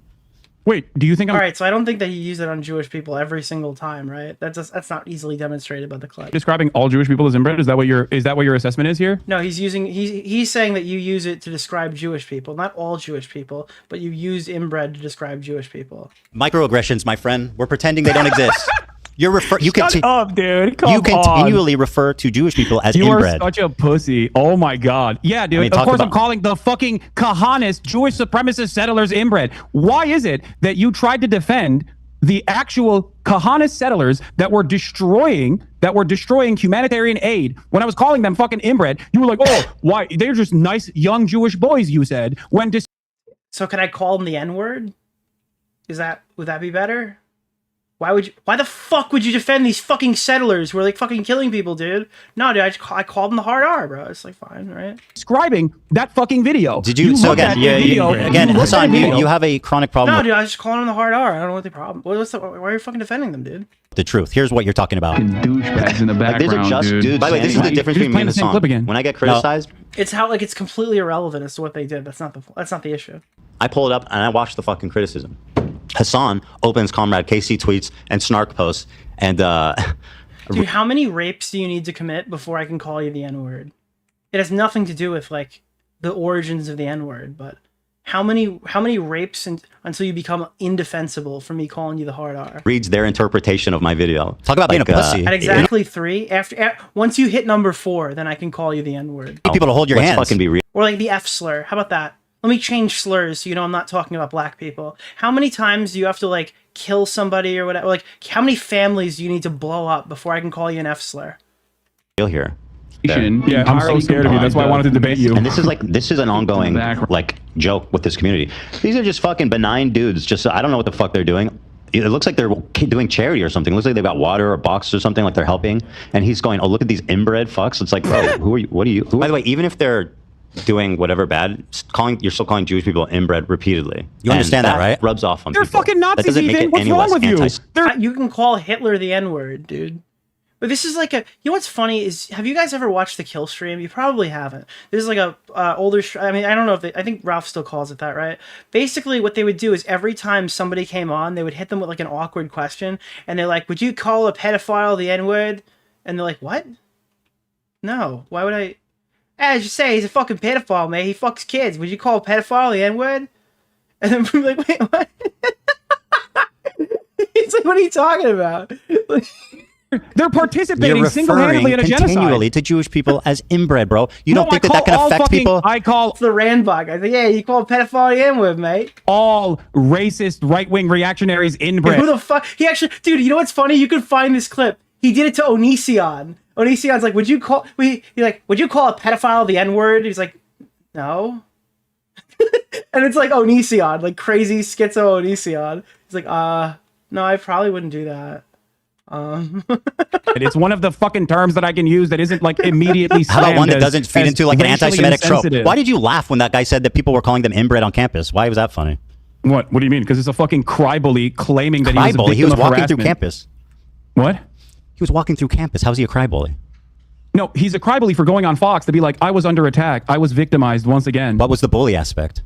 Wait, do you think All right, so I don't think that he used it on Jewish people every single time, right? That's not easily demonstrated by the clip. describing all Jewish people as inbred? Is that what your assessment is here? No, he's saying that you use it to describe Jewish people, not all Jewish people, but you use inbred to describe Jewish people. Microaggressions, my friend. We're pretending they don't exist. You Shut up, dude. Come you continually refer to Jewish people as inbred. You are such a pussy. Oh my god. Yeah, dude. I mean, of course, I'm calling the fucking Kahanis, Jewish supremacist settlers, inbred. Why is it that you tried to defend the actual Kahanis settlers that were destroying humanitarian aid when I was calling them fucking inbred? You were like, oh, why? They're just nice young Jewish boys. You said So can I call them the N-word? Would that be better? Why the fuck would you defend these fucking settlers who are like fucking killing people, dude? No, dude, I called them the hard R, bro. It's like fine, right? Describing that fucking video. Did you? So again, Hasan, you have a chronic problem. No, dude, I was just calling them the hard R. I don't know what the problem. Why are you fucking defending them, dude? The truth. Here's what you're talking about. Douchebags in the background, these are just dudes. By the way, this is the difference between me and Hasan. When I get criticized, it's it's completely irrelevant as to what they did. That's not the issue. I pull it up and I watch the fucking criticism. Hasan opens Comrade KC tweets and snark posts and dude, how many rapes do you need to commit before I can call you the N-word? It has nothing to do with like the origins of the N-word, but how many rapes until you become indefensible for me calling you the hard R? Reads their interpretation of my video. Talk about being a pussy. At exactly 3, once you hit number 4, then I can call you the N-word. People to hold your hands. Fucking be real. Or like the F slur. How about that? Let me change slurs so you know I'm not talking about black people. How many times do you have to like kill somebody or whatever? Like how many families do you need to blow up before I can call you an F slur? Here. Yeah, I'm so scared of you. That's why I wanted to debate you. And this is an ongoing like joke with this community. These are just fucking benign dudes. Just I don't know what the fuck they're doing. It looks like they're doing charity or something. It looks like they've got water or box or something, like they're helping. And he's going, oh, look at these inbred fucks. It's like, bro, who are you? What are you? By the way, even if they're doing whatever bad, you're still calling Jewish people inbred repeatedly. You understand that, right? Rubs off on people. They're fucking Nazis, Ethan. What's wrong with you? You can call Hitler the N-word, dude. But this is like you know what's funny is, have you guys ever watched the Kill Stream? You probably haven't. This is like a older, I mean, I don't know if I think Ralph still calls it that, right? Basically what they would do is every time somebody came on, they would hit them with like an awkward question. And they're like, would you call a pedophile the N-word? And they're like, what? No, why would I? As you say, he's a fucking pedophile, man. He fucks kids. Would you call a pedophile the N-word? And then we're like, wait, what? It's like, what are you talking about? They're participating single-handedly in a genocide. Continually to Jewish people as inbred, bro. You don't think that can affect people? I call it's the Randbog. I think, yeah, you call a pedophile the N-word, mate. All racist right-wing reactionaries inbred. Who the fuck? He actually, dude. You know what's funny? You could find this clip. He did it to Onision. Onision's like, would you call a pedophile the N-word? He's like, no. And it's like Onision, like crazy schizo Onision. He's like, no, I probably wouldn't do that. It's one of the fucking terms that I can use that isn't like immediately How about one that doesn't feed into like an anti-Semitic trope? insensitive. Why did you laugh when that guy said that people were calling them inbred on campus? Why was that funny? What do you mean? Because it's a fucking crybully claiming that he was a victim he was of walking harassment. through campus. What? He was walking through campus. How's he a crybully? No, he's a crybully for going on Fox to be like, I was under attack. I was victimized once again. What was the bully aspect?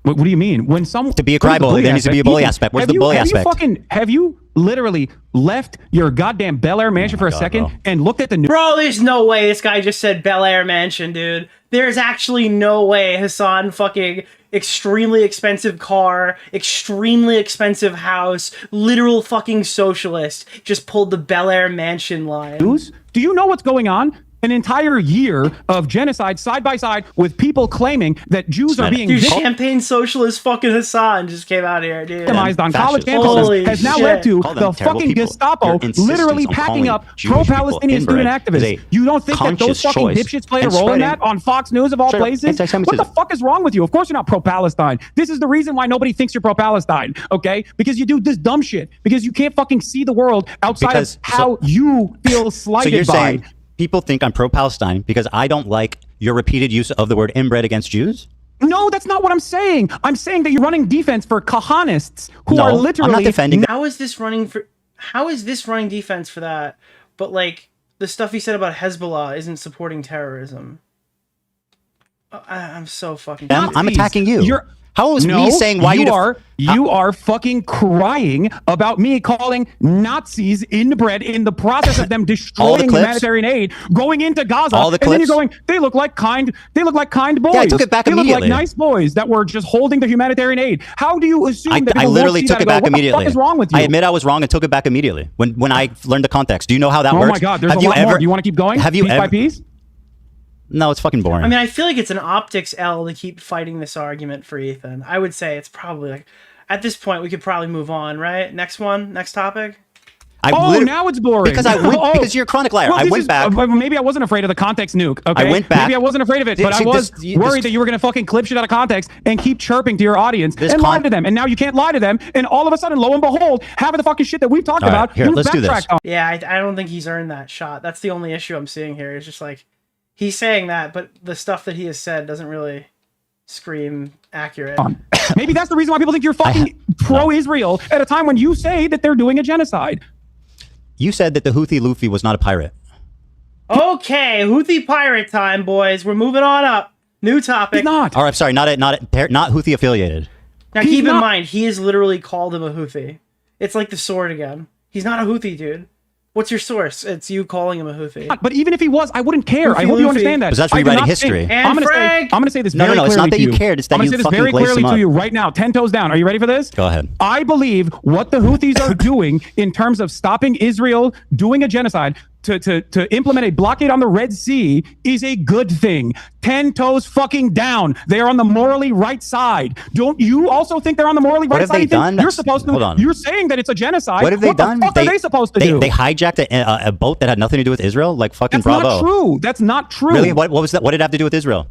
What do you mean? When someone to be a crybully, there needs to be a bully aspect. Where's the bully aspect? Have you literally left your goddamn Bel Air mansion for a second and looked at the news? Bro, there's no way this guy just said Bel Air mansion, dude. There's actually no way Hasan fucking extremely expensive car, extremely expensive house, literal fucking socialist just pulled the Bel Air mansion line. Do you know what's going on? an entire year of genocide side by side with people claiming that Jews are being Dude, champagne socialist fucking Hassan just came out here, dude. victimized on college Holy campuses has now shit. led to Call them the terrible fucking people. Gestapo Your insistence literally on packing calling up Jewish pro-Palestinian people student inbred is activists. a You don't think that those conscious fucking choice dipshits play a and role in spreading that on Fox News of all straight up places? What anti-Semitism. the fuck is wrong with you? Of course you're not pro-Palestine. This is the reason why nobody thinks you're pro-Palestine, okay? Because you do this dumb shit. Because you can't fucking see the world outside of how you feel slighted So you're by. saying people think I'm pro-Palestine because I don't like your repeated use of the word inbred against Jews? No, that's not what I'm saying. I'm saying that you're running defense for Kahanists who are literally. I'm not defending. How is this running defense for that? But like the stuff he said about Hezbollah isn't supporting terrorism. I'm so fucking. I'm attacking you. How is me saying why you are fucking crying about me calling Nazis inbred in the process of them destroying humanitarian aid, going into Gaza, All the and then you're clips? going, they look like kind boys. Yeah, I took it back they look immediately. like nice boys that were just holding the humanitarian aid. How do you assume that I people won't literally see took that it and go, back what immediately. the fuck is wrong with you? I admit I was wrong and took it back immediately when I learned the context. Do you know how that Oh works? my God, there's Have a you lot ever, more. Do you want to keep going? Have you piece ever? by piece? No, it's fucking boring. I mean, I feel like it's an optics L to keep fighting this argument for Ethan. I would say it's probably like, at this point, we could probably move on, right? Next topic. Now it's boring. Because you're a chronic liar. Well, I this went is- back. Maybe I wasn't afraid of the context nuke. Okay, I went back. Maybe I wasn't afraid of it, but See, I was this- worried that you were going to fucking clip shit out of context and keep chirping to your audience and lie to them. And now you can't lie to them. And all of a sudden, lo and behold, half of the fucking shit that we've talked All right, about, here, you've let's do this. backtracked on. Yeah, I don't think he's earned that shot. That's the only issue I'm seeing here. It's just like he's saying that, but the stuff that he has said doesn't really scream accurate. Maybe that's the reason why people think you're fucking pro-Israel at a time when you say that they're doing a genocide. You said that the Houthi Luffy was not a pirate. Okay, Houthi pirate time, boys. We're moving on up. New topic. He's not. All right, sorry, not Houthi affiliated. Now keep in mind, he has literally called him a Houthi. It's like the sword again. He's not a Houthi, dude. What's your source? It's you calling him a Houthi. But even if he was, I wouldn't care. I Houthi hope you Luffy. understand that. Because that's I do rewriting not history. think- And I'm Frank! going to say this No, very no, clearly it's not that to you cared, it's that I'm gonna you say this fucking very glazed clearly him to up. you right now, 10 toes down. Are you ready for this? Go ahead. I believe what the Houthis are doing in terms of stopping Israel doing a genocide to implement a blockade on the Red Sea is a good thing. 10 toes fucking down. They are on the morally right side. Don't you also think they're on the morally right What have side? they done? You're supposed to. Hold on. You're saying that it's a genocide. What have they done? What the fuck are they supposed to do? They hijacked a boat that had nothing to do with Israel? Like fucking That's bravo. not true. That's not true. Really? What was that? What did it have to do with Israel?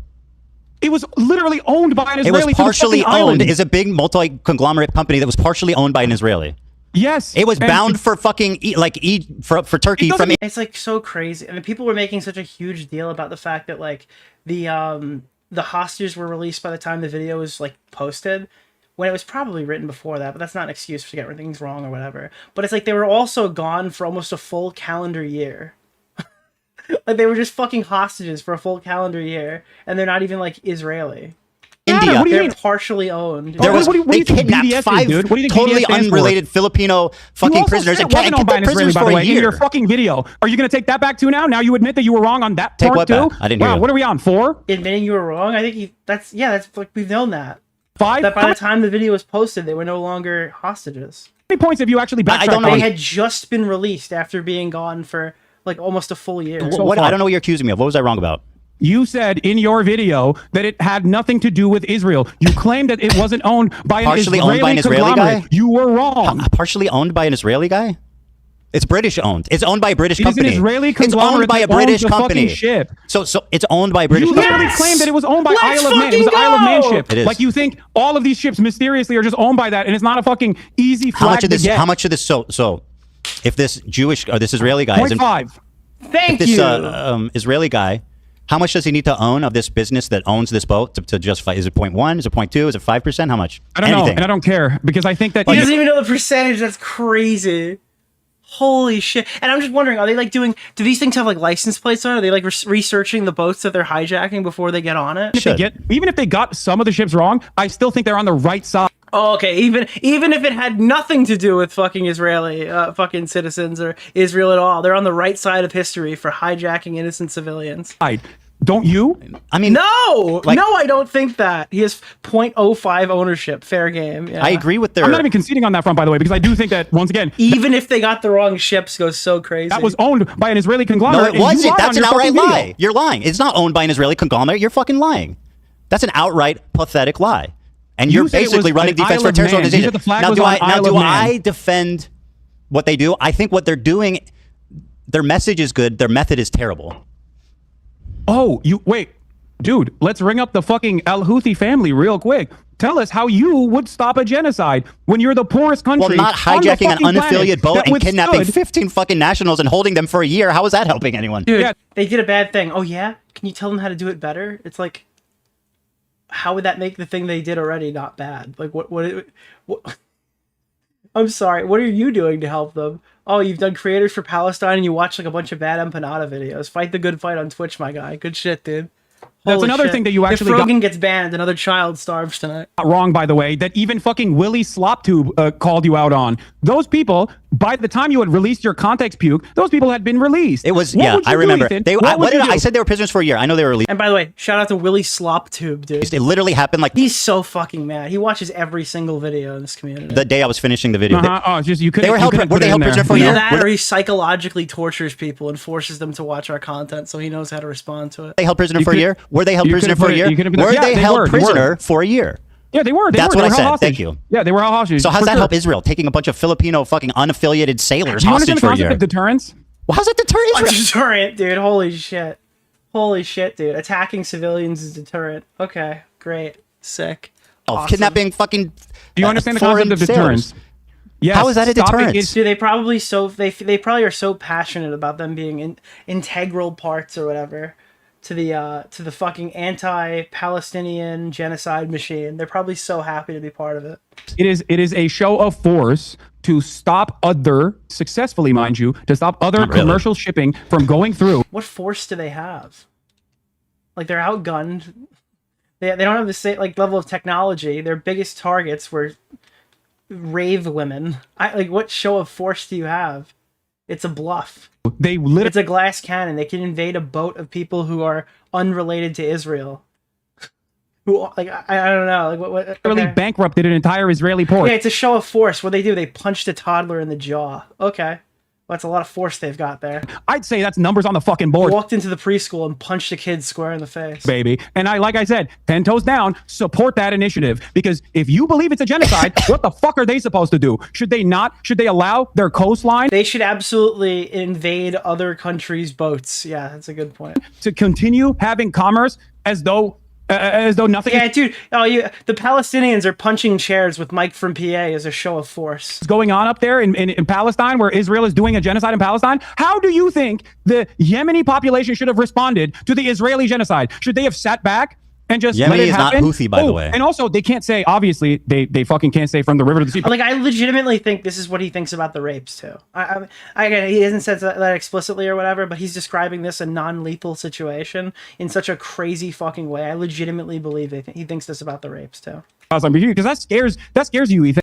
It was literally owned by an It Israeli. was to the partially fucking owned. island. Is a big multi-conglomerate company that was partially owned by an Israeli. Yes. It was And bound for fucking for Turkey from. It's like so crazy. I mean, people were making such a huge deal about the fact that like the hostages were released by the time the video was like posted, when it was probably written before that. But that's not an excuse to get things wrong or whatever. But it's like they were also gone for almost a full calendar year. Like they were just fucking hostages for a full calendar year, and they're not even like Israeli. India. What do you They're mean? partially owned. There was, what do they you think kidnapped BDS is, 5 dude? What do you think totally BDS stands for? unrelated Filipino You fucking also prisoners said and it wasn't owned by an kept Israeli, prisoners by for the a way, in year. your fucking video. Are you going to take that back too now? Now you admit that you were wrong on that Take part what too? back? I didn't hear Wow, you. what are we on, 4? Admitting you were wrong. I think that's like we've known that. 5? That by the time the video was posted, they were no longer hostages. How many points have you actually backtracked don't know. on? They had just been released after being gone for like almost a full year. What? I don't know what you're accusing me of. What was I wrong about? You said in your video that it had nothing to do with Israel. You claimed that it wasn't owned by Partially an Israeli owned by an Israeli conglomerate. guy? You were wrong. Partially owned by an Israeli guy? It's British owned. It's owned by a British It is an company. Israeli It's owned conglomerate by a that owns British the company. fucking ship. So it's owned by a British You company. literally claimed that it was owned by Let's Isle of Man. It was fucking Isle of Man go! ship. It is. Like you think all of these ships mysteriously are just owned by that, and it's not a fucking easy How flag much of to this? get. How much of this? So, if this Jewish or this Israeli guy is 0.5. Thank this you. Israeli guy, how much does he need to own of this business that owns this boat to justify? Is it 0.1? Is it 0.2? Is it 5%? How much? I don't know, Anything. and I don't care because I think that He doesn't even know the percentage. That's crazy. Holy shit. And I'm just wondering, are they like do these things have like license plates on it? Are they like researching the boats that they're hijacking before they get on it? even if they got some of the ships wrong, I still think they're on the right side. Oh, okay. Even if it had nothing to do with fucking Israeli fucking citizens or Israel at all, they're on the right side of history for hijacking innocent civilians. Don't you? I mean, no, I don't think that. He has 0.05 ownership. Fair game. Yeah. I agree with their. I'm not even conceding on that front, by the way, because I do think that once again, even if they got the wrong ships, goes so crazy. That was owned by an Israeli conglomerate. No, it wasn't. That's an outright lie. Video. You're lying. It's not owned by an Israeli conglomerate. You're fucking lying. That's an outright pathetic lie. And you're basically running defense for a terrorist organization. Now, do I defend what they do? I think what they're doing, their message is good. Their method is terrible. Oh, wait, dude, let's ring up the fucking Al-Houthi family real quick. Tell us how you would stop a genocide when you're the poorest country. Well, not hijacking an unaffiliated boat and kidnapping 15 fucking nationals and holding them for a year. How is that helping anyone? Dude, they did a bad thing. Oh, yeah? Can you tell them how to do it better? It's like, how would that make the thing they did already not bad? Like, what I'm sorry, what are you doing to help them? Oh, you've done Creators for Palestine and you watch like a bunch of bad empanada videos. Fight the good fight on Twitch, my guy. Good shit, dude. That's another thing that you actually if Rogan gets banned, another child starves tonight. Wrong, by the way, that even fucking Willie Sloptube called you out on. Those people, by the time you had released your context puke, those people had been released. It was, I remember. I said they were prisoners for a year. I know they were released. And by the way, shout out to Willie Sloptube, dude. It literally happened like... He's so fucking mad. He watches every single video in this community. The day I was finishing the video. Oh, just you couldn't. They were held prisoner for a year. That, or he psychologically tortures people and forces them to watch our content so he knows how to respond to it. They held prisoner for a year? Were they held prisoner for a year? Were they held prisoner for a year? Yeah, they were. That's what I said. Thank you. Yeah, they were held hostage. So how's that help Israel? Taking a bunch of Filipino fucking unaffiliated sailors hostage for a year. Of deterrence? Well, how's that deter Israel? Deterrent, dude. Holy shit. Holy shit, dude. Attacking civilians is deterrent. Okay, great. Sick. Oh, awesome. Kidnapping fucking Do you understand the concept of deterrence? Yes. How is that a deterrence? Dude, they probably are so passionate about them being integral parts or whatever to the fucking anti-Palestinian genocide machine. They're probably so happy to be part of it. It is a show of force to stop successfully, mind you, to stop other commercial shipping from going through. What force do they have? Like, they're outgunned. They don't have the same level of technology. Their biggest targets were rave women. What show of force do you have? It's a bluff. It's a glass cannon. They can invade a boat of people who are unrelated to Israel. Who I don't know. What Literally bankrupted an entire Israeli port. Yeah, it's a show of force. What do? They punched a toddler in the jaw. Okay. Well, that's a lot of force they've got there. I'd say that's numbers on the fucking board. Walked into the preschool and punched a kid square in the face. Baby. And like I said, 10 toes down, support that initiative. Because if you believe it's a genocide, what the fuck are they supposed to do? Should they allow their coastline? They should absolutely invade other countries' boats. Yeah, that's a good point. To continue having commerce as though nothing. Yeah, dude. The Palestinians are punching chairs with Mike from PA as a show of force. What's going on up there in Palestine, where Israel is doing a genocide in Palestine? How do you think the Yemeni population should have responded to the Israeli genocide? Should they have sat back and just let it happen? Yemeni is not Houthi, by the way. And also, they can't say, obviously, they fucking can't say from the river to the sea. I legitimately think this is what he thinks about the rapes, too. Again, he hasn't said that explicitly or whatever, but he's describing this a non-lethal situation in such a crazy fucking way. I legitimately believe he thinks this about the rapes, too. Because that scares you, Ethan.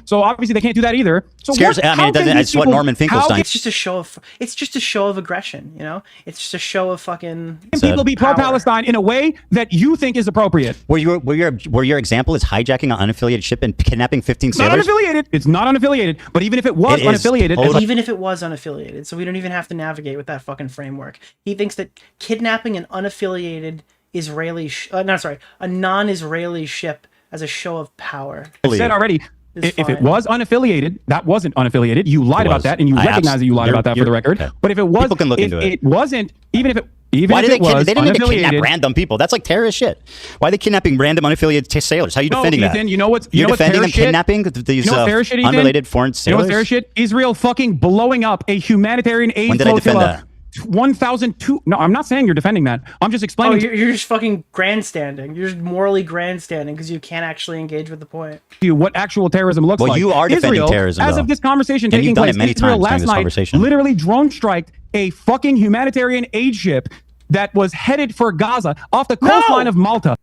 So obviously they can't do that either. So it's what Norman Finkelstein. It's just a show of aggression, you know? It's just a show of fucking people be pro-Palestine in a way that you think is appropriate. Where your example is hijacking an unaffiliated ship and kidnapping 15 sailors? Not unaffiliated. It's not unaffiliated. But even if it was unaffiliated, even if it was unaffiliated, so we don't even have to navigate with that fucking framework. He thinks that kidnapping an unaffiliated a non-Israeli ship as a show of power. I said already. If it was unaffiliated, that wasn't unaffiliated. You lied about that, and you recognize that you lied about that for the record. Okay. But if it was, people can look into it. It wasn't. Even if it they didn't need to kidnap random people. That's like terrorist shit. Why are they kidnapping random unaffiliated sailors? How are you defending Ethan, that? You know what's You're defending them shit? Kidnapping these unrelated foreign sailors? You know what's fair shit? Israel fucking blowing up a humanitarian aid when did I defend that? 1,002. No, I'm not saying you're defending that. I'm just explaining. You're just fucking grandstanding. You're just morally grandstanding because you can't actually engage with the point. What actual terrorism looks like. Well, you are defending Israel, terrorism, as though. of this conversation And taking you've done place, it many Israel times last during this night conversation. literally drone striked a fucking humanitarian aid ship that was headed for Gaza off the coastline of Malta.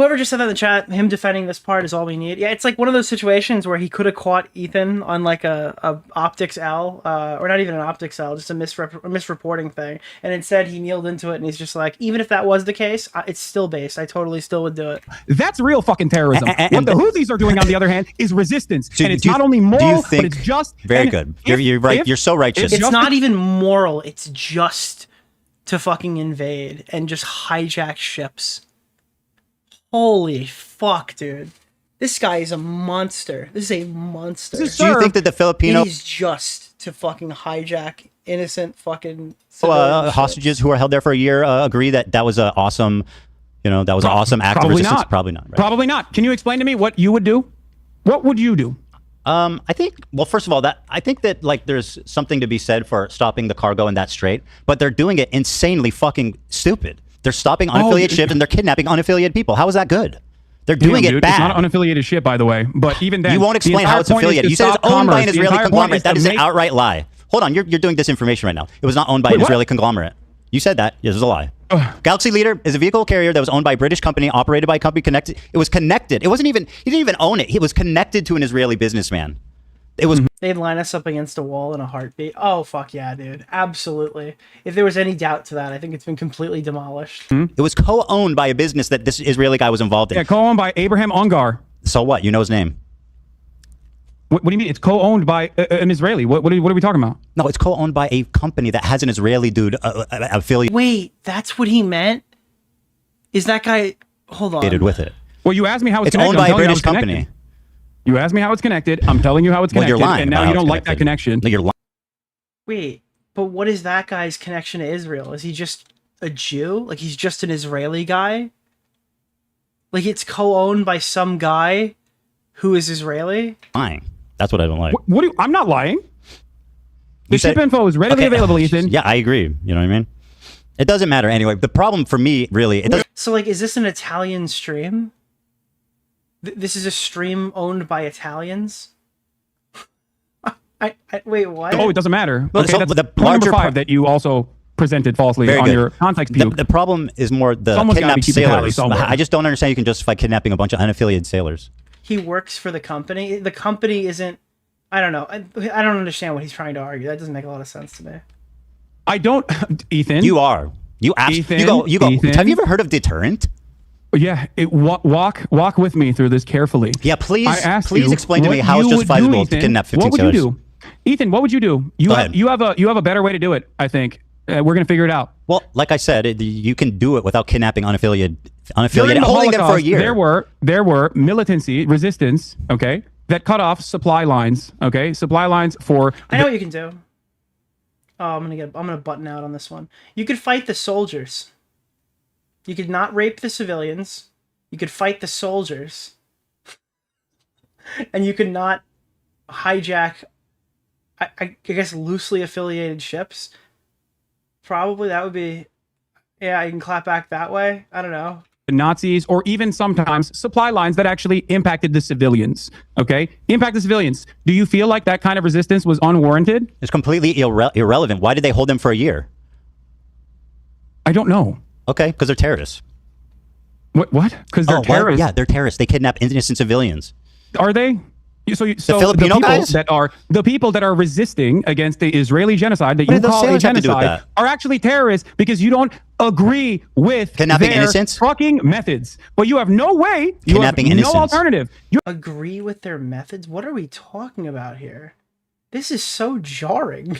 Whoever just said that in the chat, him defending this part is all we need. Yeah, it's like one of those situations where he could have caught Ethan on like a optics L, or not even an optics L, just a misreporting thing. And instead he kneeled into it and he's just like, even if that was the case, it's still based. I totally still would do it. That's real fucking terrorism. What the Houthis are doing, on the other hand, is resistance. And it's not only moral, but it's just. Very good. You're right. You're so righteous. It's not even moral. It's just to fucking invade and just hijack ships. Holy fuck, dude. This guy is a monster. This is a monster. Do you think that the Filipino... It is just to fucking hijack innocent fucking civilian hostages who are held there for a year agree that that was an awesome, that was an awesome act of resistance? Probably not. Right? Probably not. Can you explain to me what you would do? What would you do? I think, well, first of all, I think that like there's something to be said for stopping the cargo in that strait, but they're doing it insanely fucking stupid. They're stopping unaffiliated ships and they're kidnapping unaffiliated people. How is that good? They're doing it bad. It's not an unaffiliated ship, by the way. But even then, you won't explain how it's affiliated. You said it's owned by an Israeli conglomerate. That is an outright lie. Hold on, you're doing disinformation right now. It was not owned by an Israeli conglomerate. You said that. Yes, it was a lie. Galaxy Leader is a vehicle carrier that was owned by a British company, operated by a company connected. It was connected. It wasn't even. He didn't even own it. It was connected to an Israeli businessman. It was. They'd line us up against a wall in a heartbeat. Oh, fuck yeah, dude. Absolutely. If there was any doubt to that, I think it's been completely demolished. It was co-owned by a business that this Israeli guy was involved in. Yeah, co-owned by Abraham Ongar. So what? You know his name. What do you mean? It's co-owned by an Israeli. What are we talking about? No, it's co-owned by a company that has an Israeli dude affiliate. Wait, that's what he meant? Is that guy... Hold on. With it. Well, you asked me how it's owned by a British company. You asked me how it's connected. I'm telling you how it's connected. Well, you're lying. And now you don't like that connection. No, you're lying. Wait, but what is that guy's connection to Israel? Is he just a Jew? Like he's just an Israeli guy? Like it's co-owned by some guy who is Israeli? Lying. That's what I don't like. I'm not lying. The ship info is readily available, Ethan. Yeah, I agree. You know what I mean? It doesn't matter anyway. The problem for me, really, it doesn't. So like, is this an Italian stream? This is a stream owned by Italians? Wait, what? Oh, it doesn't matter. No, okay, so that's the point number 5 that you also presented falsely on your context view. The problem is more the kidnapped sailors. I just don't understand you can justify kidnapping a bunch of unaffiliated sailors. He works for the company. The company isn't... I don't know. I don't understand what he's trying to argue. That doesn't make a lot of sense to me. I don't... Ethan? You are. You go. Ethan? Have you ever heard of deterrent? Yeah, walk with me through this carefully. Yeah, please explain to me how it's justifiable to kidnap 15 sailors. What would you do? Ethan, what would you do? You have a better way to do it, I think. We're going to figure it out. Well, like I said, you can do it without kidnapping unaffiliated holding them for a year. There were militancy, resistance, okay, that cut off supply lines, okay? Supply lines for... I know what you can do. Oh, I'm gonna button out on this one. You could fight the soldiers. You could not rape the civilians. You could fight the soldiers. And you could not hijack, I guess, loosely affiliated ships. Probably that would be... Yeah, you can clap back that way. I don't know. The Nazis, or even sometimes supply lines that actually impacted the civilians, okay? Impact the civilians. Do you feel like that kind of resistance was unwarranted? It's completely irrelevant. Why did they hold them for a year? I don't know. Okay, because they're terrorists. What? Because they're terrorists? Yeah, they're terrorists. They kidnap innocent civilians. Are they? So the Filipino guys? The people that are resisting against the Israeli genocide that you call a genocide are actually terrorists because you don't agree with kidnapping their innocents? Fucking methods. But you have no way. You have no alternative. You agree with their methods? What are we talking about here? This is so jarring.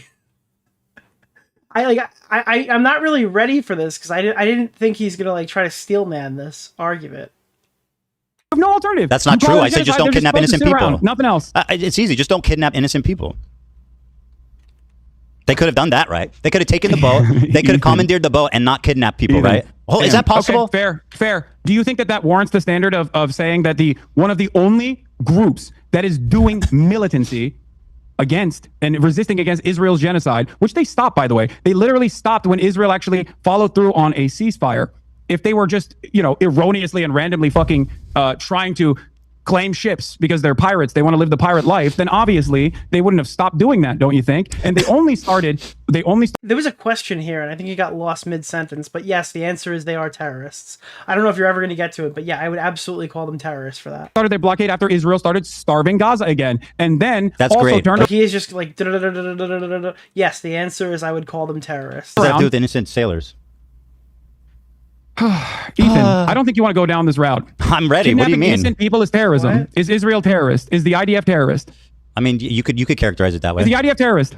I'm not really ready for this because I didn't think he's gonna like try to steelman this argument. Have no alternative. That's not true. I said just don't kidnap innocent people. Nothing else. It's easy. Just don't kidnap innocent people. They could have done that, right? They could have taken the boat. They could have commandeered the boat and not kidnapped people, right? Oh, is that possible? Okay, fair. Do you think that warrants the standard of saying that one of the only groups that is doing militancy against and resisting against Israel's genocide, which they stopped, by the way. They literally stopped when Israel actually followed through on a ceasefire. If they were just, erroneously and randomly fucking trying to claim ships because they're pirates, they want to live the pirate life, then obviously they wouldn't have stopped doing that, don't you think? And they only started. There was a question here, and I think you got lost mid-sentence. But yes, the answer is they are terrorists. I don't know if you're ever going to get to it, but yeah, I would absolutely call them terrorists for that. Started their blockade after Israel started starving Gaza again, and then That's also great. turned. He is just like. Yes, the answer is I would call them terrorists. What does that do with innocent sailors? Ethan, I don't think you want to go down this route. I'm ready. What do you Kidnapping mean? innocent people is terrorism. What? Is Israel terrorist? Is the IDF terrorist? I mean, you could characterize it that way. Is the IDF terrorist?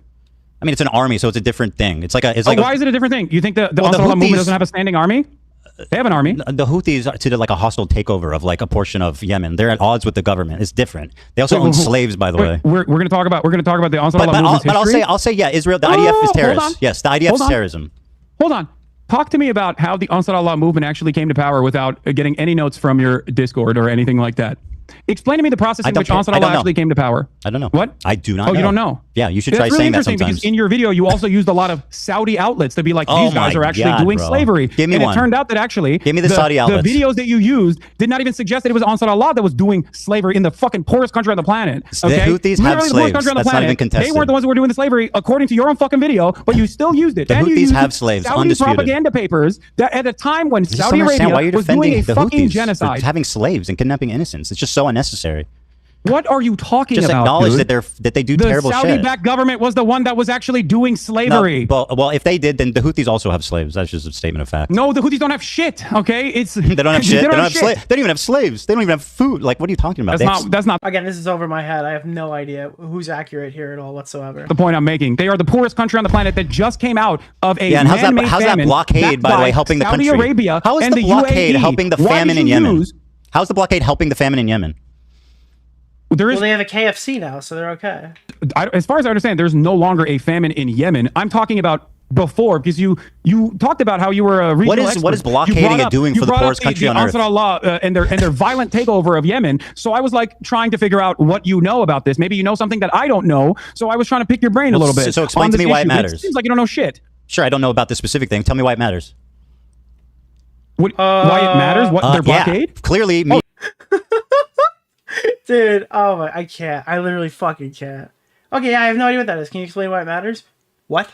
I mean, it's an army, so it's a different thing. It's like a. It's Why is it a different thing? You think the Well, the Ansarullah movement Houthis- doesn't have a standing army? They have an army. The Houthis did like a hostile takeover of like a portion of Yemen. They're at odds with the government. It's different. They also own slaves, by the way. We're going to talk about the Ansarullah movement's history. I'll say yeah. Israel, the IDF is terrorist. Yes, the IDF is terrorism. Hold on. Talk to me about how the Ansarullah movement actually came to power without getting any notes from your Discord or anything like that. Explain to me the process in which Ansarullah actually came to power. I don't know. What? I do not know. Oh, you don't know? Yeah, you should That's try really saying that interesting sometimes. because in your video, you also used a lot of Saudi outlets to be like, Oh these guys my are actually God, doing bro. slavery. Give me and one. it turned out that actually Give me the Saudi outlets. The videos that you used did not even suggest that it was Ansarullah that was doing slavery in the fucking poorest country on the planet. The Okay? Houthis have Literally the poorest slaves. country on the That's not planet. even contested. They weren't the ones who were doing the slavery according to your own fucking video, but you still used it. The and you Houthis used have slaves, Saudi undisputed. propaganda papers that at a time when I just don't Saudi understand why Arabia you're was doing defending a the fucking Houthis genocide. for having slaves and kidnapping innocents. It's just so unnecessary. What are you talking Just about? acknowledge dude? that they do the terrible shit. Saudi-backed government was the one that was actually doing slavery. No, well, if they did, then the Houthis also have slaves. That's just a statement of fact. No, the Houthis don't have shit. Okay, it's They don't have shit. They don't have shit. slaves. They don't even have slaves. They don't even have food. Like, what are you talking about? That's not Again, this is over my head. I have no idea who's accurate here at all whatsoever. the point I'm making. They are the poorest country on the planet that just came out of a Yeah, and how's man-made that famine blockade, by the backed way, helping the Saudi country? Arabia How is and the blockade UAE. helping the Why famine did in you Yemen? use- How's the blockade helping the famine in Yemen? Well, they have a KFC now, so they're okay. As far as I understand, there's no longer a famine in Yemen. I'm talking about before, because you talked about how you were a regional expert. What is blockading and doing for the poorest country on earth? Ansarullah and their violent takeover of Yemen. So I was like trying to figure out what you know about this. Maybe you know something that I don't know. So I was trying to pick your brain a little bit. So explain on to this me why it issue, but matters. It seems like you don't know shit. Sure, I don't know about this specific thing. Tell me why it matters. Why it matters? What their blockade? Yeah, clearly, me. Dude, oh my, I can't. I literally fucking can't. Okay, yeah, I have no idea what that is. Can you explain why it matters? What?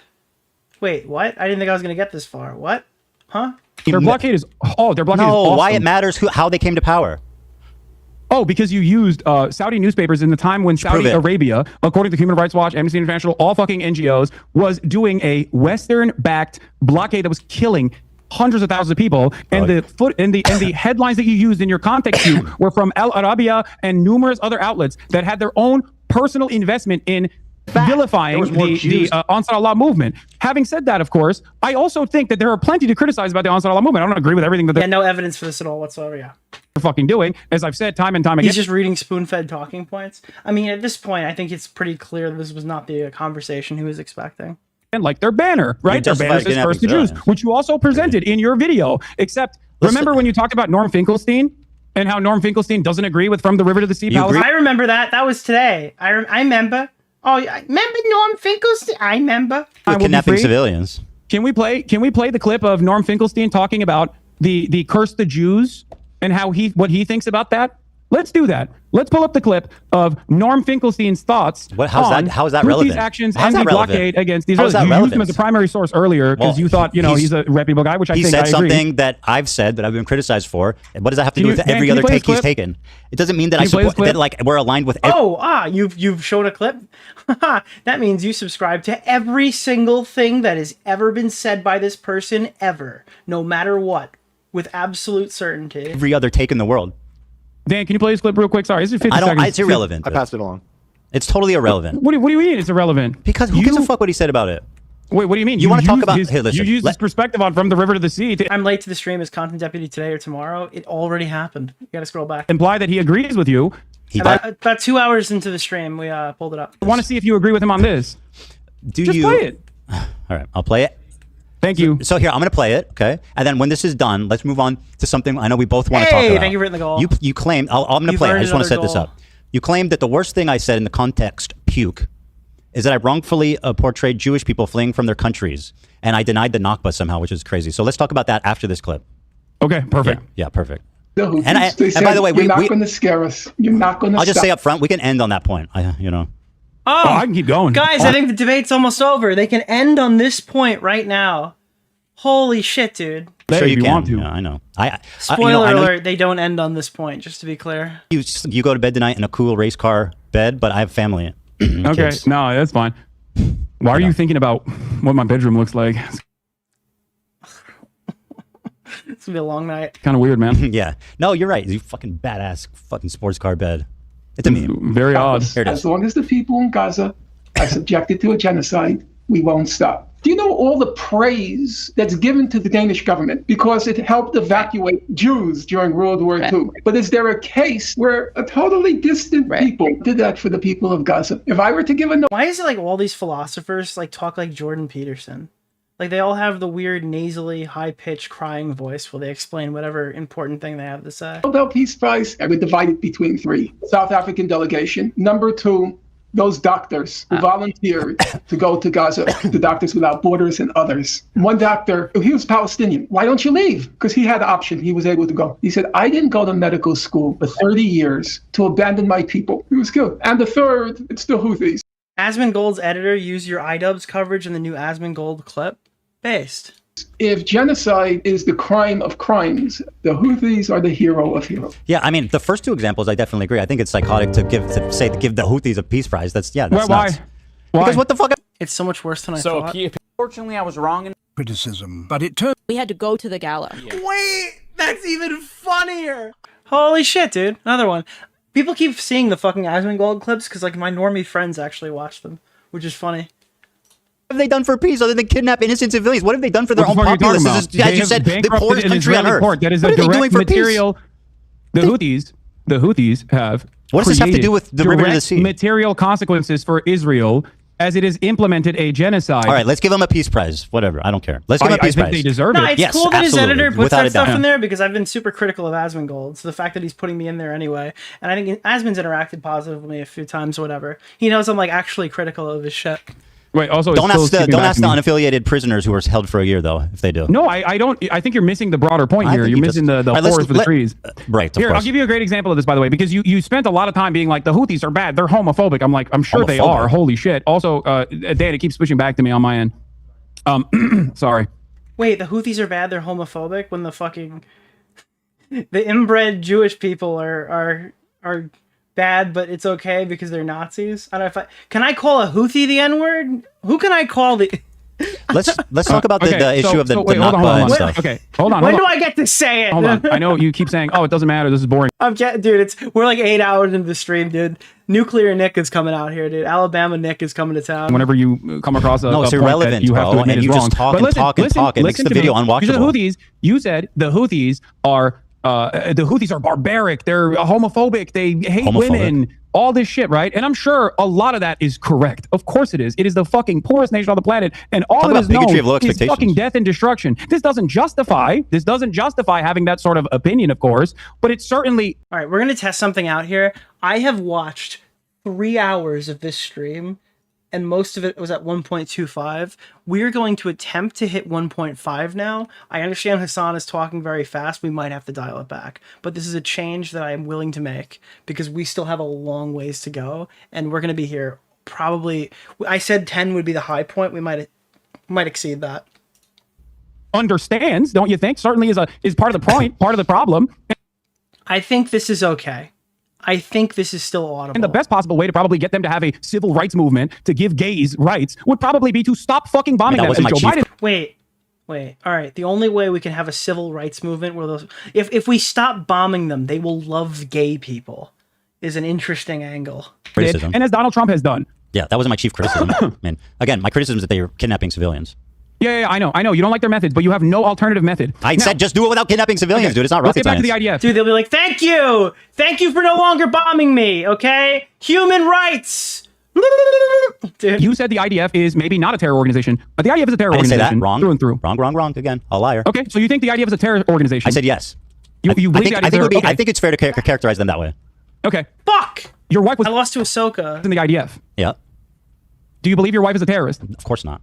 Wait, what? I didn't think I was gonna get this far. What? Huh? Their blockade is their blockade is No, awesome. why it matters? How they came to power? Oh, because you used Saudi newspapers in the time when Prove Saudi it. Arabia, according to Human Rights Watch, Amnesty International, all fucking NGOs, was doing a Western-backed blockade that was killing hundreds of thousands of people, and the headlines that you used in your context cue were from Al Arabiya and numerous other outlets that had their own personal investment in vilifying the Ansarullah movement. Having said that, of course, I also think that there are plenty to criticize about the Ansarullah movement. I don't agree with everything that they're no evidence for this at all whatsoever. Yeah, fucking doing. As I've said time and time again, he's just reading spoon-fed talking points. I mean, at this point, I think it's pretty clear that this was not the conversation he was expecting. And like their banner, right? Their banner says first the Jews, which you also presented in your video. Except, remember when you talked about Norm Finkelstein and how Norm Finkelstein doesn't agree with From the River to the Sea? I remember that. That was today. I remember. Oh, I remember Norm Finkelstein. I remember. Kidnapping civilians. Can we play the clip of Norm Finkelstein talking about the curse the Jews and what he thinks about that? Let's do that. Let's pull up the clip of Norm Finkelstein's thoughts. How is that relevant? These actions How's and that the relevant? blockade against these. How is that You used him relevant? as a primary source earlier because you thought he's a reputable guy, which I think I agree. He said something that I've said that I've been criticized for. What does that have to do with every other take he's taken? It doesn't mean that I support that. Like we're aligned with. You've shown a clip. That means you subscribe to every single thing that has ever been said by this person ever, no matter what, with absolute certainty. Every other take in the world. Dan, can you play this clip real quick? Sorry, this is 50 seconds. It's irrelevant. I passed it along. It's totally irrelevant. What do you mean it's irrelevant? Because who gives a fuck what he said about it? Wait, what do you mean? You want to talk about? His, Hey, listen. you used his perspective on From the River to the Sea to I'm late to the stream as content deputy today or tomorrow. It already happened. You gotta scroll back. imply that he agrees with you. About 2 hours into the stream, we pulled it up. I want to see if you agree with him on this. Just play it. All right, I'll play it. Thank you. So here, I'm going to play it, okay? And then when this is done, let's move on to something I know we both want to talk about. Thank you for hitting the goal. You claimed, I'm going to play it. I just want to set this up. You claimed that the worst thing I said in the context, puke, is that I wrongfully portrayed Jewish people fleeing from their countries. And I denied the Nakba somehow, which is crazy. So let's talk about that after this clip. Okay, perfect. Yeah, perfect. The Houthis, And I- they and said, by the way, you're we- not we- going to scare us. You're not going to I'll stop. just say up front, we can end on that point. You know. Oh, I can keep going. Guys, I think the debate's almost over. They can end on this point right now. Holy shit, dude. Sure if you you can. want to. Yeah, I know. Spoiler I know alert, they don't end on this point, just to be clear. You go to bed tonight in a cool race car bed, but I have family. Okay, Kids. no, that's fine. Why are you thinking about what my bedroom looks like? It's gonna be a long night. Kind of weird, man. Yeah. No, you're right. You fucking badass fucking sports car bed. It's a meme. Very odd. Here it is. As long as the people in Gaza are subjected to a genocide, we won't stop. Do you know all the praise that's given to the Danish government because it helped evacuate Jews during World War II? But is there a case where a totally distant people did that for the people of Gaza? If I were to give a Why is it like all these philosophers like talk like Jordan Peterson? Like they all have the weird nasally, high-pitched crying voice while they explain whatever important thing they have to say. Nobel Peace Prize, I would divide it between three. South African delegation. Number two, those doctors who volunteered to go to Gaza, the Doctors Without Borders and others. One doctor, he was Palestinian. Why don't you leave? Because he had the option. He was able to go. He said, I didn't go to medical school for 30 years to abandon my people. He was killed. And the third, it's the Houthis. Asmongold's editor used your iDubbbz coverage in the new Asmongold clip. Based. If genocide is the crime of crimes, the Houthis are the hero of heroes. Yeah, I mean, the first two examples, I definitely agree. I think it's psychotic to give the Houthis a peace prize. That's nuts. Why? Because what the fuck? It's so much worse than I thought. Fortunately, I was wrong in criticism, but it turned. We had to go to the gala. Wait, that's even funnier. Holy shit, dude. Another one. People keep seeing the fucking Asmongold clips because like my normie friends actually watch them, which is funny. What have they done for peace other than kidnap innocent civilians? What have they done for their What own the fuck are you populace? talking As about? you said, the bankrupted poorest an country on Israeli earth. port. That is What a are they doing direct for material. peace? The Houthis have. What does this have to do with the river to the direct sea? Material consequences for Israel as it has implemented a genocide. All right, let's give them a peace prize. Whatever. I don't care. Let's give them a peace I think prize. they deserve No, it. it's Yes, cool that his absolutely. editor puts Without that a doubt. stuff in there because I've been super critical of Asmongold. So the fact that he's putting me in there anyway, and I think Asmon's interacted positively with me a few times or whatever. He knows I'm like actually critical of his shit. Wait, also, Don't ask the to me. unaffiliated prisoners who were held for a year, though, if they do. No, I don't. I think you're missing the broader point I here. think You're you missing just- the All right, let's forest for the let- trees. Right, of Here, I'll course. give you a great example of this, by the way, because you spent a lot of time being like, the Houthis are bad. They're homophobic. I'm sure they Homophobic. are. Holy shit. Also, Dan, it keeps switching back to me on my end. Sorry. Wait, the Houthis are bad. They're homophobic when the fucking the inbred Jewish people are bad, but it's okay because they're Nazis. I don't know if can I call a Houthi the N-word? Who can I call the? Let's talk about the Okay, issue of the wait, hold on, Nakba hold on. and Wait, stuff. Okay, hold on. When hold do on. I get to say it? Hold on. I know you keep saying, "Oh, it doesn't matter. This is boring." Dude, we're like 8 hours into the stream, dude. Nuclear Nick is coming out here, dude. Alabama Nick is coming to town. Whenever you come across a No, it's point irrelevant, that you have to bro, admit and is you wrong. just talk But and talk and talk. It makes listen the to video me. unwatchable. You said the Houthis are barbaric. They're homophobic. They hate women. All this shit, right? And I'm sure a lot of that is correct. Of course it is. It is the fucking poorest nation on the planet, and all Talk it about is bigotry known of low is expectations. fucking death and destruction. This doesn't justify having that sort of opinion, of course, but it certainly. All right, we're gonna test something out here. I have watched 3 hours of this stream, and most of it was at 1.25. We're going to attempt to hit 1.5 now. I understand Hasan is talking very fast. We might have to dial it back. But this is a change that I am willing to make because we still have a long ways to go. And we're going to be here probably... I said 10 would be the high point. We might exceed that. Understands, don't you think? Certainly is part of the point, part of the problem. I think this is okay. I think this is still audible. And the best possible way to probably get them to have a civil rights movement to give gays rights would probably be to stop fucking bombing them. Joe Biden. Wait. All right. The only way we can have a civil rights movement where those, if we stop bombing them, they will love gay people, is an interesting angle. Criticism. And as Donald Trump has done. Yeah, that wasn't my chief criticism. I mean, again, my criticism is that they are kidnapping civilians. Yeah, I know. You don't like their methods, but you have no alternative method. I said just do it without kidnapping civilians, dude. It's not rocket Let's get back to science. the IDF. Dude, they'll be like, thank you for no longer bombing me, okay? Human rights. Dude. You said the IDF is maybe not a terror organization, but the IDF is a terror I didn't say organization. that. Wrong. Through and through. Wrong. Again, a liar. Okay, so you think the IDF is a terror organization? I said yes. You believe I the think, IDF? I think it's fair to characterize them that way. Okay. Fuck! Your wife was I lost to Ahsoka. in the IDF. Yeah. Do you believe your wife is a terrorist? Of course not.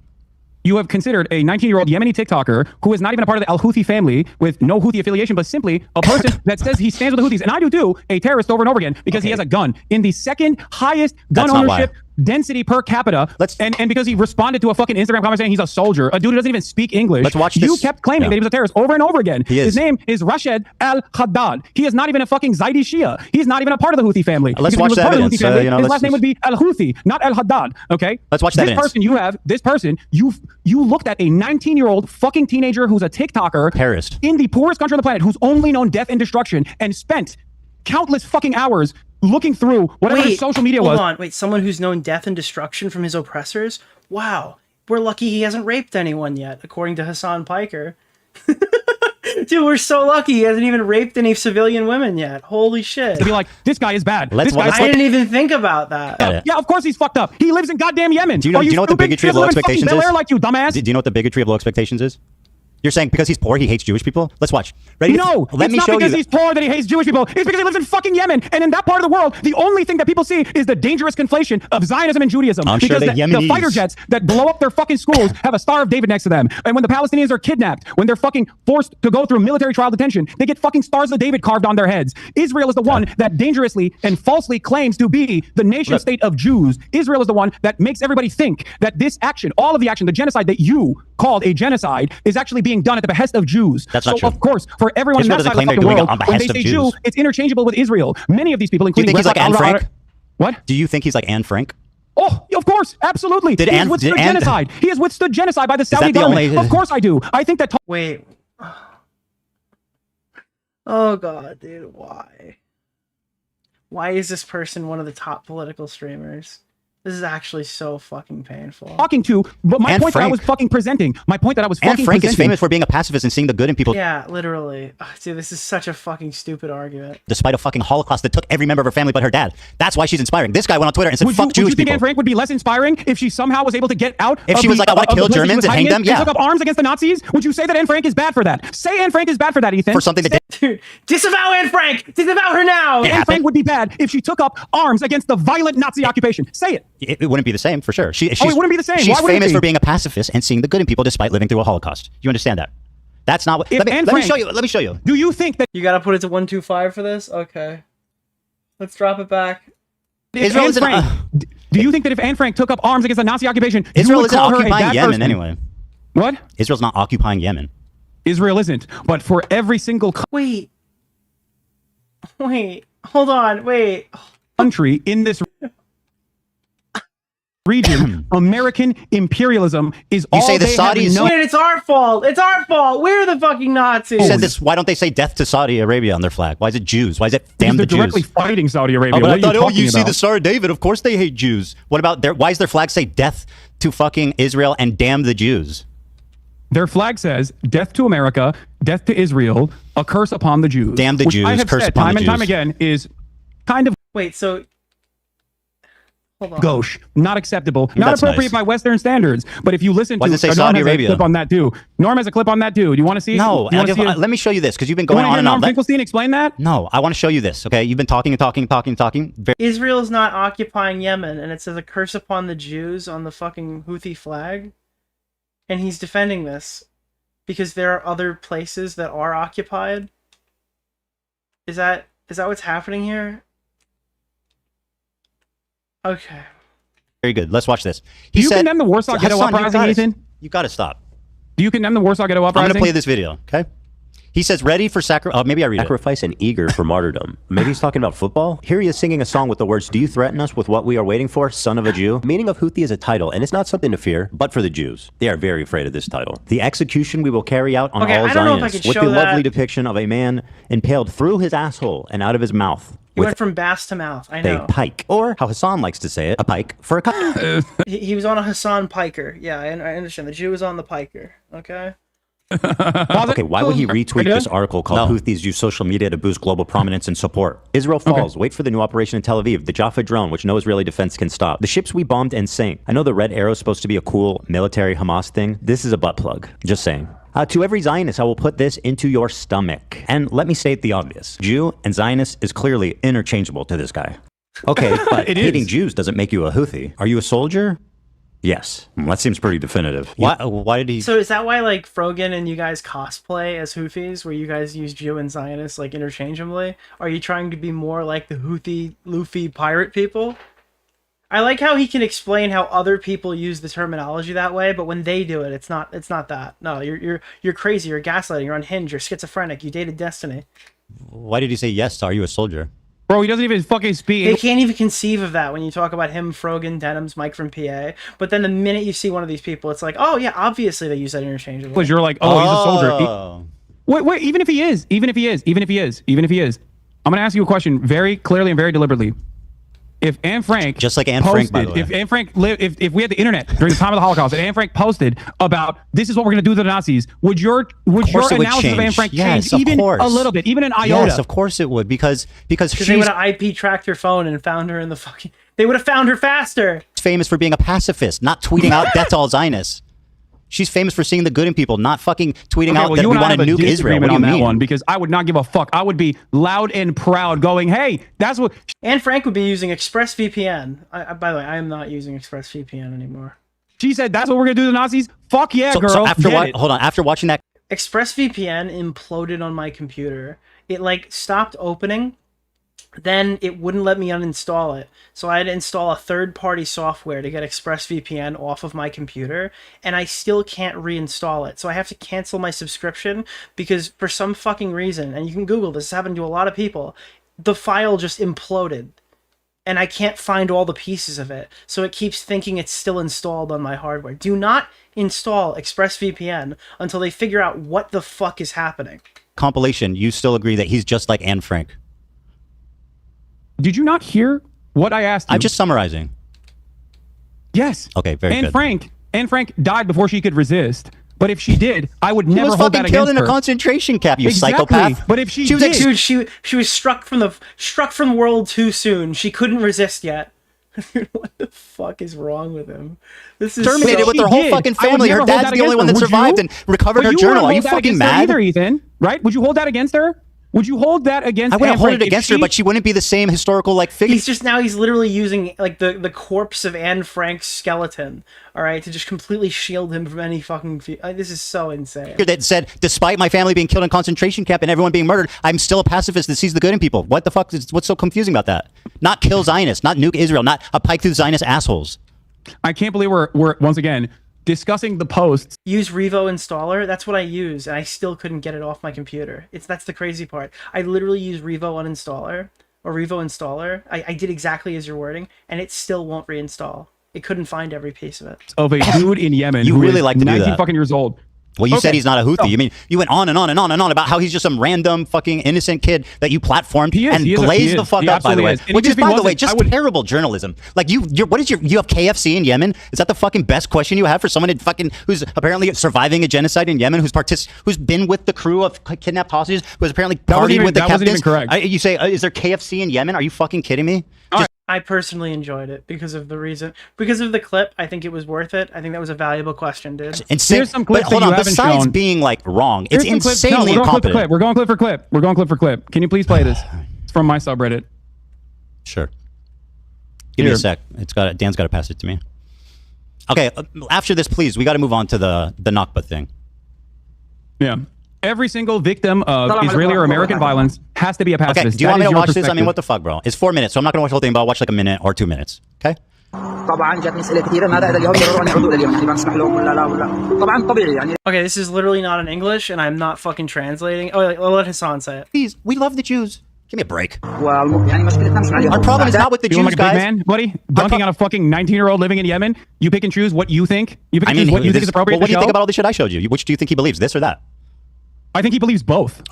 you have considered a 19-year-old Yemeni TikToker who is not even a part of the Al-Houthi family with no Houthi affiliation, but simply a person that says he stands with the Houthis, and I do too, a terrorist over and over again because he has a gun in the second highest gun ownership density per capita, and because he responded to a fucking Instagram comment saying he's a soldier, a dude who doesn't even speak English. Let's watch You this. kept claiming that he was a terrorist over and over again. He is. His name is Rashid Al-Haddad. He is not even a fucking Zaidi Shia. He's not even a part of the Houthi family. Let's Because watch if he was the part of evidence. Houthi family, You know, his let's last name would be Al-Houthi, not Al-Haddad. Okay? Let's watch the evidence. This person, you looked at a 19-year-old fucking teenager who's a TikToker terrorist in the poorest country on the planet who's only known death and destruction and spent countless fucking hours looking through whatever his social media was. Hold on, wait, someone who's known death and destruction from his oppressors? Wow, we're lucky he hasn't raped anyone yet, according to Hasan Piker. Dude, we're so lucky he hasn't even raped any civilian women yet. Holy shit. To be like, this guy is bad. I didn't even think about that. Yeah, of course he's fucked up. He lives in goddamn Yemen. Do you know what the bigotry of low expectations is? Like you, dumbass. Do you know what the bigotry of low expectations is? You're saying because he's poor, he hates Jewish people? Let's watch. Ready? No, Let me it's show not because you. he's poor that he hates Jewish people. It's because he lives in fucking Yemen. And in that part of the world, the only thing that people see is the dangerous conflation of Zionism and Judaism. I'm sure because the the Yemenis- fighter jets that blow up their fucking schools have a Star of David next to them. And when the Palestinians are kidnapped, when they're fucking forced to go through military trial detention, they get fucking Stars of David carved on their heads. Israel is the one that dangerously and falsely claims to be the nation state of Jews. Israel is the one that makes everybody think that this action, all of the action, the genocide that you called a genocide, is actually being done at the behest of Jews. That's not so true. of course, for everyone Israel in that doesn't side of the claim they're fucking doing it world, on when they behest of say Jews. Jew, it's interchangeable with Israel. Many of these people, Do you including think he's like Anne Frank? What? Do you think he's like Anne Frank? Oh, of course, absolutely. Did he has Anne- withstood did Anne- genocide. He has withstood genocide by the that Saudi the government. only- Of course I do. I think that... Wait. Oh god, dude, why? Why is this person one of the top political streamers? This is actually so fucking painful. Talking to, but my Anne point that I Frank. was fucking presenting, my point that I was Anne fucking Frank is presenting. famous for being a pacifist and seeing the good in people. Yeah, literally. Ugh, dude, this is such a fucking stupid argument. Despite a fucking Holocaust that took every member of her family but her dad. That's why she's inspiring. This guy went on Twitter and said, Would fuck you Jewish think people. Anne Frank would be less inspiring if she somehow was able to get out? If of she was like, I want to of the kill place she was Germans and hiding hang them? in, Yeah. took up arms against the Nazis? Would you say that Anne Frank is bad for that? Say Anne Frank is bad for that, Ethan. For something that Dude, disavow Anne Frank! Disavow her now! Anne Frank would be bad if she took up arms against the violent Nazi occupation. Say it. It wouldn't be the same, for sure. She's, it wouldn't be the same. She's Why would it famous be? for being a pacifist and seeing the good in people despite living through a Holocaust. You understand that? That's not what... If Let me Anne show Frank- you. Let me show you. Do you think that... You gotta put it to 125 for this? Okay. Let's drop it back. If Israel Anne isn't- Frank, do you think that if Anne Frank took up arms against the Nazi occupation, you Israel would isn't call her a occupying bad Yemen person? anyway. What? Israel's not occupying Yemen. Israel isn't. But for every single Wait, hold on, wait. country in this region, American imperialism is all say the they have Saudis- known. Wait, it's our fault. It's our fault. We're the fucking Nazis. Who said this? Why don't they say death to Saudi Arabia on their flag? Why is it Jews? Why is it damn They're the directly Jews? fighting Saudi Arabia. Oh, but What I are thought, you oh, talking you see about? the Star of David. Of course they hate Jews. What about their? Why does their flag say death to fucking Israel and damn the Jews? Their flag says death to America, death to Israel, a curse upon the Jews. Damn the which Jews, I have curse said upon time the and time Jews. again is kind of Wait, so... Hold on. gauche, not acceptable, not That's appropriate nice. by Western standards. But if you listen Why to does it say Norm Saudi has Arabia? a clip on that too. Norm has a clip on that too. Do you want to see? No, Do you wanna see it? let me show you this because you've been You going wanna on hear and Norm on. Finkelstein explain that? No, I want to show you this. Okay, you've been talking and talking and talking and talking. Israel's not occupying Yemen, and it says a curse upon the Jews on the fucking Houthi flag. And he's defending this because there are other places that are occupied. Is that what's happening here? Okay. Very good. Let's watch this. Do you condemn the Warsaw Ghetto Hasan, Uprising, Ethan? You got to stop. Do you condemn the Warsaw Ghetto I'm Uprising? going to play this video. Okay. He says, ready for sacrifice. Maybe I read it. Sacrifice and eager for martyrdom. Maybe he's talking about football. Here he is singing a song with the words, do you threaten us with what we are waiting for, son of a Jew? The meaning of Houthi is a title, and it's not something to fear, but for the Jews. They are very afraid of this title. The execution we will carry out on Okay, all I don't know if I Zionists could with show the lovely that. depiction of a man impaled through his asshole and out of his mouth. He With went from bass to mouth. I a know. pike, or how Hasan likes to say it, a pike for a cut. He was on a Hasan Piker. Yeah, I understand. The Jew was on the Piker. Okay. Okay, why would he retweet this article called Houthis use social media to boost global prominence and support? Israel falls. Wait for the new operation in Tel Aviv. The Jaffa drone, which no Israeli defense can stop. The ships we bombed and sank. I know the Red Arrow is supposed to be a cool military Hamas thing. This is a butt plug. Just saying. To every Zionist, I will put this into your stomach. And let me state the obvious. Jew and Zionist is clearly interchangeable to this guy. Okay, but It hating is. Jews doesn't make you a Houthi. Are you a soldier? Yes, that seems pretty definitive. Why did he? So is that why like Frogan and you guys cosplay as Houthis, where you guys use Jew and Zionist like interchangeably? Are you trying to be more like the Houthi Luffy pirate people? I like how he can explain how other people use the terminology that way, but when they do it, it's not that. No, you're crazy. You're gaslighting. You're unhinged. You're schizophrenic. You dated Destiny. Why did he say yes? Are you a soldier? Bro, he doesn't even fucking speak. They can't even conceive of that when you talk about him, Frogan, Denims, Mike from PA. But then the minute you see one of these people, it's like, oh yeah, obviously they use that interchangeably. Because you're like, oh, he's a soldier. Wait, even if he is, I'm going to ask you a question very clearly and very deliberately. If Anne Frank, just like Anne posted, Frank, by the way. if Anne Frank lived, if we had the internet during the time of the Holocaust, and Anne Frank posted about this is what we're going to do to the Nazis, would your analysis of Anne Frank change even a little bit, even an iota? Yes, of course it would, because they would have IP tracked her phone and found her in the fucking. They would have found her faster. She's famous for being a pacifist, not tweeting out "That's all Zionists." She's famous for seeing the good in people, not fucking tweeting out that we want to nuke Israel. What do you mean? That one, because I would not give a fuck. I would be loud and proud going, hey, that's what... Anne Frank would be using ExpressVPN. By the way, I am not using ExpressVPN anymore. She said, that's what we're going to do to the Nazis? Fuck yeah, girl. So after watching that... ExpressVPN imploded on my computer. It, like, stopped opening. Then it wouldn't let me uninstall it. So I had to install a third-party software to get ExpressVPN off of my computer, and I still can't reinstall it. So I have to cancel my subscription because for some fucking reason, and you can Google this, it's happened to a lot of people, the file just imploded. And I can't find all the pieces of it. So it keeps thinking it's still installed on my hardware. Do not install ExpressVPN until they figure out what the fuck is happening. Compilation, you still agree that he's just like Anne Frank? Did you not hear what I asked you? I'm just summarizing. Yes. Okay, very good. Anne Frank died before she could resist. But if she did, I would never hold that against her. She was fucking killed in a concentration camp, you psychopath. But if she did, dude, she was struck from the world too soon. She couldn't resist yet. What the fuck is wrong with him? This is terminated with her whole fucking family. Her dad's the only one that survived and recovered her journal. Are you fucking mad? Either, Ethan, right? Would you hold that against her? Would you hold that against her? I wouldn't hold it against her, but she wouldn't be the same historical figure. He's literally using like the corpse of Anne Frank's skeleton, all right, to just completely shield him from any fucking. This is so insane. That said, despite my family being killed in concentration camp and everyone being murdered, I'm still a pacifist that sees the good in people. What the fuck? What's so confusing about that? Not kill Zionists, not nuke Israel, not a pike through Zionist assholes. I can't believe we're once again discussing the posts. Use Revo installer. That's what I use, and I still couldn't get it off my computer. That's the crazy part. I literally use Revo uninstaller or Revo installer. I did exactly as you're wording, and it still won't reinstall. It couldn't find every piece of it. Of a dude in Yemen you really like to do 19 that. fucking years old. Well, you said he's not a Houthi. You mean you went on and on and on and on about how he's just some random fucking innocent kid that you platformed and blazed the fuck up, by the way. Which is, by the way, just terrible journalism. Like you have KFC in Yemen? Is that the fucking best question you have for someone who's apparently surviving a genocide in Yemen, who's been with the crew of kidnapped hostages, who has apparently partied with the captains? That wasn't even correct. You say, is there KFC in Yemen? Are you fucking kidding me? I personally enjoyed it because of the clip. I think it was worth it. I think that was a valuable question, dude. Here's some clips that you haven't besides shown. being wrong, it's insanely incompetent. We're going clip for clip. We're going clip for clip. Can you please play this? It's from my subreddit. Sure. Give me a sec. Dan's got to pass it to me. Okay. After this, please, we got to move on to the Nakba thing. Yeah. Every single victim of Israeli or American violence has to be a pacifist. Okay, do you want me to watch this? I mean, what the fuck, bro? It's 4 minutes, so I'm not going to watch the whole thing, but I'll watch like a minute or 2 minutes. Okay? Okay, this is literally not in English, and I'm not fucking translating. Oh, I'll let Hasan say it. Please, we love the Jews. Give me a break. Our problem is not with the Jews, like guys. Big man, buddy, dunking on a fucking 19-year-old living in Yemen. You pick and choose what you think. You pick and choose what you think is appropriate. What do you think about all the shit I showed you? Which do you think he believes, this or that? I think he believes both.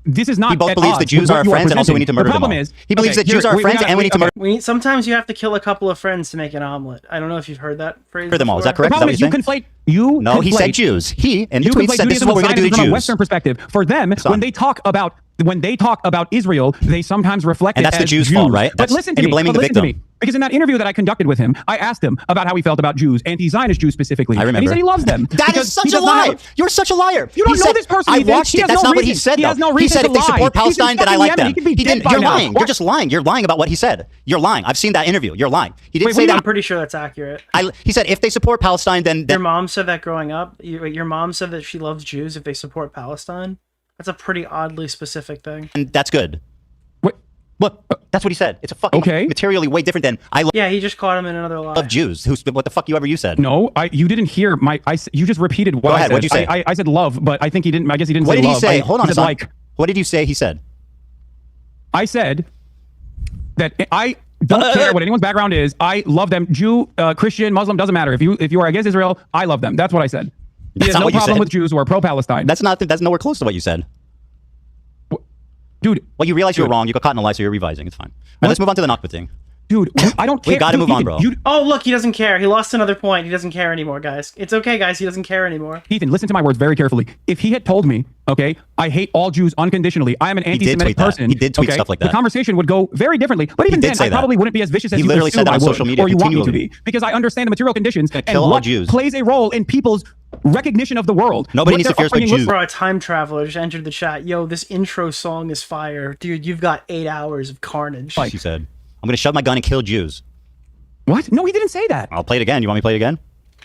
This is not. He both believes that Jews are our friends and also we need to murder them all. The problem is, he believes that Jews are our friends and we need to murder. Sometimes you have to kill a couple of friends to make an omelet. I don't know if you've heard that phrase. For them all, is that correct? The problem is you conflate. No, he said Jews. He and the tweet said this is what we're going to do to from Jews. a Western perspective. For them, when they talk about Israel, they sometimes reflect and it that's the as Jews' fault, right? But listen to me. You're blaming the victim. Because in that interview that I conducted with him, I asked him about how he felt about Jews, anti-Zionist Jews specifically. I remember. And he said he loves them. That is such a lie. You're such a liar. You don't know this person. I watched it. That's not what he said, He has though. no He reason said to if they lie. support He's in Palestine, then I fucking like Yemen. them. He could be dead didn't. by You're now. lying. You're just lying. You're lying about what he said. You're lying. I've seen that interview. You're lying. He didn't say that. I'm pretty sure that's accurate. He said if they support Palestine, then Your mom said that growing up? Your mom said that she loves Jews if they support Palestine? That's a pretty oddly specific thing. and that's good. What? That's what he said. It's a fucking materially way different than I Yeah, he just caught him in another lie. love Jews. What the fuck you said? No, you didn't hear you just repeated what Go ahead, I said. what'd you say? I said love, but I think he didn't. I guess he didn't What say did he love. say? Hold on He a said second. What did you say he said? I said that I don't care what anyone's background is. I love them. Jew, Christian, Muslim, doesn't matter. If you are against Israel, I love them. That's what I said. He has no problem with Jews who are pro-Palestine. That's nowhere close to what you said. Dude. Well, you realize you were wrong. You got caught in a lie, so you're revising. It's fine. All right, let's move on to the Nakba thing. Dude, I don't care. We gotta move on, bro. Oh, look, he doesn't care. He lost another point. He doesn't care anymore, guys. It's okay, guys. He doesn't care anymore. Ethan, listen to my words very carefully. If he had told me, okay, I hate all Jews unconditionally, I am an anti-Semitic person. He did tweet stuff like that. The conversation would go very differently. But even then, I probably wouldn't be as vicious as He you literally assume said that I on would, social media or you want me to continually. be, because I understand the material conditions and kill all what Jews. plays a role in people's recognition of the world. Nobody needs to fear like Jews. Bro, a time traveler just entered the chat. Yo, this intro song is fire. Dude, you've got 8 hours of carnage. She said, I'm going to shove my gun and kill Jews. What? No, he didn't say that. I'll play it again. You want me to play it again?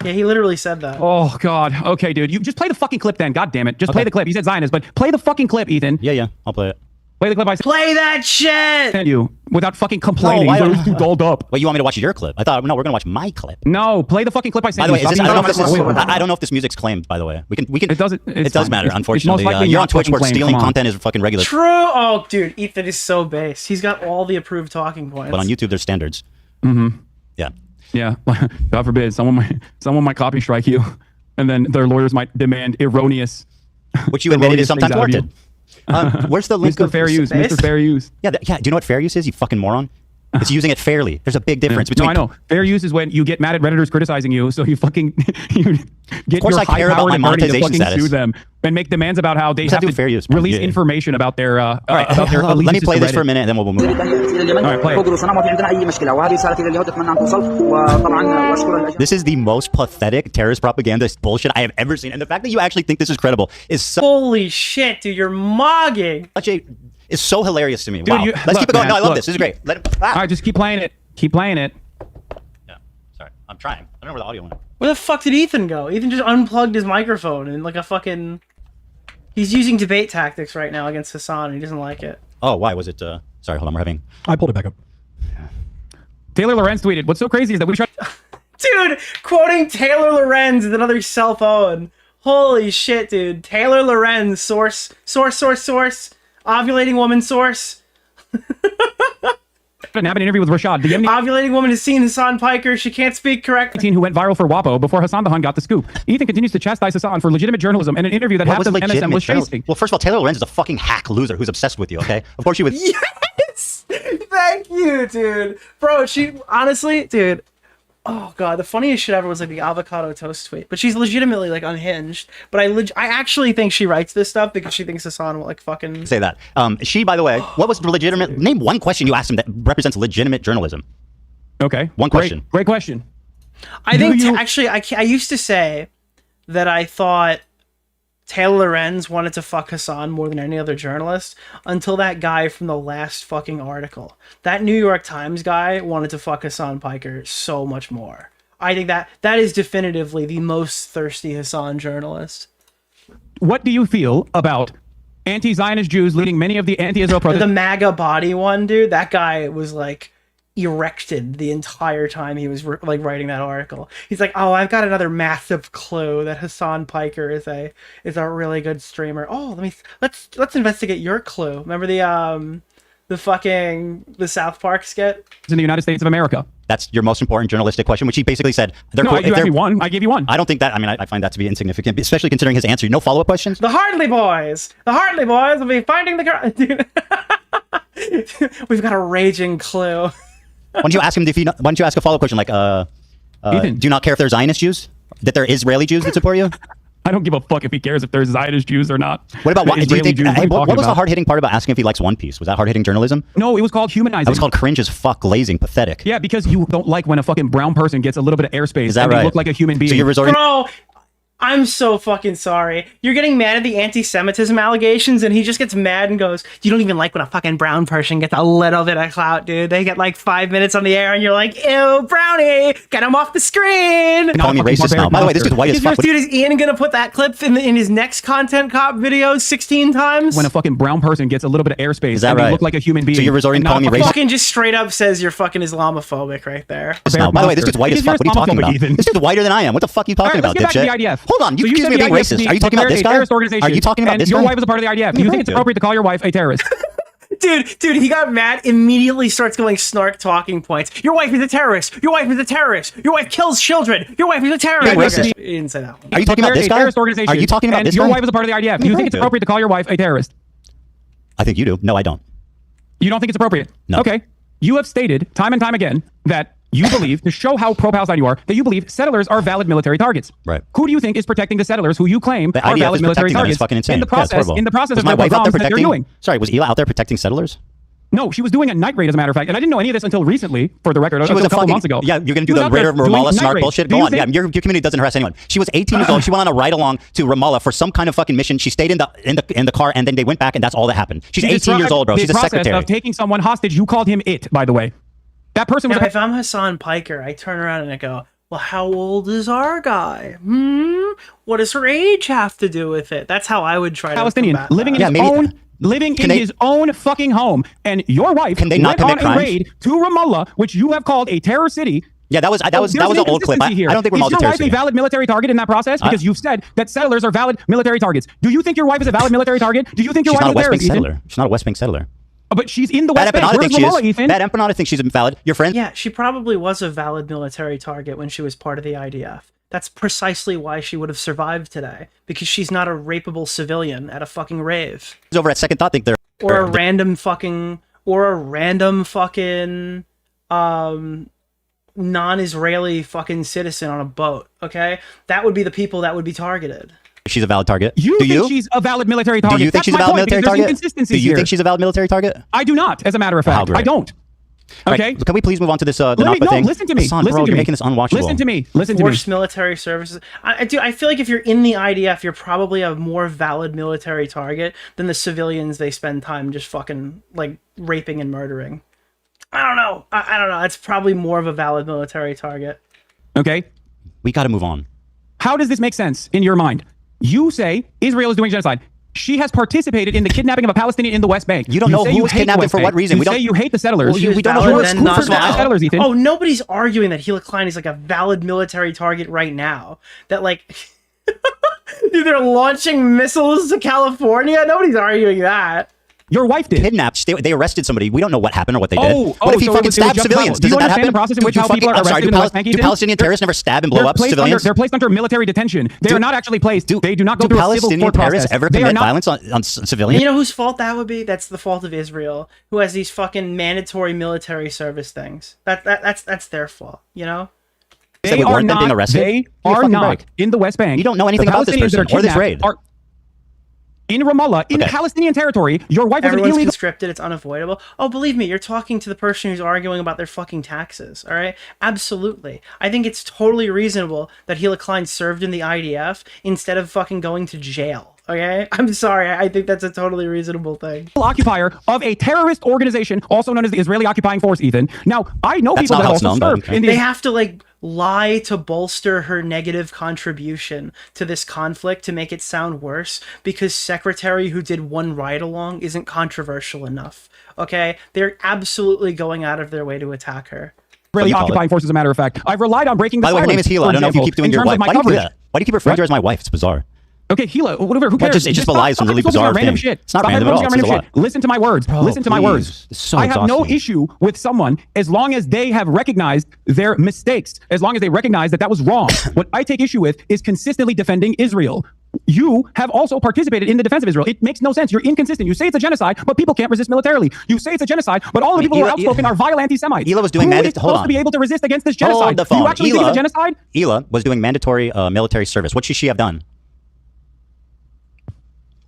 Yeah, he literally said that. Oh, God. Okay, dude. You just play the fucking clip then. God damn it. Just play the clip. He said Zionist, but play the fucking clip, Ethan. Yeah. I'll play it. Play the clip I said. Play that shit! Sent you without fucking complaining. No, He's too dolled up. Wait, you want me to watch your clip? I thought, no, we're going to watch my clip. No, play the fucking clip I sent By the way, you. is this, Stop I don't know if this music's claimed, by the way. We can. It doesn't. It does matter, It's unfortunately. most likely You're not on Twitch fucking where claimed. stealing Come on. content is fucking regular. True. Oh, dude, Ethan is so base. He's got all the approved talking points. But on YouTube, there's standards. Mm-hmm. Yeah. Yeah. God forbid someone might copy strike you, and then their lawyers might demand erroneous. Which you admitted is sometimes warranted. Where's the link Mr. of Fair Use? Mr. Fair Use. Yeah. Do you know what fair use is? You fucking moron. It's using it fairly. There's a big difference between. No, I know. Fair use is when you get mad at Redditors criticizing you, so you fucking you get Of course your I care about my high-powered attorney to monetization fucking status. sue them and make demands about how they What's that have do to with fair use, man? release Yeah. information about their All right, about their let me allegiances play to this for a Reddit. minute, and then we'll move on. All right, play it. This is the most pathetic terrorist propaganda bullshit I have ever seen, and the fact that you actually think this is credible is so. Holy shit, dude! You're mogging. It's so hilarious to me. Dude, wow. Let's keep it going. man, No, I love look. this. This is great. Let it, All right, just keep playing it. Keep playing it. Sorry, I'm trying. I don't know where the audio went. Where the fuck did Ethan go? Ethan just unplugged his microphone and like a fucking. He's using debate tactics right now against Hasan, and he doesn't like it. Oh, why was it? Sorry, hold on. We're having. I pulled it back up. Taylor Lorenz tweeted, "What's so crazy is that we tried." Dude, quoting Taylor Lorenz with another cell phone. Holy shit, dude. Taylor Lorenz, source. Ovulating woman source. And have an interview with Rashad, the Yemeni ovulating woman has seen Hasan Piker. She can't speak correctly. who went viral for WAPO before Hasan the Hun got the scoop. Ethan continues to chastise Hasan for legitimate journalism and an interview that half of MSM was chasing. Well, first of all, Taylor Lorenz is a fucking hack loser who's obsessed with you. Okay, of course you would. Yes, thank you, dude. Bro, she honestly, dude. Oh god, the funniest shit ever was like the avocado toast tweet. But she's legitimately like unhinged. But I actually think she writes this stuff because she thinks Hasan will like fucking say that. She, by the way, what was legitimate? Name one question you asked him that represents legitimate journalism. Okay, one question. Great question. I think actually I used to say that I thought Taylor Lorenz wanted to fuck Hasan more than any other journalist until that guy from the last fucking article. That New York Times guy wanted to fuck Hasan Piker so much more. I think that is definitively the most thirsty Hasan journalist. What do you feel about anti-Zionist Jews leading many of the anti-Israel protests? The MAGA body one, dude, that guy was like erected the entire time he was like writing that article. He's like, oh, I've got another massive clue that Hasan Piker is a really good streamer. Oh, let's investigate your clue. Remember the South Park skit? It's in the United States of America. That's your most important journalistic question, which he basically said. No, you asked me one. I gave you one. I don't think that. I mean, I find that to be insignificant, especially considering his answer. No follow-up questions. The Hartley Boys will be finding the girl. We've got a raging clue. Why don't you ask him why don't you ask a follow-up question like, Ethan, do you not care if they're Zionist Jews? That they're Israeli Jews that support you? I don't give a fuck if he cares if there's Zionist Jews or not. What about what? Do you think? Jews, What was the hard-hitting part about asking if he likes One Piece? Was that hard-hitting journalism? No, it was called humanizing. That was called cringe as fuck, glazing, pathetic. Yeah, because you don't like when a fucking brown person gets a little bit of airspace. Is that and right? They look like a human being. So you're resorting. Bro, I'm so fucking sorry. You're getting mad at the anti-Semitism allegations, and he just gets mad and goes, "You don't even like when a fucking brown person gets a little bit of clout, dude. They get like 5 minutes on the air, and you're like, ew, brownie, get him off the screen." Call me racist now. By the way, this dude's white as fuck. Dude, is Ian gonna put that clip in his next Content Cop video 16 times? When a fucking brown person gets a little bit of airspace, Is that and right? they look like a human being. So you're resorting to calling me racist? Fucking just straight up says you're fucking Islamophobic right there. Now, by the way, this dude's white as fuck. What are you talking about? This dude's whiter than I am. What the fuck are you talking about, let's get dipshit? back to the IDF. Hold on, you So accuse me of being racist. Are you talking about this guy? Are you talking about this guy? Your wife is a part of the IDF. Do you think it's appropriate to call your wife a terrorist? Dude, he got mad, immediately starts going snark talking points. Your wife is a terrorist. Your wife is a terrorist. Your wife kills children. Your wife is a terrorist. He didn't say that one. Are you talking about this guy? Organization, Are you talking about this guy? Your wife is a part of the IDF. Do you think it's appropriate to call your wife a terrorist? I think you do. No, I don't. You don't think it's appropriate? No. Okay. You have stated time and time again that you believe, to show how pro-Palestine you are, that you believe settlers are valid military targets. Right. Who do you think is protecting the settlers who you claim The are IDF valid is military protecting them. targets? It's fucking insane. In the process, was of my the wife out there bombs that they're protecting? doing. Sorry, was Hila out there protecting settlers? No, she was doing a night raid, as a matter of fact, and I didn't know any of this until recently. For the record, She was a couple months ago. Yeah, you're gonna do She was the out there raider of doing Ramallah night snark raid. bullshit. Do Go you on. Yeah, think- your community doesn't harass anyone. She was 18 years old. She went on a ride along to Ramallah for some kind of fucking mission. She stayed in the car, and then they went back, and that's all that happened. She's 18 years old, bro. She's a secretary. Of taking someone hostage, you called him it, by the way. That person was. Now, if I'm Hasan Piker, I turn around and I go, "Well, how old is our guy? What does her age have to do with it?" That's how I would try Palestinian to combat living that. in his own fucking home, and your wife Can they not went commit on a crimes? raid to Ramallah, which you have called a terror city. Yeah, that was an old clip. I don't think Ramallah's a Is your terror wife city. a valid military target in that process? Because you've said that settlers are valid military targets. Do you think your wife is a valid military target? Do you think your She's wife not is a a West Bank terrorist? settler. She's not a West Bank settler. But she's in the That West Bank. empanada Where's thinks she Ramallah, is. Ethan? That empanada thinks she's invalid. Your friend? Yeah, she probably was a valid military target when she was part of the IDF. That's precisely why she would have survived today, because she's not a rapeable civilian at a fucking rave. Over at Second Thought, think they're Or a random fucking non-Israeli fucking citizen on a boat, okay? That would be the people that would be targeted. she's a valid target. You Do think you? she's a valid military target? Do you think That's she's a my valid point, military because there's target? inconsistencies Do you here. think she's a valid military target? I do not, as a matter of fact. I don't. Okay. Right. Can we please move on to this the Let me- NAPA no, thing? listen to me. Hassan, Listen bro, to you're me. making this unwatchable. Listen to me. Listen to me. Forced military services. I feel like if you're in the IDF, you're probably a more valid military target than the civilians they spend time just fucking like raping and murdering. I don't know. I don't know. It's probably more of a valid military target. Okay. We got to move on. How does this make sense in your mind? You say Israel is doing genocide. She has participated in the kidnapping of a Palestinian in the West Bank. You don't know say who you was hate the kidnapped and West for Bank. what reason. You We say don't- you hate the settlers. Well, we don't know Valid, who then who not first valid. the settlers, Ethan. Oh, nobody's arguing that Gila Klein is like a valid military target right now. That like, dude, they're launching missiles to California. Nobody's arguing that. Your wife did. Kidnapped. They arrested somebody. We don't know what happened or what they did. Oh, What if he so fucking it was stabbed justifiable. civilians? Do you Doesn't that understand happen? the process in which how people are arrested in the West Bank, Do Ethan? Palestinian terrorists never stab and blow up civilians? They're placed under military detention. They are not actually placed. They do not go through a civil Palestinian court terrorists process. ever They are commit not. violence on civilians? You know whose fault that would be? That's the fault of Israel, who has these fucking mandatory military service things. That's their fault. You know. They are not. They are not in the West Bank. You don't know anything about this person or this raid. In Ramallah, in Palestinian territory, your wife was an Everyone's illegal. conscripted. It's unavoidable. Oh, believe me, you're talking to the person who's arguing about their fucking taxes. All right, absolutely. I think it's totally reasonable that Gila Klein served in the IDF instead of fucking going to jail. Okay, I'm sorry. I think that's a totally reasonable thing. Occupier of a terrorist organization, also known as the Israeli Occupying Force, Ethan. Now, I know people that also serve in the. They have to like lie to bolster her negative contribution to this conflict to make it sound worse because secretary who did one ride along isn't controversial enough. Okay, they're absolutely going out of their way to attack her. Israeli Occupying Force, as a matter of fact. I've relied on breaking the By the way, her name is silence, Hila. for I don't know if you example, keep doing in your terms wife. of my Why do you do coverage. that? Why do you keep referring to her as my wife? It's bizarre. Okay, Hila, whatever. Who That cares? just- it just belies some really bizarre random thing. shit. It's not Stop random at all. focusing on It's random a shit. Listen to my words. Bro, Listen to my please. words. It's so I have no exhausting. issue with someone as long as they have recognized their mistakes, as long as they recognize that that was wrong. What I take issue with is consistently defending Israel. You have also participated in the defense of Israel. It makes no sense. You're inconsistent. You say it's a genocide, but people can't resist militarily. You say it's a genocide, but all the people who are outspoken are vile anti-Semites. Hila was doing Who is hold supposed on. to be able to resist against this Hold genocide? the Do you phone. actually think it's a genocide? Hila was doing mandatory military service. What should she have done?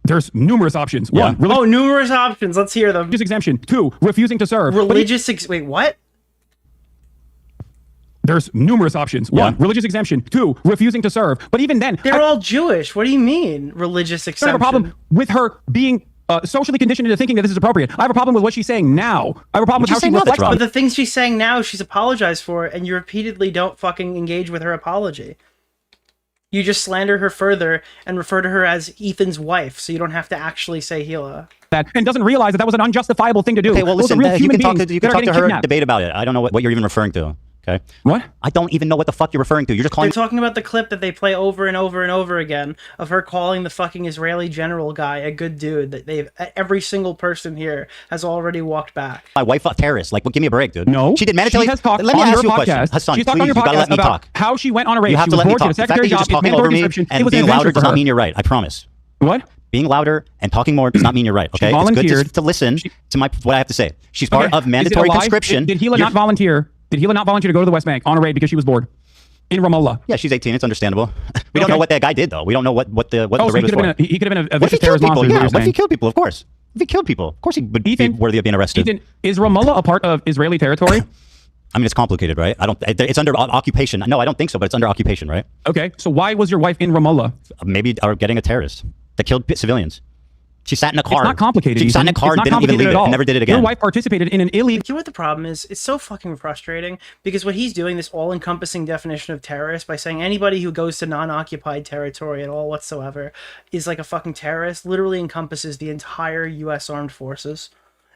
There's numerous options. Yeah. One, religious numerous options. Let's hear them. exemption. 2, refusing to serve. Wait, what? There's numerous options. 1, religious exemption. 2, refusing to serve. But even then, they're all Jewish. What do you mean, religious exemption? I have a problem with her being socially conditioned into thinking that this is appropriate. I have a problem with what she's saying now. I have a problem with how she reflects. But the things she's saying now, she's apologized for, and you repeatedly don't fucking engage with her apology. You just slander her further and refer to her as Ethan's wife, so you don't have to actually say Gila. That and doesn't realize that was an unjustifiable thing to do. Okay, well, listen, you can talk to her, kidnapped. debate about it. I don't know what you're even referring to. Okay. What? I don't even know what the fuck you're referring to. You're just calling. They're talking about the clip that they play over and over and over again of her calling the fucking Israeli general guy a good dude. That every single person here has already walked back. My wife a terrorist. Like, well, give me a break, dude. No, she did mandatory. She has talked Let me on ask your you a podcast. question, Hasan. She's Please, talked on your you gotta podcast let me about talk. how she went on a raid. You have She to was let me bored. She talk. had The a fact that secretary you're job. just It's talking mandatory over me conscription. It and was being adventure louder for does not her. mean you're right. I promise. What? Being louder and talking more does not mean you're right. Okay, it's good just to listen to what I have to say. She's part of mandatory conscription. Did Gila not volunteer? Did Gila not volunteer to go to the West Bank on a raid because she was bored? In Ramallah. Yeah, she's 18. It's understandable. We don't know what that guy did, though. We don't know what the raid was for. He could have been a What if vicious he killed terrorist people? monster. Yeah, what if he killed people? Of course. If he killed people, of course he would be worthy of being arrested. Ethan, is Ramallah a part of Israeli territory? I mean, it's complicated, right? It's under occupation. No, I don't think so, but it's under occupation, right? Okay, so why was your wife in Ramallah? Maybe getting a terrorist that killed civilians. She sat in a car. It's not complicated. She sat in a car and didn't even leave it and never did it again. Your wife participated in an illegal... You know what the problem is? It's so fucking frustrating because what he's doing, this all-encompassing definition of terrorist, by saying anybody who goes to non-occupied territory at all whatsoever is like a fucking terrorist, literally encompasses the entire U.S. Armed Forces.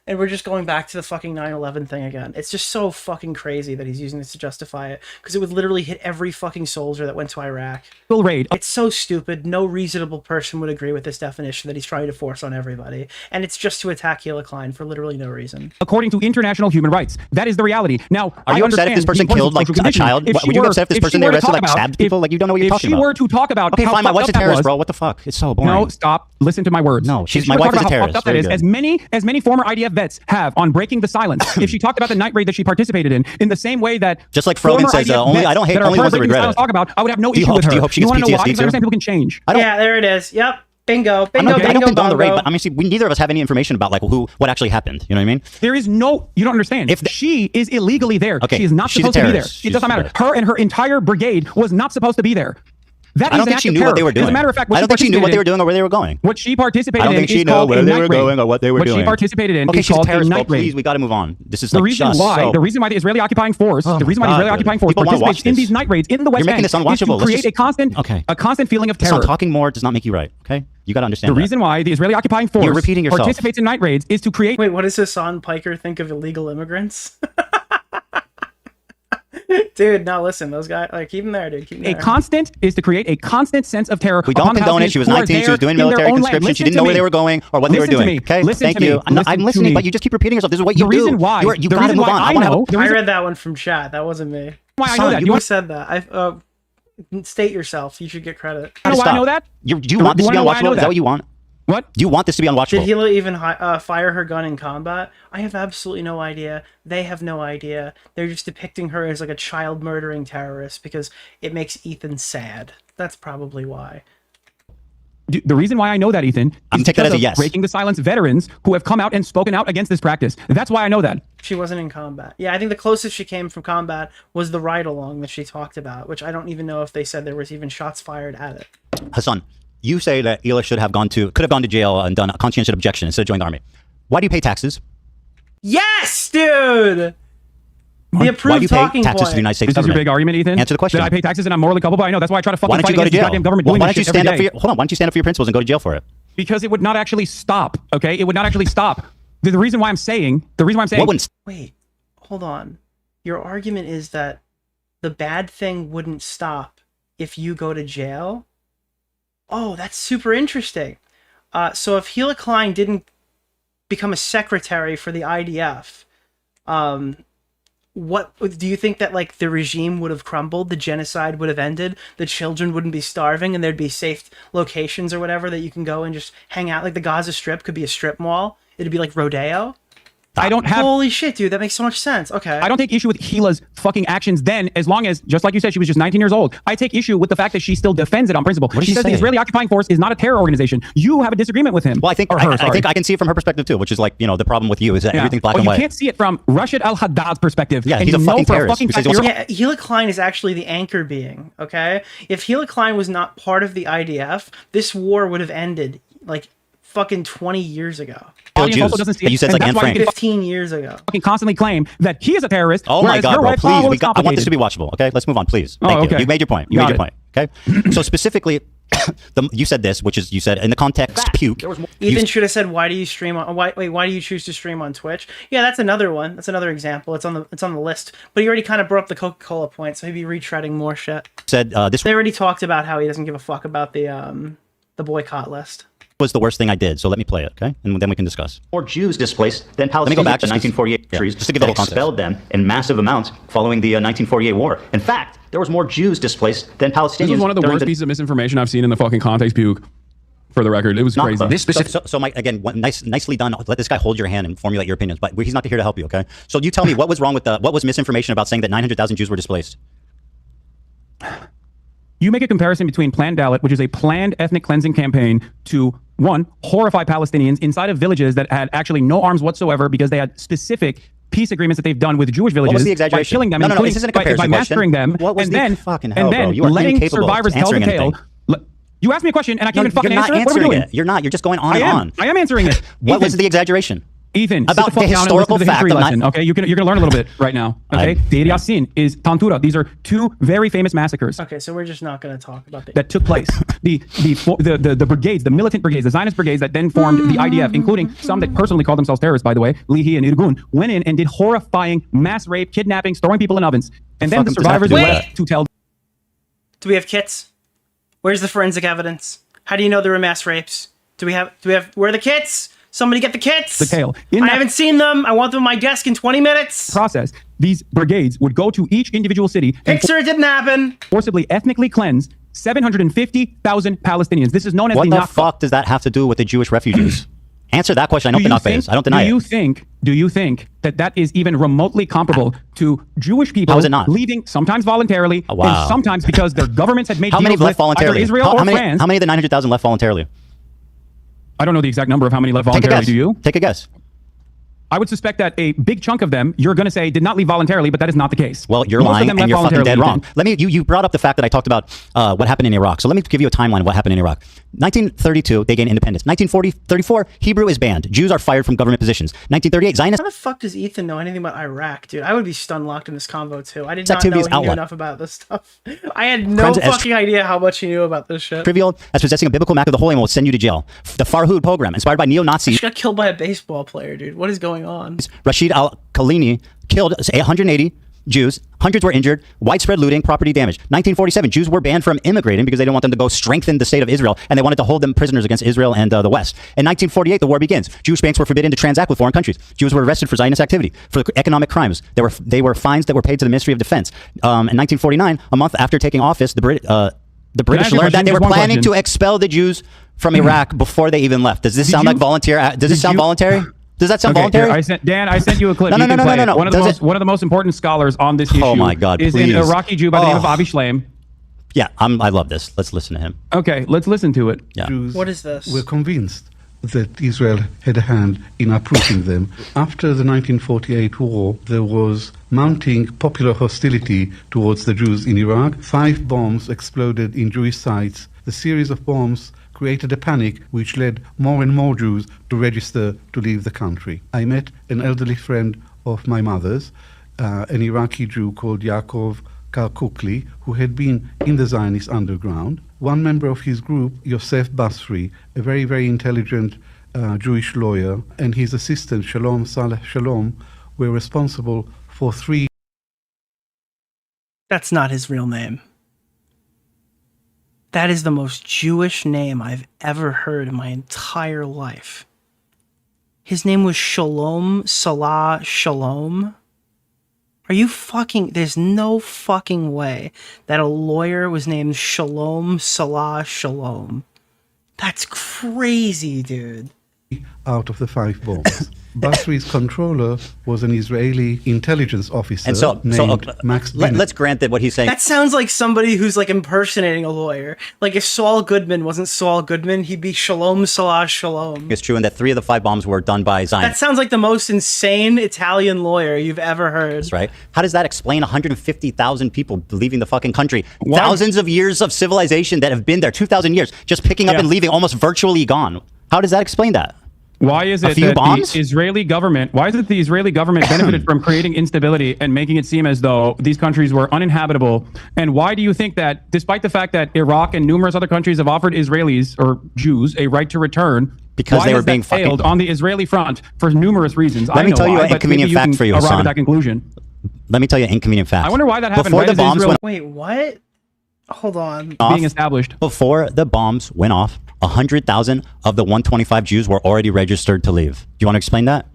And we're just going back to the fucking 9/11 thing again. It's just so fucking crazy that he's using this to justify it, because it would literally hit every fucking soldier that went to Iraq. Raid. It's so stupid. No reasonable person would agree with this definition that he's trying to force on everybody. And it's just to attack Klein for literally no reason. According to international human rights. That is the reality. Now, are you upset if this person killed like a child? Would you be upset if this person they arrested like stabbed people? Like, you don't know what you're talking about. If she were to talk about... Okay, fine, my wife's a terrorist, bro. What the fuck? It's so boring. No, stop. Listen to my words. No, my wife is a terrorist. That is, as many former IDF vets have on breaking the silence. If she talked about the night raid that she participated in the same way that just like Frogan says, I don't hate only ones that regret it. Talk about, I would have no issue with her. Do you hope she gets PTSD too? I understand people can change. Yeah, there it is. Yep. Bingo. I don't condone the raid, but I mean, see, neither of us have any information about like what actually happened. You know what I mean? There is no, you don't understand. If she is illegally there, she is not supposed to be there. It doesn't matter. Her and her entire brigade was not supposed to be there. I don't think she knew what they were doing. As a matter of fact, I don't think she knew what they were doing or where they were going. What she participated in, I don't think she knew where they were going or what they were doing. What she participated in is called a night raid. Please, we got to move on. This is the reason why. The reason why the Israeli occupying force, participates in these night raids in the West Bank is to create a constant feeling of terror. Talking more does not make you right. Okay, you got to understand. The reason why the Israeli occupying force participates in night raids is to create. Wait, what does Hasan Piker think of illegal immigrants? Dude, no, listen, those guys, like, keep them there, dude. Keep them there. Is to create a constant sense of terror. We don't condone it. She was 19. She was doing military conscription. She didn't know where they were going or what they were doing. Okay, thank you. I'm listening, but you just keep repeating yourself. This is what you do. The reason why you got to move on. I read that one from chat. That wasn't me. Why I know that? You said that. State yourself. You should get credit. How do I know that? Do you want this to be unwatchable? Is that what you want? What? Do you want this to be unwatchable? Did Hila even fire her gun in combat? I have absolutely no idea. They have no idea. They're just depicting her as like a child murdering terrorist because it makes Ethan sad. That's probably why. The reason why I know that, Ethan, is because of breaking the silence veterans who have come out and spoken out against this practice. That's why I know that. She wasn't in combat. Yeah, I think the closest she came from combat was the ride-along that she talked about, which I don't even know if they said there was even shots fired at it. Hasan, you say that Hila could have gone to jail and done a conscientious objection instead of joining the army. Why do you pay taxes? Yes, dude! The approved Why do you pay talking taxes point. to the United States Is this your government? big argument, Ethan? Answer the question. That I pay taxes and I'm morally culpable? I know. That's why I try to fucking Why don't you fight go to against the jail? goddamn government Why doing don't this you shit stand every up day. for why don't you stand up for your principles and go to jail for it? Because it would not actually stop, okay? It would not actually stop. The reason why I'm saying... Wait, hold on. Your argument is that the bad thing wouldn't stop if you go to jail? Oh, that's super interesting. So if Hila Klein didn't become a secretary for the IDF, what do you think that like the regime would have crumbled, the genocide would have ended, the children wouldn't be starving, and there'd be safe locations or whatever that you can go and just hang out? Like the Gaza Strip could be a strip mall. It'd be like rodeo. I don't have. Holy shit, dude, that makes so much sense. Okay. I don't take issue with Gila's fucking actions then, as long as, just like you said, she was just 19 years old. I take issue with the fact that she still defends it on principle. What did she she says say? the Israeli occupying force is not a terror organization. You have a disagreement with him. Well, I think I think I can see it from her perspective too, which is like, the problem with you is that everything's black and white. You can't see it from Rashid al-Haddad's perspective. Yeah, and he's you a know fucking for a terrorist. fucking Because fact he you're- Yeah, Gila Klein is actually the anchor being, okay? If Gila Klein was not part of the IDF, this war would have ended like fucking 20 years ago. Audience also doesn't see it, you said and like that's Anne why you Frank. can 15 years ago. fucking constantly claim that he is a terrorist. Oh my whereas God, your bro! wife, Please, oh, it's I want this to be complicated. watchable. Okay, let's move on, please. Oh, Thank you. okay. You made your point. You got it. Okay. So specifically, you said this, which is you said in the context puke. Ethan should have said, "Why do you stream on? Why do you choose to stream on Twitch?" Yeah, that's another one. That's another example. It's on the list. But he already kind of brought up the Coca-Cola point, so he'd be retreading more shit. Said this They already talked about how he doesn't give a fuck about the boycott list. was the worst thing I did. So let me play it, okay, and then we can discuss. More Jews displaced than Let me go Palestinians back in just 1948 countries just to give a little context. expelled them in massive amounts following the 1948 war. In fact, there was more Jews displaced than Palestinians. This was one of the during worst pieces of misinformation I've seen in the fucking context puke. For the record, it was crazy. So Mike, again, nicely done. Let this guy hold your hand and formulate your opinions, but he's not here to help you, okay? So you tell me what was wrong with what was misinformation about saying that 900,000 Jews were displaced? You make a comparison between Planned Dalit, which is a planned ethnic cleansing campaign, to one, horrify Palestinians inside of villages that had actually no arms whatsoever because they had specific peace agreements that they've done with Jewish villages. What was the by exaggeration? killing them, No, including this isn't a by comparison massacring them, What was and the then, fucking hell, and then bro? You are letting incapable of survivors tell the answering tale. anything. You asked me a question and I can't even fucking You're not answer it. What are we answering doing? it. You're not. You're just going on and on. I am answering it. What Ethan, was the exaggeration? Ethan, About sit the fuck the down and historical listen to the fact history of lesson. Okay, you're gonna learn a little bit right now. Okay, Deir Yassin is Tantura. These are two very famous massacres Okay, so we're just not going to talk about the that took place. The brigades, the militant brigades, the Zionist brigades that then formed the IDF, including some that personally called themselves terrorists, by the way, Lihi and Irgun, went in and did horrifying mass rape, kidnappings, throwing people in ovens, and then the survivors were left to tell. Do we have kits? Where's the forensic evidence? How do you know there were mass rapes? Do we have where are the kits? Somebody get the kits. The tale. I haven't seen them. I want them on my desk in 20 minutes. Process. These brigades would go to each individual city and Picture it didn't happen. Forcibly ethnically cleanse 750,000 Palestinians. This is known as What the the fuck does that have to do with the Jewish refugees? Answer that question. I know what the Nakba is. I don't deny it. Do you think that that is even remotely comparable to Jewish people How is it not? leaving sometimes voluntarily Oh, wow. and sometimes because their governments had made How many deals left with either voluntarily? Israel How or many? France? How many of the 900,000 left voluntarily? I don't know the exact number of how many left Take a voluntarily. guess. Do you? Take a guess. I would suspect that a big chunk of them, you're going to say, did not leave voluntarily, but that is not the case. Well, you're Most of lying them and left you're fucking dead voluntarily, wrong. Let me. You brought up the fact that I talked about what happened in Iraq. So let me give you a timeline of what happened in Iraq. 1932, they gain independence. 1934, Hebrew is banned. Jews are fired from government positions. 1938, Zionists. How the fuck does Ethan know anything about Iraq, dude? I would be stun locked in this convo too. I did This not activity know is he knew outlawed. enough about this stuff. I had no Friends, as fucking idea how much he knew about this shit. trivial as possessing a biblical map of the Holy Land will send you to jail. The Farhud program, inspired by neo-Nazis. She got killed by a baseball player, dude. What is going on? Rashid al-Khalini killed 180 Jews. Hundreds were injured. Widespread looting, property damage. 1947, Jews were banned from immigrating because they didn't want them to go strengthen the state of Israel, and they wanted to hold them prisoners against Israel and the West. In 1948, the war begins. Jewish banks were forbidden to transact with foreign countries. Jews were arrested for Zionist activity, for economic crimes. They were fines that were paid to the Ministry of Defense. In 1949, a month after taking office, the British learned that they were planning to expel the Jews from Iraq before they even left. Does this sound like volunteer? Does this sound voluntary? Does that sound voluntary? Dan, I sent you a clip. No. One of the most important scholars on this issue. Oh my God! Is please. an Iraqi Jew by the name of Avi Shleim. Yeah, I love this. Let's listen to him. Okay, let's listen to it. Yeah. Jews What is this? were convinced that Israel had a hand in uprooting them. After the 1948 war, there was mounting popular hostility towards the Jews in Iraq. 5 bombs exploded in Jewish sites. The series of bombs created a panic which led more and more Jews to register to leave the country. I met an elderly friend of my mother's, an Iraqi Jew called Yaakov Karkukli, who had been in the Zionist underground. One member of his group, Yosef Basri, a very, very intelligent Jewish lawyer, and his assistant, Shalom Saleh Shalom, were responsible for 3... That's not his real name. That is the most Jewish name I've ever heard in my entire life. His name was Shalom Salah Shalom. Are you fucking... There's no fucking way that a lawyer was named Shalom Salah Shalom. That's crazy, dude. out of the 5 bombs. Basri's controller was an Israeli intelligence officer named Max Bennett. Let's grant that what he's saying. That sounds like somebody who's like impersonating a lawyer. Like if Saul Goodman wasn't Saul Goodman, he'd be Shalom Salah Shalom. It's true, and that 3 of the 5 bombs were done by Zionists. That sounds like the most insane Italian lawyer you've ever heard. That's right. How does that explain 150,000 people leaving the fucking country? What? Thousands of years of civilization that have been there, 2,000 years, just picking up and leaving, almost virtually gone. How does that explain that? Why is it that the Israeli government benefited from creating instability and making it seem as though these countries were uninhabitable? And why do you think that, despite the fact that Iraq and numerous other countries have offered Israelis or Jews a right to return, because they were being failed on the Israeli front for numerous reasons? Let me tell you an inconvenient fact for you, Hasan. Hasan. That conclusion. Let me tell you an inconvenient fact. I wonder why that happened. Before the bombs went Wait, what? Hold on. Being established. Before the bombs went off, 100,000 of the 125 Jews were already registered to leave. Do you want to explain that?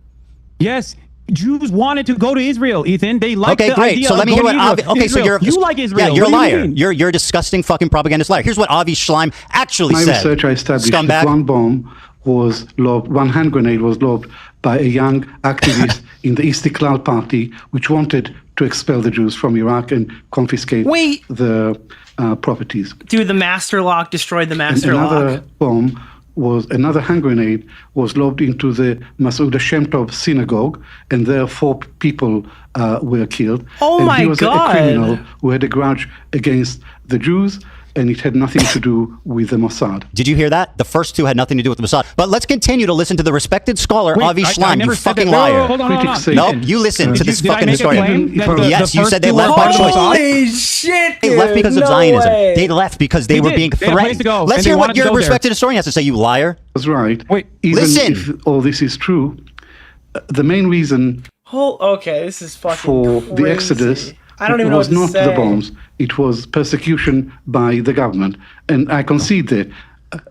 Yes. Jews wanted to go to Israel, Ethan. They liked the great. idea So let me hear what Avi. Okay, so you like Israel. Yeah, you're a What do you liar. mean? You're a disgusting fucking propagandist liar. Here's what Avi Schleim actually My said. research, I established that one bomb was lobbed, one hand grenade was lobbed by a young activist in the Istiklal party, which wanted to expel the Jews from Iraq and confiscate the properties. Dude, the master lock destroyed the master Another lock. bomb was another hand grenade was lobbed into the Masouda Shem Tov synagogue, and there 4 people were killed. Oh and my he was God. a criminal who had a grudge against the Jews, and it had nothing to do with the Mossad. Did you hear that? The first 2 had nothing to do with the Mossad. But let's continue to listen to the respected scholar, Avi Schleim, you fucking liar. Hold on. Nope, you listen to this fucking historian. Yes, you said they left by choice. Holy shit, They left because of Zionism. They left because they were being threatened. Let's hear what your respected historian has to say, you liar. That's right. Wait, Even listen. if all this is true, the main reason Okay, this is fucking for crazy. the Exodus I don't even know was what to not say. the bombs. It was persecution by the government. And I concede that.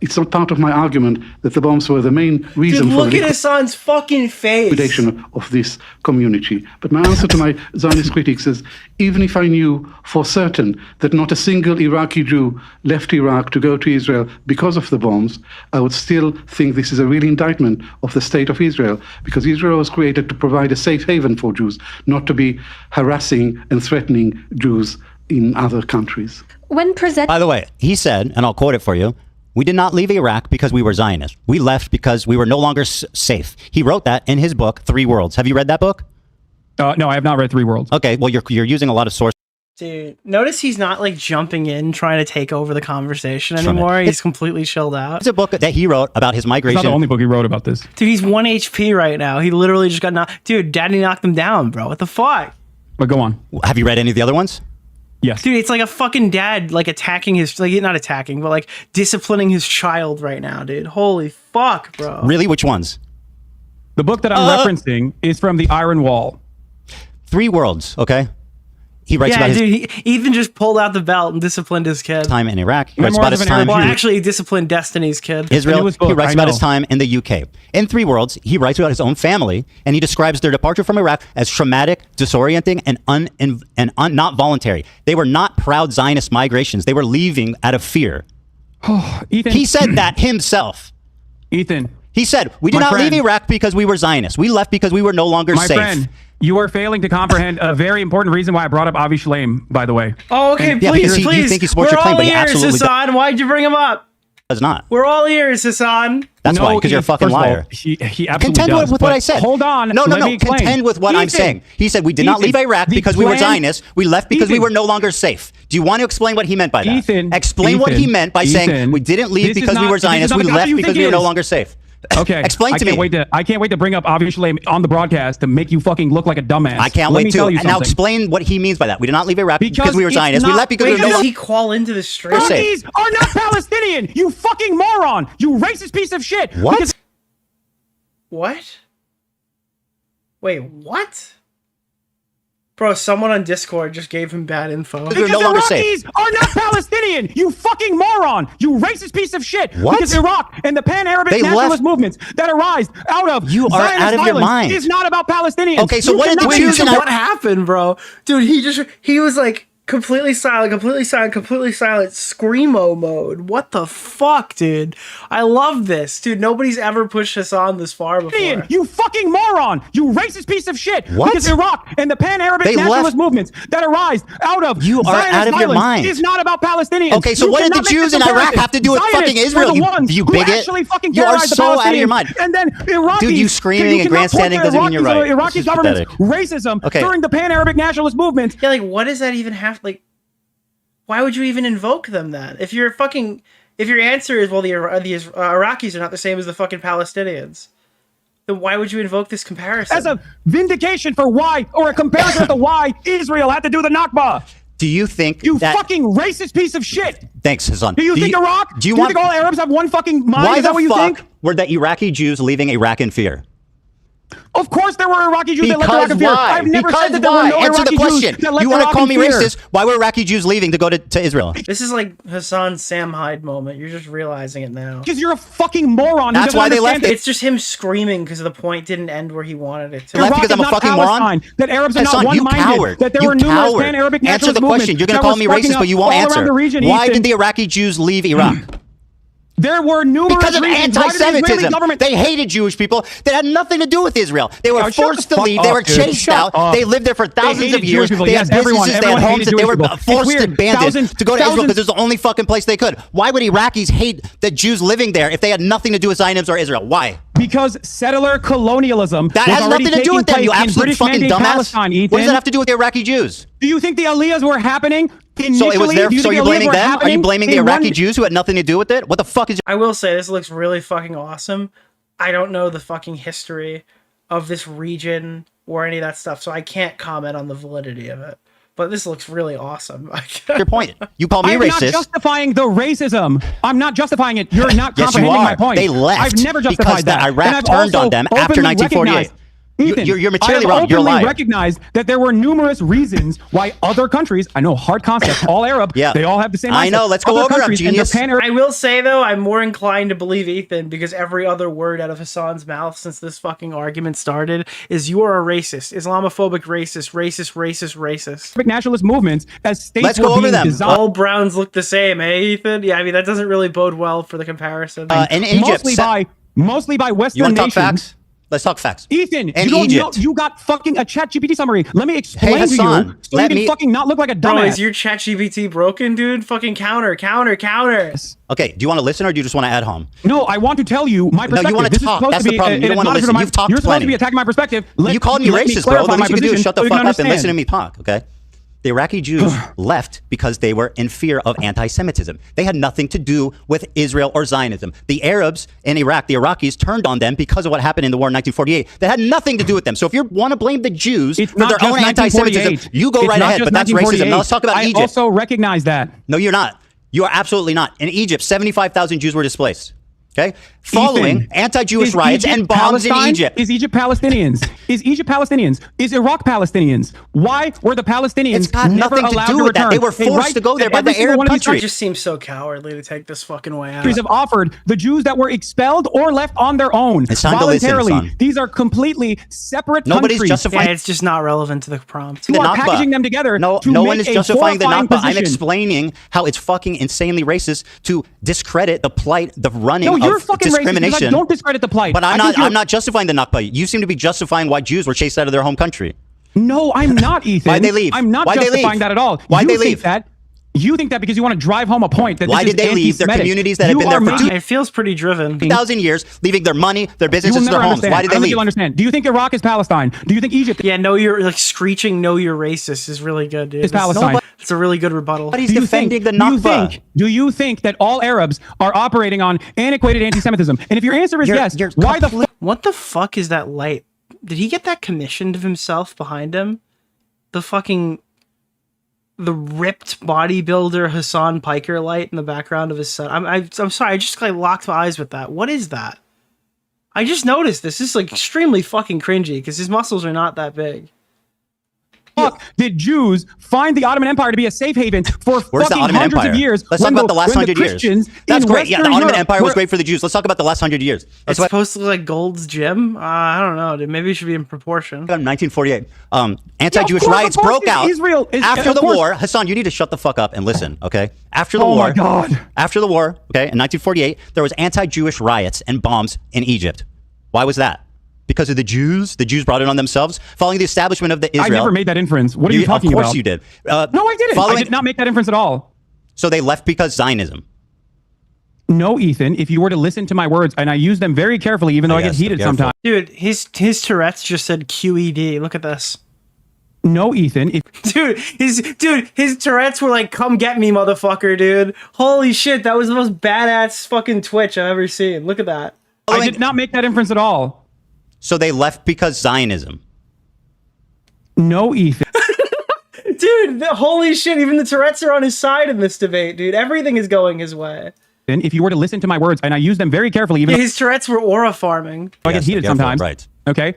It's not part of my argument that the bombs were the main reason Dude, for look the at Hasan's fucking face. liquidation of this community. But my answer to my Zionist critics is, even if I knew for certain that not a single Iraqi Jew left Iraq to go to Israel because of the bombs, I would still think this is a real indictment of the state of Israel, because Israel was created to provide a safe haven for Jews, not to be harassing and threatening Jews in other countries. By the way, he said, and I'll quote it for you, we did not leave Iraq because we were Zionists. We left because we were no longer safe. He wrote that in his book, 3 Worlds. Have you read that book? No, I have not read 3 Worlds. Okay, well, you're using a lot of sources. Dude, notice he's not like jumping in trying to take over the conversation anymore. He's completely chilled out. It's a book that he wrote about his migration. It's not the only book he wrote about this. Dude, he's 1 HP right now. He literally just got knocked. Dude, Daddy knocked him down, bro. What the fuck? But go on. Have you read any of the other ones? Yes. Dude, it's like a fucking dad, like attacking his, like not attacking, but like disciplining his child right now, dude. Holy fuck, bro. Really? Which ones? The book that I'm referencing is from the Iron Wall. 3 Worlds, okay? He writes about his Ethan just pulled out the belt and disciplined his kid. time in Iraq. He writes about his time Well, actually, he disciplined Destiny's kid. Israel. He writes about his time in the UK. In 3 Worlds, he writes about his own family, and he describes their departure from Iraq as traumatic, disorienting, and not voluntary. They were not proud Zionist migrations. They were leaving out of fear. Ethan, he said that himself. Ethan. He said, we did not leave Iraq because we were Zionists. We left because we were no longer safe. Friend, you are failing to comprehend a very important reason why I brought up Avi Schleim, by the way. Oh, okay, And, please. You think he supports your We're claim, all but he ears, absolutely Hasan. Why'd you bring him up? does not. We're all ears, Hasan. That's why, because you're a fucking liar. He absolutely Contend does, with what I said. Hold on. No. Let me explain. Contend with what I'm Ethan, saying. He said we did not leave Iraq because we were Zionists. We left because we were no longer safe. Do you want to explain what he meant by that? Explain what he meant by saying we didn't leave because we were Zionists. We left because we were no longer safe. Okay. Explain to me. I can't wait to bring up Avi Schleim on the broadcast to make you fucking look like a dumbass. I can't Let wait me to. tell you Now something. explain what he means by that. We did not leave Iraq because we were Zionists. We left because we were no Does longer. he call into the street? Iraqis are not Palestinian. You fucking moron. You racist piece of shit. What? What? Wait, what? Bro, someone on Discord just gave him bad info. Because Iraqis are not Palestinian. You fucking moron. You racist piece of shit. What? Because Iraq and the pan-Arabic nationalist movements that arise out of You are Zionist out of your violence mind. is not about Palestinians. Okay, so You what did the cannot- Jews What happened, bro? Dude, he was like, Completely silent, completely silent, completely silent. Screamo mode. What the fuck, dude? I love this. Dude, nobody's ever pushed Hasan this far before. You fucking moron! You racist piece of shit! What? Because Iraq and the pan-Arabic nationalist movements that arise out of You are Zionist out of your violence mind. is not about Palestinians. Okay, so You what did cannot the make Jews this in Iraq comparison. have to do with Zionists fucking were Israel, the ones you who bigot? actually fucking You are terrorized the so out of your Palestinians. mind. And then Iraqis, Dude, you screaming and cannot point grandstanding to doesn't mean you're Iraqis or right. Iraqi This is government's pathetic. racism Okay. during the pan-Arabic nationalist movement. Yeah, like, what does that even have, like, why would you even invoke them then? If your answer is, well, the Iraqis are not the same as the fucking Palestinians, then why would you invoke this comparison? As a vindication for why, or a comparison to why Israel had to do the Nakba. Do you think You that... fucking racist piece of shit. Thanks, Hasan. Do you think Iraq? Do you think all Arabs have one fucking mind? Why Is that what the you think? fuck were the Iraqi Jews leaving Iraq in fear? Of course there were Iraqi Jews that left Iraq in fear. why? I've never Because said that there why? were no Answer Iraqi the question. Jews that left You want to Iraq call in me fear. racist? Why were Iraqi Jews leaving to go to Israel? This is like Hassan's Sam Hyde moment. You're just realizing it now. Because you're a fucking moron. That's why they left it. It's just him screaming because the point didn't end where he wanted it to. Left because I'm a fucking moron? That Arabs are Hassan, not you one-minded. coward. That there You were numerous coward. pan-Arabic Answer nationalist the movements question. You're going that to call were me sparking racist, but you up won't all answer. around the region, Why Ethan. did the Iraqi Jews leave Iraq? There were numerous Because of reasons. Why did the Israeli anti-Semitism. government- They hated Jewish people that had nothing to do with Israel. They were Oh, shut forced the to fuck leave. up, They were dude. chased Shut out. up. They lived there for They thousands hated of years. Jewish people. They Yes, had businesses. They everyone had hated homes. They Jewish were people. forced It's and weird. banded Thousands- to go to Israel thousands- because it was the only fucking place they could. Why would Iraqis hate the Jews living there if they had nothing to do with Zionists or Israel? Why? Because settler colonialism That was has already nothing to do with taking them, you place in absolute British fucking Mandate dumbass. Palestine, Ethan. What does that have to do with the Iraqi Jews? Do you think the aliyahs were happening initially? So it was their, Do you so think you're the aliyahs blaming were them? Are you happening blaming the in Iraqi one- Jews who had nothing to do with it? What the fuck is... I will say this looks really fucking awesome. I don't know the fucking history of this region or any of that stuff, so I can't comment on the validity of it. But this looks really awesome. Your point. You call me I'm racist. not justifying the racism. I'm not justifying it. You're not Yes, you comprehending are. my point. They left I've never because justified that. Iraq And I've turned also on them after openly 1948. recognized- Ethan, You're materially I have wrong. You're a openly liar. recognized that there were numerous reasons why other countries, I know hard concept, all Arab, Yeah. they all have the same I mindset. know. Let's go Other over them, countries and genius. their I will say, though, I'm more inclined to believe Ethan because every other word out of Hassan's mouth since this fucking argument started is you are a racist, Islamophobic racist, racist. nationalist movements as states Let's were go over being them. designed. All Browns look the same, eh, Ethan? Yeah, I mean, that doesn't really bode well for the comparison. In Egypt, mostly by Western you want to talk nations. facts? Let's talk facts. Ethan, And you don't know, Egypt. you got fucking a ChatGPT summary. Let me explain to Hasan, you so you let can me- fucking not look like a Bro, dumbass. is your ChatGPT broken, dude? Fucking counter. Okay, do you want to listen or do you just want to add home? No, I want to tell you my No, perspective. you want to This is talk. supposed That's to the be problem. You an don't want to admonishment listen. of my- You've talked You're supposed to plenty. be attacking my perspective. You called me let racist, bro. clarify The my least you can do is position shut the so you fuck can up and listen understand. to me talk, okay? The Iraqi Jews left because they were in fear of anti-Semitism. They had nothing to do with Israel or Zionism. The Arabs in Iraq, the Iraqis, turned on them because of what happened in the war in 1948. That had nothing to do with them. So if you want to blame the Jews for not their just own anti-Semitism, 1948. you go It's right not ahead. just But that's racism. Now let's talk about I Egypt. also recognize that. No, you're not. You are absolutely not. In Egypt, 75,000 Jews were displaced. Okay? Following Ethan, anti-Jewish is riots Egypt and bombs in Palestine? Egypt. Is Egypt Palestinians? Is Egypt Palestinians? Is Iraq Palestinians? Why were the Palestinians It's got never nothing to allowed do to with that. return? They were A forced right to go there that by every the single Arab one of these countries. It just seems so cowardly to take this fucking way out. countries have offered the Jews that were expelled or left on their own It's time to listen, voluntarily. son. These are completely separate Nobody's countries. justifying- Yeah, it's just not relevant to the prompt. You the are Nakba. packaging them together No, to no make one is a justifying the horrifying Nakba. I'm position. explaining how it's fucking insanely racist to discredit the plight, the running No, you're of fucking racist because discrimination. I don't discredit the plight. But I I'm think not justifying the Nakba. You seem to be justifying why Jews were chased out of their home country. No, I'm not, Ethan. Why'd they leave? I'm not Why'd they justifying leave? that at all. Why'd you they think leave? that. You think that because you want to drive home a point that Why this did is they leave? Their anti-Semitic. communities that have You been there are for making- It feels pretty driven. 2,000 years, leaving their money, their You will businesses, never their homes. understand. Why did I they don't think leave? you'll understand. Do you think Iraq is Palestine? Do you think Egypt Yeah, know you're like screeching. Know you're racist is really good, dude. is Palestine? It's a really good rebuttal. Nobody's defending the Nakba. Do you think that all Arabs are operating on antiquated anti-Semitism? And if your answer is yes, why the What the fuck is that light? Did he get that commissioned of himself behind him? The ripped bodybuilder Hasan Piker light in the background of his son. I'm sorry, I just like locked my eyes with that. What is that? I just noticed this. This is like extremely fucking cringy because his muscles are not that big. fuck did Jews find the Ottoman Empire to be a safe haven for Where's the fucking Ottoman hundreds Empire? of years? Let's talk about the last when 100 years. Christians That's in great. Yeah, the Western Ottoman Europe Empire was were- great for the Jews. Let's talk about the last 100 years. It's supposed to look like Gold's Gym. I don't know, dude. Maybe it should be in proportion. 1948. Anti-Jewish course, riots of course, broke out Israel is- after of the course. war. Hasan, you need to shut the fuck up and listen, okay? After the Oh war, my God. After the war, okay, in 1948, there was anti-Jewish riots and bombs in Egypt. Why was that? Because of the Jews? The Jews brought it on themselves following the establishment of the Israel. I never made that inference. What are you talking about? Of course you did. No, I didn't. I did not make that inference at all. So they left because Zionism. No, Ethan, if you were to listen to my words, and I use them very carefully, even though I get heated sometimes. Dude, his Tourette's just said QED. Look at this. No, Ethan. His Tourette's were like, "Come get me, motherfucker, dude." Holy shit, that was the most badass fucking Twitch I've ever seen. Look at that. I did not make that inference at all. So they left because Zionism. No, Ethan. Dude, holy shit, even the Tourette's are on his side in this debate, dude. Everything is going his way. If you were to listen to my words, and I use them very carefully, even Yeah, his Tourette's were aura farming. I get heated sometimes. Right. Okay.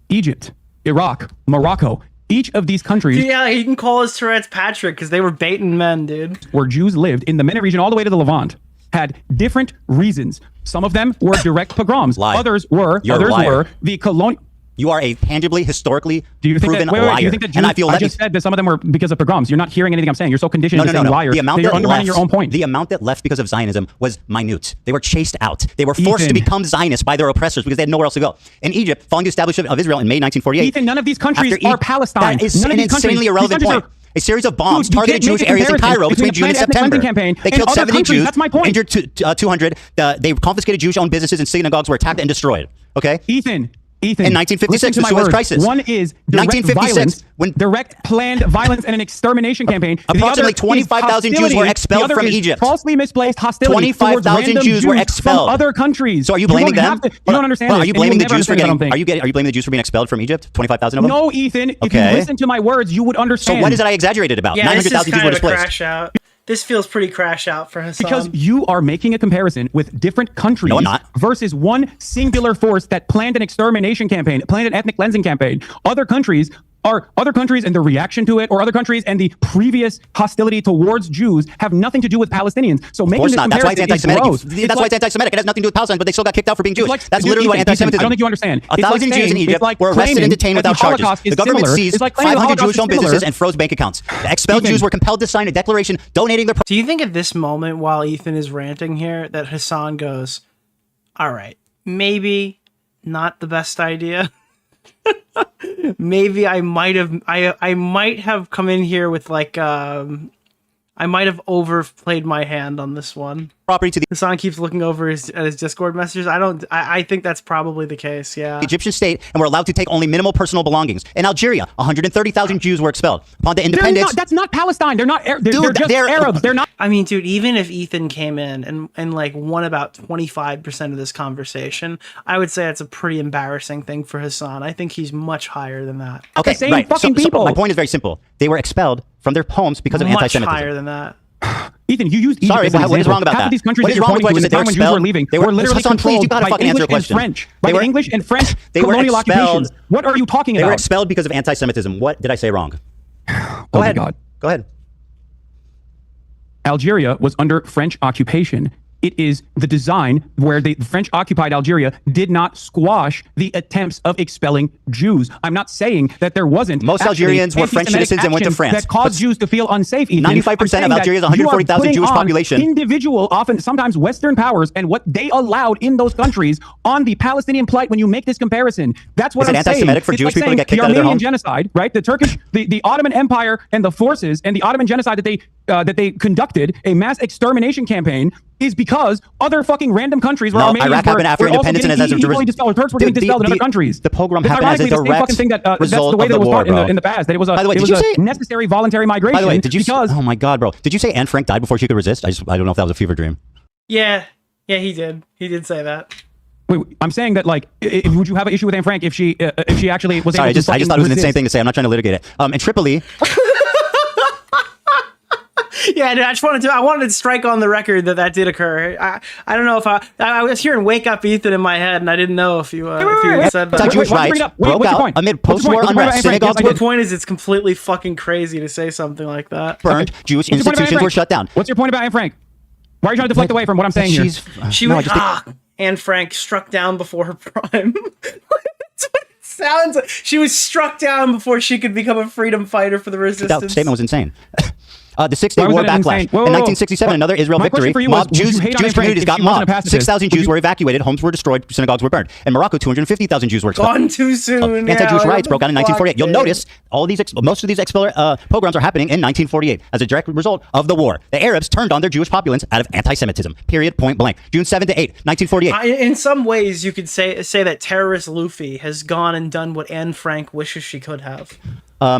Egypt, Iraq, Morocco, each of these countries Yeah, he can call his Tourette's Patrick because they were baiting men, dude. where Jews lived in the MENA region all the way to the Levant had different reasons. Some of them were direct pogroms. Others were the colonial. You are a tangibly, historically proven wait, liar. do you think that Jews, and I feel I just said that some of them were because of pogroms. You're not hearing anything I'm saying. You're so conditioned to saying liar. The amount that that you're undermining left, your own point. The amount that left because of Zionism was minute. They were chased out. They were forced to become Zionists by their oppressors because they had nowhere else to go. In Egypt, following the establishment of Israel in May 1948. Ethan, none of these countries after are Palestine. That is None of an these countries, insanely irrelevant these countries point. A series of bombs Dude, you targeted can't Jewish make a areas in comparison Cairo between between June and the planned ethnic September. cleansing campaign They and killed other 70 countries. Jews. That's my point. Injured 200. They confiscated Jewish-owned businesses and synagogues were attacked and destroyed. Okay? Ethan. In 1956, the Suez Crisis. One is direct 1956, violence, direct planned violence and an extermination campaign. Approximately 25,000 Jews were expelled from Egypt. Falsely misplaced hostility. 25,000 Jews were expelled from other countries. So are you blaming them? You don't understand. Are you blaming the Jews for getting? Are you blaming the Jews for being expelled from Egypt? 25,000 of them. No, Ethan. If you listen to my words, you would understand. So what is it I exaggerated about? Yeah, this is 900,000 Jews kind were of a displaced. crash out. This feels pretty crash out for Hasan. Because you are making a comparison with different countries versus one singular force that planned an extermination campaign, planned an ethnic cleansing campaign. Other countries and the reaction to it, or other countries and the previous hostility towards Jews have nothing to do with Palestinians. So making this That's why it's comparison anti-Semitic. That's why it's anti-Semitic. It has nothing to do with Palestine, but they still got kicked out for being Jewish. That's literally what anti-Semitism. I don't think you understand. 1,000 Jews in Egypt were arrested and detained without charges. The government seized 500 Jewish-owned businesses and froze bank accounts. The expelled Jews were compelled to sign a declaration donating their. Do you think at this moment, while Ethan is ranting here, that Hasan goes, "All right, maybe not the best idea. Maybe I might have come in here with like I might have overplayed my hand on this one." Property to the Hasan keeps looking over at his Discord messages. I think that's probably the case. Yeah. Egyptian state and were allowed to take only minimal personal belongings. In Algeria, 130,000 Jews were expelled. Upon the independence, that's not Palestine. They're not. They're just Arabs. They're not. I mean, dude, even if Ethan came in and like won about 25% of this conversation, I would say it's a pretty embarrassing thing for Hasan. I think he's much higher than that. Okay, the same fucking people. So my point is very simple. They were expelled from their homes because of anti-Semitism. Much higher than that. Ethan, you used Egypt Sorry, as an what is example. wrong about Half that? of these countries What that is you're wrong with pointing what to you in the said? time when Jews were leaving They were literally Hasan, please, you controlled gotta by fucking answer English the and question. French, by the English and French colonial occupations. What are you talking about? They were expelled because of anti-Semitism. What did I say wrong? Go ahead. God. Go ahead. Algeria was under French occupation. It is the design where the French occupied Algeria did not squash the attempts of expelling Jews. I'm not saying that there wasn't. Most Algerians were French citizens and went to France. That caused Jews to feel unsafe. 95% of Algeria's 140,000 Jewish population. Individual, often sometimes Western powers, and what they allowed in those countries on the Palestinian plight. When you make this comparison, that's what I'm saying. Is it anti-Semitic for Jewish people to get kicked out of their home? The Armenian genocide, right? The Turkish, the Ottoman Empire, and the forces, and the Ottoman genocide that they conducted a mass extermination campaign is because other fucking random countries where Armenians Iraq happened after independence and as a equally dispelled, or Turks were getting dispelled in other countries. The pogrom It's happened as a ironically the same direct fucking thing that result that's the way of that the it was war, taught in the past. That it was By the way, a necessary voluntary migration. By the way, did you? Because oh my God, bro! Did you say Anne Frank died before she could resist? I don't know if that was a fever dream. Yeah, he did. He did say that. Wait, I'm saying that like, would you have an issue with Anne Frank if she actually was Sorry, able to I just thought it was an insane resist? thing to say. I'm not trying to litigate it. In Tripoli. Yeah, dude, I wanted to strike on the record that did occur. I don't know if I was hearing "Wake Up, Ethan" in my head, and I didn't know if you said that. Jewish rights broke out amid post-war unrest. Synagogues The point is, it's completely fucking crazy to say something like that. Burned. Jewish institutions were shut down. What's your point about Anne Frank? Why are you trying to deflect away from what I'm saying here? She was Anne Frank struck down before her prime. That's what it sounds like. She was struck down before she could become a freedom fighter for the resistance. That statement was insane. The Six-Day War backlash. In 1967, another Israel victory. Jewish communities got mobbed. 6,000 Jews were evacuated. Homes were destroyed. Synagogues were burned. In Morocco, 250,000 Jews were expelled. Gone too soon. Anti-Jewish riots broke out in 1948. You'll notice most of these pogroms are happening in 1948 as a direct result of the war. The Arabs turned on their Jewish populace out of anti-Semitism. Period. Point blank. June 7 to 8, 1948. In some ways, you could say that terrorist Luffy has gone and done what Anne Frank wishes she could have.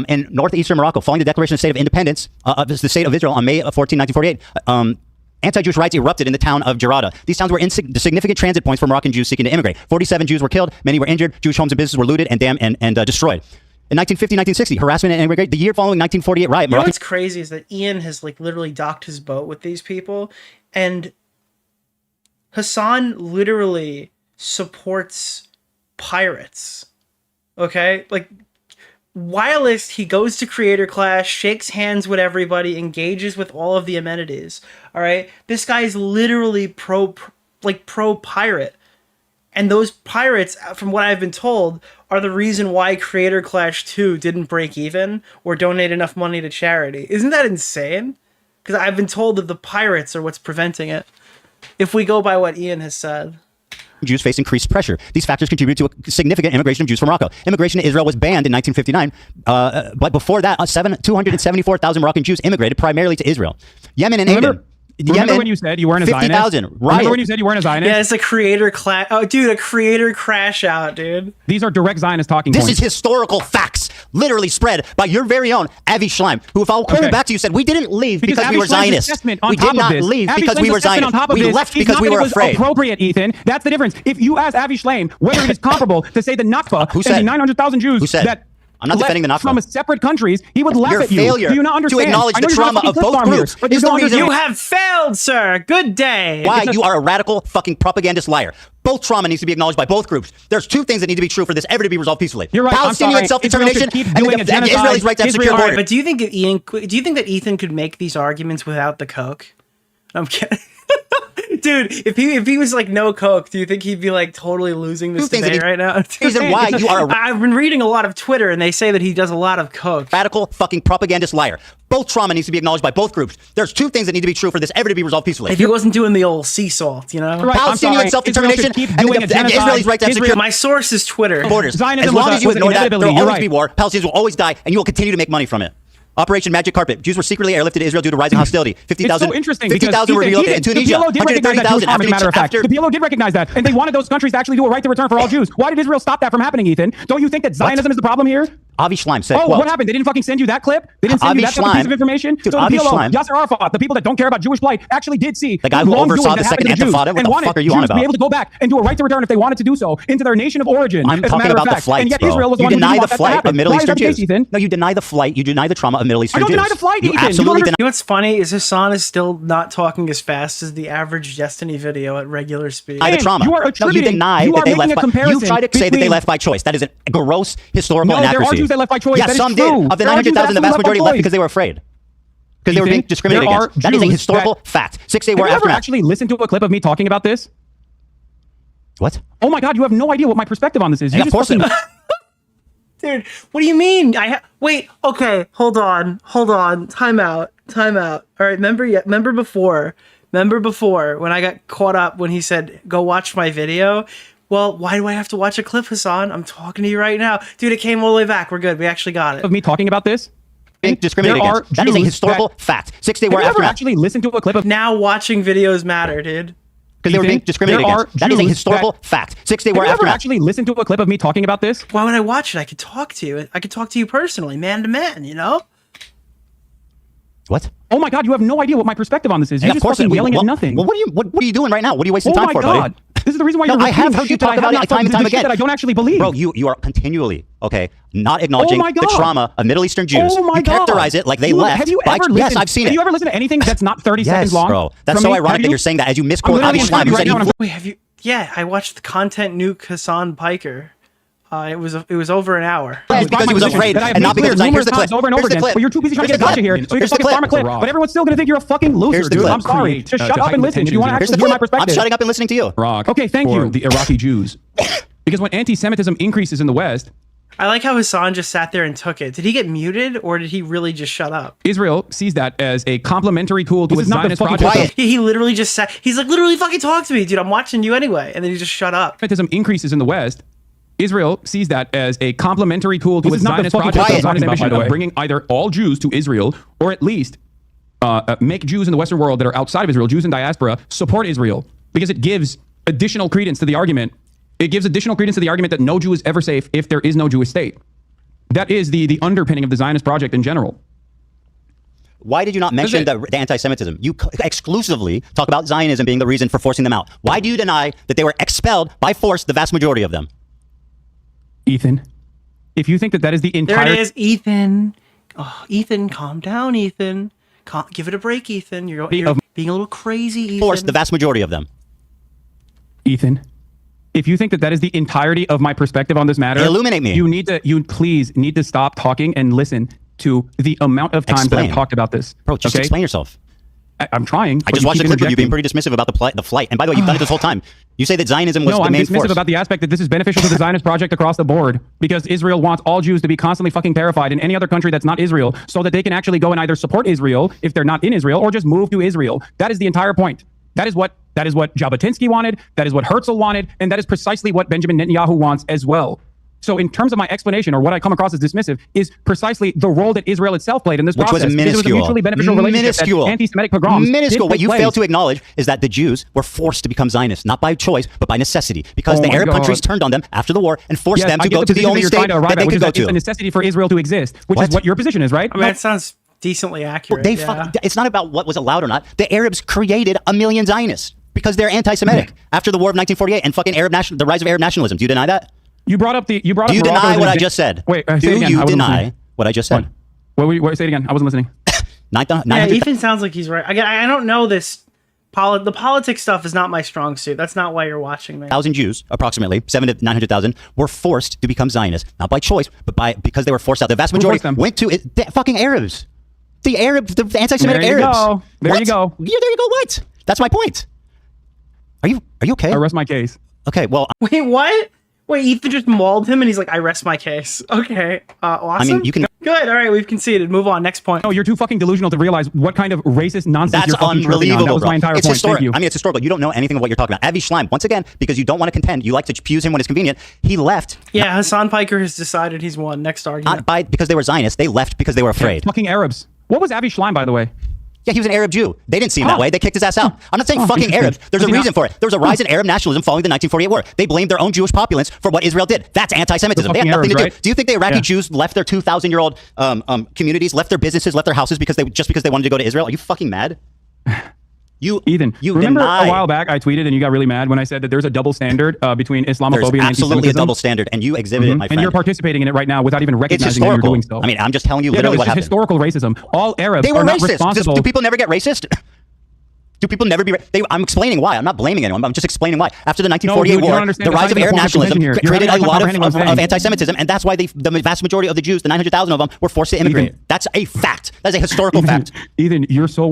In northeastern Morocco, following the Declaration of State of Independence of the State of Israel on May 14, 1948, anti-Jewish riots erupted in the town of Jarada. These towns were significant transit points for Moroccan Jews seeking to immigrate. 47 Jews were killed, many were injured, Jewish homes and businesses were looted and damned and destroyed. In 1950-1960, harassment and immigration. The year following 1948 riot, You know what's crazy is that Ian has literally docked his boat with these people, and Hasan literally supports pirates. Okay? Whilst he goes to Creator Clash, shakes hands with everybody, engages with all of the amenities, all right? This guy is literally pro-pirate. And those pirates, from what I've been told, are the reason why Creator Clash 2 didn't break even or donate enough money to charity. Isn't that insane? Because I've been told that the pirates are what's preventing it, if we go by what Ian has said. Jews face increased pressure. These factors contribute to a significant immigration of Jews from Morocco. Immigration to Israel was banned in 1959, but before that, 274,000 Moroccan Jews immigrated primarily to Israel. Yemen and Aden. Remember when you said you weren't a Zionist? 50,000. Remember when you said you weren't a Zionist? Yeah, it's a creator clash. Oh, dude, a creator crash out, dude. These are direct Zionist talking points. This is historical facts, literally spread by your very own Avi Schleim, who, if I'll quote back to you, said, we didn't leave because we were Zionists. We did not leave because we were Zionists. We left because we were afraid. Appropriate, Ethan. That's the difference. If you ask Avi Schleim whether it is comparable to say the Nakba and the 900,000 Jews that I'm not defending the Nakba. From separate countries, he would laugh at you. Failure Do you not understand? to acknowledge the trauma of both groups. But you have failed, sir. Good day. Why? You are a radical fucking propagandist liar. Both trauma needs to be acknowledged by both groups. There's two things that need to be true for this ever to be resolved peacefully. You're right. Palestinian self-determination and the Israelis' right to have secure borders. But do you think that Ethan could make these arguments without the coke? I'm kidding. Dude, if he was no coke, do you think he'd be totally losing this debate right now? Reason why you are I've been reading a lot of Twitter and they say that he does a lot of coke. Radical fucking propagandist liar. Both trauma needs to be acknowledged by both groups. There's two things that need to be true for this ever to be resolved peacefully. If he wasn't doing the old sea salt, you know? Right, Palestinian self-determination and the Israelis' right to have secure My source is Twitter. Borders. As long as you ignore that, there will always be war. Palestinians will always die, and you will continue to make money from it. Operation Magic Carpet. Jews were secretly airlifted to Israel due to rising hostility. 50,000 so interesting 50,000 were relocated in Tunisia. The PLO did recognize that, Jewish army, matter of fact. The PLO did recognize that, and they wanted those countries to actually do a right to return for all Jews. Why did Israel stop that from happening, Ethan? Don't you think that Zionism is the problem here? Avi Schleim said, "Oh, what happened? They didn't fucking send you that clip? They didn't send you that piece of information?" Dude, so the PLO, Yasser Arafat, the people that don't care about Jewish plight, actually did see the guy who oversaw the second Intifada. What the fuck are you on about? And wanted Jews to be able to go back and do a right to return if they wanted to do so into their nation of origin. I'm talking about the flights, and yet bro. Israel was You the one who deny didn't the want that to flight happen. of Middle Why is that Eastern the case, Jews. Ethan? No, you deny the flight. You deny the trauma of Middle Eastern Jews. I don't deny the flight, You Ethan. absolutely deny. You know what's funny is Hasan is still not talking as fast as the average Destiny video at regular speed. The trauma. You deny that they left by. You try to say that they left by choice. That is a gross historical inaccuracy. There are Jews that left by choice. Yeah, some did. Of the 900,000, the vast majority left because they were afraid. Because they were being discriminated against. That is a historical fact. 6 Day War aftermath. Have you ever aftermath. actually listened to a clip of me talking about this? What? Oh my God, you have no idea what my perspective on this is. Of course not. Dude, what do you mean? Wait, okay, hold on. Time out. All right, remember before when I got caught up when he said, go watch my video? Well, why do I have to watch a clip, Hasan? I'm talking to you right now. Dude, it came all the way back. We're good. We actually got it. Of me talking about this? Being discriminated against. That is a historical fact. 6 Day War aftermath. Have you ever aftermath. actually listened to a clip of... Now watching videos matter, dude. Because they were being discriminated against. That is a historical fact. 6 Day War aftermath. Have you ever aftermath. actually listened to a clip of me talking about this? Why would I watch it? I could talk to you. I could talk to you personally, man to man, you know? What? Oh my God, you have no idea what my perspective on this is. You're just fucking yelling at nothing. Well, what are you doing right now? What are you wasting time for, buddy? This is the reason why No, you're I have heard you talk about it time and time again. that I don't actually believe. Bro, you are continually, okay, not acknowledging my the God. trauma of Middle Eastern Jews. Oh my you characterize God. it like they left. Have you by- ever listened? Yes, I've seen it. Have you ever listened to anything that's not 30 seconds long? bro. That's from so me? ironic Have that you're saying that as you misquote I'm Avi literally Schleim, who right said now, he and I'm- Wait, have you? Yeah, I watched the content nuke Hasan Piker. It was over an hour. Yes, because he was afraid, and not because here's the clip. over and over Here's the again. clip. But you're too busy trying to Here's get a the gotcha here. clip. So you're Here's just the fucking clip. farm a clip. But everyone's still gonna think you're a fucking loser, Here's the dude. clip. I'm sorry. Just shut up and listen if you want to Here's actually the hear my clip. I'm perspective. shutting up and listening to you. Okay, thank you. The Iraqi Jews. Because when anti-Semitism increases in the West, I like how Hasan just sat there and took it. Did he get muted or did he really just shut up? Israel sees that as a complementary tool to its Zionist project. He literally just sat. He's like, literally fucking talk to me, dude. I'm watching you anyway. And then he just shut up. Anti-Semitism increases in the West. Israel sees that as a complementary tool to This its is not the Zionist fucking project, quiet. Zionist By ambition the of way. bringing either all Jews to Israel or at least make Jews in the Western world that are outside of Israel, Jews in diaspora, support Israel because it gives additional credence to the argument. It gives additional credence to the argument that no Jew is ever safe if there is no Jewish state. That is the underpinning of the Zionist project in general. Why did you not mention the anti-Semitism? You exclusively talk about Zionism being the reason for forcing them out. Why do you deny that they were expelled by force, the vast majority of them? Ethan, if you think that is the There entire... it is, Ethan. Oh, Ethan, calm down, Ethan. Give it a break, Ethan. You're being a little crazy, Ethan. Force, the vast majority of them. Ethan, if you think that is the entirety of my perspective on this matter, illuminate me. You please need to stop talking and listen to the amount of times that I've talked about this. Bro, just explain yourself. I'm trying. I just watched the clip of you being pretty dismissive about the flight. And by the way, you've done it this whole time. You say that Zionism was the main force. No, I'm dismissive about the aspect that this is beneficial to the Zionist project across the board because Israel wants all Jews to be constantly fucking terrified in any other country that's not Israel so that they can actually go and either support Israel if they're not in Israel or just move to Israel. That is the entire point. That is what Jabotinsky wanted, that is what Herzl wanted, and that is precisely what Benjamin Netanyahu wants as well. So in terms of my explanation, or what I come across as dismissive, is precisely the role that Israel itself played in this process. Which was minuscule. It was a mutually beneficial relationship that anti-Semitic pogroms Minuscule. What you place. fail to acknowledge is that the Jews were forced to become Zionists, not by choice, but by necessity, because the Arab countries turned on them after the war and forced them to go to the only state that they could go to. It's a necessity for Israel to exist, which is what your position is, right? I mean, it sounds decently accurate. It's not about what was allowed or not. The Arabs created 1 million Zionists because they're anti-Semitic after the war of 1948 and fucking the rise of Arab nationalism. Do you deny that? You brought up Do you deny what I just said? Wait, say do it again. you deny what I just said? Wait, say it again. I wasn't listening. Yeah, Ethan sounds like he's right. I don't know this. The politics stuff is not my strong suit. That's not why you're watching me. 1,000 Jews, approximately 700 to 900,000, were forced to become Zionists, not by choice, but because they were forced out. The vast majority went to the fucking Arabs. The anti-Semitic Arabs. There you go. Yeah, there you go. What? That's my point. Are you okay? I rest my case. Okay, well. Wait, what? Wait, Ethan just mauled him and he's like, I rest my case. Okay. Awesome. I mean, you can. Good. All right, we've conceded. Move on. Next point. No, you're too fucking delusional to realize what kind of racist nonsense That's you're fucking unbelievable, That was bro. my entire It's point. historic. Thank you. I mean, it's historical. You don't know anything of what you're talking about. Avi Schleim, once again, because you don't want to contend, you like to use him when it's convenient. He left. Yeah, Hasan Piker has decided he's won. Next argument. Not because they were Zionists. They left because they were afraid. Fucking Arabs. What was Avi Schleim, by the way? Yeah, he was an Arab Jew. They didn't see him that way. They kicked his ass out. I'm not saying fucking Arabs. There's a reason for it. There was a rise in Arab nationalism following the 1948 war. They blamed their own Jewish populace for what Israel did. That's anti-Semitism. They had nothing to do. Do you think the Iraqi Jews left their 2,000-year-old communities, left their businesses, left their houses because they wanted to go to Israel? Are you fucking mad? Ethan, remember a while back I tweeted and you got really mad when I said that there's a double standard between Islamophobia and There's absolutely a anti-Semitism? double standard, and you exhibit it, my friend. And you're participating in it right now without even It's recognizing that you're historical. doing so. I mean, I'm just telling you literally what happened. Historical racism. All Arabs They were are not racist. responsible. Do people never get racist? Do people never be? I'm explaining why. I'm not blaming anyone. I'm just explaining why. After the 1948 war, the rise of Arab nationalism created a lot of anti-Semitism, and that's why the vast majority of the Jews, the 900,000 of them, were forced to immigrate. That's a fact. That's a historical fact. Ethan,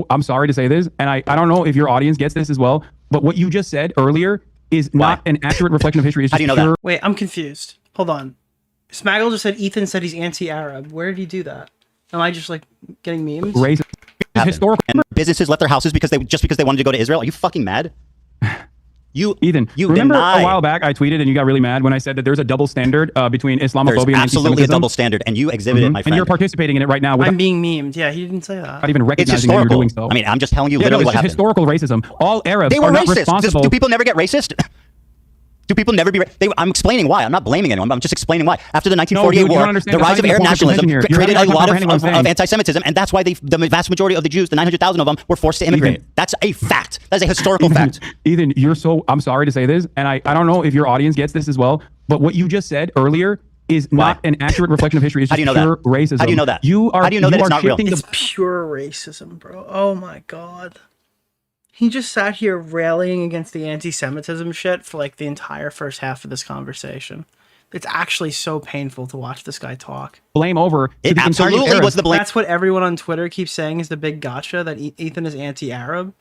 I'm sorry to say this, and I don't know if your audience gets this as well, but what you just said earlier is not an accurate reflection of history. It's just How do you know that? Wait, I'm confused. Hold on. Smaggle just said Ethan said he's anti-Arab. Where did he do that? Am I just like getting memes? Racist. Historical. And businesses left their houses because they wanted to go to Israel. Are you fucking mad? Ethan, you remember deny. a while back I tweeted and you got really mad when I said that there's a double standard between Islamophobia There's and absolutely a anti-Semitism? double standard, and you exhibit it, my friend. And you're participating in it right now without I'm being memed. Yeah, he didn't say that. not even It's recognizing that you're historical. doing so. I mean, I'm just telling you Yeah, no, literally it's what just happened. historical racism. All Arabs They were are not racist. responsible. Do people never get racist? Do people never be? I'm explaining why. I'm not blaming anyone. But I'm just explaining why. After the 1948 war, the rise of Arab nationalism created a lot of anti-Semitism, and that's why the vast majority of the Jews, the 900,000 of them, were forced to immigrate. That's a fact. That's a historical fact. Ethan, I'm sorry to say this, and I don't know if your audience gets this as well, but what you just said earlier is not an accurate reflection of history. It's just pure racism. How do you know that? How do you know that it's not real? It's pure racism, bro. Oh my god. He just sat here rallying against the anti-Semitism shit for like the entire first half of this conversation. It's actually so painful to watch this guy talk. Blame over. It absolutely was the blame. That's what everyone on Twitter keeps saying is the big gotcha, that Ethan is anti-Arab.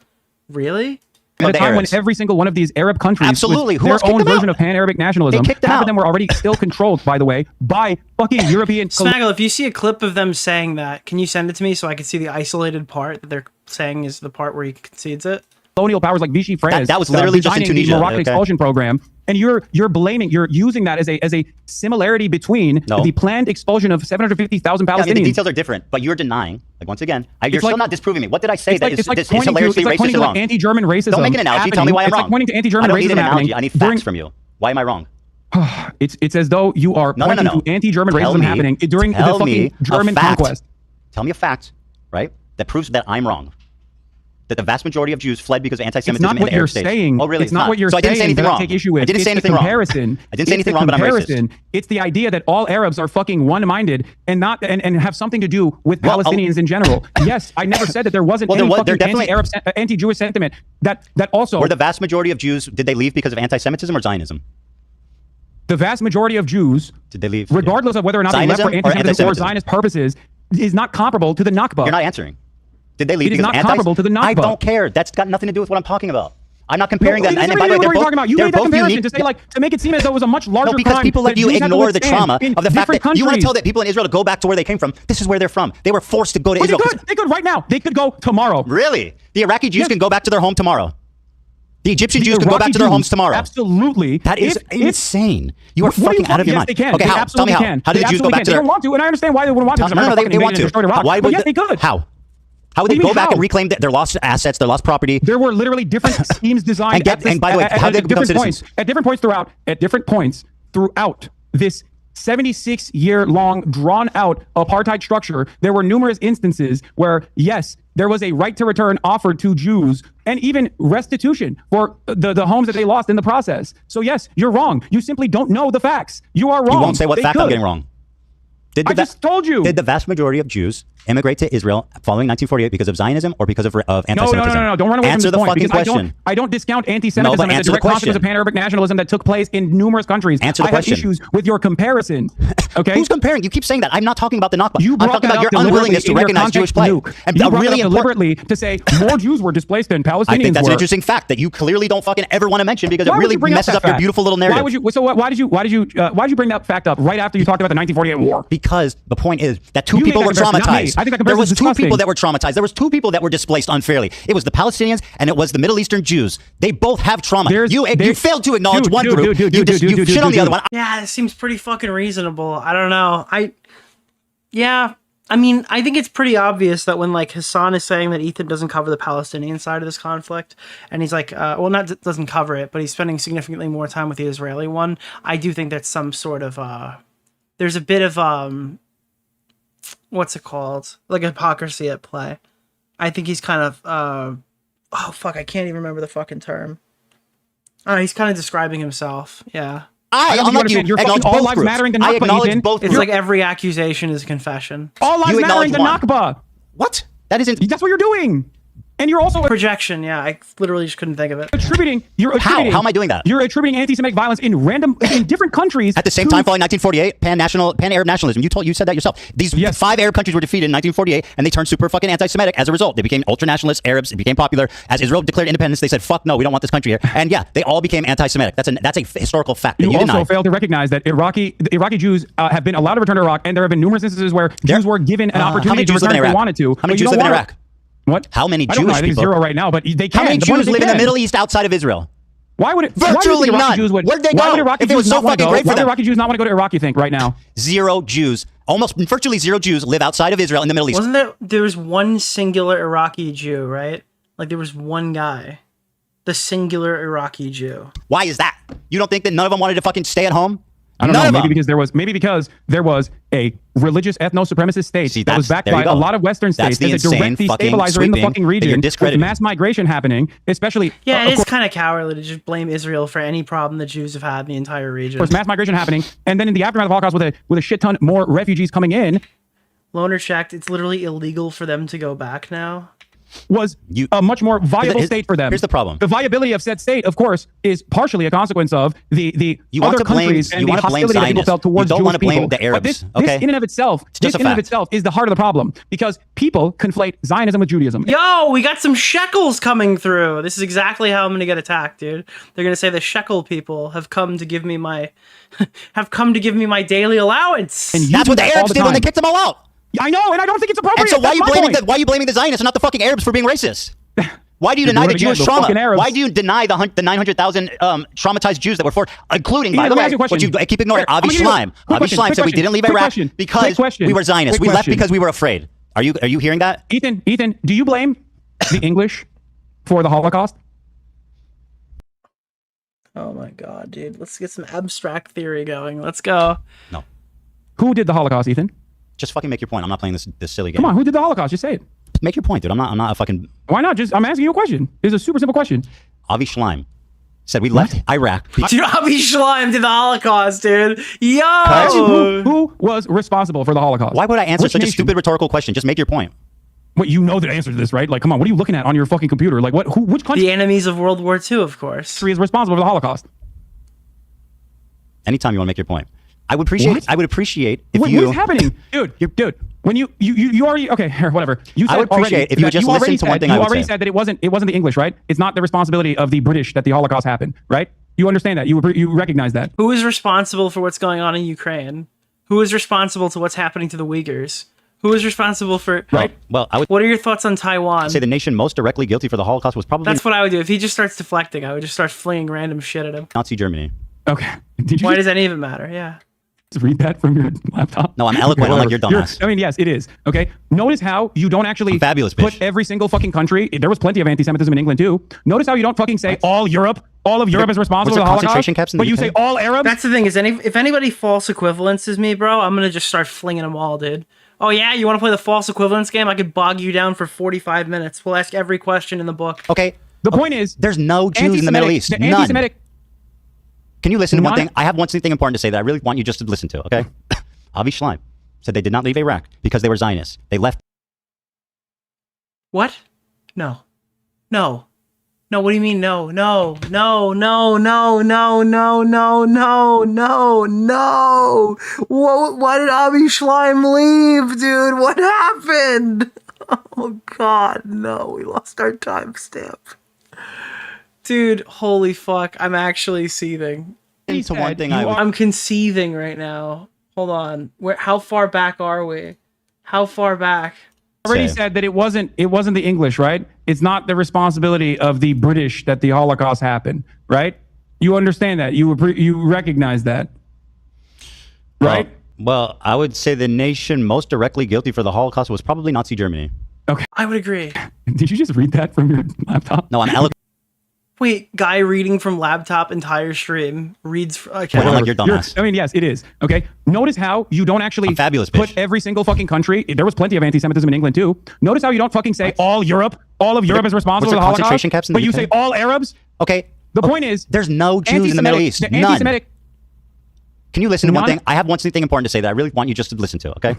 Really? At a time when every single one of these Arab countries, absolutely, with their own version of pan-Arabic nationalism, half of them were already still controlled, by the way, by fucking European. Snaggle, if you see a clip of them saying that, can you send it to me so I can see the isolated part that they're saying is the part where he concedes it? Colonial powers like Vichy France that was literally just in Tunisia, the Moroccan expulsion program, and you're using that as a similarity between the planned expulsion of 750,000 Palestinians. The details are different, but you're denying. Like once again, you're still not disproving me. What did I say that is hilariously racist and wrong? Anti-German racism. Don't make an analogy. Tell me why I'm wrong. It's like pointing to anti-German racism. I don't need an analogy. I need facts from you. Why am I wrong? It's as though you are pointing to anti-German racism happening during the fucking German conquest. Tell me a fact, right, that proves that I'm wrong. That the vast majority of Jews fled because of anti-Semitism in the Arab states. Oh, really? It's not what you're saying. So I didn't say anything wrong. I take issue with. I didn't say anything wrong. I didn't say anything wrong, but I'm racist. It's the idea that all Arabs are fucking one-minded and have something to do with Palestinians in general. Yes, I never said that there wasn't any fucking anti-Arab, anti-Jewish sentiment. That also. Were the vast majority of Jews, did they leave because of anti-Semitism or Zionism? The vast majority of Jews, did they leave, regardless of whether or not they left for anti-Semitism or Zionist purposes, is not comparable to the Nakba. You're not answering. Did they leave? It is not comparable to the Nakba. I don't care. That's got nothing to do with what I'm talking about. I'm not comparing them. And by the way, what are you talking about? You made that comparison to say, like, to make it seem as though it was a much larger crime. Because people let you ignore the trauma of the fact that you want to tell that people in Israel to go back to where they came from. This is where they're from. They were forced to go to Israel. They could right now. They could go tomorrow. Really? The Iraqi Jews can go back to their home tomorrow. The Egyptian Jews can go back to their homes tomorrow. Absolutely. That is insane. You are fucking out of your mind. They can. Okay, how? Tell me how. How did the Jews go back to their... They don't want to, and I understand why they wouldn't want to. No, they want to. Why would they could. How? How would they go back and reclaim their lost assets, their lost property? There were literally different schemes designed and by the way, how did they become citizens? At different points throughout this 76-year-long, drawn-out apartheid structure, there were numerous instances where, yes, there was a right to return offered to Jews and even restitution for the homes that they lost in the process. So, yes, you're wrong. You simply don't know the facts. You are wrong. You won't say what fact I'm getting wrong. I just told you. Did the vast majority of Jews immigrate to Israel following 1948 because of Zionism or because of anti-Semitism? No. Don't run away Answer from the fucking because question. I don't discount anti-Semitism as a direct consequence of pan-Arabic nationalism that took place in numerous countries. Answer the question. I have issues with your comparison. Okay. Who's comparing? You keep saying that. I'm not talking about the Nakba. You I'm talking about your unwillingness to recognize Jewish plight. And you brought it up deliberately to say more Jews were displaced than Palestinians were. I think that's an interesting fact that you clearly don't fucking ever want to mention because it really messes up your beautiful little narrative. Why did you bring that fact up right after you talked about the 1948 war? Because the point is that two people were traumatized. I think there was two people that were traumatized. There was two people that were displaced unfairly. It was the Palestinians and it was the Middle Eastern Jews. They both have trauma. You failed to acknowledge one group. You shit on the other one. Yeah, it seems pretty fucking reasonable. I don't know. I mean, I think it's pretty obvious that when like Hasan is saying that Ethan doesn't cover the Palestinian side of this conflict, and he's like, doesn't cover it, but he's spending significantly more time with the Israeli one. I do think that's some sort of there's a bit of what's it called? Like hypocrisy at play. I think he's kind of I can't even remember the fucking term. He's kind of describing himself. Yeah. I understand. You're fucking all lives mattering the Nakba, both. It's like every accusation is a confession. All lives mattering the Nakba. What? That's what you're doing. And you're also projection. Yeah, I literally just couldn't think of it. How am I doing that? You're attributing anti-Semitic violence in different countries at the same time following 1948 pan-Arab nationalism. You said that yourself. These 5 Arab countries were defeated in 1948, and they turned super fucking anti-Semitic as a result. They became ultra-nationalist Arabs. It became popular as Israel declared independence. They said, "Fuck no, we don't want this country here." And yeah, they all became anti-Semitic. That's a historical fact. That you also deny. failed to recognize that Iraqi Jews have been allowed to return to Iraq, and there have been numerous instances where Jews were given an opportunity to return if they wanted to. How many Jews live in Iraq? What? How many Jewish people? I think 0 right now, but they can. How many Jews live in the Middle East outside of Israel? Why would it? Virtually none. Where'd they go? If it was so fucking great for them. Why would Iraqi Jews not want to go to Iraq, you think, right now? 0 Jews. Virtually 0 Jews live outside of Israel in the Middle East. There was one singular Iraqi Jew, right? Like there was one guy. the singular Iraqi Jew. Why is that? You don't think that none of them wanted to fucking stay at home? I don't know. Maybe because there was a religious ethno-supremacist state that was backed by a lot of Western states as a direct destabilizer in the fucking region with mass migration happening, especially. Yeah, it is kind of cowardly to just blame Israel for any problem the Jews have had in the entire region. Of course, mass migration happening, and then in the aftermath of the Holocaust, with a shit ton more refugees coming in. Loner checked. It's literally illegal for them to go back now. Was a much more viable state for them. Here's the problem. The viability of said state, of course, is partially a consequence of the other countries and the hostility that people felt towards Jewish people. You don't want to blame the Arabs. But this in and of itself, is the heart of the problem, because people conflate Zionism with Judaism. Yo, we got some shekels coming through. This is exactly how I'm going to get attacked, dude. They're going to say the shekel people have come to give me my daily allowance. And that's what the Arabs did when they kicked them all out. I know, and I don't think it's appropriate. And so why are you blaming the Zionists and not the fucking Arabs for being racist? Why do you deny the Jewish trauma? Why do you deny the 900,000 traumatized Jews that were forced, including, by the way, what you keep ignoring, Avi Schleim. Avi Schleim said we didn't leave Iraq because we were Zionists. We left because we were afraid. Are you hearing that? Ethan, do you blame the English for the Holocaust? Oh my God, dude. Let's get some abstract theory going. Let's go. No. Who did the Holocaust, Ethan? Just fucking make your point. I'm not playing this silly game. Come on, who did the Holocaust? Just say it. Make your point, dude. I'm not a fucking... Why not? I'm asking you a question. It's a super simple question. Avi Schleim said we left Iraq. Dude, Avi Schleim did the Holocaust, dude. Yo! Who was responsible for the Holocaust? Why would I answer such a stupid rhetorical question? Just make your point. What, you know the answer to this, right? Like, come on, what are you looking at on your fucking computer? Like, which country? The enemies of World War II, of course. Is responsible for the Holocaust. Anytime you want to make your point. I would appreciate if you... What is happening? Dude, when you already... Okay, whatever. You said I would appreciate if you would just listen to one thing I would say. You already said that it wasn't the English, right? It's not the responsibility of the British that the Holocaust happened, right? You understand that. You recognize that. Who is responsible for what's going on in Ukraine? Who is responsible to what's happening to the Uyghurs? Who is responsible for... Right. Well, what are your thoughts on Taiwan? I'd say the nation most directly guilty for the Holocaust was probably... That's what I would do. If he just starts deflecting, I would just start flinging random shit at him. Nazi Germany. Okay. Why does any of it matter? Yeah. Read that from your laptop? No, I'm eloquent. I'm like your dumbass. I mean, yes, it is. Okay. Notice how you don't actually put every single fucking country. There was plenty of anti-Semitism in England too. Notice how you don't fucking say all of Europe is responsible for the Holocaust. But you say all Arabs. That's the thing is, if anybody false equivalences me, bro, I'm gonna just start flinging them all, dude. Oh yeah, you want to play the false equivalence game? I could bog you down for 45 minutes. We'll ask every question in the book. Okay. The point is, there's no Jews in the Middle East. None. Anti-Semitic. Can you listen to one thing? I have one thing important to say that I really want you just to listen to, okay? Avi Schleim said they did not leave Iraq because they were Zionists. They left. What? No. No. No, what do you mean no? No. No, no, no, no, no, no, no, no, no. Why did Avi Schleim leave, dude? What happened? Oh, God, no. We lost our timestamp. Dude, holy fuck, I'm actually seething. I'm conceiving right now. Hold on. How far back are we? How far back? Already said that it wasn't the English, right? It's not the responsibility of the British that the Holocaust happened, right? You understand that. You recognize that. Right? Well, I would say the nation most directly guilty for the Holocaust was probably Nazi Germany. Okay. I would agree. Did you just read that from your laptop? No, I'm eloquent. Wait, guy reading from laptop entire stream reads. Okay. Well, like your dumbass. I mean, yes, it is. Okay. Notice how you don't actually put every single fucking country. There was plenty of anti-Semitism in England too. Notice how you don't fucking say all of Europe is responsible for the Holocaust. Concentration camps in the but you say all Arabs. Okay. The point is, there's no Jews in the Middle East. None. Anti-Semitic. Can you listen to one thing? I have one thing important to say that I really want you just to listen to. Okay.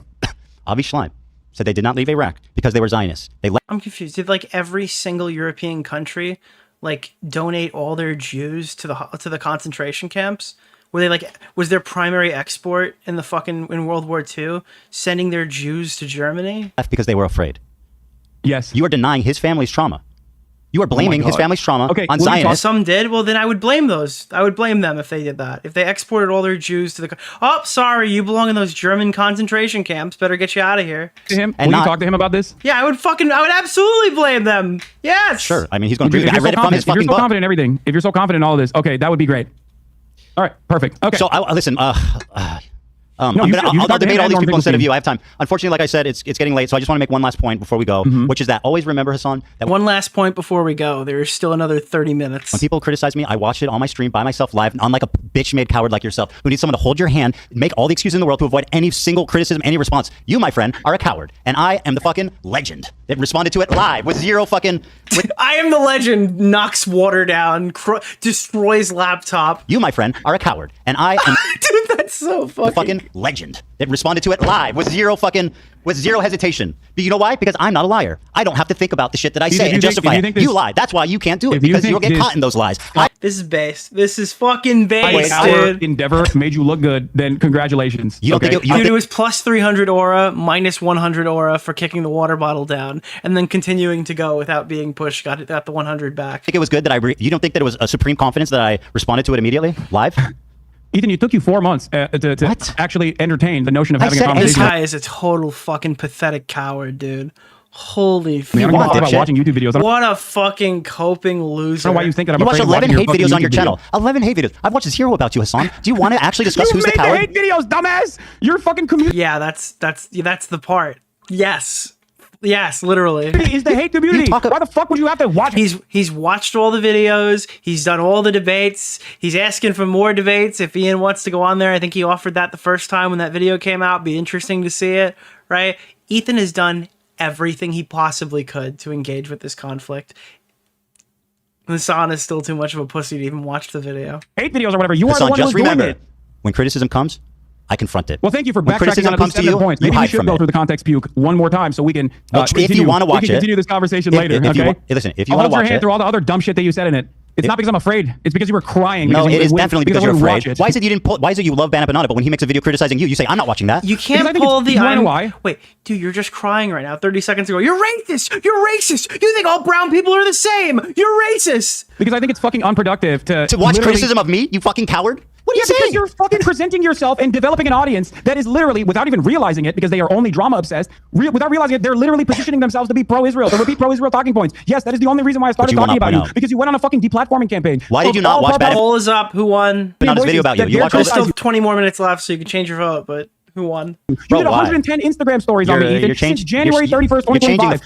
Avi Schleim said they did not leave Iraq because they were Zionists. They left. I'm confused. Did like every single European country like donate all their Jews to the concentration camps? Were they like, was their primary export in in World War II sending their Jews to Germany? Left because they were afraid. Yes. You are denying his family's trauma. You are blaming his family's trauma on Zionists. Some did. Well, then I would blame those. I would blame them if they did that. If they exported all their Jews to the... Oh, sorry, you belong in those German concentration camps. Better get you out of here. To him? Will you talk to him about this? Yeah, I would absolutely blame them. Yes. Sure. I mean, he's going to... I read it from his fucking book. If you're so confident in everything, if you're so confident in all of this, okay, that would be great. All right, perfect. Okay. So, listen, I'll debate all these people instead of you. I have time. Unfortunately, like I said, it's getting late, so I just want to make one last point before we go, which is that always remember, Hasan, that one last point before we go. There's still another 30 minutes. when people criticize me, I watch it on my stream by myself live, unlike a bitch-made coward like yourself who needs someone to hold your hand, make all the excuses in the world to avoid any single criticism, any response. You, my friend, are a coward, and I am the fucking legend that responded to it live with zero fucking... I am the legend, knocks water down, destroys laptop. You, my friend, are a coward, and I am... Dude, that's so fucking legend that responded to it live with zero hesitation. But you know why? Because I'm not a liar. I don't have to think about the shit that I say and justify it. You lie. That's why you can't do it, because you'll get caught in those lies. This is base. This is fucking base, Our dude. endeavor made you look good, then congratulations. You don't think Dude, it was plus 300 aura, minus 100 aura for kicking the water bottle down, and then continuing to go without being pushed, got the 100 back. I think it was good that you don't think that it was a supreme confidence that I responded to it immediately, live? Ethan, it took you 4 months to actually entertain the notion of having a This conversation. guy is a total fucking pathetic coward, dude. Holy I don't know about watching YouTube videos. What a fucking coping loser. I don't know why you think that I'm You watch afraid of 11 watching hate your videos fucking on your YouTube channel. video. 11 hate videos. I've watched zero about you, Hasan. Do you want to actually discuss who's the You coward? made the hate videos, dumbass! You're Yeah, that's the part. Yes, literally. Is the hate community? Why the fuck would you have to watch? He's watched all the videos. He's done all the debates. He's asking for more debates. If Ian wants to go on there, I think he offered that the first time when that video came out. Be interesting to see it, right? Ethan has done everything he possibly could to engage with this conflict. Hasan is still too much of a pussy to even watch the video. Hate videos or whatever. You are the Hasan, one just who's doing remember, it. when criticism comes, I confront it. Well, thank you for When backtracking criticism on at comes least to 7 you, points. you Maybe we hide should from go it. through the context puke one more time so we can If you want to watch we can it, continue this conversation later. if you Okay. listen, if you I'll want to hold your watch hand it, through all the other dumb shit that you said in it. It's not because I'm afraid. It's because you were crying. no, because it is definitely because I you're wouldn't afraid. watch it. Why is it you didn't pull? Why is it you love Banana Banana, but when he makes a video criticizing you, you say I'm not watching that? You can't pull the wait, dude, you're just crying right now. 30 seconds ago, you're racist. You're racist. You think all brown people are the same. You're racist. Because I think it's fucking unproductive to watch literally- criticism of me. You fucking coward. What are you Because saying? you're fucking presenting yourself and developing an audience that is literally, without even realizing it, because they are only drama obsessed, without realizing it, they're literally positioning themselves to be pro-Israel, to repeat pro-Israel talking points. Yes, that is the only reason why I started talking about you, because you went on a fucking deplatforming campaign. Why did you not watch Banana? Poll is up. Who won? Not this video about you. You watch There's still 20 more minutes left, so you can change your vote. But who won? You did 110 Instagram stories on me, Ethan, since January 31st, You're changing 2025.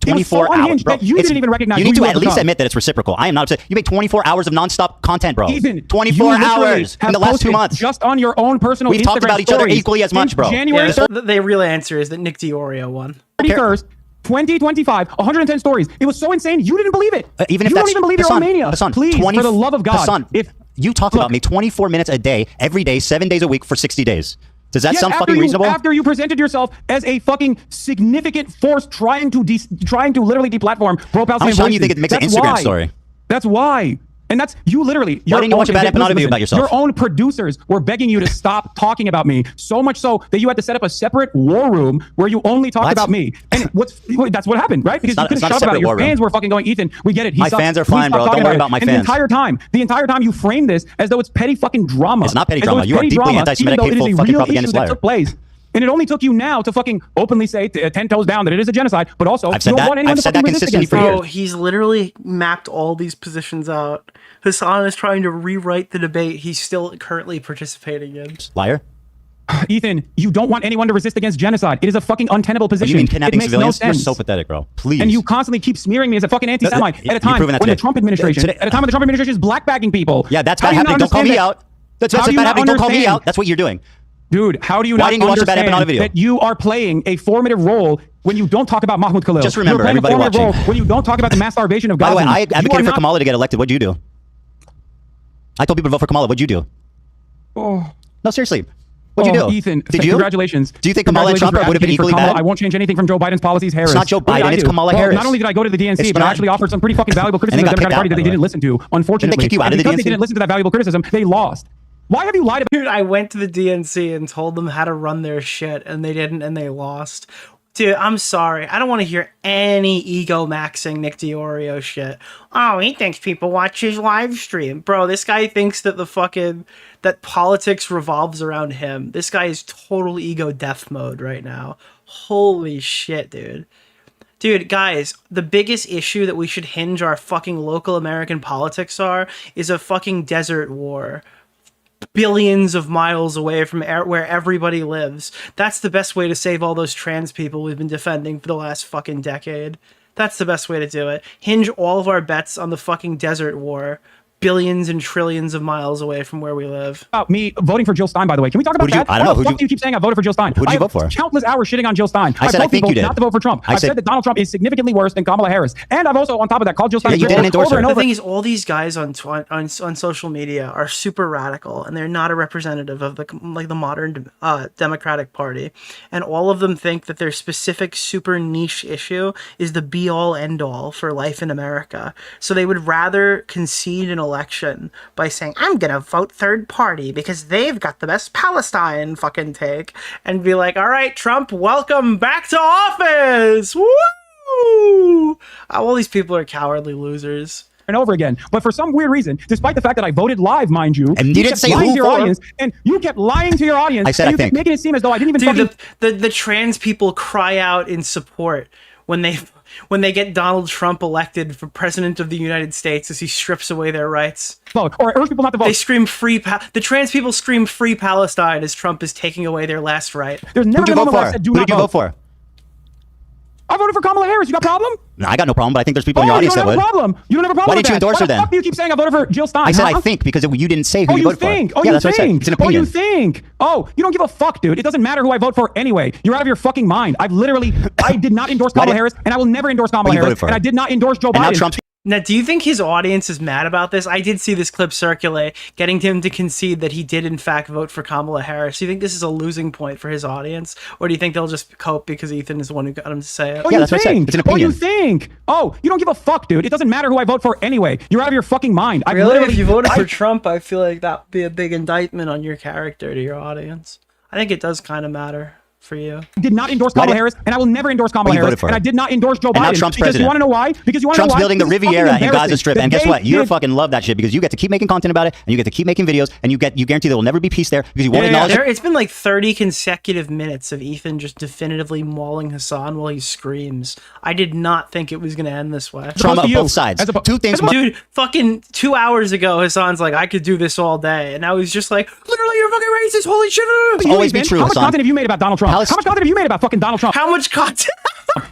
24 hours, bro. That you didn't even recognize. You need who to you at have least become. admit that it's reciprocal. I am not upset. You made 24 hours of nonstop content, bro. Ethan, 24 you literally hours in have the last 2 posted months. Just on your own personal We've Instagram talked about each other stories equally as much, since bro. January The real answer is that Nick DeOrio won. 31st, 2025, 110 stories. It was so insane, you didn't believe it. Even if you that's don't even believe your own mania. Hasan, Please, for the love of God. Hasan, if you talk about me 24 minutes a day, every day, 7 days a week for 60 days. Does that sound fucking reasonable? After you presented yourself as a fucking significant force trying to literally deplatform pro-Palestinian I'm telling you, voices. think it makes an That's Instagram why. story. That's why. And that's you literally. Why didn't you watch a bad episode video about yourself? Your own producers were begging you to stop talking about me, so much so that you had to set up a separate war room where you only talked about me. And that's what happened, right? Because you couldn't shut up about it. Your fans were fucking going, Ethan, we get it. My fans are fine, bro. Don't worry about my fans. The entire time you framed this as though it's petty fucking drama. It's not petty drama. You are deeply anti-Semitic, hateful, fucking propagandist liar. That took place. And it only took you now to fucking openly say 10 toes down that it is a genocide, but also I've said you don't that. want anyone I've to said fucking that resist consistently against for you. years. Oh, he's literally mapped all these positions out. Hasan is trying to rewrite the debate he's still currently participating in. Liar. Ethan, you don't want anyone to resist against genocide. It is a fucking untenable position. You mean kidnapping it makes civilians? no You're sense. so pathetic, bro. Please. And you constantly keep smearing me as a fucking anti-Semite at a You've time proven that when the today. Trump administration, Today. at a time when the Trump administration is blackbagging people. Yeah, that's How bad do you not happening. Don't call me understand out. That's How do bad you not happening. Don't call me understand? out. That's what you're doing. Dude, how do you Why not didn't you watch the bad understand Empanada video? that you are playing a formative role when you don't talk about Mahmoud Khalil? Just remember, You're playing everybody a formative watching. role when you don't talk about the mass starvation of By Gaza. the way, I advocated for Kamala to get elected. What'd you do? I told people to vote for Kamala. What'd you do? Oh. No, seriously. What'd you do? Ethan, Did you? Congratulations. Do you think Kamala and Trump would have been equally bad? I won't change anything from Joe Biden's policies, Harris. It's not Joe What did Biden, I it's do? Kamala Well, Harris. Not only did I go to the DNC, It's but I not- actually offered some pretty fucking valuable criticism to the got Democratic Party kicked that out, they by the didn't way. listen to. Unfortunately, Didn't they kick you out of the because they DNC? didn't listen to that valuable criticism, they lost. Why have you lied about? Dude, I went to the DNC and told them how to run their shit, and they didn't, and they lost. Dude, I'm sorry. I don't want to hear any ego maxing Nick DeOrio shit. Oh, he thinks people watch his live stream. Bro, this guy thinks that that politics revolves around him. This guy is total ego death mode right now. Holy shit, dude. Dude, guys, the biggest issue that we should hinge our fucking local American politics is a fucking desert war. billions of miles away from where everybody lives. That's the best way to save all those trans people we've been defending for the last fucking decade. That's the best way to do it. Hinge all of our bets on the fucking desert war. Billions and trillions of miles away from where we live. Me voting for Jill Stein, by the way. Can we talk about that? I don't know. Why the fuck do you keep saying I voted for Jill Stein? Who did you vote for? Countless hours shitting on Jill Stein. I said I think you did. Not to vote for Trump. I said that Donald Trump is significantly worse than Kamala Harris. And I've also, on top of that, called Jill Stein. Yeah, you didn't endorse her. The thing is, all these guys on social media are super radical, and they're not a representative of the modern Democratic Party. And all of them think that their specific super niche issue is the be-all, end-all for life in America. So they would rather concede an election by saying, I'm gonna vote third party because they've got the best Palestine fucking take, and be like, all right, Trump, welcome back to office. Woo! All these people are cowardly losers. And over again, but for some weird reason, despite the fact that I voted live, mind you, and you didn't say lying who to your for. audience, and you kept lying to your audience. I said and I you think. kept making it seem as though I didn't even. Dude, the trans people cry out in support when they get Donald Trump elected for president of the United States as he strips away their rights. Vote or urge people not to vote. They scream free. The trans people scream free Palestine as Trump is taking away their last right. There's never been a moment where I said do Who not did you vote for? I voted for Kamala Harris. You got a problem? No, I got no problem, but I think there's people in your audience that would. You don't have a problem. You don't have a problem. Why with didn't you that. endorse her then? Why the fuck do you keep saying I voted for Jill Stein? I said huh? I think because you didn't say who Oh, you voted think? for. Oh, Yeah, you that's what I said. think? It's an Oh, opinion. you think? Oh, you don't give a fuck, dude. It doesn't matter who I vote for anyway. You're out of your fucking mind. I did not endorse Kamala Harris, and I will never endorse Kamala Harris, and I did not endorse Joe Biden. Now, do you think his audience is mad about this? I did see this clip circulate, getting him to concede that he did in fact vote for Kamala Harris. Do you think this is a losing point for his audience? Or do you think they'll just cope because Ethan is the one who got him to say it? Oh, you think? Oh, you think? Oh, you don't give a fuck, dude. It doesn't matter who I vote for anyway. You're out of your fucking mind. Really? If you voted for Trump, I feel like that would be a big indictment on your character to your audience. I think it does kind of matter for you. I did not endorse Kamala Harris, and I will never endorse Kamala Harris. And I did not endorse Joe Biden. Now Trump's because president. you want to know why? Because you want to know Trump's why? building the This is Riviera fucking in Gaza embarrassing. Strip, That and guess they what? You did- fucking love that shit because you get to keep making content about it, and you get to keep making videos, and you guarantee there will never be peace there because you won't acknowledge it. It's been like 30 consecutive minutes of Ethan just definitively mauling Hasan while he screams. I did not think it was going to end this way. Trauma both sides. Two things. Dude, fucking 2 hours ago, Hasan's like, I could do this all day. And now he's just like, literally, you're fucking racist. Holy shit. Always be true, How much Hasan. content have you made about Donald Trump? How much content have you made about fucking Donald Trump? How much content?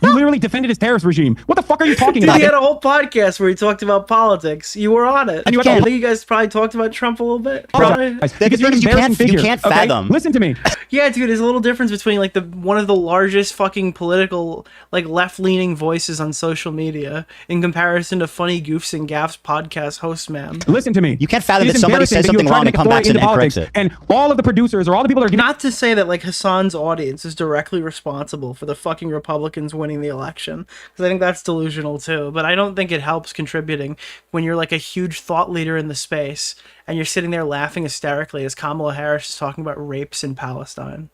You literally defended his terrorist regime. What the fuck are you talking Dude, about? he had a whole podcast where he talked about politics. You were on it. And you I think you guys probably talked about Trump a little bit. Probably. Because you're an embarrassing figure. You can't okay? fathom. Listen to me. Yeah, dude, there's a little difference between like one of the largest fucking political like left-leaning voices on social media in comparison to Funny Goofs and Gaffs podcast host, man. Listen to me. You can't fathom It is that somebody embarrassing says that you something have tried wrong to and make a come back foray and into corrects politics. it. And all of the producers or all the people that are Not to say that like Hasan's audience is directly responsible for the fucking Republicans winning the election, because I think that's delusional too. But I don't think it helps contributing when you're like a huge thought leader in the space and you're sitting there laughing hysterically as Kamala Harris is talking about rapes in Palestine.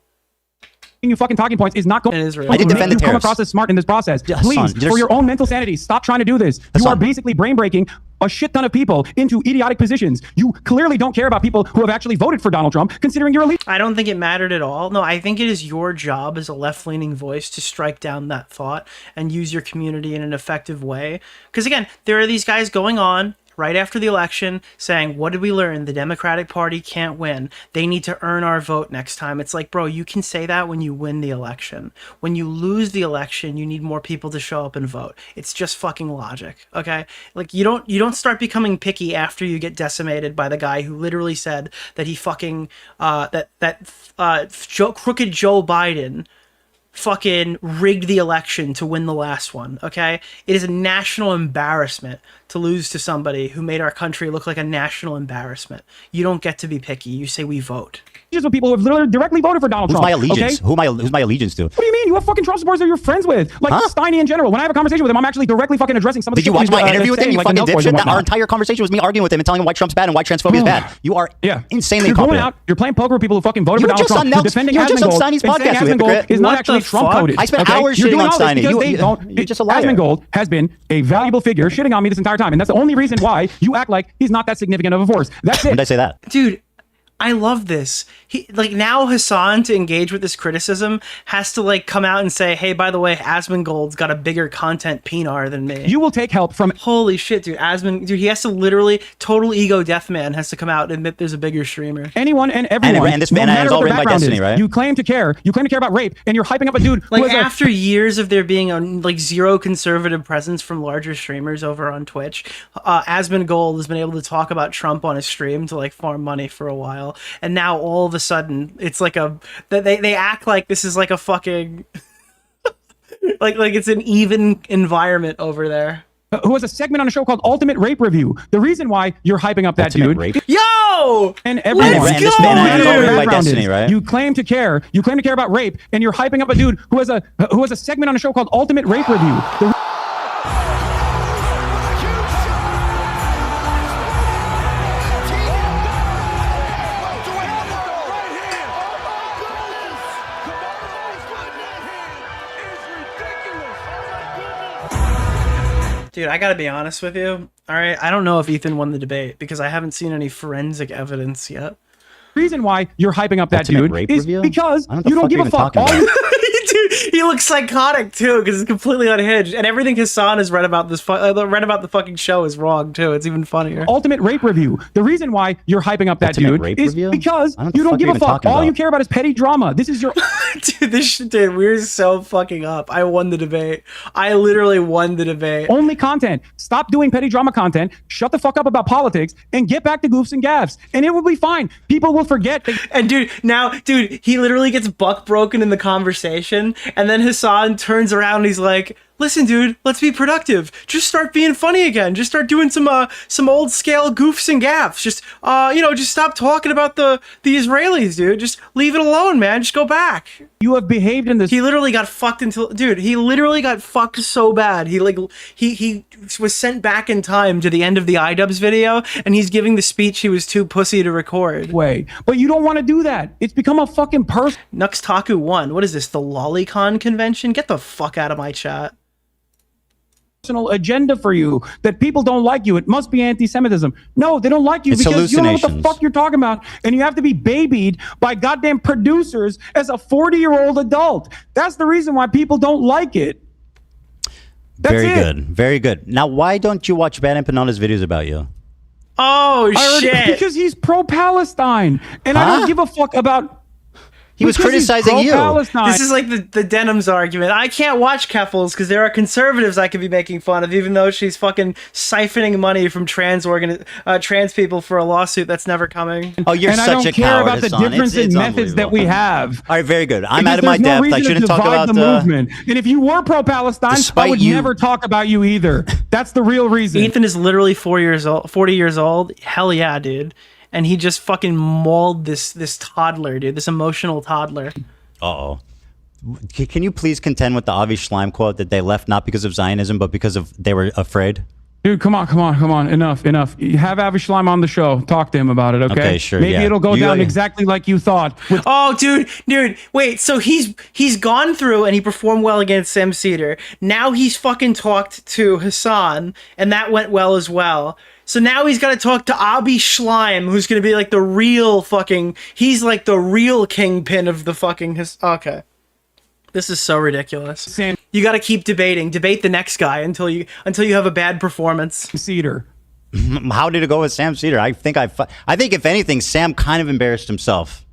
you fucking talking points is not going in Israel. I did defend the come terrorists. across as smart in this process. Hasan, Please, there's- for your own mental sanity, stop trying to do this. You are basically brain breaking a shit ton of people into idiotic positions. You clearly don't care about people who have actually voted for Donald Trump, considering you're elite. I don't think it mattered at all. No, I think it is your job as a left-leaning voice to strike down that thought and use your community in an effective way. Because again, there are these guys going on right after the election saying, what did we learn? The Democratic Party can't win. They need to earn our vote next time. It's like, bro, you can say that when you win the election. When you lose the election, you need more people to show up and vote. It's just fucking logic, okay? Like, you don't start becoming picky after you get decimated by the guy who literally said that he fucking, crooked Joe Biden fucking rigged the election to win the last one, okay? It is a national embarrassment to lose to somebody who made our country look like a national embarrassment. You don't get to be picky. You say we vote. Just with people who have literally directly voted for Donald Who's Trump. my allegiance? Okay? Who's my allegiance to? What do you mean? You have fucking Trump supporters that you're friends with. Like Steiny in general. When I have a conversation with him, I'm actually directly fucking addressing some of the Did you shit watch he's, my interview with him? saying, You like fucking the Nelk boys dipshit. and Our whatnot. entire conversation was me arguing with him and telling him why Trump's bad and why transphobia is bad. You are insanely You're going incompetent. out, you're playing poker with people who fucking voted You for were Donald just Trump. on You're Nelk's- defending you were just on Asmongold. Steiny's And saying podcast, you Asmongold hypocrite. is not What actually the Trump fuck? coded. I spent okay? hours You're shitting doing on all this Steiny. because they You- don't- you're just a liar. Asmongold has been a valuable figure shitting on me this entire time. And that's the only reason why you act like he's not that significant of a force. That's it. When did I say that? Dude, I love this. He like now Hasan, to engage with this criticism, has to like come out and say, hey, by the way, Asmongold's got a bigger content penar than me. You will take help from Holy shit, dude. Dude, he has to literally total ego Deathman has to come out and admit there's a bigger streamer. anyone and everyone. And this man is all written by Destiny, right? You claim to care. You claim to care about rape, and you're hyping up a dude Like who has after years of there being a like zero conservative presence from larger streamers over on Twitch, Asmongold has been able to talk about Trump on his stream to like farm money for a while, and now all of a sudden it's like they act like this is like a fucking like it's an even environment over there. who has a segment on a show called Ultimate Rape Review. The reason why you're hyping up that Ultimate dude. Rape? Yo! And everyone. And this man is all written by Destiny, right? You claim to care. You claim to care about rape, and you're hyping up a dude who has a segment on a show called Ultimate Rape Review. Dude, I gotta be honest with you. All right, I don't know if Ethan won the debate because I haven't seen any forensic evidence yet. Reason why you're hyping up that Ultimate dude rape is review? because I don't know you what don't the give a fuck fuck. you're even talking Dude, he looks psychotic too because it's completely unhinged, and everything Hasan has read about this read about the fucking show is wrong too. It's even funnier. Ultimate Rape Review. The reason why you're hyping up that Ultimate dude rape is review? because I don't know you what don't the give a fuck you're fuck. even All talking you about. care about is petty drama. This is your Dude, this shit, dude, we're so fucking up. I won the debate. I literally won the debate. only content. Stop doing petty drama content. Shut the fuck up about politics and get back to goofs and gaffs, and it will be fine. People will forget. And dude, he literally gets buck broken in the conversation, and then Hasan turns around and he's like, listen, dude, let's be productive. Just start being funny again. Just start doing some old scale goofs and gaffs. Just just stop talking about the Israelis, dude. Just leave it alone, man. Just go back. You have behaved in this. He literally got fucked he literally got fucked so bad. He was sent back in time to the end of the iDubbbz video, and he's giving the speech he was too pussy to record. Way, but you don't want to do that. It's become a fucking person. Nuxtaku won. What is this? The Lolicon convention? Get the fuck out of my chat. Agenda for you that people don't like you. It must be anti-Semitism. No, they don't like you It's because you don't know what the hallucinations. fuck you're talking about, and you have to be babied by goddamn producers as a 40-year-old adult. That's the reason why people don't like it. That's Very it. good. Very good. Now, why don't you watch Bad Empanadas videos about you? Oh, shit. Because he's pro-Palestine, and I don't give a fuck about. He was because he's criticizing you. pro-Palestine. This is like the Denham's argument. I can't watch Keffels because there are conservatives I could be making fun of, even though she's fucking siphoning money from trans people for a lawsuit that's never coming. Oh, you're and such I don't a care coward, about the Hassan. difference It's in methods that we have. All right, very good. I'm Because out of my there's no depth. I reason shouldn't to talk divide about the movement. And if you were pro-Palestine, I Despite would you- never talk about you either. That's the real reason. Ethan is literally 40 years old. Hell yeah, dude. And he just fucking mauled this toddler, dude. This emotional toddler. Uh-oh. Can you please contend with the Avi Schleim quote that they left not because of Zionism, but because of they were afraid? Dude, come on. Enough. You have Avi Schleim on the show. Talk to him about it, okay? Okay, sure, Maybe yeah. it'll go You down gotta- exactly like you thought. Oh, dude, wait. So he's gone through and he performed well against Sam Cedar. Now he's fucking talked to Hasan, and that went well as well. So now he's got to talk to Avi Schleim, who's going to be like the real fucking. He's like the real kingpin of the fucking. Okay. This is so ridiculous. You got to keep debating. Debate the next guy until you have a bad performance. Cedar. How did it go with Sam Cedar? I think if anything, Sam kind of embarrassed himself.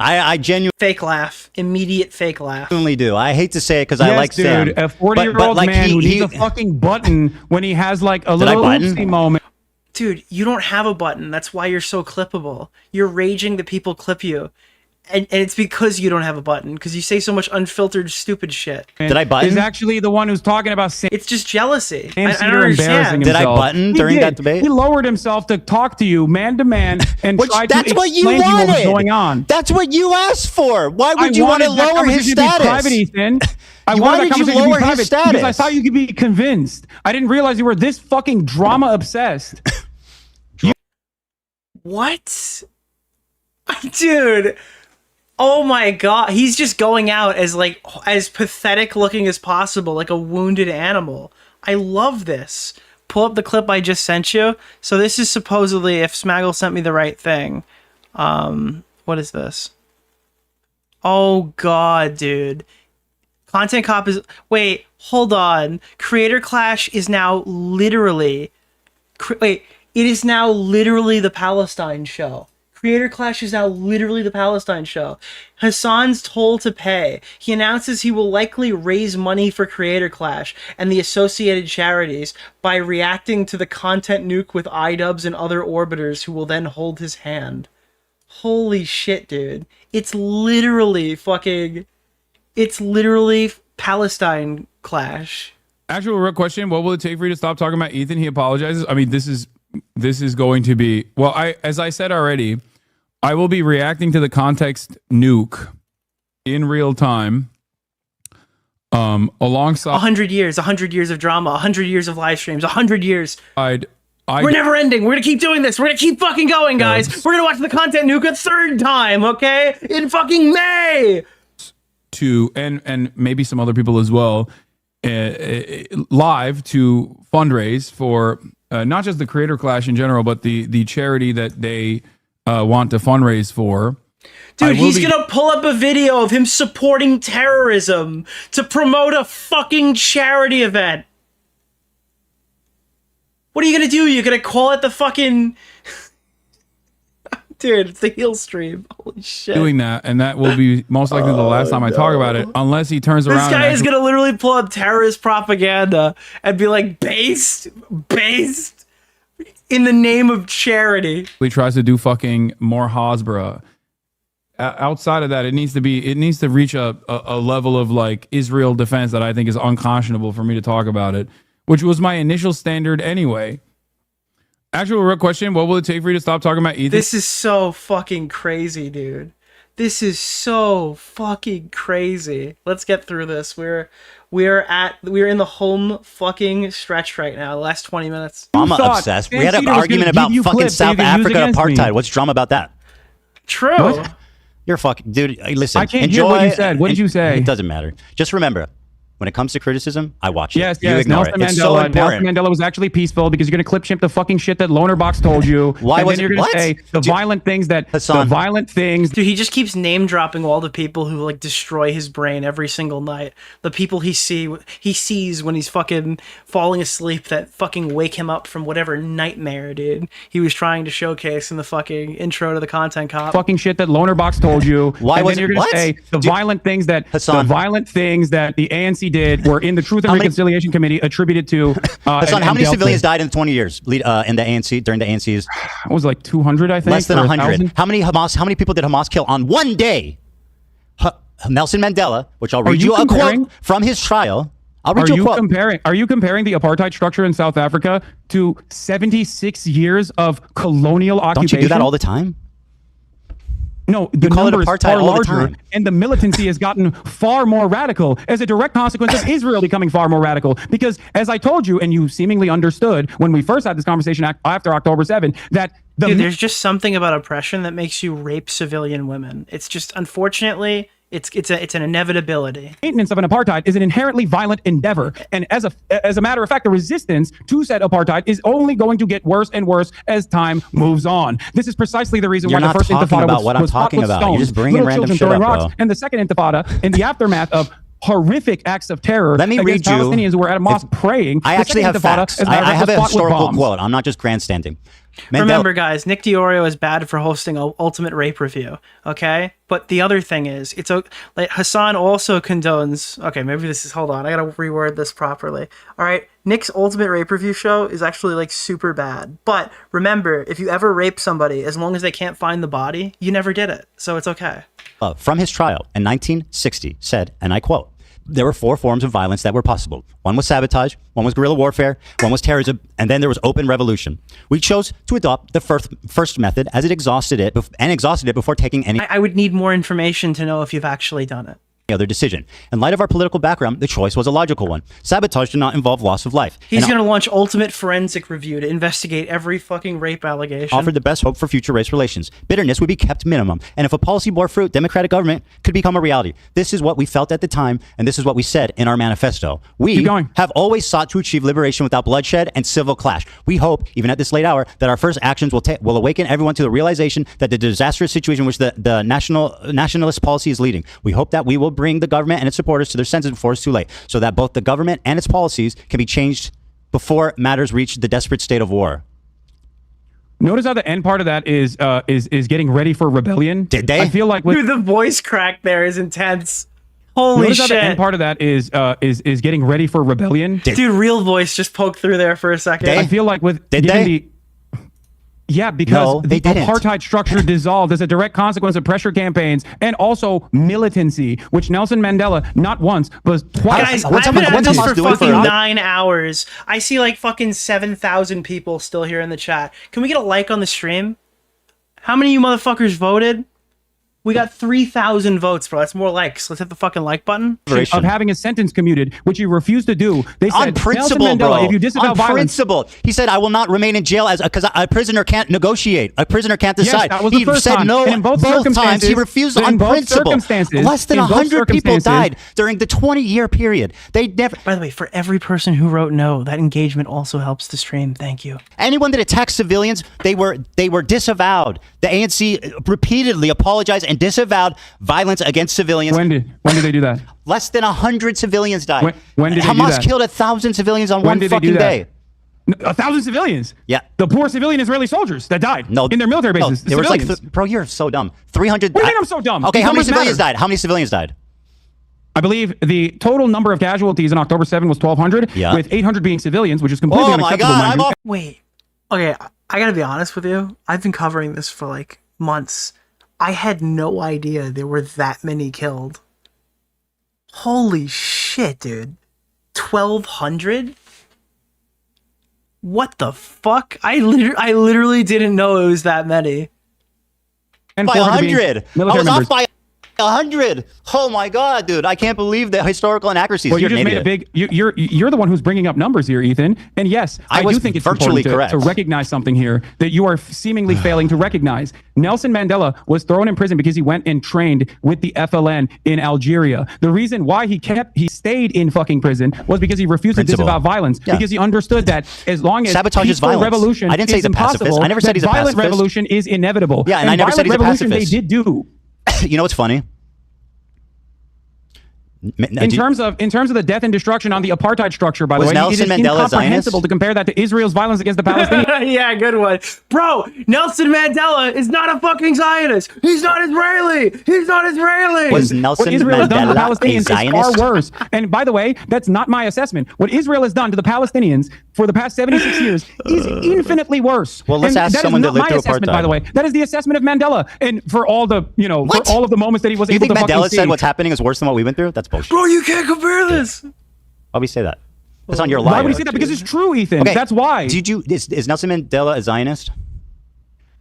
I genuinely fake laugh, immediate fake laugh. do. I hate to say it because I like dude, Sam. a 40-year-old like, man who needs a fucking button when he has like a Did I little button? oopsie moment. Dude, you don't have a button. That's why you're so clippable. You're raging that people clip you. And it's because you don't have a button, because you say so much unfiltered, stupid shit. Did I button? Is actually the one who's talking about Sam. It's just jealousy. Sam I Cedar don't embarrassing understand. himself. Did I button He during did. that debate? He lowered himself to talk to you man to man and try to That's what you explain to you what was wanted. going on. That's what you asked for. Why would you want to wanted that lower his conversation to be status? private, Ethan. I Why wanted that did you conversation to be lower his private status? because I thought you could be convinced. I didn't realize you were this fucking drama obsessed. What? Dude. Oh my god. He's just going out as pathetic looking as possible, like a wounded animal. I love this. pull up the clip I just sent you. So this is supposedly, if Smaggle sent me the right thing. What is this? Oh God, dude. Content Cop is... Wait, hold on. Creator Clash is now literally... Wait, it is now literally the Palestine show. Creator Clash is now literally the Palestine show. Hasan's told to pay. He announces he will likely raise money for Creator Clash and the associated charities by reacting to the content nuke with iDubbbz and other orbiters who will then hold his hand. Holy shit, dude. It's literally fucking... It's literally Palestine Clash. Actual real question, what will it take for you to stop talking about Ethan? He apologizes. I mean, this is going to be... Well, as I said already, I will be reacting to the context nuke in real time alongside... 100 years of drama, 100 years of live streams, 100 years. We're never ending. We're gonna keep doing this. We're gonna keep fucking going, guys. We're gonna watch the content nuke a third time, okay? In fucking May! And maybe some other people as well, live to fundraise for not just the Creator Clash in general, but the charity that they want to fundraise for. Dude, he's gonna pull up a video of him supporting terrorism to promote a fucking charity event. What are you gonna do? You're gonna call it the fucking... Dude, it's the heel stream. Holy shit. Doing that, and that will be most likely the last time I talk about it, unless he turns around. This guy is gonna literally pull up terrorist propaganda and be like, based in the name of charity. He tries to do fucking more Hasbro. Outside of that, it needs to reach a level of like Israel defense that I think is unconscionable for me to talk about it, which was my initial standard anyway. Actual real question, what will it take for you to stop talking about Ethan? This is so fucking crazy, dude. This is so fucking crazy. Let's get through this. We're in the home fucking stretch right now. The last 20 minutes. I'm obsessed. We had an argument about fucking South Africa apartheid. What's drama about that? True. What? You're fucking dude. Listen, I can't hear what you said. What did you say? It doesn't matter. Just remember, when it comes to criticism, I watch it. Yes, You ignore Nelson it. It's so Mandela. important. Nelson Mandela was actually peaceful because you're going to clip shimp the fucking shit that Loner Box told you. Why and was then you're it? going to What? say the violent things that Hasan. the violent things. Dude, he just keeps name dropping all the people who like destroy his brain every single night. The people he sees when he's fucking falling asleep that fucking wake him up from whatever nightmare, dude, he was trying to showcase in the fucking intro to the Content Cop. Fucking shit that Loner Box told you. Why and was then you're it? going What? to say the violent things that Hasan. the violent things that the ANC did were in the Truth and Reconciliation Committee attributed to. Hasan, how many dealt civilians with. died in 20 years in the ANC during the ANC's? It was like 200, I think. Less than or 100. How many people did Hamas kill on one day? Nelson Mandela, which I'll read you a quote from his trial. I'll read you a quote. Are you comparing the apartheid structure in South Africa to 76 years of colonial occupation? Don't you do that all the time? No, the call it numbers apartheid are all the larger, time. and the militancy has gotten far more radical as a direct consequence of Israel becoming far more radical. Because, as I told you, and you seemingly understood when we first had this conversation after October 7, that Dude, there's just something about oppression that makes you rape civilian women. It's just, unfortunately, it's an inevitability. Maintenance of an apartheid is an inherently violent endeavor, and as a matter of fact, the resistance to said apartheid is only going to get worse and worse as time moves on. This is precisely the reason You're why not the first talking intifada about what I'm was fought talking with about. You're stones, just bringing little random children shit throwing up, rocks, bro. and the second intifada in the aftermath of horrific acts of terror Let me against read you. Palestinians who were at a mosque praying. I The actually second have intifada, facts. as a matter of I fact, have was a fought with historical bombs. quote. I'm not just grandstanding. Remember, guys, Nick DeOrio is bad for hosting a Ultimate Rape review, okay? But the other thing is, like Hasan also condones... Okay, maybe this is... Hold on, I gotta reword this properly. All right, Nick's Ultimate Rape review show is actually, like, super bad. But remember, if you ever rape somebody, as long as they can't find the body, you never did it. So it's okay. From his trial in 1960 said, and I quote, there were 4 forms of violence that were possible. One was sabotage, one was guerrilla warfare, one was terrorism, and then there was open revolution. We chose to adopt the first method as it exhausted it before taking any... I would need more information to know if you've actually done it. other decision. In light of our political background, the choice was a logical one. Sabotage did not involve loss of life. He's going to launch ultimate forensic review to investigate every fucking rape allegation. Offered the best hope for future race relations. Bitterness would be kept minimum. And if a policy bore fruit, democratic government could become a reality. This is what we felt at the time, and this is what we said in our manifesto. We have always sought to achieve liberation without bloodshed and civil clash. We hope, even at this late hour, that our first actions will awaken everyone to the realization that the disastrous situation which the nationalist policy is leading. We hope that we will bring the government and its supporters to their senses before it's too late, so that both the government and its policies can be changed before matters reach the desperate state of war. Notice how the end part of that is getting ready for rebellion. Did they? I feel like Dude, the voice crack there is intense. Holy notice shit! How the end part of that is getting ready for rebellion. Dude, real voice just poked through there for a second. I feel like with yeah, because the apartheid structure dissolved as a direct consequence of pressure campaigns and also militancy, which Nelson Mandela not once but twice. Guys, I've been at this for fucking 9 hours. I see like fucking 7,000 people still here in the chat. Can we get a like on the stream? How many of you motherfuckers voted? We got 3,000 votes, bro. That's more likes. Let's hit the fucking like button. Of having a sentence commuted, which he refused to do. They said, on principle, Nelson Mandela, bro. if you disavow on violence, principle. He said, I will not remain in jail because a prisoner can't negotiate. A prisoner can't decide. Yes, that was he the first said time. no And in both times. He refused on principle. Less than 100 people died during the 20-year period. They never. By the way, for every person who wrote no, that engagement also helps the stream. Thank you. Anyone that attacked civilians, they were disavowed. The ANC repeatedly apologized and disavowed violence against civilians. When did they do that? Less than 100 civilians died. When did they do Hamas that? killed 1,000 civilians on one fucking day. 1,000 civilians? Yeah. The poor civilian Israeli soldiers that died in their military bases. There was bro, you're so dumb. 300. What do you mean I'm so dumb? Okay, These how many numbers civilians matter. died? How many civilians died? I believe the total number of casualties on October 7 was 1,200, with 800 being civilians, which is completely unacceptable. Mind you. Wait. Okay, I gotta be honest with you. I've been covering this for like months. I had no idea there were that many killed. Holy shit, dude. 1,200? What the fuck? I literally didn't know it was that many. And by 100. I was off by 100. Oh my god, dude! I can't believe the historical inaccuracies. Well, you You're just an made a idiot. big. You're the one who's bringing up numbers here, Ethan. And yes, I do think it's virtually important to recognize something here that you are seemingly failing to recognize. Nelson Mandela was thrown in prison because he went and trained with the FLN in Algeria. The reason why he stayed in fucking prison was because he refused to disavow violence. Yeah. Because he understood that as long as Sabotage is peaceful violence. revolution I didn't say is he's a pacifist. impossible, I never said he's a violent pacifist. revolution is inevitable. Yeah, and I never said he's a revolution pacifist. They did do. You know what's funny? In terms of the death and destruction on the apartheid structure, by the way, Nelson it is Mandela incomprehensible Zionist? to compare that to Israel's violence against the Palestinians. Yeah, good one. Bro, Nelson Mandela is not a fucking Zionist. He's not Israeli. He's not Israeli. Was Nelson What Israel has done to the Mandela a Palestinians is Zionist? far worse. And by the way, that's not my assessment. What Israel has done to the Palestinians for the past 76 years is infinitely worse. Well, let's And ask that is someone not that lived my through assessment, apartheid. by the way. That is the assessment of Mandela. And for all the, for all of the moments that he was Do you able think to fucking Mandela see. said what's happening is worse than what we went through? That's bullshit. Bro, you can't compare this. Why would we say that? That's on your lie. Why would he say that? Because it's true, Ethan. Okay. That's why. Is Nelson Mandela a Zionist?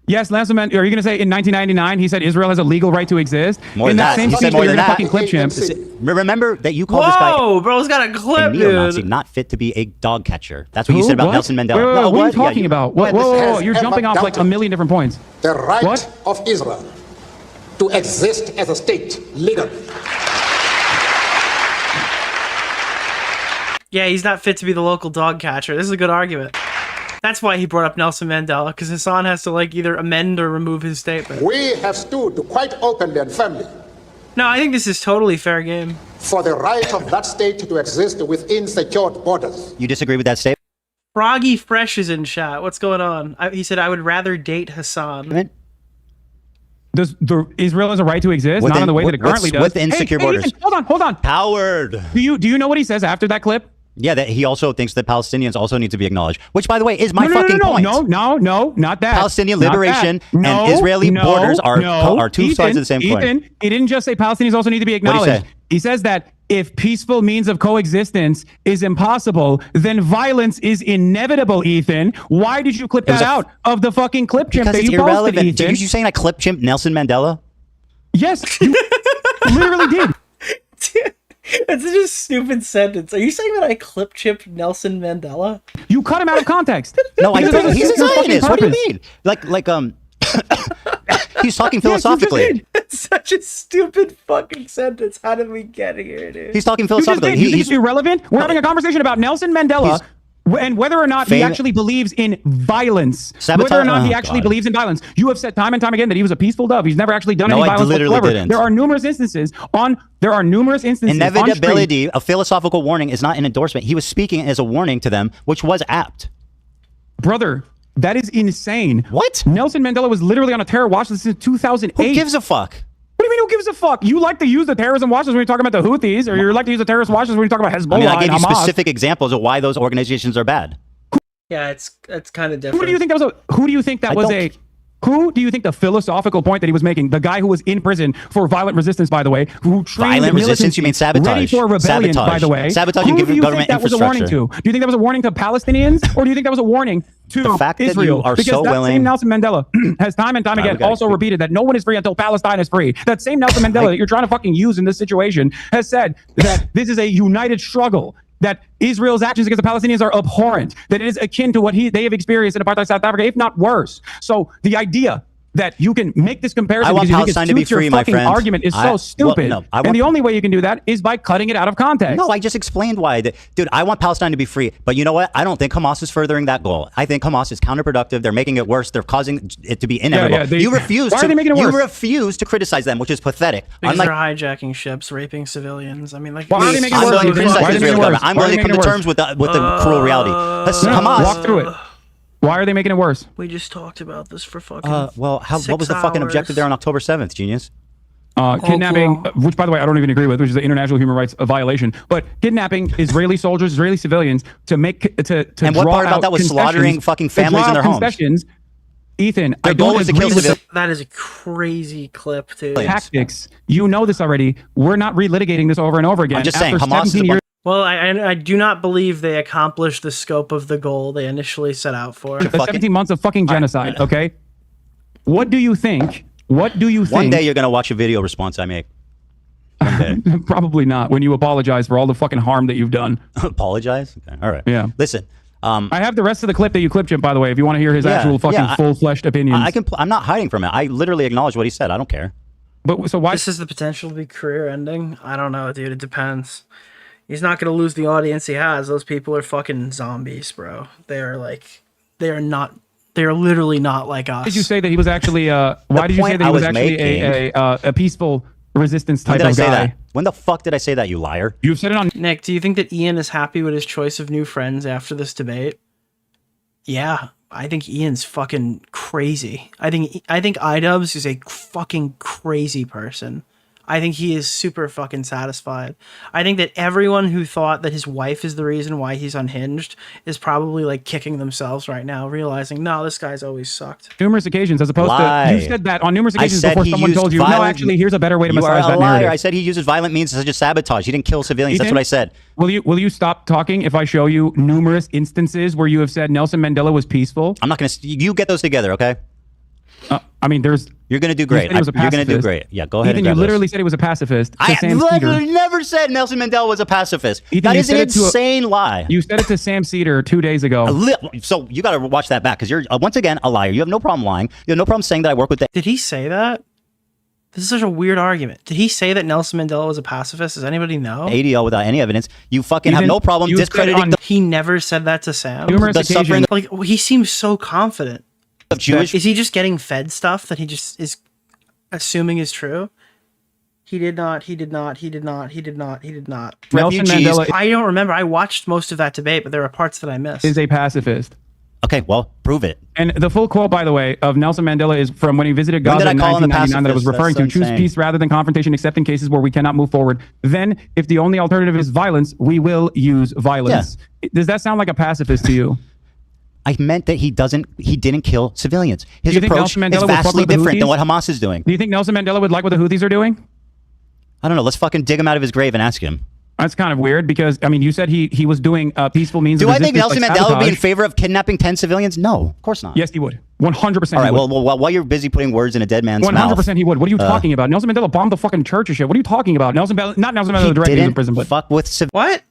Yes, Nelson Mandela. Are you going to say in 1999 he said Israel has a legal right to exist? More in than that that. same He speech said more you're than gonna that. fucking clip chimp. Remember that you called this guy Whoa, bro's got a a clip, neo-Nazi, dude. not fit to be a dog catcher. That's what you Who? said about What? Nelson Mandela. Wait, wait, No, what are you Yeah, talking about? Whoa, you're jumping off like a million different points. The right What? of Israel to exist as a state legally. Yeah, he's not fit to be the local dog catcher. This is a good argument. That's why he brought up Nelson Mandela, because Hasan has to either amend or remove his statement. We have stood quite openly and firmly No, I think this is totally fair game. for the right of that state to exist within secured borders. You disagree with that statement? Froggy Fresh is in chat. What's going on? He said, I would rather date Hasan. Does Israel has a right to exist? Not in the way that it currently does. Within secure borders. Ethan, hold on. Howard. Do you know what he says after that clip? Yeah, that he also thinks that Palestinians also need to be acknowledged, which, by the way, is my no, fucking point. No, not that. Palestinian Not liberation that. No, and Israeli no, borders are two Ethan, sides of the same coin. Ethan, he didn't just say Palestinians also need to be What'd he acknowledged. say? He says that if peaceful means of coexistence is impossible, then violence is inevitable, Ethan. Why did you clip that out of the fucking clip chimp Because that it's you posted, irrelevant. Ethan? Did you saying I clip chimp Nelson Mandela? Yes, you literally did. That's such a stupid sentence. Are you saying that I clip chipped Nelson Mandela? You cut him out of context. No, I think he's a Zionist. What do you purpose. mean? Like he's talking philosophically. That's such a stupid fucking sentence. How did we get here, dude? He's talking You just philosophically. did. You think it's irrelevant? We're having a conversation about Nelson Mandela and whether or not he actually believes in violence. Whether or not he actually believes in violence. You have said time and time again that he was a peaceful dove. He's never actually done any violence whatsoever. Didn't. There are numerous instances Inevitability, a philosophical warning is not an endorsement. He was speaking as a warning to them, which was apt. Brother, that is insane. What? Nelson Mandela was literally on a terror watch list since 2008. Who gives a fuck? What do you mean, who gives a fuck? You like to use the terrorism watch list when you're talking about the Houthis, or you like to use the terrorist watch list when you're talking about Hezbollah. I mean, I gave you and Hamas. specific examples of why those organizations are bad. Yeah, it's kind of different. Who do you think Who do you think the philosophical point that he was making? The guy who was in prison for violent resistance, by the way, who trained violent resistance? You mean sabotage? Ready for rebellion, sabotage. by the way. Sabotaging who do you government think that was a warning infrastructure. to? Do you think that was a warning to Palestinians, or do you think that was a warning to The fact that Israel? you are because so that willing- same Nelson Mandela has time and time again also repeated that no one is free until Palestine is free. That same Nelson Mandela that you're trying to fucking use in this situation has said that this is a united struggle, that Israel's actions against the Palestinians are abhorrent, that it is akin to what they have experienced in apartheid South Africa, if not worse. So the idea that you can make this comparison I want because you think Palestine it to be suits your free, my fucking friend. argument is so stupid. And the only way you can do that is by cutting it out of context. No, I just explained why. Dude, I want Palestine to be free. But you know what? I don't think Hamas is furthering that goal. I think Hamas is counterproductive. They're making it worse. They're causing it to be inevitable. You refuse why are they making it You worse? refuse to criticize them, which is pathetic. Because they're hijacking ships, raping civilians. I mean, like, Why are they making it I'm worse? willing to criticize the Israeli government. I'm Why are willing they to come making to it terms with the cruel reality. Hamas. Walk through it. Why are they making it worse? We just talked about this for fucking Well, what was the fucking objective there on October 7th, genius? Kidnapping, which by the way I don't even agree with, which is an international human rights violation. But kidnapping Israeli soldiers, Israeli civilians to And what part about that was slaughtering fucking families in their homes? Ethan, Their goal was to kill civilians. That is a crazy clip, too. Tactics. You know this already. We're not relitigating this over and over again. I'm just saying, After Hamas is 17 the years. Well, I do not believe they accomplished the scope of the goal they initially set out for. 17 months of fucking genocide, okay? What do you think? What do you think? One day you're going to watch a video response I make. Probably not. When you apologize for all the fucking harm that you've done. Apologize? Okay. All right. Yeah. Listen. I have the rest of the clip that you clipped, Jim, by the way, if you want to hear his actual fucking full-fleshed opinions. I'm not hiding from it. I literally acknowledge what he said. I don't care. But so why? This is the potential to be career ending. I don't know, dude. It depends. He's not going to lose the audience he has. Those people are fucking zombies, bro. They are literally not like us. Did you say that he was actually, why did you say that he was actually a peaceful resistance type When did I of say guy? that? When the fuck did I say that, you liar? You've said it on... Nick, do you think that Ian is happy with his choice of new friends after this debate? Yeah, I think Ian's fucking crazy. I think iDubbbz is a fucking crazy person. I think he is super fucking satisfied. I think that everyone who thought that his wife is the reason why he's unhinged is probably like kicking themselves right now, realizing, no, this guy's always sucked. Numerous occasions, as opposed to... You said that on numerous occasions before someone told you, no, actually, here's a better way to massage that narrative. I said he uses violent means such as sabotage. He didn't kill civilians. That's Ethan, what I said. Will you stop talking if I show you numerous instances where you have said Nelson Mandela was peaceful? I'm not going to... You get those together, okay? I mean, You're going to do great. You're going to do great. Yeah, go ahead. Ethan, you literally said he was a pacifist. I literally never said Nelson Mandela was a pacifist. Ethan, that you is an said it to insane lie. You said it to Sam Cedar 2 days ago. So you got to watch that back because you're, once again, a liar. You have no problem lying. You have no problem saying that I work with... Did he say that? This is such a weird argument. Did he say that Nelson Mandela was a pacifist? Does anybody know? ADL without any evidence. You fucking have no problem discrediting... He never said that to Sam? Numerous occasions. Like, he seems so confident. Jewish... Is he just getting fed stuff that he just is assuming is true? He did not. Nelson Refugees. Mandela... I don't remember. I watched most of that debate, but there are parts that I missed. Is a pacifist. Okay, well, prove it. And the full quote, by the way, of Nelson Mandela is from when he visited Gaza in 1999 that I was referring to. Choose peace rather than confrontation, except in cases where we cannot move forward. Then, if the only alternative is violence, we will use violence. Yeah. Does that sound like a pacifist to you? I meant that he didn't kill civilians. His approach is Mandela vastly different than what Hamas is doing. Do you think Nelson Mandela would like what the Houthis are doing? I don't know. Let's fucking dig him out of his grave and ask him. That's kind of weird because, I mean, you said he was doing peaceful means Do of I think resistance, Nelson like Mandela would be in sabotage. favor of kidnapping 10 civilians? No, of course not. Yes, he would. 100%. All right, he would. well, while you're busy putting words in a dead man's 100% mouth. he would. What are you talking about? Nelson Mandela bombed the fucking church or shit. What are you talking about? Not Nelson Mandela directly in prison, but fuck with What?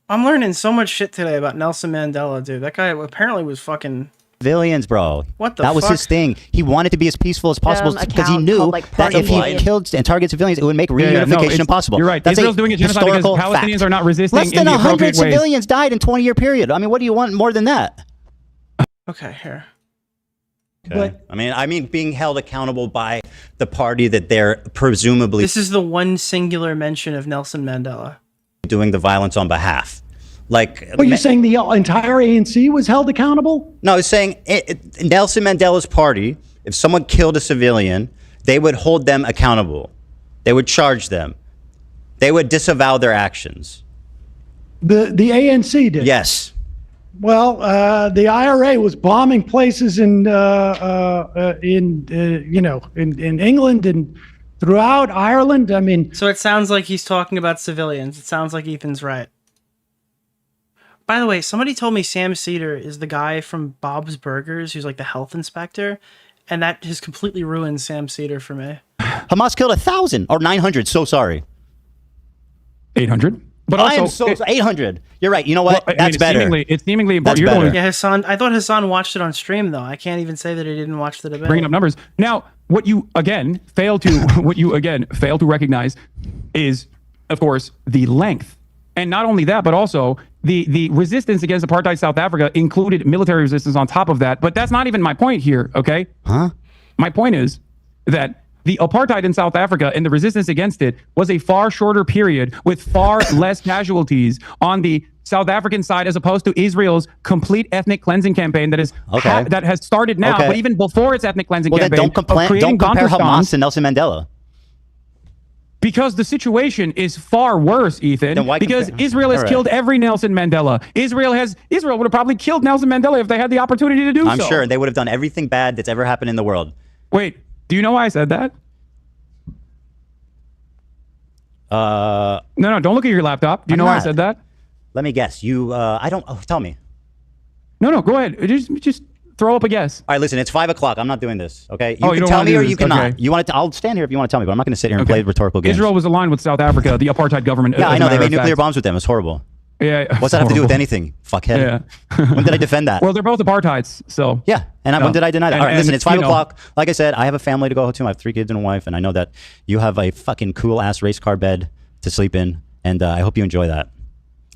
I'm learning so much shit today about Nelson Mandela, dude. That guy apparently was fucking... Civilians, bro. What the That was fuck? his thing. He wanted to be as peaceful as possible because he account knew called, like, that if he Fortnite. killed and targeted civilians, it would make no, reunification it's- impossible. You're right. That's Israel's a doing a genocide because historical Palestinians fact. are not resisting Less in than the 100 appropriate ways. civilians died in 20-year period. I mean, what do you want more than that? Okay, here. Okay. I mean, being held accountable by the party that they're presumably This is the one singular mention of Nelson Mandela. doing the violence on behalf. Like, Well, you're saying the entire ANC was held accountable? No, it's saying Nelson Mandela's party, if someone killed a civilian, they would hold them accountable. They would charge them. They would disavow their actions. The ANC did. Yes. Well, the IRA was bombing places in England and throughout Ireland. I mean, So it sounds like he's talking about civilians. It sounds like Ethan's right. By the way, somebody told me Sam Cedar is the guy from Bob's Burgers who's like the health inspector, and that has completely ruined Sam Cedar for me. Hamas killed 1,000 or 900. So sorry. 800. But I am also, so 800. You're right. You know what? Well, I That's mean, better. It's seemingly That's you're better. going Yeah, Hasan. I thought Hasan watched it on stream though. I can't even say that he didn't watch the debate. bringing up numbers. Now, what you again fail to recognize is, of course, the length, and not only that, but also the resistance against apartheid South Africa included military resistance on top of that. But that's not even my point here. Okay. Huh? My point is that the apartheid in South Africa and the resistance against it was a far shorter period with far less casualties on the South African side as opposed to Israel's complete ethnic cleansing campaign that is that has started now, Okay. but even before its ethnic cleansing Well, then campaign. don't compare Hamas to Nelson Mandela. Because the situation is far worse, Ethan. Then why because compare? Israel has All right. killed every Nelson Mandela. Israel would have probably killed Nelson Mandela if they had the opportunity to do so. I'm sure they would have done everything bad that's ever happened in the world. Wait, do you know why I said that? No, don't look at your laptop. Do you know why I said that? Let me guess. I don't. Oh, tell me. No, go ahead. Just throw up a guess. All right, listen. It's 5 o'clock. I'm not doing this. Okay. You Oh, you can don't tell wanna me do or this. you cannot. Okay. You want to? I'll stand here if you want to tell me, but I'm not going to sit here and play rhetorical games. Israel was aligned with South Africa, the apartheid government. Yeah, as I a know. They matter made of nuclear fact. bombs with them. It's horrible. Yeah. What's that have to do with horrible. anything? Fuckhead. When did I defend that? Well, they're both apartheids, so. Yeah. And when did I deny that? All right, listen, it's 5 o'clock. Like I said, I have a family to go to. I have 3 kids and a wife, and I know that you have a fucking cool ass race car bed to sleep in, and I hope you enjoy that.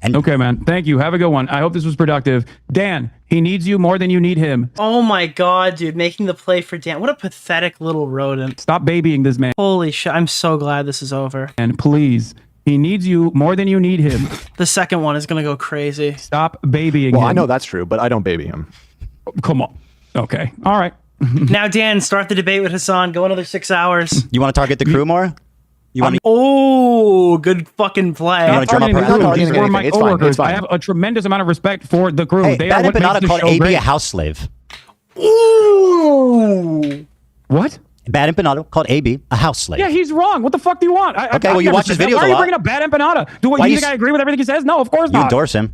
Okay, man. Thank you. Have a good one. I hope this was productive. Dan, he needs you more than you need him. Oh my god, dude, making the play for Dan. What a pathetic little rodent. Stop babying this man. Holy shit, I'm so glad this is over. And please, he needs you more than you need him. The second one is gonna go crazy. Stop babying Well, him. I know that's true, but I don't baby him. Come on. Okay. All right. Now, Dan, start the debate with Hasan. Go another 6 hours. You want to target the crew more? You want Oh, good fucking play. You wanna drum up her- These were my It's fine, coworkers. it's fine. I have a tremendous amount of respect for the crew. Hey, They Bad are what makes Empanada the called show AB great. a house slave. Ooh. What? Bad Empanada called AB a house slave. Yeah, he's wrong. What the fuck do you want? Okay, well, you watch his videos Why a are you lot. bringing up Bad Empanada? Do Why you you think I agree with everything he says? No, of course You not. endorse him.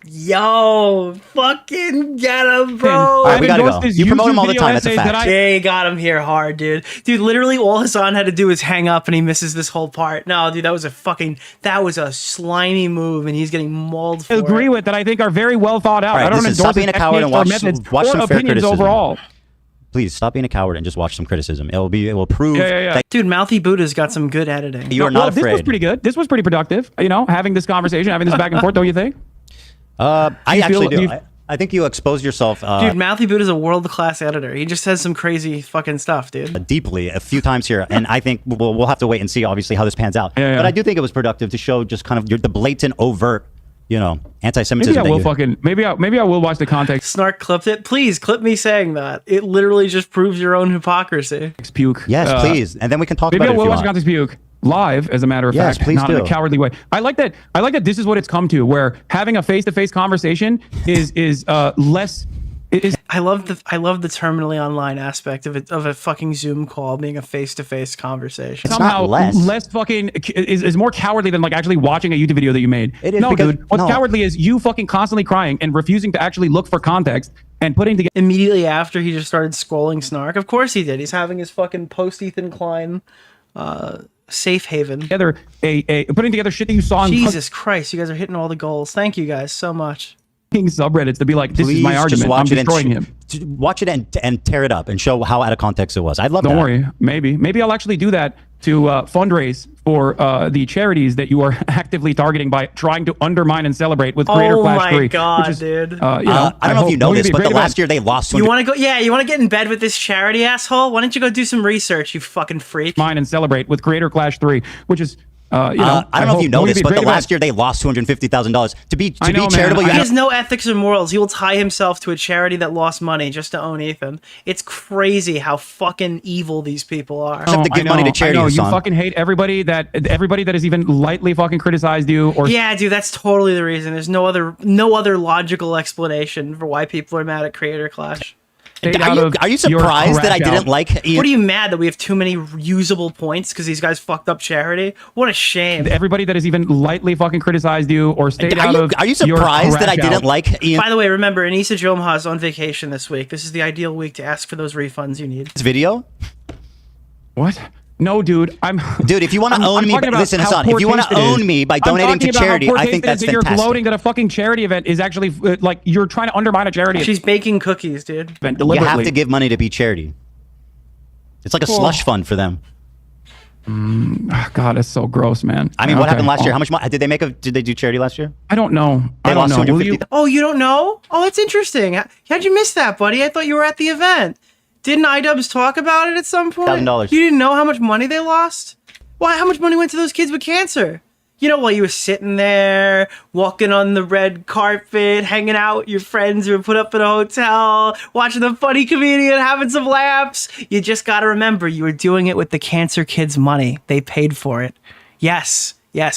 Yo, fucking get him, bro. All right, we gotta go. You promote him all the time. That's a fact. They got him here hard, dude. Dude, literally all Hasan had to do is hang up and he misses this whole part. No, dude, that was a slimy move and he's getting mauled for agree it. with that I think are very well thought out. All right, I don't listen, endorse stop being a his coward and techniques or watch methods some or fair opinions criticism. overall. Please stop being a coward and just watch some criticism. It will prove that Dude, Mouthy Buddha's got some good editing. you are not This was afraid. pretty good. This was pretty productive. You know, having this conversation, having this back and forth, don't you think? I you actually feel- do. do you- I think you expose yourself Dude, Mouthy Buddha's a world-class editor. He just says some crazy fucking stuff, dude. deeply a few times here, and I think we'll have to wait and see, obviously, how this pans out. Yeah. But I do think it was productive to show just kind of the blatant, overt, anti-Semitism. Maybe I will that you- maybe I will watch the context. Snark clipped it. Please clip me saying that. It literally just proves your own hypocrisy. Puke. Yes, please, and then we can talk Maybe about I it if will you watch want. context puke live, as a matter of Yes, fact, please not in do. a cowardly way. I like that. This is what it's come to, where having a face-to-face conversation is less. Is I love the terminally online aspect of it, of a fucking Zoom call being a face-to-face conversation. Somehow less fucking is more cowardly than like actually watching a YouTube video that you made. It is no, because- dude. What's no. cowardly is you fucking constantly crying and refusing to actually look for context and putting together. Immediately after he just started scrolling snark. Of course he did. He's having his fucking post Ethan Klein safe haven. Together putting together shit that you saw. Jesus Christ, you guys are hitting all the goals. Thank you guys so much. Subreddits to be like, this Please is my just argument. watch I'm it and destroying him. Watch it and tear it up and show how out of context it was. I'd love that. Don't worry. Maybe I'll actually do that to fundraise for the charities that you are actively targeting by trying to undermine and celebrate with Creator Clash 3. Oh my god, which is, dude. You know, I don't know if you know hope this, it'd be a but the great last event. year they lost. You want to go? Yeah, you want to get in bed with this charity asshole? Why don't you go do some research, you fucking freak? Mine and celebrate with Creator Clash 3, which is you know, I don't know if you know hope this, it'd be a but the great last event. year they lost $250,000 to be I know, man. charitable. He has no ethics or morals. He will tie himself to a charity that lost money just to own Ethan. It's crazy how fucking evil these people are. Have to give money to charity. I know. You Hasan. fucking hate everybody that has even lightly fucking criticized you or Yeah, dude, that's totally the reason. There's no other logical explanation for why people are mad at Creator Clash. Are you surprised that I didn't like Ian? What are you mad that we have too many usable points because these guys fucked up charity? What a shame. everybody that has even lightly fucking criticized you or stayed out of Are you your surprised that I crash didn't out. like Ian? By the way, remember, Anissa Jomha is on vacation this week. This is the ideal week to ask for those refunds you need. This video? What? No, dude. Dude, if you want to own me, talking about listen, how Hasan. poor If you want taste to it is. own me by I'm donating to talking about how charity, poor I taste think it is that's that you're fantastic. gloating that a fucking charity event is actually like you're trying to undermine a charity She's baking cookies, dude. event You deliberately. have to give money to be charity. It's like a slush fund for them. God, that's so gross, man. I mean, what Okay. happened last year? How much money did they make? Did they do charity last year? I don't know. They I don't lost know. Will you? 250,000. Oh, you don't know? Oh, that's interesting. How'd you miss that, buddy? I thought you were at the event. Didn't iDubbbz talk about it at some point? $1,000. You didn't know how much money they lost? Why? How much money went to those kids with cancer? You know, while you were sitting there, walking on the red carpet, hanging out with your friends who were put up in a hotel, watching the funny comedian, having some laughs. You just got to remember, you were doing it with the cancer kids' money. They paid for it. Yes,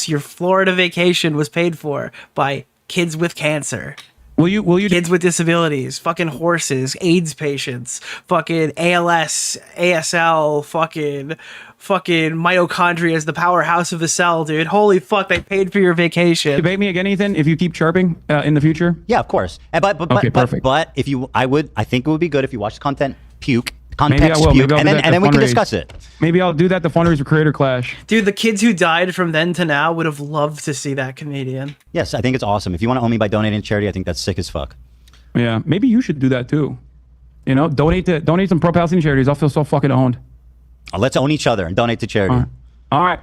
your Florida vacation was paid for by kids with cancer. Will you? Kids with disabilities, fucking horses, AIDS patients, fucking ALS, ASL, fucking mitochondria is the powerhouse of the cell, dude. Holy fuck, they paid for your vacation. Debate me again, Ethan, if you keep chirping in the future. Yeah, of course. But perfect. But if you, I think it would be good if you watch the content Maybe I context will. puke, Maybe I'll and do then that and then we can fundraise. discuss it. Maybe I'll do that to fundraise for Creator Clash. Dude, the kids who died from then to now would have loved to see that comedian. Yes, I think it's awesome. If you want to own me by donating to charity, I think that's sick as fuck. Yeah, maybe you should do that too. You know, donate some pro-Palestinian charities. I'll feel so fucking owned. Let's own each other and donate to charity. All right.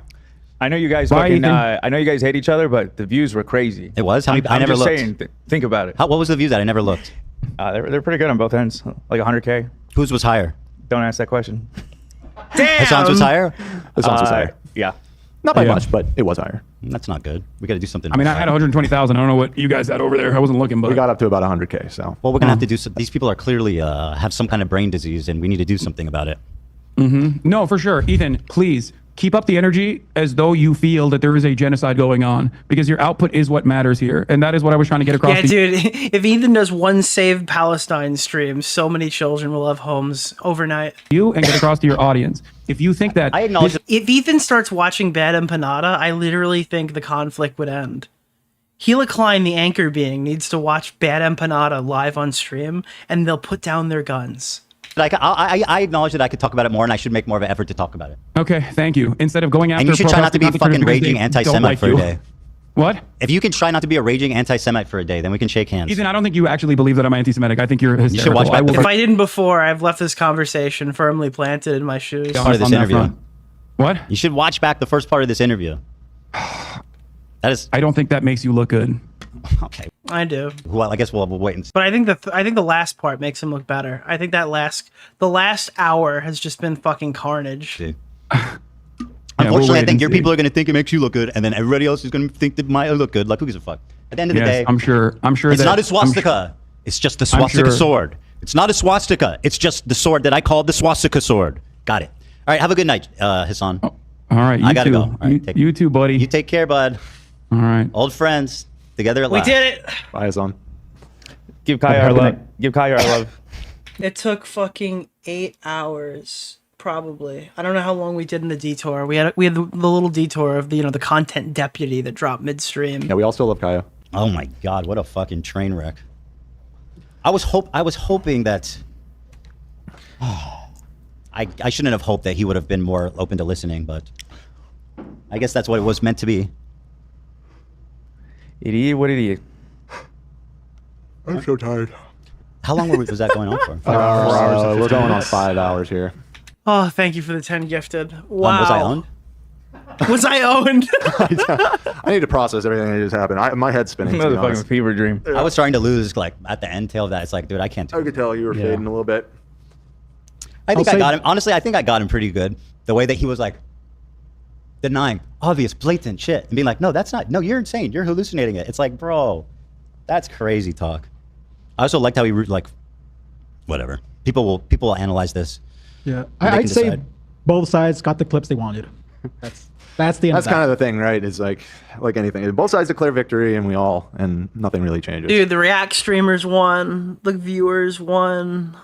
I know you guys Bye, fucking. Ethan. I know you guys hate each other, but the views were crazy. It was? How many? I I'm never just looked. saying, think about it. What was the views at? I never looked. They're pretty good on both ends, like 100K. Whose was higher? Don't ask that question. Damn! Hasan's was higher? Hasan's was higher. Yeah. Not by Yeah. much, but it was higher. That's not good. We got to do something. I mean, I had 120,000. I don't know what you guys had over there. I wasn't looking, but We got up to about 100K. So Well, we're gonna have to do. These people are clearly have some kind of brain disease, and we need to do something about it. No, for sure. Ethan, please keep up the energy as though you feel that there is a genocide going on, because your output is what matters here. And that is what I was trying to get across Yeah, to you. dude, if Ethan does one Save Palestine stream, so many children will have homes overnight. You and get across to your audience. If you think that I acknowledge. If Ethan starts watching Bad Empanada, I literally think the conflict would end. Gila Klein, the anchor being, needs to watch Bad Empanada live on stream, and they'll put down their guns. I acknowledge that I could talk about it more, and I should make more of an effort to talk about it. Okay, thank you. Instead of going after And you should try not to be a fucking because raging they anti-Semite don't like for a you. day. What? If you can try not to be a raging anti-Semite for a day, then we can shake hands. Ethan, I don't think you actually believe that I'm anti-Semitic. I think you're hysterical. should watch back If I didn't before, I've left this conversation firmly planted in my shoes. part of this on that interview. front. What? You should watch back the first part of this interview. That is. I don't think that makes you look good. Okay. I do. Well, I guess we'll wait and see. But I think the last part makes him look better. I think the last hour has just been fucking carnage. Unfortunately, I think your people are going to think it makes you look good, and then everybody else is going to think that might look good. Like, who gives a fuck? At the end of the Yes, day, I'm sure it's that not a swastika. It's just the swastika sword. It's not a swastika. It's just the sword that I called the swastika sword. Got it. All right. Have a good night, Hasan. All right. You I gotta too. go. All right, you too, buddy. You take care, bud. All right. Old friends together at We last. did it. Bye, Hasan. Give Kaya our love. Give Kaya our love. It took fucking 8 hours, probably. I don't know how long we did in the detour. We had the little detour of the the content deputy that dropped midstream. Yeah, we all still love Kaya. Oh my god, what a fucking train wreck. I was hoping that I shouldn't have hoped that he would have been more open to listening, but I guess that's what it was meant to be. Idiot, what idiot? I'm so tired. How long was that going on for? 5 hours. We're going on 5 hours here. Oh, thank you for the 10 gifted. Wow. Was I owned? Was I owned? I need to process everything that just happened. My head's spinning. Motherfucking fever dream. I was starting to lose, like, at the end tail of that. It's like, dude, I can't do it. I could tell you were fading a little bit. I think I got him. Honestly, I think I got him pretty good. The way that he was, like, denying obvious, blatant shit. And being like, no, that's not. No, you're insane. You're hallucinating it. It's like, bro, that's crazy talk. I also liked how he, like, whatever. People will analyze this. Yeah. I'd say both sides got the clips they wanted. That's the end. That's kind of the thing, right? It's like anything. Both sides declare victory, and nothing really changes. Dude, the React streamers won. The viewers won.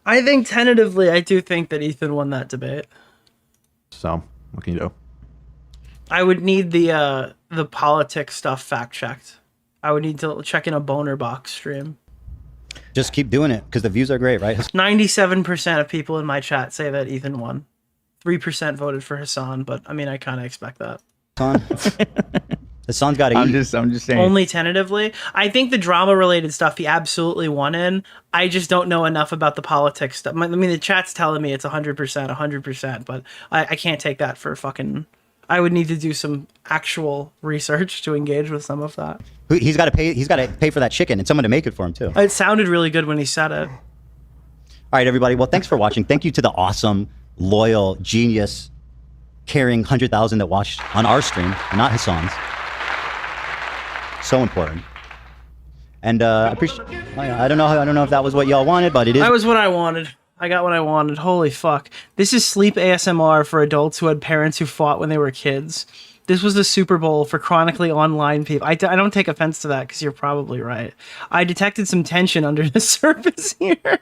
I think tentatively, I do think that Ethan won that debate. So, what can you do? I would need the politics stuff fact checked. I would need to check in a boner box stream. Just keep doing it because the views are great, right? 97% of people in my chat say that Ethan won. 3% voted for Hasan, but I mean, I kind of expect that. Hasan's got to eat. I'm just saying. Only tentatively. I think the drama-related stuff he absolutely won in. I just don't know enough about the politics stuff. I mean, the chat's telling me it's 100%, but I can't take that for fucking... I would need to do some actual research to engage with some of that. He's got to pay. He's got to pay for that chicken and someone to make it for him too. It sounded really good when he said it. All right, everybody. Well, thanks for watching. Thank you to the awesome, loyal, genius, caring 100,000 that watched on our stream, not Hasan's. So important. And I appreciate. I don't know if that was what y'all wanted, but it is. That was what I wanted. I got what I wanted. Holy fuck. This is sleep ASMR for adults who had parents who fought when they were kids. This was the Super Bowl for chronically online people. I don't take offense to that because you're probably right. I detected some tension under the surface here.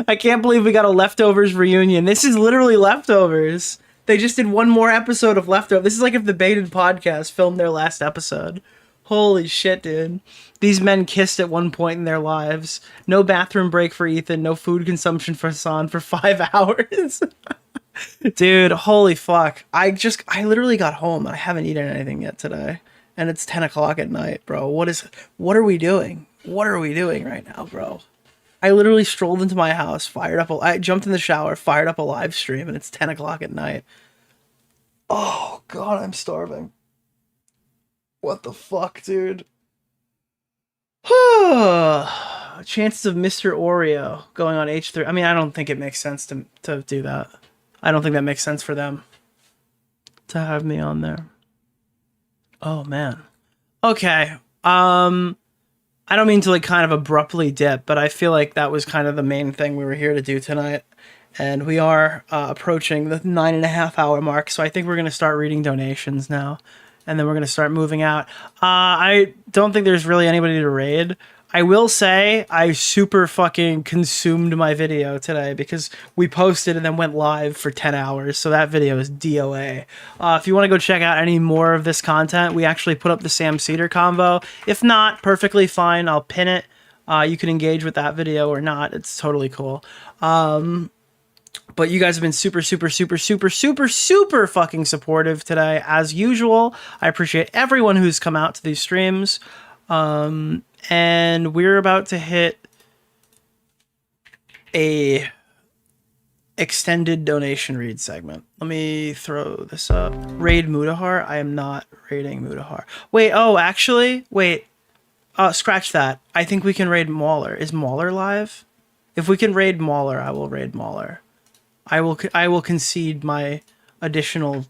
I can't believe we got a Leftovers reunion. This is literally Leftovers. They just did one more episode of Leftovers. This is like if the Baited podcast filmed their last episode. Holy shit, dude. These men kissed at one point in their lives. No bathroom break for Ethan. No food consumption for Hasan for 5 hours. Dude, holy fuck. I literally got home and I haven't eaten anything yet today. And it's 10 o'clock at night, bro. What are we doing? What are we doing right now, bro? I literally strolled into my house, I jumped in the shower, fired up a live stream, and it's 10 o'clock at night. Oh, God, I'm starving. What the fuck, dude? Chances of Mr. Oreo going on H3. I mean, I don't think it makes sense to do that. I don't think that makes sense for them to have me on there. Oh, man. Okay. I don't mean to like kind of abruptly dip, but I feel like that was kind of the main thing we were here to do tonight. And we are approaching the 9.5 hour mark. So I think we're going to start reading donations now. And then we're going to start moving out. I don't think there's really anybody to raid. I will say I super fucking consumed my video today because we posted and then went live for 10 hours. So that video is DOA. If you want to go check out any more of this content, we actually put up the Sam Cedar convo. If not, perfectly fine. I'll pin it. You can engage with that video or not. It's totally cool. But you guys have been super fucking supportive today, as usual. I appreciate everyone who's come out to these streams. And we're about to hit a extended donation read segment. Let me throw this up. Raid Mudahar? I am not raiding Mudahar. Wait, actually, scratch that. I think we can raid Mauler. Is Mauler live? If we can raid Mauler, I will raid Mauler. I will concede my additional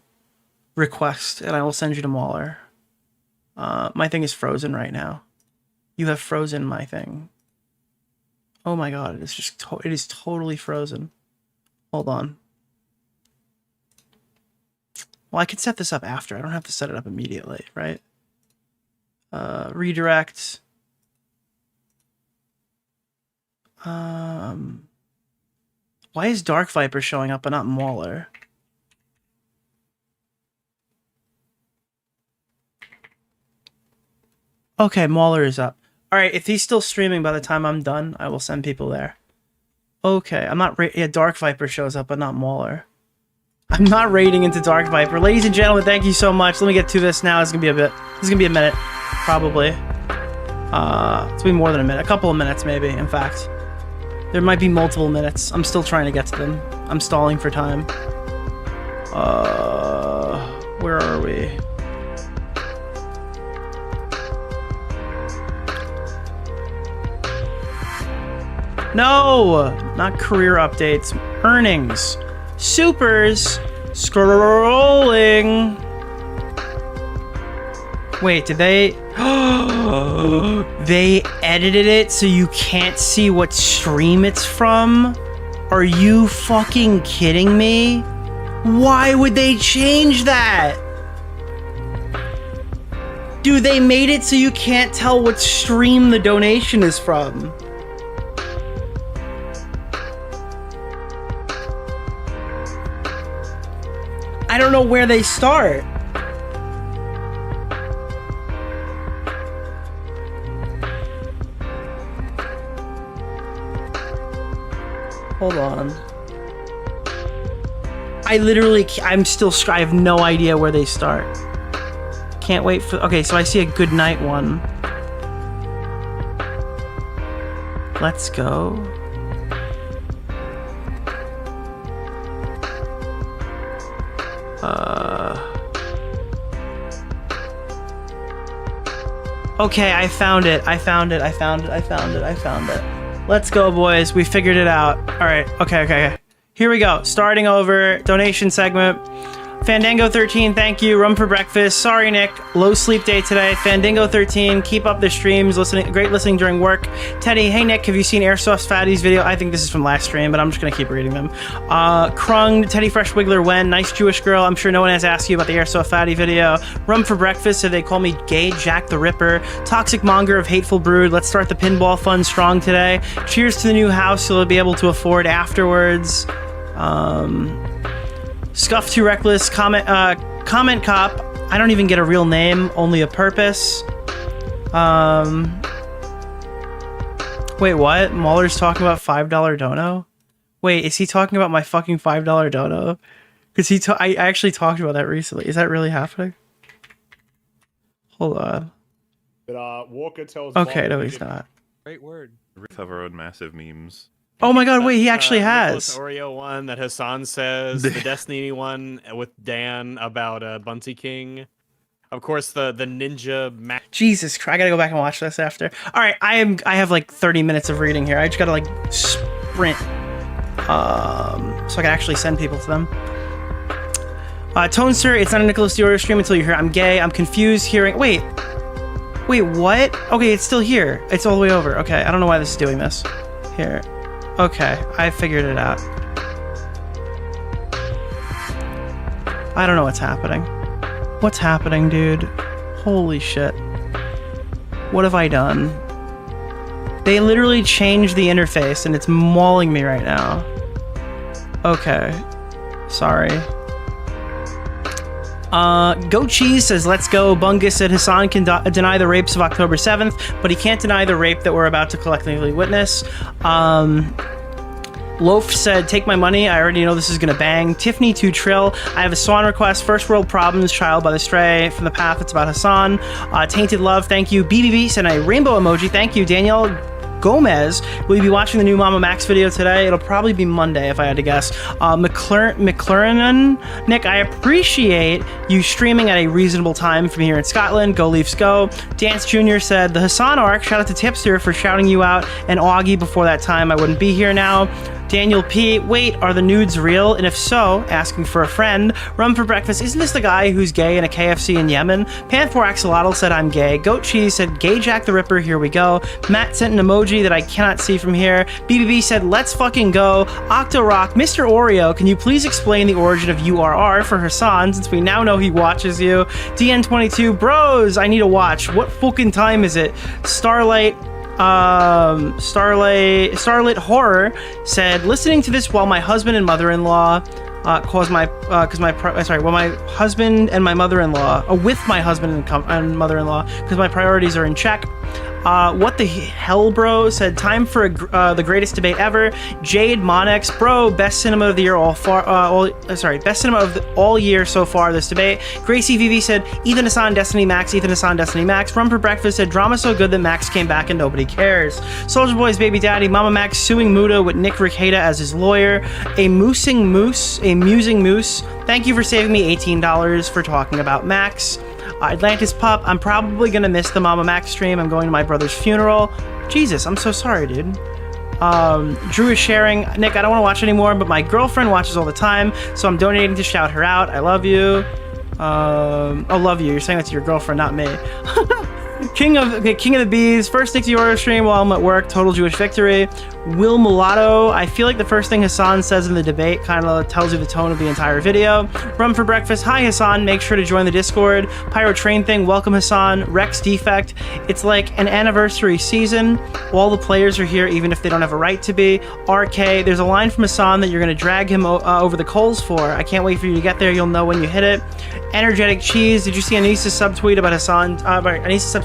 request, and I will send you to Mauler. My thing is frozen right now. You have frozen my thing. Oh my god, it is just it is totally frozen. Hold on. Well, I could set this up after. I don't have to set it up immediately, right? Redirect. Why is Dark Viper showing up but not Mauler? Okay, Mauler is up. All right, if he's still streaming by the time I'm done, I will send people there. Okay, I'm not. Yeah, Dark Viper shows up, but not Mauler. I'm not raiding into Dark Viper. Ladies and gentlemen, thank you so much. Let me get to this now. It's gonna be a bit. This is gonna be a minute, probably. It's gonna be more than a minute. A couple of minutes, maybe. In fact, there might be multiple minutes. I'm still trying to get to them. I'm stalling for time. Where are we? No, not career updates. Earnings. Supers. Scrolling. Wait, did they? They edited it so you can't see what stream it's from? Are you fucking kidding me? Why would they change that? Dude, they made it so you can't tell what stream the donation is from. I don't know where they start. Hold on. I have no idea where they start. Can't wait for, okay, so I see a good night one. Let's go. Okay, I found it. Let's go, boys. We figured it out. All right. Okay. Here we go. Starting over. Donation segment. Fandango 13, thank you. Rum for breakfast. Sorry, Nick. Low sleep day today. Fandango 13, keep up the streams. Great listening during work. Teddy, hey Nick, have you seen Airsoft Fatty's video? I think this is from last stream, but I'm just gonna keep reading them. Krung, Teddy Fresh Wiggler, when nice Jewish girl. I'm sure no one has asked you about the Airsoft Fatty video. Rum for breakfast. So they call me Gay Jack the Ripper. Toxic monger of hateful brood. Let's start the pinball fun strong today. Cheers to the new house you'll be able to afford afterwards. Scuff Too Reckless, comment cop. I don't even get a real name, only a purpose. Wait, what? Mauler's talking about $5 dono? Wait, is he talking about my fucking $5 dono? Because I actually talked about that recently. Is that really happening? Hold on. But Walker tells. Okay, no, he's not. Great word. We have our own massive memes. Oh my god, wait, he actually has. Nicholas DeOrio one that Hasan says, the Destiny one with Dan about Bunty King. Of course, the ninja. Jesus Christ, I gotta go back and watch this after. All right, I have like 30 minutes of reading here. I just gotta like sprint, so I can actually send people to them. Tonester, it's not a Nicholas DeOrio stream until you hear I'm gay. I'm confused hearing. Wait, what? Okay, it's still here. It's all the way over. Okay, I don't know why this is doing this. Here. Okay, I figured it out. I don't know what's happening. What's happening, dude? Holy shit. What have I done? They literally changed the interface and it's mauling me right now. Okay. Sorry. Goat Cheese says, let's go. Bungus said Hasan can deny the rapes of October 7th, but he can't deny the rape that we're about to collectively witness. Loaf said, take my money. I already know this is gonna bang. Tiffany 2 Trill, I have a swan request. First World Problems, Child by the Stray. From the Path, it's about Hasan. Tainted Love, thank you. BBB sent a rainbow emoji. Thank you. Danielle Gomez, will you be watching the new Mama Max video today? It'll probably be Monday if I had to guess. McLaren, Nick, I appreciate you streaming at a reasonable time from here in Scotland. Go Leafs go. Dance Jr. said, the Hasan arc, shout out to Tipster for shouting you out and Augie before that time. I wouldn't be here now. Daniel P. Wait, are the nudes real? And if so, asking for a friend. Rum for breakfast. Isn't this the guy who's gay in a KFC in Yemen? Panther Axolotl said I'm gay. Goat Cheese said Gay Jack the Ripper. Here we go. Matt sent an emoji that I cannot see from here. BBB said let's fucking go. Octorock, Mr. Oreo, can you please explain the origin of URR for Hasan since we now know he watches you? DN22, bros, I need a watch. What fucking time is it? Starlight. Starlit Horror said, listening to this while my husband and mother-in-law with my husband and mother-in-law because my priorities are in check. What the hell, bro? Said, time for the greatest debate ever. Jade Monex, bro, best cinema of the year best cinema of all year so far, this debate. Gracie VV said, Ethan Hasan, Destiny Max, Ethan Hasan, Destiny Max. Rum for Breakfast said, drama so good that Max came back and nobody cares. Soldier Boy's baby daddy, Mama Max suing Muda with Nick Ricada as his lawyer. A musing moose. Thank you for saving me $18 for talking about Max. Atlantis Pup, I'm probably gonna miss the Mama Max stream. I'm going to my brother's funeral. Jesus, I'm so sorry, dude. Drew is sharing, Nick, I don't want to watch anymore, but my girlfriend watches all the time, so I'm donating to shout her out. I love you. Love you. You're saying that to your girlfriend, not me. King of the Bees, first Nick DeOrio stream while I'm at work, total Jewish victory. Will Mulatto, I feel like the first thing Hasan says in the debate kind of tells you the tone of the entire video. Rum for Breakfast, hi Hasan, make sure to join the Discord. Pyro Train Thing, welcome Hasan. Rex Defect, it's like an anniversary season. All the players are here even if they don't have a right to be. RK, there's a line from Hasan that you're going to drag him over the coals for. I can't wait for you to get there, you'll know when you hit it. Energetic Cheese, did you see Anissa's subtweet about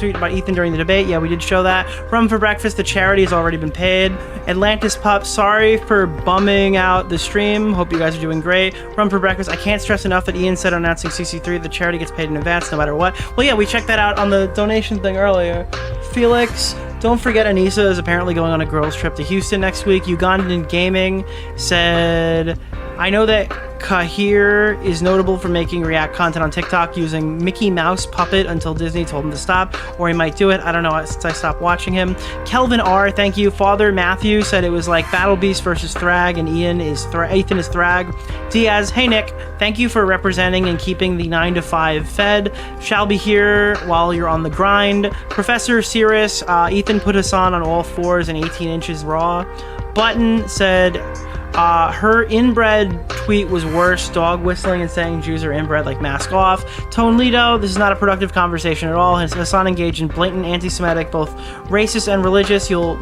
about Ethan during the debate? Yeah, we did show that. Rum for Breakfast, the charity has already been paid. Atlantis Pup, sorry for bumming out the stream. Hope you guys are doing great. Rum for Breakfast, I can't stress enough that Ian said on announcing CC3 the charity gets paid in advance no matter what. Well, yeah, we checked that out on the donation thing earlier. Felix, don't forget Anissa is apparently going on a girls trip to Houston next week. Ugandan Gaming said, I know that Kahir is notable for making React content on TikTok using Mickey Mouse puppet until Disney told him to stop, or he might do it. I don't know, since I stopped watching him. Kelvin R, thank you. Father Matthew said it was like Battle Beast versus Thrag, and Ethan is Thrag. Diaz, hey Nick, thank you for representing and keeping the 9 to 5 fed. Shall be here while you're on the grind. Professor Cirrus, Ethan put Hasan on all fours and 18 inches raw. Button said, her inbred tweet was worse, dog whistling and saying Jews are inbred, like mask off. Tone Lido, this is not a productive conversation at all. Hasan engaged in blatant anti-Semitic, both racist and religious. You'll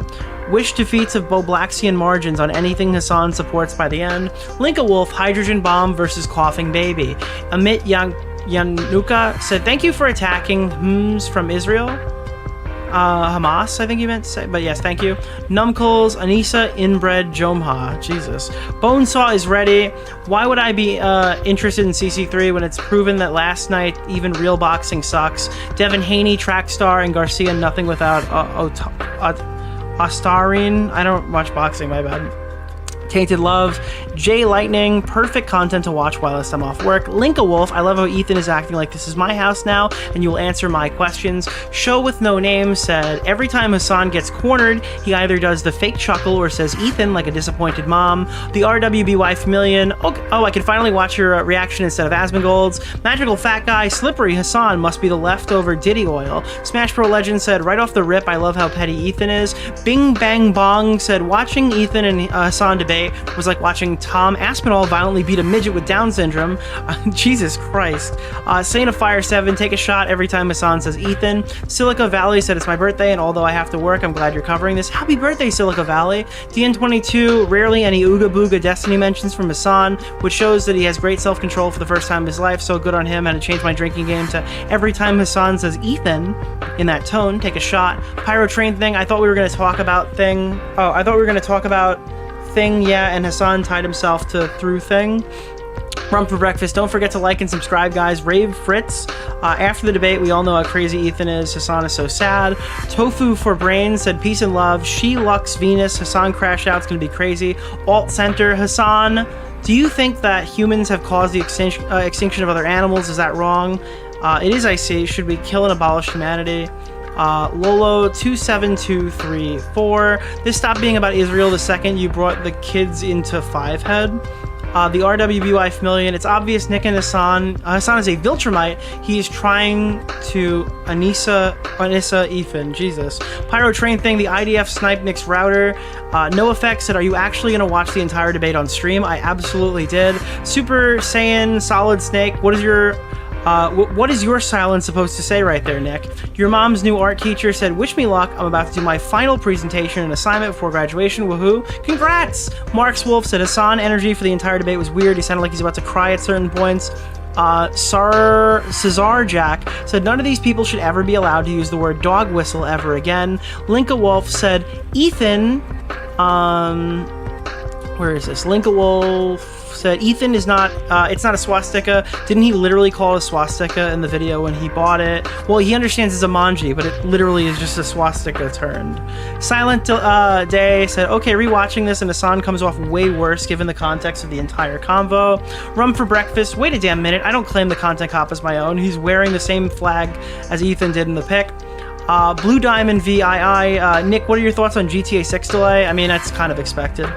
wish defeats of Boblaxian margins on anything Hasan supports by the end. Linka Wolf, hydrogen bomb versus coughing baby. Amit Yanuka said, thank you for attacking Hms from Israel. Hamas, I think you meant to say, but yes, thank you. Numcles, Anissa, Inbred, Jomha, Jesus. Bonesaw is ready. Why would I be interested in CC3 when it's proven that last night even real boxing sucks? Devin Haney, Trackstar, and Garcia, nothing without Ostarine. I don't watch boxing, my bad. Tainted Love, Jay Lightning, perfect content to watch whilst I'm off work. Linka Wolf, I love how Ethan is acting like this is my house now and you will answer my questions. Show with no name said, every time Hasan gets cornered, he either does the fake chuckle or says Ethan like a disappointed mom. The RWB Wife Million, oh, I can finally watch your reaction instead of Asmongold's. Magical Fat Guy, Slippery Hasan must be the leftover Diddy oil. Smash Pro Legend said, right off the rip, I love how petty Ethan is. Bing Bang Bong said, watching Ethan and Hasan debate was like watching Tom Aspinall violently beat a midget with Down syndrome. Jesus Christ. Saint of Fire 7, take a shot every time Hasan says Ethan. Silica Valley said, it's my birthday, and although I have to work, I'm glad you're covering this. Happy birthday, Silica Valley. DN22, rarely any Ooga Booga Destiny mentions from Hasan, which shows that he has great self-control for the first time in his life, so good on him. Had to change my drinking game to every time Hasan says Ethan in that tone, take a shot. Pyro Train Thing, I thought we were going to talk about Thing. Oh, I thought we were going to talk about Thing, yeah, and Hasan tied himself to Through Thing. Rum for Breakfast, don't forget to like and subscribe, guys. Rave Fritz, after the debate, we all know how crazy Ethan is. Hasan is so sad. Tofu for Brains said, peace and love. She Lux Venus, Hasan crash out's gonna be crazy. Alt Center, Hasan, do you think that humans have caused the extinction of other animals? Is that wrong? It is, I see. Should we kill and abolish humanity? Lolo 27234. This stopped being about Israel the second you brought the kids into Fivehead. The RWB Wife Million. It's obvious Nick and Hasan is a Viltrumite. He is trying to Anissa Ethan. Jesus. Pyro Train Thing. The IDF snipe Nick's router. No Effects said, are you actually going to watch the entire debate on stream? I absolutely did. Super Saiyan Solid Snake. What is your What is your silence supposed to say right there, Nick? Your mom's new art teacher said, wish me luck. I'm about to do my final presentation and assignment before graduation. Woohoo. Congrats! Marks Wolf said, Hasan energy for the entire debate was weird. He sounded like he's about to cry at certain points. Cesar Jack said, none of these people should ever be allowed to use the word dog whistle ever again. Linka Wolf said, Ethan, where is this? Linka Wolf said, Ethan is not, it's not a swastika. Didn't he literally call it a swastika in the video when he bought it? Well, he understands it's a manji, but it literally is just a swastika turned. Silent Day said, okay, rewatching this and Hasan comes off way worse given the context of the entire convo. Rum for breakfast, wait a damn minute. I don't claim the content cop as my own. He's wearing the same flag as Ethan did in the pic. Blue Diamond VII, Nick, what are your thoughts on GTA 6 delay? I mean, that's kind of expected.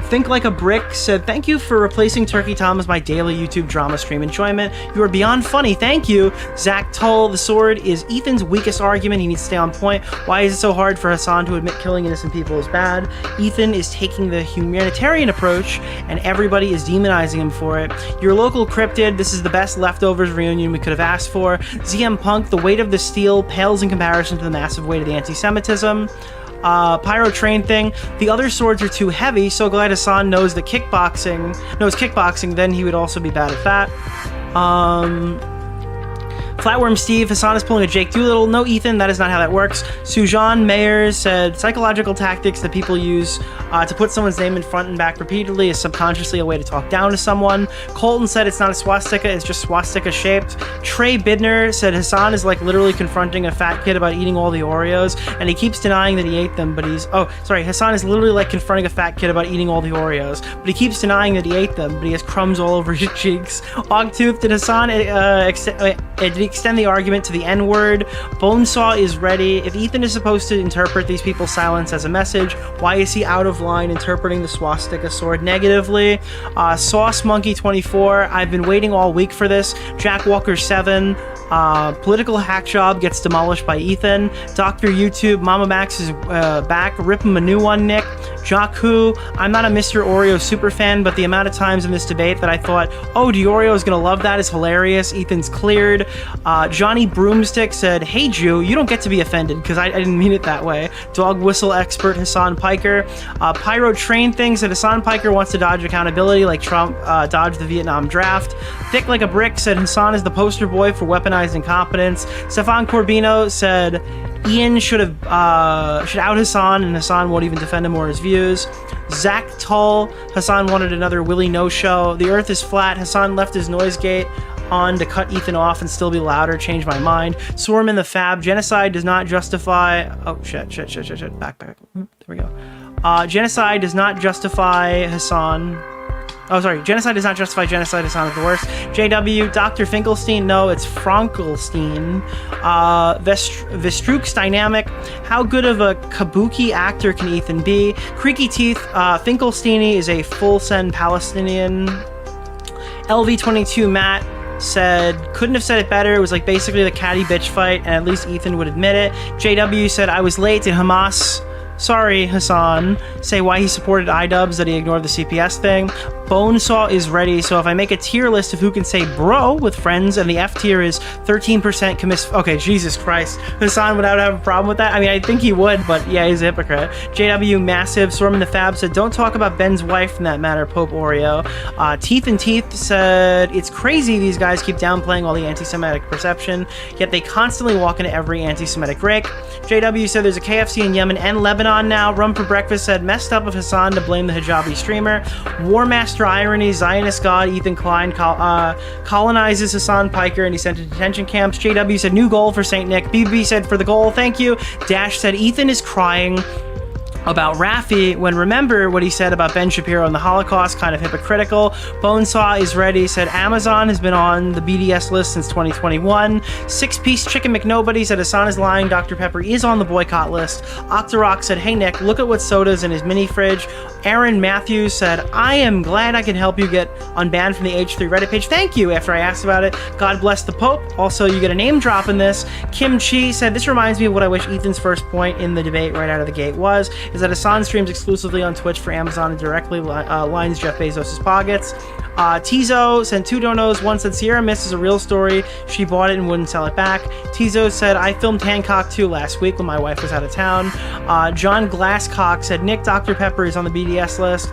Think Like a Brick said, thank you for replacing Turkey Tom as my daily YouTube drama stream enjoyment. You are beyond funny, thank you. Zach Tull, the sword is Ethan's weakest argument. He needs to stay on point. Why is it so hard for Hasan to admit killing innocent people is bad? Ethan is taking the humanitarian approach and everybody is demonizing him for it. Your local cryptid, this is the best leftovers reunion we could have asked for. ZM Punk, the weight of the steel pales in comparison to the massive weight of the anti-Semitism. Pyro Train thing, the other swords are too heavy, so glad Hasan knows kickboxing, then he would also be bad at that. Flatworm Steve, Hasan is pulling a Jake Doolittle. No, Ethan, that is not how that works. Sujan Mayers said, psychological tactics that people use to put someone's name in front and back repeatedly is subconsciously a way to talk down to someone. Colton said it's not a swastika, it's just swastika shaped. Trey Bidner said Hasan is like literally confronting a fat kid about eating all the Oreos, and he keeps denying that he ate them, but Hasan is literally like confronting a fat kid about eating all the Oreos, but he keeps denying that he ate them, but he has crumbs all over his cheeks. Ogtooth, did Hasan extend the argument to the N-word? Bonesaw is ready. If Ethan is supposed to interpret these people's silence as a message, why is he out of line interpreting the swastika sword negatively? Sauce Monkey 24, I've been waiting all week for this. Jack Walker 7, political hack job gets demolished by Ethan. Dr. YouTube, Mama Max is back. Rip him a new one, Nick. Jakku, I'm not a Mr. Oreo super fan, but the amount of times in this debate that I thought, oh, DeOrio is gonna love that is hilarious. Ethan's cleared. Johnny Broomstick said, hey Jew, you don't get to be offended because I didn't mean it that way. Dog whistle expert Hasan Piker. Pyro Train thing said Hasan Piker wants to dodge accountability like Trump dodged the Vietnam draft. Thick Like a Brick said Hasan is the poster boy for weaponized incompetence. Stefan Corbino said Ian should out Hasan and Hasan won't even defend him or his views. Zach Tull, Hasan wanted another Willie No show. The earth is flat. Hasan left his noise gate on to cut Ethan off and still be louder. Change my mind. Swarm in the Fab. Genocide does not justify. Oh shit. Back. There we go. Genocide does not justify Hasan. Oh, sorry. Genocide does not justify genocide. Hasan is the worst. JW, Dr. Finkelstein. No, it's Frankelstein. Vestrux Dynamic. How good of a kabuki actor can Ethan be? Creaky Teeth. Finkelsteini is a full send Palestinian. LV22 Matt said, couldn't have said it better. It was like basically the catty bitch fight, and at least Ethan would admit it. JW said, I was late. Did Hamas, sorry, Hasan, say why he supported iDubbbz, that he ignored the CPS thing? Bonesaw is ready, so if I make a tier list of who can say bro with friends and the F tier is 13% commits. Okay, Jesus Christ. Hasan would have a problem with that? I mean, I think he would, but yeah, he's a hypocrite. JW Massive, Storm in the Fab said, don't talk about Ben's wife in that matter, Pope Oreo. Teeth and Teeth said, it's crazy these guys keep downplaying all the anti-Semitic perception, yet they constantly walk into every anti-Semitic rake. JW said, there's a KFC in Yemen and Lebanon now. Rum for Breakfast said, messed up of Hasan to blame the hijabi streamer. War Master Irony, Zionist God, Ethan Klein colonizes Hasan Piker and he's sent to detention camps. JW said, new goal for St. Nick. BB said, for the goal, thank you. Dash said, Ethan is crying about Raffi when remember what he said about Ben Shapiro and the Holocaust, kind of hypocritical. Bonesaw is ready, said Amazon has been on the BDS list since 2021. Six-piece Chicken McNobody said Hasan is lying, Dr. Pepper is on the boycott list. Octorock said, hey Nick, look at what soda's in his mini fridge. Aaron Matthews said, I am glad I can help you get unbanned from the H3 Reddit page. Thank you, after I asked about it. God bless the Pope. Also, you get a name drop in this. Kim Chi said, this reminds me of what I wish Ethan's first point in the debate right out of the gate was, is that Hasan streams exclusively on Twitch for Amazon and directly lines Jeff Bezos' pockets. Tizo sent 2 donos. One said Sierra Mist is a real story. She bought it and wouldn't sell it back. Tizo said I filmed Hancock 2 last week when my wife was out of town. John Glasscock said Nick Dr. Pepper is on the BDS list.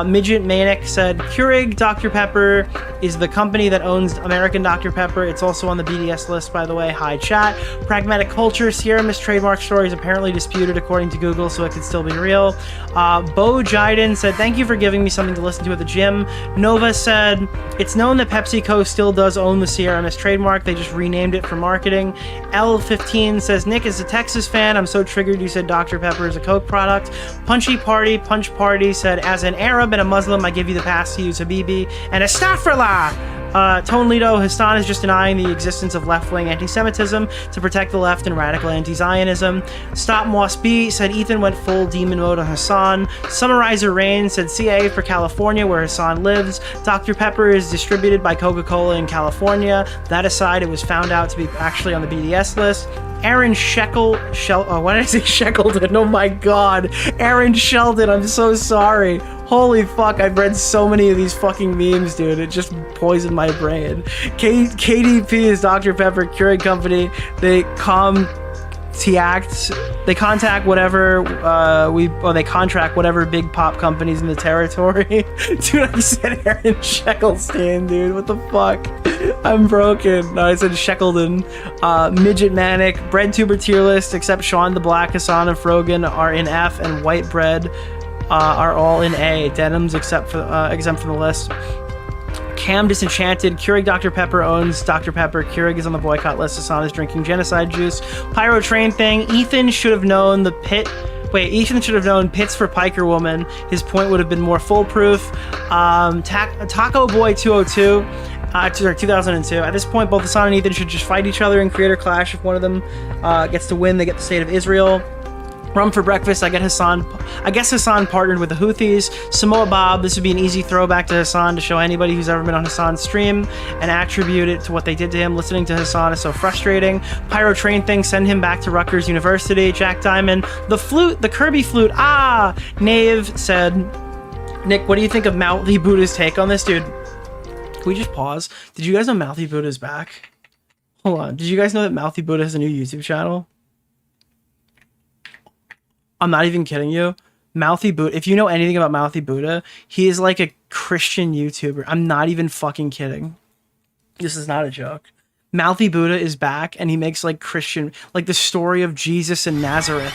Midget Manic said Keurig Dr. Pepper is the company that owns American Dr. Pepper. It's also on the BDS list, by the way. Hi, chat. Pragmatic Culture, Sierra Mist trademark story is apparently disputed according to Google, so it could still be real. Bo Jiden said, thank you for giving me something to listen to at the gym. Nova said, it's known that PepsiCo still does own the Sierra Mist trademark. They just renamed it for marketing. L15 says, Nick is a Texas fan. I'm so triggered you said Dr. Pepper is a Coke product. Punch Party said, as an Arab and a Muslim, I give you the pass to use Habibi. And Astaghfirullah! Tone Lito, Hasan is just denying the existence of left-wing anti-Semitism to protect the left and radical anti-Zionism. Stop Moss B said Ethan went full demon mode on Hasan. Summarizer Rain said CA for California, where Hasan lives. Dr. Pepper is distributed by Coca-Cola in California. That aside, it was found out to be actually on the BDS list. Aaron why did I say Sheckleton? Oh my god. Aaron Sheldon, I'm so sorry. Holy fuck, I've read so many of these fucking memes, dude. It just poisoned my brain. KDP is Dr. Pepper Keurig Company. They contact whatever they contract whatever big pop companies in the territory. Dude, I said Aaron Sheckelstein, dude. What the fuck? I'm broken. No, I said Sheckleton. Midget Manic, Breadtuber tier list, except Sean the Black, Hasan and Frogan are in F, and White Bread are all in A. Denims exempt from the list. Cam Disenchanted, Keurig Dr. Pepper owns Dr. Pepper. Keurig is on the boycott list. Hasan is drinking genocide juice. Pyro Train Thing, Ethan should have known Ethan should have known pits for Piker Woman. His point would have been more foolproof. Taco Boy 202. 2002. At this point, both Hasan and Ethan should just fight each other in Creator Clash. If one of them gets to win, they get the state of Israel. Rum for breakfast. I guess Hasan partnered with the Houthis. Samoa Bob. This would be an easy throwback to Hasan to show anybody who's ever been on Hasan's stream and attribute it to what they did to him. Listening to Hasan is so frustrating. Pyro Train Thing. Send him back to Rutgers University. Jack Diamond. The flute. The Kirby flute. Nave said, Nick, what do you think of Mouthy Buddha's take on this, dude? Can we just pause? Did you guys know Mouthy Buddha's back? Hold on. Did you guys know that Mouthy Buddha has a new YouTube channel? I'm not even kidding you. Mouthy Buddha, if you know anything about Mouthy Buddha, he is like a Christian YouTuber. I'm not even fucking kidding. This is not a joke. Mouthy Buddha is back and he makes like Christian, like the story of Jesus in Nazareth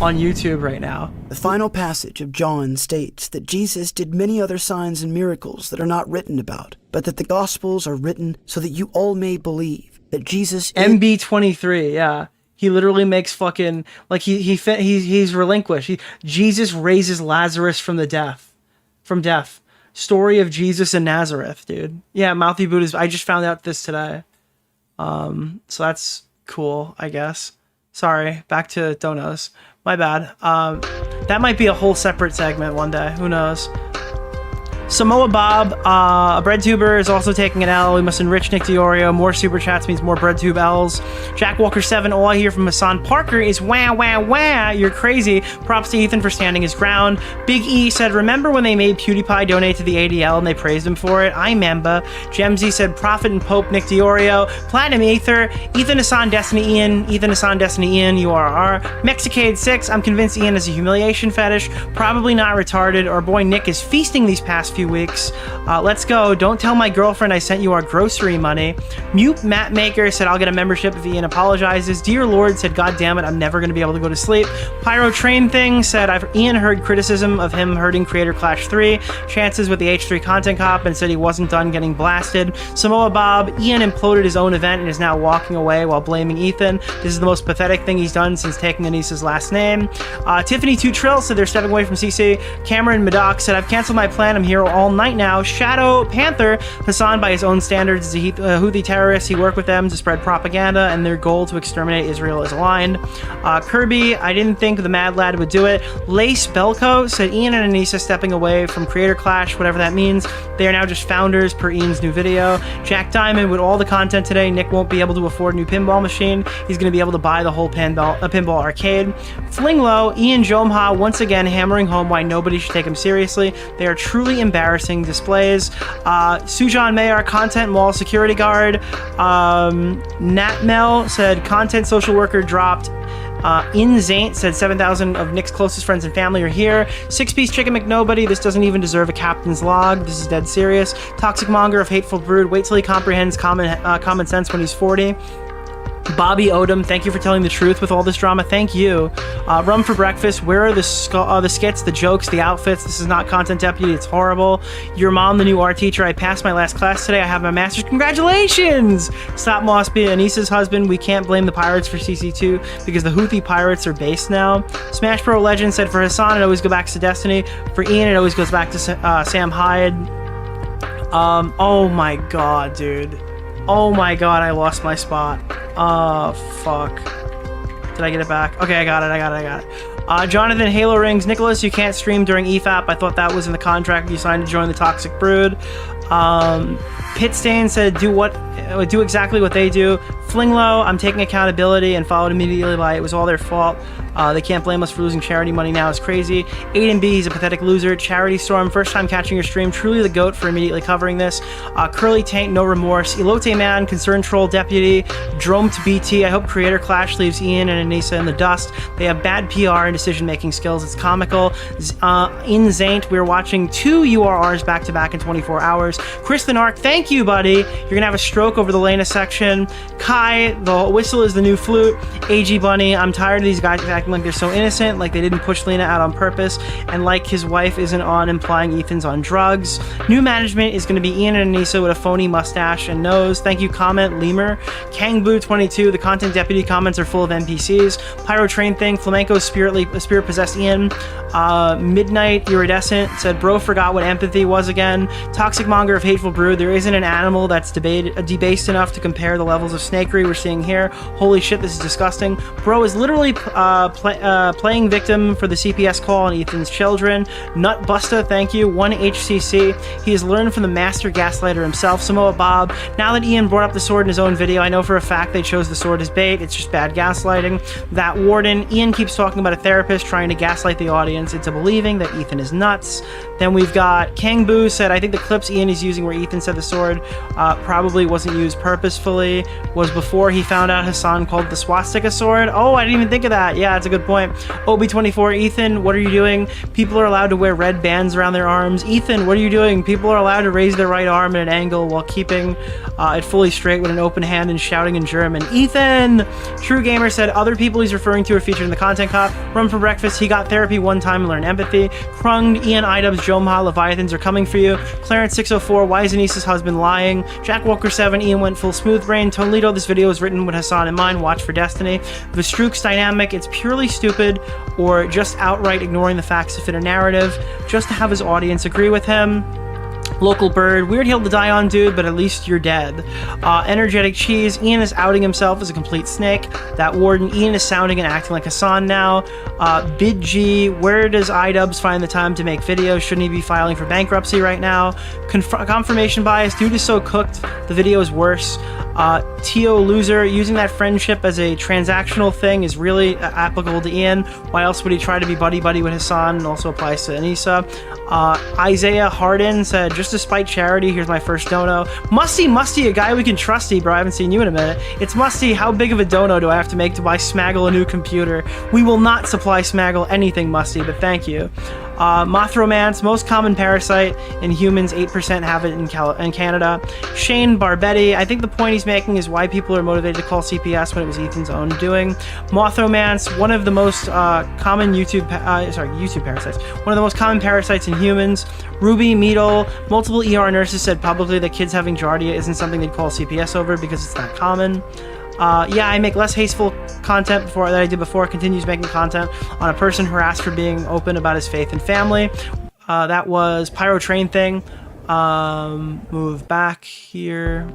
on YouTube right now. The final passage of John states that Jesus did many other signs and miracles that are not written about, but that the Gospels are written so that you all may believe that Jesus MB23, yeah. He literally makes fucking like he's relinquished. Jesus raises Lazarus from death. Story of Jesus in Nazareth, dude. Yeah, Mouthy Buddha's. I just found out this today. So that's cool, I guess. Sorry, back to donos. My bad. That might be a whole separate segment one day. Who knows? Samoa Bob, a breadtuber, is also taking an L. We must enrich Nick DeOrio. More super chats means more breadtube L's. Jack Walker 7, all I hear from Hasan Parker is wah, wah, wah. You're crazy. Props to Ethan for standing his ground. Big E said, remember when they made PewDiePie donate to the ADL and they praised him for it? I remember. Gemsy said, Prophet and Pope Nick DeOrio. Platinum Aether. Ethan Hasan Destiny Ian. Ethan Hasan Destiny Ian. URR. Mexicade 6. I'm convinced Ian has a humiliation fetish. Probably not retarded. Our boy Nick is feasting these past few weeks. Let's go. Don't tell my girlfriend I sent you our grocery money. Mute Matt Maker said I'll get a membership if Ian apologizes. Dear Lord said God damn it, I'm never going to be able to go to sleep. Pyro Train Thing said Ian heard criticism of him hurting Creator Clash 3 chances with the H3 content cop and said he wasn't done getting blasted. Samoa Bob, Ian imploded his own event and is now walking away while blaming Ethan. This is the most pathetic thing he's done since taking Anissa's last name. Tiffany 2 Trill said they're stepping away from CC. Cameron Madoc said I've canceled my plan, I'm here all night now. Shadow Panther, Hasan by his own standards is a Houthi terrorist. He worked with them to spread propaganda and their goal to exterminate Israel is aligned. Kirby, I didn't think the Mad Lad would do it. Lace Belko said Ian and Anissa stepping away from Creator Clash, whatever that means. They are now just founders per Ian's new video. Jack Diamond, with all the content today, Nick won't be able to afford a new pinball machine. He's going to be able to buy the whole pinball arcade. Fling Low, Ian Jomha once again hammering home why nobody should take him seriously. They are truly embarrassing displays. Sujan Mayar, content mall security guard. Natmel said content social worker dropped. In Zaint said 7,000 of Nick's closest friends and family are here. 6-piece chicken McNobody. This doesn't even deserve a captain's log. This is dead serious. Toxic monger of hateful brood. Wait till he comprehends common sense when he's 40. Bobby Odom, thank you for telling the truth with all this drama. Thank you. Rum for breakfast. Where are the skits, the jokes, the outfits? This is not content deputy. It's horrible. Your mom, the new art teacher. I passed my last class today. I have my master's. Congratulations! Stop Mossby, Anissa's husband. We can't blame the pirates for CC2 because the Houthi pirates are based now. Smash Pro Legend said for Hasan, it always goes back to Destiny. For Ian, it always goes back to Sam Hyde. Oh my god, dude. Oh my god, I lost my spot. Oh, fuck. Did I get it back? Okay, I got it. Jonathan, Halo Rings. Nicholas, you can't stream during EFAP. I thought that was in the contract you signed to join the Toxic Brood. Pitstain said, do exactly what they do. Flinglow, I'm taking accountability, and followed immediately by it was all their fault. They can't blame us for losing charity money now. It's crazy. Aiden B, he's a pathetic loser. Charity Storm, first time catching your stream. Truly the GOAT for immediately covering this. Curly Taint, no remorse. Elote Man, Concerned Troll Deputy. Drome to BT, I hope Creator Clash leaves Ian and Anissa in the dust. They have bad PR and decision-making skills. It's comical. In Zaint, we're watching 2 URRs back-to-back in 24 hours. Chris the Narc, thank you, buddy. You're gonna have a stroke over the Lena section. Kai, the whistle is the new flute. AG Bunny, I'm tired of these guys acting like they're so innocent, like they didn't push Lena out on purpose, and like his wife isn't on, implying Ethan's on drugs. New management is going to be Ian and Anissa with a phony mustache and nose. Thank you, comment Lemur. Kangbu22, the content deputy comments are full of NPCs. Pyro Train Thing, Flamenco spirit possessed Ian. Midnight Iridescent said, bro forgot what empathy was again. Toxic monger of hateful brood, there isn't an animal that's debased enough to compare the levels of snakery we're seeing here. Holy shit, this is disgusting. Bro is literally playing victim for the CPS call on Ethan's children. Nutbusta, thank you. 1HCC, he has learned from the master gaslighter himself. Samoa Bob, now that Ian brought up the sword in his own video, I know for a fact they chose the sword as bait. It's just bad gaslighting. That Warden, Ian keeps talking about a therapist trying to gaslight the audience into believing that Ethan is nuts. Then we've got Kangbu said, I think the clips Ian is using where Ethan said the sword probably wasn't used purposefully, was before he found out Hasan called the swastika sword. Oh, I didn't even think of that. Yeah, it's a good point. Obi24, Ethan, what are you doing? People are allowed to wear red bands around their arms. Ethan, what are you doing? People are allowed to raise their right arm at an angle while keeping it fully straight with an open hand and shouting in German. Ethan! True Gamer said, other people he's referring to are featured in the content cop. Run for breakfast, he got therapy one time and learned empathy. Krung, Ian Idubs, Jomha, Leviathans are coming for you. Clarence 604, why is Anissa's husband lying? Jack Walker 7, Ian went full smooth brain. Tonelito, this video was written with Hasan in mind. Watch for Destiny. Vistruk's dynamic, it's purely stupid or just outright ignoring the facts to fit a narrative, just to have his audience agree with him. Local Bird, weird hill to die on, dude, but at least you're dead. Energetic Cheese, Ian is outing himself as a complete snake. That Warden, Ian is sounding and acting like Hasan now. Bid G, where does iDubbbz find the time to make videos? Shouldn't he be filing for bankruptcy right now? Confirmation bias, dude is so cooked, the video is worse. Tio Loser, using that friendship as a transactional thing is really applicable to Ian. Why else would he try to be buddy-buddy with Hasan? And also applies to Anissa. Isaiah Harden said, just despite charity, here's my first dono. Musty, a guy we can trusty, bro. I haven't seen you in a minute. It's Musty, how big of a dono do I have to make to buy Smaggle a new computer? We will not supply Smaggle anything, Musty, but thank you. Mothromance, most common parasite in humans, 8% have it in Canada. Shane Barbetti, I think the point he's making is why people are motivated to call CPS when it was Ethan's own doing. Mothromance, one of the most common YouTube parasites, one of the most common parasites in humans. Ruby Meadle, multiple ER nurses said publicly that kids having Giardia isn't something they'd call CPS over because it's not common. Yeah, I make less hasteful content than I did before. Continues making content on a person harassed for being open about his faith and family. That was Pyro Train Thing. Move back here.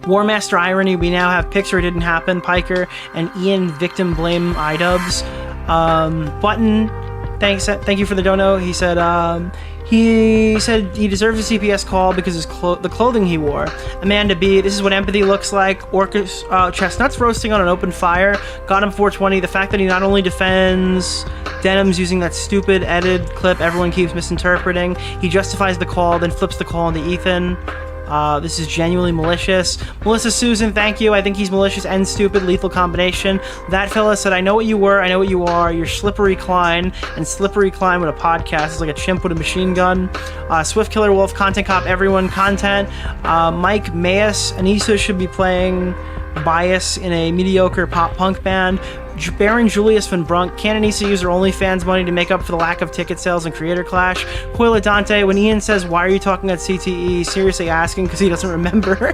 Warmaster Irony, we now have pics where it didn't happen. Piker and Ian victim blame iDubbbz. Button, thank you for the dono. He said He said he deserves a CPS call because the clothing he wore. Amanda B, this is what empathy looks like. Chestnuts roasting on an open fire. Got him 420. The fact that he not only defends Denham's using that stupid edited clip everyone keeps misinterpreting. He justifies the call, then flips the call into Ethan. This is genuinely malicious. Melissa Susan, thank you. I think he's malicious and stupid. Lethal combination. That fella said, I know what you were. I know what you are. You're Slippery Klein. And Slippery Klein with a podcast is like a chimp with a machine gun. Swift Killer Wolf, Content Cop, everyone, content. Mike Mayes, Anissa should be playing Bias in a mediocre pop punk band. Baron Julius Van Brunk, can Anissa use her OnlyFans money to make up for the lack of ticket sales and Creator Clash? Hoyle Dante, when Ian says, why are you talking at CTE? Seriously asking because he doesn't remember.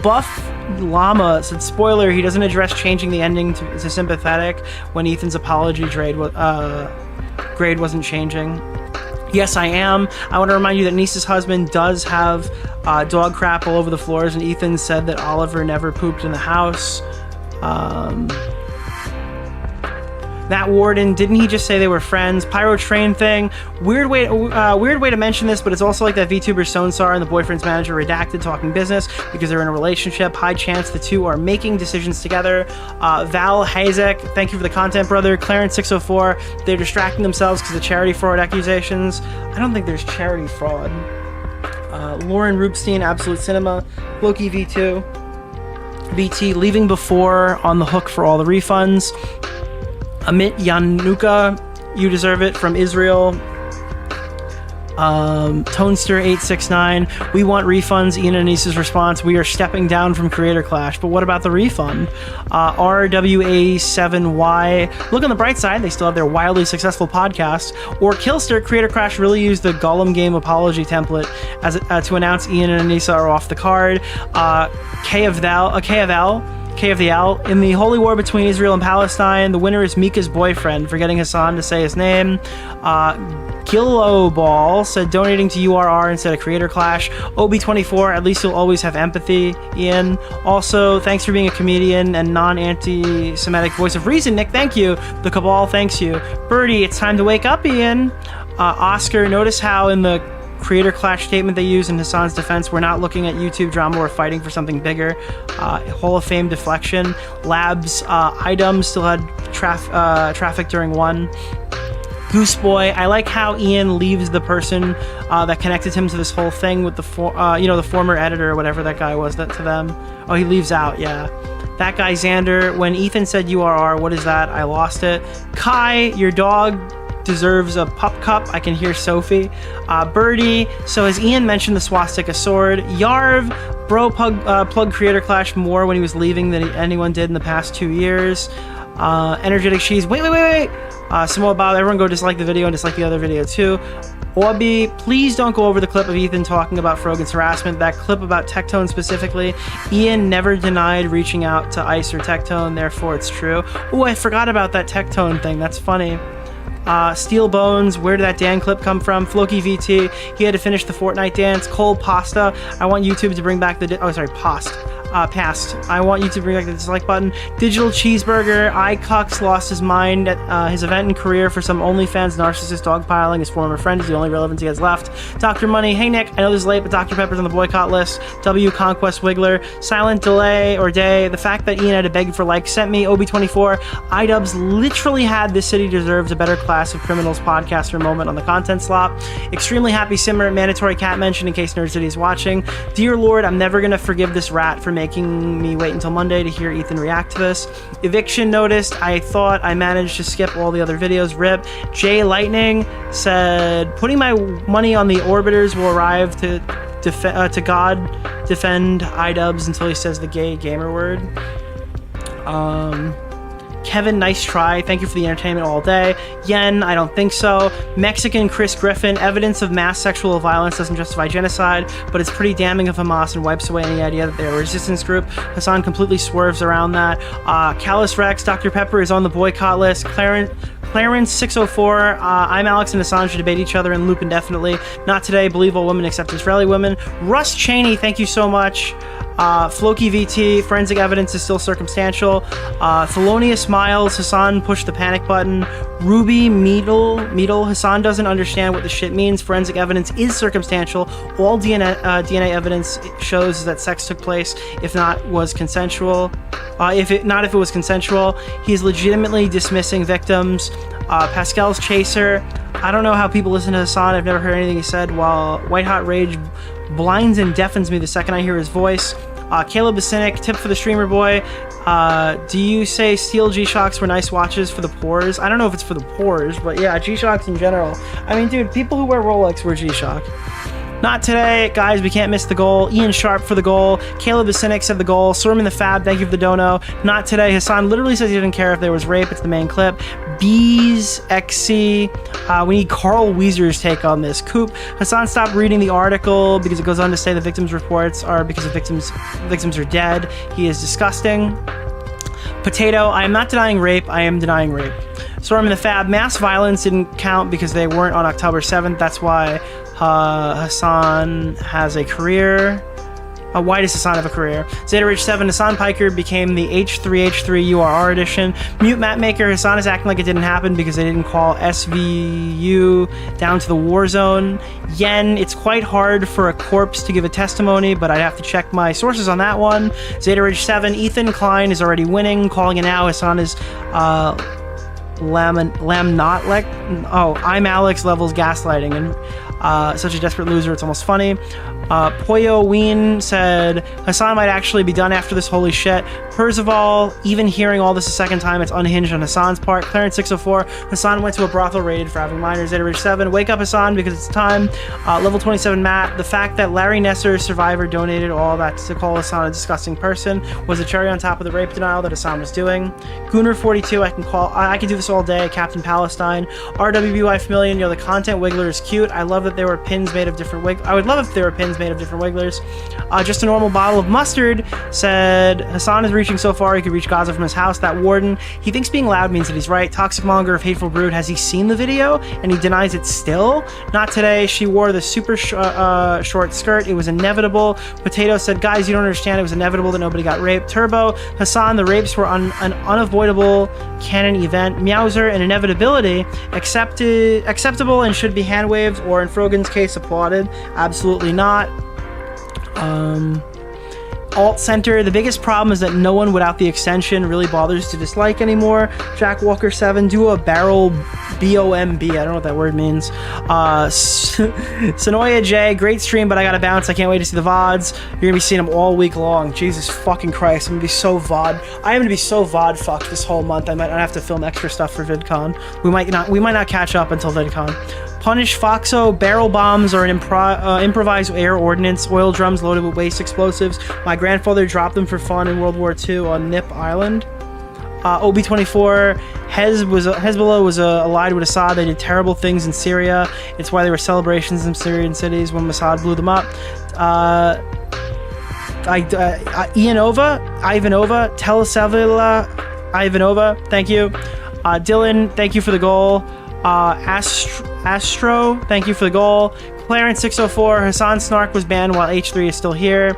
Buff Llama said, spoiler, he doesn't address changing the ending to sympathetic when Ethan's apology grade wasn't changing. Yes, I am. I want to remind you that Anissa's husband does have dog crap all over the floors, and Ethan said that Oliver never pooped in the house. That warden, didn't he just say they were friends? Pyro train thing, weird way to mention this, but it's also like that VTuber Sonsar and the boyfriend's manager redacted talking business because they're in a relationship. High chance the two are making decisions together. Val Hazek, thank you for the content, brother. Clarence 604, they're distracting themselves because of charity fraud accusations. I don't think there's charity fraud. Lauren Rubstein, Absolute Cinema. Loki V2. BT leaving before on the hook for all the refunds. Amit Yanuka, you deserve it, from Israel. Tonester869, we want refunds. Ian and Anissa's response, we are stepping down from Creator Clash, but what about the refund? RWA7Y, look on the bright side, they still have their wildly successful podcast. Or Killster, Creator Clash really used the Gollum game apology template as to announce Ian and Anissa are off the card. K of the L, in the holy war between Israel and Palestine, the winner is Mika's boyfriend, forgetting Hasan to say his name. Gilloball said, donating to URR instead of Creator Clash. OB24, at least you'll always have empathy, Ian. Also, thanks for being a comedian and non-anti-Semitic voice of reason, Nick, thank you. The Cabal thanks you. Birdie, it's time to wake up, Ian. Oscar, notice how in the Creator Clash statement they use in Hasan's defense, we're not looking at YouTube drama, we're fighting for something bigger. Hall of Fame deflection. Labs, Idom still had traffic during one. Gooseboy, I like how Ian leaves the person that connected him to this whole thing with the former editor or whatever that guy was to them. Oh, he leaves out, yeah. That guy Xander, when Ethan said URR, what is that? I lost it. Kai, your dog deserves a pup cup. I can hear Sophie. Birdie, so has Ian mentioned the swastika sword? Yarv, bro plug Creator Clash more when he was leaving than anyone did in the past 2 years. Energetic Cheese, wait. Samoa Bob, everyone go dislike the video and dislike the other video too. Orbi, please don't go over the clip of Ethan talking about Frogan's harassment. That clip about Tectone specifically. Ian never denied reaching out to Ice or Tectone, therefore it's true. Oh, I forgot about that Tectone thing. That's funny. Steel Bones, where did that Dan clip come from? Floki VT, he had to finish the Fortnite dance. Cold Pasta, I want YouTube to bring back the... Past. I want you to bring back the dislike button. Digital Cheeseburger, iCucks lost his mind at his event and career for some OnlyFans narcissist dogpiling. His former friend is the only relevance he has left. Dr. Money, hey Nick, I know this is late, but Dr. Pepper's on the boycott list. W Conquest Wiggler, Silent Delay or Day, the fact that Ian had to beg for likes sent me. OB24, iDubbbz literally had This City Deserves a Better Class of Criminals podcaster moment on the content slot. Extremely happy Simmer, mandatory cat mention in case Nerd City is watching. Dear Lord, I'm never gonna forgive this rat for making me wait until Monday to hear Ethan react to this. Eviction noticed, I thought I managed to skip all the other videos. RIP. Jay Lightning said, putting my money on the Orbiters will arrive to God defend iDubbbz until he says the gay gamer word. Kevin, nice try. Thank you for the entertainment all day. Yen, I don't think so. Mexican Chris Griffin, evidence of mass sexual violence doesn't justify genocide, but it's pretty damning of Hamas and wipes away any idea that they're a resistance group. Hasan completely swerves around that. Callus Rex, Dr. Pepper is on the boycott list. Clarence 604, I'm Alex and Hasan should debate each other and loop indefinitely. Not today, believe all women except Israeli women. Russ Cheney, thank you so much. Floki VT, forensic evidence is still circumstantial. Thelonious Miles, Hasan pushed the panic button. Ruby Meadle, Hasan doesn't understand what the shit means. Forensic evidence is circumstantial. All DNA evidence shows that sex took place, if not was consensual. If it was consensual, he's legitimately dismissing victims. Pascal's chaser. I don't know how people listen to Hasan. I've never heard anything he said. While White Hot Rage blinds and deafens me the second I hear his voice. Caleb the Cynic, tip for the streamer boy. Do you say steel G-Shocks were nice watches for the pores? I don't know if it's for the pores, but yeah, G-Shocks in general. I mean, dude, people who wear Rolex wear G-Shock. Not today, guys. We can't miss the goal. Ian Sharp for the goal. Caleb the Cynic said the goal. Sorman the Fab, thank you for the dono. Not today. Hasan literally says he didn't care if there was rape. It's the main clip. Bees XC. We need Carl Weezer's take on this. Coop. Hasan stopped reading the article because it goes on to say the victims' reports are because the victims are dead. He is disgusting. Potato. I am not denying rape. I am denying rape. Sorman the Fab. Mass violence didn't count because they weren't on October 7th. That's why Hasan has a career. Why does Hasan have a career? Zeta Ridge 7, Hasan Piker became the H3H3 URR edition. Mute Mapmaker, Hasan is acting like it didn't happen because they didn't call SVU down to the war zone. Yen, it's quite hard for a corpse to give a testimony, but I'd have to check my sources on that one. Zeta Ridge 7, Ethan Klein is already winning, calling it now. Hasan is I'm Alex levels gaslighting and such a desperate loser, it's almost funny. Poyo Ween said Hasan might actually be done after this, holy shit. Percival, even hearing all this a second time, it's unhinged on Hasan's part. Clarence 604, Hasan went to a brothel raided for having minors. Zeta Ridge 7, wake up Hasan because it's time. Level 27 Matt, the fact that Larry Nesser, survivor, donated all that to call Hasan a disgusting person was a cherry on top of the rape denial that Hasan was doing. Gooner 42, I can do this all day. Captain Palestine, RWBY Familian, the content wiggler is cute. I love that there were pins made of different I would love if there were pins made of different wigglers. Just a normal bottle of mustard said Hasan is reaching so far he could reach Gaza from his house. That warden, he thinks being loud means that he's right. Toxic monger of hateful brood, has he seen the video and he denies it still? Not today. She wore the super short skirt. It was inevitable. Potato said, guys, you don't understand, it was inevitable that nobody got raped. Turbo, Hasan, the rapes were an unavoidable canon event. Meowser, an inevitability, acceptable and should be hand waved, or in Frogan's case applauded. Absolutely not. Alt Center, the biggest problem is that no one without the extension really bothers to dislike anymore. Jack Walker 7, do a barrel B-O-M-B, I don't know what that word means. Sonoya J, great stream, but I gotta bounce. I can't wait to see the VODs. You're gonna be seeing them all week long. Jesus fucking Christ, I'm gonna be so VOD. I am gonna be so VOD fucked this whole month. I might not have to film extra stuff for VidCon. We might not catch up until VidCon. Punish Foxo, barrel bombs are an improvised air ordnance, oil drums loaded with waste explosives. My grandfather dropped them for fun in World War II on Nip Island. OB24, Hezbollah was allied with Assad. They did terrible things in Syria. It's why there were celebrations in Syrian cities when Mossad blew them up. Ivanova, Telesavila, Ivanova, thank you. Dylan, thank you for the goal. Astro, thank you for the goal. Clarence 604, Hasan Snark was banned while H3 is still here.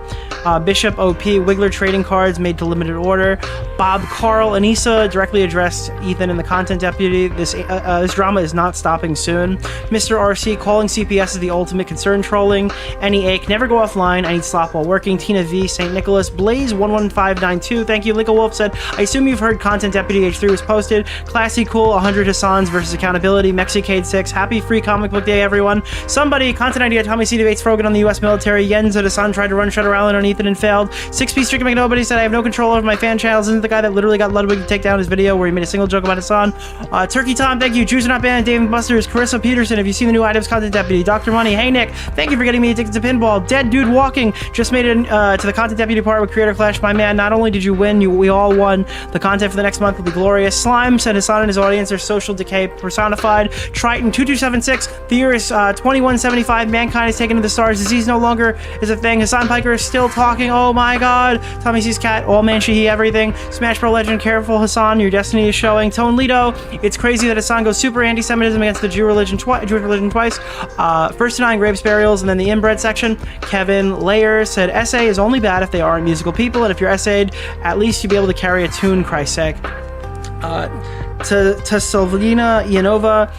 Bishop OP, Wiggler trading cards made to limited order. Bob Carl, Anissa directly addressed Ethan and the content deputy. This drama is not stopping soon. Mr. RC, calling CPS is the ultimate concern trolling. Any ache, never go offline. I need slop while working. Tina V, St. Nicholas, Blaze 11592, thank you. Lickle Wolf said, I assume you've heard content deputy H3 was posted. Classy cool, 100 Hasans versus accountability. Mexicade 6, happy free comic book day, everyone. Somebody, content idea, Tommy C debates Frogan on the US military. Yen said Hasan tried to run Shutter Island on Ethan and failed. 6-piece Chicken McNobody said, I have no control over my fan channels. Isn't the guy that literally got Ludwig to take down his video where he made a single joke about Hasan? Turkey Tom, thank you. Jews are not banned. Dave Busters, Carissa Peterson, have you seen the new items content deputy? Dr. Money, hey Nick, thank you for getting me addicted to pinball. Dead Dude Walking, just made it to the content deputy part with Creator Clash. My man, not only did you win, we all won. The content for the next month will be glorious. Slime said Hasan and his audience are social decay personified. Triton 2276, the year is 2175. Mankind is taken to the stars. Disease no longer is a thing. Hasan Piker is still talking. Oh my god. Tommy C's cat, all man she everything. Smash Bro Legend, careful Hasan, your destiny is showing. Tone Lido, it's crazy that Hasan goes super anti-Semitism against the Jewish religion twice. First denying rapes, burials, and then the inbred section. Kevin Layer said, essay is only bad if they aren't musical people, and if you're essayed, at least you'll be able to carry a tune, Christ's sake. Silvina Ivanova.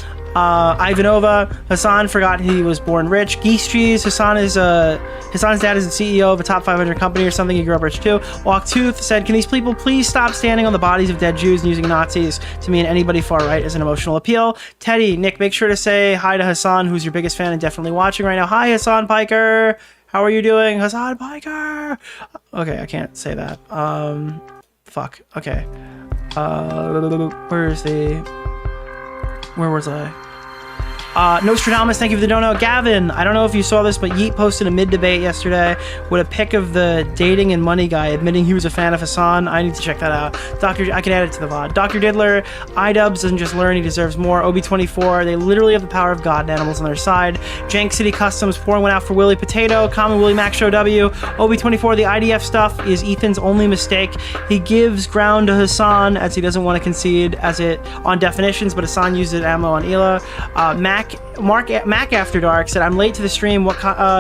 Hasan forgot he was born rich. Geese cheese. Hasan's dad is the CEO of a top 500 company or something. He grew up rich too. Walktooth said, "Can these people please stop standing on the bodies of dead Jews and using Nazis to mean anybody far right as an emotional appeal?" Teddy, Nick, make sure to say hi to Hasan, who's your biggest fan and definitely watching right now. Hi, Hasan Piker. How are you doing, Hasan Piker? Okay, I can't say that. Fuck. Okay. Where was I? Nostradamus, thank you for the dono. Gavin, I don't know if you saw this, but Yeet posted a mid-debate yesterday with a pic of the dating and money guy admitting he was a fan of Hasan. I need to check that out. I can add it to the VOD. Dr. Diddler, iDubbbz doesn't just learn, he deserves more. OB24, they literally have the power of God and animals on their side. Jank City Customs, pouring one out for Willie Potato. Common Willie Mac Show W. OB24, the IDF stuff is Ethan's only mistake. He gives ground to Hasan as he doesn't want to concede as it on definitions, but Hasan used it ammo on Ela. Mac After Dark said, "I'm late to the stream. What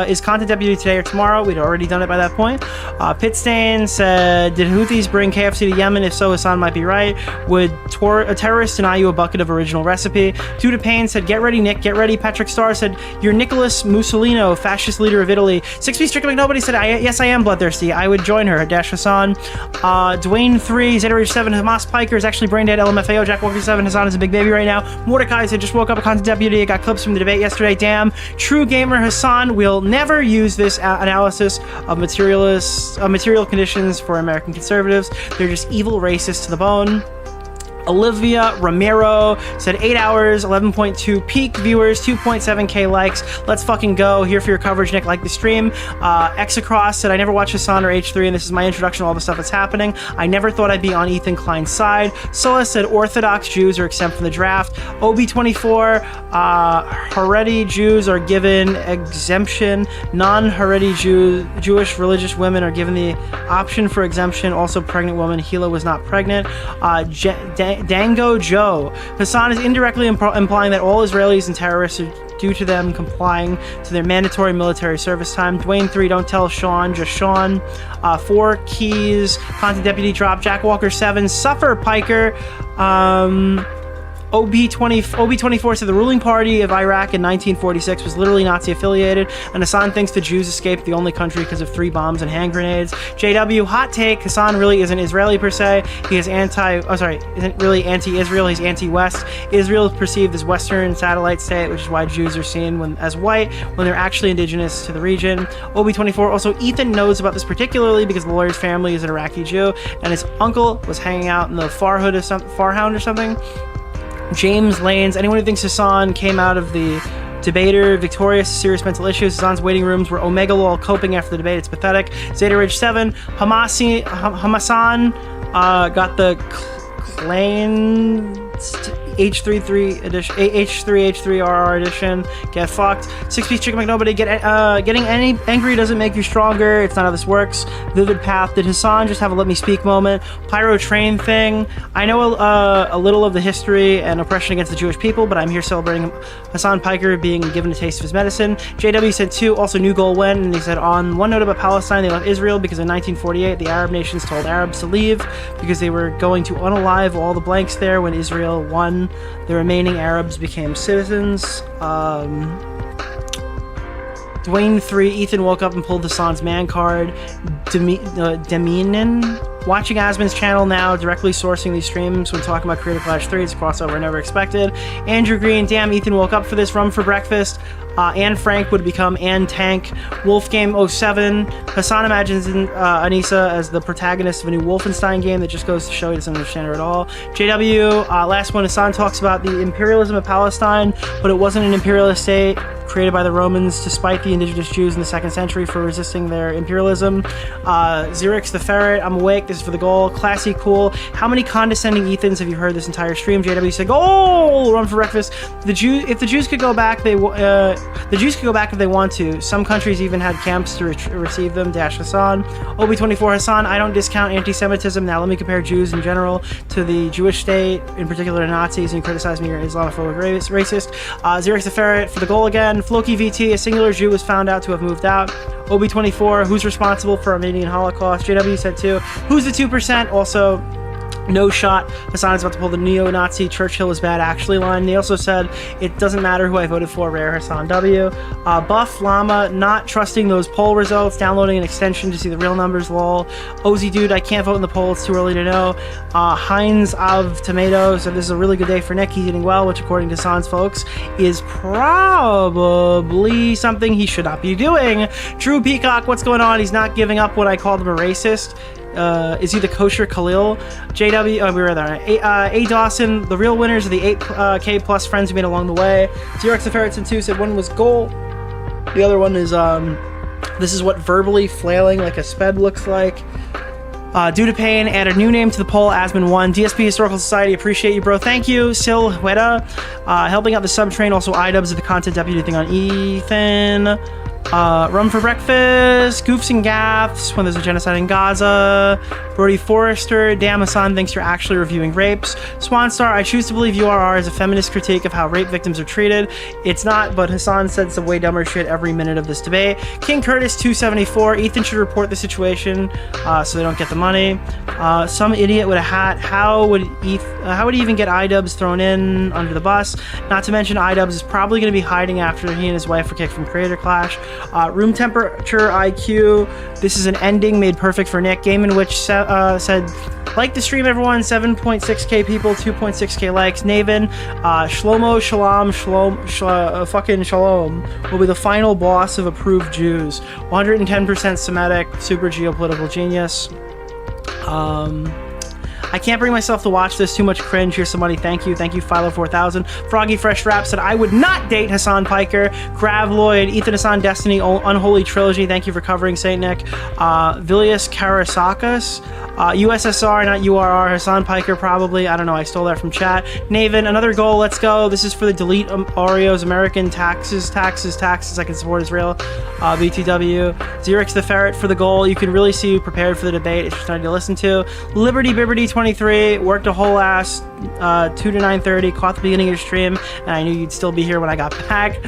is content deputy today or tomorrow?" We'd already done it by that point. Pitstain said, "Did Houthis bring KFC to Yemen? If so, Hasan might be right. Would a terrorist deny you a bucket of original recipe?" Tuda Payne said, "Get ready, Nick. Get ready." Patrick Starr said, "You're Nicholas Mussolino, fascist leader of Italy." 6P Stricken McNobody said, "Yes, I am bloodthirsty. I would join her." Dash Hasan. Dwayne 3, Zedarage 7, Hamas Piker is actually brain dead. LMFAO, Jack Walker 7, Hasan is a big baby right now. Mordecai said, "Just woke up a content deputy. I got clips from the debate yesterday. Damn. True gamer Hasan will never use this analysis of material conditions for American conservatives. They're just evil racists to the bone." Olivia Romero said 8 hours, 11.2 peak viewers, 2.7k likes. Let's fucking go. Here for your coverage, Nick. Like the stream. Xacross said, "I never watched Hasan or H3, and this is my introduction to all the stuff that's happening. I never thought I'd be on Ethan Klein's side." Sola said, "Orthodox Jews are exempt from the draft." OB24, Haredi Jews are given exemption. Non-Haredi Jewish religious women are given the option for exemption. Also, pregnant woman. Hila was not pregnant. Dango Joe. Hasan is indirectly implying that all Israelis and terrorists are due to them complying to their mandatory military service time. Dwayne 3, don't tell Sean, just Sean. 4 keys, content deputy drop. Jack Walker 7, suffer Piker. OB24 said the ruling party of Iraq in 1946 was literally Nazi affiliated, and Hasan thinks the Jews escaped the only country because of 3 bombs and hand grenades. JW, hot take, Hasan really isn't Israeli per se. He is isn't really anti-Israel, he's anti-West. Israel is perceived as Western satellite state, which is why Jews are seen as white when they're actually indigenous to the region. OB24, also Ethan knows about this particularly because the lawyer's family is an Iraqi Jew, and his uncle was hanging out in the Farhound or something. James Lanes, anyone who thinks Hasan came out of the debater victorious, serious mental issues. Hasan's waiting rooms were Omega Lol coping after the debate. It's pathetic. Zedarage 7, Hamasan got the Klein H33 edition, H3RR edition. Get fucked. 6-piece chicken McNobody. Getting angry doesn't make you stronger. It's not how this works. Vivid Path. Did Hasan just have a let me speak moment? Pyro Train thing. I know a little of the history and oppression against the Jewish people, but I'm here celebrating Hasan Piker being given a taste of his medicine. JW said 2. Also, new goal when, and he said on one note about Palestine, they left Israel because in 1948 the Arab nations told Arabs to leave because they were going to unalive all the blanks there. When Israel won, the remaining Arabs became citizens. Dwayne 3, Ethan woke up and pulled Hasan's man card. Deminin, watching Asman's channel now, directly sourcing these streams when talking about Creative Clash 3. It's a crossover I never expected. Andrew Green, damn, Ethan woke up for this. Rum for breakfast. Anne Frank would become Anne Tank. Wolfgame 07. Hasan imagines Anissa as the protagonist of a new Wolfenstein game that just goes to show he doesn't understand her at all. JW, last one, Hasan talks about the imperialism of Palestine, but it wasn't an imperialist state created by the Romans to spite the indigenous Jews in the 2nd century for resisting their imperialism. Xerix the Ferret, I'm awake, this is for the goal. Classy, cool. How many condescending Ethans have you heard this entire stream? JW said, "Oh, run for breakfast." If the Jews could go back, the Jews could go back if they want to. Some countries even had camps to receive them. Dash Hasan. OB24 Hasan, I don't discount anti-Semitism. Now let me compare Jews in general to the Jewish state, in particular to Nazis, and you criticize me, you're an Islamophobic racist. Xerix the Ferret for the goal again. Floki VT, a singular Jew was found out to have moved out. OB24, who's responsible for Armenian Holocaust? JW said 2. Who's the 2%? Also, No shot. Hasan is about to pull the neo-Nazi Churchill is bad actually line. They also said it doesn't matter who I voted for. Rare Hasan W. Buff Llama not trusting those poll results. Downloading an extension to see the real numbers. Lol. Ozzy dude, I can't vote in the poll. It's too early to know. Heinz of Tomatoes. So this is a really good day for Nick. He's eating well, which according to Hasan's folks is probably something he should not be doing. Drew Peacock, what's going on? He's not giving up what I called him a racist. Is he the kosher Khalil? JW, we were there. A Dawson, the real winners are the 8K plus friends we made along the way. Xerox the Ferretson 2 said one was goal. The other one is, this is what verbally flailing like a sped looks like. Due to Pain, add a new name to the poll, Asman1. DSP Historical Society, appreciate you, bro. Thank you. Sil Hueda, helping out the subtrain. Also, iDubbbz, the content deputy thing on Ethan. Rum for breakfast, goofs and gaffs when there's a genocide in Gaza. Brody Forrester, damn Hasan, thanks for actually reviewing rapes. Swanstar, I choose to believe URR is a feminist critique of how rape victims are treated. It's not, but Hasan said some way dumber shit every minute of this debate. King Curtis 274, Ethan should report the situation so they don't get the money. Some idiot with a hat. How would he even get iDubbbz thrown in under the bus? Not to mention iDubbbz is probably going to be hiding after he and his wife were kicked from Creator Clash. Room temperature IQ. This is an ending made perfect for Nick. Game in which said, like the stream, everyone. 7.6k people, 2.6k likes. Naven, Shlomo Shalom, fucking Shalom will be the final boss of approved Jews. 110% Semitic, super geopolitical genius. I can't bring myself to watch this. Too much cringe. Here's some money. Thank you. Thank you, Philo4000. Froggy Fresh Rap said, I would not date Hasan Piker. Grav Lloyd, Ethan Hasan Destiny, Unholy Trilogy. Thank you for covering St. Nick. Vilius Karasakas. USSR, not URR. Hasan Piker, probably. I don't know. I stole that from chat. Naven, another goal. Let's go. This is for the delete Oreos. American taxes. I can support Israel. BTW. Xerox the Ferret for the goal. You can really see you prepared for the debate. It's just nice to listen to. Liberty Bibberty 23. Worked a whole ass 2 to 9:30. Caught the beginning of your stream, and I knew you'd still be here when I got back.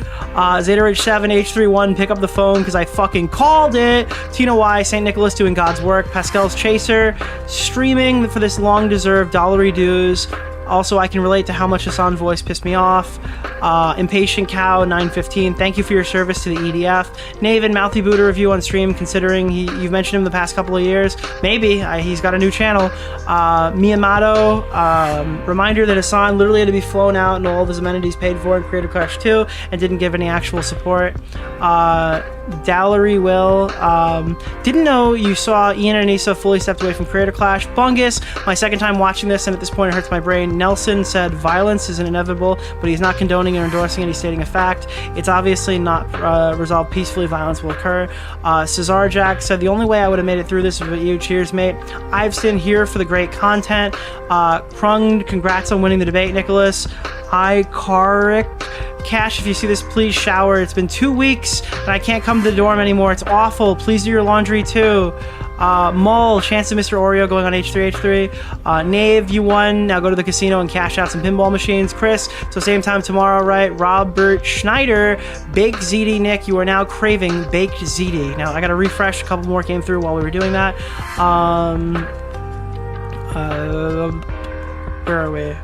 Zeta Ridge 7 H31. Pick up the phone because I fucking called it. Tina Y. St. Nicholas doing God's work. Pascal's Chaser. Streaming for this long-deserved dollary dues. Also, I can relate to how much Hasan voice pissed me off. Impatient Cow 915. Thank you for your service to the EDF. Naven, Mouthy Buddha review on stream. Considering you've mentioned him the past couple of years, maybe he's got a new channel. Miyamoto, reminder that Hasan literally had to be flown out and all of his amenities paid for in Creative Clash 2 and didn't give any actual support. Dallery Will, didn't know you saw Ian and Anissa fully stepped away from Creator Clash. Bungus, my second time watching this and at this point it hurts my brain. Nelson said violence is inevitable, but he's not condoning or endorsing it, he's stating a fact. It's obviously not resolved peacefully, violence will occur. Cesar Jack said the only way I would have made it through this was with you. Cheers, mate. I've been here for the great content. Krung, congrats on winning the debate, Nicholas. Karik. Cash, if you see this, please shower. It's been 2 weeks and I can't come to the dorm anymore. It's awful. Please do your laundry too. Mull, chance of Mr. Oreo going on H3H3. Nave, you won. Now go to the casino and cash out some pinball machines. Chris, so same time tomorrow, right? Robert Schneider, Baked ZD. Nick, you are now craving Baked ZD. Now I gotta refresh. A couple more came through while we were doing that. Where are we?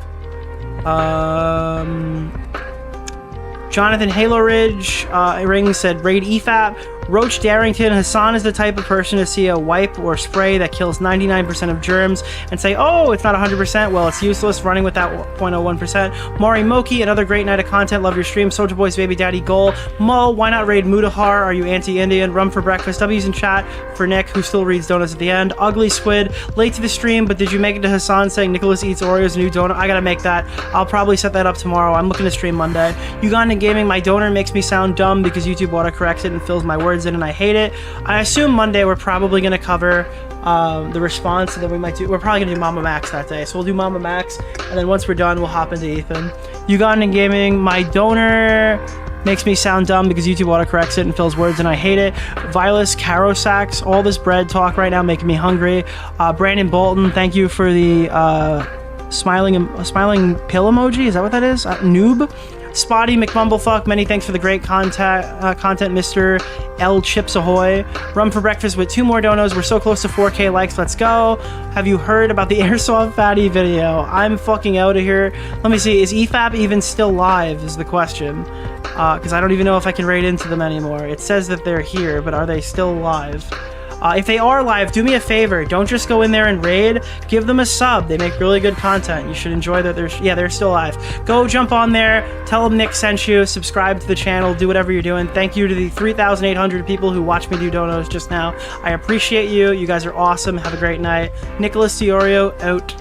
Jonathan Halo Ridge, Ring said raid EFAP. Roach Darrington, Hasan is the type of person to see a wipe or spray that kills 99% of germs and say, oh, it's not 100%. Well, it's useless running with that 0.01%. Mari Moki, another great night of content. Love your stream. Soldier Boy's baby daddy goal. Mull, why not raid Mudahar? Are you anti-Indian? Rum for breakfast. W's in chat for Nick, who still reads donuts at the end. Ugly Squid, late to the stream, but did you make it to Hasan saying Nicholas eats Oreos, new donut? I gotta make that. I'll probably set that up tomorrow. I'm looking to stream Monday. Ugandan Gaming, my donor makes me sound dumb because YouTube autocorrects it and fills my words in and I hate it. I assume Monday we're probably going to cover the response, and then we're probably going to do Mama Max that day. So we'll do Mama Max, and then once we're done, we'll hop into Ethan. Ugandan Gaming, my donor makes me sound dumb because YouTube autocorrects it and fills words and I hate it. Vilas Carosax, all this bread talk right now making me hungry. Brandon Bolton, thank you for the smiling pill emoji. Is that what that is? Noob. Spotty McMumblefuck, many thanks for the great content, Mr. L Chips Ahoy. Rum for breakfast with 2 more donos. We're so close to 4K likes. Let's go. Have you heard about the Airsoft Fatty video? I'm fucking out of here. Let me see. Is EFAP even still live is the question. Because I don't even know if I can raid into them anymore. It says that they're here, but are they still live? If they are live, do me a favor. Don't just go in there and raid. Give them a sub. They make really good content. You should enjoy that. They're still live. Go jump on there. Tell them Nick sent you. Subscribe to the channel. Do whatever you're doing. Thank you to the 3,800 people who watched me do donos just now. I appreciate you. You guys are awesome. Have a great night. Nicholas DeOrio out.